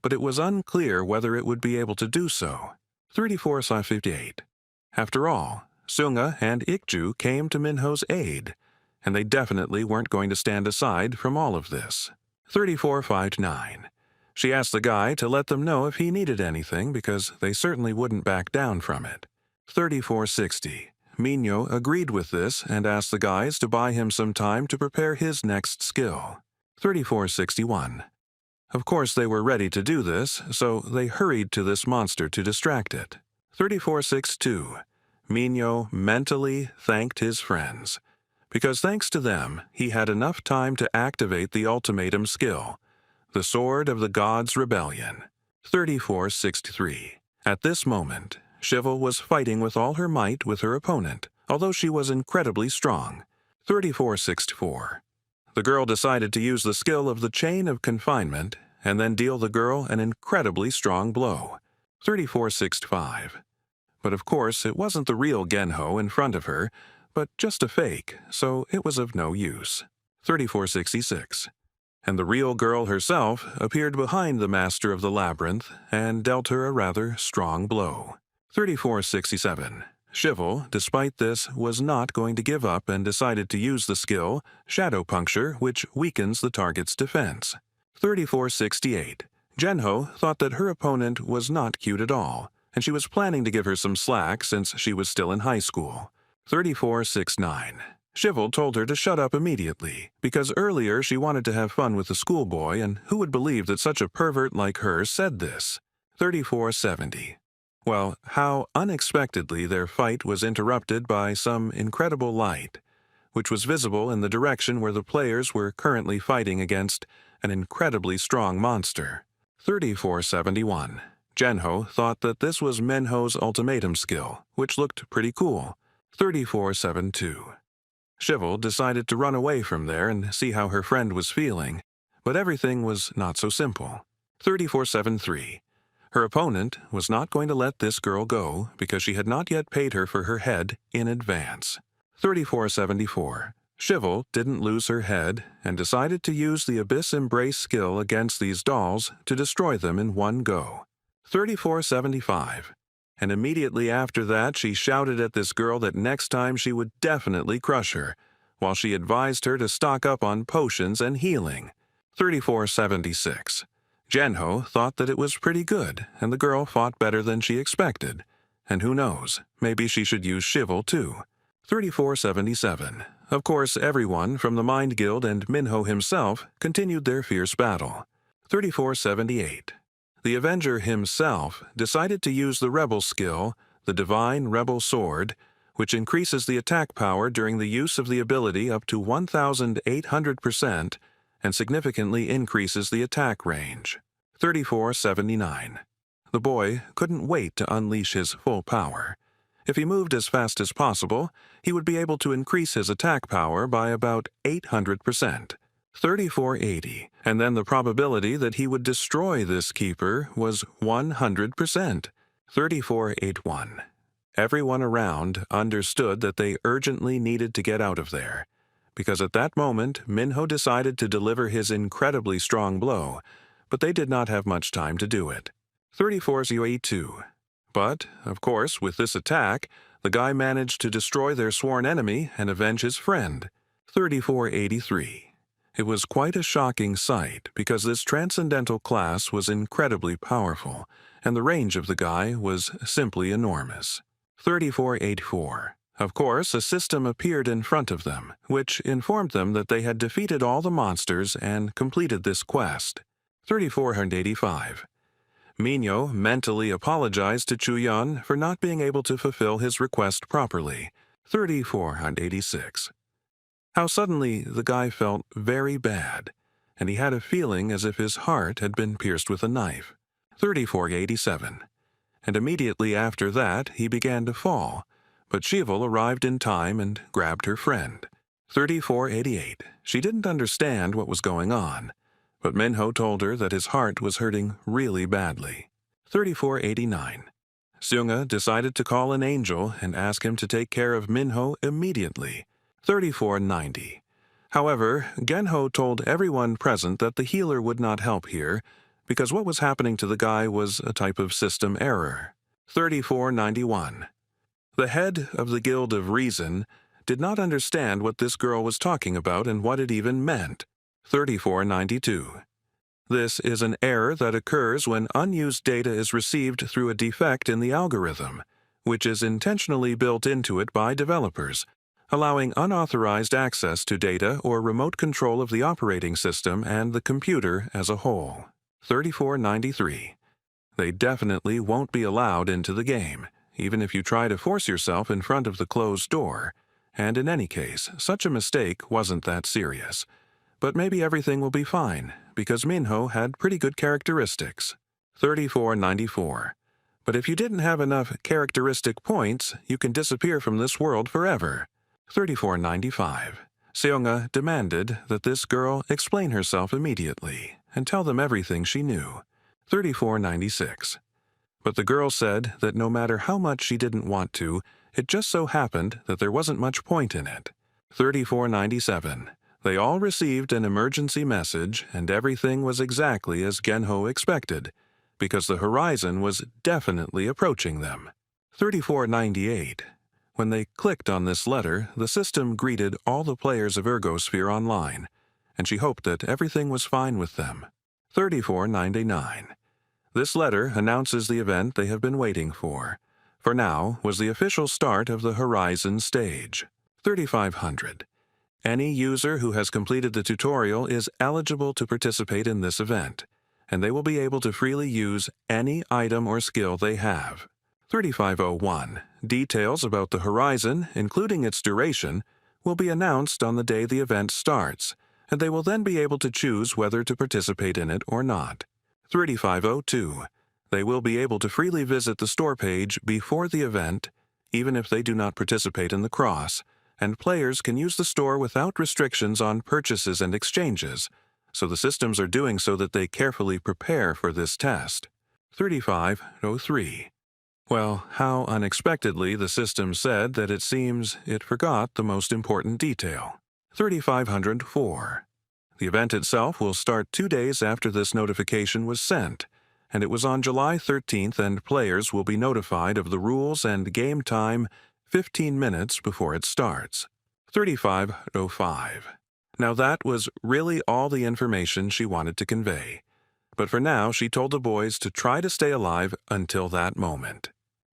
but it was unclear whether it would be able to do so. 3458. After all, Sunga and Ikju came to Minho's aid, and they definitely weren't going to stand aside from all of this. 3459. She asked the guy to let them know if he needed anything because they certainly wouldn't back down from it. 3460. Minyo agreed with this and asked the guys to buy him some time to prepare his next skill. 3461. Of course they were ready to do this, so they hurried to this monster to distract it. 3462. Minyo mentally thanked his friends, because thanks to them, he had enough time to activate the ultimatum skill, the Sword of the Gods' Rebellion. 3463. At this moment, Shivel was fighting with all her might with her opponent, although she was incredibly strong. 3464. The girl decided to use the skill of the Chain of Confinement and then deal the girl an incredibly strong blow. 3465. But of course, it wasn't the real Genho in front of her, but just a fake, so it was of no use. 3466. And the real girl herself appeared behind the master of the labyrinth and dealt her a rather strong blow. 3467. Shivel, despite this, was not going to give up and decided to use the skill Shadow Puncture, which weakens the target's defense. 3468. Genho thought that her opponent was not cute at all, and she was planning to give her some slack since she was still in high school. 3469. Shivel told her to shut up immediately, because earlier she wanted to have fun with the schoolboy, and who would believe that such a pervert like her said this? 3470. Well, how unexpectedly their fight was interrupted by some incredible light, which was visible in the direction where the players were currently fighting against an incredibly strong monster. 3471. Genho thought that this was Minho's ultimatum skill, which looked pretty cool. 3472. Shivel decided to run away from there and see how her friend was feeling, but everything was not so simple. 3473. Her opponent was not going to let this girl go because she had not yet paid her for her head in advance. 3474. Shivel didn't lose her head and decided to use the Abyss Embrace skill against these dolls to destroy them in one go. 3475. And immediately after that she shouted at this girl that next time she would definitely crush her, while she advised her to stock up on potions and healing. 3476. Genho thought that it was pretty good, and the girl fought better than she expected. And who knows, maybe she should use Shivel too. 3477. Of course, everyone from the Mind Guild and Minho himself continued their fierce battle. 3478. The Avenger himself decided to use the Rebel skill, the Divine Rebel Sword, which increases the attack power during the use of the ability up to 1,800% and significantly increases the attack range. 3479. The boy couldn't wait to unleash his full power. If he moved as fast as possible, he would be able to increase his attack power by about 800%. 3480, and then the probability that he would destroy this keeper was 100%. 3481. Everyone around understood that they urgently needed to get out of there, because at that moment Minho decided to deliver his incredibly strong blow, but they did not have much time to do it. 3402. But, of course, with this attack, the guy managed to destroy their sworn enemy and avenge his friend. 3483. It was quite a shocking sight because this transcendental class was incredibly powerful, and the range of the guy was simply enormous. 3484. Of course, a system appeared in front of them, which informed them that they had defeated all the monsters and completed this quest. 3485. Minho mentally apologized to Chuyun for not being able to fulfill his request properly. 3486. How suddenly the guy felt very bad, and he had a feeling as if his heart had been pierced with a knife. 3487. And immediately after that he began to fall, but Shival arrived in time and grabbed her friend. 3488. She didn't understand what was going on, but Minho told her that his heart was hurting really badly. 3489. Seunga decided to call an angel and ask him to take care of Minho immediately. 3490. However, Genho told everyone present that the healer would not help here, because what was happening to the guy was a type of system error. 3491. The head of the Guild of Reason did not understand what this girl was talking about and what it even meant. 3492. This is an error that occurs when unused data is received through a defect in the algorithm, which is intentionally built into it by developers, allowing unauthorized access to data or remote control of the operating system and the computer as a whole. 3493. They definitely won't be allowed into the game, even if you try to force yourself in front of the closed door, and in any case, such a mistake wasn't that serious. But maybe everything will be fine, because Minho had pretty good characteristics. 3494. But if you didn't have enough characteristic points, you can disappear from this world forever. 3495. Seunga demanded that this girl explain herself immediately and tell them everything she knew. 3496. But the girl said that no matter how much she didn't want to, it just so happened that there wasn't much point in it. 3497. They all received an emergency message and everything was exactly as Genho expected, because the horizon was definitely approaching them. 3498. When they clicked on this letter, the system greeted all the players of Ergosphere online, and she hoped that everything was fine with them. 3499. This letter announces the event they have been waiting for now, was the official start of the Horizon stage. 3500. Any user who has completed the tutorial is eligible to participate in this event, and they will be able to freely use any item or skill they have. 3501. Details about the Horizon, including its duration, will be announced on the day the event starts, and they will then be able to choose whether to participate in it or not. 3502. They will be able to freely visit the store page before the event, even if they do not participate in the cross, and players can use the store without restrictions on purchases and exchanges, so the systems are doing so that they carefully prepare for this test. 3503. Well, how unexpectedly the system said that it seems it forgot the most important detail. 3504. The event itself will start 2 days after this notification was sent, and it was on July 13th, and players will be notified of the rules and game time 15 minutes before it starts. 3505. Now that was really all the information she wanted to convey, but for now she told the boys to try to stay alive until that moment.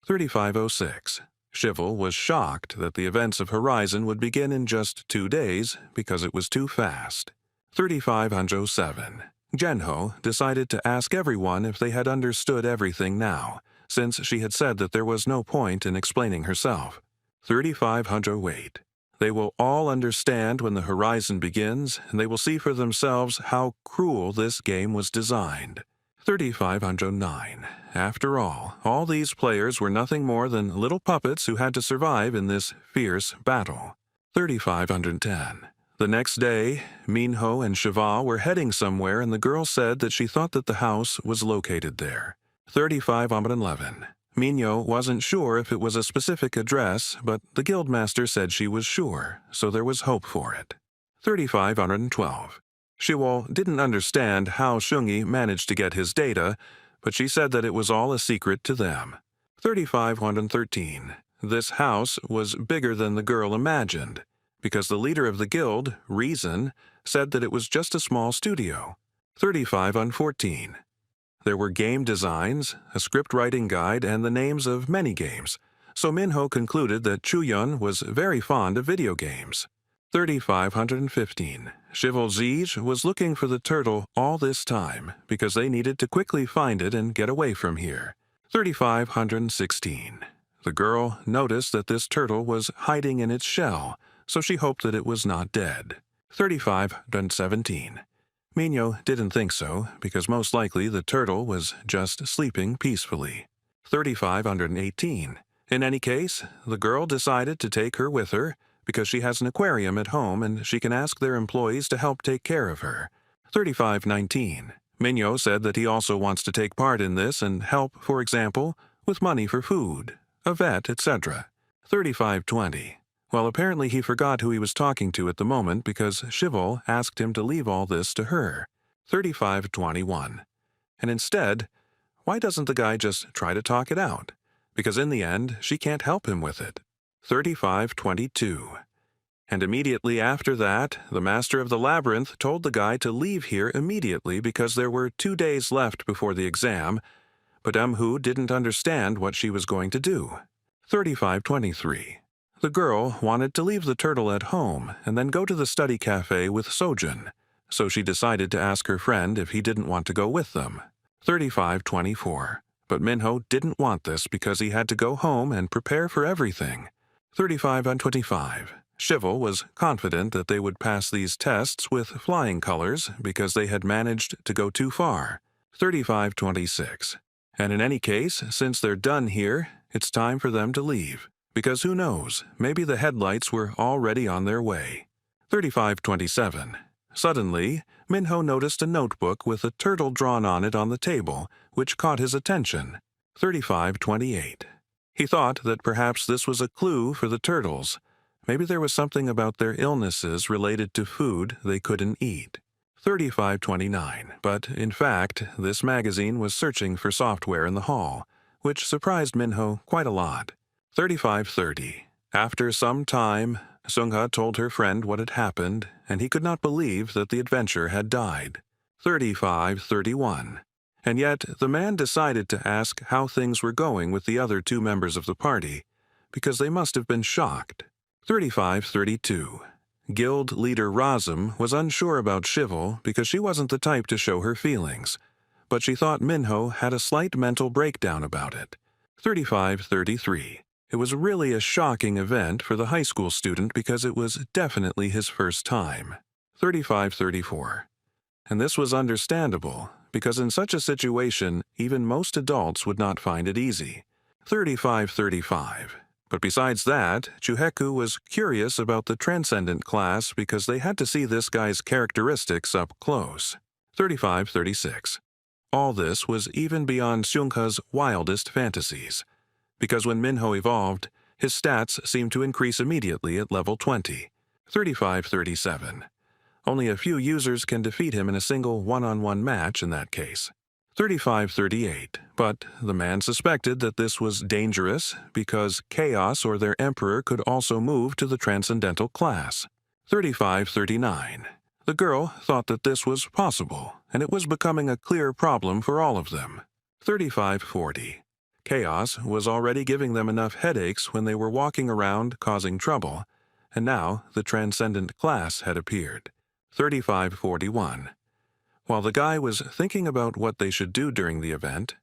3506. Shival was shocked that the events of Horizon would begin in just 2 days because it was too fast. 3507. Genho decided to ask everyone if they had understood everything now, since she had said that there was no point in explaining herself. 3508. They will all understand when the Horizon begins, and they will see for themselves how cruel this game was designed. 3509. After all these players were nothing more than little puppets who had to survive in this fierce battle. 3510. The next day, Minho and Shiva were heading somewhere, and the girl said that she thought that the house was located there. 3511. Minho wasn't sure if it was a specific address, but the guildmaster said she was sure, so there was hope for it. 3512. Shiwol didn't understand how Shungi managed to get his data, but she said that it was all a secret to them. 3513. This house was bigger than the girl imagined, because the leader of the guild, Reason, said that it was just a small studio. 3514. There were game designs, a script writing guide, and the names of many games, so Minho concluded that Chuyun was very fond of video games. 3515. Shivel Zij was looking for the turtle all this time because they needed to quickly find it and get away from here. 3516. The girl noticed that this turtle was hiding in its shell, so she hoped that it was not dead. 3517. Minho didn't think so, because most likely the turtle was just sleeping peacefully. 3518. In any case, the girl decided to take her with her, because she has an aquarium at home and she can ask their employees to help take care of her. 3519. Minho said that he also wants to take part in this and help, for example, with money for food, a vet, etc. 3520. Well, apparently he forgot who he was talking to at the moment because Shivel asked him to leave all this to her. 3521. And instead, why doesn't the guy just try to talk it out? Because in the end, she can't help him with it. 3522. And immediately after that, the master of the labyrinth told the guy to leave here immediately because there were 2 days left before the exam, but Amhu didn't understand what she was going to do. 3523. The girl wanted to leave the turtle at home and then go to the study cafe with Sojun, so she decided to ask her friend if he didn't want to go with them. 3524. But Minho didn't want this because he had to go home and prepare for everything. 3525. Shivel was confident that they would pass these tests with flying colors because they had managed to go too far. 3526. And in any case, since they're done here, it's time for them to leave. Because who knows, maybe the headlights were already on their way. 3527. Suddenly, Minho noticed a notebook with a turtle drawn on it on the table, which caught his attention. 3528. He thought that perhaps this was a clue for the turtles. Maybe there was something about their illnesses related to food they couldn't eat. 3529. But, in fact, this magazine was searching for software in the hall, which surprised Minho quite a lot. 3530. After some time, Sungha told her friend what had happened, and he could not believe that the adventure had died. 3531. And yet, the man decided to ask how things were going with the other 2 members of the party, because they must have been shocked. 3532. Guild leader Razum was unsure about Shivel because she wasn't the type to show her feelings, but she thought Minho had a slight mental breakdown about it. 3533. It was really a shocking event for the high school student because it was definitely his first time. 3534. And this was understandable, because in such a situation, even most adults would not find it easy. 3535. But besides that, Chuheku was curious about the Transcendent class because they had to see this guy's characteristics up close. 3536. All this was even beyond Sungha's wildest fantasies, because when Minho evolved, his stats seemed to increase immediately at level 20. 3537. Only a few users can defeat him in a single one-on-one match in that case. 3538. But the man suspected that this was dangerous because Chaos or their emperor could also move to the Transcendental class. 3539. The girl thought that this was possible, and it was becoming a clear problem for all of them. 3540. Chaos was already giving them enough headaches when they were walking around causing trouble, and now the Transcendent class had appeared. 3541. While the guy was thinking about what they should do during the event,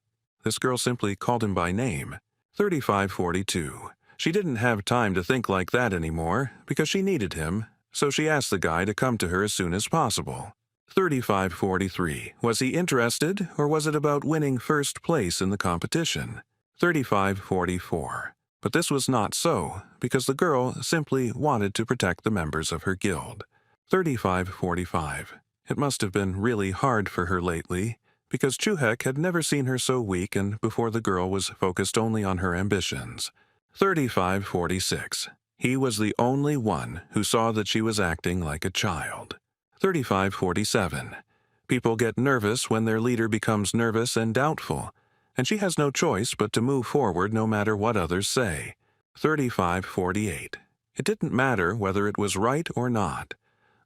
this girl simply called him by name. 3542. She didn't have time to think like that anymore because she needed him, so she asked the guy to come to her as soon as possible. 3543. Was he interested, or was it about winning first place in the competition? 3544. But this was not so, because the girl simply wanted to protect the members of her guild. 3545. It must have been really hard for her lately, because Chuhek had never seen her so weak and before the girl was focused only on her ambitions. 3546. He was the only one who saw that she was acting like a child. 3547. People get nervous when their leader becomes nervous and doubtful, and she has no choice but to move forward no matter what others say. 3548. It didn't matter whether it was right or not.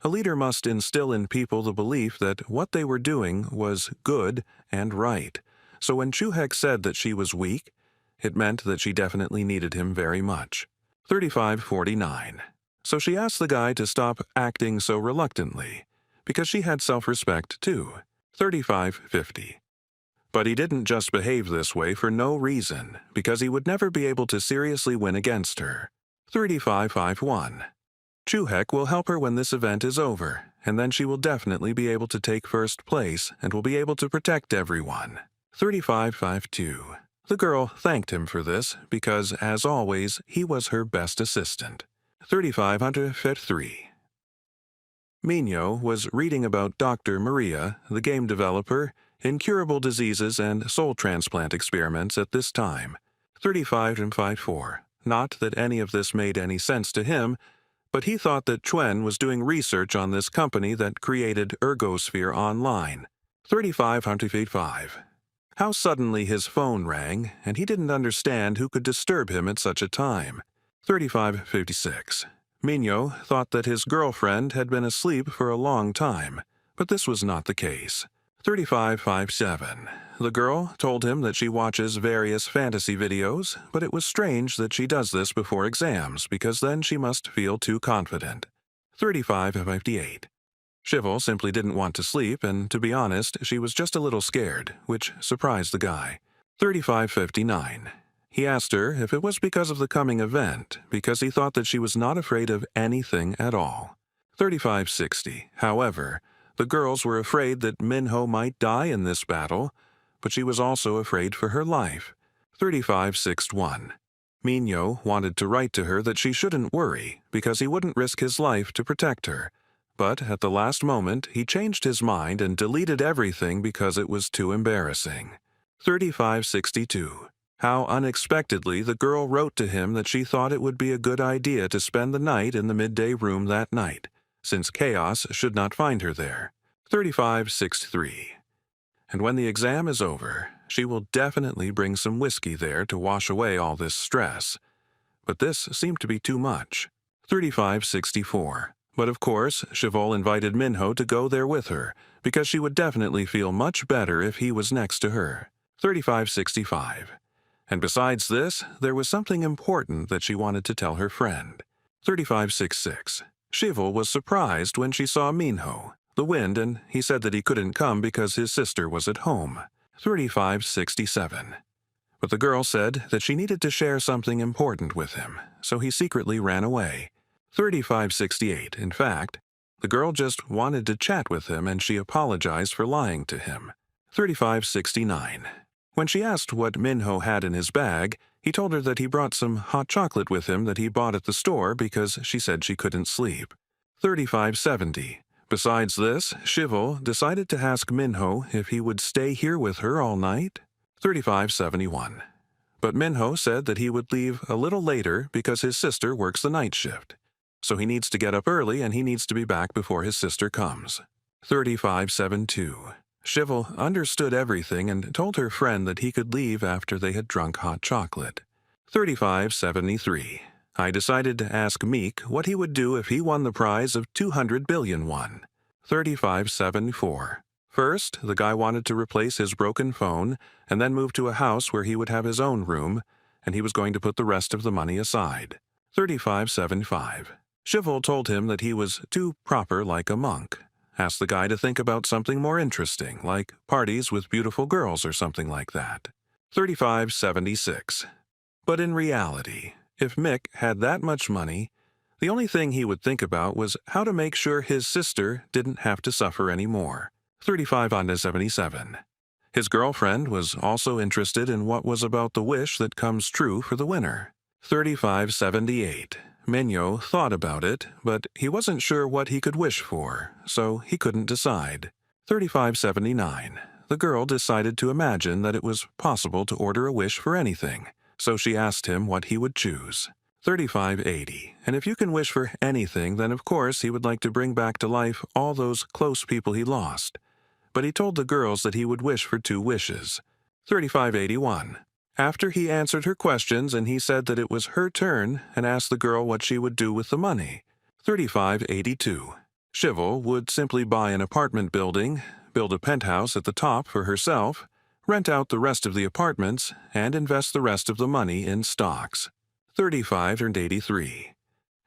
A leader must instill in people the belief that what they were doing was good and right. So when Chuhek said that she was weak, it meant that she definitely needed him very much. 3549. So she asked the guy to stop acting so reluctantly, because she had self-respect too. 3550. But he didn't just behave this way for no reason, because he would never be able to seriously win against her. 3551. Chuhek will help her when this event is over, and then she will definitely be able to take first place and will be able to protect everyone. 3552. The girl thanked him for this because, as always, he was her best assistant. 3553. Minho was reading about Dr. Maria, the game developer, incurable diseases and soul transplant experiments at this time. 3554. Not that any of this made any sense to him, but he thought that Chuen was doing research on this company that created Ergosphere Online. 3555. How suddenly his phone rang, and he didn't understand who could disturb him at such a time. 3556. Minho thought that his girlfriend had been asleep for a long time, but this was not the case. 3557. The girl told him that she watches various fantasy videos, but it was strange that she does this before exams because then she must feel too confident. 3558. Shivel simply didn't want to sleep, and to be honest, she was just a little scared, which surprised the guy. 3559. He asked her if it was because of the coming event, because he thought that she was not afraid of anything at all. 3560. However, the girls were afraid that Minho might die in this battle, but she was also afraid for her life. 3561. Minho wanted to write to her that she shouldn't worry because he wouldn't risk his life to protect her. But at the last moment, he changed his mind and deleted everything because it was too embarrassing. 3562. How unexpectedly the girl wrote to him that she thought it would be a good idea to spend the night in the midday room that night, since chaos should not find her there. 3563. And when the exam is over, she will definitely bring some whiskey there to wash away all this stress. But this seemed to be too much. 3564. But of course, Shivel invited Minho to go there with her, because she would definitely feel much better if he was next to her. 3565. And besides this, there was something important that she wanted to tell her friend. 3566. Shivel was surprised when she saw Minho, the wind, and he said that he couldn't come because his sister was at home. 3567. But the girl said that she needed to share something important with him, so he secretly ran away. 3568. In fact, the girl just wanted to chat with him and she apologized for lying to him. 3569. When she asked what Minho had in his bag, he told her that he brought some hot chocolate with him that he bought at the store because she said she couldn't sleep. 3570. Besides this, Shivel decided to ask Minho if he would stay here with her all night. 3571. But Minho said that he would leave a little later because his sister works the night shift. So he needs to get up early and he needs to be back before his sister comes. 3572. Shivel understood everything and told her friend that he could leave after they had drunk hot chocolate. 3573. I decided to ask Meek what he would do if he won the prize of 200 billion won. 3574. First, the guy wanted to replace his broken phone and then move to a house where he would have his own room, and he was going to put the rest of the money aside. 3575. Shivel told him that he was too proper like a monk. Asked the guy to think about something more interesting, like parties with beautiful girls or something like that. 3576. But in reality, if Mick had that much money, the only thing he would think about was how to make sure his sister didn't have to suffer anymore. 3577. His girlfriend was also interested in what was about the wish that comes true for the winner. 3578. Minho thought about it, but he wasn't sure what he could wish for, so he couldn't decide. 3579. the girl decided to imagine that it was possible to order a wish for anything, so she asked him what he would choose. 3580. And if you can wish for anything, then of course he would like to bring back to life all those close people he lost. But he told the girls that he would wish for 2 wishes. 3581. After he answered her questions and he said that it was her turn and asked the girl what she would do with the money. 3582. Shivel would simply buy an apartment building, build a penthouse at the top for herself, rent out the rest of the apartments, and invest the rest of the money in stocks. 3583.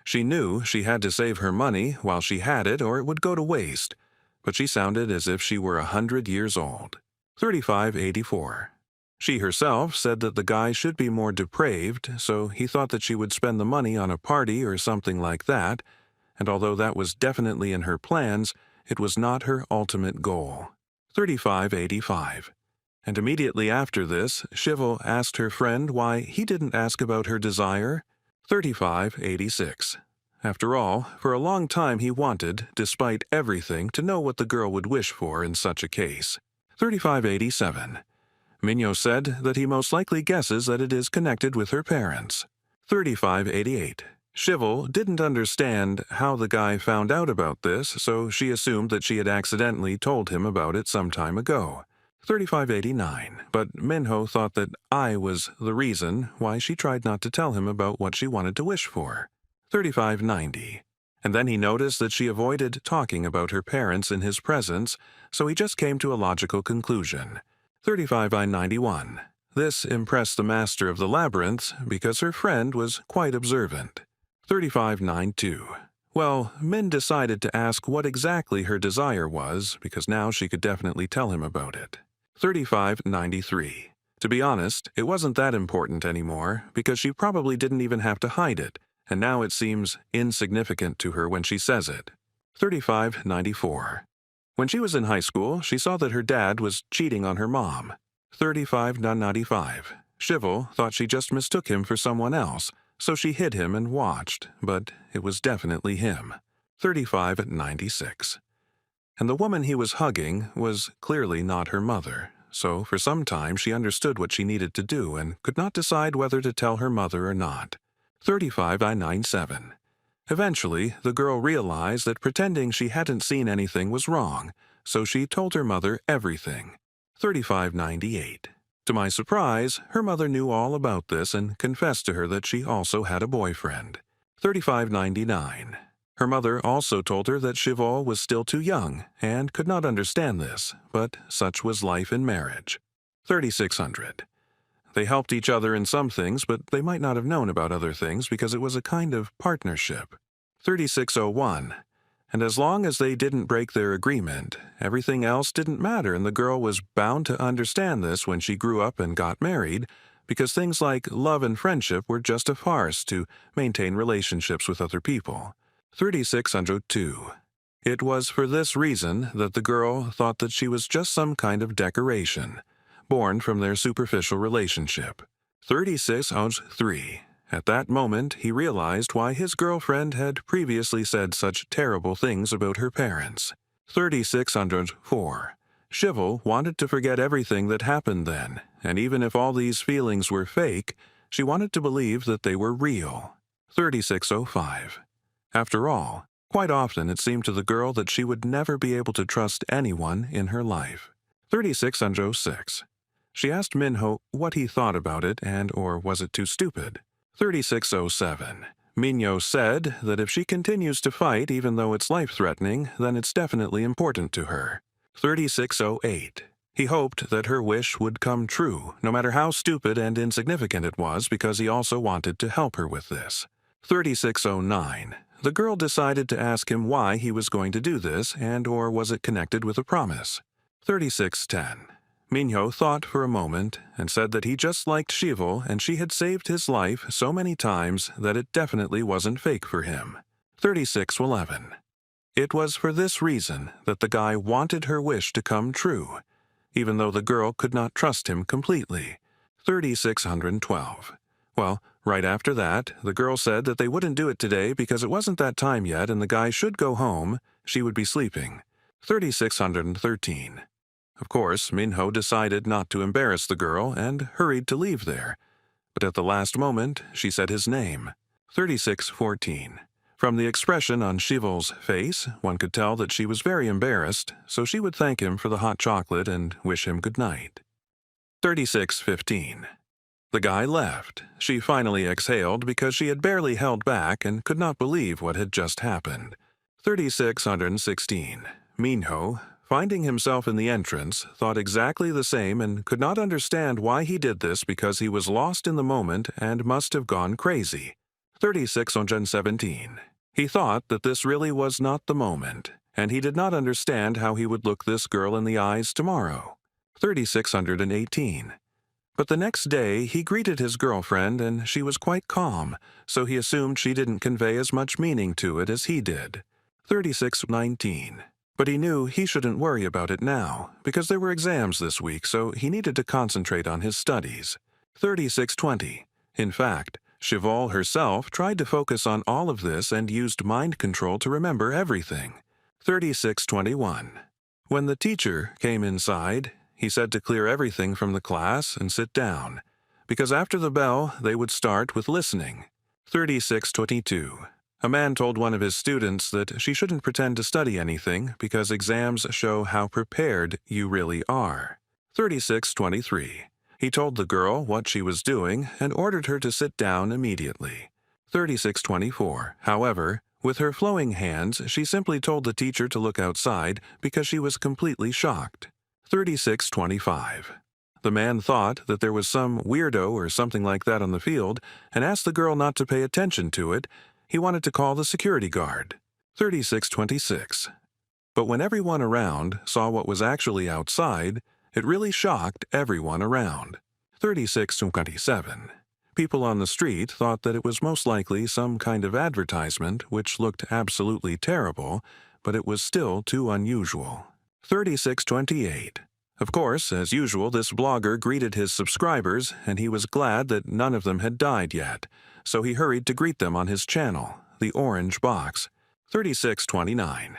She knew she had to save her money while she had it or it would go to waste, but she sounded as if she were 100 years old. 3584. She herself said that the guy should be more depraved, so he thought that she would spend the money on a party or something like that, and although that was definitely in her plans, it was not her ultimate goal. 3585. And immediately after this, Shivel asked her friend why he didn't ask about her desire. 3586. After all, for a long time he wanted, despite everything, to know what the girl would wish for in such a case. 3587. Minyo said that he most likely guesses that it is connected with her parents. 3588. Shivel didn't understand how the guy found out about this, so she assumed that she had accidentally told him about it some time ago. 3589. But Minho thought that I was the reason why she tried not to tell him about what she wanted to wish for. 3590. And then he noticed that she avoided talking about her parents in his presence, so he just came to a logical conclusion. 3591. This impressed the master of the labyrinths because her friend was quite observant. 3592. Well, Min decided to ask what exactly her desire was because now she could definitely tell him about it. 3593. To be honest, it wasn't that important anymore because she probably didn't even have to hide it, and now it seems insignificant to her when she says it. 3594. When she was in high school, she saw that her dad was cheating on her mom. 3595. Shivel thought she just mistook him for someone else, so she hid him and watched, but it was definitely him. 3596. And the woman he was hugging was clearly not her mother, so for some time she understood what she needed to do and could not decide whether to tell her mother or not. 3597. Eventually, the girl realized that pretending she hadn't seen anything was wrong, so she told her mother everything. 3598. To my surprise, her mother knew all about this and confessed to her that she also had a boyfriend. 3599. Her mother also told her that Shivel was still too young and could not understand this, but such was life in marriage. 3600. They helped each other in some things, but they might not have known about other things because it was a kind of partnership. 3601. And as long as they didn't break their agreement, everything else didn't matter, and the girl was bound to understand this when she grew up and got married, because things like love and friendship were just a farce to maintain relationships with other people. 3602. It was for this reason that the girl thought that she was just some kind of decoration, born from their superficial relationship. 3603. At that moment, he realized why his girlfriend had previously said such terrible things about her parents. 3604. Shivel wanted to forget everything that happened then, and even if all these feelings were fake, she wanted to believe that they were real. 3605. After all, quite often it seemed to the girl that she would never be able to trust anyone in her life. 3606. She asked Minho what he thought about it or was it too stupid? 3607. Minyo said that if she continues to fight even though it's life-threatening, then it's definitely important to her. 3608. He hoped that her wish would come true, no matter how stupid and insignificant it was, because he also wanted to help her with this. 3609. The girl decided to ask him why he was going to do this or was it connected with a promise. 3610. Minho thought for a moment and said that he just liked Shivel and she had saved his life so many times that it definitely wasn't fake for him. 3611. It was for this reason that the guy wanted her wish to come true, even though the girl could not trust him completely. 3612. Well, right after that, the girl said that they wouldn't do it today because it wasn't that time yet and the guy should go home, she would be sleeping. 3613. Of course, Minho decided not to embarrass the girl and hurried to leave there. But at the last moment, she said his name, 3614. From the expression on Shivol's face, one could tell that she was very embarrassed, so she would thank him for the hot chocolate and wish him good night. 3615. The guy left. She finally exhaled because she had barely held back and could not believe what had just happened. 3616. Minho, finding himself in the entrance, thought exactly the same and could not understand why he did this because he was lost in the moment and must have gone crazy. 3617. He thought that this really was not the moment, and he did not understand how he would look this girl in the eyes tomorrow. 3618. But the next day he greeted his girlfriend and she was quite calm, so he assumed she didn't convey as much meaning to it as he did. 3619. But he knew he shouldn't worry about it now, because there were exams this week, so he needed to concentrate on his studies. 3620. In fact, Shivol herself tried to focus on all of this and used mind control to remember everything. 3621. When the teacher came inside, he said to clear everything from the class and sit down, because after the bell they would start with listening. 3622. A man told one of his students that she shouldn't pretend to study anything because exams show how prepared you really are. 3623. He told the girl what she was doing and ordered her to sit down immediately. 3624. However, with her flowing hands, she simply told the teacher to look outside because she was completely shocked. 3625. The man thought that there was some weirdo or something like that on the field and asked the girl not to pay attention to it. He wanted to call the security guard. 3626. But when everyone around saw what was actually outside, it really shocked everyone around. 3627. People on the street thought that it was most likely some kind of advertisement which looked absolutely terrible, but it was still too unusual. 3628. Of course, as usual, this blogger greeted his subscribers, and he was glad that none of them had died yet, so he hurried to greet them on his channel, the Orange Box. 3629.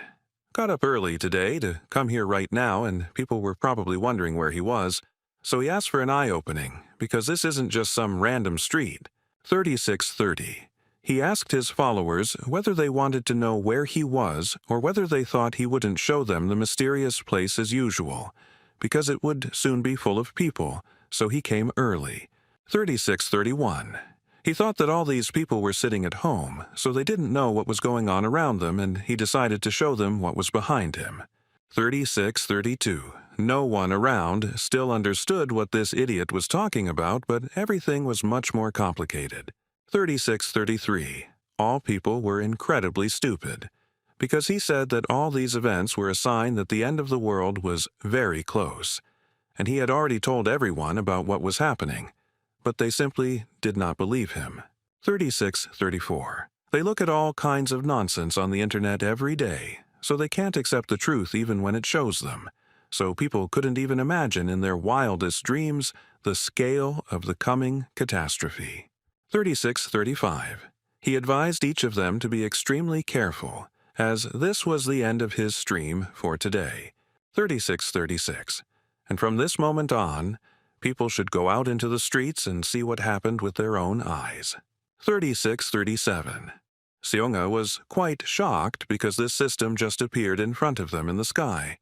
Got up early today to come here right now, and people were probably wondering where he was, so he asked for an eye-opening, because this isn't just some random street. 3630. He asked his followers whether they wanted to know where he was or whether they thought he wouldn't show them the mysterious place as usual, because it would soon be full of people, so he came early. 3631. He thought that all these people were sitting at home, so they didn't know what was going on around them, and he decided to show them what was behind him. 3632. No one around still understood what this idiot was talking about, but everything was much more complicated. 3633. All people were incredibly stupid, because he said that all these events were a sign that the end of the world was very close, and he had already told everyone about what was happening, but they simply did not believe him. 3634. They look at all kinds of nonsense on the internet every day, so they can't accept the truth even when it shows them. So people couldn't even imagine in their wildest dreams the scale of the coming catastrophe. 3635. He advised each of them to be extremely careful, as this was the end of his stream for today. 3636. And from this moment on, people should go out into the streets and see what happened with their own eyes. 3637. Seonga was quite shocked because this system just appeared in front of them in the sky,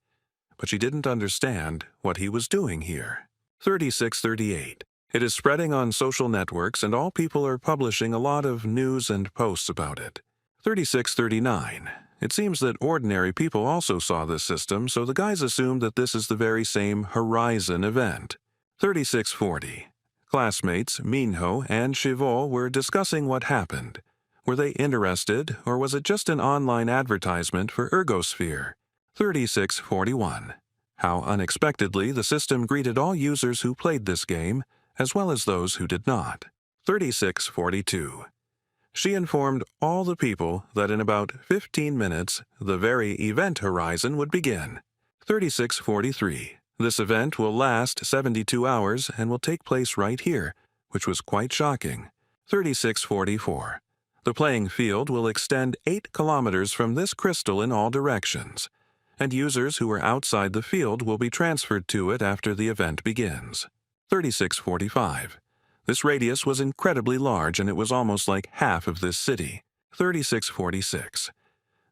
but she didn't understand what he was doing here. 3638. It is spreading on social networks and all people are publishing a lot of news and posts about it. 3639. It seems that ordinary people also saw this system, so the guys assumed that this is the very same Horizon event. 3640. Classmates Minho and Shivol were discussing what happened. Were they interested, or was it just an online advertisement for Ergosphere? 3641. How unexpectedly the system greeted all users who played this game, as well as those who did not. 3642. She informed all the people that in about 15 minutes, the very event Horizon would begin. 3643. This event will last 72 hours and will take place right here, which was quite shocking. 3644. The playing field will extend 8 kilometers from this crystal in all directions. and users who are outside the field will be transferred to it after the event begins. 3645. This radius was incredibly large and it was almost like half of this city. 3646.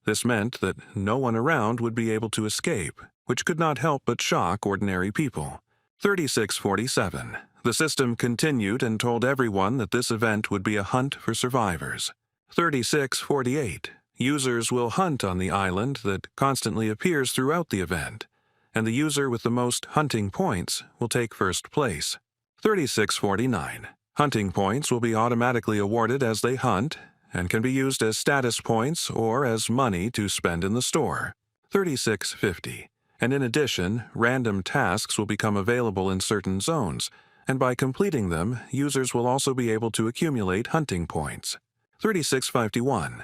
This meant that no one around would be able to escape, which could not help but shock ordinary people. 3647. The system continued and told everyone that this event would be a hunt for survivors. 3648. Users will hunt on the island that constantly appears throughout the event, and the user with the most hunting points will take first place. 3649. Hunting points will be automatically awarded as they hunt and can be used as status points or as money to spend in the store. 3650. And in addition, random tasks will become available in certain zones, and by completing them, users will also be able to accumulate hunting points. 3651.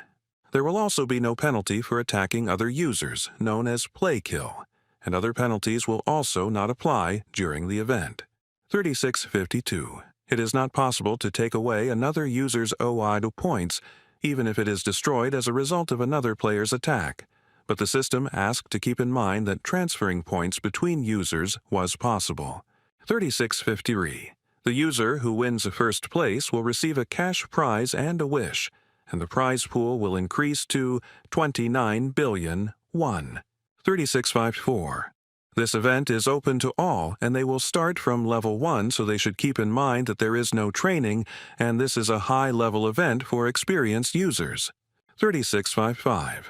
There will also be no penalty for attacking other users, known as play kill, and other penalties will also not apply during the event. 3652. It is not possible to take away another user's idle points, even if it is destroyed as a result of another player's attack, but the system asked to keep in mind that transferring points between users was possible. 3653. The user who wins first place will receive a cash prize and a wish, and the prize pool will increase to 29 billion won. 3654. This event is open to all, and they will start from level 1, so they should keep in mind that there is no training, and this is a high-level event for experienced users. 3655.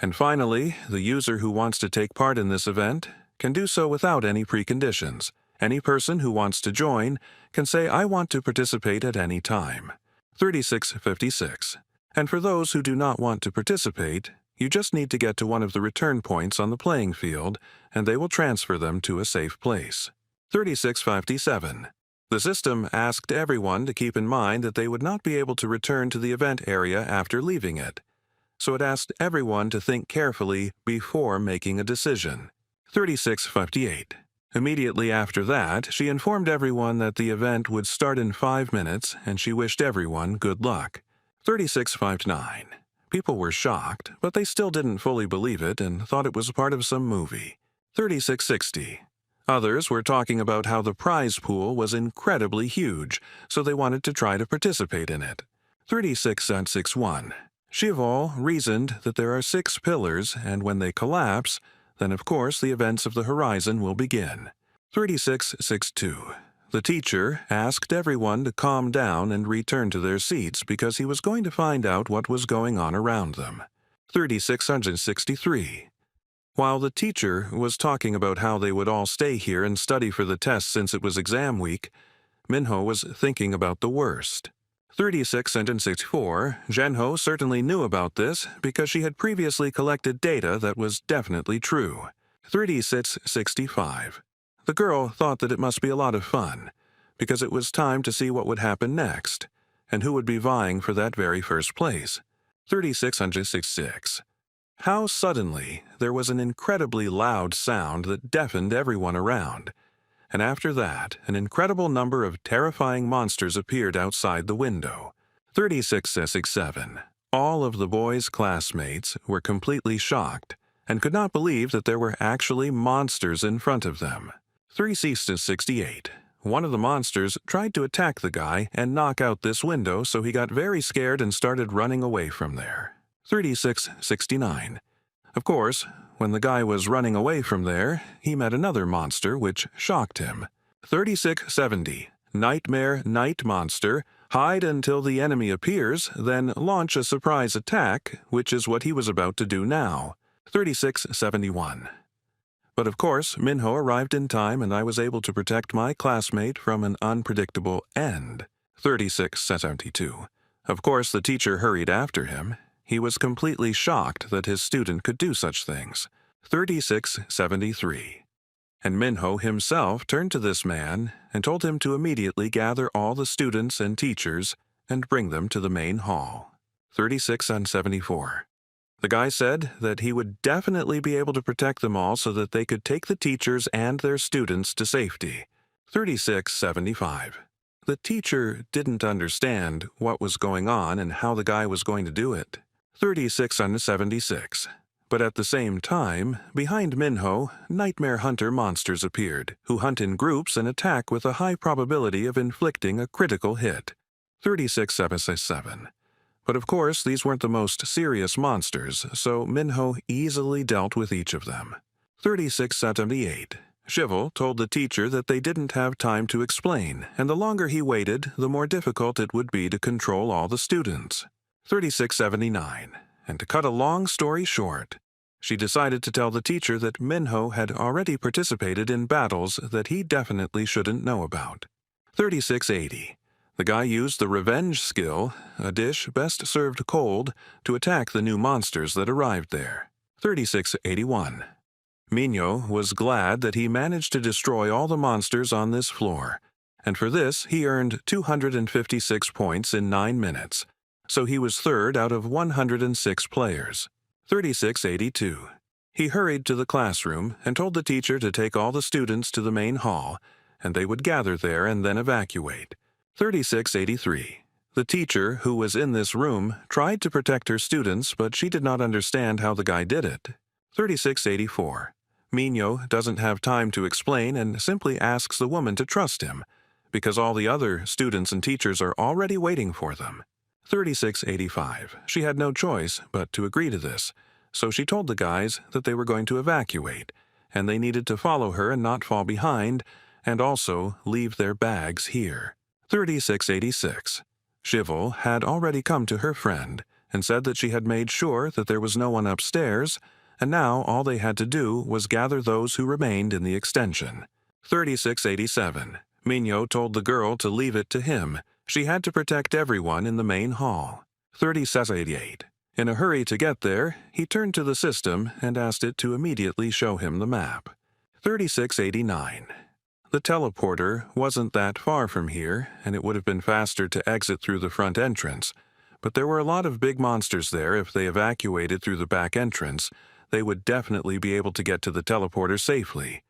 And finally, the user who wants to take part in this event can do so without any preconditions. Any person who wants to join can say, "I want to participate at any time." 3656. And for those who do not want to participate, you just need to get to one of the return points on the playing field, and they will transfer them to a safe place. 3657. The system asked everyone to keep in mind that they would not be able to return to the event area after leaving it, so it asked everyone to think carefully before making a decision. 3658. Immediately after that, she informed everyone that the event would start in 5 minutes, and she wished everyone good luck. 3659. People were shocked, but they still didn't fully believe it and thought it was part of some movie. 3660. Others were talking about how the prize pool was incredibly huge, so they wanted to try to participate in it. 3661. Shival reasoned that there are 6 pillars, and when they collapse, then of course the events of the horizon will begin. 3662. The teacher asked everyone to calm down and return to their seats because he was going to find out what was going on around them. 3663. While the teacher was talking about how they would all stay here and study for the test since it was exam week, Minho was thinking about the worst. 3664. Zhenho certainly knew about this because she had previously collected data that was definitely true. 3665. The girl thought that it must be a lot of fun, because it was time to see what would happen next, and who would be vying for that very first place. 3666. How suddenly there was an incredibly loud sound that deafened everyone around, and after that an incredible number of terrifying monsters appeared outside the window. 3667. All of the boys' classmates were completely shocked and could not believe that there were actually monsters in front of them. 3668. One of the monsters tried to attack the guy and knock out this window, so he got very scared and started running away from there. 3669. Of course, when the guy was running away from there, he met another monster which shocked him. 3670. Nightmare Night Monster. Hide until the enemy appears, then launch a surprise attack, which is what he was about to do now. 3671. But of course, Minho arrived in time and I was able to protect my classmate from an unpredictable end. 3672. Of course, the teacher hurried after him. He was completely shocked that his student could do such things. 3673. And Minho himself turned to this man and told him to immediately gather all the students and teachers and bring them to the main hall. 3674. The guy said that he would definitely be able to protect them all so that they could take the teachers and their students to safety. 3675. The teacher didn't understand what was going on and how the guy was going to do it. 3676. But at the same time, behind Minho, nightmare hunter monsters appeared, who hunt in groups and attack with a high probability of inflicting a critical hit. 36 SSS-7. But of course, these weren't the most serious monsters, so Minho easily dealt with each of them. 36-78. Shivel told the teacher that they didn't have time to explain, and the longer he waited, the more difficult it would be to control all the students. 36-79. And to cut a long story short, she decided to tell the teacher that Minho had already participated in battles that he definitely shouldn't know about. 36-80. The guy used the revenge skill, a dish best served cold, to attack the new monsters that arrived there. 36-81. Minho was glad that he managed to destroy all the monsters on this floor, and for this he earned 256 points in 9 minutes, so he was third out of 106 players. 36-82. He hurried to the classroom and told the teacher to take all the students to the main hall, and they would gather there and then evacuate. 36-83. The teacher, who was in this room, tried to protect her students, but she did not understand how the guy did it. 36-84. Minho doesn't have time to explain and simply asks the woman to trust him, because all the other students and teachers are already waiting for them. 36-85. She had no choice but to agree to this, so she told the guys that they were going to evacuate, and they needed to follow her and not fall behind, and also leave their bags here. 36-86. Shivel had already come to her friend and said that she had made sure that there was no one upstairs, and now all they had to do was gather those who remained in the extension. 36-87. Minho told the girl to leave it to him. She had to protect everyone in the main hall. 36-88. In a hurry to get there, he turned to the system and asked it to immediately show him the map. 36-89. The teleporter wasn't that far from here, and it would have been faster to exit through the front entrance, but there were a lot of big monsters there. If they evacuated through the back entrance, they would definitely be able to get to the teleporter safely.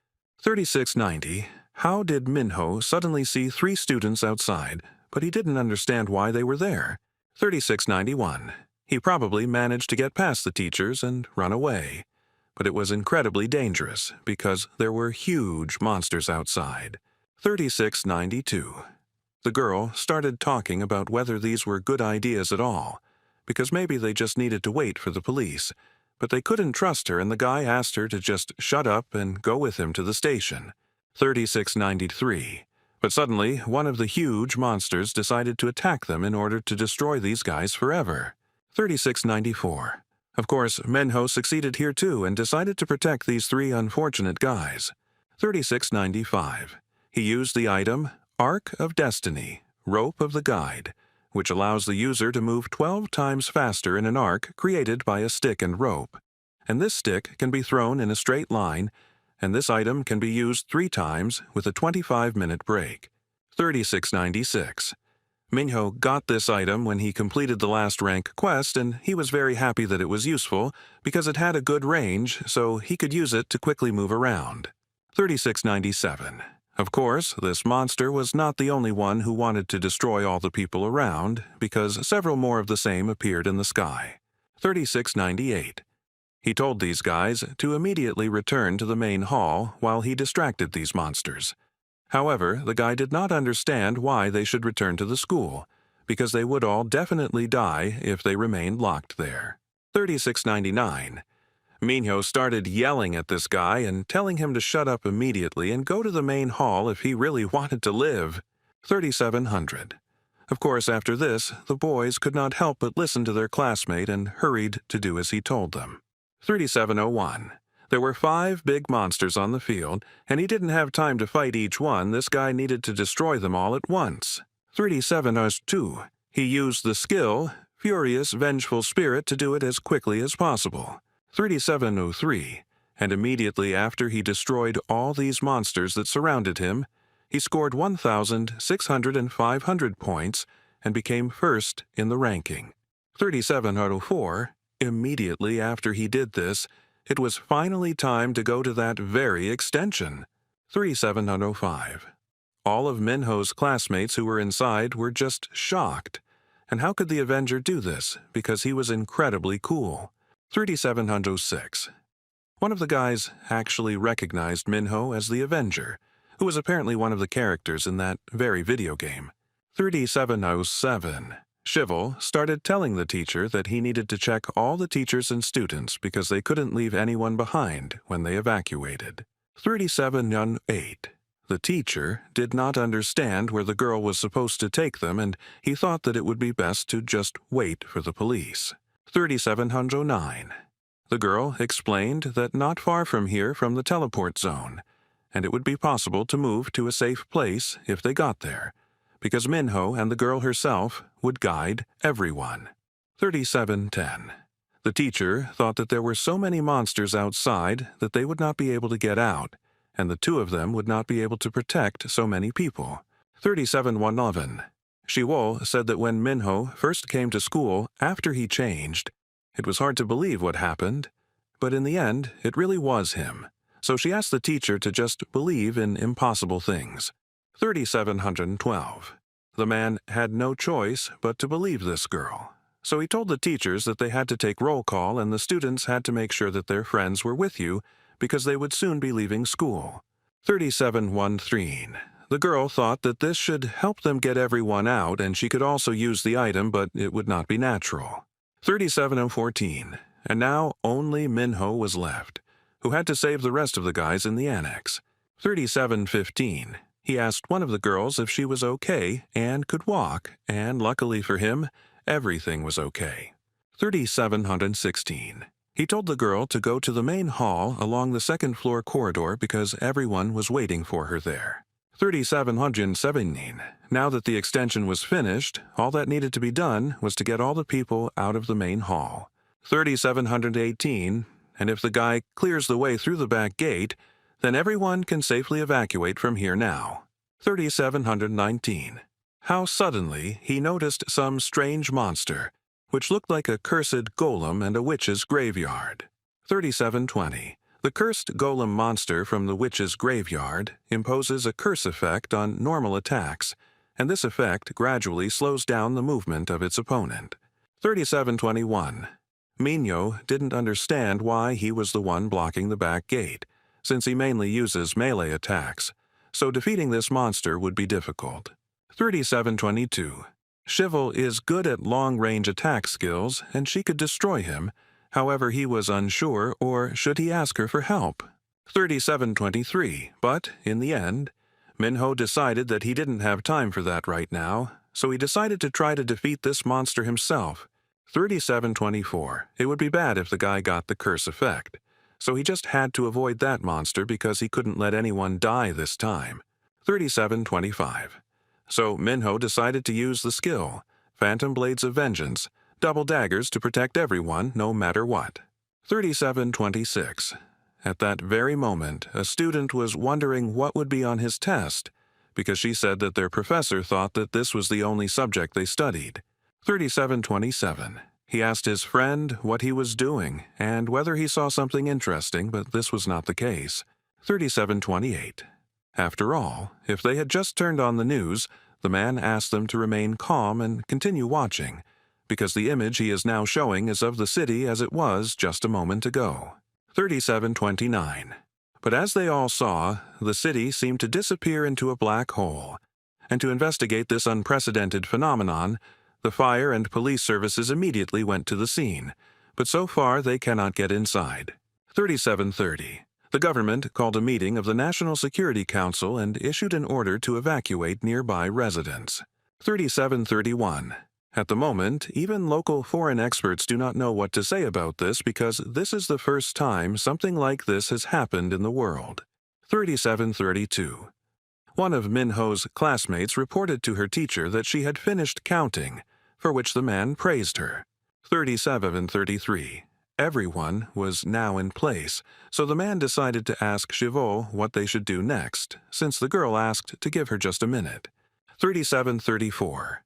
36-90. How did Minho suddenly see 3 students outside, but he didn't understand why they were there? 36-91. He probably managed to get past the teachers and run away. But it was incredibly dangerous because there were huge monsters outside. 36-92. The girl started talking about whether these were good ideas at all, because maybe they just needed to wait for the police, but they couldn't trust her, and the guy asked her to just shut up and go with him to the station. 36-93. But suddenly, one of the huge monsters decided to attack them in order to destroy these guys forever. 36-94. Of course, Minho succeeded here too and decided to protect these 3 unfortunate guys. 36-95. He used the item Arc of Destiny, Rope of the Guide, which allows the user to move 12 times faster in an arc created by a stick and rope. And this stick can be thrown in a straight line, and this item can be used 3 times with a 25-minute break. 36-96. Minho got this item when he completed the last rank quest, and he was very happy that it was useful because it had a good range, so he could use it to quickly move around. 36-97. Of course, this monster was not the only one who wanted to destroy all the people around, because several more of the same appeared in the sky. 36-98. He told these guys to immediately return to the main hall while he distracted these monsters. However, the guy did not understand why they should return to the school, because they would all definitely die if they remained locked there. 36-99. Minho started yelling at this guy and telling him to shut up immediately and go to the main hall if he really wanted to live. 3700. Of course, after this, the boys could not help but listen to their classmate and hurried to do as he told them. 3701. There were 5 big monsters on the field, and he didn't have time to fight each one. This guy needed to destroy them all at once. 3702. He used the skill, Furious Vengeful Spirit, to do it as quickly as possible. 3703. And immediately after he destroyed all these monsters that surrounded him, he scored 1,600 and 500 points and became first in the ranking. 3704. Immediately after he did this, it was finally time to go to that very extension. 3705. All of Minho's classmates who were inside were just shocked. And how could the Avenger do this? Because he was incredibly cool. 3706. One of the guys actually recognized Minho as the Avenger, who was apparently one of the characters in that very video game. 3707. Shivel started telling the teacher that he needed to check all the teachers and students because they couldn't leave anyone behind when they evacuated. 3708. The teacher did not understand where the girl was supposed to take them, and he thought that it would be best to just wait for the police. 3709. The girl explained that not far from here from the teleport zone, and it would be possible to move to a safe place if they got there, because Minho and the girl herself would guide everyone. 3710. The teacher thought that there were so many monsters outside that they would not be able to get out, and the two of them would not be able to protect so many people. 3711. Shiwo said that when Minho first came to school after he changed, it was hard to believe what happened, but in the end, it really was him. So she asked the teacher to just believe in impossible things. 3712. The man had no choice but to believe this girl. So he told the teachers that they had to take roll call and the students had to make sure that their friends were with you because they would soon be leaving school. 3713. The girl thought that this should help them get everyone out and she could also use the item, but it would not be natural. 3714. And now only Minho was left, who had to save the rest of the guys in the annex. 3715. He asked one of the girls if she was okay and could walk, and luckily for him, everything was okay. 3716. He told the girl to go to the main hall along the second-floor corridor because everyone was waiting for her there. 3717. Now that the extension was finished, all that needed to be done was to get all the people out of the main hall. 3718. And if the guy clears the way through the back gate, then everyone can safely evacuate from here now. 3719. How suddenly he noticed some strange monster, which looked like a cursed golem and a witch's graveyard. 3720. The cursed golem monster from the witch's graveyard imposes a curse effect on normal attacks, and this effect gradually slows down the movement of its opponent. 3721. Minho didn't understand why he was the one blocking the back gate, since he mainly uses melee attacks, so defeating this monster would be difficult. 3722. Shivel is good at long-range attack skills, and she could destroy him. However, he was unsure, or should he ask her for help? 3723. But, in the end, Minho decided that he didn't have time for that right now, so he decided to try to defeat this monster himself. 3724. It would be bad if the guy got the curse effect, so he just had to avoid that monster because he couldn't let anyone die this time. 3725. So Minho decided to use the skill, Phantom Blades of Vengeance, double daggers to protect everyone no matter what. 3726. At that very moment, a student was wondering what would be on his test, because she said that their professor thought that this was the only subject they studied. 3727. He asked his friend what he was doing and whether he saw something interesting, but this was not the case. 3728. After all, if they had just turned on the news, the man asked them to remain calm and continue watching, because the image he is now showing is of the city as it was just a moment ago. 3729. But as they all saw, the city seemed to disappear into a black hole, and to investigate this unprecedented phenomenon, the fire and police services immediately went to the scene, but so far they cannot get inside. 3730. The government called a meeting of the National Security Council and issued an order to evacuate nearby residents. 3731. At the moment, even local foreign experts do not know what to say about this because this is the first time something like this has happened in the world. 3732. One of Minho's classmates reported to her teacher that she had finished counting, for which the man praised her. 3733. Everyone was now in place, so the man decided to ask Shivel what they should do next, since the girl asked to give her just a minute. 3734.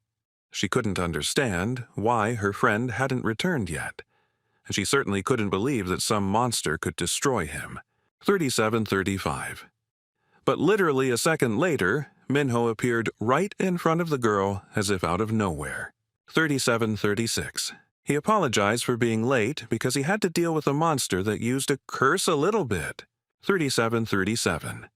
She couldn't understand why her friend hadn't returned yet, and she certainly couldn't believe that some monster could destroy him. 3735. But literally a second later, Minho appeared right in front of the girl as if out of nowhere. 3736. He apologized for being late because he had to deal with a monster that used to curse a little bit. 37:37.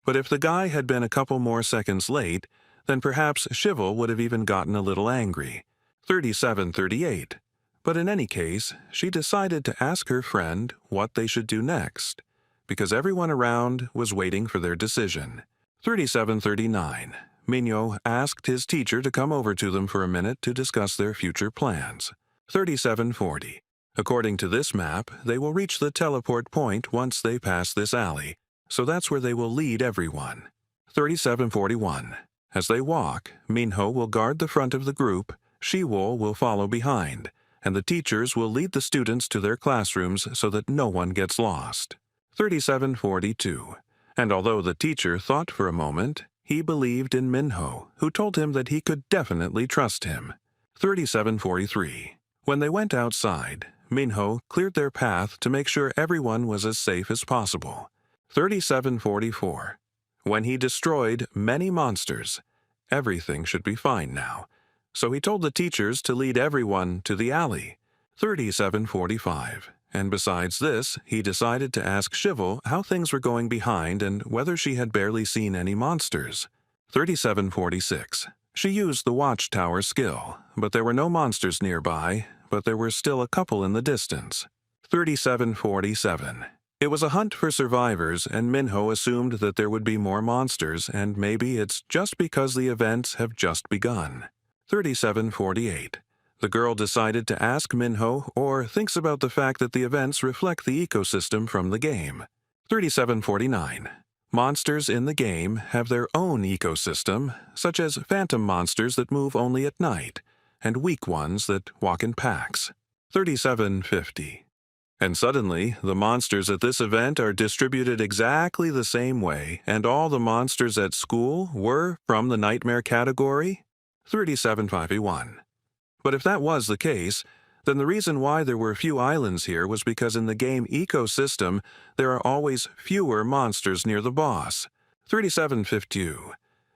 But if the guy had been a couple more seconds late, then perhaps Shivel would have even gotten a little angry. 37:38. But in any case, she decided to ask her friend what they should do next, because everyone around was waiting for their decision. 37:39. Minho asked his teacher to come over to them for a minute to discuss their future plans. 37:40. According to this map, they will reach the teleport point once they pass this alley, so that's where they will lead everyone. 37:41. As they walk, Minho will guard the front of the group, Shiwol will follow behind, and the teachers will lead the students to their classrooms so that no one gets lost. 37:42. And although the teacher thought for a moment, he believed in Minho, who told him that he could definitely trust him. 37:43. When they went outside, Minho cleared their path to make sure everyone was as safe as possible. 37:44. When he destroyed many monsters, everything should be fine now, so he told the teachers to lead everyone to the alley. 37:45. And besides this, he decided to ask Shivel how things were going behind and whether she had barely seen any monsters. 37:46. She used the watchtower skill, but there were no monsters nearby, but there were still a couple in the distance. 37:47. It was a hunt for survivors, and Minho assumed that there would be more monsters, and maybe it's just because the events have just begun. 37:48. The girl decided to ask Minho or thinks about the fact that the events reflect the ecosystem from the game. 37:49. Monsters in the game have their own ecosystem, such as phantom monsters that move only at night, and weak ones that walk in packs. 37:50. And suddenly, the monsters at this event are distributed exactly the same way, and all the monsters at school were from the nightmare category? 37:51. But if that was the case, then the reason why there were few islands here was because in the game ecosystem, there are always fewer monsters near the boss. 37:52.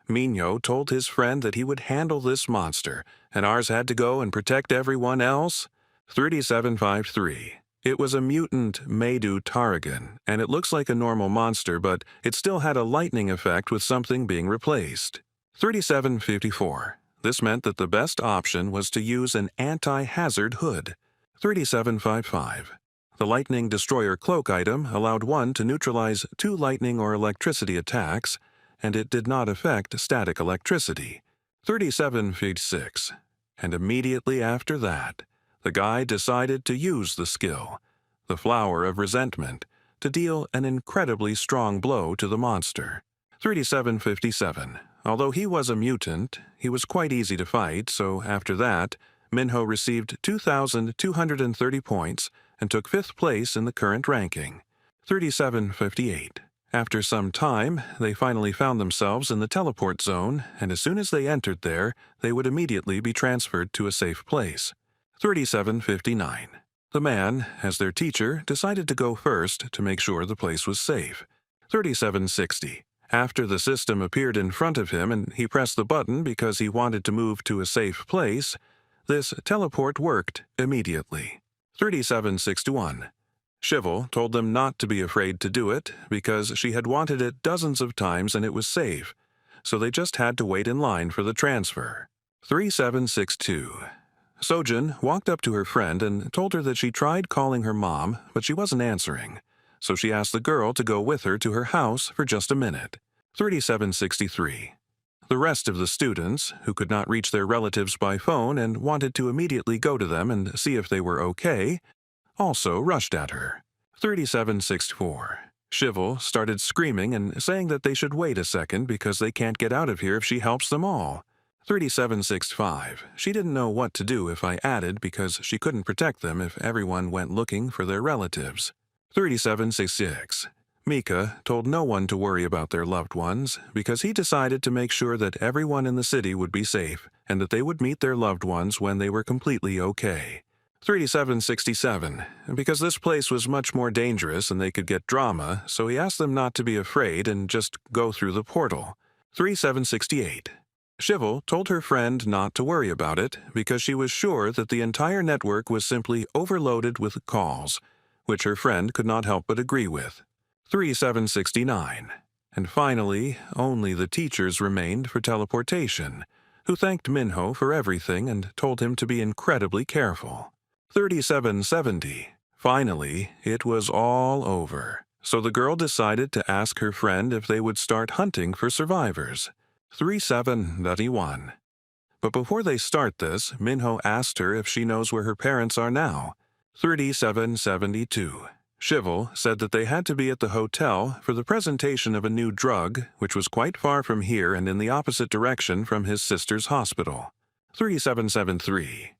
Minho told his friend that he would handle this monster, and ours had to go and protect everyone else. 37:53. It was a mutant Meidu Tarragon, and it looks like a normal monster, but it still had a lightning effect with something being replaced. 37:54. This meant that the best option was to use an anti-hazard hood. 37:55. The Lightning Destroyer Cloak item allowed one to neutralize 2 lightning or electricity attacks, and it did not affect static electricity. 37:56. And immediately after that, the guy decided to use the skill, the Flower of Resentment, to deal an incredibly strong blow to the monster. 37:57. Although he was a mutant, he was quite easy to fight, so after that, Minho received 2,230 points and took 5th place in the current ranking. 37:58. After some time, they finally found themselves in the teleport zone, and as soon as they entered there, they would immediately be transferred to a safe place. 37:59. The man, as their teacher, decided to go first to make sure the place was safe. 37:60. After the system appeared in front of him and he pressed the button because he wanted to move to a safe place, this teleport worked immediately. 37:61. Shivel told them not to be afraid to do it because she had wanted it dozens of times and it was safe, so they just had to wait in line for the transfer. 3762. Sojin walked up to her friend and told her that she tried calling her mom, but she wasn't answering, so she asked the girl to go with her to her house for just a minute. 3763. The rest of the students, who could not reach their relatives by phone and wanted to immediately go to them and see if they were okay, also rushed at her. 3764. Shivel started screaming and saying that they should wait a second because they can't get out of here if she helps them all. 3765. She didn't know what to do if I added because she couldn't protect them if everyone went looking for their relatives. 3766. Mika told no one to worry about their loved ones because he decided to make sure that everyone in the city would be safe and that they would meet their loved ones when they were completely okay. 3767. Because this place was much more dangerous and they could get drama, so he asked them not to be afraid and just go through the portal. 3768. Shivel told her friend not to worry about it because she was sure that the entire network was simply overloaded with calls, which her friend could not help but agree with. 3769. And finally, only the teachers remained for teleportation, who thanked Minho for everything and told him to be incredibly careful. 3770. Finally, it was all over, so the girl decided to ask her friend if they would start hunting for survivors. 3791. But before they start this, Minho asked her if she knows where her parents are now. 3772. Shivel said that they had to be at the hotel for the presentation of a new drug, which was quite far from here and in the opposite direction from his sister's hospital. 3773.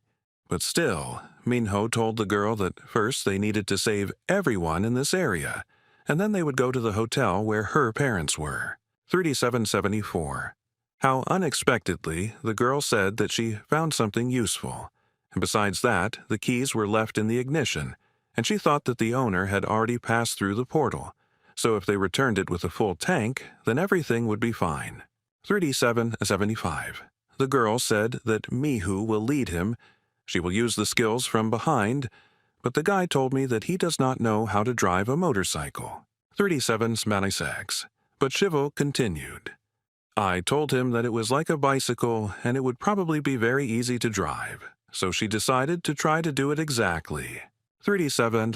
But still, Minho told the girl that first they needed to save everyone in this area, and then they would go to the hotel where her parents were. 3774. How unexpectedly, the girl said that she found something useful, and besides that, the keys were left in the ignition, and she thought that the owner had already passed through the portal, so if they returned it with a full tank, then everything would be fine. 3775. The girl said that Mihu will lead him. She will use the skills from behind, but the guy told me that he does not know how to drive a motorcycle. 3776. But Shivel continued. I told him that it was like a bicycle and it would probably be very easy to drive, so she decided to try to do it exactly. 37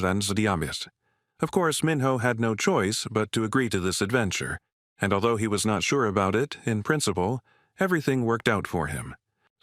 Of course, Minho had no choice but to agree to this adventure, and although he was not sure about it, in principle, everything worked out for him.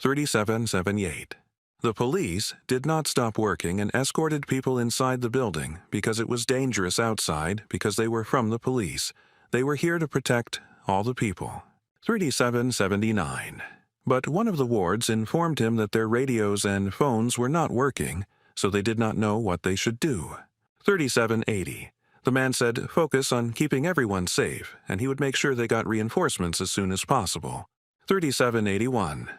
3778. The police did not stop working and escorted people inside the building because it was dangerous outside because they were from the police. They were here to protect all the people. 3779. But one of the wards informed him that their radios and phones were not working, so they did not know what they should do. 3780. The man said focus on keeping everyone safe, and he would make sure they got reinforcements as soon as possible. 3781.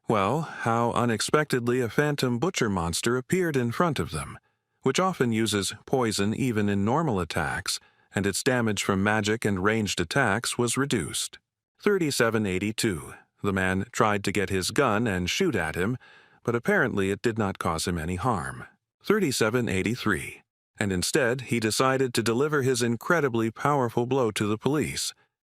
Well, how unexpectedly a phantom butcher monster appeared in front of them, which often uses poison even in normal attacks, and its damage from magic and ranged attacks was reduced. 3782. The man tried to get his gun and shoot at him, but apparently it did not cause him any harm. 3783. And instead, he decided to deliver his incredibly powerful blow to the police,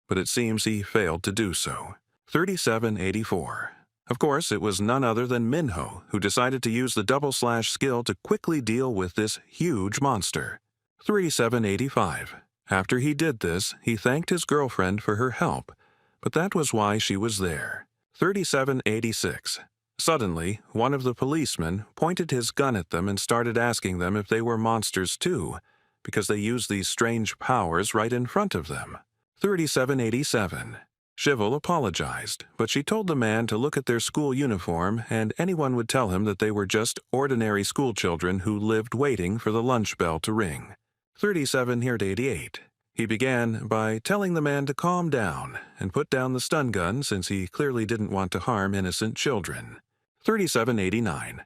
but it seems he failed to do so. 3784. Of course, it was none other than Minho who decided to use the double slash skill to quickly deal with this huge monster. 3785. After he did this, he thanked his girlfriend for her help, but that was why she was there. 3786. Suddenly, one of the policemen pointed his gun at them and started asking them if they were monsters too, because they used these strange powers right in front of them. 3787. Shivel apologized, but she told the man to look at their school uniform and anyone would tell him that they were just ordinary school children who lived waiting for the lunch bell to ring. 3788. He began by telling the man to calm down and put down the stun gun since he clearly didn't want to harm innocent children. 3789.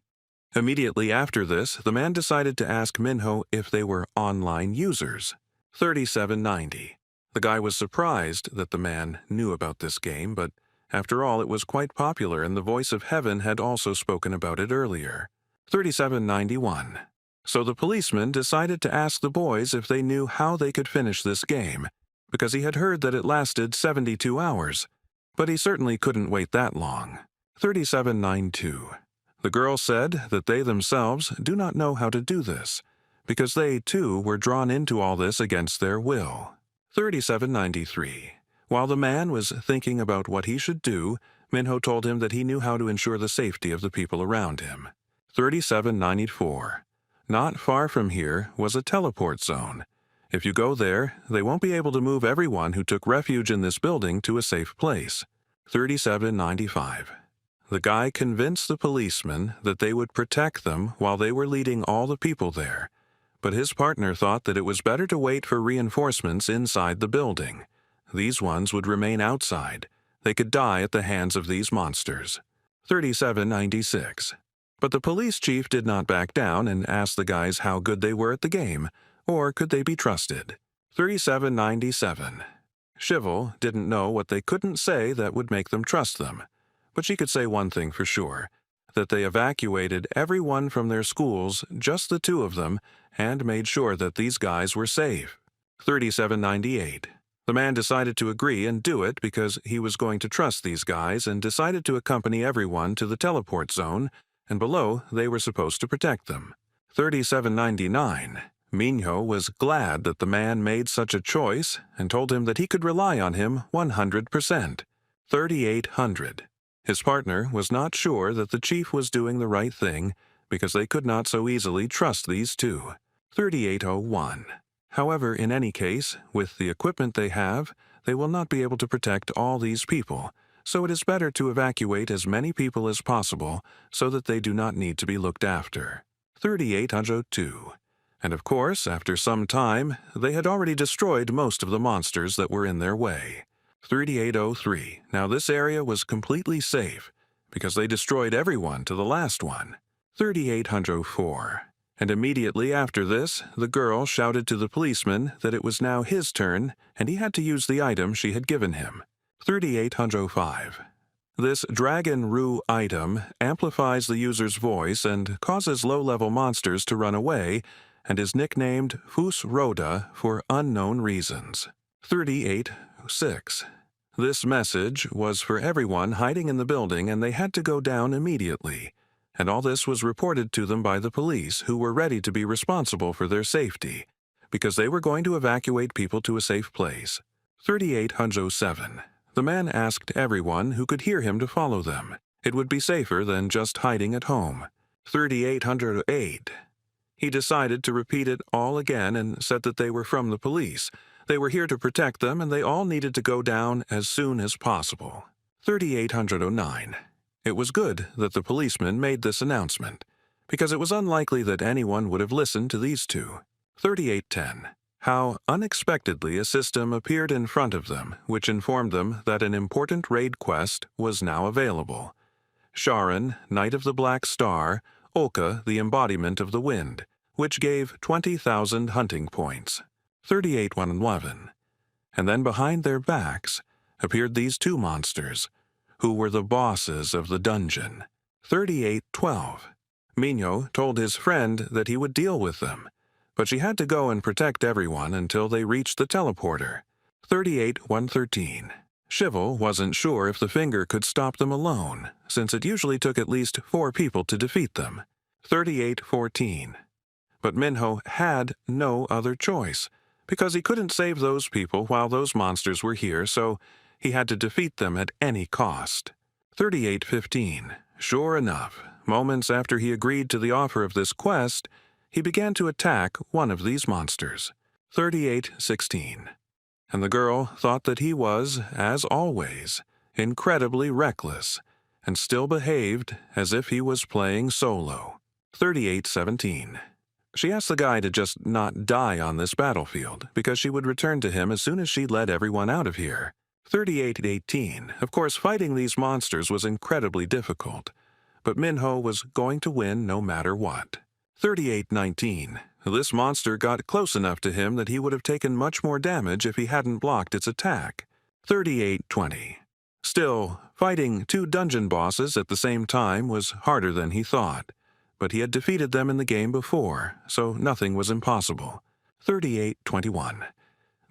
Immediately after this, the man decided to ask Minho if they were online users. 3790. The guy was surprised that the man knew about this game, but after all, it was quite popular and the voice of heaven had also spoken about it earlier. 3791. So the policeman decided to ask the boys if they knew how they could finish this game, because he had heard that it lasted 72 hours, but he certainly couldn't wait that long. 3792. The girl said that they themselves do not know how to do this, because they, too, were drawn into all this against their will. 3793. While the man was thinking about what he should do, Minho told him that he knew how to ensure the safety of the people around him. 3794. Not far from here was a teleport zone. If you go there, they won't be able to move everyone who took refuge in this building to a safe place. 3795. The guy convinced the policeman that they would protect them while they were leading all the people there, but his partner thought that it was better to wait for reinforcements inside the building. These ones would remain outside. They could die at the hands of these monsters. 3796. But the police chief did not back down and asked the guys how good they were at the game, or could they be trusted. 3797. Shivel didn't know what they couldn't say that would make them trust them. but she could say one thing for sure, that they evacuated everyone from their schools, just the two of them, and made sure that these guys were safe. 3798. The man decided to agree and do it because he was going to trust these guys and decided to accompany everyone to the teleport zone, and below they were supposed to protect them. 3799. Minho was glad that the man made such a choice and told him that he could rely on him 100%. 3800. His partner was not sure that the chief was doing the right thing because they could not so easily trust these two. 3801. However, in any case, with the equipment they have, they will not be able to protect all these people, so it is better to evacuate as many people as possible so that they do not need to be looked after. 3802. And of course, after some time, they had already destroyed most of the monsters that were in their way. 3803. Now this area was completely safe, because they destroyed everyone to the last one. 3804. And immediately after this, the girl shouted to the policeman that it was now his turn, and he had to use the item she had given him. 3805. This Dragon Rue item amplifies the user's voice and causes low-level monsters to run away, and is nicknamed Fus Rhoda for unknown reasons. 3806. This message was for everyone hiding in the building, and they had to go down immediately. And all this was reported to them by the police, who were ready to be responsible for their safety, because they were going to evacuate people to a safe place. 3807. The man asked everyone who could hear him to follow them. It would be safer than just hiding at home. 3808. He decided to repeat it all again and said that they were from the police. They were here to protect them, and they all needed to go down as soon as possible. 3809. It was good that the policeman made this announcement, because it was unlikely that anyone would have listened to these two. 3810. How unexpectedly a system appeared in front of them, which informed them that an important raid quest was now available. Sharon, Knight of the Black Star, Olka, the embodiment of the wind, which gave 20,000 hunting points. 3811. And then behind their backs appeared these two monsters, who were the bosses of the dungeon. 3812. Minho told his friend that he would deal with them, but she had to go and protect everyone until they reached the teleporter. 38113. Shivel wasn't sure if the finger could stop them alone, since it usually took at least 4 people to defeat them. 3814. But Minho had no other choice, because he couldn't save those people while those monsters were here, so he had to defeat them at any cost. 3815. Sure enough, moments after he agreed to the offer of this quest, he began to attack one of these monsters. 3816. And the girl thought that he was, as always, incredibly reckless, and still behaved as if he was playing solo. 3817. She asked the guy to just not die on this battlefield, because she would return to him as soon as she let everyone out of here. 3818. Of course, fighting these monsters was incredibly difficult, but Minho was going to win no matter what. 3819. This monster got close enough to him that he would have taken much more damage if he hadn't blocked its attack. 3820. Still, fighting 2 dungeon bosses at the same time was harder than he thought, but he had defeated them in the game before, so nothing was impossible. 3821.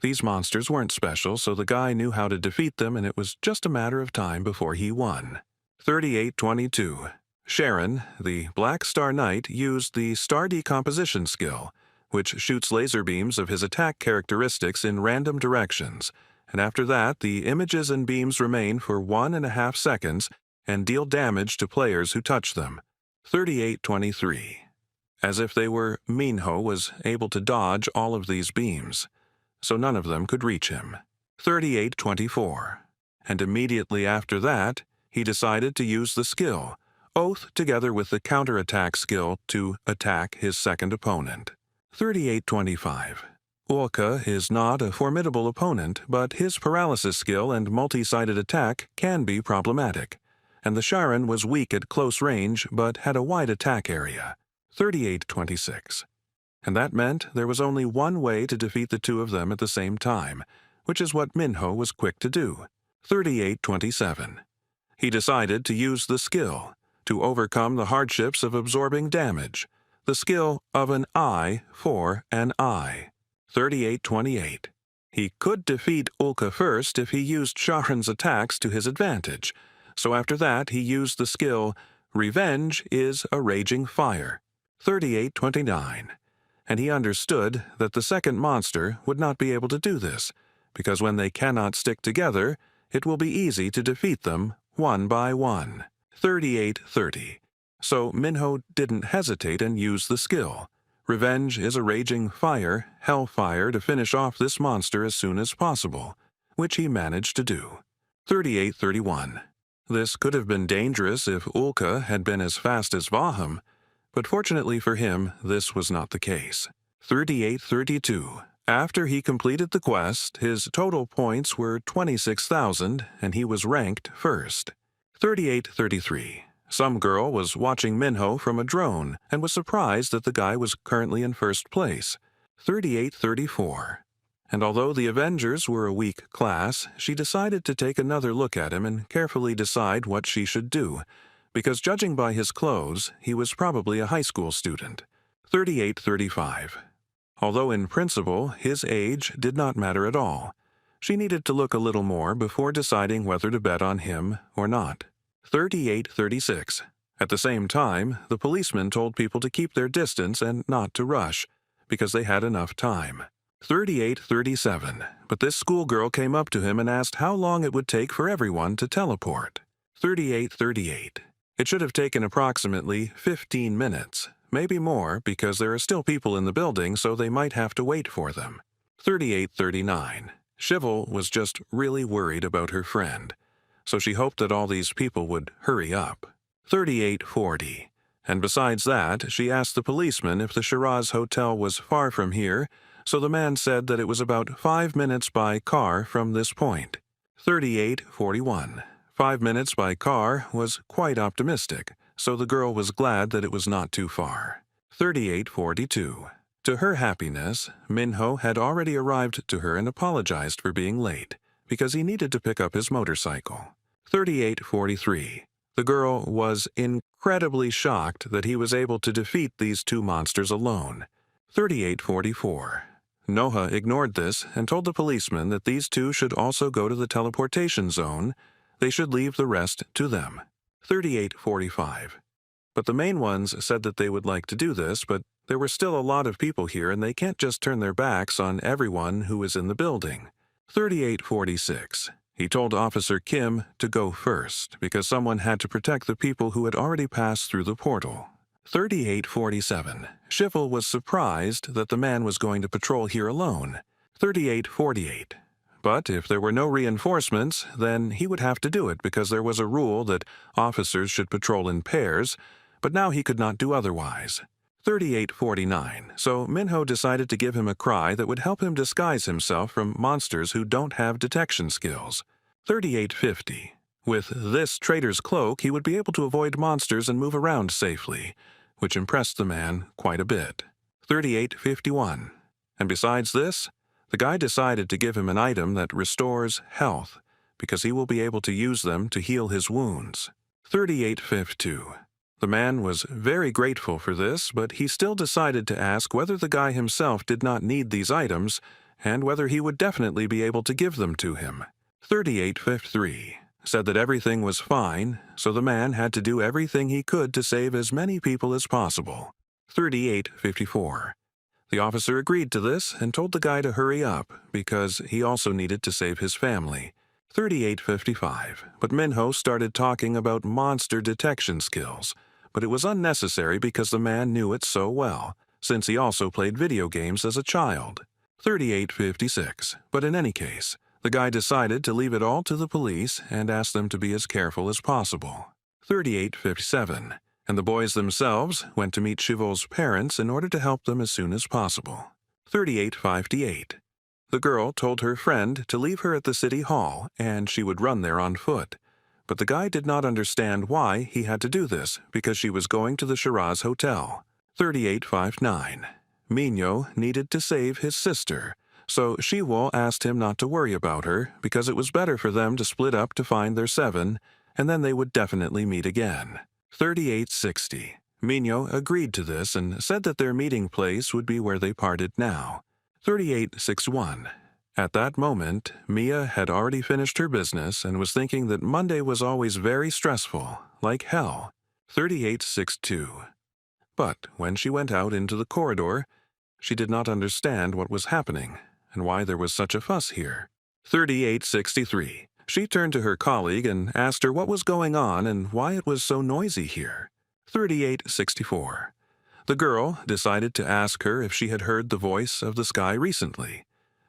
These monsters weren't special, so the guy knew how to defeat them, and it was just a matter of time before he won. 3822. Sharon, the Black Star Knight, used the Star Decomposition skill, which shoots laser beams of his attack characteristics in random directions, and after that the images and beams remain for 1.5 seconds and deal damage to players who touch them. 3823. As if they were, Minho was able to dodge all of these beams, so none of them could reach him. 3824. And immediately after that, he decided to use the skill, Oath together with the counterattack skill, to attack his second opponent. 3825. Olka is not a formidable opponent, but his paralysis skill and multi-sided attack can be problematic, and the Sharon was weak at close range but had a wide attack area. 3826. And that meant there was only one way to defeat the two of them at the same time, which is what Minho was quick to do. 3827. He decided to use the skill to overcome the hardships of absorbing damage, the skill of an eye for an eye. 3828. He could defeat Ulka first if he used Sharan's attacks to his advantage, so after that he used the skill Revenge is a Raging Fire. 3829. And he understood that the second monster would not be able to do this, because when they cannot stick together, it will be easy to defeat them one by one. 3830. So Minho didn't hesitate and used the skill. Revenge is a Raging Fire, Hellfire, to finish off this monster as soon as possible, which he managed to do. 3831. This could have been dangerous if Ulka had been as fast as Vaham, but fortunately for him, this was not the case. 3832. After he completed the quest, his total points were 26,000, and he was ranked first. 3833. Some girl was watching Minho from a drone and was surprised that the guy was currently in first place. 3834. And although the Avengers were a weak class, she decided to take another look at him and carefully decide what she should do, because judging by his clothes, he was probably a high school student. 3835. Although in principle his age did not matter at all, she needed to look a little more before deciding whether to bet on him or not. 3836. At the same time, the policeman told people to keep their distance and not to rush, because they had enough time. 3837. But this schoolgirl came up to him and asked how long it would take for everyone to teleport. 3838. It should have taken approximately 15 minutes, maybe more, because there are still people in the building, so they might have to wait for them. 3839. Shivel was just really worried about her friend, so she hoped that all these people would hurry up. 3840. And besides that, she asked the policeman if the Shiraz Hotel was far from here, so the man said that it was about 5 minutes by car from this point. 3841. 5 minutes by car was quite optimistic, so the girl was glad that it was not too far. 3842. To her happiness, Minho had already arrived to her and apologized for being late, because he needed to pick up his motorcycle. 3843. The girl was incredibly shocked that he was able to defeat these two monsters alone. 3844. Noha ignored this and told the policeman that these two should also go to the teleportation zone. They should leave the rest to them. 3845. But the main ones said that they would like to do this, but there were still a lot of people here and they can't just turn their backs on everyone who is in the building. 3846. He told Officer Kim to go first, because someone had to protect the people who had already passed through the portal. 3847. Shivel was surprised that the man was going to patrol here alone. 3848. But if there were no reinforcements, then he would have to do it because there was a rule that officers should patrol in pairs, but now he could not do otherwise. 3849. So Minho decided to give him a cry that would help him disguise himself from monsters who don't have detection skills. 3850. With this traitor's cloak, he would be able to avoid monsters and move around safely, which impressed the man quite a bit. 3851. And besides this, the guy decided to give him an item that restores health, because he will be able to use them to heal his wounds. 3852. The man was very grateful for this, but he still decided to ask whether the guy himself did not need these items, and whether he would definitely be able to give them to him. 3853. Said that everything was fine, so the man had to do everything he could to save as many people as possible. 3854. The officer agreed to this and told the guy to hurry up, because he also needed to save his family. 3855. But Minho started talking about monster detection skills, but it was unnecessary because the man knew it so well, since he also played video games as a child. 3856. But in any case, the guy decided to leave it all to the police and asked them to be as careful as possible. 3857. And the boys themselves went to meet Shivel's parents in order to help them as soon as possible. 3858. The girl told her friend to leave her at the city hall and she would run there on foot. But the guy did not understand why he had to do this, because she was going to the Shiraz Hotel. 3859. Minho needed to save his sister, so Shivel asked him not to worry about her because it was better for them to split up to find their 7, and then they would definitely meet again. 3860. Minho agreed to this and said that their meeting place would be where they parted now. 3861. At that moment, Mia had already finished her business and was thinking that Monday was always very stressful, like hell. 3862. But when she went out into the corridor, she did not understand what was happening and why there was such a fuss here. 3863. She turned to her colleague and asked her what was going on and why it was so noisy here. 3864. The girl decided to ask her if she had heard the voice of the sky recently.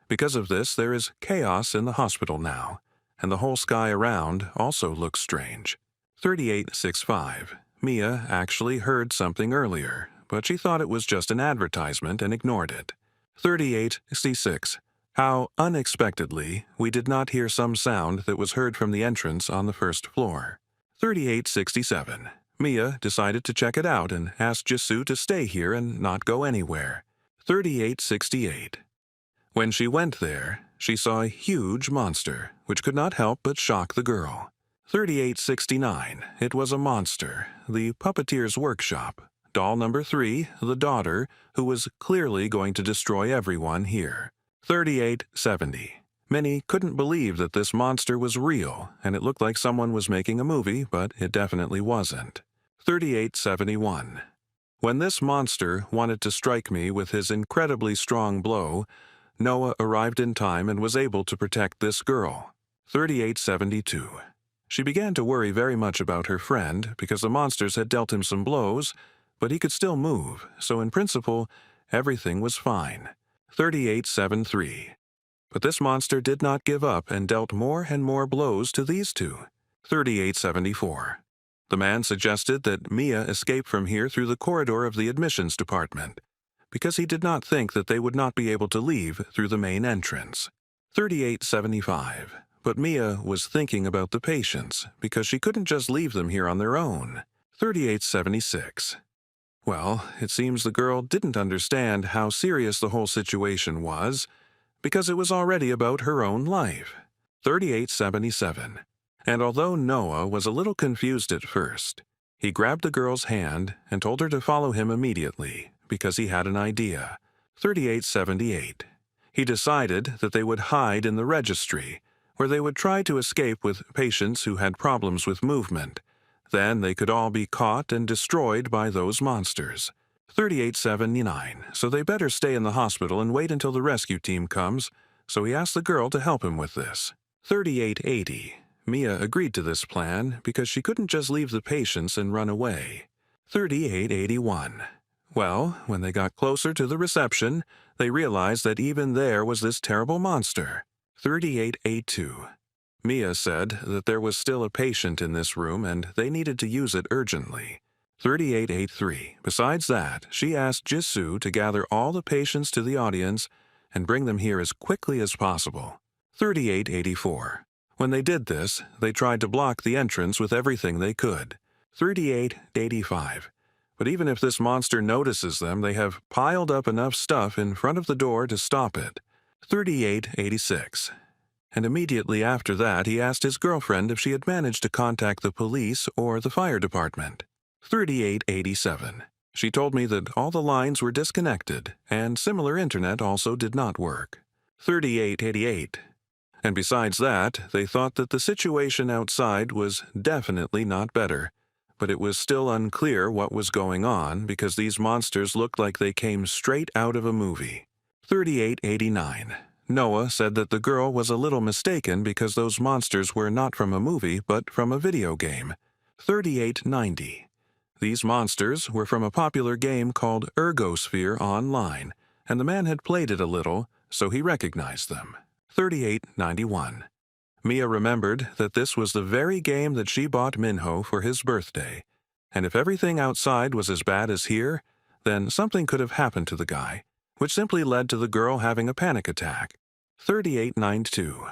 Because of this, there is chaos in the hospital now, and the whole sky around also looks strange. 3865. Mia actually heard something earlier, but she thought it was just an advertisement and ignored it. 3866. How unexpectedly we did not hear some sound that was heard from the entrance on the first floor. 3867. Mia decided to check it out and asked Jisoo to stay here and not go anywhere. 3868. When she went there, she saw a huge monster, which could not help but shock the girl. 3869. It was a monster, the puppeteer's workshop. Doll number 3, the daughter, who was clearly going to destroy everyone here. 3870. Many couldn't believe that this monster was real, and it looked like someone was making a movie, but it definitely wasn't. 3871. When this monster wanted to strike me with his incredibly strong blow, Noah arrived in time and was able to protect this girl. 3872. She began to worry very much about her friend because the monsters had dealt him some blows, but he could still move, so in principle, everything was fine. 3873. But this monster did not give up and dealt more and more blows to these two. 3874. The man suggested that Mia escape from here through the corridor of the admissions department, because he did not think that they would not be able to leave through the main entrance. 3875. But Mia was thinking about the patients, because she couldn't just leave them here on their own. 3876. Well, it seems the girl didn't understand how serious the whole situation was, because it was already about her own life. 3877. And although Noah was a little confused at first, he grabbed the girl's hand and told her to follow him immediately, because he had an idea. 3878. He decided that they would hide in the registry, where they would try to escape with patients who had problems with movement. Then they could all be caught and destroyed by those monsters. 3879. So they better stay in the hospital and wait until the rescue team comes, so he asked the girl to help him with this. 3880. Mia agreed to this plan because she couldn't just leave the patients and run away. 3881. Well, when they got closer to the reception, they realized that even there was this terrible monster. 3882. Mia said that there was still a patient in this room and they needed to use it urgently. 3883. Besides that, she asked Jisoo to gather all the patients to the audience and bring them here as quickly as possible. 3884. When they did this, they tried to block the entrance with everything they could. 3885. But even if this monster notices them, they have piled up enough stuff in front of the door to stop it. 3886. And immediately after that, he asked his girlfriend if she had managed to contact the police or the fire department. 3887. She told me that all the lines were disconnected, and similar internet also did not work. 3888. And besides that, they thought that the situation outside was definitely not better, but it was still unclear what was going on because these monsters looked like they came straight out of a movie. 3889. Noah said that the girl was a little mistaken because those monsters were not from a movie but from a video game. 3890. These monsters were from a popular game called Ergosphere Online, and the man had played it a little, so he recognized them. 3891. Mia remembered that this was the very game that she bought Minho for his birthday, and if everything outside was as bad as here, then something could have happened to the guy, which simply led to the girl having a panic attack. 3892.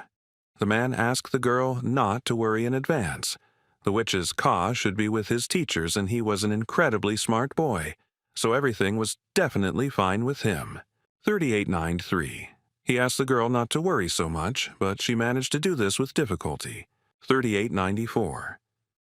The man asked the girl not to worry in advance. The witch's Ka should be with his teachers and he was an incredibly smart boy, so everything was definitely fine with him. 3893. He asked the girl not to worry so much, but she managed to do this with difficulty. 3894.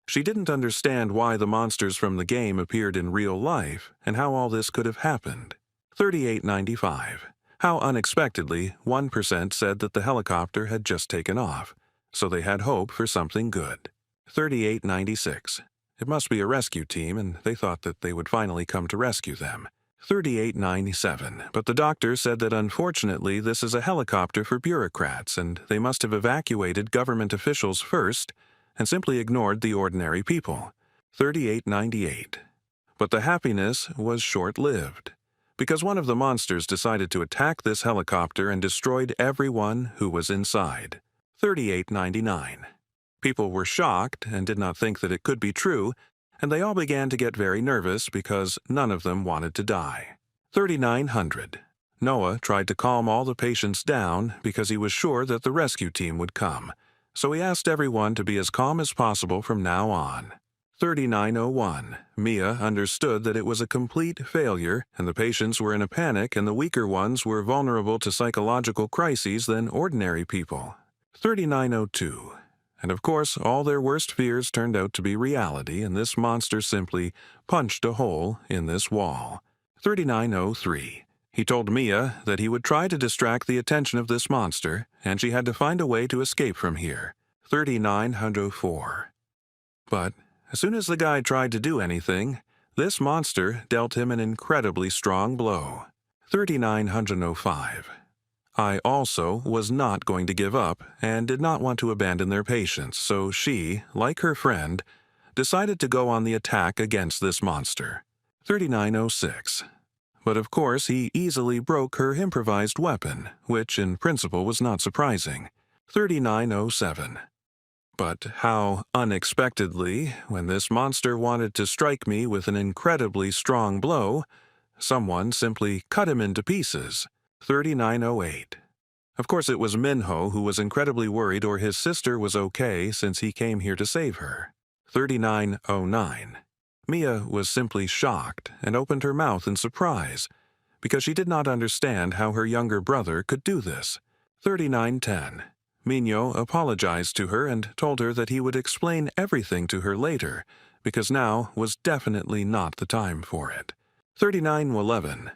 She didn't understand why the monsters from the game appeared in real life and how all this could have happened. 3895. How unexpectedly 1% said that the helicopter had just taken off, so they had hope for something good. 3896. It must be a rescue team, and they thought that they would finally come to rescue them. 3897. But the doctor said that unfortunately this is a helicopter for bureaucrats, and they must have evacuated government officials first and simply ignored the ordinary people. 3898. But the happiness was short-lived, because one of the monsters decided to attack this helicopter and destroyed everyone who was inside. 3899. People were shocked and did not think that it could be true, and they all began to get very nervous because none of them wanted to die. 3900. Noah tried to calm all the patients down because he was sure that the rescue team would come, so he asked everyone to be as calm as possible from now on. 3901. Mia understood that it was a complete failure, and the patients were in a panic and the weaker ones were vulnerable to psychological crises than ordinary people. 3902. And of course, all their worst fears turned out to be reality, and this monster simply punched a hole in this wall. 3903. He told Mia that he would try to distract the attention of this monster, and she had to find a way to escape from here. 3904. But as soon as the guy tried to do anything, this monster dealt him an incredibly strong blow. 3905. I also was not going to give up and did not want to abandon their patients, so she, like her friend, decided to go on the attack against this monster. 3906. But of course he easily broke her improvised weapon, which in principle was not surprising. 3907. But how unexpectedly, when this monster wanted to strike me with an incredibly strong blow, someone simply cut him into pieces. 3908. Of course it was Minho who was incredibly worried or his sister was okay since he came here to save her. 3909. Mia was simply shocked and opened her mouth in surprise because she did not understand how her younger brother could do this. 3910. Minho apologized to her and told her that he would explain everything to her later because now was definitely not the time for it. 3911.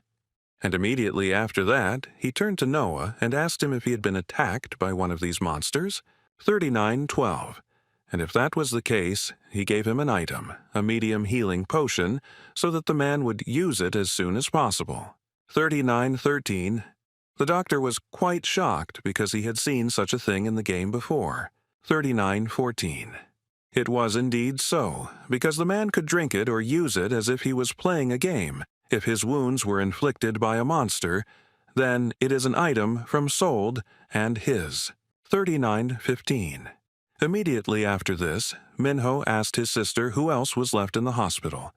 And immediately after that, he turned to Noah and asked him if he had been attacked by one of these monsters. 3912. And if that was the case, he gave him an item, a medium healing potion, so that the man would use it as soon as possible. 3913. The doctor was quite shocked because he had seen such a thing in the game before. 3914. It was indeed so, because the man could drink it or use it as if he was playing a game. If his wounds were inflicted by a monster, then it is an item from sold and his. 3915. Immediately after this, Minho asked his sister who else was left in the hospital,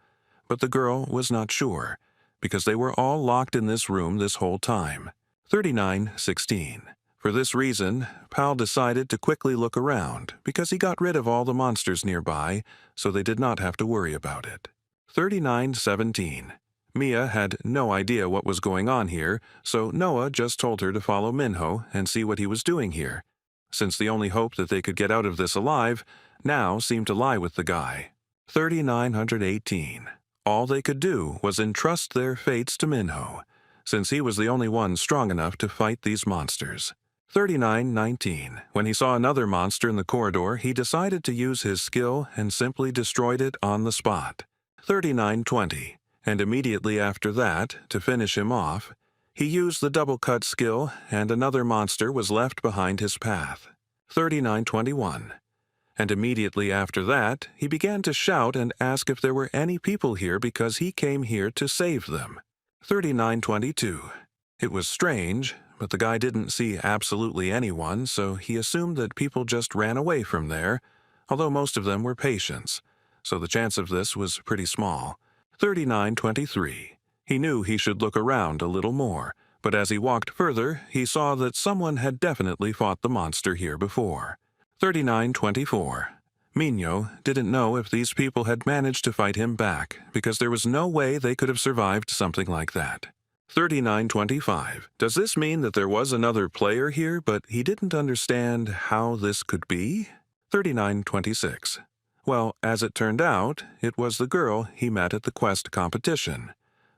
but the girl was not sure, because they were all locked in this room this whole time. 3916. For this reason, Pal decided to quickly look around, because he got rid of all the monsters nearby, so they did not have to worry about it. 3917. Mia had no idea what was going on here, so Noah just told her to follow Minho and see what he was doing here, since the only hope that they could get out of this alive now seemed to lie with the guy. 3918. All they could do was entrust their fates to Minho, since he was the only one strong enough to fight these monsters. 3919. When he saw another monster in the corridor, he decided to use his skill and simply destroyed it on the spot. 3920. And immediately after that, to finish him off, he used the double-cut skill, and another monster was left behind his path. 3921. And immediately after that, he began to shout and ask if there were any people here because he came here to save them. 3922. It was strange, but the guy didn't see absolutely anyone, so he assumed that people just ran away from there, although most of them were patients, so the chance of this was pretty small. 3923. He knew he should look around a little more, but as he walked further, he saw that someone had definitely fought the monster here before. 3924. Minho didn't know if these people had managed to fight him back, because there was no way they could have survived something like that. 3925. Does this mean that there was another player here, but he didn't understand how this could be? 3926. Well, as it turned out, it was the girl he met at the quest competition.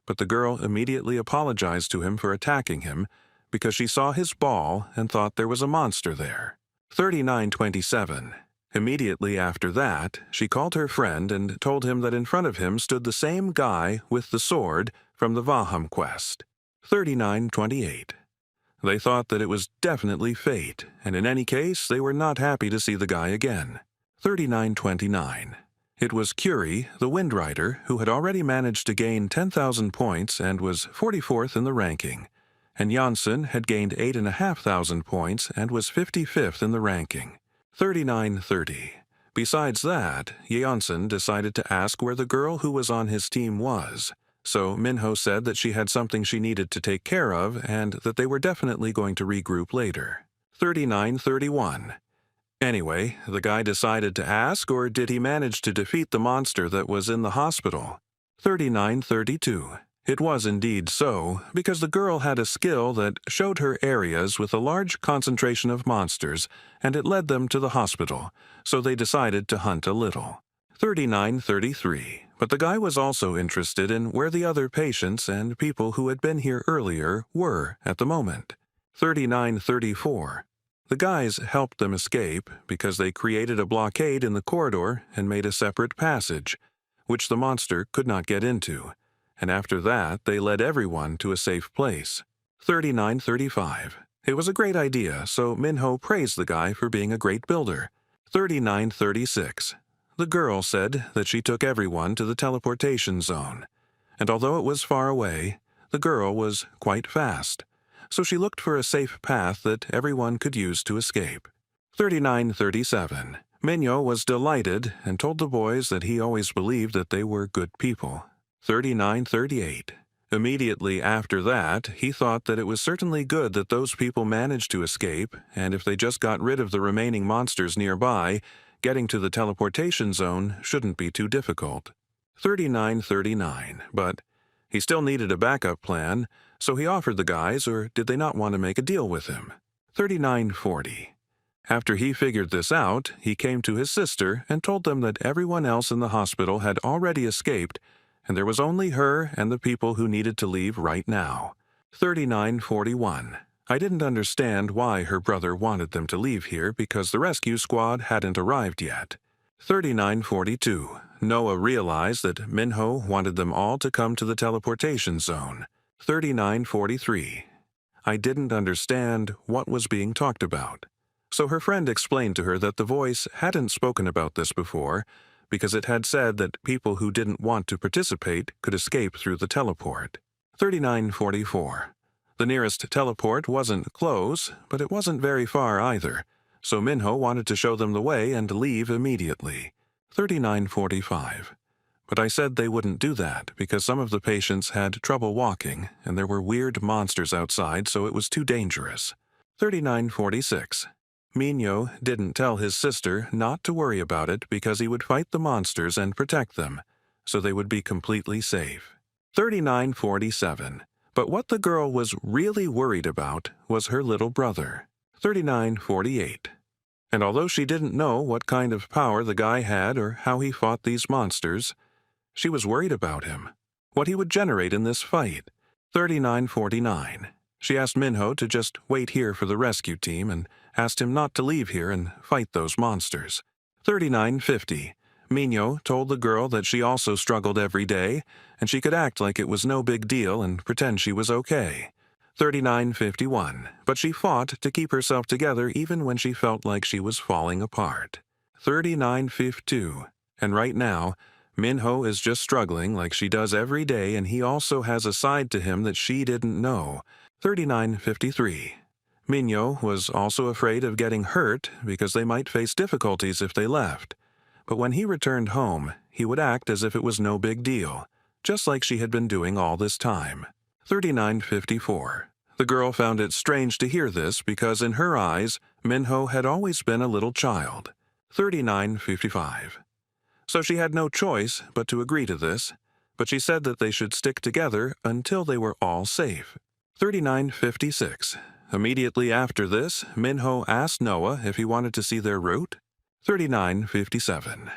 But the girl immediately apologized to him for attacking him because she saw his ball and thought there was a monster there. 3927. Immediately after that, she called her friend and told him that in front of him stood the same guy with the sword from the Vaham quest. 3928. They thought that it was definitely fate, and in any case, they were not happy to see the guy again. 3929. It was Curie, the Windrider, who had already managed to gain 10,000 points and was 44th in the ranking, and Janssen had gained 8,500 points and was 55th in the ranking. 3930. Besides that, Janssen decided to ask where the girl who was on his team was, so Minho said that she had something she needed to take care of and that they were definitely going to regroup later. 3931. Anyway, the guy decided to ask, or did he manage to defeat the monster that was in the hospital? 3932. It was indeed so, because the girl had a skill that showed her areas with a large concentration of monsters, and it led them to the hospital, so they decided to hunt a little. 3933. But the guy was also interested in where the other patients and people who had been here earlier were at the moment. 3934. The guys helped them escape because they created a blockade in the corridor and made a separate passage, which the monster could not get into, and after that they led everyone to a safe place. 3935. It was a great idea, so Minho praised the guy for being a great builder. 3936. The girl said that she took everyone to the teleportation zone, and although it was far away, the girl was quite fast, so she looked for a safe path that everyone could use to escape. 3937. Minho was delighted and told the boys that he always believed that they were good people. 3938. Immediately after that, he thought that it was certainly good that those people managed to escape, and if they just got rid of the remaining monsters nearby, getting to the teleportation zone shouldn't be too difficult. 3939. But he still needed a backup plan, so he offered the guys, or did they not want to make a deal with him? 3940. After he figured this out, he came to his sister and told them that everyone else in the hospital had already escaped, and there was only her and the people who needed to leave right now. 3941. I didn't understand why her brother wanted them to leave here because the rescue squad hadn't arrived yet. 3942. Noah realized that Minho wanted them all to come to the teleportation zone. 3943. I didn't understand what was being talked about. So her friend explained to her that the voice hadn't spoken about this before because it had said that people who didn't want to participate could escape through the teleport. 3944. The nearest teleport wasn't close, but it wasn't very far either, so Minho wanted to show them the way and leave immediately. 3945. But I said they wouldn't do that because some of the patients had trouble walking and there were weird monsters outside, so it was too dangerous. 3946. Minho didn't tell his sister not to worry about it because he would fight the monsters and protect them, so they would be completely safe. 3947. But what the girl was really worried about was her little brother. 3948. And although she didn't know what kind of power the guy had or how he fought these monsters, she was worried about him, what he would generate in this fight. 3949. She asked Minho to just wait here for the rescue team and asked him not to leave here and fight those monsters. 3950. Minho told the girl that she also struggled every day, and she could act like it was no big deal and pretend she was okay. 3951. But she fought to keep herself together even when she felt like she was falling apart. 3952. And right now, Minho is just struggling like she does every day, and he also has a side to him that she didn't know. 3953. Minho was also afraid of getting hurt because they might face difficulties if they left. But when he returned home, he would act as if it was no big deal, just like she had been doing all this time. 3954. The girl found it strange to hear this because in her eyes, Minho had always been a little child. 3955. So she had no choice but to agree to this, but she said that they should stick together until they were all safe. 3956. Immediately after this, Minho asked Noah if he wanted to see their route. 3957.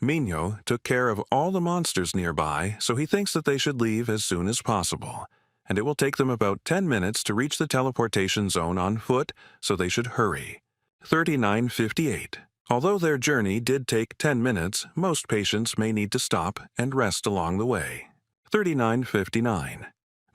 Minho took care of all the monsters nearby, so he thinks that they should leave as soon as possible, and it will take them about 10 minutes to reach the teleportation zone on foot, so they should hurry. 3958. Although their journey did take 10 minutes, most patients may need to stop and rest along the way. 3959.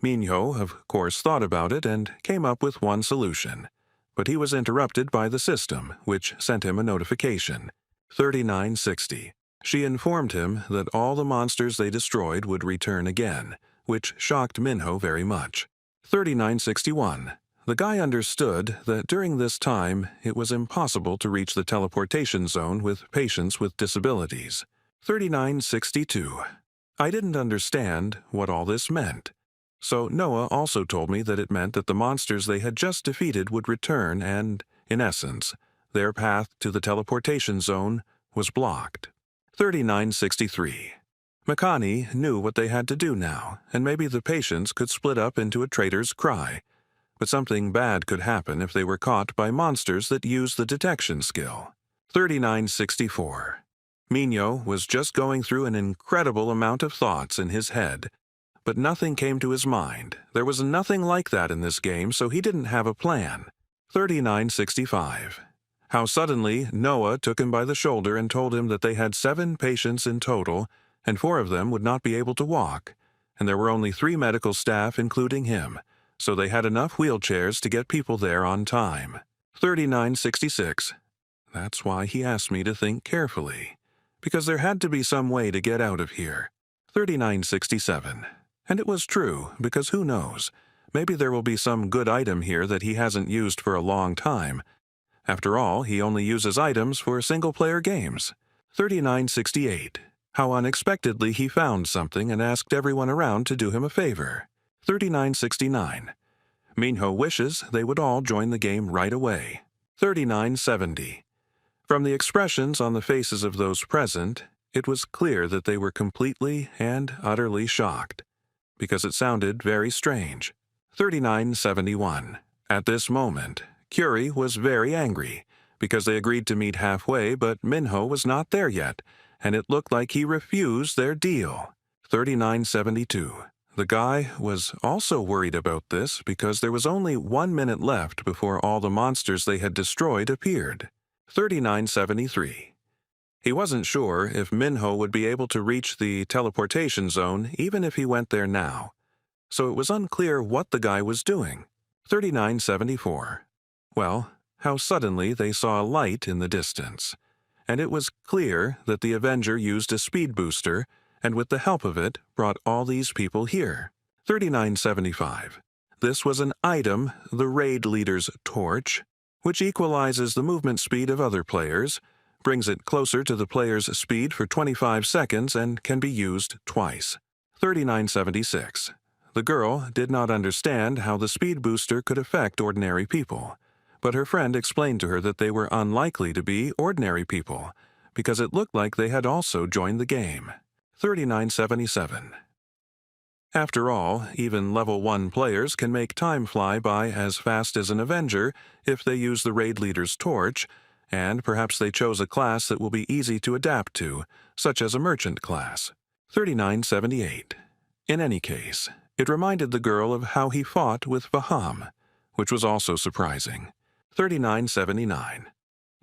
Minho, of course, thought about it and came up with one solution, but he was interrupted by the system, which sent him a notification. 3960. She informed him that all the monsters they destroyed would return again, which shocked Minho very much. 3961. The guy understood that during this time it was impossible to reach the teleportation zone with patients with disabilities. 3962. I didn't understand what all this meant. So Noah also told me that it meant that the monsters they had just defeated would return and, in essence, their path to the teleportation zone was blocked. 3963. Makani knew what they had to do now, and maybe the patients could split up into a traitor's cry. But something bad could happen if they were caught by monsters that used the detection skill. 3964. Minho was just going through an incredible amount of thoughts in his head, but nothing came to his mind. There was nothing like that in this game, so he didn't have a plan. 3965. How suddenly Noah took him by the shoulder and told him that they had 7 patients in total, and 4 of them would not be able to walk, and there were only 3 medical staff, including him, so they had enough wheelchairs to get people there on time. 3966. That's why he asked me to think carefully, because there had to be some way to get out of here. 3967. And it was true, because who knows? Maybe there will be some good item here that he hasn't used for a long time. After all, he only uses items for single-player games. 3968. How unexpectedly he found something and asked everyone around to do him a favor. 3969. Minho wishes they would all join the game right away. 3970. From the expressions on the faces of those present, it was clear that they were completely and utterly shocked, because it sounded very strange. 3971. At this moment, Curie was very angry, because they agreed to meet halfway, but Minho was not there yet, and it looked like he refused their deal. 3972. The guy was also worried about this because there was only 1 minute left before all the monsters they had destroyed appeared. 3973. He wasn't sure if Minho would be able to reach the teleportation zone even if he went there now, so it was unclear what the guy was doing. 3974. Well, how suddenly they saw a light in the distance, and it was clear that the Avenger used a speed booster and with the help of it brought all these people here. 3975. This was an item, the raid leader's torch, which equalizes the movement speed of other players, brings it closer to the player's speed for 25 seconds, and can be used twice. 3976. The girl did not understand how the speed booster could affect ordinary people, but her friend explained to her that they were unlikely to be ordinary people, because it looked like they had also joined the game. 3977. After all, even level 1 players can make time fly by as fast as an Avenger if they use the raid leader's torch, and perhaps they chose a class that will be easy to adapt to, such as a merchant class. 3978. In any case, it reminded the girl of how he fought with Vaham, which was also surprising. 3979.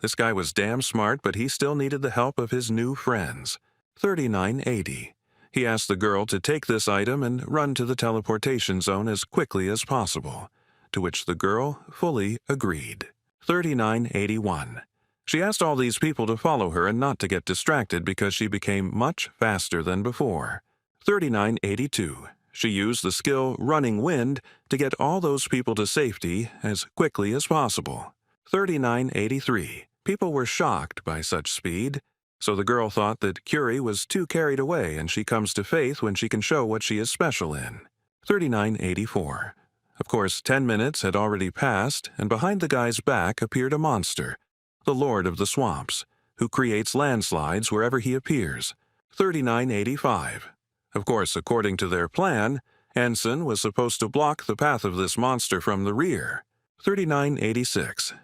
This guy was damn smart, but he still needed the help of his new friends. 3980. He asked the girl to take this item and run to the teleportation zone as quickly as possible, to which the girl fully agreed. 3981. She asked all these people to follow her and not to get distracted because she became much faster than before. 3982. She used the skill Running Wind to get all those people to safety as quickly as possible. 3983. People were shocked by such speed, so the girl thought that Curie was too carried away and she comes to faith when she can show what she is special in. 3984. Of course, 10 minutes had already passed, and behind the guy's back appeared a monster, the Lord of the Swamps, who creates landslides wherever he appears. 3985. Of course, according to their plan, Ensign was supposed to block the path of this monster from the rear. 3986.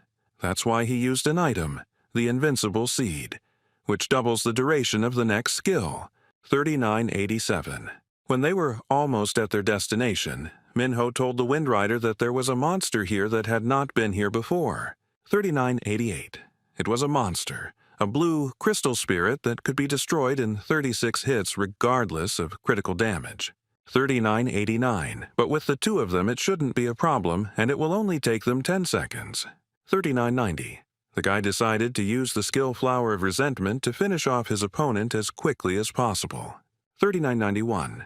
That's why he used an item, the Invincible Seed, which doubles the duration of the next skill, 3987. When they were almost at their destination, Minho told the Wind Rider that there was a monster here that had not been here before, 3988. It was a monster, a blue crystal spirit that could be destroyed in 36 hits regardless of critical damage. 3989, but with the two of them it shouldn't be a problem and it will only take them 10 seconds. 3990. The guy decided to use the skill Flower of Resentment to finish off his opponent as quickly as possible. 3991.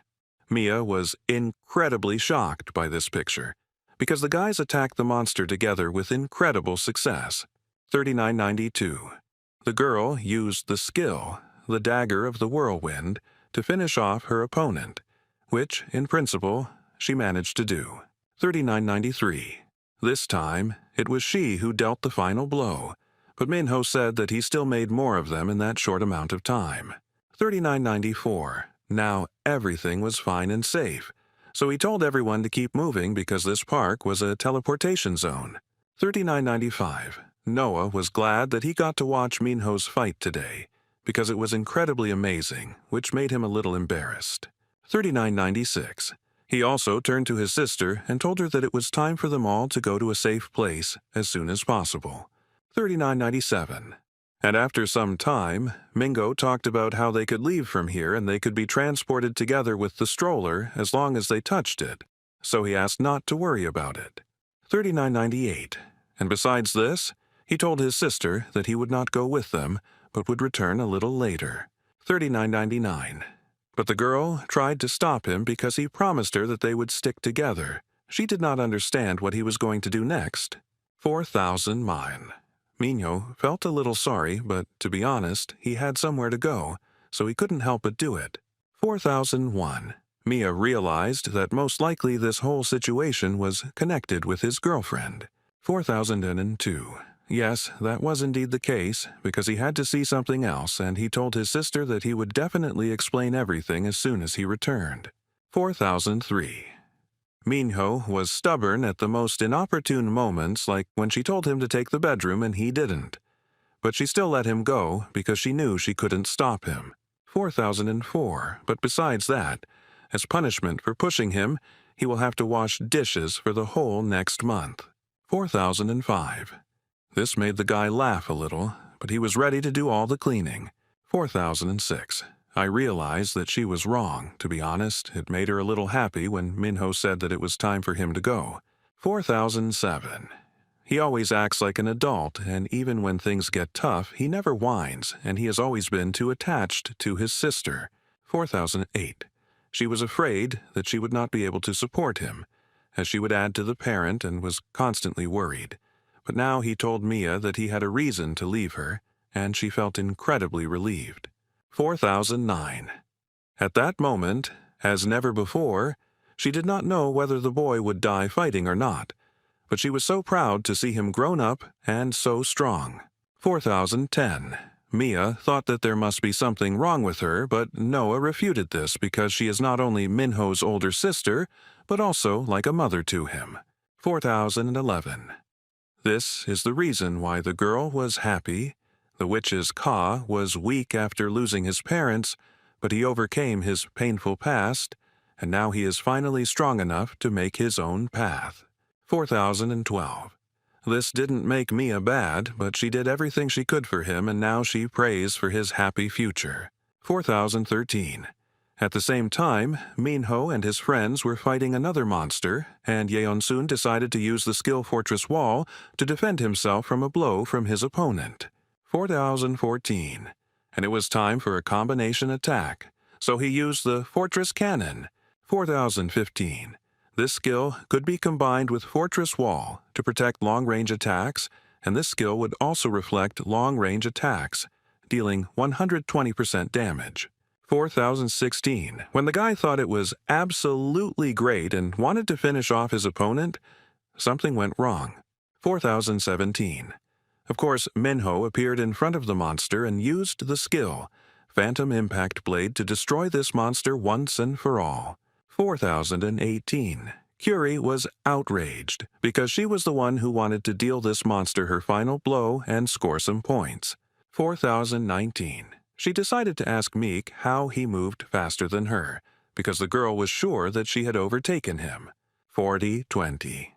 Mia was incredibly shocked by this picture, because the guys attacked the monster together with incredible success. 3992. The girl used the skill, the Dagger of the Whirlwind, to finish off her opponent, which, in principle, she managed to do. 3993. This time, it was she who dealt the final blow, but Minho said that he still made more of them in that short amount of time. 3994. Now everything was fine and safe, so he told everyone to keep moving because this park was a teleportation zone. 3995. Noah was glad that he got to watch Minho's fight today, because it was incredibly amazing, which made him a little embarrassed. 3996. He also turned to his sister and told her that it was time for them all to go to a safe place as soon as possible. 3997. And after some time, Mingo talked about how they could leave from here and they could be transported together with the stroller as long as they touched it, so he asked not to worry about it. 3998. And besides this, he told his sister that he would not go with them, but would return a little later. 3999. But the girl tried to stop him because he promised her that they would stick together. She did not understand what he was going to do next. 4,000 mine. Minho felt a little sorry, but to be honest, he had somewhere to go, so he couldn't help but do it. 4001. Mia realized that most likely this whole situation was connected with his girlfriend. 4002. Yes, that was indeed the case, because he had to see something else, and he told his sister that he would definitely explain everything as soon as he returned. 4003. Minho was stubborn at the most inopportune moments, like when she told him to take the bedroom and he didn't. But she still let him go because she knew she couldn't stop him. 4004. But besides that, as punishment for pushing him, he will have to wash dishes for the whole next month. 4005. This made the guy laugh a little, but he was ready to do all the cleaning. 4006. I realized that she was wrong. To be honest, it made her a little happy when Minho said that it was time for him to go. 4007. He always acts like an adult, and even when things get tough, he never whines, and he has always been too attached to his sister. 4008. She was afraid that she would not be able to support him, as she would add to the parent and was constantly worried. But now he told Mia that he had a reason to leave her, and she felt incredibly relieved. 4009. At that moment, as never before, she did not know whether the boy would die fighting or not, but she was so proud to see him grown up and so strong. 4010. Mia thought that there must be something wrong with her, but Noah refuted this because she is not only Minho's older sister, but also like a mother to him. 4011. This is the reason why the girl was happy. The witch's Ka was weak after losing his parents, but he overcame his painful past, and now he is finally strong enough to make his own path. 4012. This didn't make Mia bad, but she did everything she could for him, and now she prays for his happy future. 4013. At the same time, Minho and his friends were fighting another monster, and Yeonsun decided to use the skill Fortress Wall to defend himself from a blow from his opponent. 4014. And it was time for a combination attack, so he used the Fortress Cannon. 4015. This skill could be combined with Fortress Wall to protect long-range attacks, and this skill would also reflect long-range attacks, dealing 120% damage. 4016. When the guy thought it was absolutely great and wanted to finish off his opponent, something went wrong. 4017. Of course, Minho appeared in front of the monster and used the skill, Phantom Impact Blade, to destroy this monster once and for all. 4018. Curie was outraged because she was the one who wanted to deal this monster her final blow and score some points. 4019. She decided to ask Meek how he moved faster than her, because the girl was sure that she had overtaken him. 4020.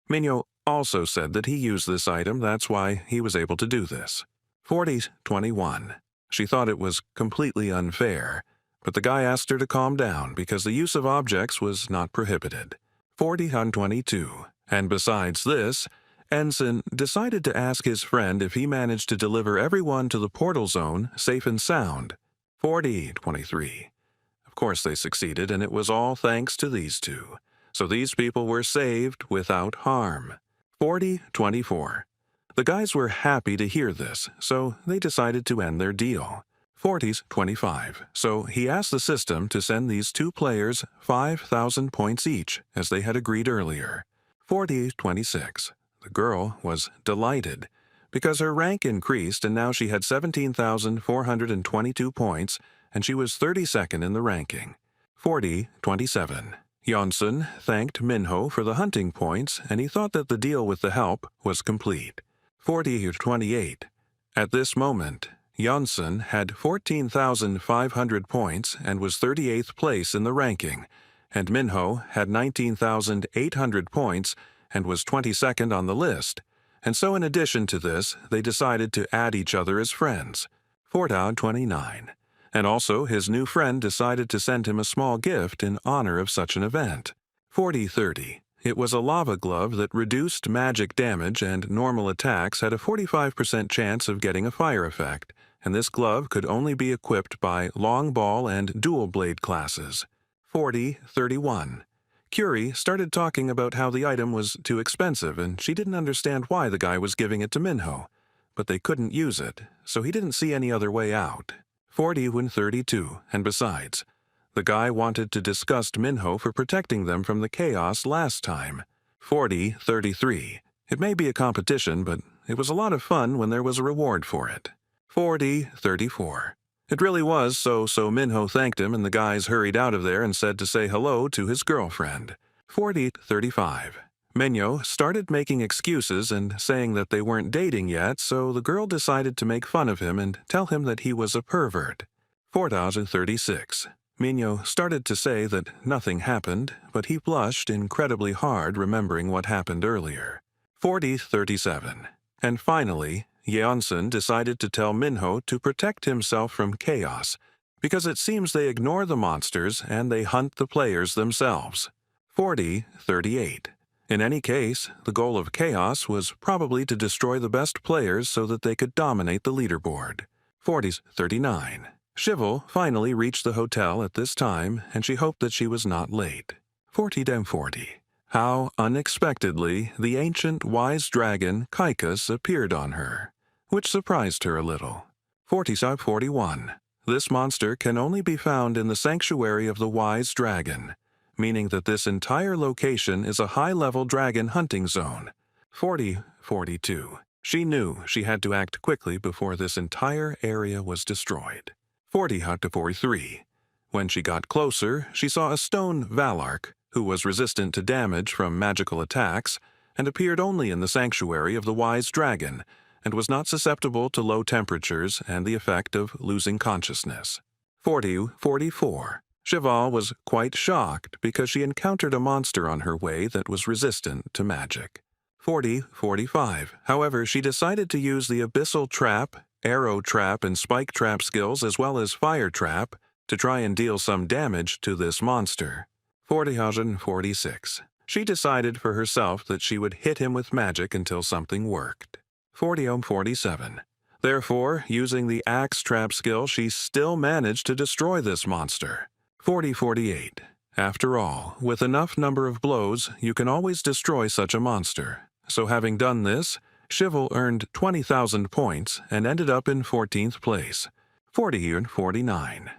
Minho also said that he used this item, that's why he was able to do this. 4021. She thought it was completely unfair, but the guy asked her to calm down because the use of objects was not prohibited. 4022. And besides this, Ensign decided to ask his friend if he managed to deliver everyone to the portal zone safe and sound. 4023. Of course they succeeded, and it was all thanks to these two. So these people were saved without harm. 4024. The guys were happy to hear this, so they decided to end their deal. 4025. So he asked the system to send these two players 5,000 points each, as they had agreed earlier. 4026. The girl was delighted, because her rank increased and now she had 17,422 points, and she was 32nd in the ranking. 4027. Yonsun thanked Minho for the hunting points, and he thought that the deal with the help was complete. 4028. At this moment, Yonsun had 14,500 points and was 38th place in the ranking, and Minho had 19,800 points and was 22nd on the list, and so in addition to this, they decided to add each other as friends. 4029. And also his new friend decided to send him a small gift in honor of such an event. 4030. It was a lava glove that reduced magic damage, and normal attacks had a 45% chance of getting a fire effect, and this glove could only be equipped by long ball and dual blade classes. 4031. Curie started talking about how the item was too expensive, and she didn't understand why the guy was giving it to Minho, but they couldn't use it, so he didn't see any other way out. 4032. And besides, the guy wanted to disgust Minho for protecting them from the chaos last time. 4033. It may be a competition, but it was a lot of fun when there was a reward for it. 4034. It really was, so Minho thanked him and the guys hurried out of there and said to say hello to his girlfriend. 4035. Minho started making excuses and saying that they weren't dating yet, so the girl decided to make fun of him and tell him that he was a pervert. 4036. Minho started to say that nothing happened, but he blushed incredibly hard remembering what happened earlier. 4037. And finally, Yeonsun decided to tell Minho to protect himself from chaos, because it seems they ignore the monsters and they hunt the players themselves. 4038. In any case, the goal of chaos was probably to destroy the best players so that they could dominate the leaderboard. 4039. Shivel finally reached the hotel at this time, and she hoped that she was not late. 4040. How unexpectedly the ancient wise dragon Kaikus appeared on her, which surprised her a little. 4041. This monster can only be found in the sanctuary of the wise dragon, meaning that this entire location is a high-level dragon hunting zone. 4042. She knew she had to act quickly before this entire area was destroyed. 4043. When she got closer, she saw a stone Valark, who was resistant to damage from magical attacks, and appeared only in the sanctuary of the wise dragon, and was not susceptible to low temperatures and the effect of losing consciousness. 4044. Cheval was quite shocked because she encountered a monster on her way that was resistant to magic. 4045. However, she decided to use the Abyssal Trap, Arrow Trap, and Spike Trap skills as well as Fire Trap to try and deal some damage to this monster. 4046. She decided for herself that she would hit him with magic until something worked. 4047. Therefore, using the Axe Trap skill, she still managed to destroy this monster. 4048. After all, with enough number of blows, you can always destroy such a monster. So having done this, Shivel earned 20,000 points and ended up in 14th place. 4049.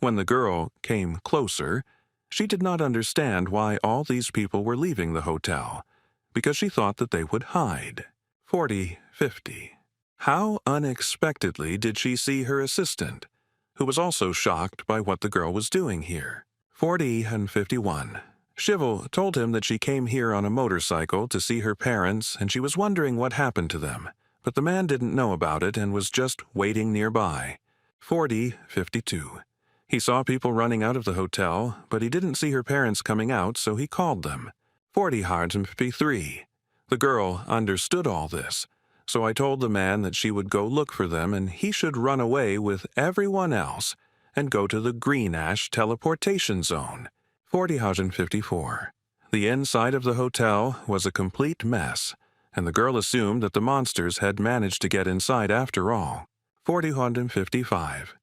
When the girl came closer, she did not understand why all these people were leaving the hotel, because she thought that they would hide. 4050. How unexpectedly did she see her assistant, who was also shocked by what the girl was doing here? 4051. Shivel told him that she came here on a motorcycle to see her parents and she was wondering what happened to them, but the man didn't know about it and was just waiting nearby. 40:52. He saw people running out of the hotel, but he didn't see her parents coming out, so he called them. 40:53. The girl understood all this, so I told the man that she would go look for them and he should run away with everyone else and go to the Green Ash teleportation zone. 40:54. The inside of the hotel was a complete mess, and the girl assumed that the monsters had managed to get inside after all. 40:55.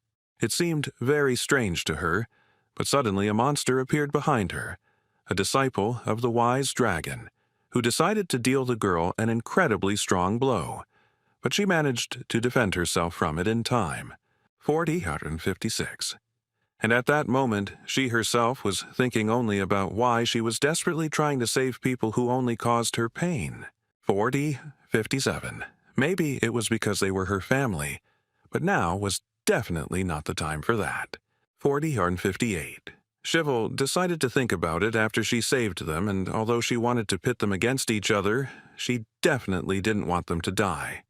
It seemed very strange to her, but suddenly a monster appeared behind her, a disciple of the wise dragon, who decided to deal the girl an incredibly strong blow, but she managed to defend herself from it in time. 40:56. And at that moment, she herself was thinking only about why she was desperately trying to save people who only caused her pain. 40:57. Maybe it was because they were her family, but now was definitely not the time for that. 40:58. Shivel decided to think about it after she saved them, and although she wanted to pit them against each other, she definitely didn't want them to die.